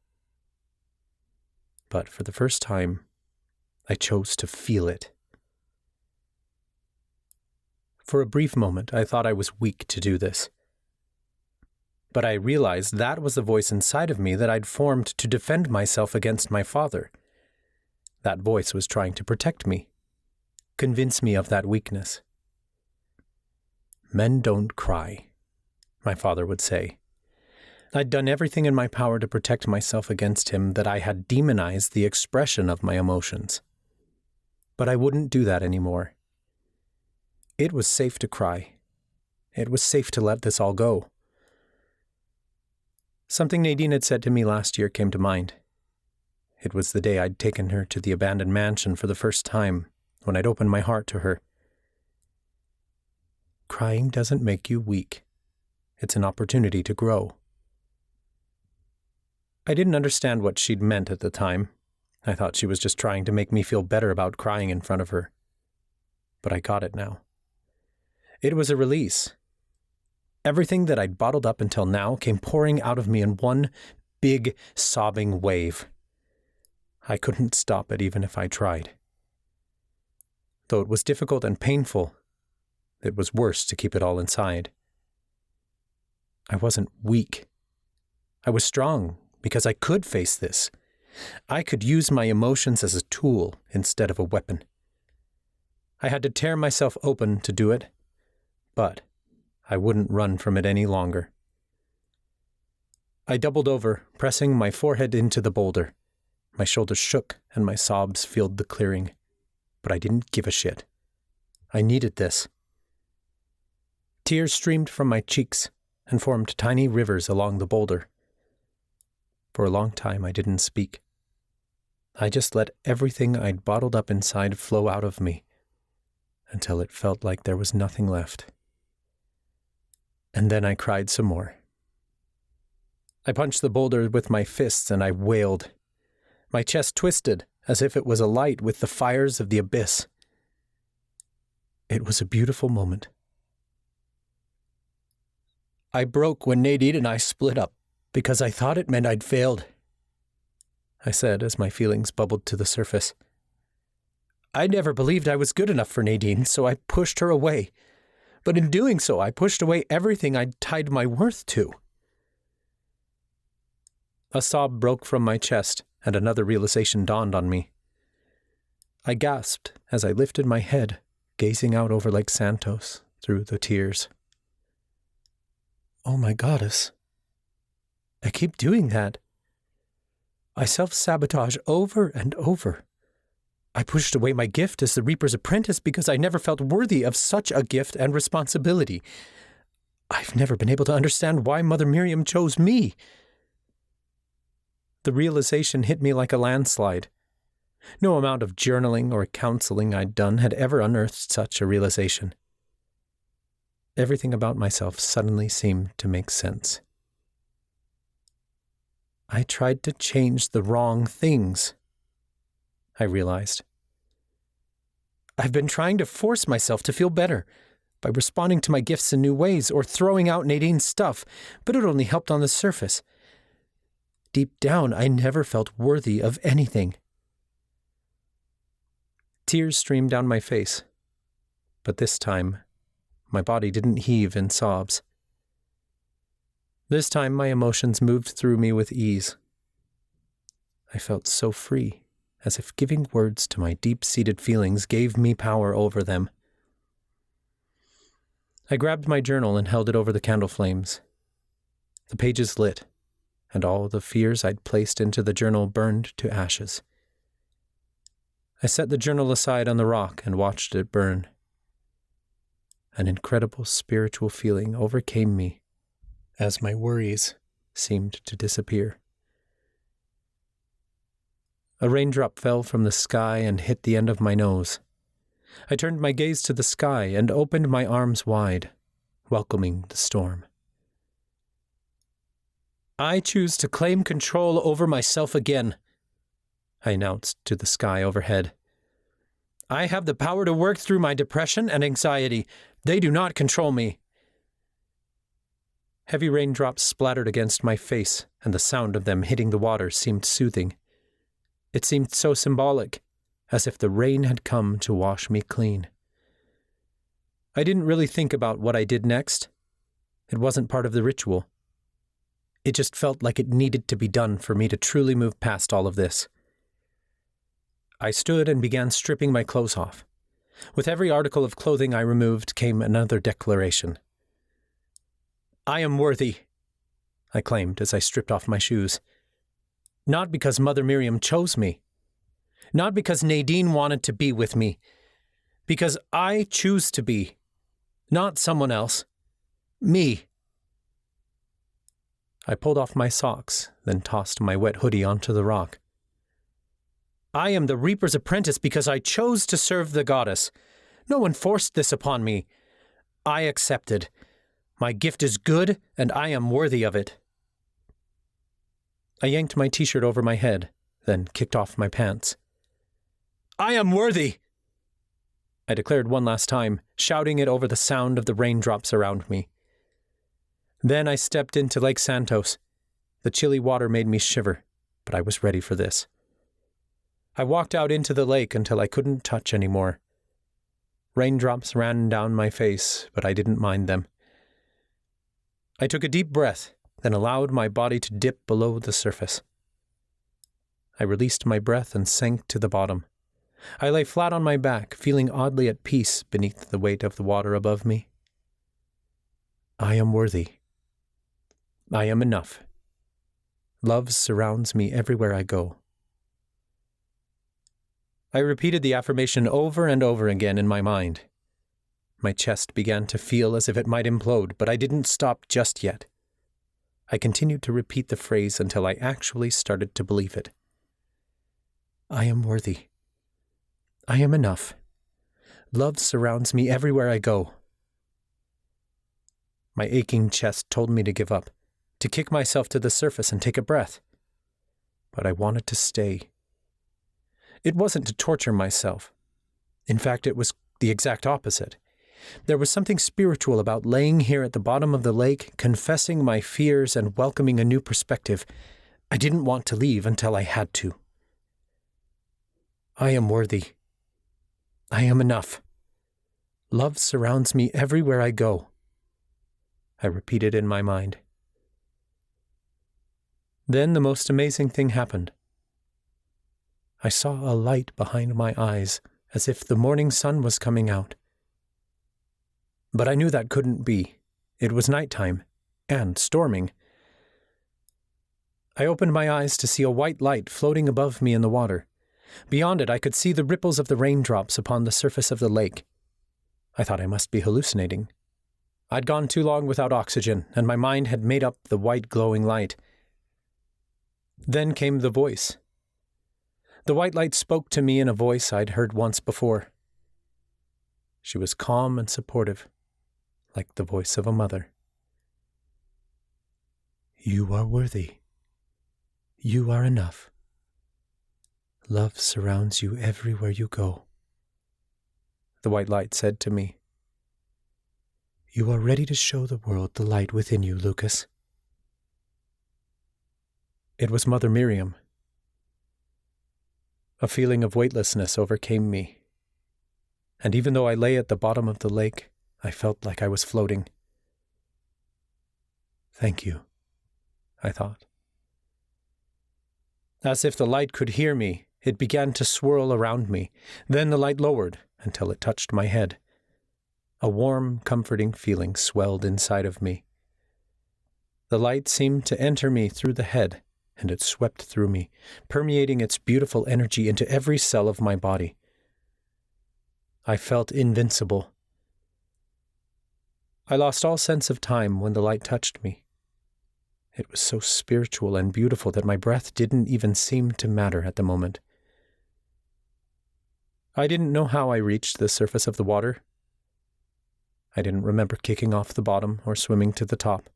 Speaker 6: But for the first time, I chose to feel it. For a brief moment, I thought I was weak to do this. But I realized that was the voice inside of me that I'd formed to defend myself against my father. That voice was trying to protect me, convince me of that weakness. Men don't cry, my father would say. I'd done everything in my power to protect myself against him, that I had demonized the expression of my emotions. But I wouldn't do that anymore. It was safe to cry. It was safe to let this all go. Something Nadine had said to me last year came to mind. It was the day I'd taken her to the abandoned mansion for the first time, when I'd opened my heart to her. Crying doesn't make you weak. It's an opportunity to grow. I didn't understand what she'd meant at the time. I thought she was just trying to make me feel better about crying in front of her. But I got it now. It was a release. Everything that I'd bottled up until now came pouring out of me in one big, sobbing wave. I couldn't stop it even if I tried. Though it was difficult and painful, it was worse to keep it all inside. I wasn't weak. I was strong because I could face this. I could use my emotions as a tool instead of a weapon. I had to tear myself open to do it, but I wouldn't run from it any longer. I doubled over, pressing my forehead into the boulder. My shoulders shook and my sobs filled the clearing, but I didn't give a shit. I needed this. Tears streamed from my cheeks and formed tiny rivers along the boulder. For a long time I didn't speak. I just let everything I'd bottled up inside flow out of me, until it felt like there was nothing left. And then I cried some more. I punched the boulder with my fists and I wailed. My chest twisted as if it was alight with the fires of the abyss. It was a beautiful moment. I broke when Nadine and I split up because I thought it meant I'd failed, I said as my feelings bubbled to the surface. I never believed I was good enough for Nadine, so I pushed her away. But in doing so, I pushed away everything I'd tied my worth to. A sob broke from my chest, and another realization dawned on me.
Speaker 2: I gasped as I lifted my head, gazing out over Lake Santos through the tears. Oh my goddess. I keep doing that. I self-sabotage over and over. I pushed away my gift as the Reaper's apprentice because I never felt worthy of such a gift and responsibility. I've never been able to understand why Mother Miriam chose me. The realization hit me like a landslide. No amount of journaling or counseling I'd done had ever unearthed such a realization. Everything about myself suddenly seemed to make sense. I tried to change the wrong things, I realized. I've been trying to force myself to feel better by responding to my gifts in new ways or throwing out Nadine's stuff, but it only helped on the surface. Deep down, I never felt worthy of anything. Tears streamed down my face, but this time, my body didn't heave in sobs. This time, my emotions moved through me with ease. I felt so free, as if giving words to my deep-seated feelings gave me power over them. I grabbed my journal and held it over the candle flames. The pages lit, and all the fears I'd placed into the journal burned to ashes. I set the journal aside on the rock and watched it burn. An incredible spiritual feeling overcame me as my worries seemed to disappear. A raindrop fell from the sky and hit the end of my nose. I turned my gaze to the sky and opened my arms wide, welcoming the storm. I choose to claim control over myself again, I announced to the sky overhead. I have the power to work through my depression and anxiety. They do not control me. Heavy raindrops splattered against my face, and the sound of them hitting the water seemed soothing. It seemed so symbolic, as if the rain had come to wash me clean. I didn't really think about what I did next. It wasn't part of the ritual. It just felt like it needed to be done for me to truly move past all of this. I stood and began stripping my clothes off. With every article of clothing I removed came another declaration. I am worthy, I claimed as I stripped off my shoes. Not because Mother Miriam chose me. Not because Nadine wanted to be with me. Because I choose to be. Not someone else. Me. I pulled off my socks, then tossed my wet hoodie onto the rock. I am the Reaper's apprentice because I chose to serve the goddess. No one forced this upon me. I accepted. My gift is good, and I am worthy of it. I yanked my t-shirt over my head, then kicked off my pants. I am worthy! I declared one last time, shouting it over the sound of the raindrops around me. Then I stepped into Lake Santos. The chilly water made me shiver, but I was ready for this. I walked out into the lake until I couldn't touch anymore. Raindrops ran down my face, but I didn't mind them. I took a deep breath, then allowed my body to dip below the surface. I released my breath and sank to the bottom. I lay flat on my back, feeling oddly at peace beneath the weight of the water above me. I am worthy. I am enough. Love surrounds me everywhere I go. I repeated the affirmation over and over again in my mind. My chest began to feel as if it might implode, but I didn't stop just yet. I continued to repeat the phrase until I actually started to believe it. I am worthy. I am enough. Love surrounds me everywhere I go. My aching chest told me to give up, to kick myself to the surface and take a breath. But I wanted to stay. It wasn't to torture myself. In fact, it was the exact opposite. There was something spiritual about laying here at the bottom of the lake, confessing my fears and welcoming a new perspective. I didn't want to leave until I had to. I am worthy. I am enough. Love surrounds me everywhere I go. I repeated in my mind. Then the most amazing thing happened. I saw a light behind my eyes, as if the morning sun was coming out. But I knew that couldn't be. It was nighttime, and storming. I opened my eyes to see a white light floating above me in the water. Beyond it, I could see the ripples of the raindrops upon the surface of the lake. I thought I must be hallucinating. I'd gone too long without oxygen, and my mind had made up the white glowing light. Then came the voice. The white light spoke to me in a voice I'd heard once before. She was calm and supportive, like the voice of a mother. You are worthy. You are enough. Love surrounds you everywhere you go. The white light said to me, You are ready to show the world the light within you, Lucas. It was Mother Miriam. A feeling of weightlessness overcame me, and even though I lay at the bottom of the lake, I felt like I was floating. Thank you, I thought. As if the light could hear me, it began to swirl around me. Then the light lowered until it touched my head. A warm, comforting feeling swelled inside of me. The light seemed to enter me through the head, and it swept through me, permeating its beautiful energy into every cell of my body. I felt invincible. I lost all sense of time when the light touched me. It was so spiritual and beautiful that my breath didn't even seem to matter at the moment. I didn't know how I reached the surface of the water. I didn't remember kicking off the bottom or swimming to the top.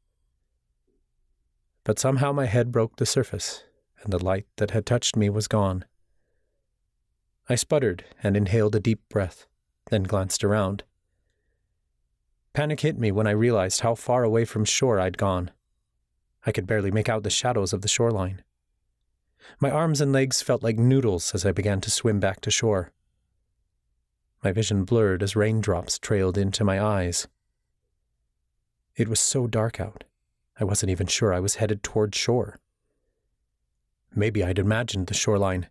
Speaker 2: But somehow my head broke the surface, and the light that had touched me was gone. I sputtered and inhaled a deep breath, then glanced around. Panic hit me when I realized how far away from shore I'd gone. I could barely make out the shadows of the shoreline. My arms and legs felt like noodles as I began to swim back to shore. My vision blurred as raindrops trailed into my eyes. It was so dark out, I wasn't even sure I was headed toward shore. Maybe I'd imagined the shoreline.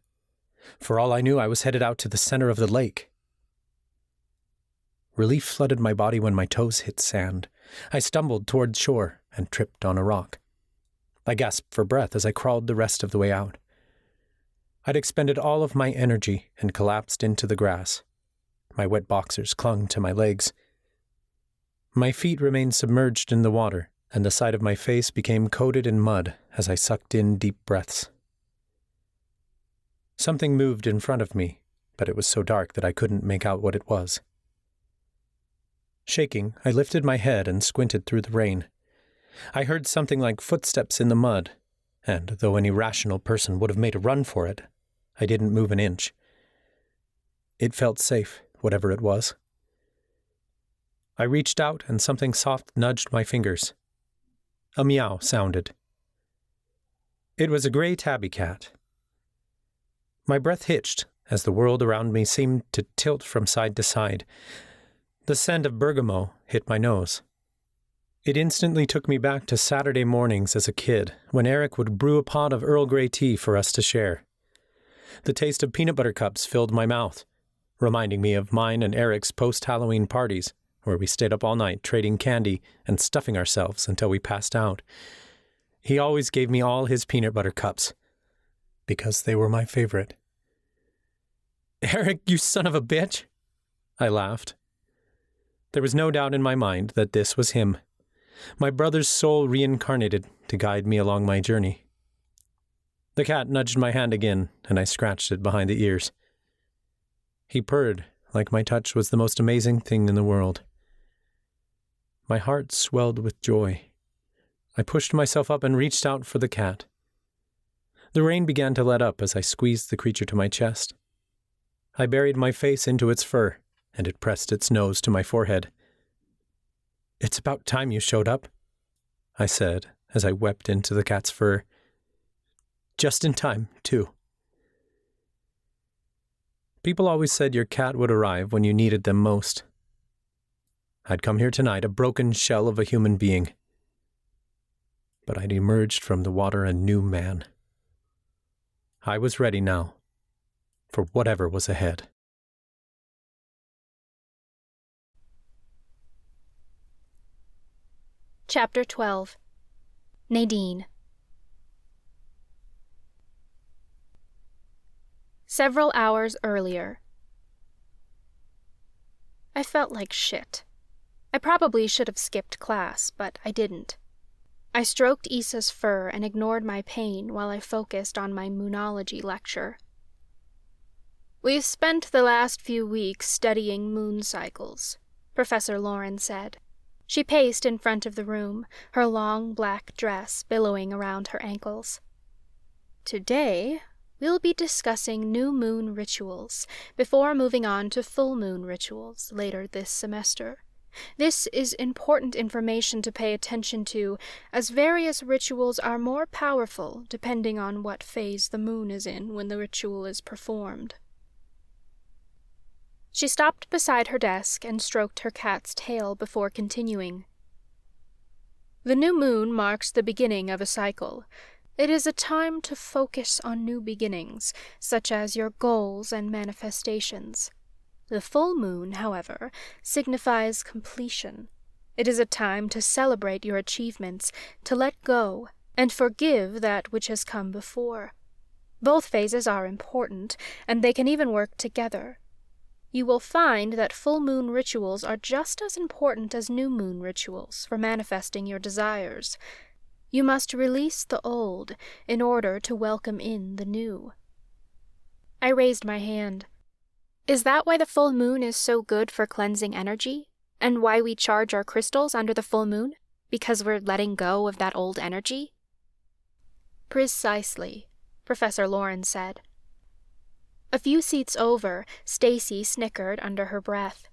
Speaker 2: For all I knew, I was headed out to the center of the lake. Relief flooded my body when my toes hit sand. I stumbled toward shore and tripped on a rock. I gasped for breath as I crawled the rest of the way out. I'd expended all of my energy and collapsed into the grass. My wet boxers clung to my legs. My feet remained submerged in the water, and the side of my face became coated in mud as I sucked in deep breaths. Something moved in front of me, but it was so dark that I couldn't make out what it was. Shaking, I lifted my head and squinted through the rain. I heard something like footsteps in the mud, and though any rational person would have made a run for it, I didn't move an inch. It felt safe, whatever it was. I reached out and something soft nudged my fingers. A meow sounded. It was a gray tabby cat. My breath hitched as the world around me seemed to tilt from side to side. The scent of bergamot hit my nose. It instantly took me back to Saturday mornings as a kid, when Eric would brew a pot of Earl Grey tea for us to share. The taste of peanut butter cups filled my mouth, reminding me of mine and Eric's post-Halloween parties, where we stayed up all night trading candy and stuffing ourselves until we passed out. He always gave me all his peanut butter cups, because they were my favorite. "Eric, you son of a bitch!" I laughed. There was no doubt in my mind that this was him, my brother's soul reincarnated to guide me along my journey. The cat nudged my hand again, and I scratched it behind the ears. He purred like my touch was the most amazing thing in the world. My heart swelled with joy. I pushed myself up and reached out for the cat. The rain began to let up as I squeezed the creature to my chest. I buried my face into its fur, and it pressed its nose to my forehead. "It's about time you showed up," I said as I wept into the cat's fur. Just in time, too. People always said your cat would arrive when you needed them most. I'd come here tonight a broken shell of a human being. But I'd emerged from the water a new man. I was ready now, for whatever was ahead.
Speaker 1: Chapter 12. Nadine. Several hours earlier. I felt like shit. I probably should have skipped class, but I didn't. I stroked Issa's fur and ignored my pain while I focused on my moonology lecture. "We've spent the last few weeks studying moon cycles," Professor Lauren said. She paced in front of the room, her long black dress billowing around her ankles. "Today, we'll be discussing new moon rituals before moving on to full moon rituals later this semester. This is important information to pay attention to, as various rituals are more powerful depending on what phase the moon is in when the ritual is performed." She stopped beside her desk and stroked her cat's tail before continuing. "The new moon marks the beginning of a cycle. It is a time to focus on new beginnings, such as your goals and manifestations. The full moon, however, signifies completion. It is a time to celebrate your achievements, to let go, and forgive that which has come before. Both phases are important, and they can even work together. You will find that full moon rituals are just as important as new moon rituals for manifesting your desires. You must release the old in order to welcome in the new." I raised my hand. "Is that why the full moon is so good for cleansing energy? And why we charge our crystals under the full moon? Because we're letting go of that old energy?" "Precisely," Professor Lauren said. A few seats over, Stacy snickered under her breath.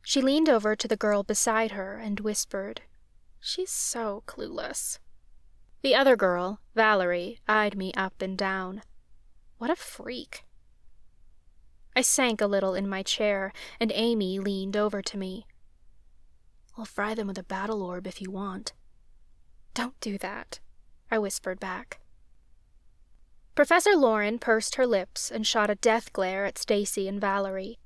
Speaker 1: She leaned over to the girl beside her and whispered, "She's so clueless." The other girl, Valerie, eyed me up and down. What a freak. I sank a little in my chair, and Amy leaned over to me. "I'll fry them with a battle orb if you want." "Don't do that," I whispered back. Professor Lauren pursed her lips and shot a death glare at Stacy and Valerie.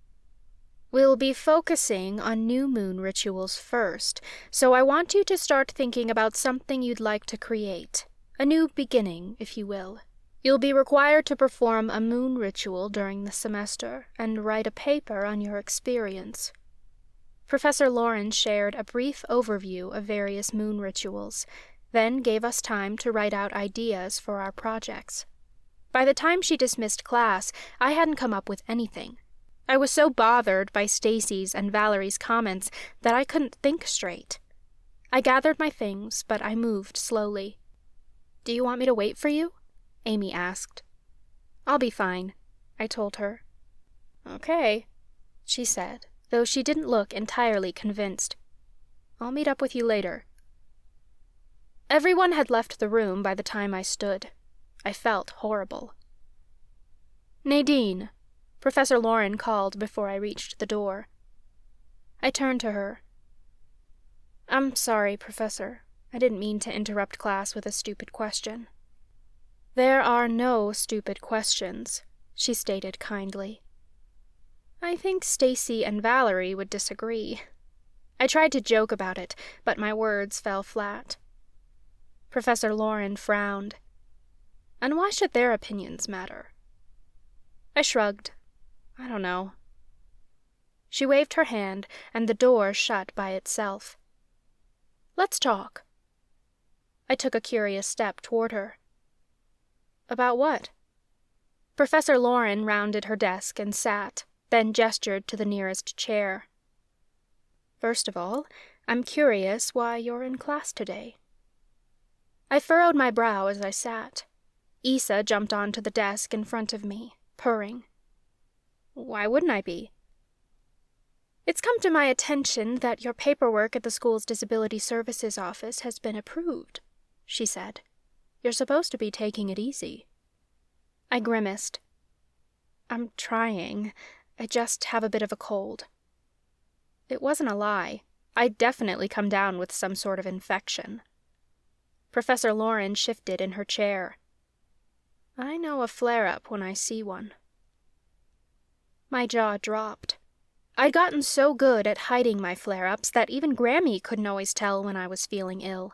Speaker 1: "We'll be focusing on new moon rituals first, so I want you to start thinking about something you'd like to create. A new beginning, if you will. You'll be required to perform a moon ritual during the semester and write a paper on your experience." Professor Lauren shared a brief overview of various moon rituals, then gave us time to write out ideas for our projects. By the time she dismissed class, I hadn't come up with anything. I was so bothered by Stacy's and Valerie's comments that I couldn't think straight. I gathered my things, but I moved slowly. "Do you want me to wait for you?" Amy asked. "I'll be fine," I told her. "Okay," she said, though she didn't look entirely convinced. "I'll meet up with you later." Everyone had left the room by the time I stood. I felt horrible. "Nadine," Professor Lauren called before I reached the door. I turned to her. "I'm sorry, Professor. I didn't mean to interrupt class with a stupid question." "There are no stupid questions," she stated kindly. "I think Stacy and Valerie would disagree." I tried to joke about it, but my words fell flat. Professor Lauren frowned. "And why should their opinions matter?" I shrugged. "I don't know." She waved her hand, and the door shut by itself. "Let's talk." I took a curious step toward her. "About what?" Professor Lauren rounded her desk and sat, then gestured to the nearest chair. "First of all, I'm curious why you're in class today." I furrowed my brow as I sat. Issa jumped onto the desk in front of me, purring. "Why wouldn't I be?" "It's come to my attention that your paperwork at the school's Disability Services office has been approved," she said. "You're supposed to be taking it easy." I grimaced. "I'm trying. I just have a bit of a cold." It wasn't a lie. I'd definitely come down with some sort of infection. Professor Lauren shifted in her chair. "I know a flare-up when I see one." My jaw dropped. I'd gotten so good at hiding my flare-ups that even Grammy couldn't always tell when I was feeling ill.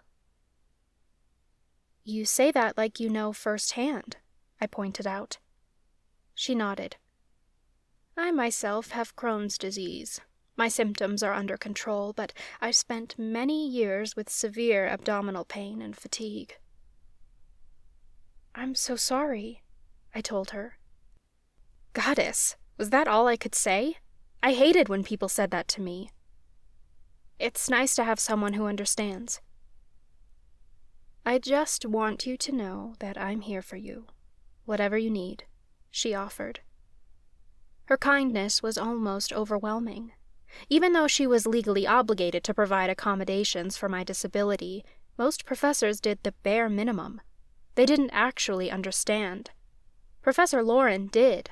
Speaker 1: You say that like you know firsthand, I pointed out. She nodded. I myself have Crohn's disease. My symptoms are under control, but I've spent many years with severe abdominal pain and fatigue. I'm so sorry, I told her. Goddess, was that all I could say? I hated when people said that to me. It's nice to have someone who understands. I just want you to know that I'm here for you, whatever you need, she offered. Her kindness was almost overwhelming. Even though she was legally obligated to provide accommodations for my disability, most professors did the bare minimum. They didn't actually understand. Professor Lauren did,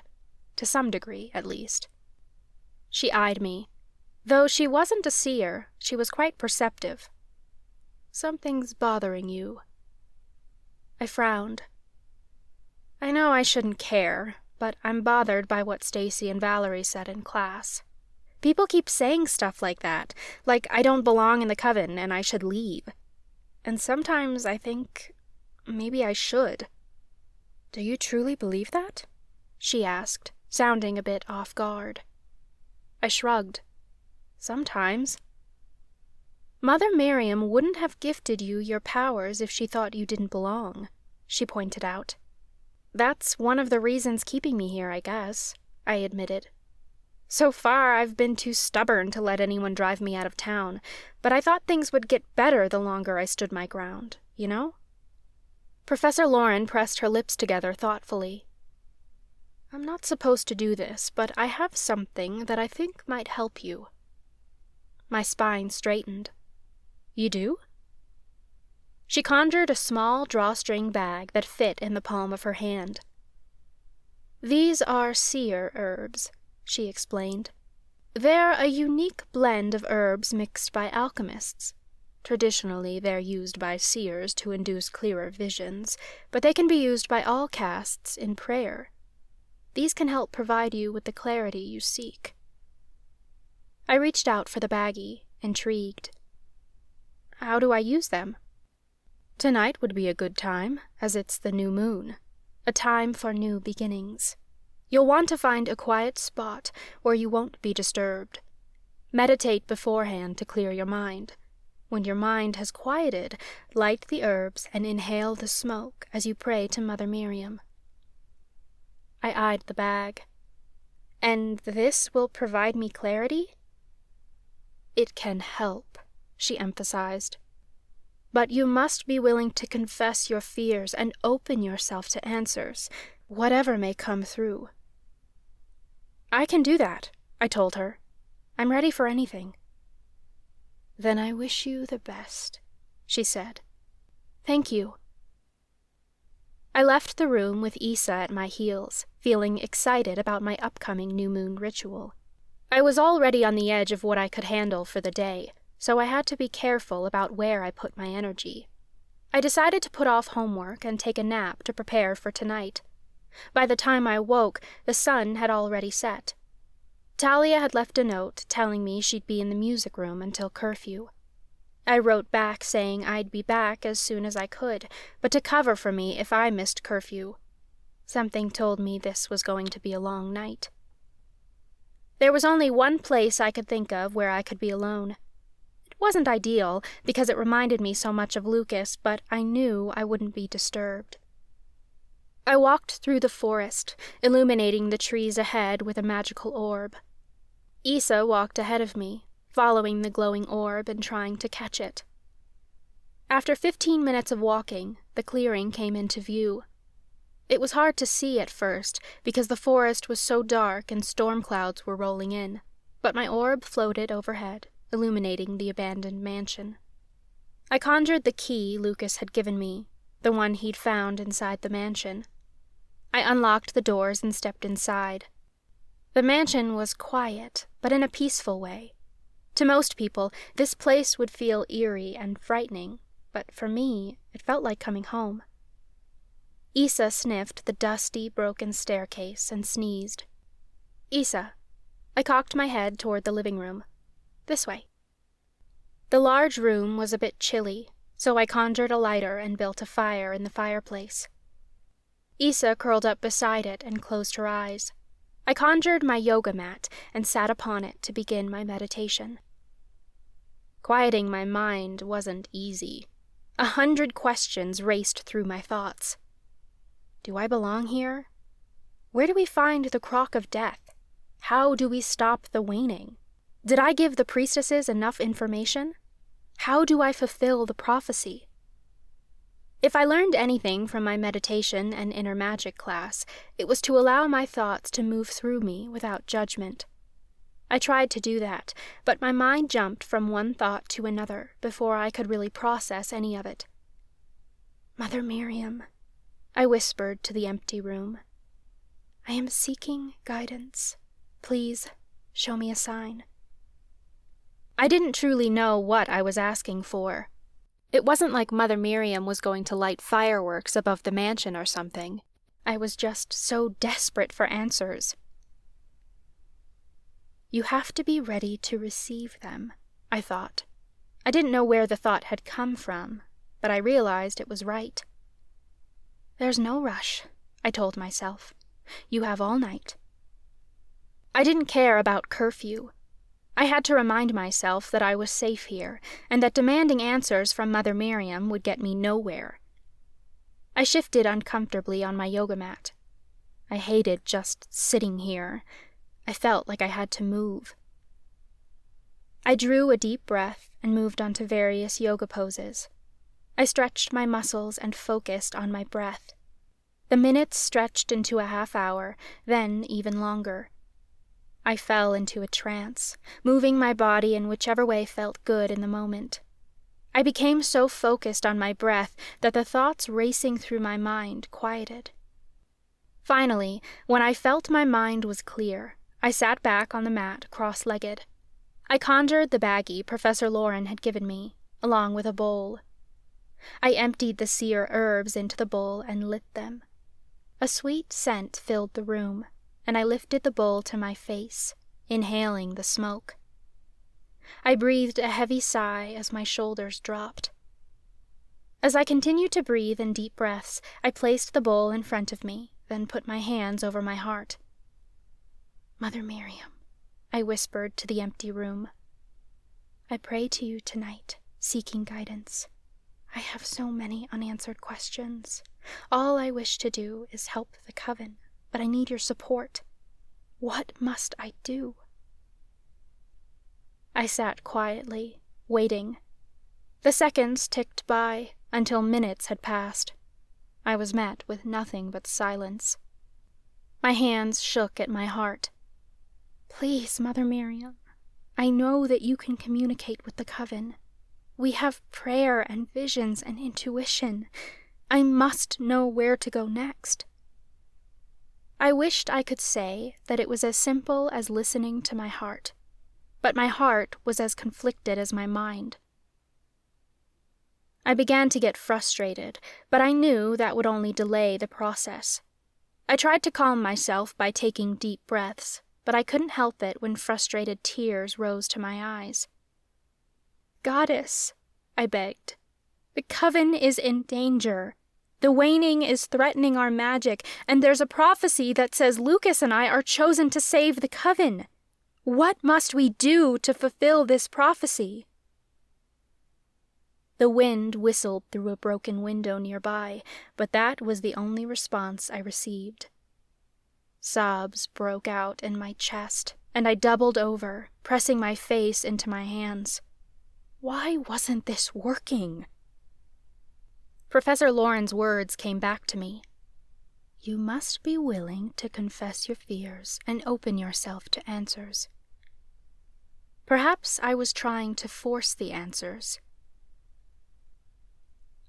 Speaker 1: to some degree, at least. She eyed me. Though she wasn't a seer, she was quite perceptive. Something's bothering you. I frowned. I know I shouldn't care, but I'm bothered by what Stacy and Valerie said in class. People keep saying stuff like that, like I don't belong in the coven and I should leave. And sometimes I think maybe I should. Do you truly believe that? She asked, sounding a bit off guard. I shrugged. Sometimes. Mother Miriam wouldn't have gifted you your powers if she thought you didn't belong, she pointed out. That's one of the reasons keeping me here, I guess, I admitted. So far, I've been too stubborn to let anyone drive me out of town, but I thought things would get better the longer I stood my ground, you know? Professor Lauren pressed her lips together thoughtfully. I'm not supposed to do this, but I have something that I think might help you. My spine straightened. You do? She conjured a small drawstring bag that fit in the palm of her hand. These are seer herbs, she explained. They're a unique blend of herbs mixed by alchemists. Traditionally, they're used by seers to induce clearer visions, but they can be used by all castes in prayer. These can help provide you with the clarity you seek. I reached out for the baggie, intrigued. How do I use them? Tonight would be a good time, as it's the new moon, a time for new beginnings. You'll want to find a quiet spot where you won't be disturbed. Meditate beforehand to clear your mind. When your mind has quieted, light the herbs and inhale the smoke as you pray to Mother Miriam. I eyed the bag. And this will provide me clarity? It can help, she emphasized. But you must be willing to confess your fears and open yourself to answers, whatever may come through. I can do that, I told her. I'm ready for anything. Then I wish you the best, she said. Thank you. I left the room with Issa at my heels, feeling excited about my upcoming new moon ritual. I was already on the edge of what I could handle for the day, so I had to be careful about where I put my energy. I decided to put off homework and take a nap to prepare for tonight. By the time I woke, the sun had already set. Talia had left a note telling me she'd be in the music room until curfew. I wrote back saying I'd be back as soon as I could, but to cover for me if I missed curfew. Something told me this was going to be a long night. There was only one place I could think of where I could be alone. It wasn't ideal, because it reminded me so much of Lucas, but I knew I wouldn't be disturbed. I walked through the forest, illuminating the trees ahead with a magical orb. Issa walked ahead of me, following the glowing orb and trying to catch it. After 15 minutes of walking, the clearing came into view. It was hard to see at first, because the forest was so dark and storm clouds were rolling in, but my orb floated overhead, illuminating the abandoned mansion. I conjured the key Lucas had given me, the one he'd found inside the mansion. I unlocked the doors and stepped inside. The mansion was quiet, but in a peaceful way. To most people, this place would feel eerie and frightening, but for me, it felt like coming home. Issa sniffed the dusty, broken staircase and sneezed. Issa, I cocked my head toward the living room. This way. The large room was a bit chilly, so I conjured a lighter and built a fire in the fireplace. Issa curled up beside it and closed her eyes. I conjured my yoga mat and sat upon it to begin my meditation. Quieting my mind wasn't easy. 100 questions raced through my thoughts. Do I belong here? Where do we find the Crock of Death? How do we stop the waning? Did I give the priestesses enough information? How do I fulfill the prophecy? If I learned anything from my meditation and inner magic class, it was to allow my thoughts to move through me without judgment. I tried to do that, but my mind jumped from one thought to another before I could really process any of it. Mother Miriam, I whispered to the empty room. I am seeking guidance. Please, show me a sign. I didn't truly know what I was asking for. It wasn't like Mother Miriam was going to light fireworks above the mansion or something. I was just so desperate for answers. You have to be ready to receive them, I thought. I didn't know where the thought had come from, but I realized it was right. There's no rush, I told myself. You have all night. I didn't care about curfew. I had to remind myself that I was safe here, and that demanding answers from Mother Miriam would get me nowhere. I shifted uncomfortably on my yoga mat. I hated just sitting here. I felt like I had to move. I drew a deep breath and moved onto various yoga poses. I stretched my muscles and focused on my breath. The minutes stretched into a half hour, then even longer. I fell into a trance, moving my body in whichever way felt good in the moment. I became so focused on my breath that the thoughts racing through my mind quieted. Finally, when I felt my mind was clear, I sat back on the mat cross-legged. I conjured the baggie Professor Lauren had given me, along with a bowl. I emptied the seer herbs into the bowl and lit them. A sweet scent filled the room, and I lifted the bowl to my face, inhaling the smoke. I breathed a heavy sigh as my shoulders dropped. As I continued to breathe in deep breaths, I placed the bowl in front of me, then put my hands over my heart. Mother Miriam, I whispered to the empty room. I pray to you tonight, seeking guidance. I have so many unanswered questions. All I wish to do is help the coven, but I need your support. What must I do? I sat quietly, waiting. The seconds ticked by until minutes had passed. I was met with nothing but silence. My hands shook at my heart. Please, Mother Miriam, I know that you can communicate with the coven. We have prayer and visions and intuition. I must know where to go next. I wished I could say that it was as simple as listening to my heart, but my heart was as conflicted as my mind. I began to get frustrated, but I knew that would only delay the process. I tried to calm myself by taking deep breaths, but I couldn't help it when frustrated tears rose to my eyes. Goddess, I begged, the coven is in danger. The waning is threatening our magic, and there's a prophecy that says Lucas and I are chosen to save the coven. What must we do to fulfill this prophecy? The wind whistled through a broken window nearby, but that was the only response I received. Sobs broke out in my chest, and I doubled over, pressing my face into my hands. Why wasn't this working? Professor Lauren's words came back to me. You must be willing to confess your fears and open yourself to answers. Perhaps I was trying to force the answers.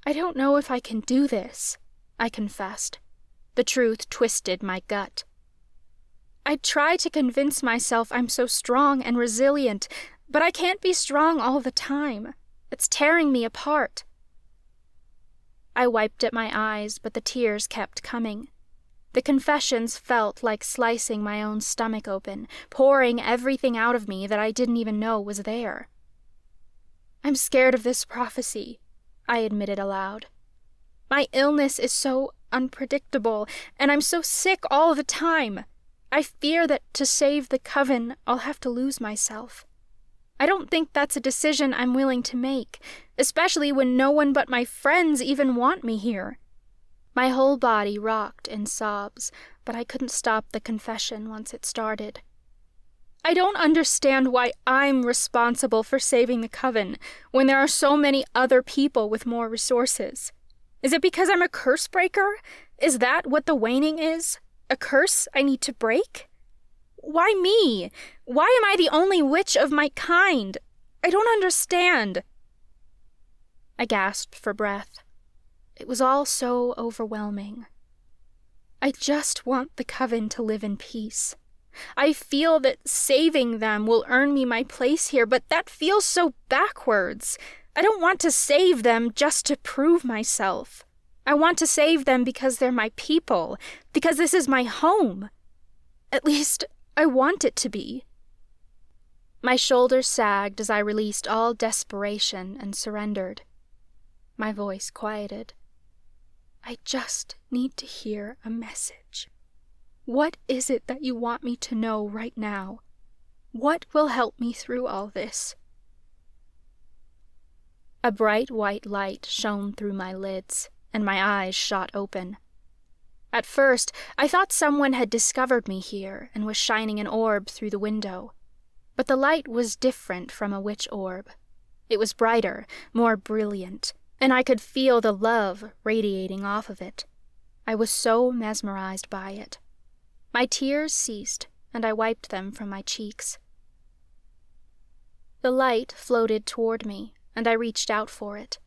Speaker 1: I don't know if I can do this, I confessed. The truth twisted my gut. I try to convince myself I'm so strong and resilient, but I can't be strong all the time. It's tearing me apart. I wiped at my eyes, but the tears kept coming. The confessions felt like slicing my own stomach open, pouring everything out of me that I didn't even know was there. "I'm scared of this prophecy," I admitted aloud. "My illness is so unpredictable, and I'm so sick all the time. I fear that to save the coven, I'll have to lose myself. I don't think that's a decision I'm willing to make, especially when no one but my friends even want me here." My whole body rocked in sobs, but I couldn't stop the confession once it started. "I don't understand why I'm responsible for saving the coven when there are so many other people with more resources. Is it because I'm a curse breaker? Is that what the waning is? A curse I need to break? Why me? Why am I the only witch of my kind? I don't understand." I gasped for breath. It was all so overwhelming. I just want the coven to live in peace. I feel that saving them will earn me my place here, but that feels so backwards. I don't want to save them just to prove myself. I want to save them because they're my people, because this is my home. At least, I want it to be. My shoulders sagged as I released all desperation and surrendered. My voice quieted. "I just need to hear a message. What is it that you want me to know right now? What will help me through all this?" A bright white light shone through my lids, and my eyes shot open. At first, I thought someone had discovered me here and was shining an orb through the window. But the light was different from a witch orb. It was brighter, more brilliant, and I could feel the love radiating off of it. I was so mesmerized by it. My tears ceased, and I wiped them from my cheeks. The light floated toward me, and I reached out for it.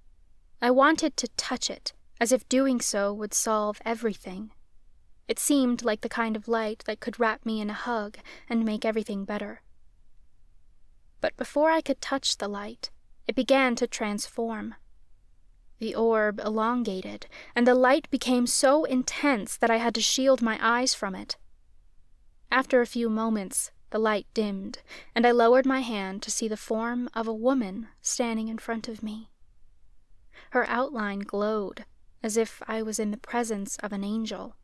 Speaker 1: I wanted to touch it, as if doing so would solve everything. It seemed like the kind of light that could wrap me in a hug and make everything better. But before I could touch the light, it began to transform. The orb elongated, and the light became so intense that I had to shield my eyes from it. After a few moments, the light dimmed, and I lowered my hand to see the form of a woman standing in front of me. Her outline glowed, as if I was in the presence of an angel.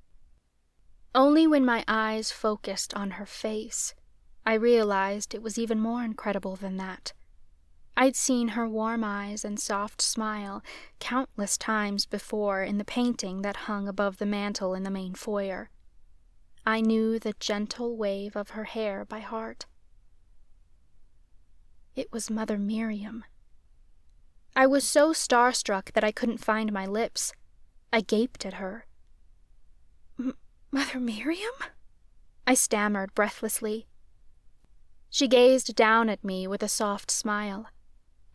Speaker 1: Only when my eyes focused on her face, I realized it was even more incredible than that. I'd seen her warm eyes and soft smile countless times before in the painting that hung above the mantel in the main foyer. I knew the gentle wave of her hair by heart. It was Mother Miriam. I was so starstruck that I couldn't find my lips. I gaped at her. "Mother Miriam?" I stammered breathlessly. She gazed down at me with a soft smile.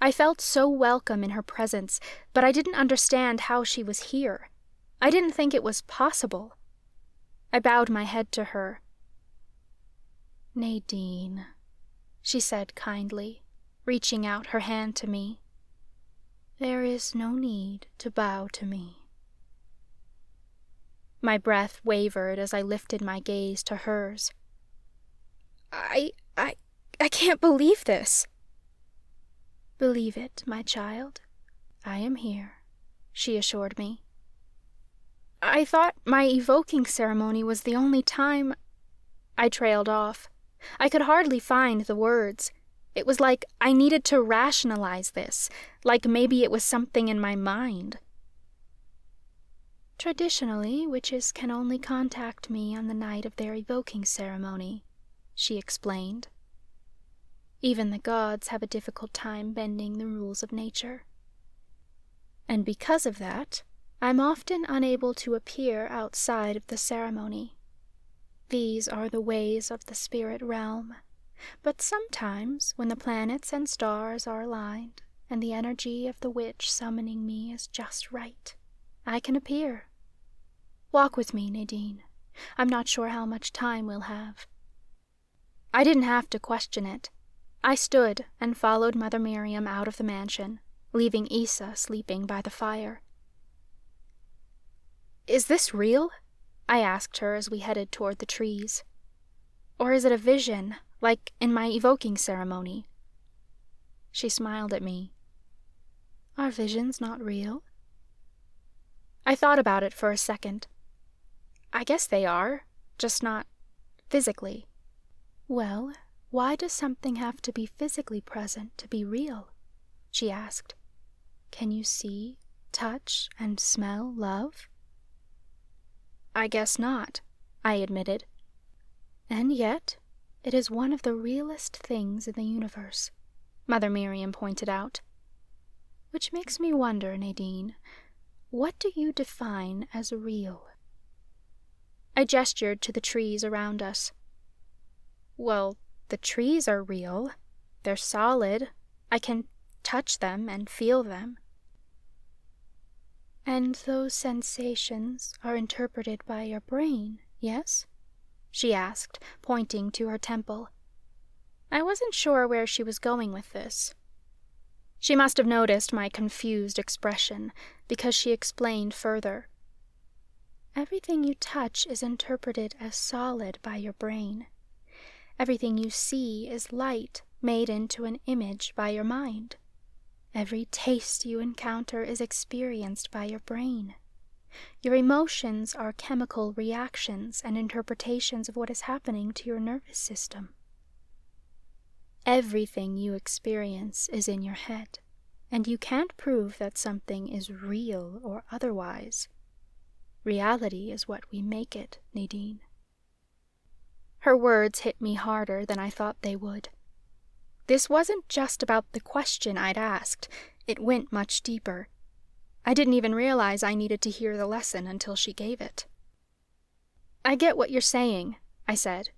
Speaker 1: I felt so welcome in her presence, but I didn't understand how she was here. I didn't think it was possible. I bowed my head to her. "Nadine," she said kindly, reaching out her hand to me. "There is no need to bow to me." My breath wavered as I lifted my gaze to hers. I can't believe this." "Believe it, my child. I am here," she assured me. "I thought my evoking ceremony was the only time—" I trailed off. I could hardly find the words. It was like I needed to rationalize this, like maybe it was something in my mind. "Traditionally, witches can only contact me on the night of their evoking ceremony," she explained. "Even the gods have a difficult time bending the rules of nature. And because of that, I'm often unable to appear outside of the ceremony. These are the ways of the spirit realm. But sometimes, when the planets and stars are aligned, and the energy of the witch summoning me is just right, I can appear. Walk with me, Nadine. I'm not sure how much time we'll have." I didn't have to question it. I stood and followed Mother Miriam out of the mansion, leaving Issa sleeping by the fire. "Is this real?" I asked her as we headed toward the trees. Or is it a vision, like in my evoking ceremony? She smiled at me. Are visions not real? I thought about it for a second. I guess they are, just not physically. Well, why does something have to be physically present to be real? She asked. Can you see, touch, and smell love? I guess not, I admitted. And yet, it is one of the realest things in the universe, Mother Miriam pointed out. Which makes me wonder, Nadine, what do you define as real? I gestured to the trees around us. Well, the trees are real. They're solid. I can touch them and feel them. And those sensations are interpreted by your brain, yes? She asked, pointing to her temple. I wasn't sure where she was going with this. She must have noticed my confused expression, because she explained further. Everything you touch is interpreted as solid by your brain. Everything you see is light made into an image by your mind. Every taste you encounter is experienced by your brain. Your emotions are chemical reactions and interpretations of what is happening to your nervous system. Everything you experience is in your head, and you can't prove that something is real or otherwise. Reality is what we make it, Nadine. Her words hit me harder than I thought they would. This wasn't just about the question I'd asked. It went much deeper. I didn't even realize I needed to hear the lesson until she gave it. I get what you're saying, I said.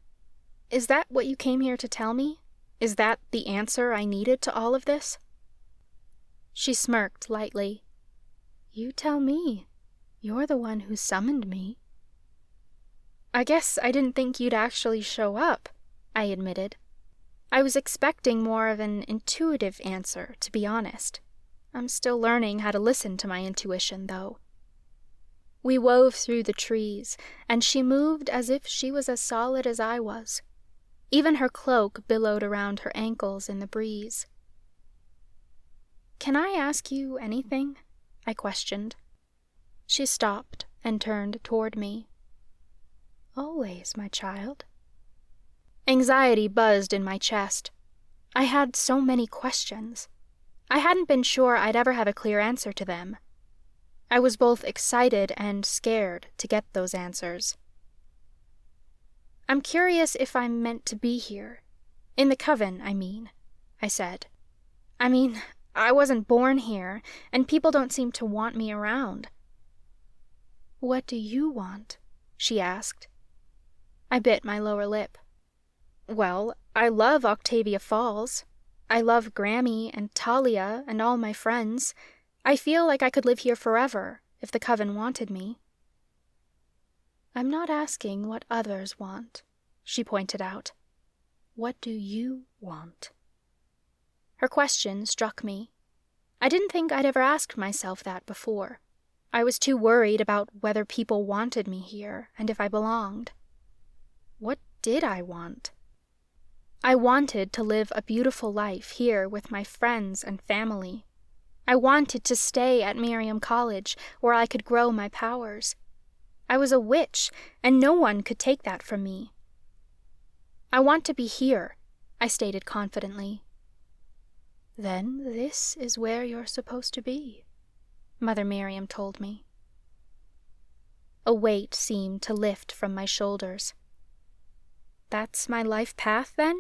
Speaker 1: Is that what you came here to tell me? Is that the answer I needed to all of this? She smirked lightly. You tell me. You're the one who summoned me. I guess I didn't think you'd actually show up, I admitted. I was expecting more of an intuitive answer, to be honest. I'm still learning how to listen to my intuition, though. We wove through the trees, and she moved as if she was as solid as I was. Even her cloak billowed around her ankles in the breeze. Can I ask you anything? I questioned. She stopped and turned toward me. Always, my child. Anxiety buzzed in my chest. I had so many questions. I hadn't been sure I'd ever have a clear answer to them. I was both excited and scared to get those answers. I'm curious if I'm meant to be here. In the coven, I mean, I said. I wasn't born here, and people don't seem to want me around. What do you want? She asked. I bit my lower lip. Well, I love Octavia Falls. I love Grammy and Talia and all my friends. I feel like I could live here forever if the coven wanted me. I'm not asking what others want, she pointed out. What do you want? Her question struck me. I didn't think I'd ever asked myself that before. I was too worried about whether people wanted me here and if I belonged. What did I want? I wanted to live a beautiful life here with my friends and family. I wanted to stay at Miriam College, where I could grow my powers. I was a witch, and no one could take that from me. I want to be here, I stated confidently. Then this is where you're supposed to be, Mother Miriam told me. A weight seemed to lift from my shoulders. That's my life path, then?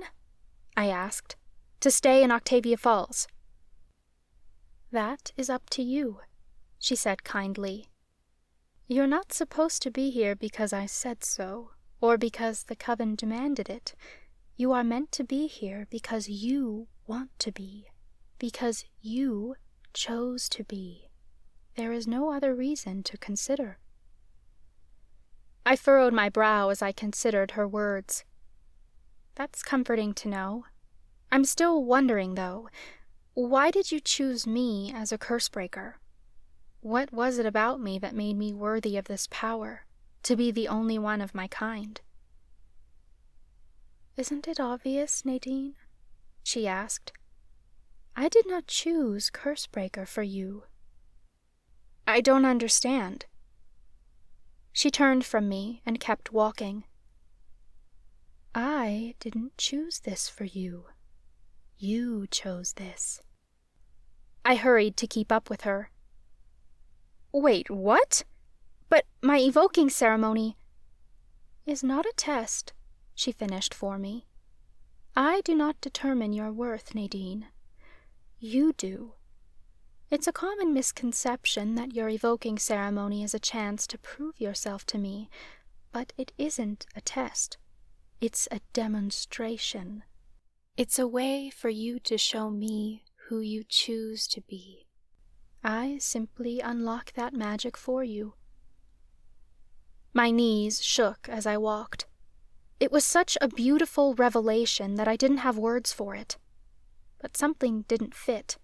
Speaker 1: I asked. To stay in Octavia Falls. That is up to you, she said kindly. You're not supposed to be here because I said so, or because the coven demanded it. You are meant to be here because you want to be, because you chose to be. There is no other reason to consider. I furrowed my brow as I considered her words. That's comforting to know. I'm still wondering, though, why did you choose me as a curse breaker? What was it about me that made me worthy of this power, to be the only one of my kind.
Speaker 3: Isn't it obvious, Nadine? She asked. I did not choose Cursebreaker for you.
Speaker 1: I don't understand. She turned from me and kept walking.
Speaker 3: I didn't choose this for you. You chose this.
Speaker 1: I hurried to keep up with her. Wait, what? But my evoking ceremony
Speaker 3: is not a test, she finished for me. I do not determine your worth, Nadine. You do. It's a common misconception that your evoking ceremony is a chance to prove yourself to me, but it isn't a test. It's a demonstration. It's a way for you to show me who you choose to be. I simply unlock that magic for you.
Speaker 1: My knees shook as I walked. It was such a beautiful revelation that I didn't have words for it. But something didn't fit.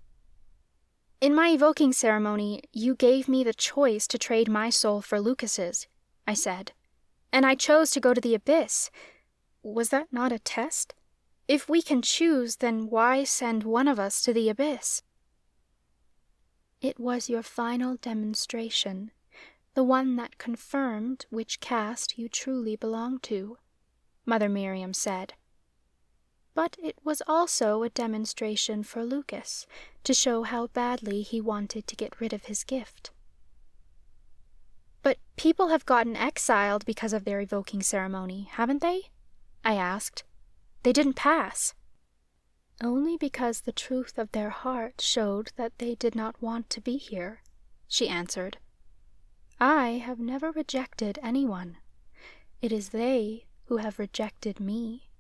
Speaker 1: In my evoking ceremony, you gave me the choice to trade my soul for Lucas's, I said. And I chose to go to the abyss. Was that not a test? If we can choose, then why send one of us to the abyss?
Speaker 3: It was your final demonstration, the one that confirmed which caste you truly belong to, Mother Miriam said. But it was also a demonstration for Lucas, to show how badly he wanted to get rid of his gift.
Speaker 1: But people have gotten exiled because of their evoking ceremony, haven't they? I asked. They didn't pass.
Speaker 3: Only because the truth of their heart showed that they did not want to be here, she answered. I have never rejected anyone. It is they who have rejected me.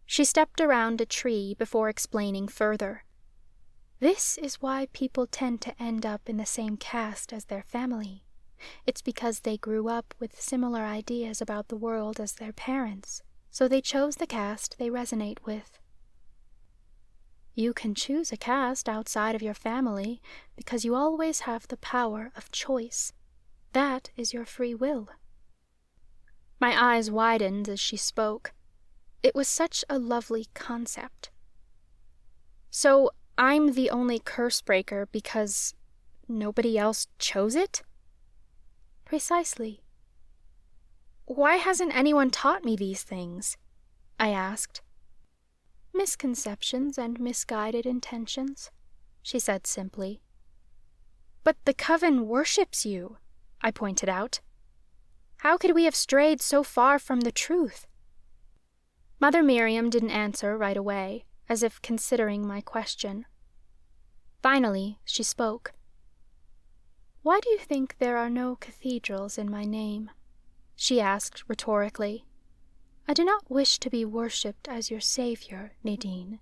Speaker 1: She stepped around a tree before explaining further.
Speaker 3: This is why people tend to end up in the same caste as their family. It's because they grew up with similar ideas about the world as their parents, so they chose the caste they resonate with. You can choose a caste outside of your family because you always have the power of choice. That is your free will.
Speaker 1: My eyes widened as she spoke. It was such a lovely concept. So I'm the only Cursebreaker because nobody else chose it?
Speaker 3: Precisely.
Speaker 1: Why hasn't anyone taught me these things? I asked.
Speaker 3: Misconceptions and misguided intentions, she said simply.
Speaker 1: But the coven worships you, I pointed out. How could we have strayed so far from the truth? Mother Miriam didn't answer right away, as if considering my question. Finally, she spoke.
Speaker 3: Why do you think there are no cathedrals in my name? She asked rhetorically. I do not wish to be worshipped as your savior, Nadine.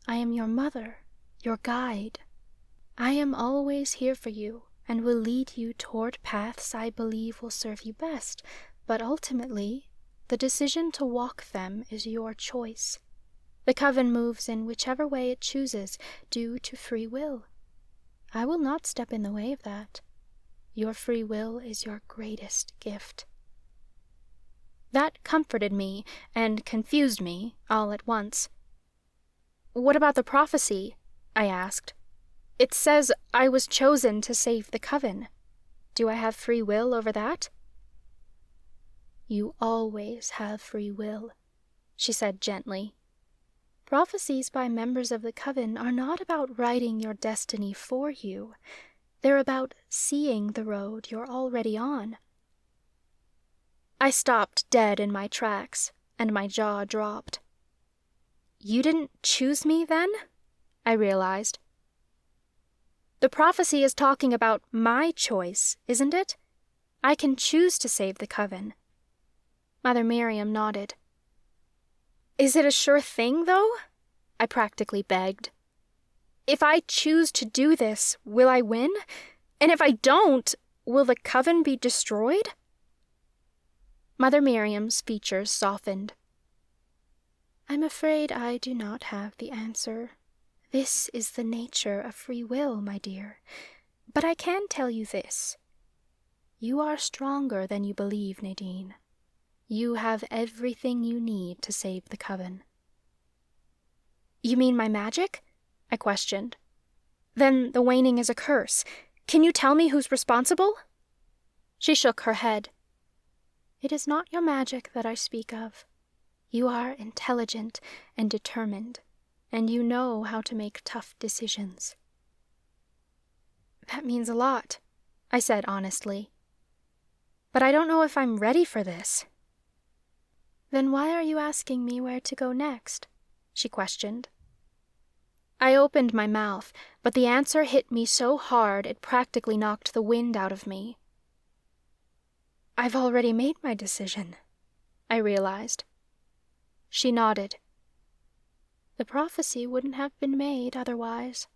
Speaker 3: I am your mother, your guide. I am always here for you, and will lead you toward paths I believe will serve you best, but ultimately, the decision to walk them is your choice. The coven moves in whichever way it chooses, due to free will. I will not step in the way of that. Your free will is your greatest gift.
Speaker 1: That comforted me and confused me all at once. What about the prophecy? I asked. It says I was chosen to save the coven. Do I have free will over that?
Speaker 3: You always have free will, she said gently. Prophecies by members of the coven are not about writing your destiny for you. They're about seeing the road you're already on.
Speaker 1: I stopped dead in my tracks, and my jaw dropped. You didn't choose me, then? I realized. The prophecy is talking about my choice, isn't it? I can choose to save the coven. Mother Miriam nodded. Is it a sure thing, though? I practically begged. If I choose to do this, will I win? And if I don't, will the coven be destroyed? Mother Miriam's features softened.
Speaker 3: I'm afraid I do not have the answer. This is the nature of free will, my dear. But I can tell you this.
Speaker 1: You are stronger than you believe, Nadine. You have everything you need to save the coven. You mean my magic? I questioned. Then the waning is a curse. Can you tell me who's responsible? She shook her head. It is not your magic that I speak of. You are intelligent and determined, and you know how to make tough decisions. That means a lot, I said honestly. But I don't know if I'm ready for this. Then why are you asking me where to go next? She questioned. I opened my mouth, but the answer hit me so hard it practically knocked the wind out of me. I've already made my decision, I realized. She nodded. The prophecy wouldn't have been made otherwise.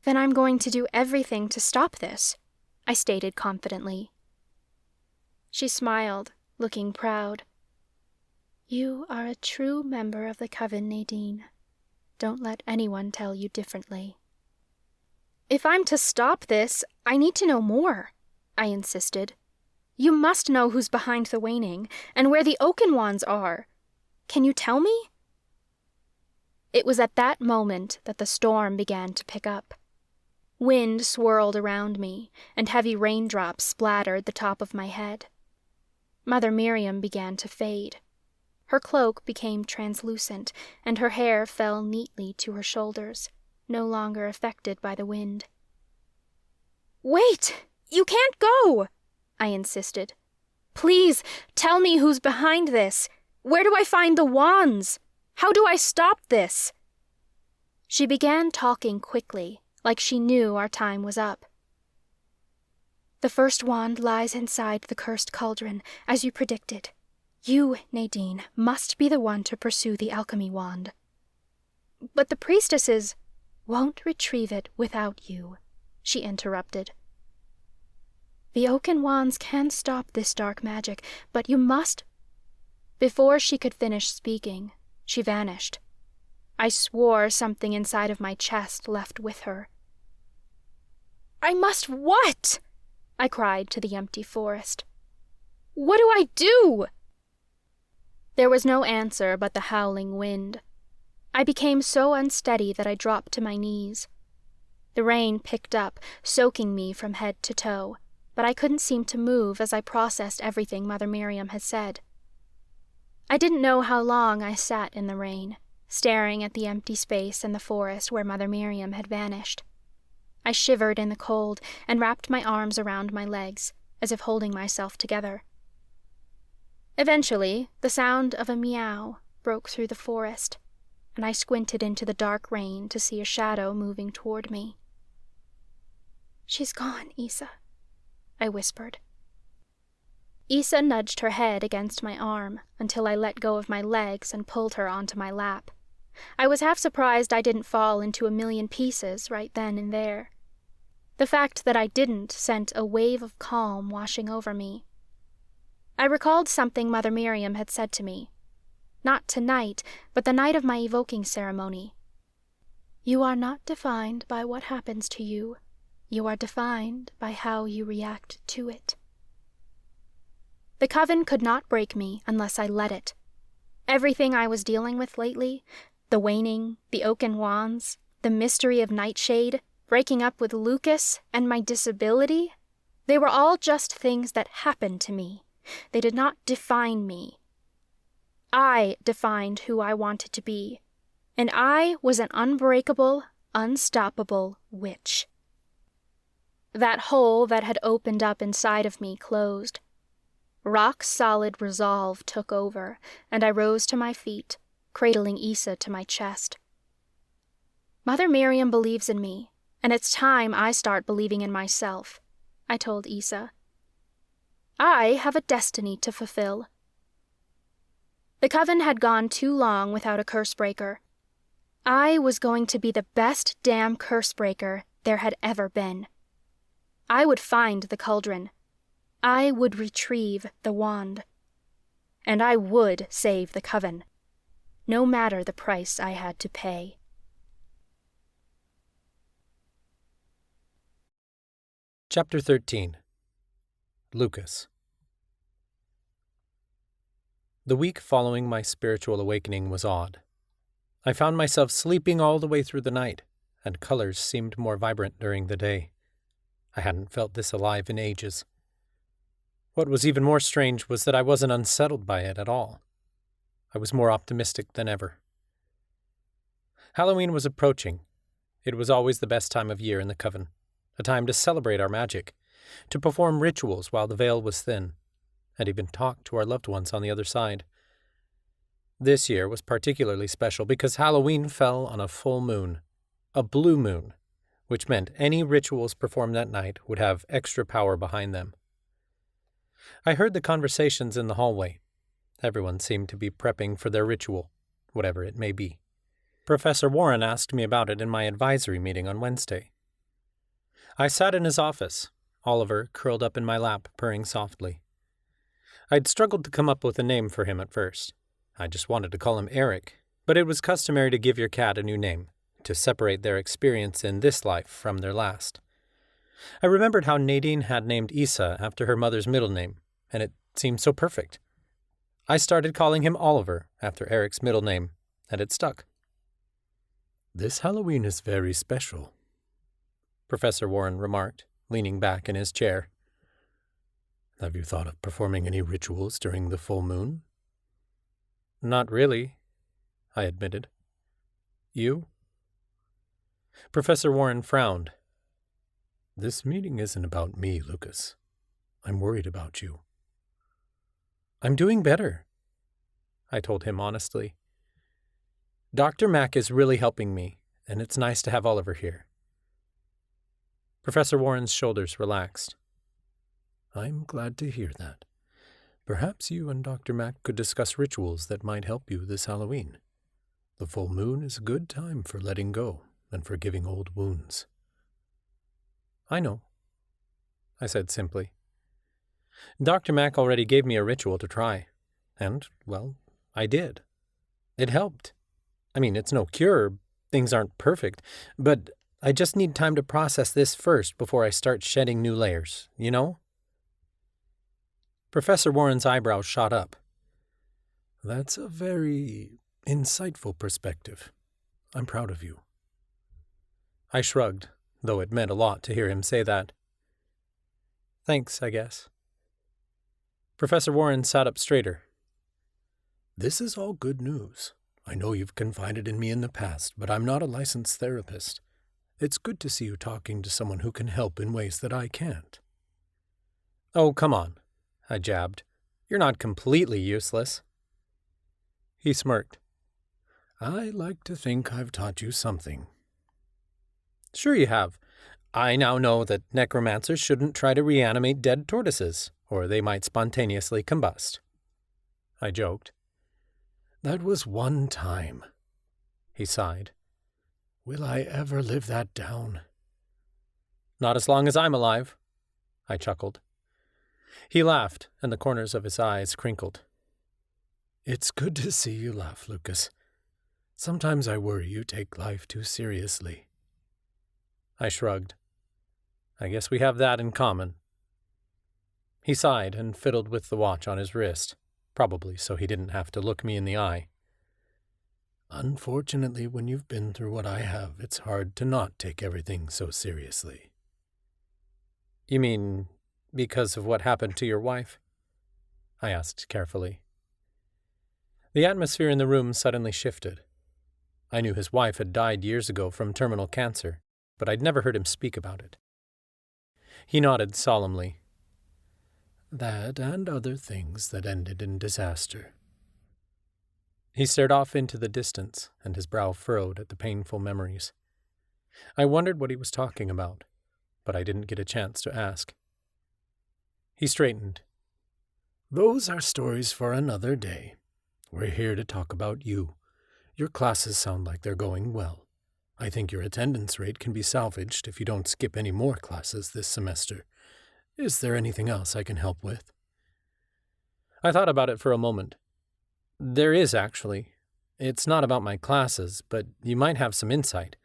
Speaker 1: Then I'm going to do everything to stop this, I stated confidently. She smiled, looking proud. You are a true member of the coven, Nadine. Don't let anyone tell you differently. If I'm to stop this, I need to know more, I insisted. You must know who's behind the waning, and where the Oaken Wands are. Can you tell me? It was at that moment that the storm began to pick up. Wind swirled around me, and heavy raindrops splattered the top of my head. Mother Miriam began to fade. Her cloak became translucent, and her hair fell neatly to her shoulders, no longer affected by the wind. Wait! You can't go! I insisted. Please, tell me who's behind this. Where do I find the wands? How do I stop this? She began talking quickly, like she knew our time was up. The first wand lies inside the cursed cauldron, as you predicted. You, Nadine, must be the one to pursue the alchemy wand. But the priestesses won't retrieve it without you, she interrupted. The Oaken Wands can stop this dark magic, but you must... Before she could finish speaking, she vanished. I swore something inside of my chest left with her. I must what? I cried to the empty forest. What do I do? There was no answer but the howling wind. I became so unsteady that I dropped to my knees. The rain picked up, soaking me from head to toe, but I couldn't seem to move as I processed everything Mother Miriam had said. I didn't know how long I sat in the rain, staring at the empty space in the forest where Mother Miriam had vanished. I shivered in the cold and wrapped my arms around my legs, as if holding myself together. Eventually, the sound of a meow broke through the forest, and I squinted into the dark rain to see a shadow moving toward me. She's gone, Isa, I whispered. Isa nudged her head against my arm until I let go of my legs and pulled her onto my lap. I was half surprised I didn't fall into a million pieces right then and there. The fact that I didn't sent a wave of calm washing over me. I recalled something Mother Miriam had said to me. Not tonight, but the night of my evoking ceremony. You are not defined by what happens to you. You are defined by how you react to it. The coven could not break me unless I let it. Everything I was dealing with lately, the waning, the Oaken Wands, the mystery of Nightshade, breaking up with Lucas, and my disability, they were all just things that happened to me. They did not define me. I defined who I wanted to be, and I was an unbreakable, unstoppable witch. That hole that had opened up inside of me closed. Rock-solid resolve took over, and I rose to my feet, cradling Isa to my chest. Mother Miriam believes in me, and it's time I start believing in myself, I told Isa. I have a destiny to fulfill. The coven had gone too long without a curse-breaker. I was going to be the best damn curse-breaker there had ever been. I would find the cauldron. I would retrieve the wand. And I would save the coven, no matter the price I had to pay.
Speaker 2: Chapter 13. Lucas. The week following my spiritual awakening was odd. I found myself sleeping all the way through the night, and colors seemed more vibrant during the day. I hadn't felt this alive in ages. What was even more strange was that I wasn't unsettled by it at all. I was more optimistic than ever. Halloween was approaching. It was always the best time of year in the coven, a time to celebrate our magic, to perform rituals while the veil was thin, and even talk to our loved ones on the other side. This year was particularly special because Halloween fell on a full moon, a blue moon, which meant any rituals performed that night would have extra power behind them. I heard the conversations in the hallway. Everyone seemed to be prepping for their ritual, whatever it may be. Professor Warren asked me about it in my advisory meeting on Wednesday. I sat in his office, Oliver curled up in my lap, purring softly. I'd struggled to come up with a name for him at first. I just wanted to call him Eric, but it was customary to give your cat a new name, to separate their experience in this life from their last. I remembered how Nadine had named Issa after her mother's middle name, and it seemed so perfect. I started calling him Oliver after Eric's middle name, and it stuck.
Speaker 8: "This Halloween is very special," Professor Warren remarked, leaning back in his chair. "Have you thought of performing any rituals during the full moon?"
Speaker 2: Not really, I admitted. You? Professor Warren frowned.
Speaker 8: "This meeting isn't about me, Lucas. I'm worried about you."
Speaker 2: I'm doing better, I told him honestly. Dr. Mack is really helping me, and it's nice to have Oliver here. Professor Warren's shoulders relaxed.
Speaker 8: "I'm glad to hear that. Perhaps you and Dr. Mack could discuss rituals that might help you this Halloween. The full moon is a good time for letting go and forgiving old wounds."
Speaker 2: I know, I said simply. Dr. Mack already gave me a ritual to try, and, well, I did. It helped. I mean, it's no cure, things aren't perfect, but I just need time to process this first before I start shedding new layers, you know? Professor Warren's eyebrows shot up.
Speaker 8: "That's a very insightful perspective. I'm proud of you."
Speaker 2: I shrugged, though it meant a lot to hear him say that. Thanks, I guess. Professor Warren sat up straighter.
Speaker 8: "This is all good news. I know you've confided in me in the past, but I'm not a licensed therapist. It's good to see you talking to someone who can help in ways that I can't."
Speaker 2: Oh, come on, I jabbed. You're not completely useless. He smirked.
Speaker 8: "I like to think I've taught you something."
Speaker 2: Sure you have. I now know that necromancers shouldn't try to reanimate dead tortoises, or they might spontaneously combust. I joked.
Speaker 8: "That was one time," he sighed. "Will I ever live that down?"
Speaker 2: Not as long as I'm alive, I chuckled. He laughed, and the corners of his eyes crinkled.
Speaker 8: "It's good to see you laugh, Lucas. Sometimes I worry you take life too seriously."
Speaker 2: I shrugged. I guess we have that in common. He sighed and fiddled with the watch on his wrist, probably so he didn't have to look me in the eye.
Speaker 8: "Unfortunately, when you've been through what I have, it's hard to not take everything so seriously."
Speaker 2: You mean because of what happened to your wife? I asked carefully. The atmosphere in the room suddenly shifted. I knew his wife had died years ago from terminal cancer, but I'd never heard him speak about it. He nodded solemnly.
Speaker 8: "That and other things that ended in disaster."
Speaker 2: He stared off into the distance, and his brow furrowed at the painful memories. I wondered what he was talking about, but I didn't get a chance to ask. He straightened.
Speaker 8: "Those are stories for another day. We're here to talk about you. Your classes sound like they're going well. I think your attendance rate can be salvaged if you don't skip any more classes this semester. Is there anything else I can help with?"
Speaker 2: I thought about it for a moment. There is, actually. It's not about my classes, but you might have some insight.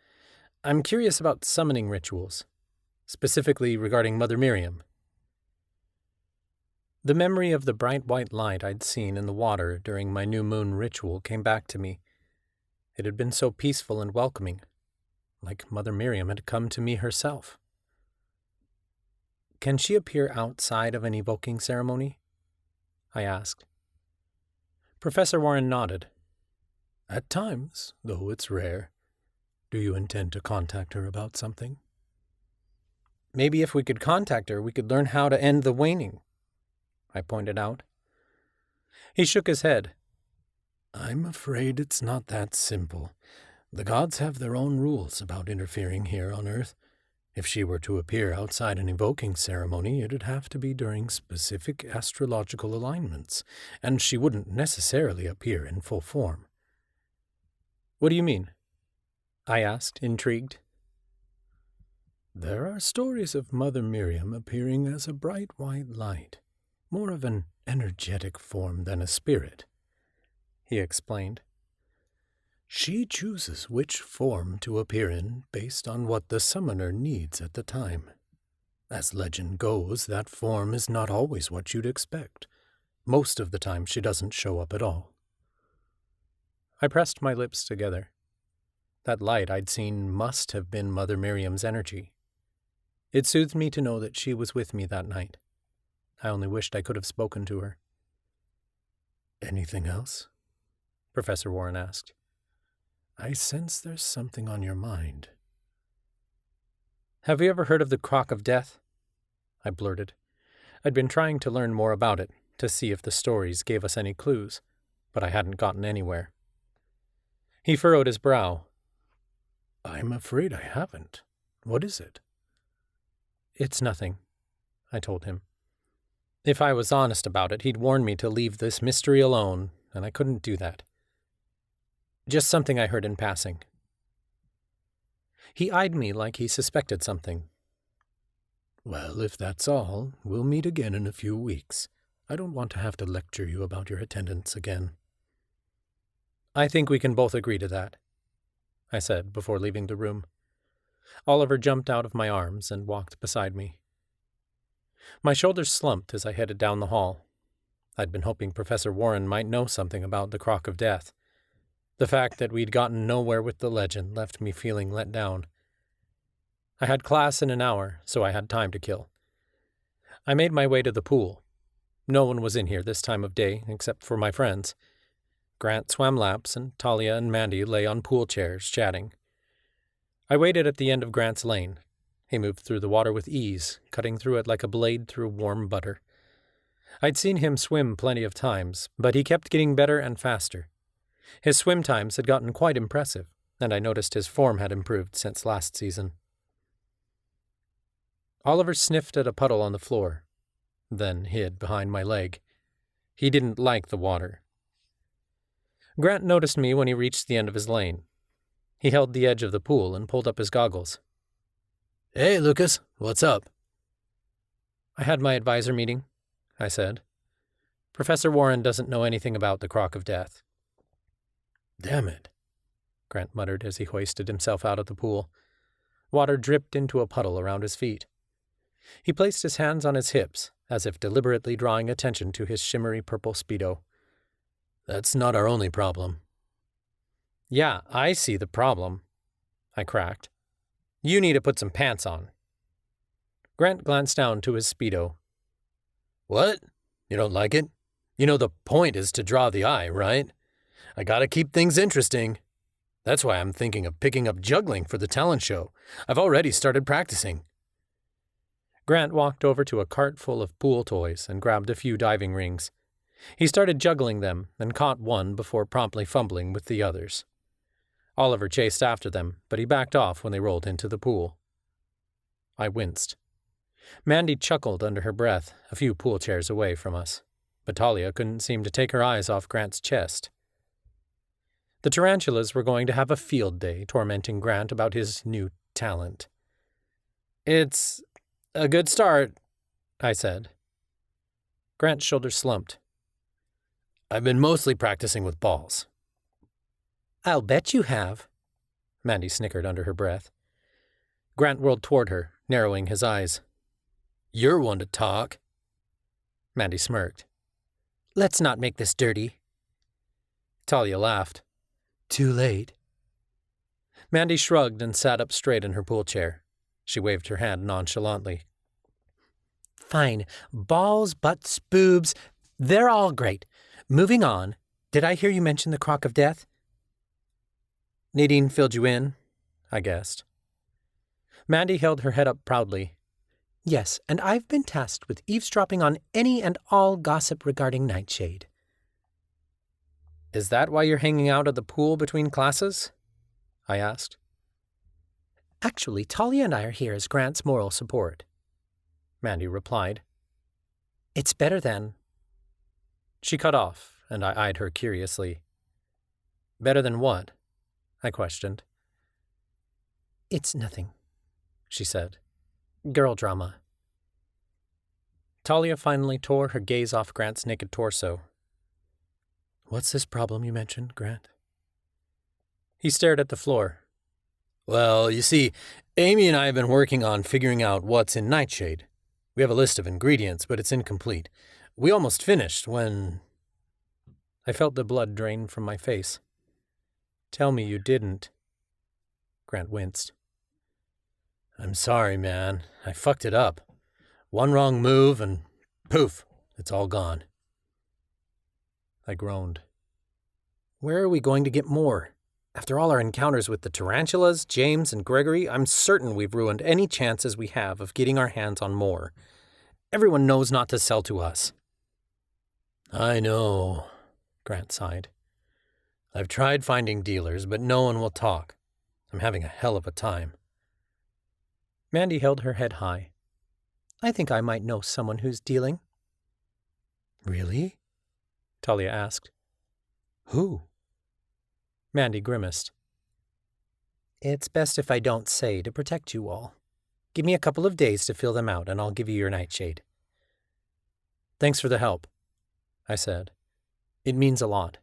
Speaker 2: I'm curious about summoning rituals, specifically regarding Mother Miriam. The memory of the bright white light I'd seen in the water during my new moon ritual came back to me. It had been so peaceful and welcoming, like Mother Miriam had come to me herself. Can she appear outside of an evoking ceremony? I asked. Professor Warren nodded.
Speaker 8: At times, though it's rare. Do you intend to contact her about something?
Speaker 2: Maybe if we could contact her, we could learn how to end the waning, I pointed out. He shook his head.
Speaker 8: I'm afraid it's not that simple. The gods have their own rules about interfering here on Earth. If she were to appear outside an evoking ceremony, it'd have to be during specific astrological alignments, and she wouldn't necessarily appear in full form.
Speaker 2: What do you mean? I asked, intrigued.
Speaker 8: There are stories of Mother Miriam appearing as a bright white light, more of an energetic form than a spirit, he explained. She chooses which form to appear in based on what the summoner needs at the time. As legend goes, that form is not always what you'd expect. Most of the time she doesn't show up at all.
Speaker 2: I pressed my lips together. That light I'd seen must have been Mother Miriam's energy. It soothed me to know that she was with me that night. I only wished I could have spoken to her.
Speaker 8: Anything else?
Speaker 2: Professor Warren asked.
Speaker 8: I sense there's something on your mind.
Speaker 2: Have you ever heard of the Crock of Death? I blurted. I'd been trying to learn more about it, to see if the stories gave us any clues, but I hadn't gotten anywhere. He furrowed his brow.
Speaker 8: I'm afraid I haven't. What is it?
Speaker 2: It's nothing, I told him. If I was honest about it, he'd warn me to leave this mystery alone, and I couldn't do that. Just something I heard in passing. He eyed me like he suspected something.
Speaker 8: Well, if that's all, we'll meet again in a few weeks. I don't want to have to lecture you about your attendance again.
Speaker 2: I think we can both agree to that, I said before leaving the room. Oliver jumped out of my arms and walked beside me. My shoulders slumped as I headed down the hall. I'd been hoping Professor Warren might know something about the Crock of Death. The fact that we'd gotten nowhere with the legend left me feeling let down. I had class in an hour, so I had time to kill. I made my way to the pool. No one was in here this time of day, except for my friends. Grant swam laps, and Talia and Mandy lay on pool chairs, chatting. I waited at the end of Grant's lane. He moved through the water with ease, cutting through it like a blade through warm butter. I'd seen him swim plenty of times, but he kept getting better and faster. His swim times had gotten quite impressive, and I noticed his form had improved since last season. Oliver sniffed at a puddle on the floor, then hid behind my leg. He didn't like the water. Grant noticed me when he reached the end of his lane. He held the edge of the pool and pulled up his goggles.
Speaker 6: Hey, Lucas, what's up?
Speaker 2: I had my advisor meeting, I said. Professor Warren doesn't know anything about the Crock of Death.
Speaker 8: Damn it,
Speaker 2: Grant muttered as he hoisted himself out of the pool. Water dripped into a puddle around his feet. He placed his hands on his hips, as if deliberately drawing attention to his shimmery purple Speedo.
Speaker 6: That's not our only problem.
Speaker 2: Yeah, I see the problem, I cracked. You need to put some pants on. Grant glanced down to his Speedo.
Speaker 6: What? You don't like it? You know the point is to draw the eye, right? I gotta keep things interesting. That's why I'm thinking of picking up juggling for the talent show. I've already started practicing.
Speaker 2: Grant walked over to a cart full of pool toys and grabbed a few diving rings. He started juggling them and caught one before promptly fumbling with the others. Oliver chased after them, but he backed off when they rolled into the pool. I winced. Mandy chuckled under her breath, a few pool chairs away from us, but Talia couldn't seem to take her eyes off Grant's chest. The tarantulas were going to have a field day tormenting Grant about his new talent. It's a good start, I said. Grant's shoulders slumped.
Speaker 6: I've been mostly practicing with balls.
Speaker 2: I'll bet you have, Mandy snickered under her breath. Grant whirled toward her, narrowing his eyes.
Speaker 6: You're one to talk.
Speaker 2: Mandy smirked. Let's not make this dirty. Talia laughed. Too late. Mandy shrugged and sat up straight in her pool chair. She waved her hand nonchalantly. Fine. Balls, butts, boobs, they're all great. Moving on. Did I hear you mention the Crock of Death? Nadine filled you in, I guessed. Mandy held her head up proudly. Yes, and I've been tasked with eavesdropping on any and all gossip regarding Nightshade. Is that why you're hanging out at the pool between classes? I asked. Actually, Talia and I are here as Grant's moral support, Mandy replied. It's better than... She cut off, and I eyed her curiously. Better than what? I questioned. It's nothing, she said. Girl drama. Talia finally tore her gaze off Grant's naked torso. What's this problem you mentioned, Grant? He stared at the floor. Well, you see, Amy and I have been working on figuring out what's in Nightshade. We have a list of ingredients, but it's incomplete. We almost finished when... I felt the blood drain from my face. Tell me you didn't. Grant winced. I'm sorry, man. I fucked it up. One wrong move and poof, it's all gone. I groaned. Where are we going to get more? After all our encounters with the tarantulas, James, and Gregory, I'm certain we've ruined any chances we have of getting our hands on more. Everyone knows not to sell to us. I know, Grant sighed. I've tried finding dealers, but no one will talk. I'm having a hell of a time. Mandy held her head high. I think I might know someone who's dealing. Really? Talia asked. Who? Mandy grimaced. It's best if I don't say to protect you all. Give me a couple of days to fill them out, and I'll give you your nightshade. Thanks for the help, I said. It means a lot.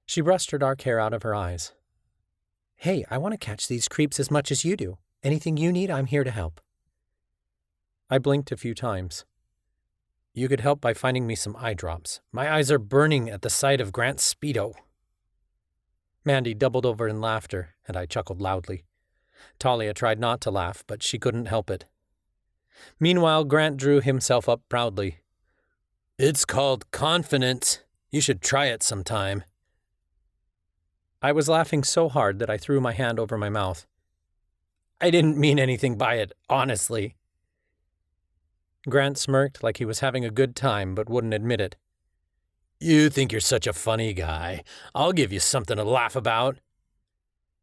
Speaker 2: She brushed her dark hair out of her eyes. Hey, I want to catch these creeps as much as you do. Anything you need, I'm here to help. I blinked a few times. You could help by finding me some eye drops. My eyes are burning at the sight of Grant's Speedo. Mandy doubled over in laughter, and I chuckled loudly. Talia tried not to laugh, but she couldn't help it. Meanwhile, Grant drew himself up proudly. It's called confidence. You should try it sometime. I was laughing so hard that I threw my hand over my mouth. I didn't mean anything by it, honestly. Grant smirked like he was having a good time, but wouldn't admit it. You think you're such a funny guy. I'll give you something to laugh about.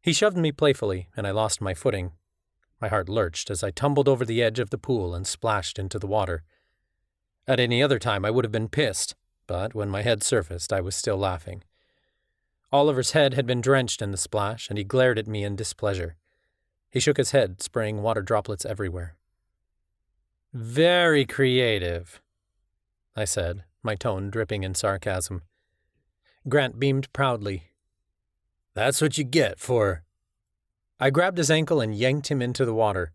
Speaker 2: He shoved me playfully, and I lost my footing. My heart lurched as I tumbled over the edge of the pool and splashed into the water. At any other time I would have been pissed, but when my head surfaced, I was still laughing. Oliver's head had been drenched in the splash, and he glared at me in displeasure. He shook his head, spraying water droplets everywhere. Very creative, I said, my tone dripping in sarcasm. Grant beamed proudly. That's what you get for... I grabbed his ankle and yanked him into the water.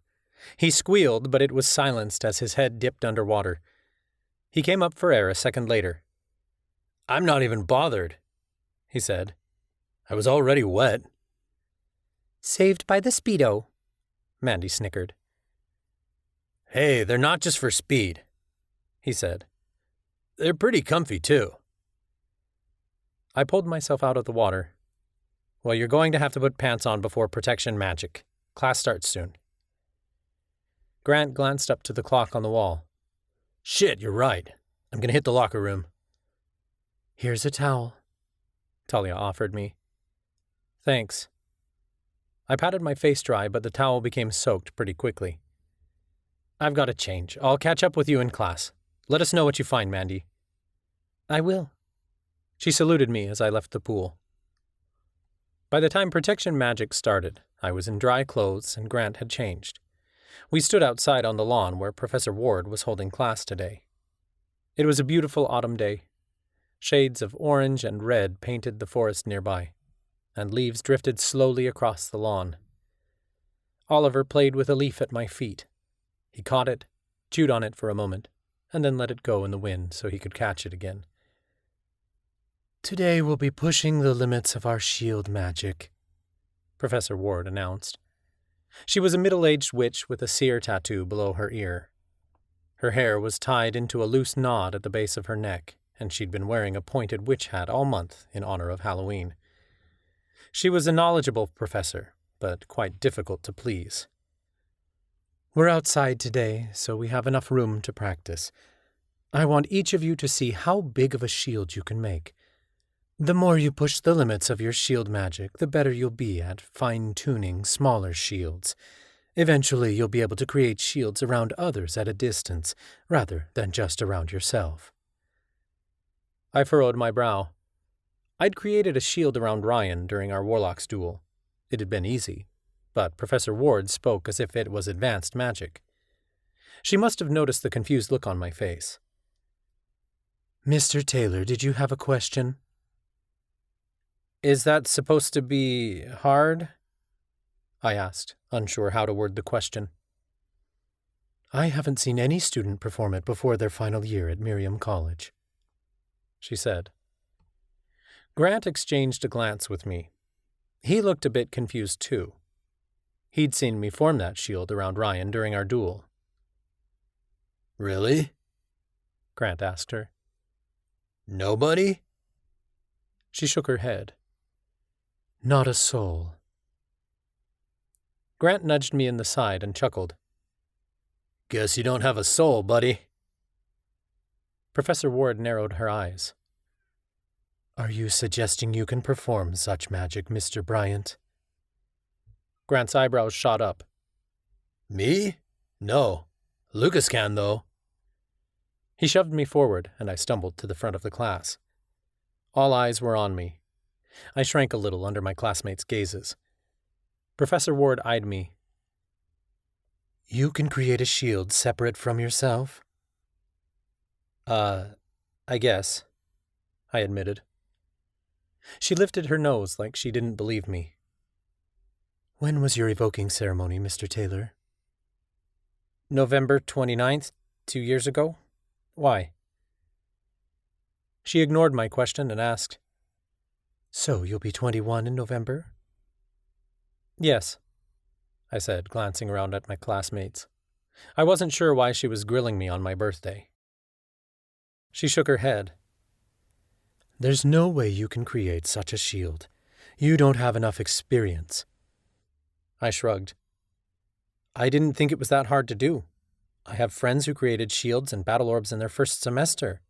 Speaker 2: He squealed, but it was silenced as his head dipped underwater. He came up for air a second later. I'm not even bothered, he said. I was already wet. Saved by the Speedo, Mandy snickered. Hey, they're not just for speed, he said. They're pretty comfy, too. I pulled myself out of the water. Well, you're going to have to put pants on before protection magic. Class starts soon. Grant glanced up to the clock on the wall. Shit, you're right. I'm going to hit the locker room. Here's a towel, Talia offered me. Thanks. I patted my face dry, but the towel became soaked pretty quickly. I've got to change. I'll catch up with you in class. Let us know what you find, Mandy. I will. She saluted me as I left the pool. By the time protection magic started, I was in dry clothes and Grant had changed. We stood outside on the lawn where Professor Ward was holding class today. It was a beautiful autumn day. Shades of orange and red painted the forest nearby, and leaves drifted slowly across the lawn. Oliver played with a leaf at my feet. He caught it, chewed on it for a moment, and then let it go in the wind so he could catch it again.
Speaker 4: "Today we'll be pushing the limits of our shield magic,"
Speaker 2: Professor Ward announced. She was a middle-aged witch with a seer tattoo below her ear. Her hair was tied into a loose knot at the base of her neck, and she'd been wearing a pointed witch hat all month in honor of Halloween. She was a knowledgeable professor, but quite difficult to please.
Speaker 4: "We're outside today, so we have enough room to practice. I want each of you to see how big of a shield you can make. The more you push the limits of your shield magic, the better you'll be at fine-tuning smaller shields. Eventually, you'll be able to create shields around others at a distance, rather than just around yourself."
Speaker 2: I furrowed my brow. I'd created a shield around Ryan during our Warlock's duel. It had been easy, but Professor Ward spoke as if it was advanced magic. She must have noticed the confused look on my face.
Speaker 4: "Mr. Taylor, did you have a question?"
Speaker 2: "Is that supposed to be hard?" I asked, unsure how to word the question.
Speaker 4: "I haven't seen any student perform it before their final year at Miriam College,"
Speaker 2: she said. Grant exchanged a glance with me. He looked a bit confused, too. He'd seen me form that shield around Ryan during our duel.
Speaker 6: "Really?"
Speaker 2: Grant asked her.
Speaker 6: "Nobody?"
Speaker 2: She shook her head.
Speaker 4: "Not a soul."
Speaker 2: Grant nudged me in the side and chuckled.
Speaker 6: "Guess you don't have a soul, buddy."
Speaker 2: Professor Ward narrowed her eyes.
Speaker 4: "Are you suggesting you can perform such magic, Mr. Bryant?"
Speaker 2: Grant's eyebrows shot up.
Speaker 6: "Me? No. Lucas can, though."
Speaker 2: He shoved me forward, and I stumbled to the front of the class. All eyes were on me. I shrank a little under my classmates' gazes. Professor Ward eyed me.
Speaker 4: "You can create a shield separate from yourself?"
Speaker 2: I guess," I admitted. She lifted her nose like she didn't believe me.
Speaker 4: "When was your evoking ceremony, Mr. Taylor?"
Speaker 2: "November 29th, 2 years ago. Why?" She ignored my question and asked,
Speaker 4: "So you'll be 21 in November?"
Speaker 2: "Yes," I said, glancing around at my classmates. I wasn't sure why she was grilling me on my birthday. She shook her head.
Speaker 4: "There's no way you can create such a shield. You don't have enough experience."
Speaker 2: I shrugged. I didn't think it was that hard to do. I have friends who created shields and battle orbs in their first semester.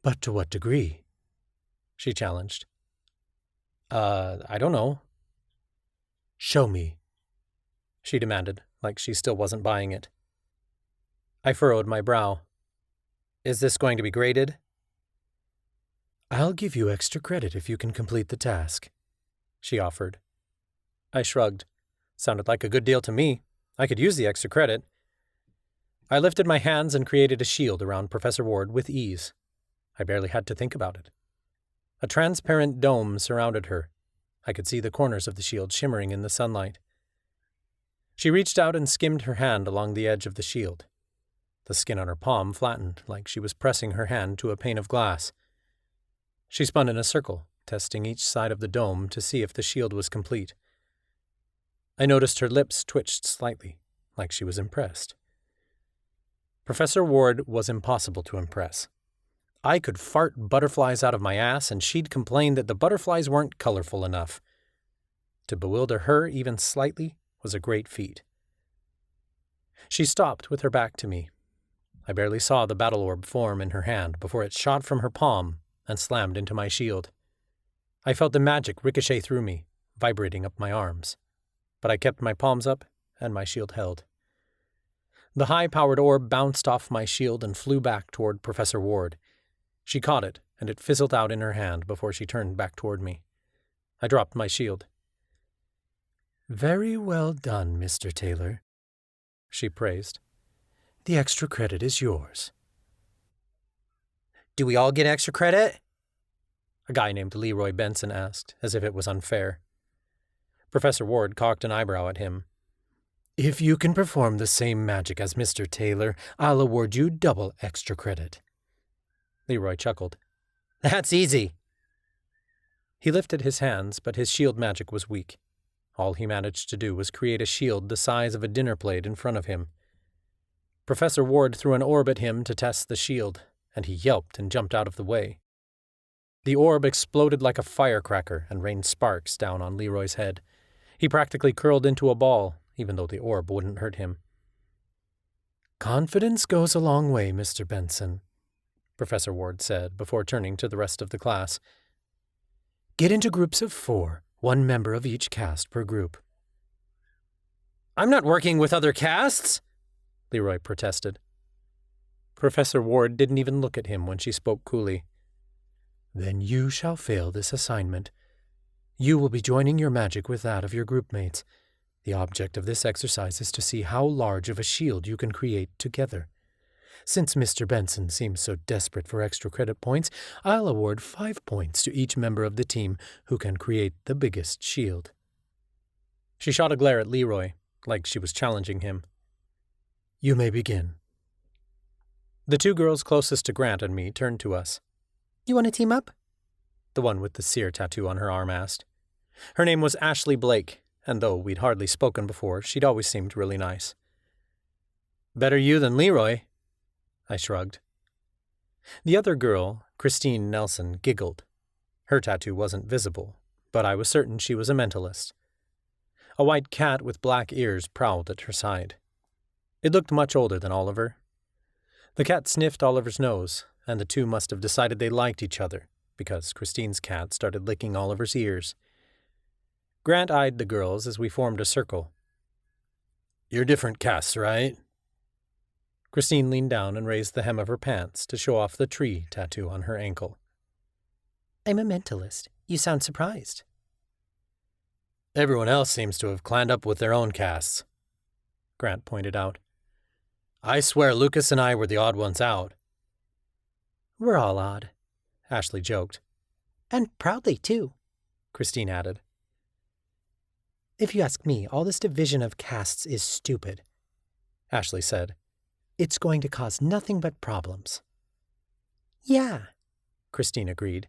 Speaker 4: "But to what degree?"
Speaker 2: she challenged. I don't know."
Speaker 4: "Show me,"
Speaker 2: she demanded, like she still wasn't buying it. I furrowed my brow. "Is this going to be graded?"
Speaker 4: "I'll give you extra credit if you can complete the task,"
Speaker 2: she offered. I shrugged. Sounded like a good deal to me. I could use the extra credit. I lifted my hands and created a shield around Professor Ward with ease. I barely had to think about it. A transparent dome surrounded her. I could see the corners of the shield shimmering in the sunlight. She reached out and skimmed her hand along the edge of the shield. The skin on her palm flattened like she was pressing her hand to a pane of glass. She spun in a circle, testing each side of the dome to see if the shield was complete. I noticed her lips twitched slightly, like she was impressed. Professor Ward was impossible to impress. I could fart butterflies out of my ass, and she'd complain that the butterflies weren't colorful enough. To bewilder her even slightly was a great feat. She stopped with her back to me. I barely saw the battle orb form in her hand before it shot from her palm and slammed into my shield. I felt the magic ricochet through me, vibrating up my arms. But I kept my palms up, and my shield held. The high-powered orb bounced off my shield and flew back toward Professor Ward. She caught it, and it fizzled out in her hand before she turned back toward me. I dropped my shield.
Speaker 4: "Very well done, Mr. Taylor," she praised. "The extra credit is yours."
Speaker 6: "Do we all get extra credit?"
Speaker 2: A guy named Leroy Benson asked, as if it was unfair. Professor Ward cocked an eyebrow at him. If you can perform the same magic as Mr. Taylor, I'll award you double extra credit. Leroy chuckled. That's easy. He lifted his hands, but his shield magic was weak. All he managed to do was create a shield the size of a dinner plate in front of him. Professor Ward threw an orb at him to test the shield, and he yelped and jumped out of the way. The orb exploded like a firecracker and rained sparks down on Leroy's head. He practically curled into a ball, even though the orb wouldn't hurt him. Confidence goes a long way, Mr. Benson, Professor Ward said before turning to the rest of the class. Get into groups of 4, 1 member of each caste per group. I'm not working with other castes, Leroy protested. Professor Ward didn't even look at him when she spoke coolly. Then you shall fail this assignment. You will be joining your magic with that of your group mates. The object of this exercise is to see how large of a shield you can create together. Since Mr. Benson seems so desperate for extra credit points, I'll award 5 points to each member of the team who can create the biggest shield. She shot a glare at Leroy, like she was challenging him. You may begin. The 2 girls closest to Grant and me turned to us. You want to team up? The one with the seer tattoo on her arm asked. Her name was Ashley Blake, and though we'd hardly spoken before, she'd always seemed really nice. Better you than Leroy, I shrugged. The other girl, Christine Nelson, giggled. Her tattoo wasn't visible, but I was certain she was a mentalist. A white cat with black ears prowled at her side. It looked much older than Oliver. The cat sniffed Oliver's nose, and the 2 must have decided they liked each other, because Christine's cat started licking Oliver's ears. Grant eyed the girls as we formed a circle. You're different castes, right? Christine leaned down and raised the hem of her pants to show off the tree tattoo on her ankle. I'm a mentalist. You sound surprised. Everyone else seems to have claned up with their own castes, Grant pointed out. I swear Lucas and I were the odd ones out. We're all odd, Ashley joked. And proudly, too, Christine added. If you ask me, all this division of castes is stupid, Ashley said. It's going to cause nothing but problems. Yeah, Christine agreed.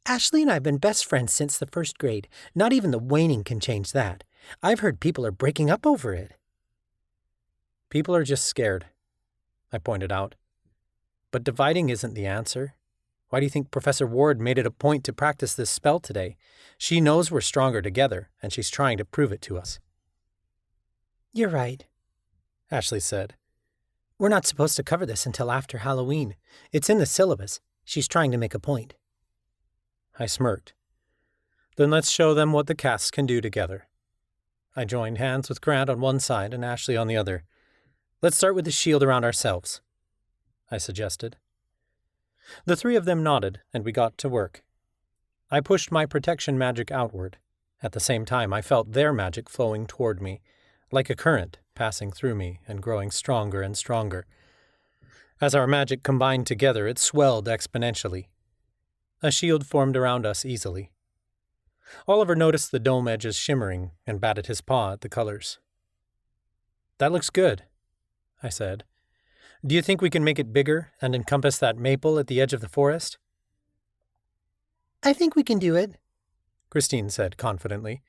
Speaker 2: Ashley and I have been best friends since the 1st grade. Not even the waning can change that. I've heard people are breaking up over it. People are just scared, I pointed out. But dividing isn't the answer. Why do you think Professor Ward made it a point to practice this spell today? She knows we're stronger together, and she's trying to prove it to us. You're right, Ashley said. We're not supposed to cover this until after Halloween. It's in the syllabus. She's trying to make a point. I smirked. Then let's show them what the castes can do together. I joined hands with Grant on one side and Ashley on the other. Let's start with the shield around ourselves, I suggested. The 3 of them nodded, and we got to work. I pushed my protection magic outward. At the same time, I felt their magic flowing toward me, like a current passing through me and growing stronger and stronger. As our magic combined together, it swelled exponentially. A shield formed around us easily. Oliver noticed the dome edges shimmering and batted his paw at the colors. That looks good, I said. Do you think we can make it bigger and encompass that maple at the edge of the forest? I think we can do it, Christine said confidently.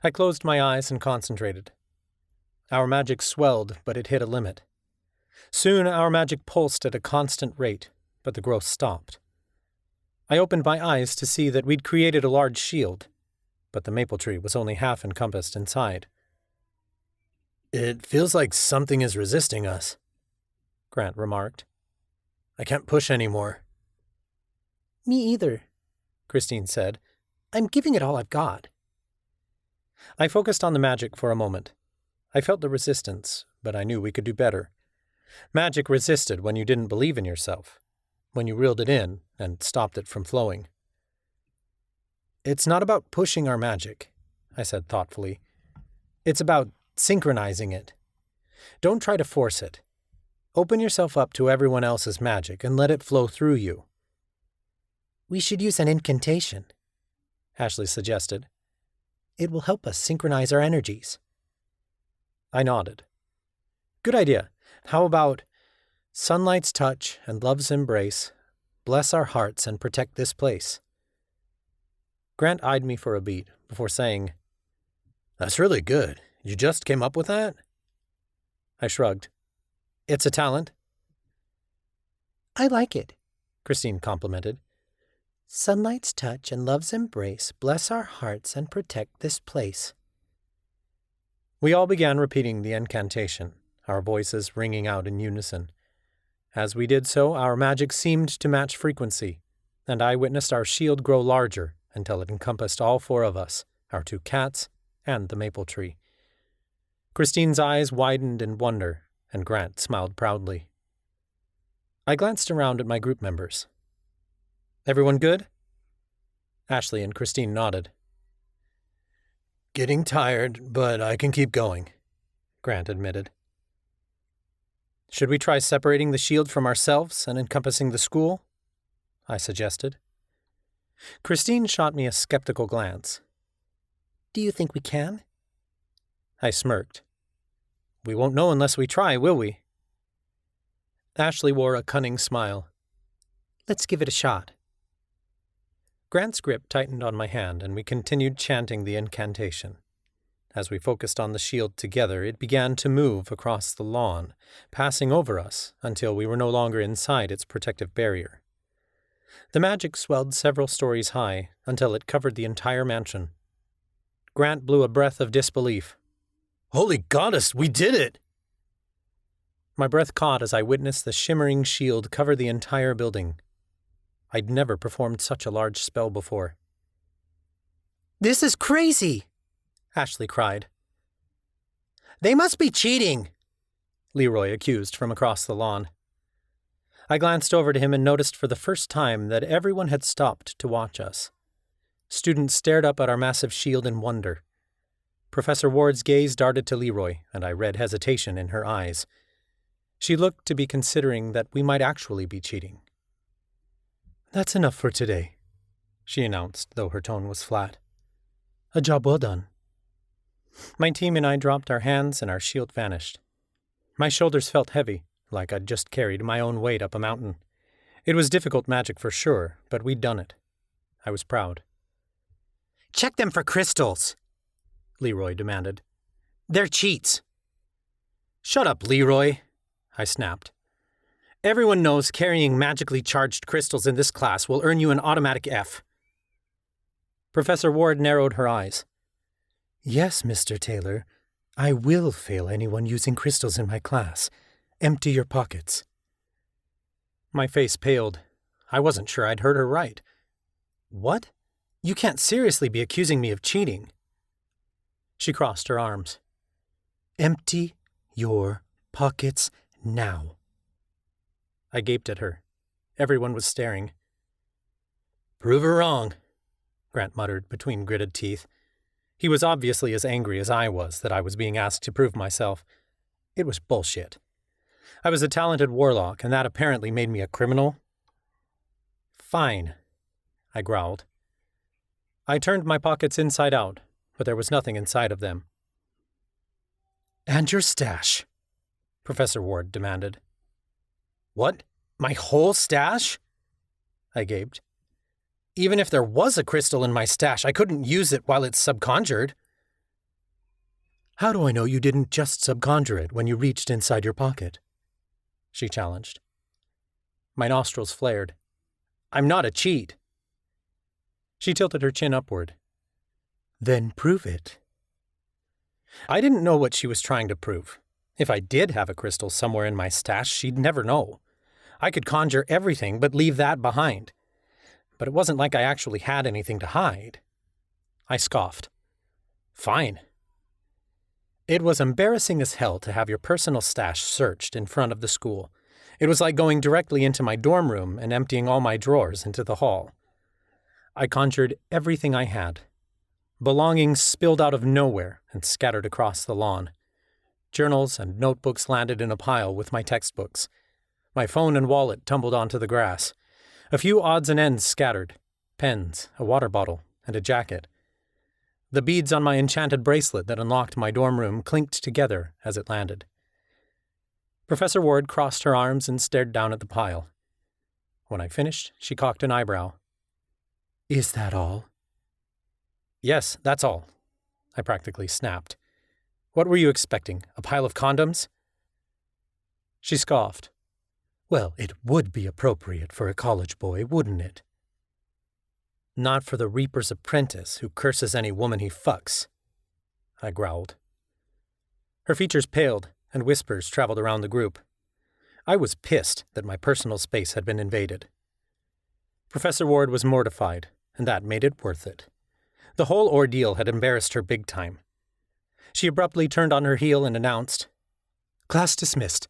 Speaker 2: I closed my eyes and concentrated. Our magic swelled, but it hit a limit. Soon our magic pulsed at a constant rate, but the growth stopped. I opened my eyes to see that we'd created a large shield, but the maple tree was only half encompassed inside. It feels like something is resisting us, Grant remarked. I can't push anymore. Me either, Christine said. I'm giving it all I've got. I focused on the magic for a moment. I felt the resistance, but I knew we could do better. Magic resisted when you didn't believe in yourself, when you reeled it in and stopped it from flowing. It's not about pushing our magic, I said thoughtfully. It's about synchronizing it. Don't try to force it. Open yourself up to everyone else's magic and let it flow through you. We should use an incantation, Ashley suggested. It will help us synchronize our energies. I nodded. Good idea. How about sunlight's touch and love's embrace, bless our hearts and protect this place? Grant eyed me for a beat before saying, That's really good. You just came up with that? I shrugged. It's a talent. I like it, Christine complimented. Sunlight's touch and love's embrace, bless our hearts and protect this place. We all began repeating the incantation, our voices ringing out in unison. As we did so, our magic seemed to match frequency, and I witnessed our shield grow larger until it encompassed all four of us, our two cats, and the maple tree. Christine's eyes widened in wonder, and Grant smiled proudly. I glanced around at my group members. Everyone good? Ashley and Christine nodded. Getting tired, but I can keep going, Grant admitted. Should we try separating the shield from ourselves and encompassing the school? I suggested. Christine shot me a skeptical glance. Do you think we can? I smirked. We won't know unless we try, will we? Ashley wore a cunning smile. Let's give it a shot. Grant's grip tightened on my hand, and we continued chanting the incantation. As we focused on the shield together, it began to move across the lawn, passing over us until we were no longer inside its protective barrier. The magic swelled several stories high until it covered the entire mansion. Grant blew a breath of disbelief. Holy goddess, we did it! My breath caught as I witnessed the shimmering shield cover the entire building. I'd never performed such a large spell before. This is crazy! Ashley cried. They must be cheating, Leroy accused from across the lawn. I glanced over to him and noticed for the first time that everyone had stopped to watch us. Students stared up at our massive shield in wonder. Professor Ward's gaze darted to Leroy, and I read hesitation in her eyes. She looked to be considering that we might actually be cheating. That's enough for today, she announced, though her tone was flat. A job well done. My team and I dropped our hands and our shield vanished. My shoulders felt heavy, like I'd just carried my own weight up a mountain. It was difficult magic for sure, but we'd done it. I was proud. Check them for crystals, Leroy demanded. They're cheats. Shut up, Leroy, I snapped. Everyone knows carrying magically charged crystals in this class will earn you an automatic F. Professor Ward narrowed her eyes. Yes, Mr. Taylor, I will fail anyone using crystals in my class. Empty your pockets. My face paled. I wasn't sure I'd heard her right. What? You can't seriously be accusing me of cheating. She crossed her arms. Empty your pockets now. I gaped at her. Everyone was staring. Prove her wrong, Grant muttered between gritted teeth. He was obviously as angry as I was that I was being asked to prove myself. It was bullshit. I was a talented warlock, and that apparently made me a criminal. Fine, I growled. I turned my pockets inside out, but there was nothing inside of them. And your stash, Professor Ward demanded. What? My whole stash? I gaped. Even if there was a crystal in my stash, I couldn't use it while it's subconjured. How do I know you didn't just subconjure it when you reached inside your pocket? She challenged. My nostrils flared. I'm not a cheat. She tilted her chin upward. Then prove it. I didn't know what she was trying to prove. If I did have a crystal somewhere in my stash, she'd never know. I could conjure everything but leave that behind. But it wasn't like I actually had anything to hide. I scoffed. Fine. It was embarrassing as hell to have your personal stash searched in front of the school. It was like going directly into my dorm room and emptying all my drawers into the hall. I conjured everything I had. Belongings spilled out of nowhere and scattered across the lawn. Journals and notebooks landed in a pile with my textbooks. My phone and wallet tumbled onto the grass. A few odds and ends scattered. Pens, a water bottle, and a jacket. The beads on my enchanted bracelet that unlocked my dorm room clinked together as it landed. Professor Ward crossed her arms and stared down at the pile. When I finished, she cocked an eyebrow.
Speaker 4: Is that all?
Speaker 2: Yes, that's all. I practically snapped. What were you expecting? A pile of condoms? She scoffed.
Speaker 4: Well, it would be appropriate for a college boy, wouldn't it?
Speaker 2: Not for the Reaper's apprentice who curses any woman he fucks, I growled. Her features paled, and whispers traveled around the group. I was pissed that my personal space had been invaded. Professor Ward was mortified, and that made it worth it. The whole ordeal had embarrassed her big time. She abruptly turned on her heel and announced, "Class dismissed."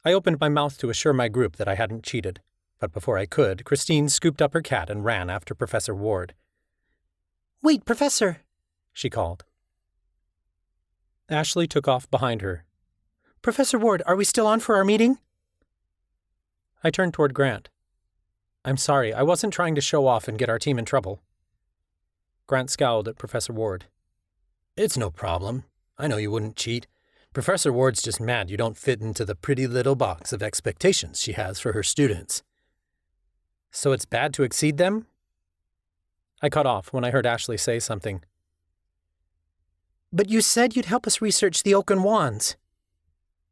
Speaker 2: I opened my mouth to assure my group that I hadn't cheated, but before I could, Christine scooped up her cat and ran after Professor Ward.
Speaker 5: "Wait, Professor,"
Speaker 2: she called. Ashley took off behind her.
Speaker 5: "Professor Ward, are we still on for our meeting?"
Speaker 2: I turned toward Grant. "I'm sorry, I wasn't trying to show off and get our team in trouble." Grant scowled at Professor Ward. "It's no problem. I know you wouldn't cheat. Professor Ward's just mad you don't fit into the pretty little box of expectations she has for her students." "So it's bad to exceed them?" I cut off when I heard Ashley say something.
Speaker 5: "But you said you'd help us research the Oaken Wands,"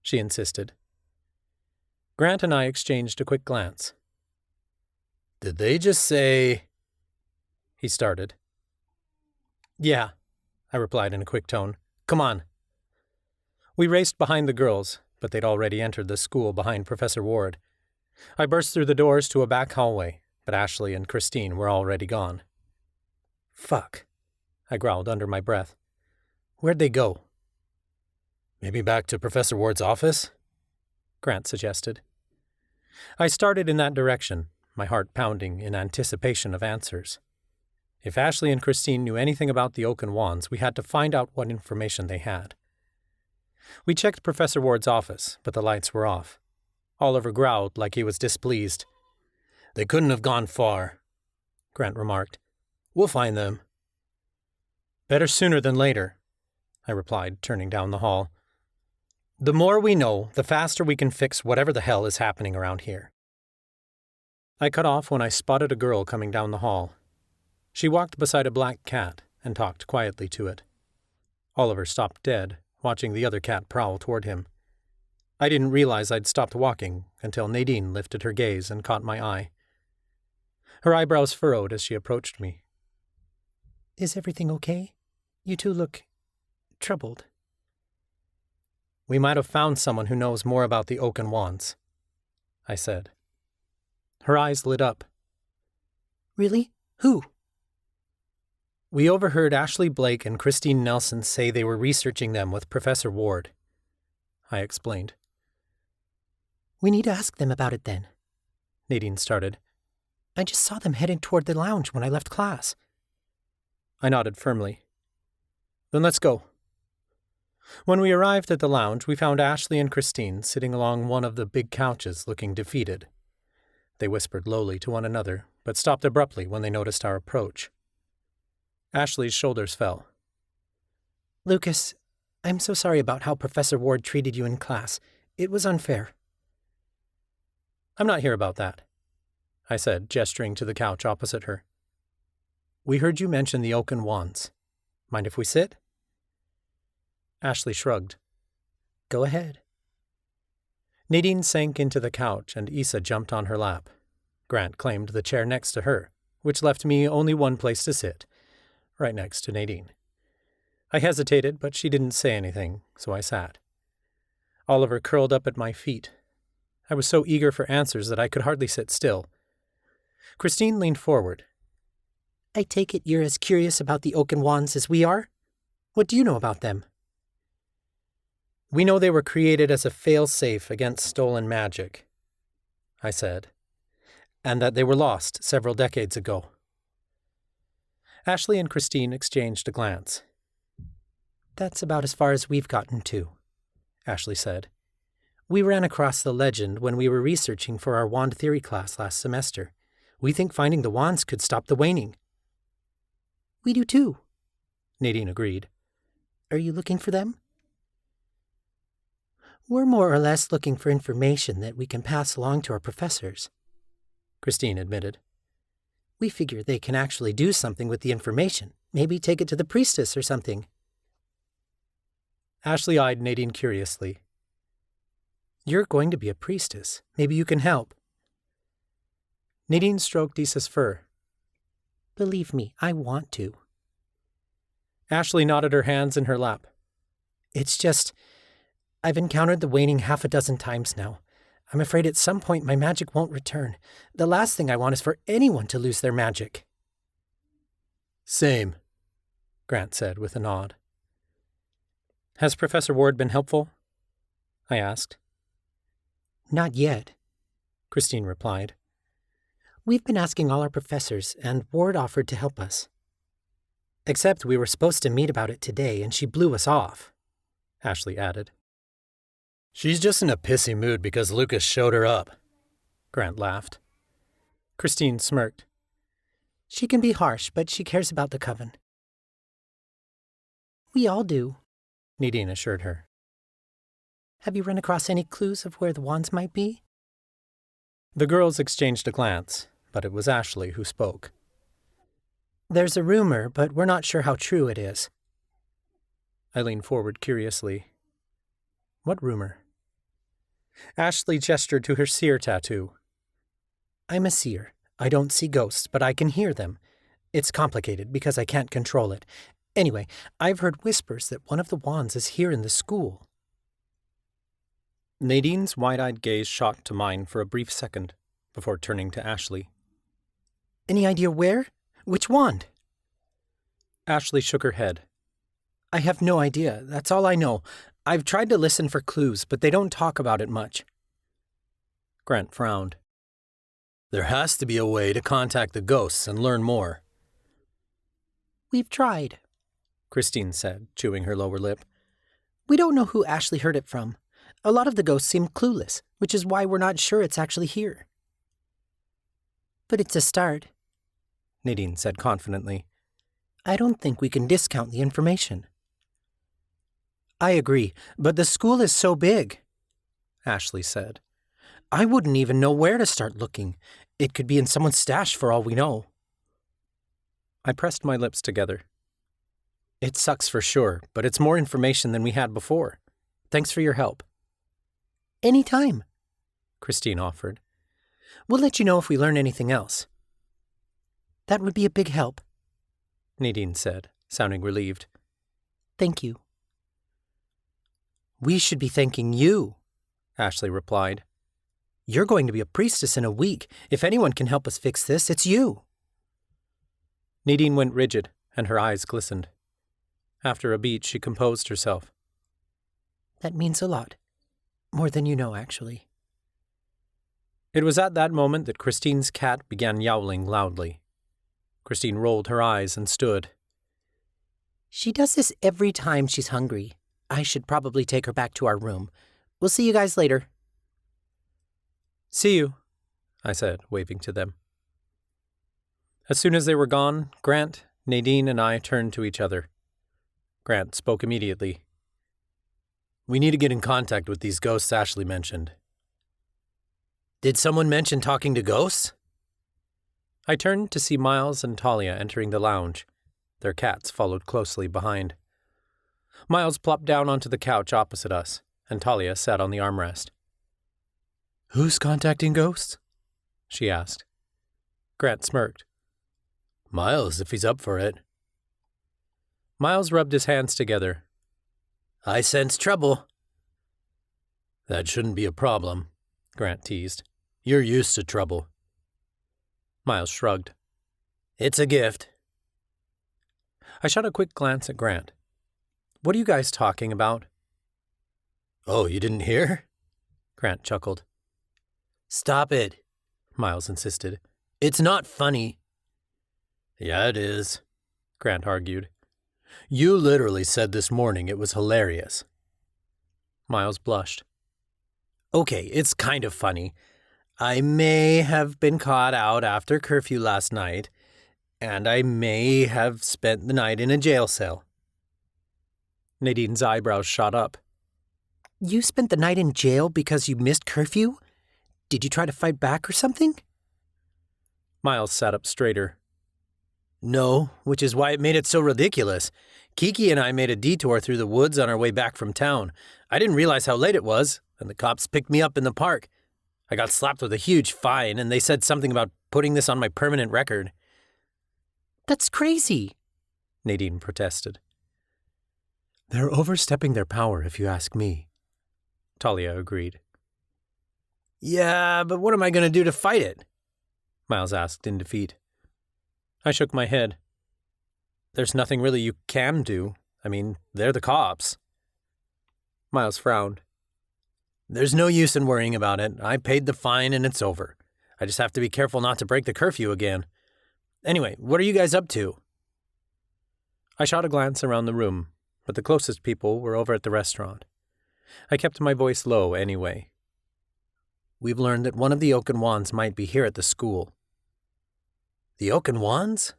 Speaker 2: she insisted. Grant and I exchanged a quick glance. "Did they just say—" he started. "Yeah," I replied in a quick tone. "Come on." We raced behind the girls, but they'd already entered the school behind Professor Ward. I burst through the doors to a back hallway, but Ashley and Christine were already gone. "Fuck," I growled under my breath. "Where'd they go?" "Maybe back to Professor Ward's office?" Grant suggested. I started in that direction, my heart pounding in anticipation of answers. If Ashley and Christine knew anything about the Oaken Wands, we had to find out what information they had. We checked Professor Ward's office, but the lights were off. Oliver growled like he was displeased. "They couldn't have gone far," Grant remarked. "We'll find them." "Better sooner than later," I replied, turning down the hall. "The more we know, the faster we can fix whatever the hell is happening around here." I cut off when I spotted a girl coming down the hall. She walked beside a black cat and talked quietly to it. Oliver stopped dead, watching the other cat prowl toward him. I didn't realize I'd stopped walking until Nadine lifted her gaze and caught my eye. Her eyebrows furrowed as she approached me.
Speaker 5: "Is everything okay? You two look troubled."
Speaker 2: "We might have found someone who knows more about the Oaken Wands," I said. Her eyes lit up.
Speaker 5: "Really? Who?"
Speaker 2: "We overheard Ashley Blake and Christine Nelson say they were researching them with Professor Ward," I explained.
Speaker 5: "We need to ask them about it then,"
Speaker 2: Nadine started.
Speaker 5: "I just saw them heading toward the lounge when I left class."
Speaker 2: I nodded firmly. "Then let's go." When we arrived at the lounge, we found Ashley and Christine sitting along one of the big couches looking defeated. They whispered lowly to one another, but stopped abruptly when they noticed our approach. Ashley's shoulders fell.
Speaker 5: "Lucas, I'm so sorry about how Professor Ward treated you in class. It was unfair."
Speaker 2: "I'm not here about that," I said, gesturing to the couch opposite her. "We heard you mention the Oaken Wands. Mind if we sit?" Ashley shrugged.
Speaker 5: "Go ahead."
Speaker 2: Nadine sank into the couch and Issa jumped on her lap. Grant claimed the chair next to her, which left me only one place to sit, right next to Nadine. I hesitated, but she didn't say anything, so I sat. Oliver curled up at my feet. I was so eager for answers that I could hardly sit still. Christine leaned forward.
Speaker 5: "I take it you're as curious about the Oaken Wands as we are? What do you know about them?"
Speaker 2: "We know they were created as a fail-safe against stolen magic," I said, "and that they were lost several decades ago." Ashley and Christine exchanged a glance.
Speaker 5: "That's about as far as we've gotten, too," Ashley said. "We ran across the legend when we were researching for our wand theory class last semester. We think finding the wands could stop the waning."
Speaker 6: We do too, Nadine agreed. Are you looking for them? We're more or less looking for information that we can pass along to our professors, Christine admitted. We figure they can actually do something with the information, maybe take it to the priestess or something.
Speaker 2: Ashley eyed Nadine curiously.
Speaker 6: You're going to be a priestess. Maybe you can help.
Speaker 2: Nadine stroked Issa's fur.
Speaker 6: Believe me, I want to.
Speaker 2: Ashley nodded her hands in her lap.
Speaker 6: It's just, I've encountered the waning 6 times now. I'm afraid at some point my magic won't return. The last thing I want is for anyone to lose their magic.
Speaker 2: Same, Grant said with a nod. Has Professor Ward been helpful? I asked.
Speaker 6: Not yet,
Speaker 2: Christine replied.
Speaker 6: We've been asking all our professors, and Ward offered to help us. Except we were supposed to meet about it today, and she blew us off,
Speaker 2: Ashley added.
Speaker 8: She's just in a pissy mood because Lucas showed her up,
Speaker 2: Grant laughed. Christine smirked.
Speaker 6: She can be harsh, but she cares about the coven. We all do,
Speaker 2: Nadine assured her.
Speaker 6: Have you run across any clues of where the wands might be?
Speaker 2: The girls exchanged a glance, but it was Ashley who spoke.
Speaker 6: There's a rumor, but we're not sure how true it is.
Speaker 2: I leaned forward curiously. What rumor?
Speaker 6: Ashley gestured to her seer tattoo. I'm a seer. I don't see ghosts, but I can hear them. It's complicated because I can't control it. Anyway, I've heard whispers that one of the wands is here in the school.
Speaker 2: Nadine's wide-eyed gaze shocked to mine for a brief second before turning to Ashley.
Speaker 6: Any idea where? Which wand?
Speaker 2: Ashley shook her head.
Speaker 6: I have no idea. That's all I know. I've tried to listen for clues, but they don't talk about it much.
Speaker 2: Grant frowned.
Speaker 8: There has to be a way to contact the ghosts and learn more.
Speaker 6: We've tried,
Speaker 2: Christine said, chewing her lower lip.
Speaker 6: We don't know who Ashley heard it from. A lot of the ghosts seem clueless, which is why we're not sure it's actually here. But it's a start,
Speaker 2: Nadine said confidently.
Speaker 6: I don't think we can discount the information. I agree, but the school is so big, Ashley said. I wouldn't even know where to start looking. It could be in someone's stash for all we know.
Speaker 2: I pressed my lips together. It sucks for sure, but it's more information than we had before. Thanks for your help.
Speaker 6: Anytime,
Speaker 2: Christine offered.
Speaker 6: We'll let you know if we learn anything else. That would be a big help,
Speaker 2: Nadine said, sounding relieved.
Speaker 6: Thank you. We should be thanking you, Ashley replied. You're going to be a priestess in a week. If anyone can help us fix this, it's you.
Speaker 2: Nadine went rigid, and her eyes glistened. After a beat, she composed herself.
Speaker 6: That means a lot. More than you know, actually.
Speaker 2: It was at that moment that Christine's cat began yowling loudly. Christine rolled her eyes and stood.
Speaker 6: She does this every time she's hungry. I should probably take her back to our room. We'll see you guys later.
Speaker 2: See you, I said, waving to them. As soon as they were gone, Grant, Nadine, and I turned to each other. Grant spoke immediately.
Speaker 8: We need to get in contact with these ghosts Ashley mentioned.
Speaker 6: Did someone mention talking to ghosts?
Speaker 2: I turned to see Miles and Talia entering the lounge. Their cats followed closely behind. Miles plopped down onto the couch opposite us, and Talia sat on the armrest.
Speaker 8: Who's contacting ghosts?
Speaker 2: She asked. Grant smirked.
Speaker 8: Miles, if he's up for it.
Speaker 2: Miles rubbed his hands together.
Speaker 6: I sense trouble.
Speaker 8: That shouldn't be a problem,
Speaker 2: Grant teased.
Speaker 8: You're used to trouble.
Speaker 2: Miles shrugged.
Speaker 6: It's a gift.
Speaker 2: I shot a quick glance at Grant. What are you guys talking about?
Speaker 8: Oh, you didn't hear?
Speaker 2: Grant chuckled.
Speaker 6: Stop it,
Speaker 2: Miles insisted.
Speaker 6: It's not funny.
Speaker 8: Yeah, it is,
Speaker 2: Grant argued.
Speaker 8: You literally said this morning it was hilarious.
Speaker 2: Miles blushed.
Speaker 6: Okay, it's kind of funny. I may have been caught out after curfew last night.
Speaker 2: And I may have spent the night in a jail cell.
Speaker 6: Nadine's eyebrows shot up.
Speaker 5: You spent the night in jail because you missed curfew? Did you try to fight back or something?
Speaker 6: Miles sat up straighter.
Speaker 2: No, which is why it made it so ridiculous. Kiki and I made a detour through the woods on our way back from town. I didn't realize how late it was, and the cops picked me up in the park. I got slapped with a huge fine, and they said something about putting this on my permanent record.
Speaker 5: That's crazy,
Speaker 6: Nadine protested.
Speaker 4: They're overstepping their power, if you ask me,
Speaker 6: Talia agreed.
Speaker 2: Yeah, but what am I going to do to fight it?
Speaker 6: Miles asked in defeat. I shook my head. There's nothing really you can do. I mean, they're the cops. Miles frowned.
Speaker 2: There's no use in worrying about it. I paid the fine and it's over. I just have to be careful not to break the curfew again. Anyway, what are you guys up to?
Speaker 6: I shot a glance around the room, but the closest people were over at the restaurant. I kept my voice low anyway.
Speaker 2: We've learned that one of the Oaken Wands might be here at the school. The Oaken Wands?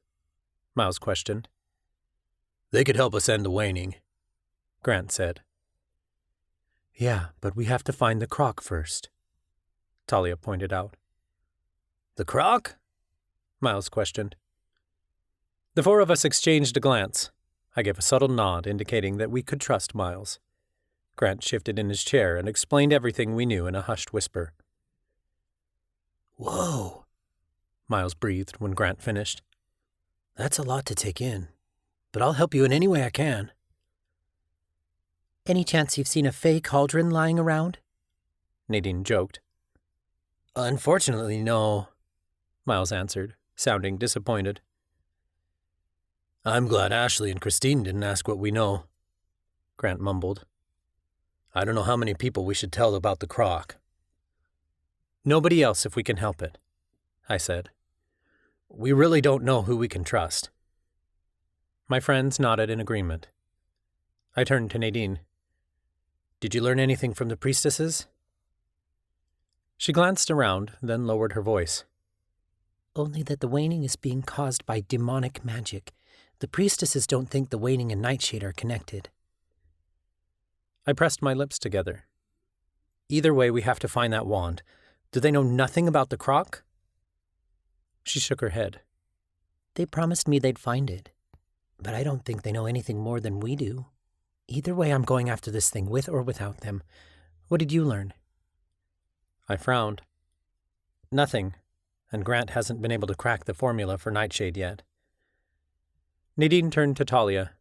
Speaker 6: Miles questioned.
Speaker 2: They could help us end the waning,
Speaker 6: Grant said.
Speaker 4: Yeah, but we have to find the croc first,
Speaker 6: Talia pointed out.
Speaker 2: The croc?
Speaker 6: Miles questioned. The four of us exchanged a glance. I gave a subtle nod indicating that we could trust Miles. Grant shifted in his chair and explained everything we knew in a hushed whisper.
Speaker 2: Whoa,
Speaker 6: Miles breathed when Grant finished.
Speaker 2: That's a lot to take in, but I'll help you in any way I can.
Speaker 5: Any chance you've seen a fake cauldron lying around?
Speaker 6: Nadine joked.
Speaker 2: Unfortunately, no,
Speaker 6: Miles answered, sounding disappointed.
Speaker 2: I'm glad Ashley and Christine didn't ask what we know,
Speaker 6: Grant mumbled.
Speaker 2: I don't know how many people we should tell about the croc.
Speaker 6: Nobody else if we can help it, I said.
Speaker 2: We really don't know who we can trust.
Speaker 6: My friends nodded in agreement. I turned to Nadine.
Speaker 2: Did you learn anything from the priestesses?
Speaker 6: She glanced around, then lowered her voice.
Speaker 5: Only that the waning is being caused by demonic magic. The priestesses don't think the waning and nightshade are connected.
Speaker 6: I pressed my lips together. Either way, we have to find that wand. Do they know nothing about the croc? She shook her head.
Speaker 5: They promised me they'd find it, but I don't think they know anything more than we do. Either way, I'm going after this thing with or without them. What did you learn?
Speaker 6: I frowned. Nothing, and Grant hasn't been able to crack the formula for nightshade yet. Nadine turned to Talia.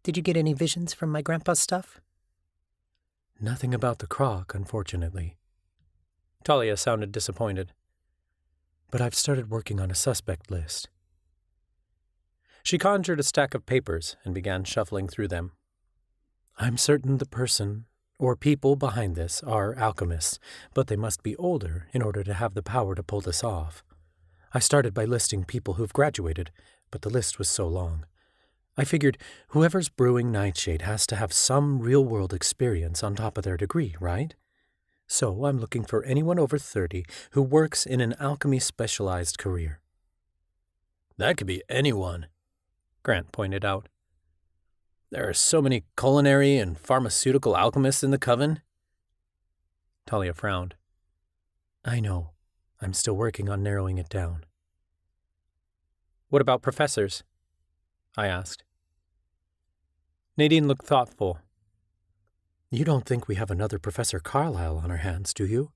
Speaker 5: Did you get any visions from my grandpa's stuff?
Speaker 4: Nothing about the croc, unfortunately.
Speaker 6: Talia sounded disappointed.
Speaker 4: But I've started working on a suspect list.
Speaker 6: She conjured a stack of papers and began shuffling through them.
Speaker 4: I'm certain the person or people behind this are alchemists, but they must be older in order to have the power to pull this off. I started by listing people who've graduated, but the list was so long. I figured whoever's brewing nightshade has to have some real-world experience on top of their degree, right? So I'm looking for anyone over 30 who works in an alchemy-specialized career.
Speaker 2: That could be anyone,
Speaker 6: Grant pointed out.
Speaker 2: There are so many culinary and pharmaceutical alchemists in the coven.
Speaker 6: Talia frowned.
Speaker 4: I know. I'm still working on narrowing it down.
Speaker 6: What about professors? I asked. Nadine looked thoughtful.
Speaker 4: You don't think we have another Professor Carlyle on our hands, do you?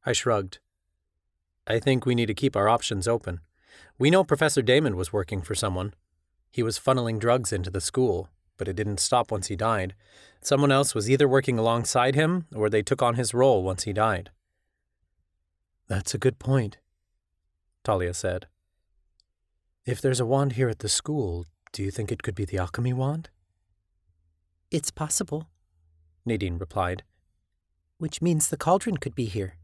Speaker 6: I shrugged. I think we need to keep our options open. We know Professor Damon was working for someone. He was funneling drugs into the school, but it didn't stop once he died. Someone else was either working alongside him, or they took on his role once he died.
Speaker 4: That's a good point,
Speaker 6: Talia said.
Speaker 4: If there's a wand here at the school, do you think it could be the alchemy wand?
Speaker 5: It's possible,
Speaker 6: Nadine replied.
Speaker 5: Which means the cauldron could be here.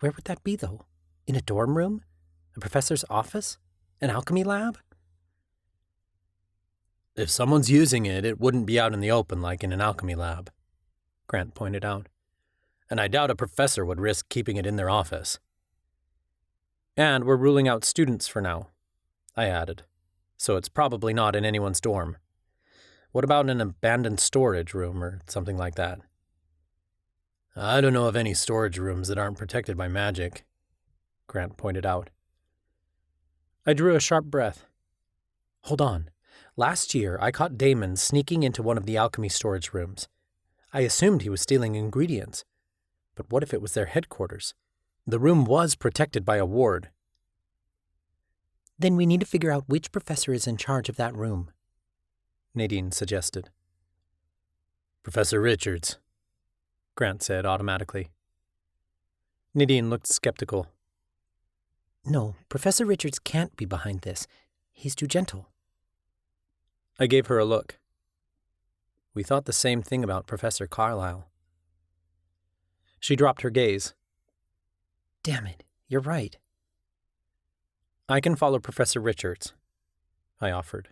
Speaker 5: Where would that be, though? In a dorm room? A professor's office? An alchemy lab?
Speaker 2: If someone's using it, it wouldn't be out in the open like in an alchemy lab, Grant pointed out. And I doubt a professor would risk keeping it in their office. And we're ruling out students for now, I added. So it's probably not in anyone's dorm. What about an abandoned storage room or something like that? I don't know of any storage rooms that aren't protected by magic, Grant pointed out. I drew a sharp breath. Hold on. Last year, I caught Damon sneaking into one of the alchemy storage rooms. I assumed he was stealing ingredients. But what if it was their headquarters? The room was protected by a ward.
Speaker 5: Then we need to figure out which professor is in charge of that room,
Speaker 2: Nadine suggested. Professor Richards, Grant said automatically. Nadine looked skeptical.
Speaker 5: No, Professor Richards can't be behind this. He's too gentle.
Speaker 2: I gave her a look. We thought the same thing about Professor Carlyle. She dropped her gaze.
Speaker 5: Damn it, you're right.
Speaker 2: I can follow Professor Richards, I offered.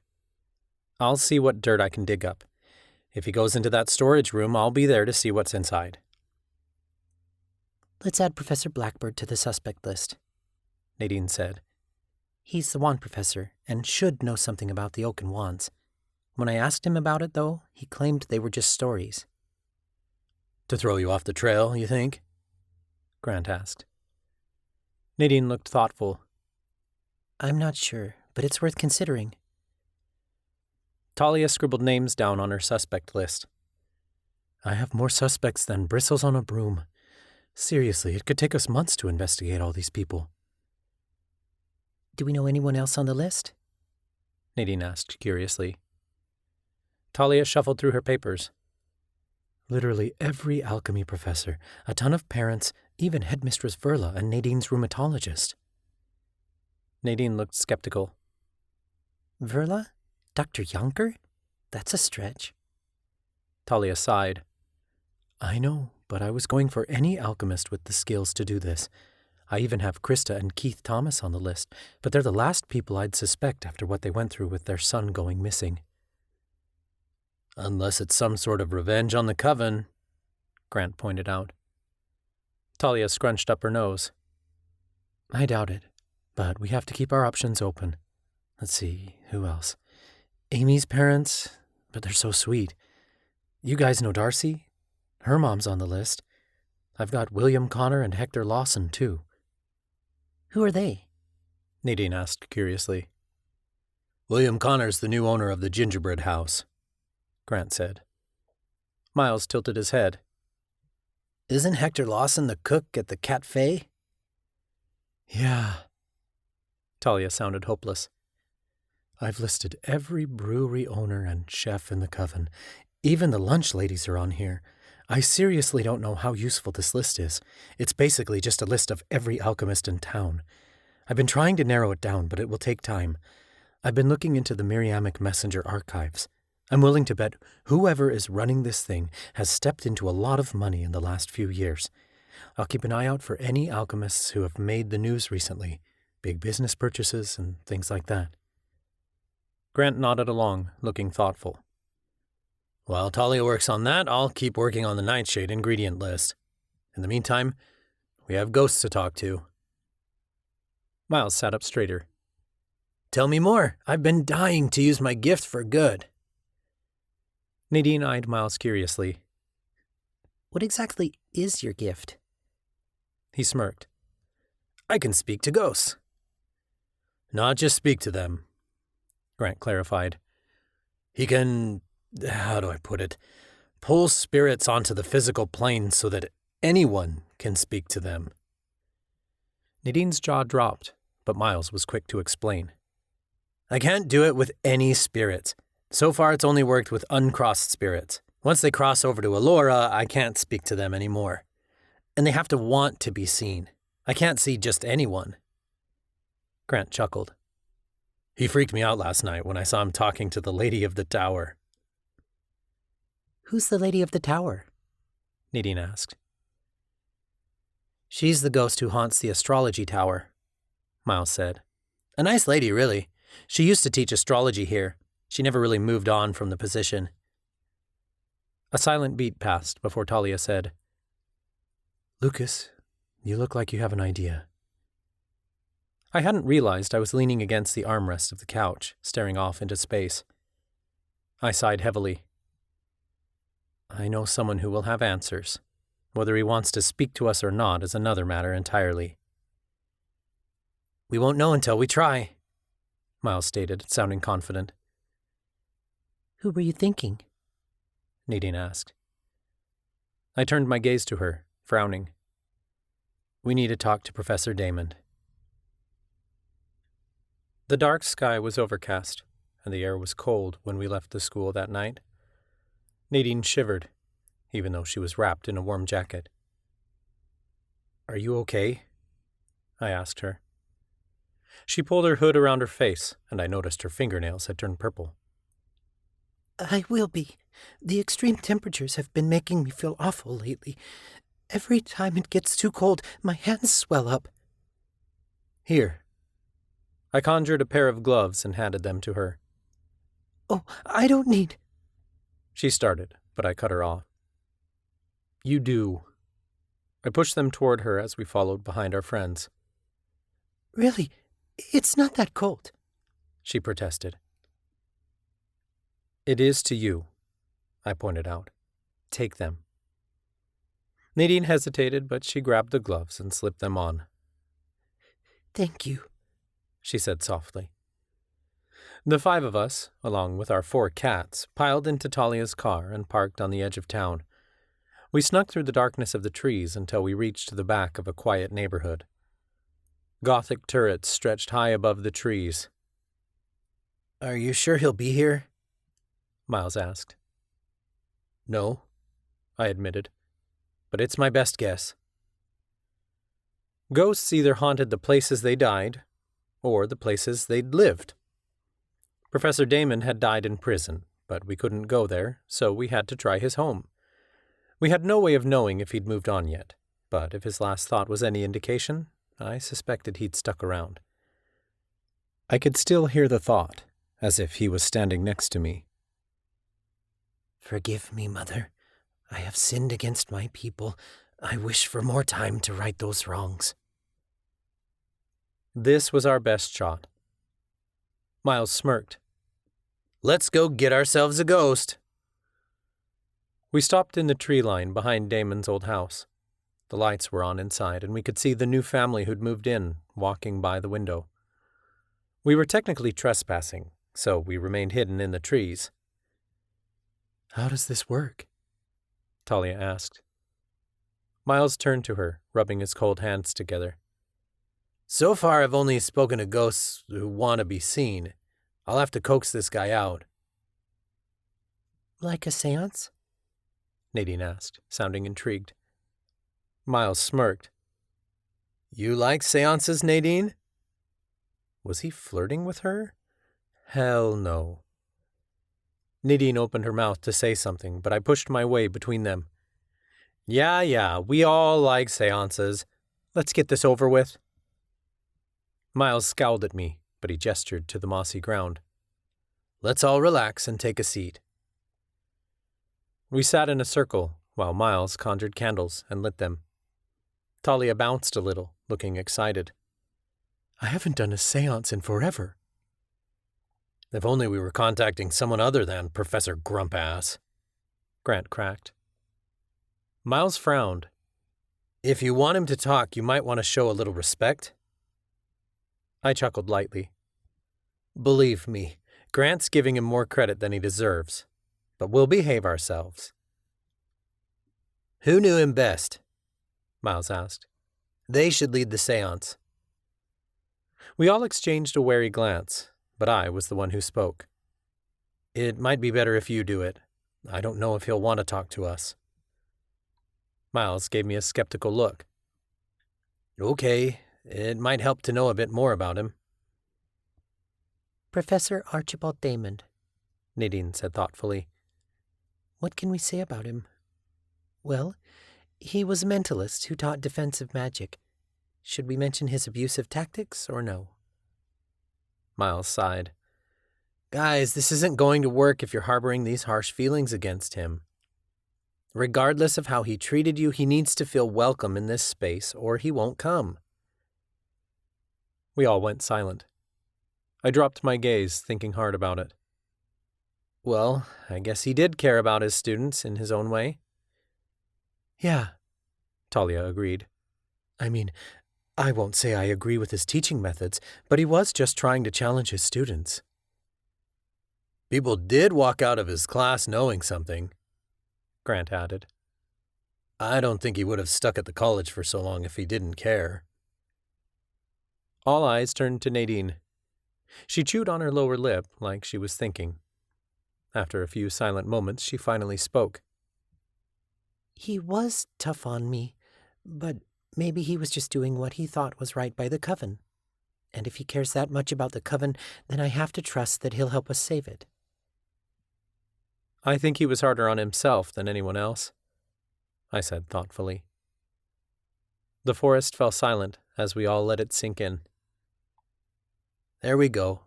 Speaker 2: I'll see what dirt I can dig up. If he goes into that storage room, I'll be there to see what's inside.
Speaker 5: Let's add Professor Blackbird to the suspect list, Nadine said. He's the wand professor and should know something about the Oaken Wands. When I asked him about it, though, he claimed they were just stories.
Speaker 2: To throw you off the trail, you think? Grant asked. Nadine looked thoughtful.
Speaker 5: I'm not sure, but it's worth considering.
Speaker 2: Talia scribbled names down on her suspect list. I have more suspects than bristles on a broom. Seriously, it could take us months to investigate all these people.
Speaker 5: Do we know anyone else on the list?
Speaker 2: Nadine asked curiously. Talia shuffled through her papers. Literally every alchemy professor, a ton of parents, even Headmistress Verla and Nadine's rheumatologist. Nadine looked skeptical.
Speaker 5: Verla? Dr. Yonker? That's a stretch.
Speaker 2: Talia sighed. I know, but I was going for any alchemist with the skills to do this. I even have Krista and Keith Thomas on the list, but they're the last people I'd suspect after what they went through with their son going missing. Unless it's some sort of revenge on the coven, Grant pointed out. Talia scrunched up her nose. I doubt it, but we have to keep our options open. Let's see, who else? Amy's parents, but they're so sweet. You guys know Darcy? Her mom's on the list. I've got William Connor and Hector Lawson, too.
Speaker 5: Who are they?
Speaker 2: Nadine asked curiously. William Connor's the new owner of the gingerbread house, Grant said. Miles tilted his head. Isn't Hector Lawson the cook at the Cafe? Yeah. Talia sounded hopeless. I've listed every brewery owner and chef in the coven. Even the lunch ladies are on here. I seriously don't know how useful this list is. It's basically just a list of every alchemist in town. I've been trying to narrow it down, but it will take time. I've been looking into the Miriamic Messenger archives. I'm willing to bet whoever is running this thing has stepped into a lot of money in the last few years. I'll keep an eye out for any alchemists who have made the news recently, big business purchases and things like that. Grant nodded along, looking thoughtful. While Talia works on that, I'll keep working on the nightshade ingredient list. In the meantime, we have ghosts to talk to. Miles sat up straighter. Tell me more. I've been dying to use my gift for good. Nadine eyed Miles curiously.
Speaker 5: What exactly is your gift?
Speaker 2: He smirked. I can speak to ghosts. Not just speak to them, Grant clarified. He can, how do I put it, pull spirits onto the physical plane so that anyone can speak to them. Nadine's jaw dropped, but Miles was quick to explain. I can't do it with any spirits. So far, it's only worked with uncrossed spirits. Once they cross over to Allura, I can't speak to them anymore. And they have to want to be seen. I can't see just anyone. Grant chuckled. He freaked me out last night when I saw him talking to the Lady of the Tower.
Speaker 5: Who's the Lady of the Tower?
Speaker 2: Nadine asked. She's the ghost who haunts the astrology tower, Miles said. A nice lady, really. She used to teach astrology here. She never really moved on from the position. A silent beat passed before Talia said, Lucas, you look like you have an idea. I hadn't realized I was leaning against the armrest of the couch, staring off into space. I sighed heavily. I know someone who will have answers. Whether he wants to speak to us or not is another matter entirely.
Speaker 6: We won't know until we try,
Speaker 2: Miles stated, sounding confident.
Speaker 6: Who were you thinking?
Speaker 2: Nadine asked. I turned my gaze to her, frowning. We need to talk to Professor Damon. The dark sky was overcast, and the air was cold when we left the school that night. Nadine shivered, even though she was wrapped in a warm jacket. Are you okay? I asked her. She pulled her hood around her face, and I noticed her fingernails had turned purple.
Speaker 6: I will be. The extreme temperatures have been making me feel awful lately. Every time it gets too cold, my hands swell up.
Speaker 2: Here. I conjured a pair of gloves and handed them to her.
Speaker 6: Oh, I don't need...
Speaker 2: She started, but I cut her off. You do. I pushed them toward her as we followed behind our friends.
Speaker 6: Really, it's not that cold,
Speaker 2: she protested. It is to you, I pointed out. Take them. Nadine hesitated, but she grabbed the gloves and slipped them on.
Speaker 6: Thank you,
Speaker 2: she said softly. The 5 of us, along with our 4 cats, piled into Talia's car and parked on the edge of town. We snuck through the darkness of the trees until we reached the back of a quiet neighborhood. Gothic turrets stretched high above the trees.
Speaker 6: Are you sure he'll be here?
Speaker 2: Miles asked. No, I admitted, but it's my best guess. Ghosts either haunted the places they died, or the places they'd lived. Professor Damon had died in prison, but we couldn't go there, so we had to try his home. We had no way of knowing if he'd moved on yet, but if his last thought was any indication, I suspected he'd stuck around. I could still hear the thought, as if he was standing next to me.
Speaker 6: Forgive me, Mother. I have sinned against my people. I wish for more time to right those wrongs.
Speaker 2: This was our best shot. Miles smirked.
Speaker 6: Let's go get ourselves a ghost.
Speaker 2: We stopped in the tree line behind Damon's old house. The lights were on inside, and we could see the new family who'd moved in, walking by the window. We were technically trespassing, so we remained hidden in the trees. How does this work? Talia asked. Miles turned to her, rubbing his cold hands together.
Speaker 6: So far, I've only spoken to ghosts who want to be seen. I'll have to coax this guy out. Like a seance?
Speaker 2: Nadine asked, sounding intrigued. Miles smirked.
Speaker 6: You like seances, Nadine?
Speaker 2: Was he flirting with her? Hell no. Nadine opened her mouth to say something, but I pushed my way between them. Yeah, we all like seances. Let's get this over with. Miles scowled at me, but he gestured to the mossy ground.
Speaker 6: Let's all relax and take a seat.
Speaker 2: We sat in a circle, while Miles conjured candles and lit them. Talia bounced a little, looking excited. I haven't done a seance in forever.
Speaker 6: If only we were contacting someone other than Professor Grumpass,
Speaker 2: Grant cracked. Miles frowned.
Speaker 6: If you want him to talk, you might want to show a little respect.
Speaker 2: I chuckled lightly.
Speaker 6: Believe me, Grant's giving him more credit than he deserves, but we'll behave ourselves. Who knew him best? Miles asked. They should lead the seance.
Speaker 2: We all exchanged a wary glance, but I was the one who spoke.
Speaker 6: It might be better if you do it. I don't know if he'll want to talk to us.
Speaker 2: Miles gave me a skeptical look.
Speaker 6: Okay, it might help to know a bit more about him.
Speaker 10: Professor Archibald Damon,
Speaker 2: Nadine said thoughtfully.
Speaker 10: What can we say about him? Well, he was a mentalist who taught defensive magic. Should we mention his abusive tactics or no?
Speaker 2: Miles sighed.
Speaker 6: Guys, this isn't going to work if you're harboring these harsh feelings against him. Regardless of how he treated you, he needs to feel welcome in this space, or he won't come.
Speaker 2: We all went silent. I dropped my gaze, thinking hard about it. Well, I guess he did care about his students in his own way.
Speaker 10: Yeah,
Speaker 2: Talia agreed.
Speaker 10: I mean, I won't say I agree with his teaching methods, but he was just trying to challenge his students. People did walk out of his class knowing something, Grant added. I don't think he would have stuck at the college for so long if he didn't care.
Speaker 2: All eyes turned to Nadine. She chewed on her lower lip like she was thinking. After a few silent moments, she finally spoke.
Speaker 10: He was tough on me, but maybe he was just doing what he thought was right by the coven. And if he cares that much about the coven, then I have to trust that he'll help us save it.
Speaker 2: I think he was harder on himself than anyone else, I said thoughtfully. The forest fell silent as we all let it sink in.
Speaker 10: There we go,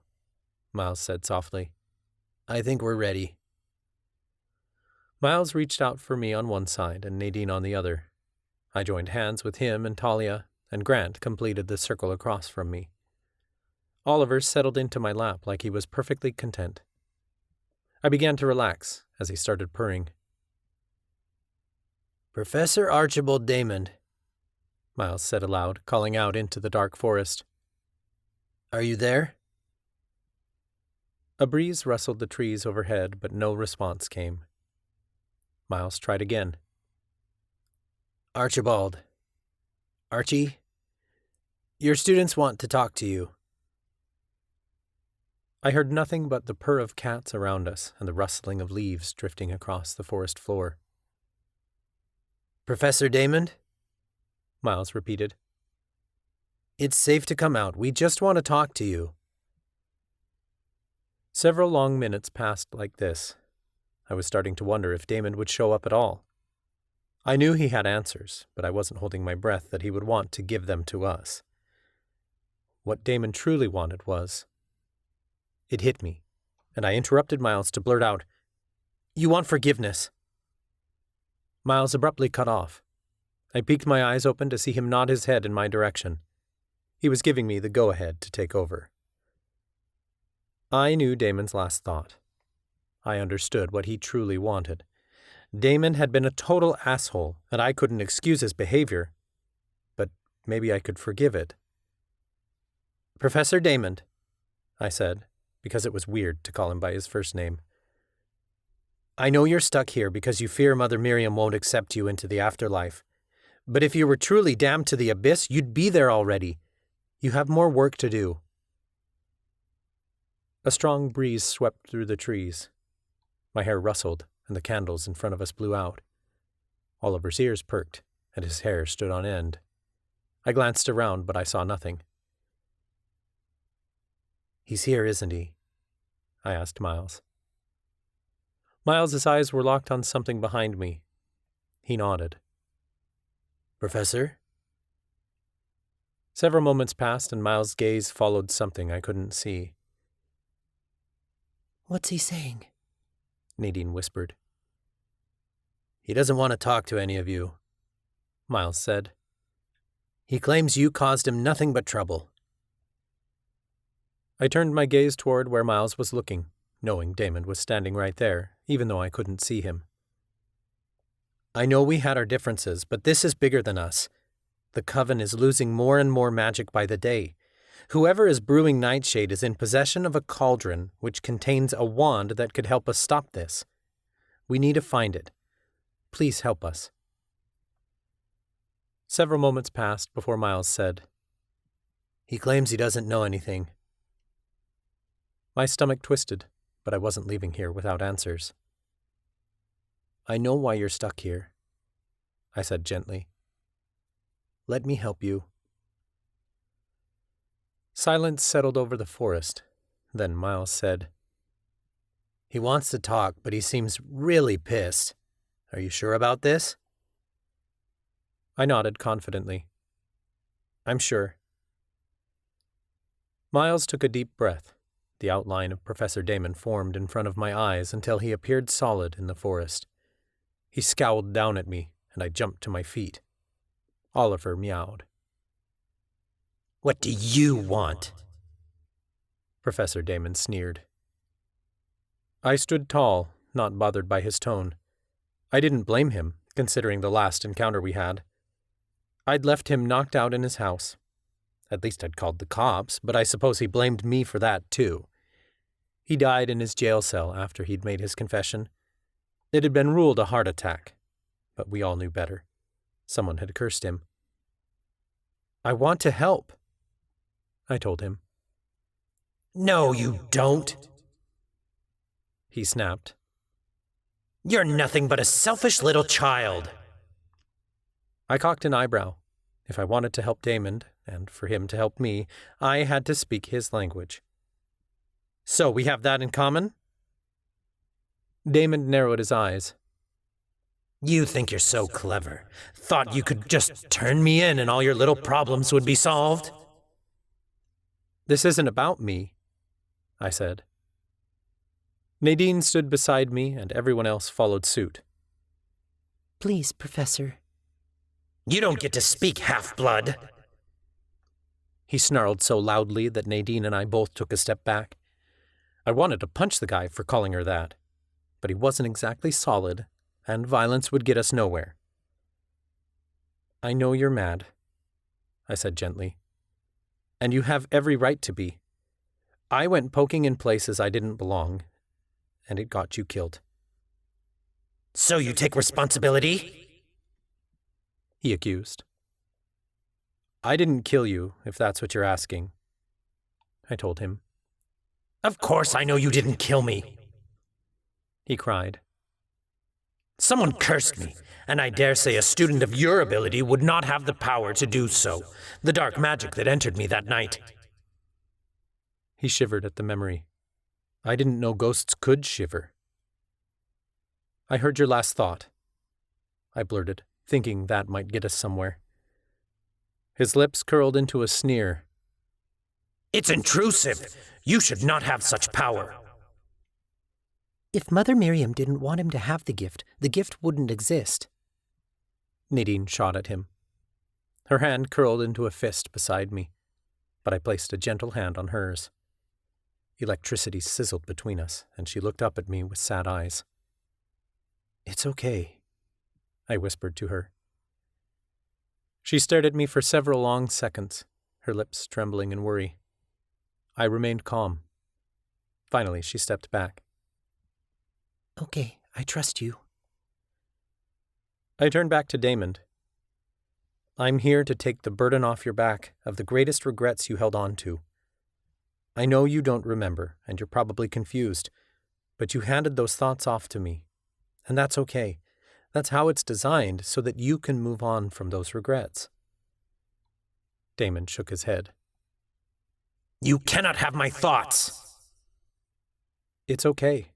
Speaker 10: Miles said softly. I think we're ready.
Speaker 2: Miles reached out for me on one side and Nadine on the other. I joined hands with him and Talia, and Grant completed the circle across from me. Oliver settled into my lap like he was perfectly content. I began to relax as he started purring.
Speaker 10: Professor Archibald Damon,
Speaker 2: Miles said aloud, calling out into the dark forest.
Speaker 10: Are you there?
Speaker 2: A breeze rustled the trees overhead, but no response came. Miles tried again.
Speaker 10: Archibald. Archie? Your students want to talk to you.
Speaker 2: I heard nothing but the purr of cats around us and the rustling of leaves drifting across the forest floor.
Speaker 10: Professor Damon?
Speaker 2: Miles repeated.
Speaker 10: It's safe to come out. We just want to talk to you.
Speaker 2: Several long minutes passed like this. I was starting to wonder if Damon would show up at all. I knew he had answers, but I wasn't holding my breath that he would want to give them to us. What Damon truly wanted was... It hit me, and I interrupted Miles to blurt out, "You want forgiveness." Miles abruptly cut off. I peeked my eyes open to see him nod his head in my direction. He was giving me the go-ahead to take over. I knew Damon's last thought. I understood what he truly wanted. Damon had been a total asshole, and I couldn't excuse his behavior, but maybe I could forgive it. "Professor Damon," I said, because it was weird to call him by his first name. "I know you're stuck here because you fear Mother Miriam won't accept you into the afterlife. But if you were truly damned to the abyss, you'd be there already. You have more work to do." A strong breeze swept through the trees. My hair rustled, and the candles in front of us blew out. Oliver's ears perked, and his hair stood on end. I glanced around, but I saw nothing. "He's here, isn't he?" I asked Miles. Miles's eyes were locked on something behind me. He nodded.
Speaker 10: "Professor?"
Speaker 2: Several moments passed, and Miles' gaze followed something I couldn't see.
Speaker 10: "What's he saying?" Nadine whispered. "He doesn't want to talk to any of you," Miles said. "He claims you caused him nothing but trouble."
Speaker 2: I turned my gaze toward where Miles was looking, knowing Damon was standing right there, even though I couldn't see him. "I know we had our differences, but this is bigger than us. The coven is losing more and more magic by the day. Whoever is brewing nightshade is in possession of a cauldron which contains a wand that could help us stop this. We need to find it. Please help us." Several moments passed before Miles said,
Speaker 10: "He claims he doesn't know anything."
Speaker 2: My stomach twisted, but I wasn't leaving here without answers. "I know why you're stuck here," I said gently. "Let me help you." Silence settled over the forest. Then Miles said,
Speaker 10: "He wants to talk, but he seems really pissed. Are you sure about this?"
Speaker 2: I nodded confidently. "I'm sure." Miles took a deep breath. The outline of Professor Damon formed in front of my eyes until he appeared solid in the forest. He scowled down at me, and I jumped to my feet. Oliver meowed.
Speaker 6: What do you want?
Speaker 2: Professor Damon sneered. I stood tall, not bothered by his tone. I didn't blame him, considering the last encounter we had. I'd left him knocked out in his house. At least I'd called the cops, but I suppose he blamed me for that, too. He died in his jail cell after he'd made his confession. It had been ruled a heart attack, but we all knew better. Someone had cursed him. I want to help, I told him.
Speaker 6: No, you don't,
Speaker 2: he snapped.
Speaker 6: You're nothing but a selfish little child.
Speaker 2: I cocked an eyebrow. If I wanted to help Damon, and for him to help me, I had to speak his language. So we have that in common? Damon narrowed his eyes.
Speaker 6: You think you're so clever. Thought you could just turn me in and all your little problems would be solved?
Speaker 2: This isn't about me, I said. Nadine stood beside me, and everyone else followed suit.
Speaker 11: Please, Professor.
Speaker 6: You don't get to speak, half-blood.
Speaker 2: He snarled so loudly that Nadine and I both took a step back. I wanted to punch the guy for calling her that, but he wasn't exactly solid, and violence would get us nowhere. I know you're mad, I said gently, and you have every right to be. I went poking in places I didn't belong, and it got you killed.
Speaker 6: So you take responsibility?
Speaker 2: He accused. I didn't kill you, if that's what you're asking, I told him.
Speaker 6: Of course I know you didn't kill me,
Speaker 2: he cried.
Speaker 6: Someone cursed me, and I dare say a student of your ability would not have the power to do so. The dark magic that entered me that night.
Speaker 2: He shivered at the memory. I didn't know ghosts could shiver. I heard your last thought, I blurted, thinking that might get us somewhere. His lips curled into a sneer.
Speaker 6: It's intrusive. You should not have such power.
Speaker 11: If Mother Miriam didn't want him to have the gift wouldn't exist.
Speaker 2: Nadine shot at him. Her hand curled into a fist beside me, but I placed a gentle hand on hers. Electricity sizzled between us, and she looked up at me with sad eyes. It's okay, I whispered to her. She stared at me for several long seconds, her lips trembling in worry. I remained calm. Finally, she stepped back.
Speaker 11: Okay, I trust you.
Speaker 2: I turned back to Damon. I'm here to take the burden off your back of the greatest regrets you held on to. I know you don't remember, and you're probably confused, but you handed those thoughts off to me, and that's okay. That's how it's designed, so that you can move on from those regrets. Damon shook his head.
Speaker 6: You cannot have my thoughts.
Speaker 2: It's okay,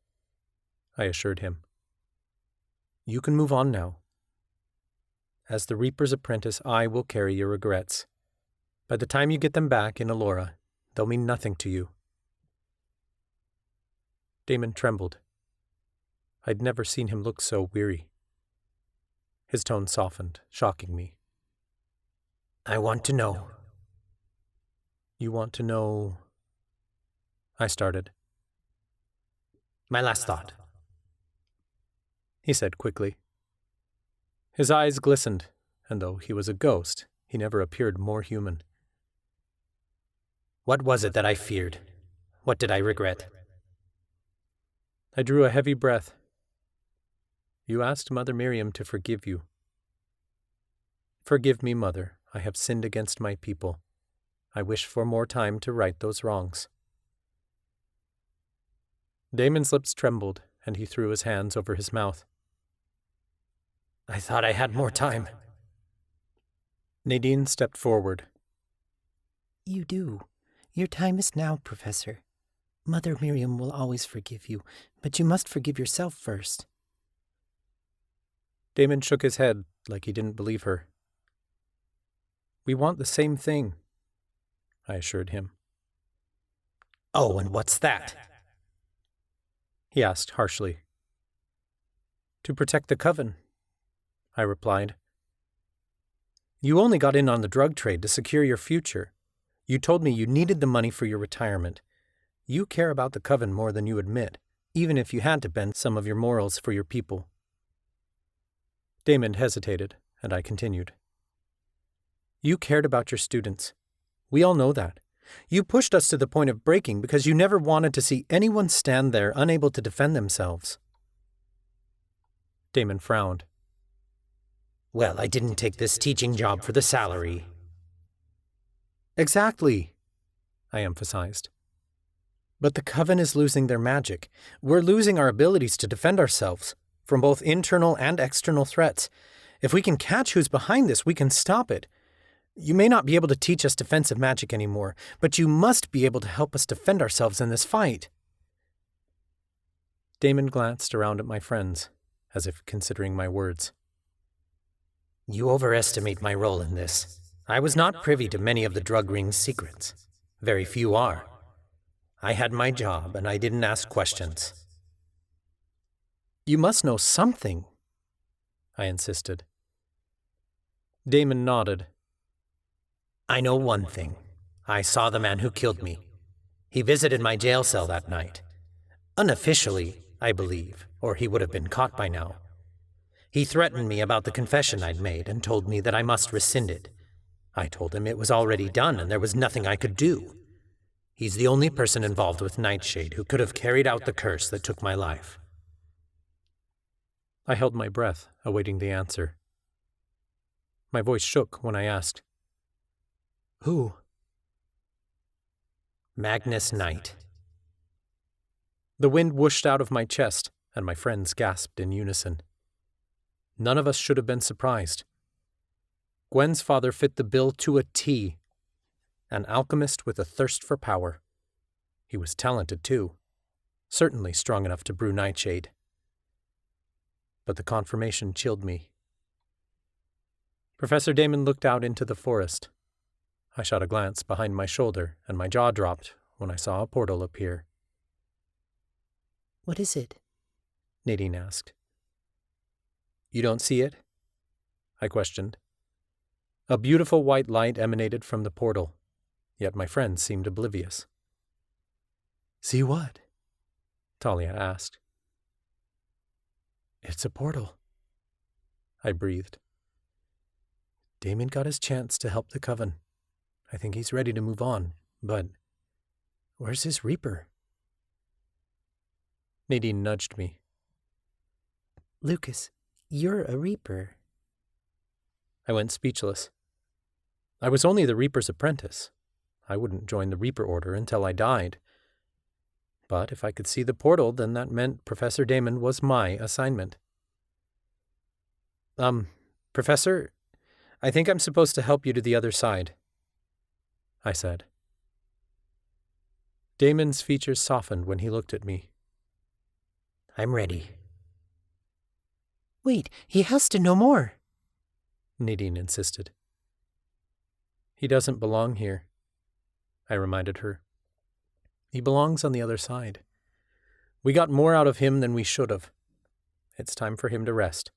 Speaker 2: I assured him. You can move on now. As the Reaper's apprentice, I will carry your regrets. By the time you get them back in Elora, they'll mean nothing to you. Damon trembled. I'd never seen him look so weary. His tone softened, shocking me.
Speaker 6: I want to know.
Speaker 2: You want to know? I started.
Speaker 6: My last thought,
Speaker 2: he said quickly. His eyes glistened, and though he was a ghost, he never appeared more human.
Speaker 6: What was it that I feared? What did I regret?
Speaker 2: I drew a heavy breath. You asked Mother Miriam to forgive you. Forgive me, Mother. I have sinned against my people. I wish for more time to right those wrongs. Damon's lips trembled, and he threw his hands over his mouth.
Speaker 6: I thought I had more time.
Speaker 2: Nadine stepped forward.
Speaker 11: You do. Your time is now, Professor. Mother Miriam will always forgive you, but you must forgive yourself first.
Speaker 2: Damon shook his head like he didn't believe her. We want the same thing, I assured him.
Speaker 6: Oh, and what's that?
Speaker 2: He asked harshly. To protect the coven, I replied. You only got in on the drug trade to secure your future. You told me you needed the money for your retirement. You care about the coven more than you admit, even if you had to bend some of your morals for your people. Damon hesitated, and I continued. You cared about your students. We all know that. You pushed us to the point of breaking because you never wanted to see anyone stand there unable to defend themselves. Damon frowned.
Speaker 6: Well, I didn't take this teaching job for the salary.
Speaker 2: Exactly, I emphasized. But the coven is losing their magic. We're losing our abilities to defend ourselves from both internal and external threats. If we can catch who's behind this, we can stop it. You may not be able to teach us defensive magic anymore, but you must be able to help us defend ourselves in this fight. Damon glanced around at my friends, as if considering my words.
Speaker 6: You overestimate my role in this. I was not privy to many of the drug ring's secrets. Very few are. I had my job, and I didn't ask questions.
Speaker 2: You must know something, I insisted. Damon nodded.
Speaker 6: I know one thing. I saw the man who killed me. He visited my jail cell that night. Unofficially, I believe, or he would have been caught by now. He threatened me about the confession I'd made and told me that I must rescind it. I told him it was already done and there was nothing I could do. He's the only person involved with Nightshade who could have carried out the curse that took my life.
Speaker 2: I held my breath, awaiting the answer. My voice shook when I asked, Who?
Speaker 6: Magnus Knight.
Speaker 2: The wind whooshed out of my chest, and my friends gasped in unison. None of us should have been surprised. Gwen's father fit the bill to a T. An alchemist with a thirst for power. He was talented, too. Certainly strong enough to brew nightshade. But the confirmation chilled me. Professor Damon looked out into the forest. I shot a glance behind my shoulder, and my jaw dropped when I saw a portal appear.
Speaker 11: What is it?
Speaker 2: Nadine asked. You don't see it? I questioned. A beautiful white light emanated from the portal, yet my friends seemed oblivious.
Speaker 10: See what?
Speaker 2: Talia asked.
Speaker 10: It's a portal,
Speaker 2: I breathed.
Speaker 10: Damon got his chance to help the coven. I think he's ready to move on, but where's his Reaper?
Speaker 2: Nadine nudged me.
Speaker 11: Lucas, you're a Reaper.
Speaker 2: I went speechless. I was only the Reaper's apprentice. I wouldn't join the Reaper Order until I died. But if I could see the portal, then that meant Professor Damon was my assignment. Professor, I think I'm supposed to help you to the other side, I said. Damon's features softened when he looked at me.
Speaker 6: I'm ready.
Speaker 11: Wait, he has to know more,
Speaker 2: Nadine insisted. He doesn't belong here, I reminded her. He belongs on the other side. We got more out of him than we should have. It's time for him to rest.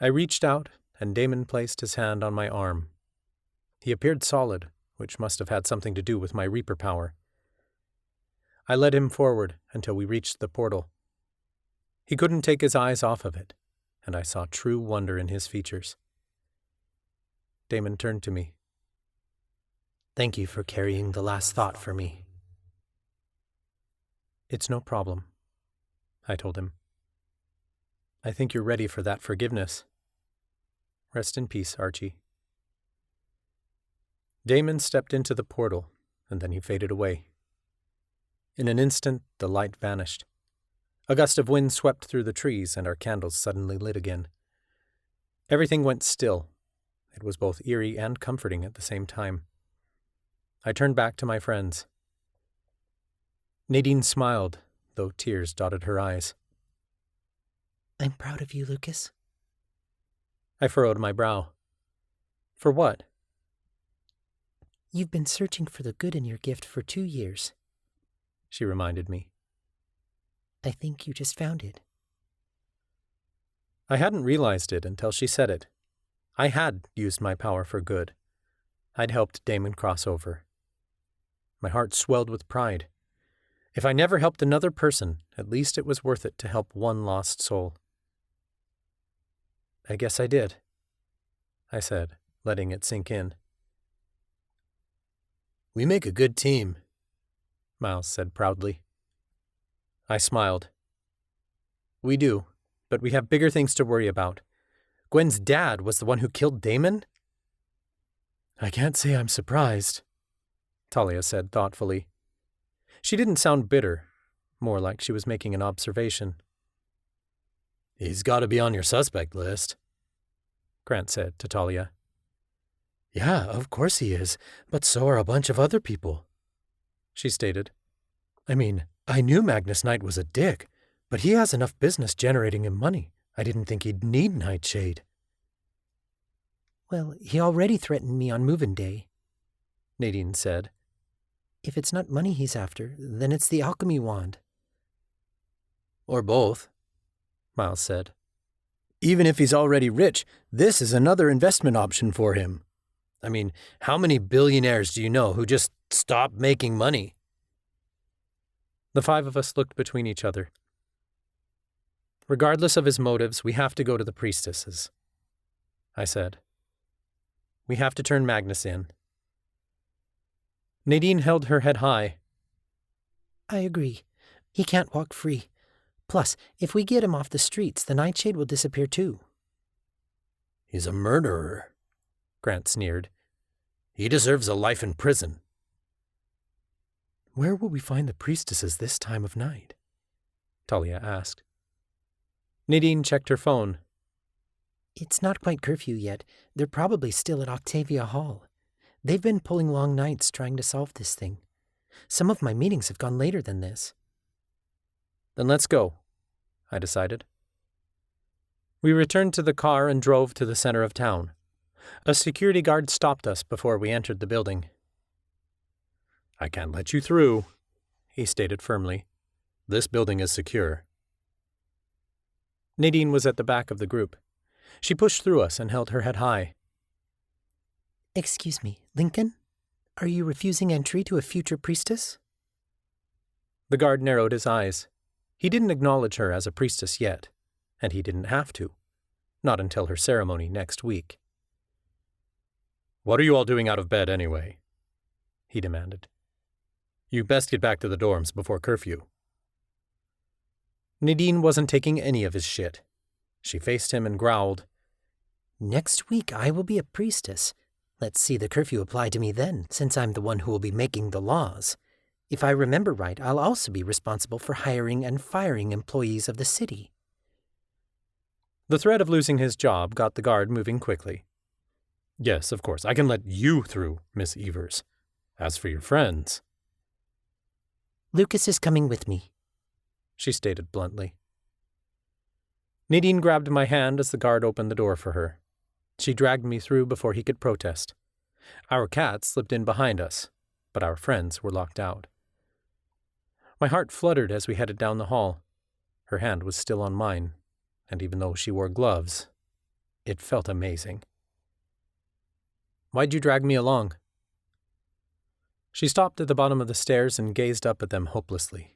Speaker 2: I reached out, and Damon placed his hand on my arm. He appeared solid, which must have had something to do with my Reaper power. I led him forward until we reached the portal. He couldn't take his eyes off of it, and I saw true wonder in his features. Damon turned to me.
Speaker 6: Thank you for carrying the last thought for me.
Speaker 2: It's no problem, I told him. I think you're ready for that forgiveness. Rest in peace, Archie. Damon stepped into the portal, and then he faded away. In an instant, the light vanished. A gust of wind swept through the trees, and our candles suddenly lit again. Everything went still. It was both eerie and comforting at the same time. I turned back to my friends. Nadine smiled, though tears dotted her eyes.
Speaker 11: I'm proud of you, Lucas.
Speaker 2: I furrowed my brow. For what?
Speaker 11: You've been searching for the good in your gift for 2 years,
Speaker 2: she reminded me.
Speaker 11: I think you just found it.
Speaker 2: I hadn't realized it until she said it. I had used my power for good. I'd helped Damon cross over. My heart swelled with pride. If I never helped another person, at least it was worth it to help one lost soul. I guess I did, I said, letting it sink in.
Speaker 10: We make a good team,
Speaker 2: Miles said proudly. I smiled. We do, but we have bigger things to worry about. Gwen's dad was the one who killed Damon?
Speaker 8: I can't say I'm surprised,
Speaker 2: Talia said thoughtfully. She didn't sound bitter, more like she was making an observation.
Speaker 10: He's got to be on your suspect list,
Speaker 2: Grant said to Talia.
Speaker 8: Yeah, of course he is, but so are a bunch of other people,
Speaker 2: she stated.
Speaker 8: I mean, I knew Magnus Knight was a dick, but he has enough business generating him money. I didn't think he'd need Nightshade.
Speaker 11: Well, he already threatened me on move-in day,
Speaker 2: Nadine said.
Speaker 11: If it's not money he's after, then it's the alchemy wand.
Speaker 10: Or both,
Speaker 2: Miles said.
Speaker 10: Even if he's already rich, this is another investment option for him. I mean, how many billionaires do you know who just stop making money?
Speaker 2: The five of us looked between each other. Regardless of his motives, we have to go to the priestesses, I said. We have to turn Magnus in. Nadine held her head high.
Speaker 11: I agree. He can't walk free. Plus, if we get him off the streets, the nightshade will disappear too.
Speaker 10: He's a murderer,
Speaker 2: Grant sneered.
Speaker 10: He deserves a life in prison.
Speaker 8: Where will we find the priestesses this time of night?
Speaker 2: Talia asked. Nadine checked her phone.
Speaker 11: It's not quite curfew yet. They're probably still at Octavia Hall. They've been pulling long nights trying to solve this thing. Some of my meetings have gone later than this.
Speaker 2: Then let's go, I decided. We returned to the car and drove to the center of town. A security guard stopped us before we entered the building.
Speaker 8: I can't let you through,
Speaker 2: he stated firmly.
Speaker 8: This building is secure.
Speaker 2: Nadine was at the back of the group. She pushed through us and held her head high.
Speaker 11: Excuse me, Lincoln? Are you refusing entry to a future priestess?
Speaker 2: The guard narrowed his eyes. He didn't acknowledge her as a priestess yet, and he didn't have to. Not until her ceremony next week.
Speaker 8: What are you all doing out of bed anyway? He demanded. You best get back to the dorms before curfew.
Speaker 2: Nadine wasn't taking any of his shit. She faced him and growled.
Speaker 11: Next week I will be a priestess. Let's see the curfew apply to me then, since I'm the one who will be making the laws. If I remember right, I'll also be responsible for hiring and firing employees of the city.
Speaker 2: The threat of losing his job got the guard moving quickly.
Speaker 8: Yes, of course, I can let you through, Miss Evers. As for your friends...
Speaker 11: Lucas is coming with me,
Speaker 2: she stated bluntly. Nadine grabbed my hand as the guard opened the door for her. She dragged me through before he could protest. Our cat slipped in behind us, but our friends were locked out. My heart fluttered as we headed down the hall. Her hand was still on mine, and even though she wore gloves, it felt amazing. Why'd you drag me along? She stopped at the bottom of the stairs and gazed up at them hopelessly.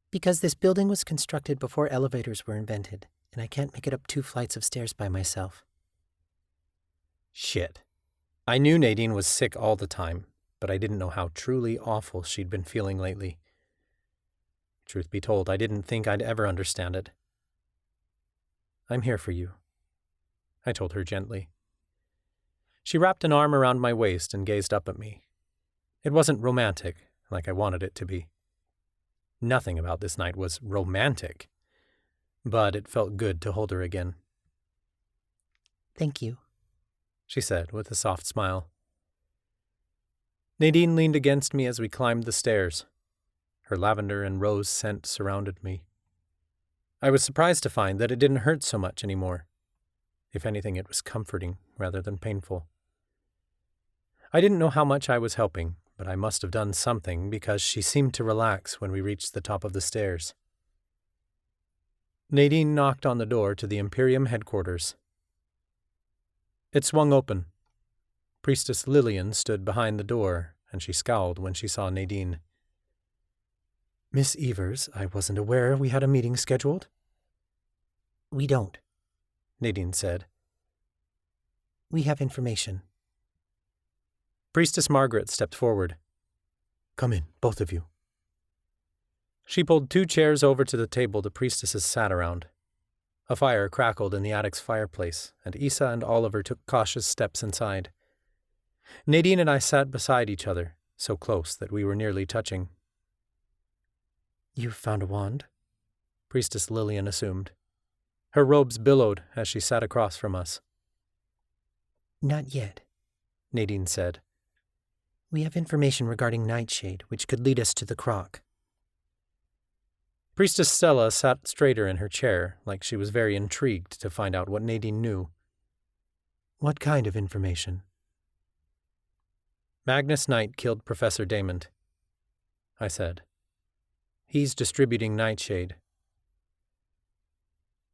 Speaker 11: Because this building was constructed before elevators were invented, and I can't make it up 2 flights of stairs by myself.
Speaker 2: Shit. I knew Nadine was sick all the time, but I didn't know how truly awful she'd been feeling lately. Truth be told, I didn't think I'd ever understand it. I'm here for you, I told her gently. She wrapped an arm around my waist and gazed up at me. It wasn't romantic, like I wanted it to be. Nothing about this night was romantic, but it felt good to hold her again.
Speaker 11: Thank you,
Speaker 2: she said with a soft smile. Nadine leaned against me as we climbed the stairs. Her lavender and rose scent surrounded me. I was surprised to find that it didn't hurt so much anymore. If anything, it was comforting rather than painful. I didn't know how much I was helping, but I must have done something because she seemed to relax when we reached the top of the stairs. Nadine knocked on the door to the Imperium headquarters. It swung open. Priestess Lillian stood behind the door, and she scowled when she saw Nadine.
Speaker 11: Miss Evers, I wasn't aware we had a meeting scheduled. We don't, Nadine said. We have information.
Speaker 2: Priestess Margaret stepped forward.
Speaker 10: Come in, both of you.
Speaker 2: She pulled 2 chairs over to the table the priestesses sat around. A fire crackled in the attic's fireplace, and Isa and Oliver took cautious steps inside. Nadine and I sat beside each other, so close that we were nearly touching.
Speaker 11: You found a wand?
Speaker 2: Priestess Lillian assumed. Her robes billowed as she sat across from us.
Speaker 11: Not yet,
Speaker 2: Nadine said.
Speaker 11: We have information regarding Nightshade, which could lead us to the crock.
Speaker 2: Priestess Stella sat straighter in her chair, like she was very intrigued to find out what Nadine knew.
Speaker 11: What kind of information?
Speaker 2: Magnus Knight killed Professor Damon, I said. He's distributing Nightshade.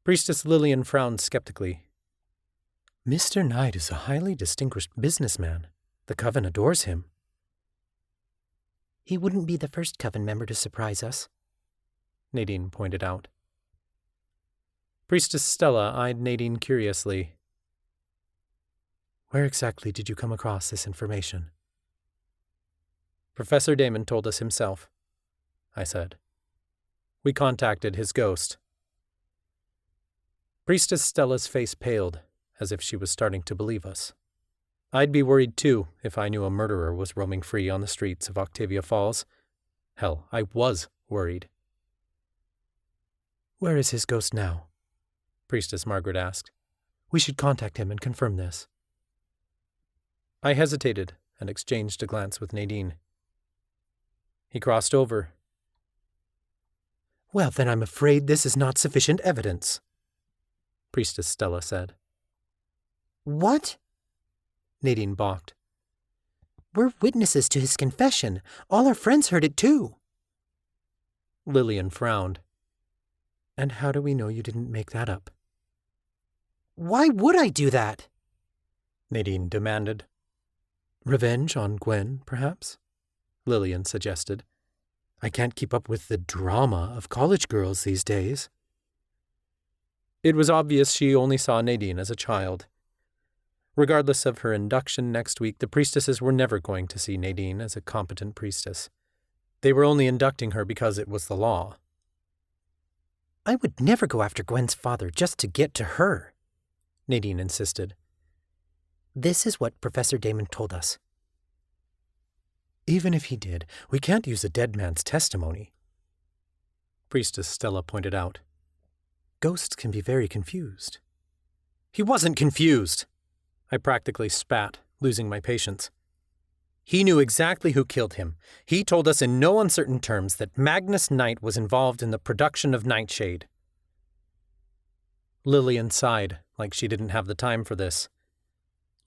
Speaker 2: Priestess Lillian frowned skeptically.
Speaker 11: Mr. Knight is a highly distinguished businessman. The coven adores him. He wouldn't be the first coven member to surprise us,
Speaker 2: Nadine pointed out. Priestess Stella eyed Nadine curiously.
Speaker 11: Where exactly did you come across this information?
Speaker 2: Professor Damon told us himself, I said. We contacted his ghost. Priestess Stella's face paled, as if she was starting to believe us. I'd be worried too if I knew a murderer was roaming free on the streets of Octavia Falls. Hell, I was worried.
Speaker 11: Where is his ghost now?
Speaker 2: Priestess Margaret asked.
Speaker 11: We should contact him and confirm this.
Speaker 2: I hesitated and exchanged a glance with Nadine. He crossed over.
Speaker 11: Well, then I'm afraid this is not sufficient evidence,
Speaker 2: Priestess Stella said.
Speaker 11: What? Nadine balked. We're witnesses to his confession. All our friends heard it too.
Speaker 2: Lillian frowned.
Speaker 11: And how do we know you didn't make that up? Why would I do that?
Speaker 2: Nadine demanded.
Speaker 11: Revenge on Gwen, perhaps?
Speaker 2: Lillian suggested.
Speaker 11: I can't keep up with the drama of college girls these days.
Speaker 2: It was obvious she only saw Nadine as a child. Regardless of her induction next week, the priestesses were never going to see Nadine as a competent priestess. They were only inducting her because it was the law.
Speaker 11: I would never go after Gwen's father just to get to her, Nadine insisted. This is what Professor Damon told us. Even if he did, we can't use a dead man's testimony,
Speaker 2: Priestess Stella pointed out.
Speaker 11: Ghosts can be very confused.
Speaker 2: He wasn't confused. I practically spat, losing my patience. He knew exactly who killed him. He told us in no uncertain terms that Magnus Knight was involved in the production of Nightshade. Lillian sighed, like she didn't have the time for this.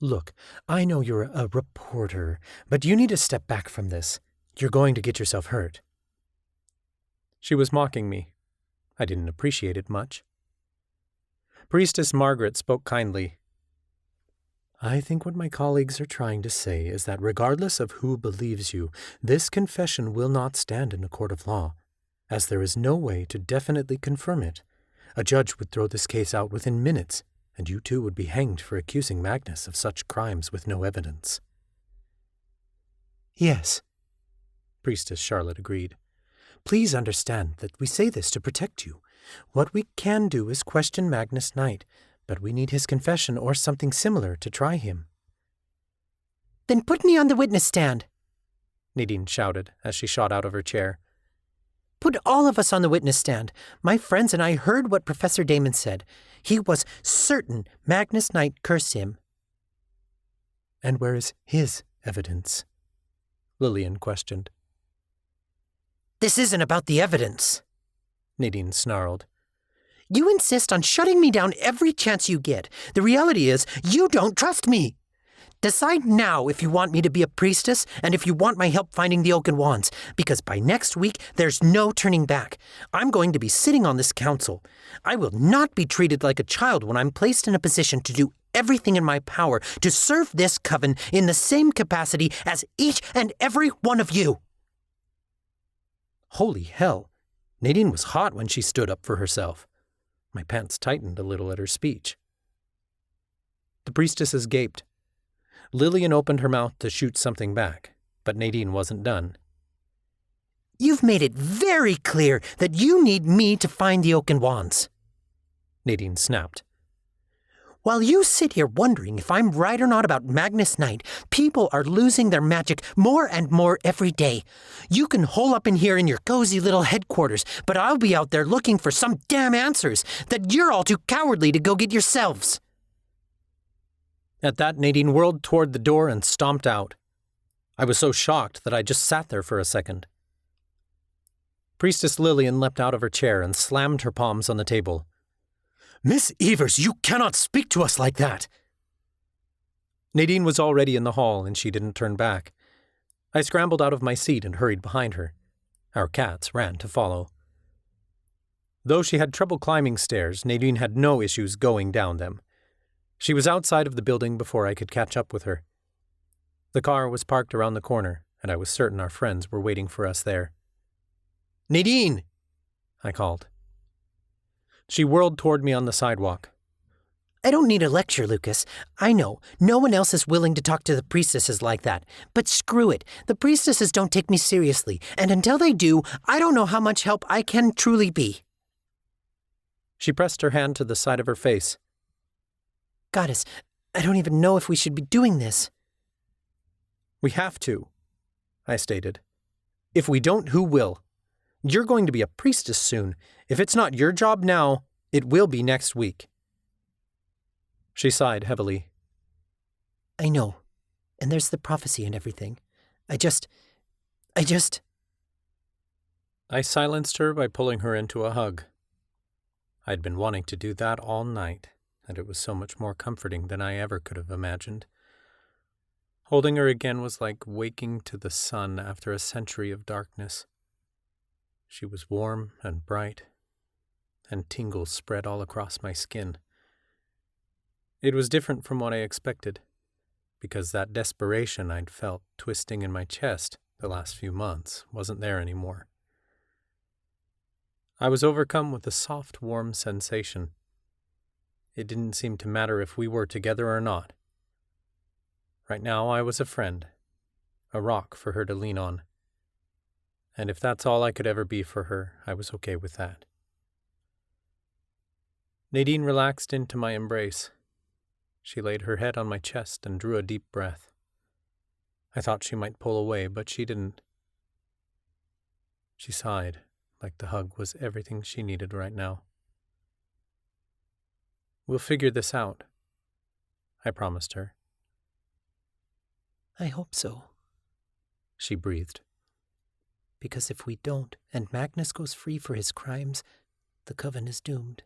Speaker 11: Look, I know you're a reporter, but you need to step back from this. You're going to get yourself hurt.
Speaker 2: She was mocking me. I didn't appreciate it much. Priestess Margaret spoke kindly.
Speaker 10: I think what my colleagues are trying to say is that regardless of who believes you, this confession will not stand in a court of law, as there is no way to definitely confirm it. A judge would throw this case out within minutes, and you two would be hanged for accusing Magnus of such crimes with no evidence.
Speaker 11: Yes,
Speaker 10: Priestess Charlotte agreed. Please understand that we say this to protect you. What we can do is question Magnus Knight, but we need his confession or something similar to try him.
Speaker 11: Then put me on the witness stand,
Speaker 2: Nadine shouted as she shot out of her chair.
Speaker 11: Put all of us on the witness stand. My friends and I heard what Professor Damon said. He was certain Magnus Knight cursed him.
Speaker 10: And where is his evidence?
Speaker 2: Lillian questioned.
Speaker 11: This isn't about the evidence,
Speaker 2: Nadine snarled.
Speaker 11: You insist on shutting me down every chance you get. The reality is, you don't trust me. Decide now if you want me to be a priestess and if you want my help finding the Oaken Wands, because by next week there's no turning back. I'm going to be sitting on this council. I will not be treated like a child when I'm placed in a position to do everything in my power to serve this coven in the same capacity as each and every one of you.
Speaker 2: Holy hell, Nadine was hot when she stood up for herself. My pants tightened a little at her speech. The priestesses gaped. Lillian opened her mouth to shoot something back, but Nadine wasn't done.
Speaker 11: You've made it very clear that you need me to find the Oaken Wands,
Speaker 2: Nadine snapped.
Speaker 11: While you sit here wondering if I'm right or not about Magnus Knight, people are losing their magic more and more every day. You can hole up in here in your cozy little headquarters, but I'll be out there looking for some damn answers that you're all too cowardly to go get yourselves.
Speaker 2: At that, Nadine whirled toward the door and stomped out. I was so shocked that I just sat there for a second. Priestess Lillian leapt out of her chair and slammed her palms on the table.
Speaker 6: Miss Evers, you cannot speak to us like that!
Speaker 2: Nadine was already in the hall, and she didn't turn back. I scrambled out of my seat and hurried behind her. Our cats ran to follow. Though she had trouble climbing stairs, Nadine had no issues going down them. She was outside of the building before I could catch up with her. The car was parked around the corner, and I was certain our friends were waiting for us there.
Speaker 6: Nadine!
Speaker 2: I called. She whirled toward me on the sidewalk.
Speaker 11: I don't need a lecture, Lucas. I know, no one else is willing to talk to the priestesses like that. But screw it, the priestesses don't take me seriously, and until they do, I don't know how much help I can truly be.
Speaker 2: She pressed her hand to the side of her face.
Speaker 11: Goddess, I don't even know if we should be doing this.
Speaker 2: We have to, I stated. If we don't, who will? You're going to be a priestess soon. If it's not your job now, it will be next week. She sighed heavily.
Speaker 11: I know, and there's the prophecy and everything. I
Speaker 2: silenced her by pulling her into a hug. I'd been wanting to do that all night, and it was so much more comforting than I ever could have imagined. Holding her again was like waking to the sun after a century of darkness. She was warm and bright, and tingles spread all across my skin. It was different from what I expected, because that desperation I'd felt twisting in my chest the last few months wasn't there anymore. I was overcome with a soft, warm sensation. It didn't seem to matter if we were together or not. Right now I was a friend, a rock for her to lean on. And if that's all I could ever be for her, I was okay with that. Nadine relaxed into my embrace. She laid her head on my chest and drew a deep breath. I thought she might pull away, but she didn't. She sighed, like the hug was everything she needed right now. We'll figure this out, I promised her.
Speaker 11: I hope so,
Speaker 2: she breathed.
Speaker 11: Because if we don't, and Magnus goes free for his crimes, the coven is doomed.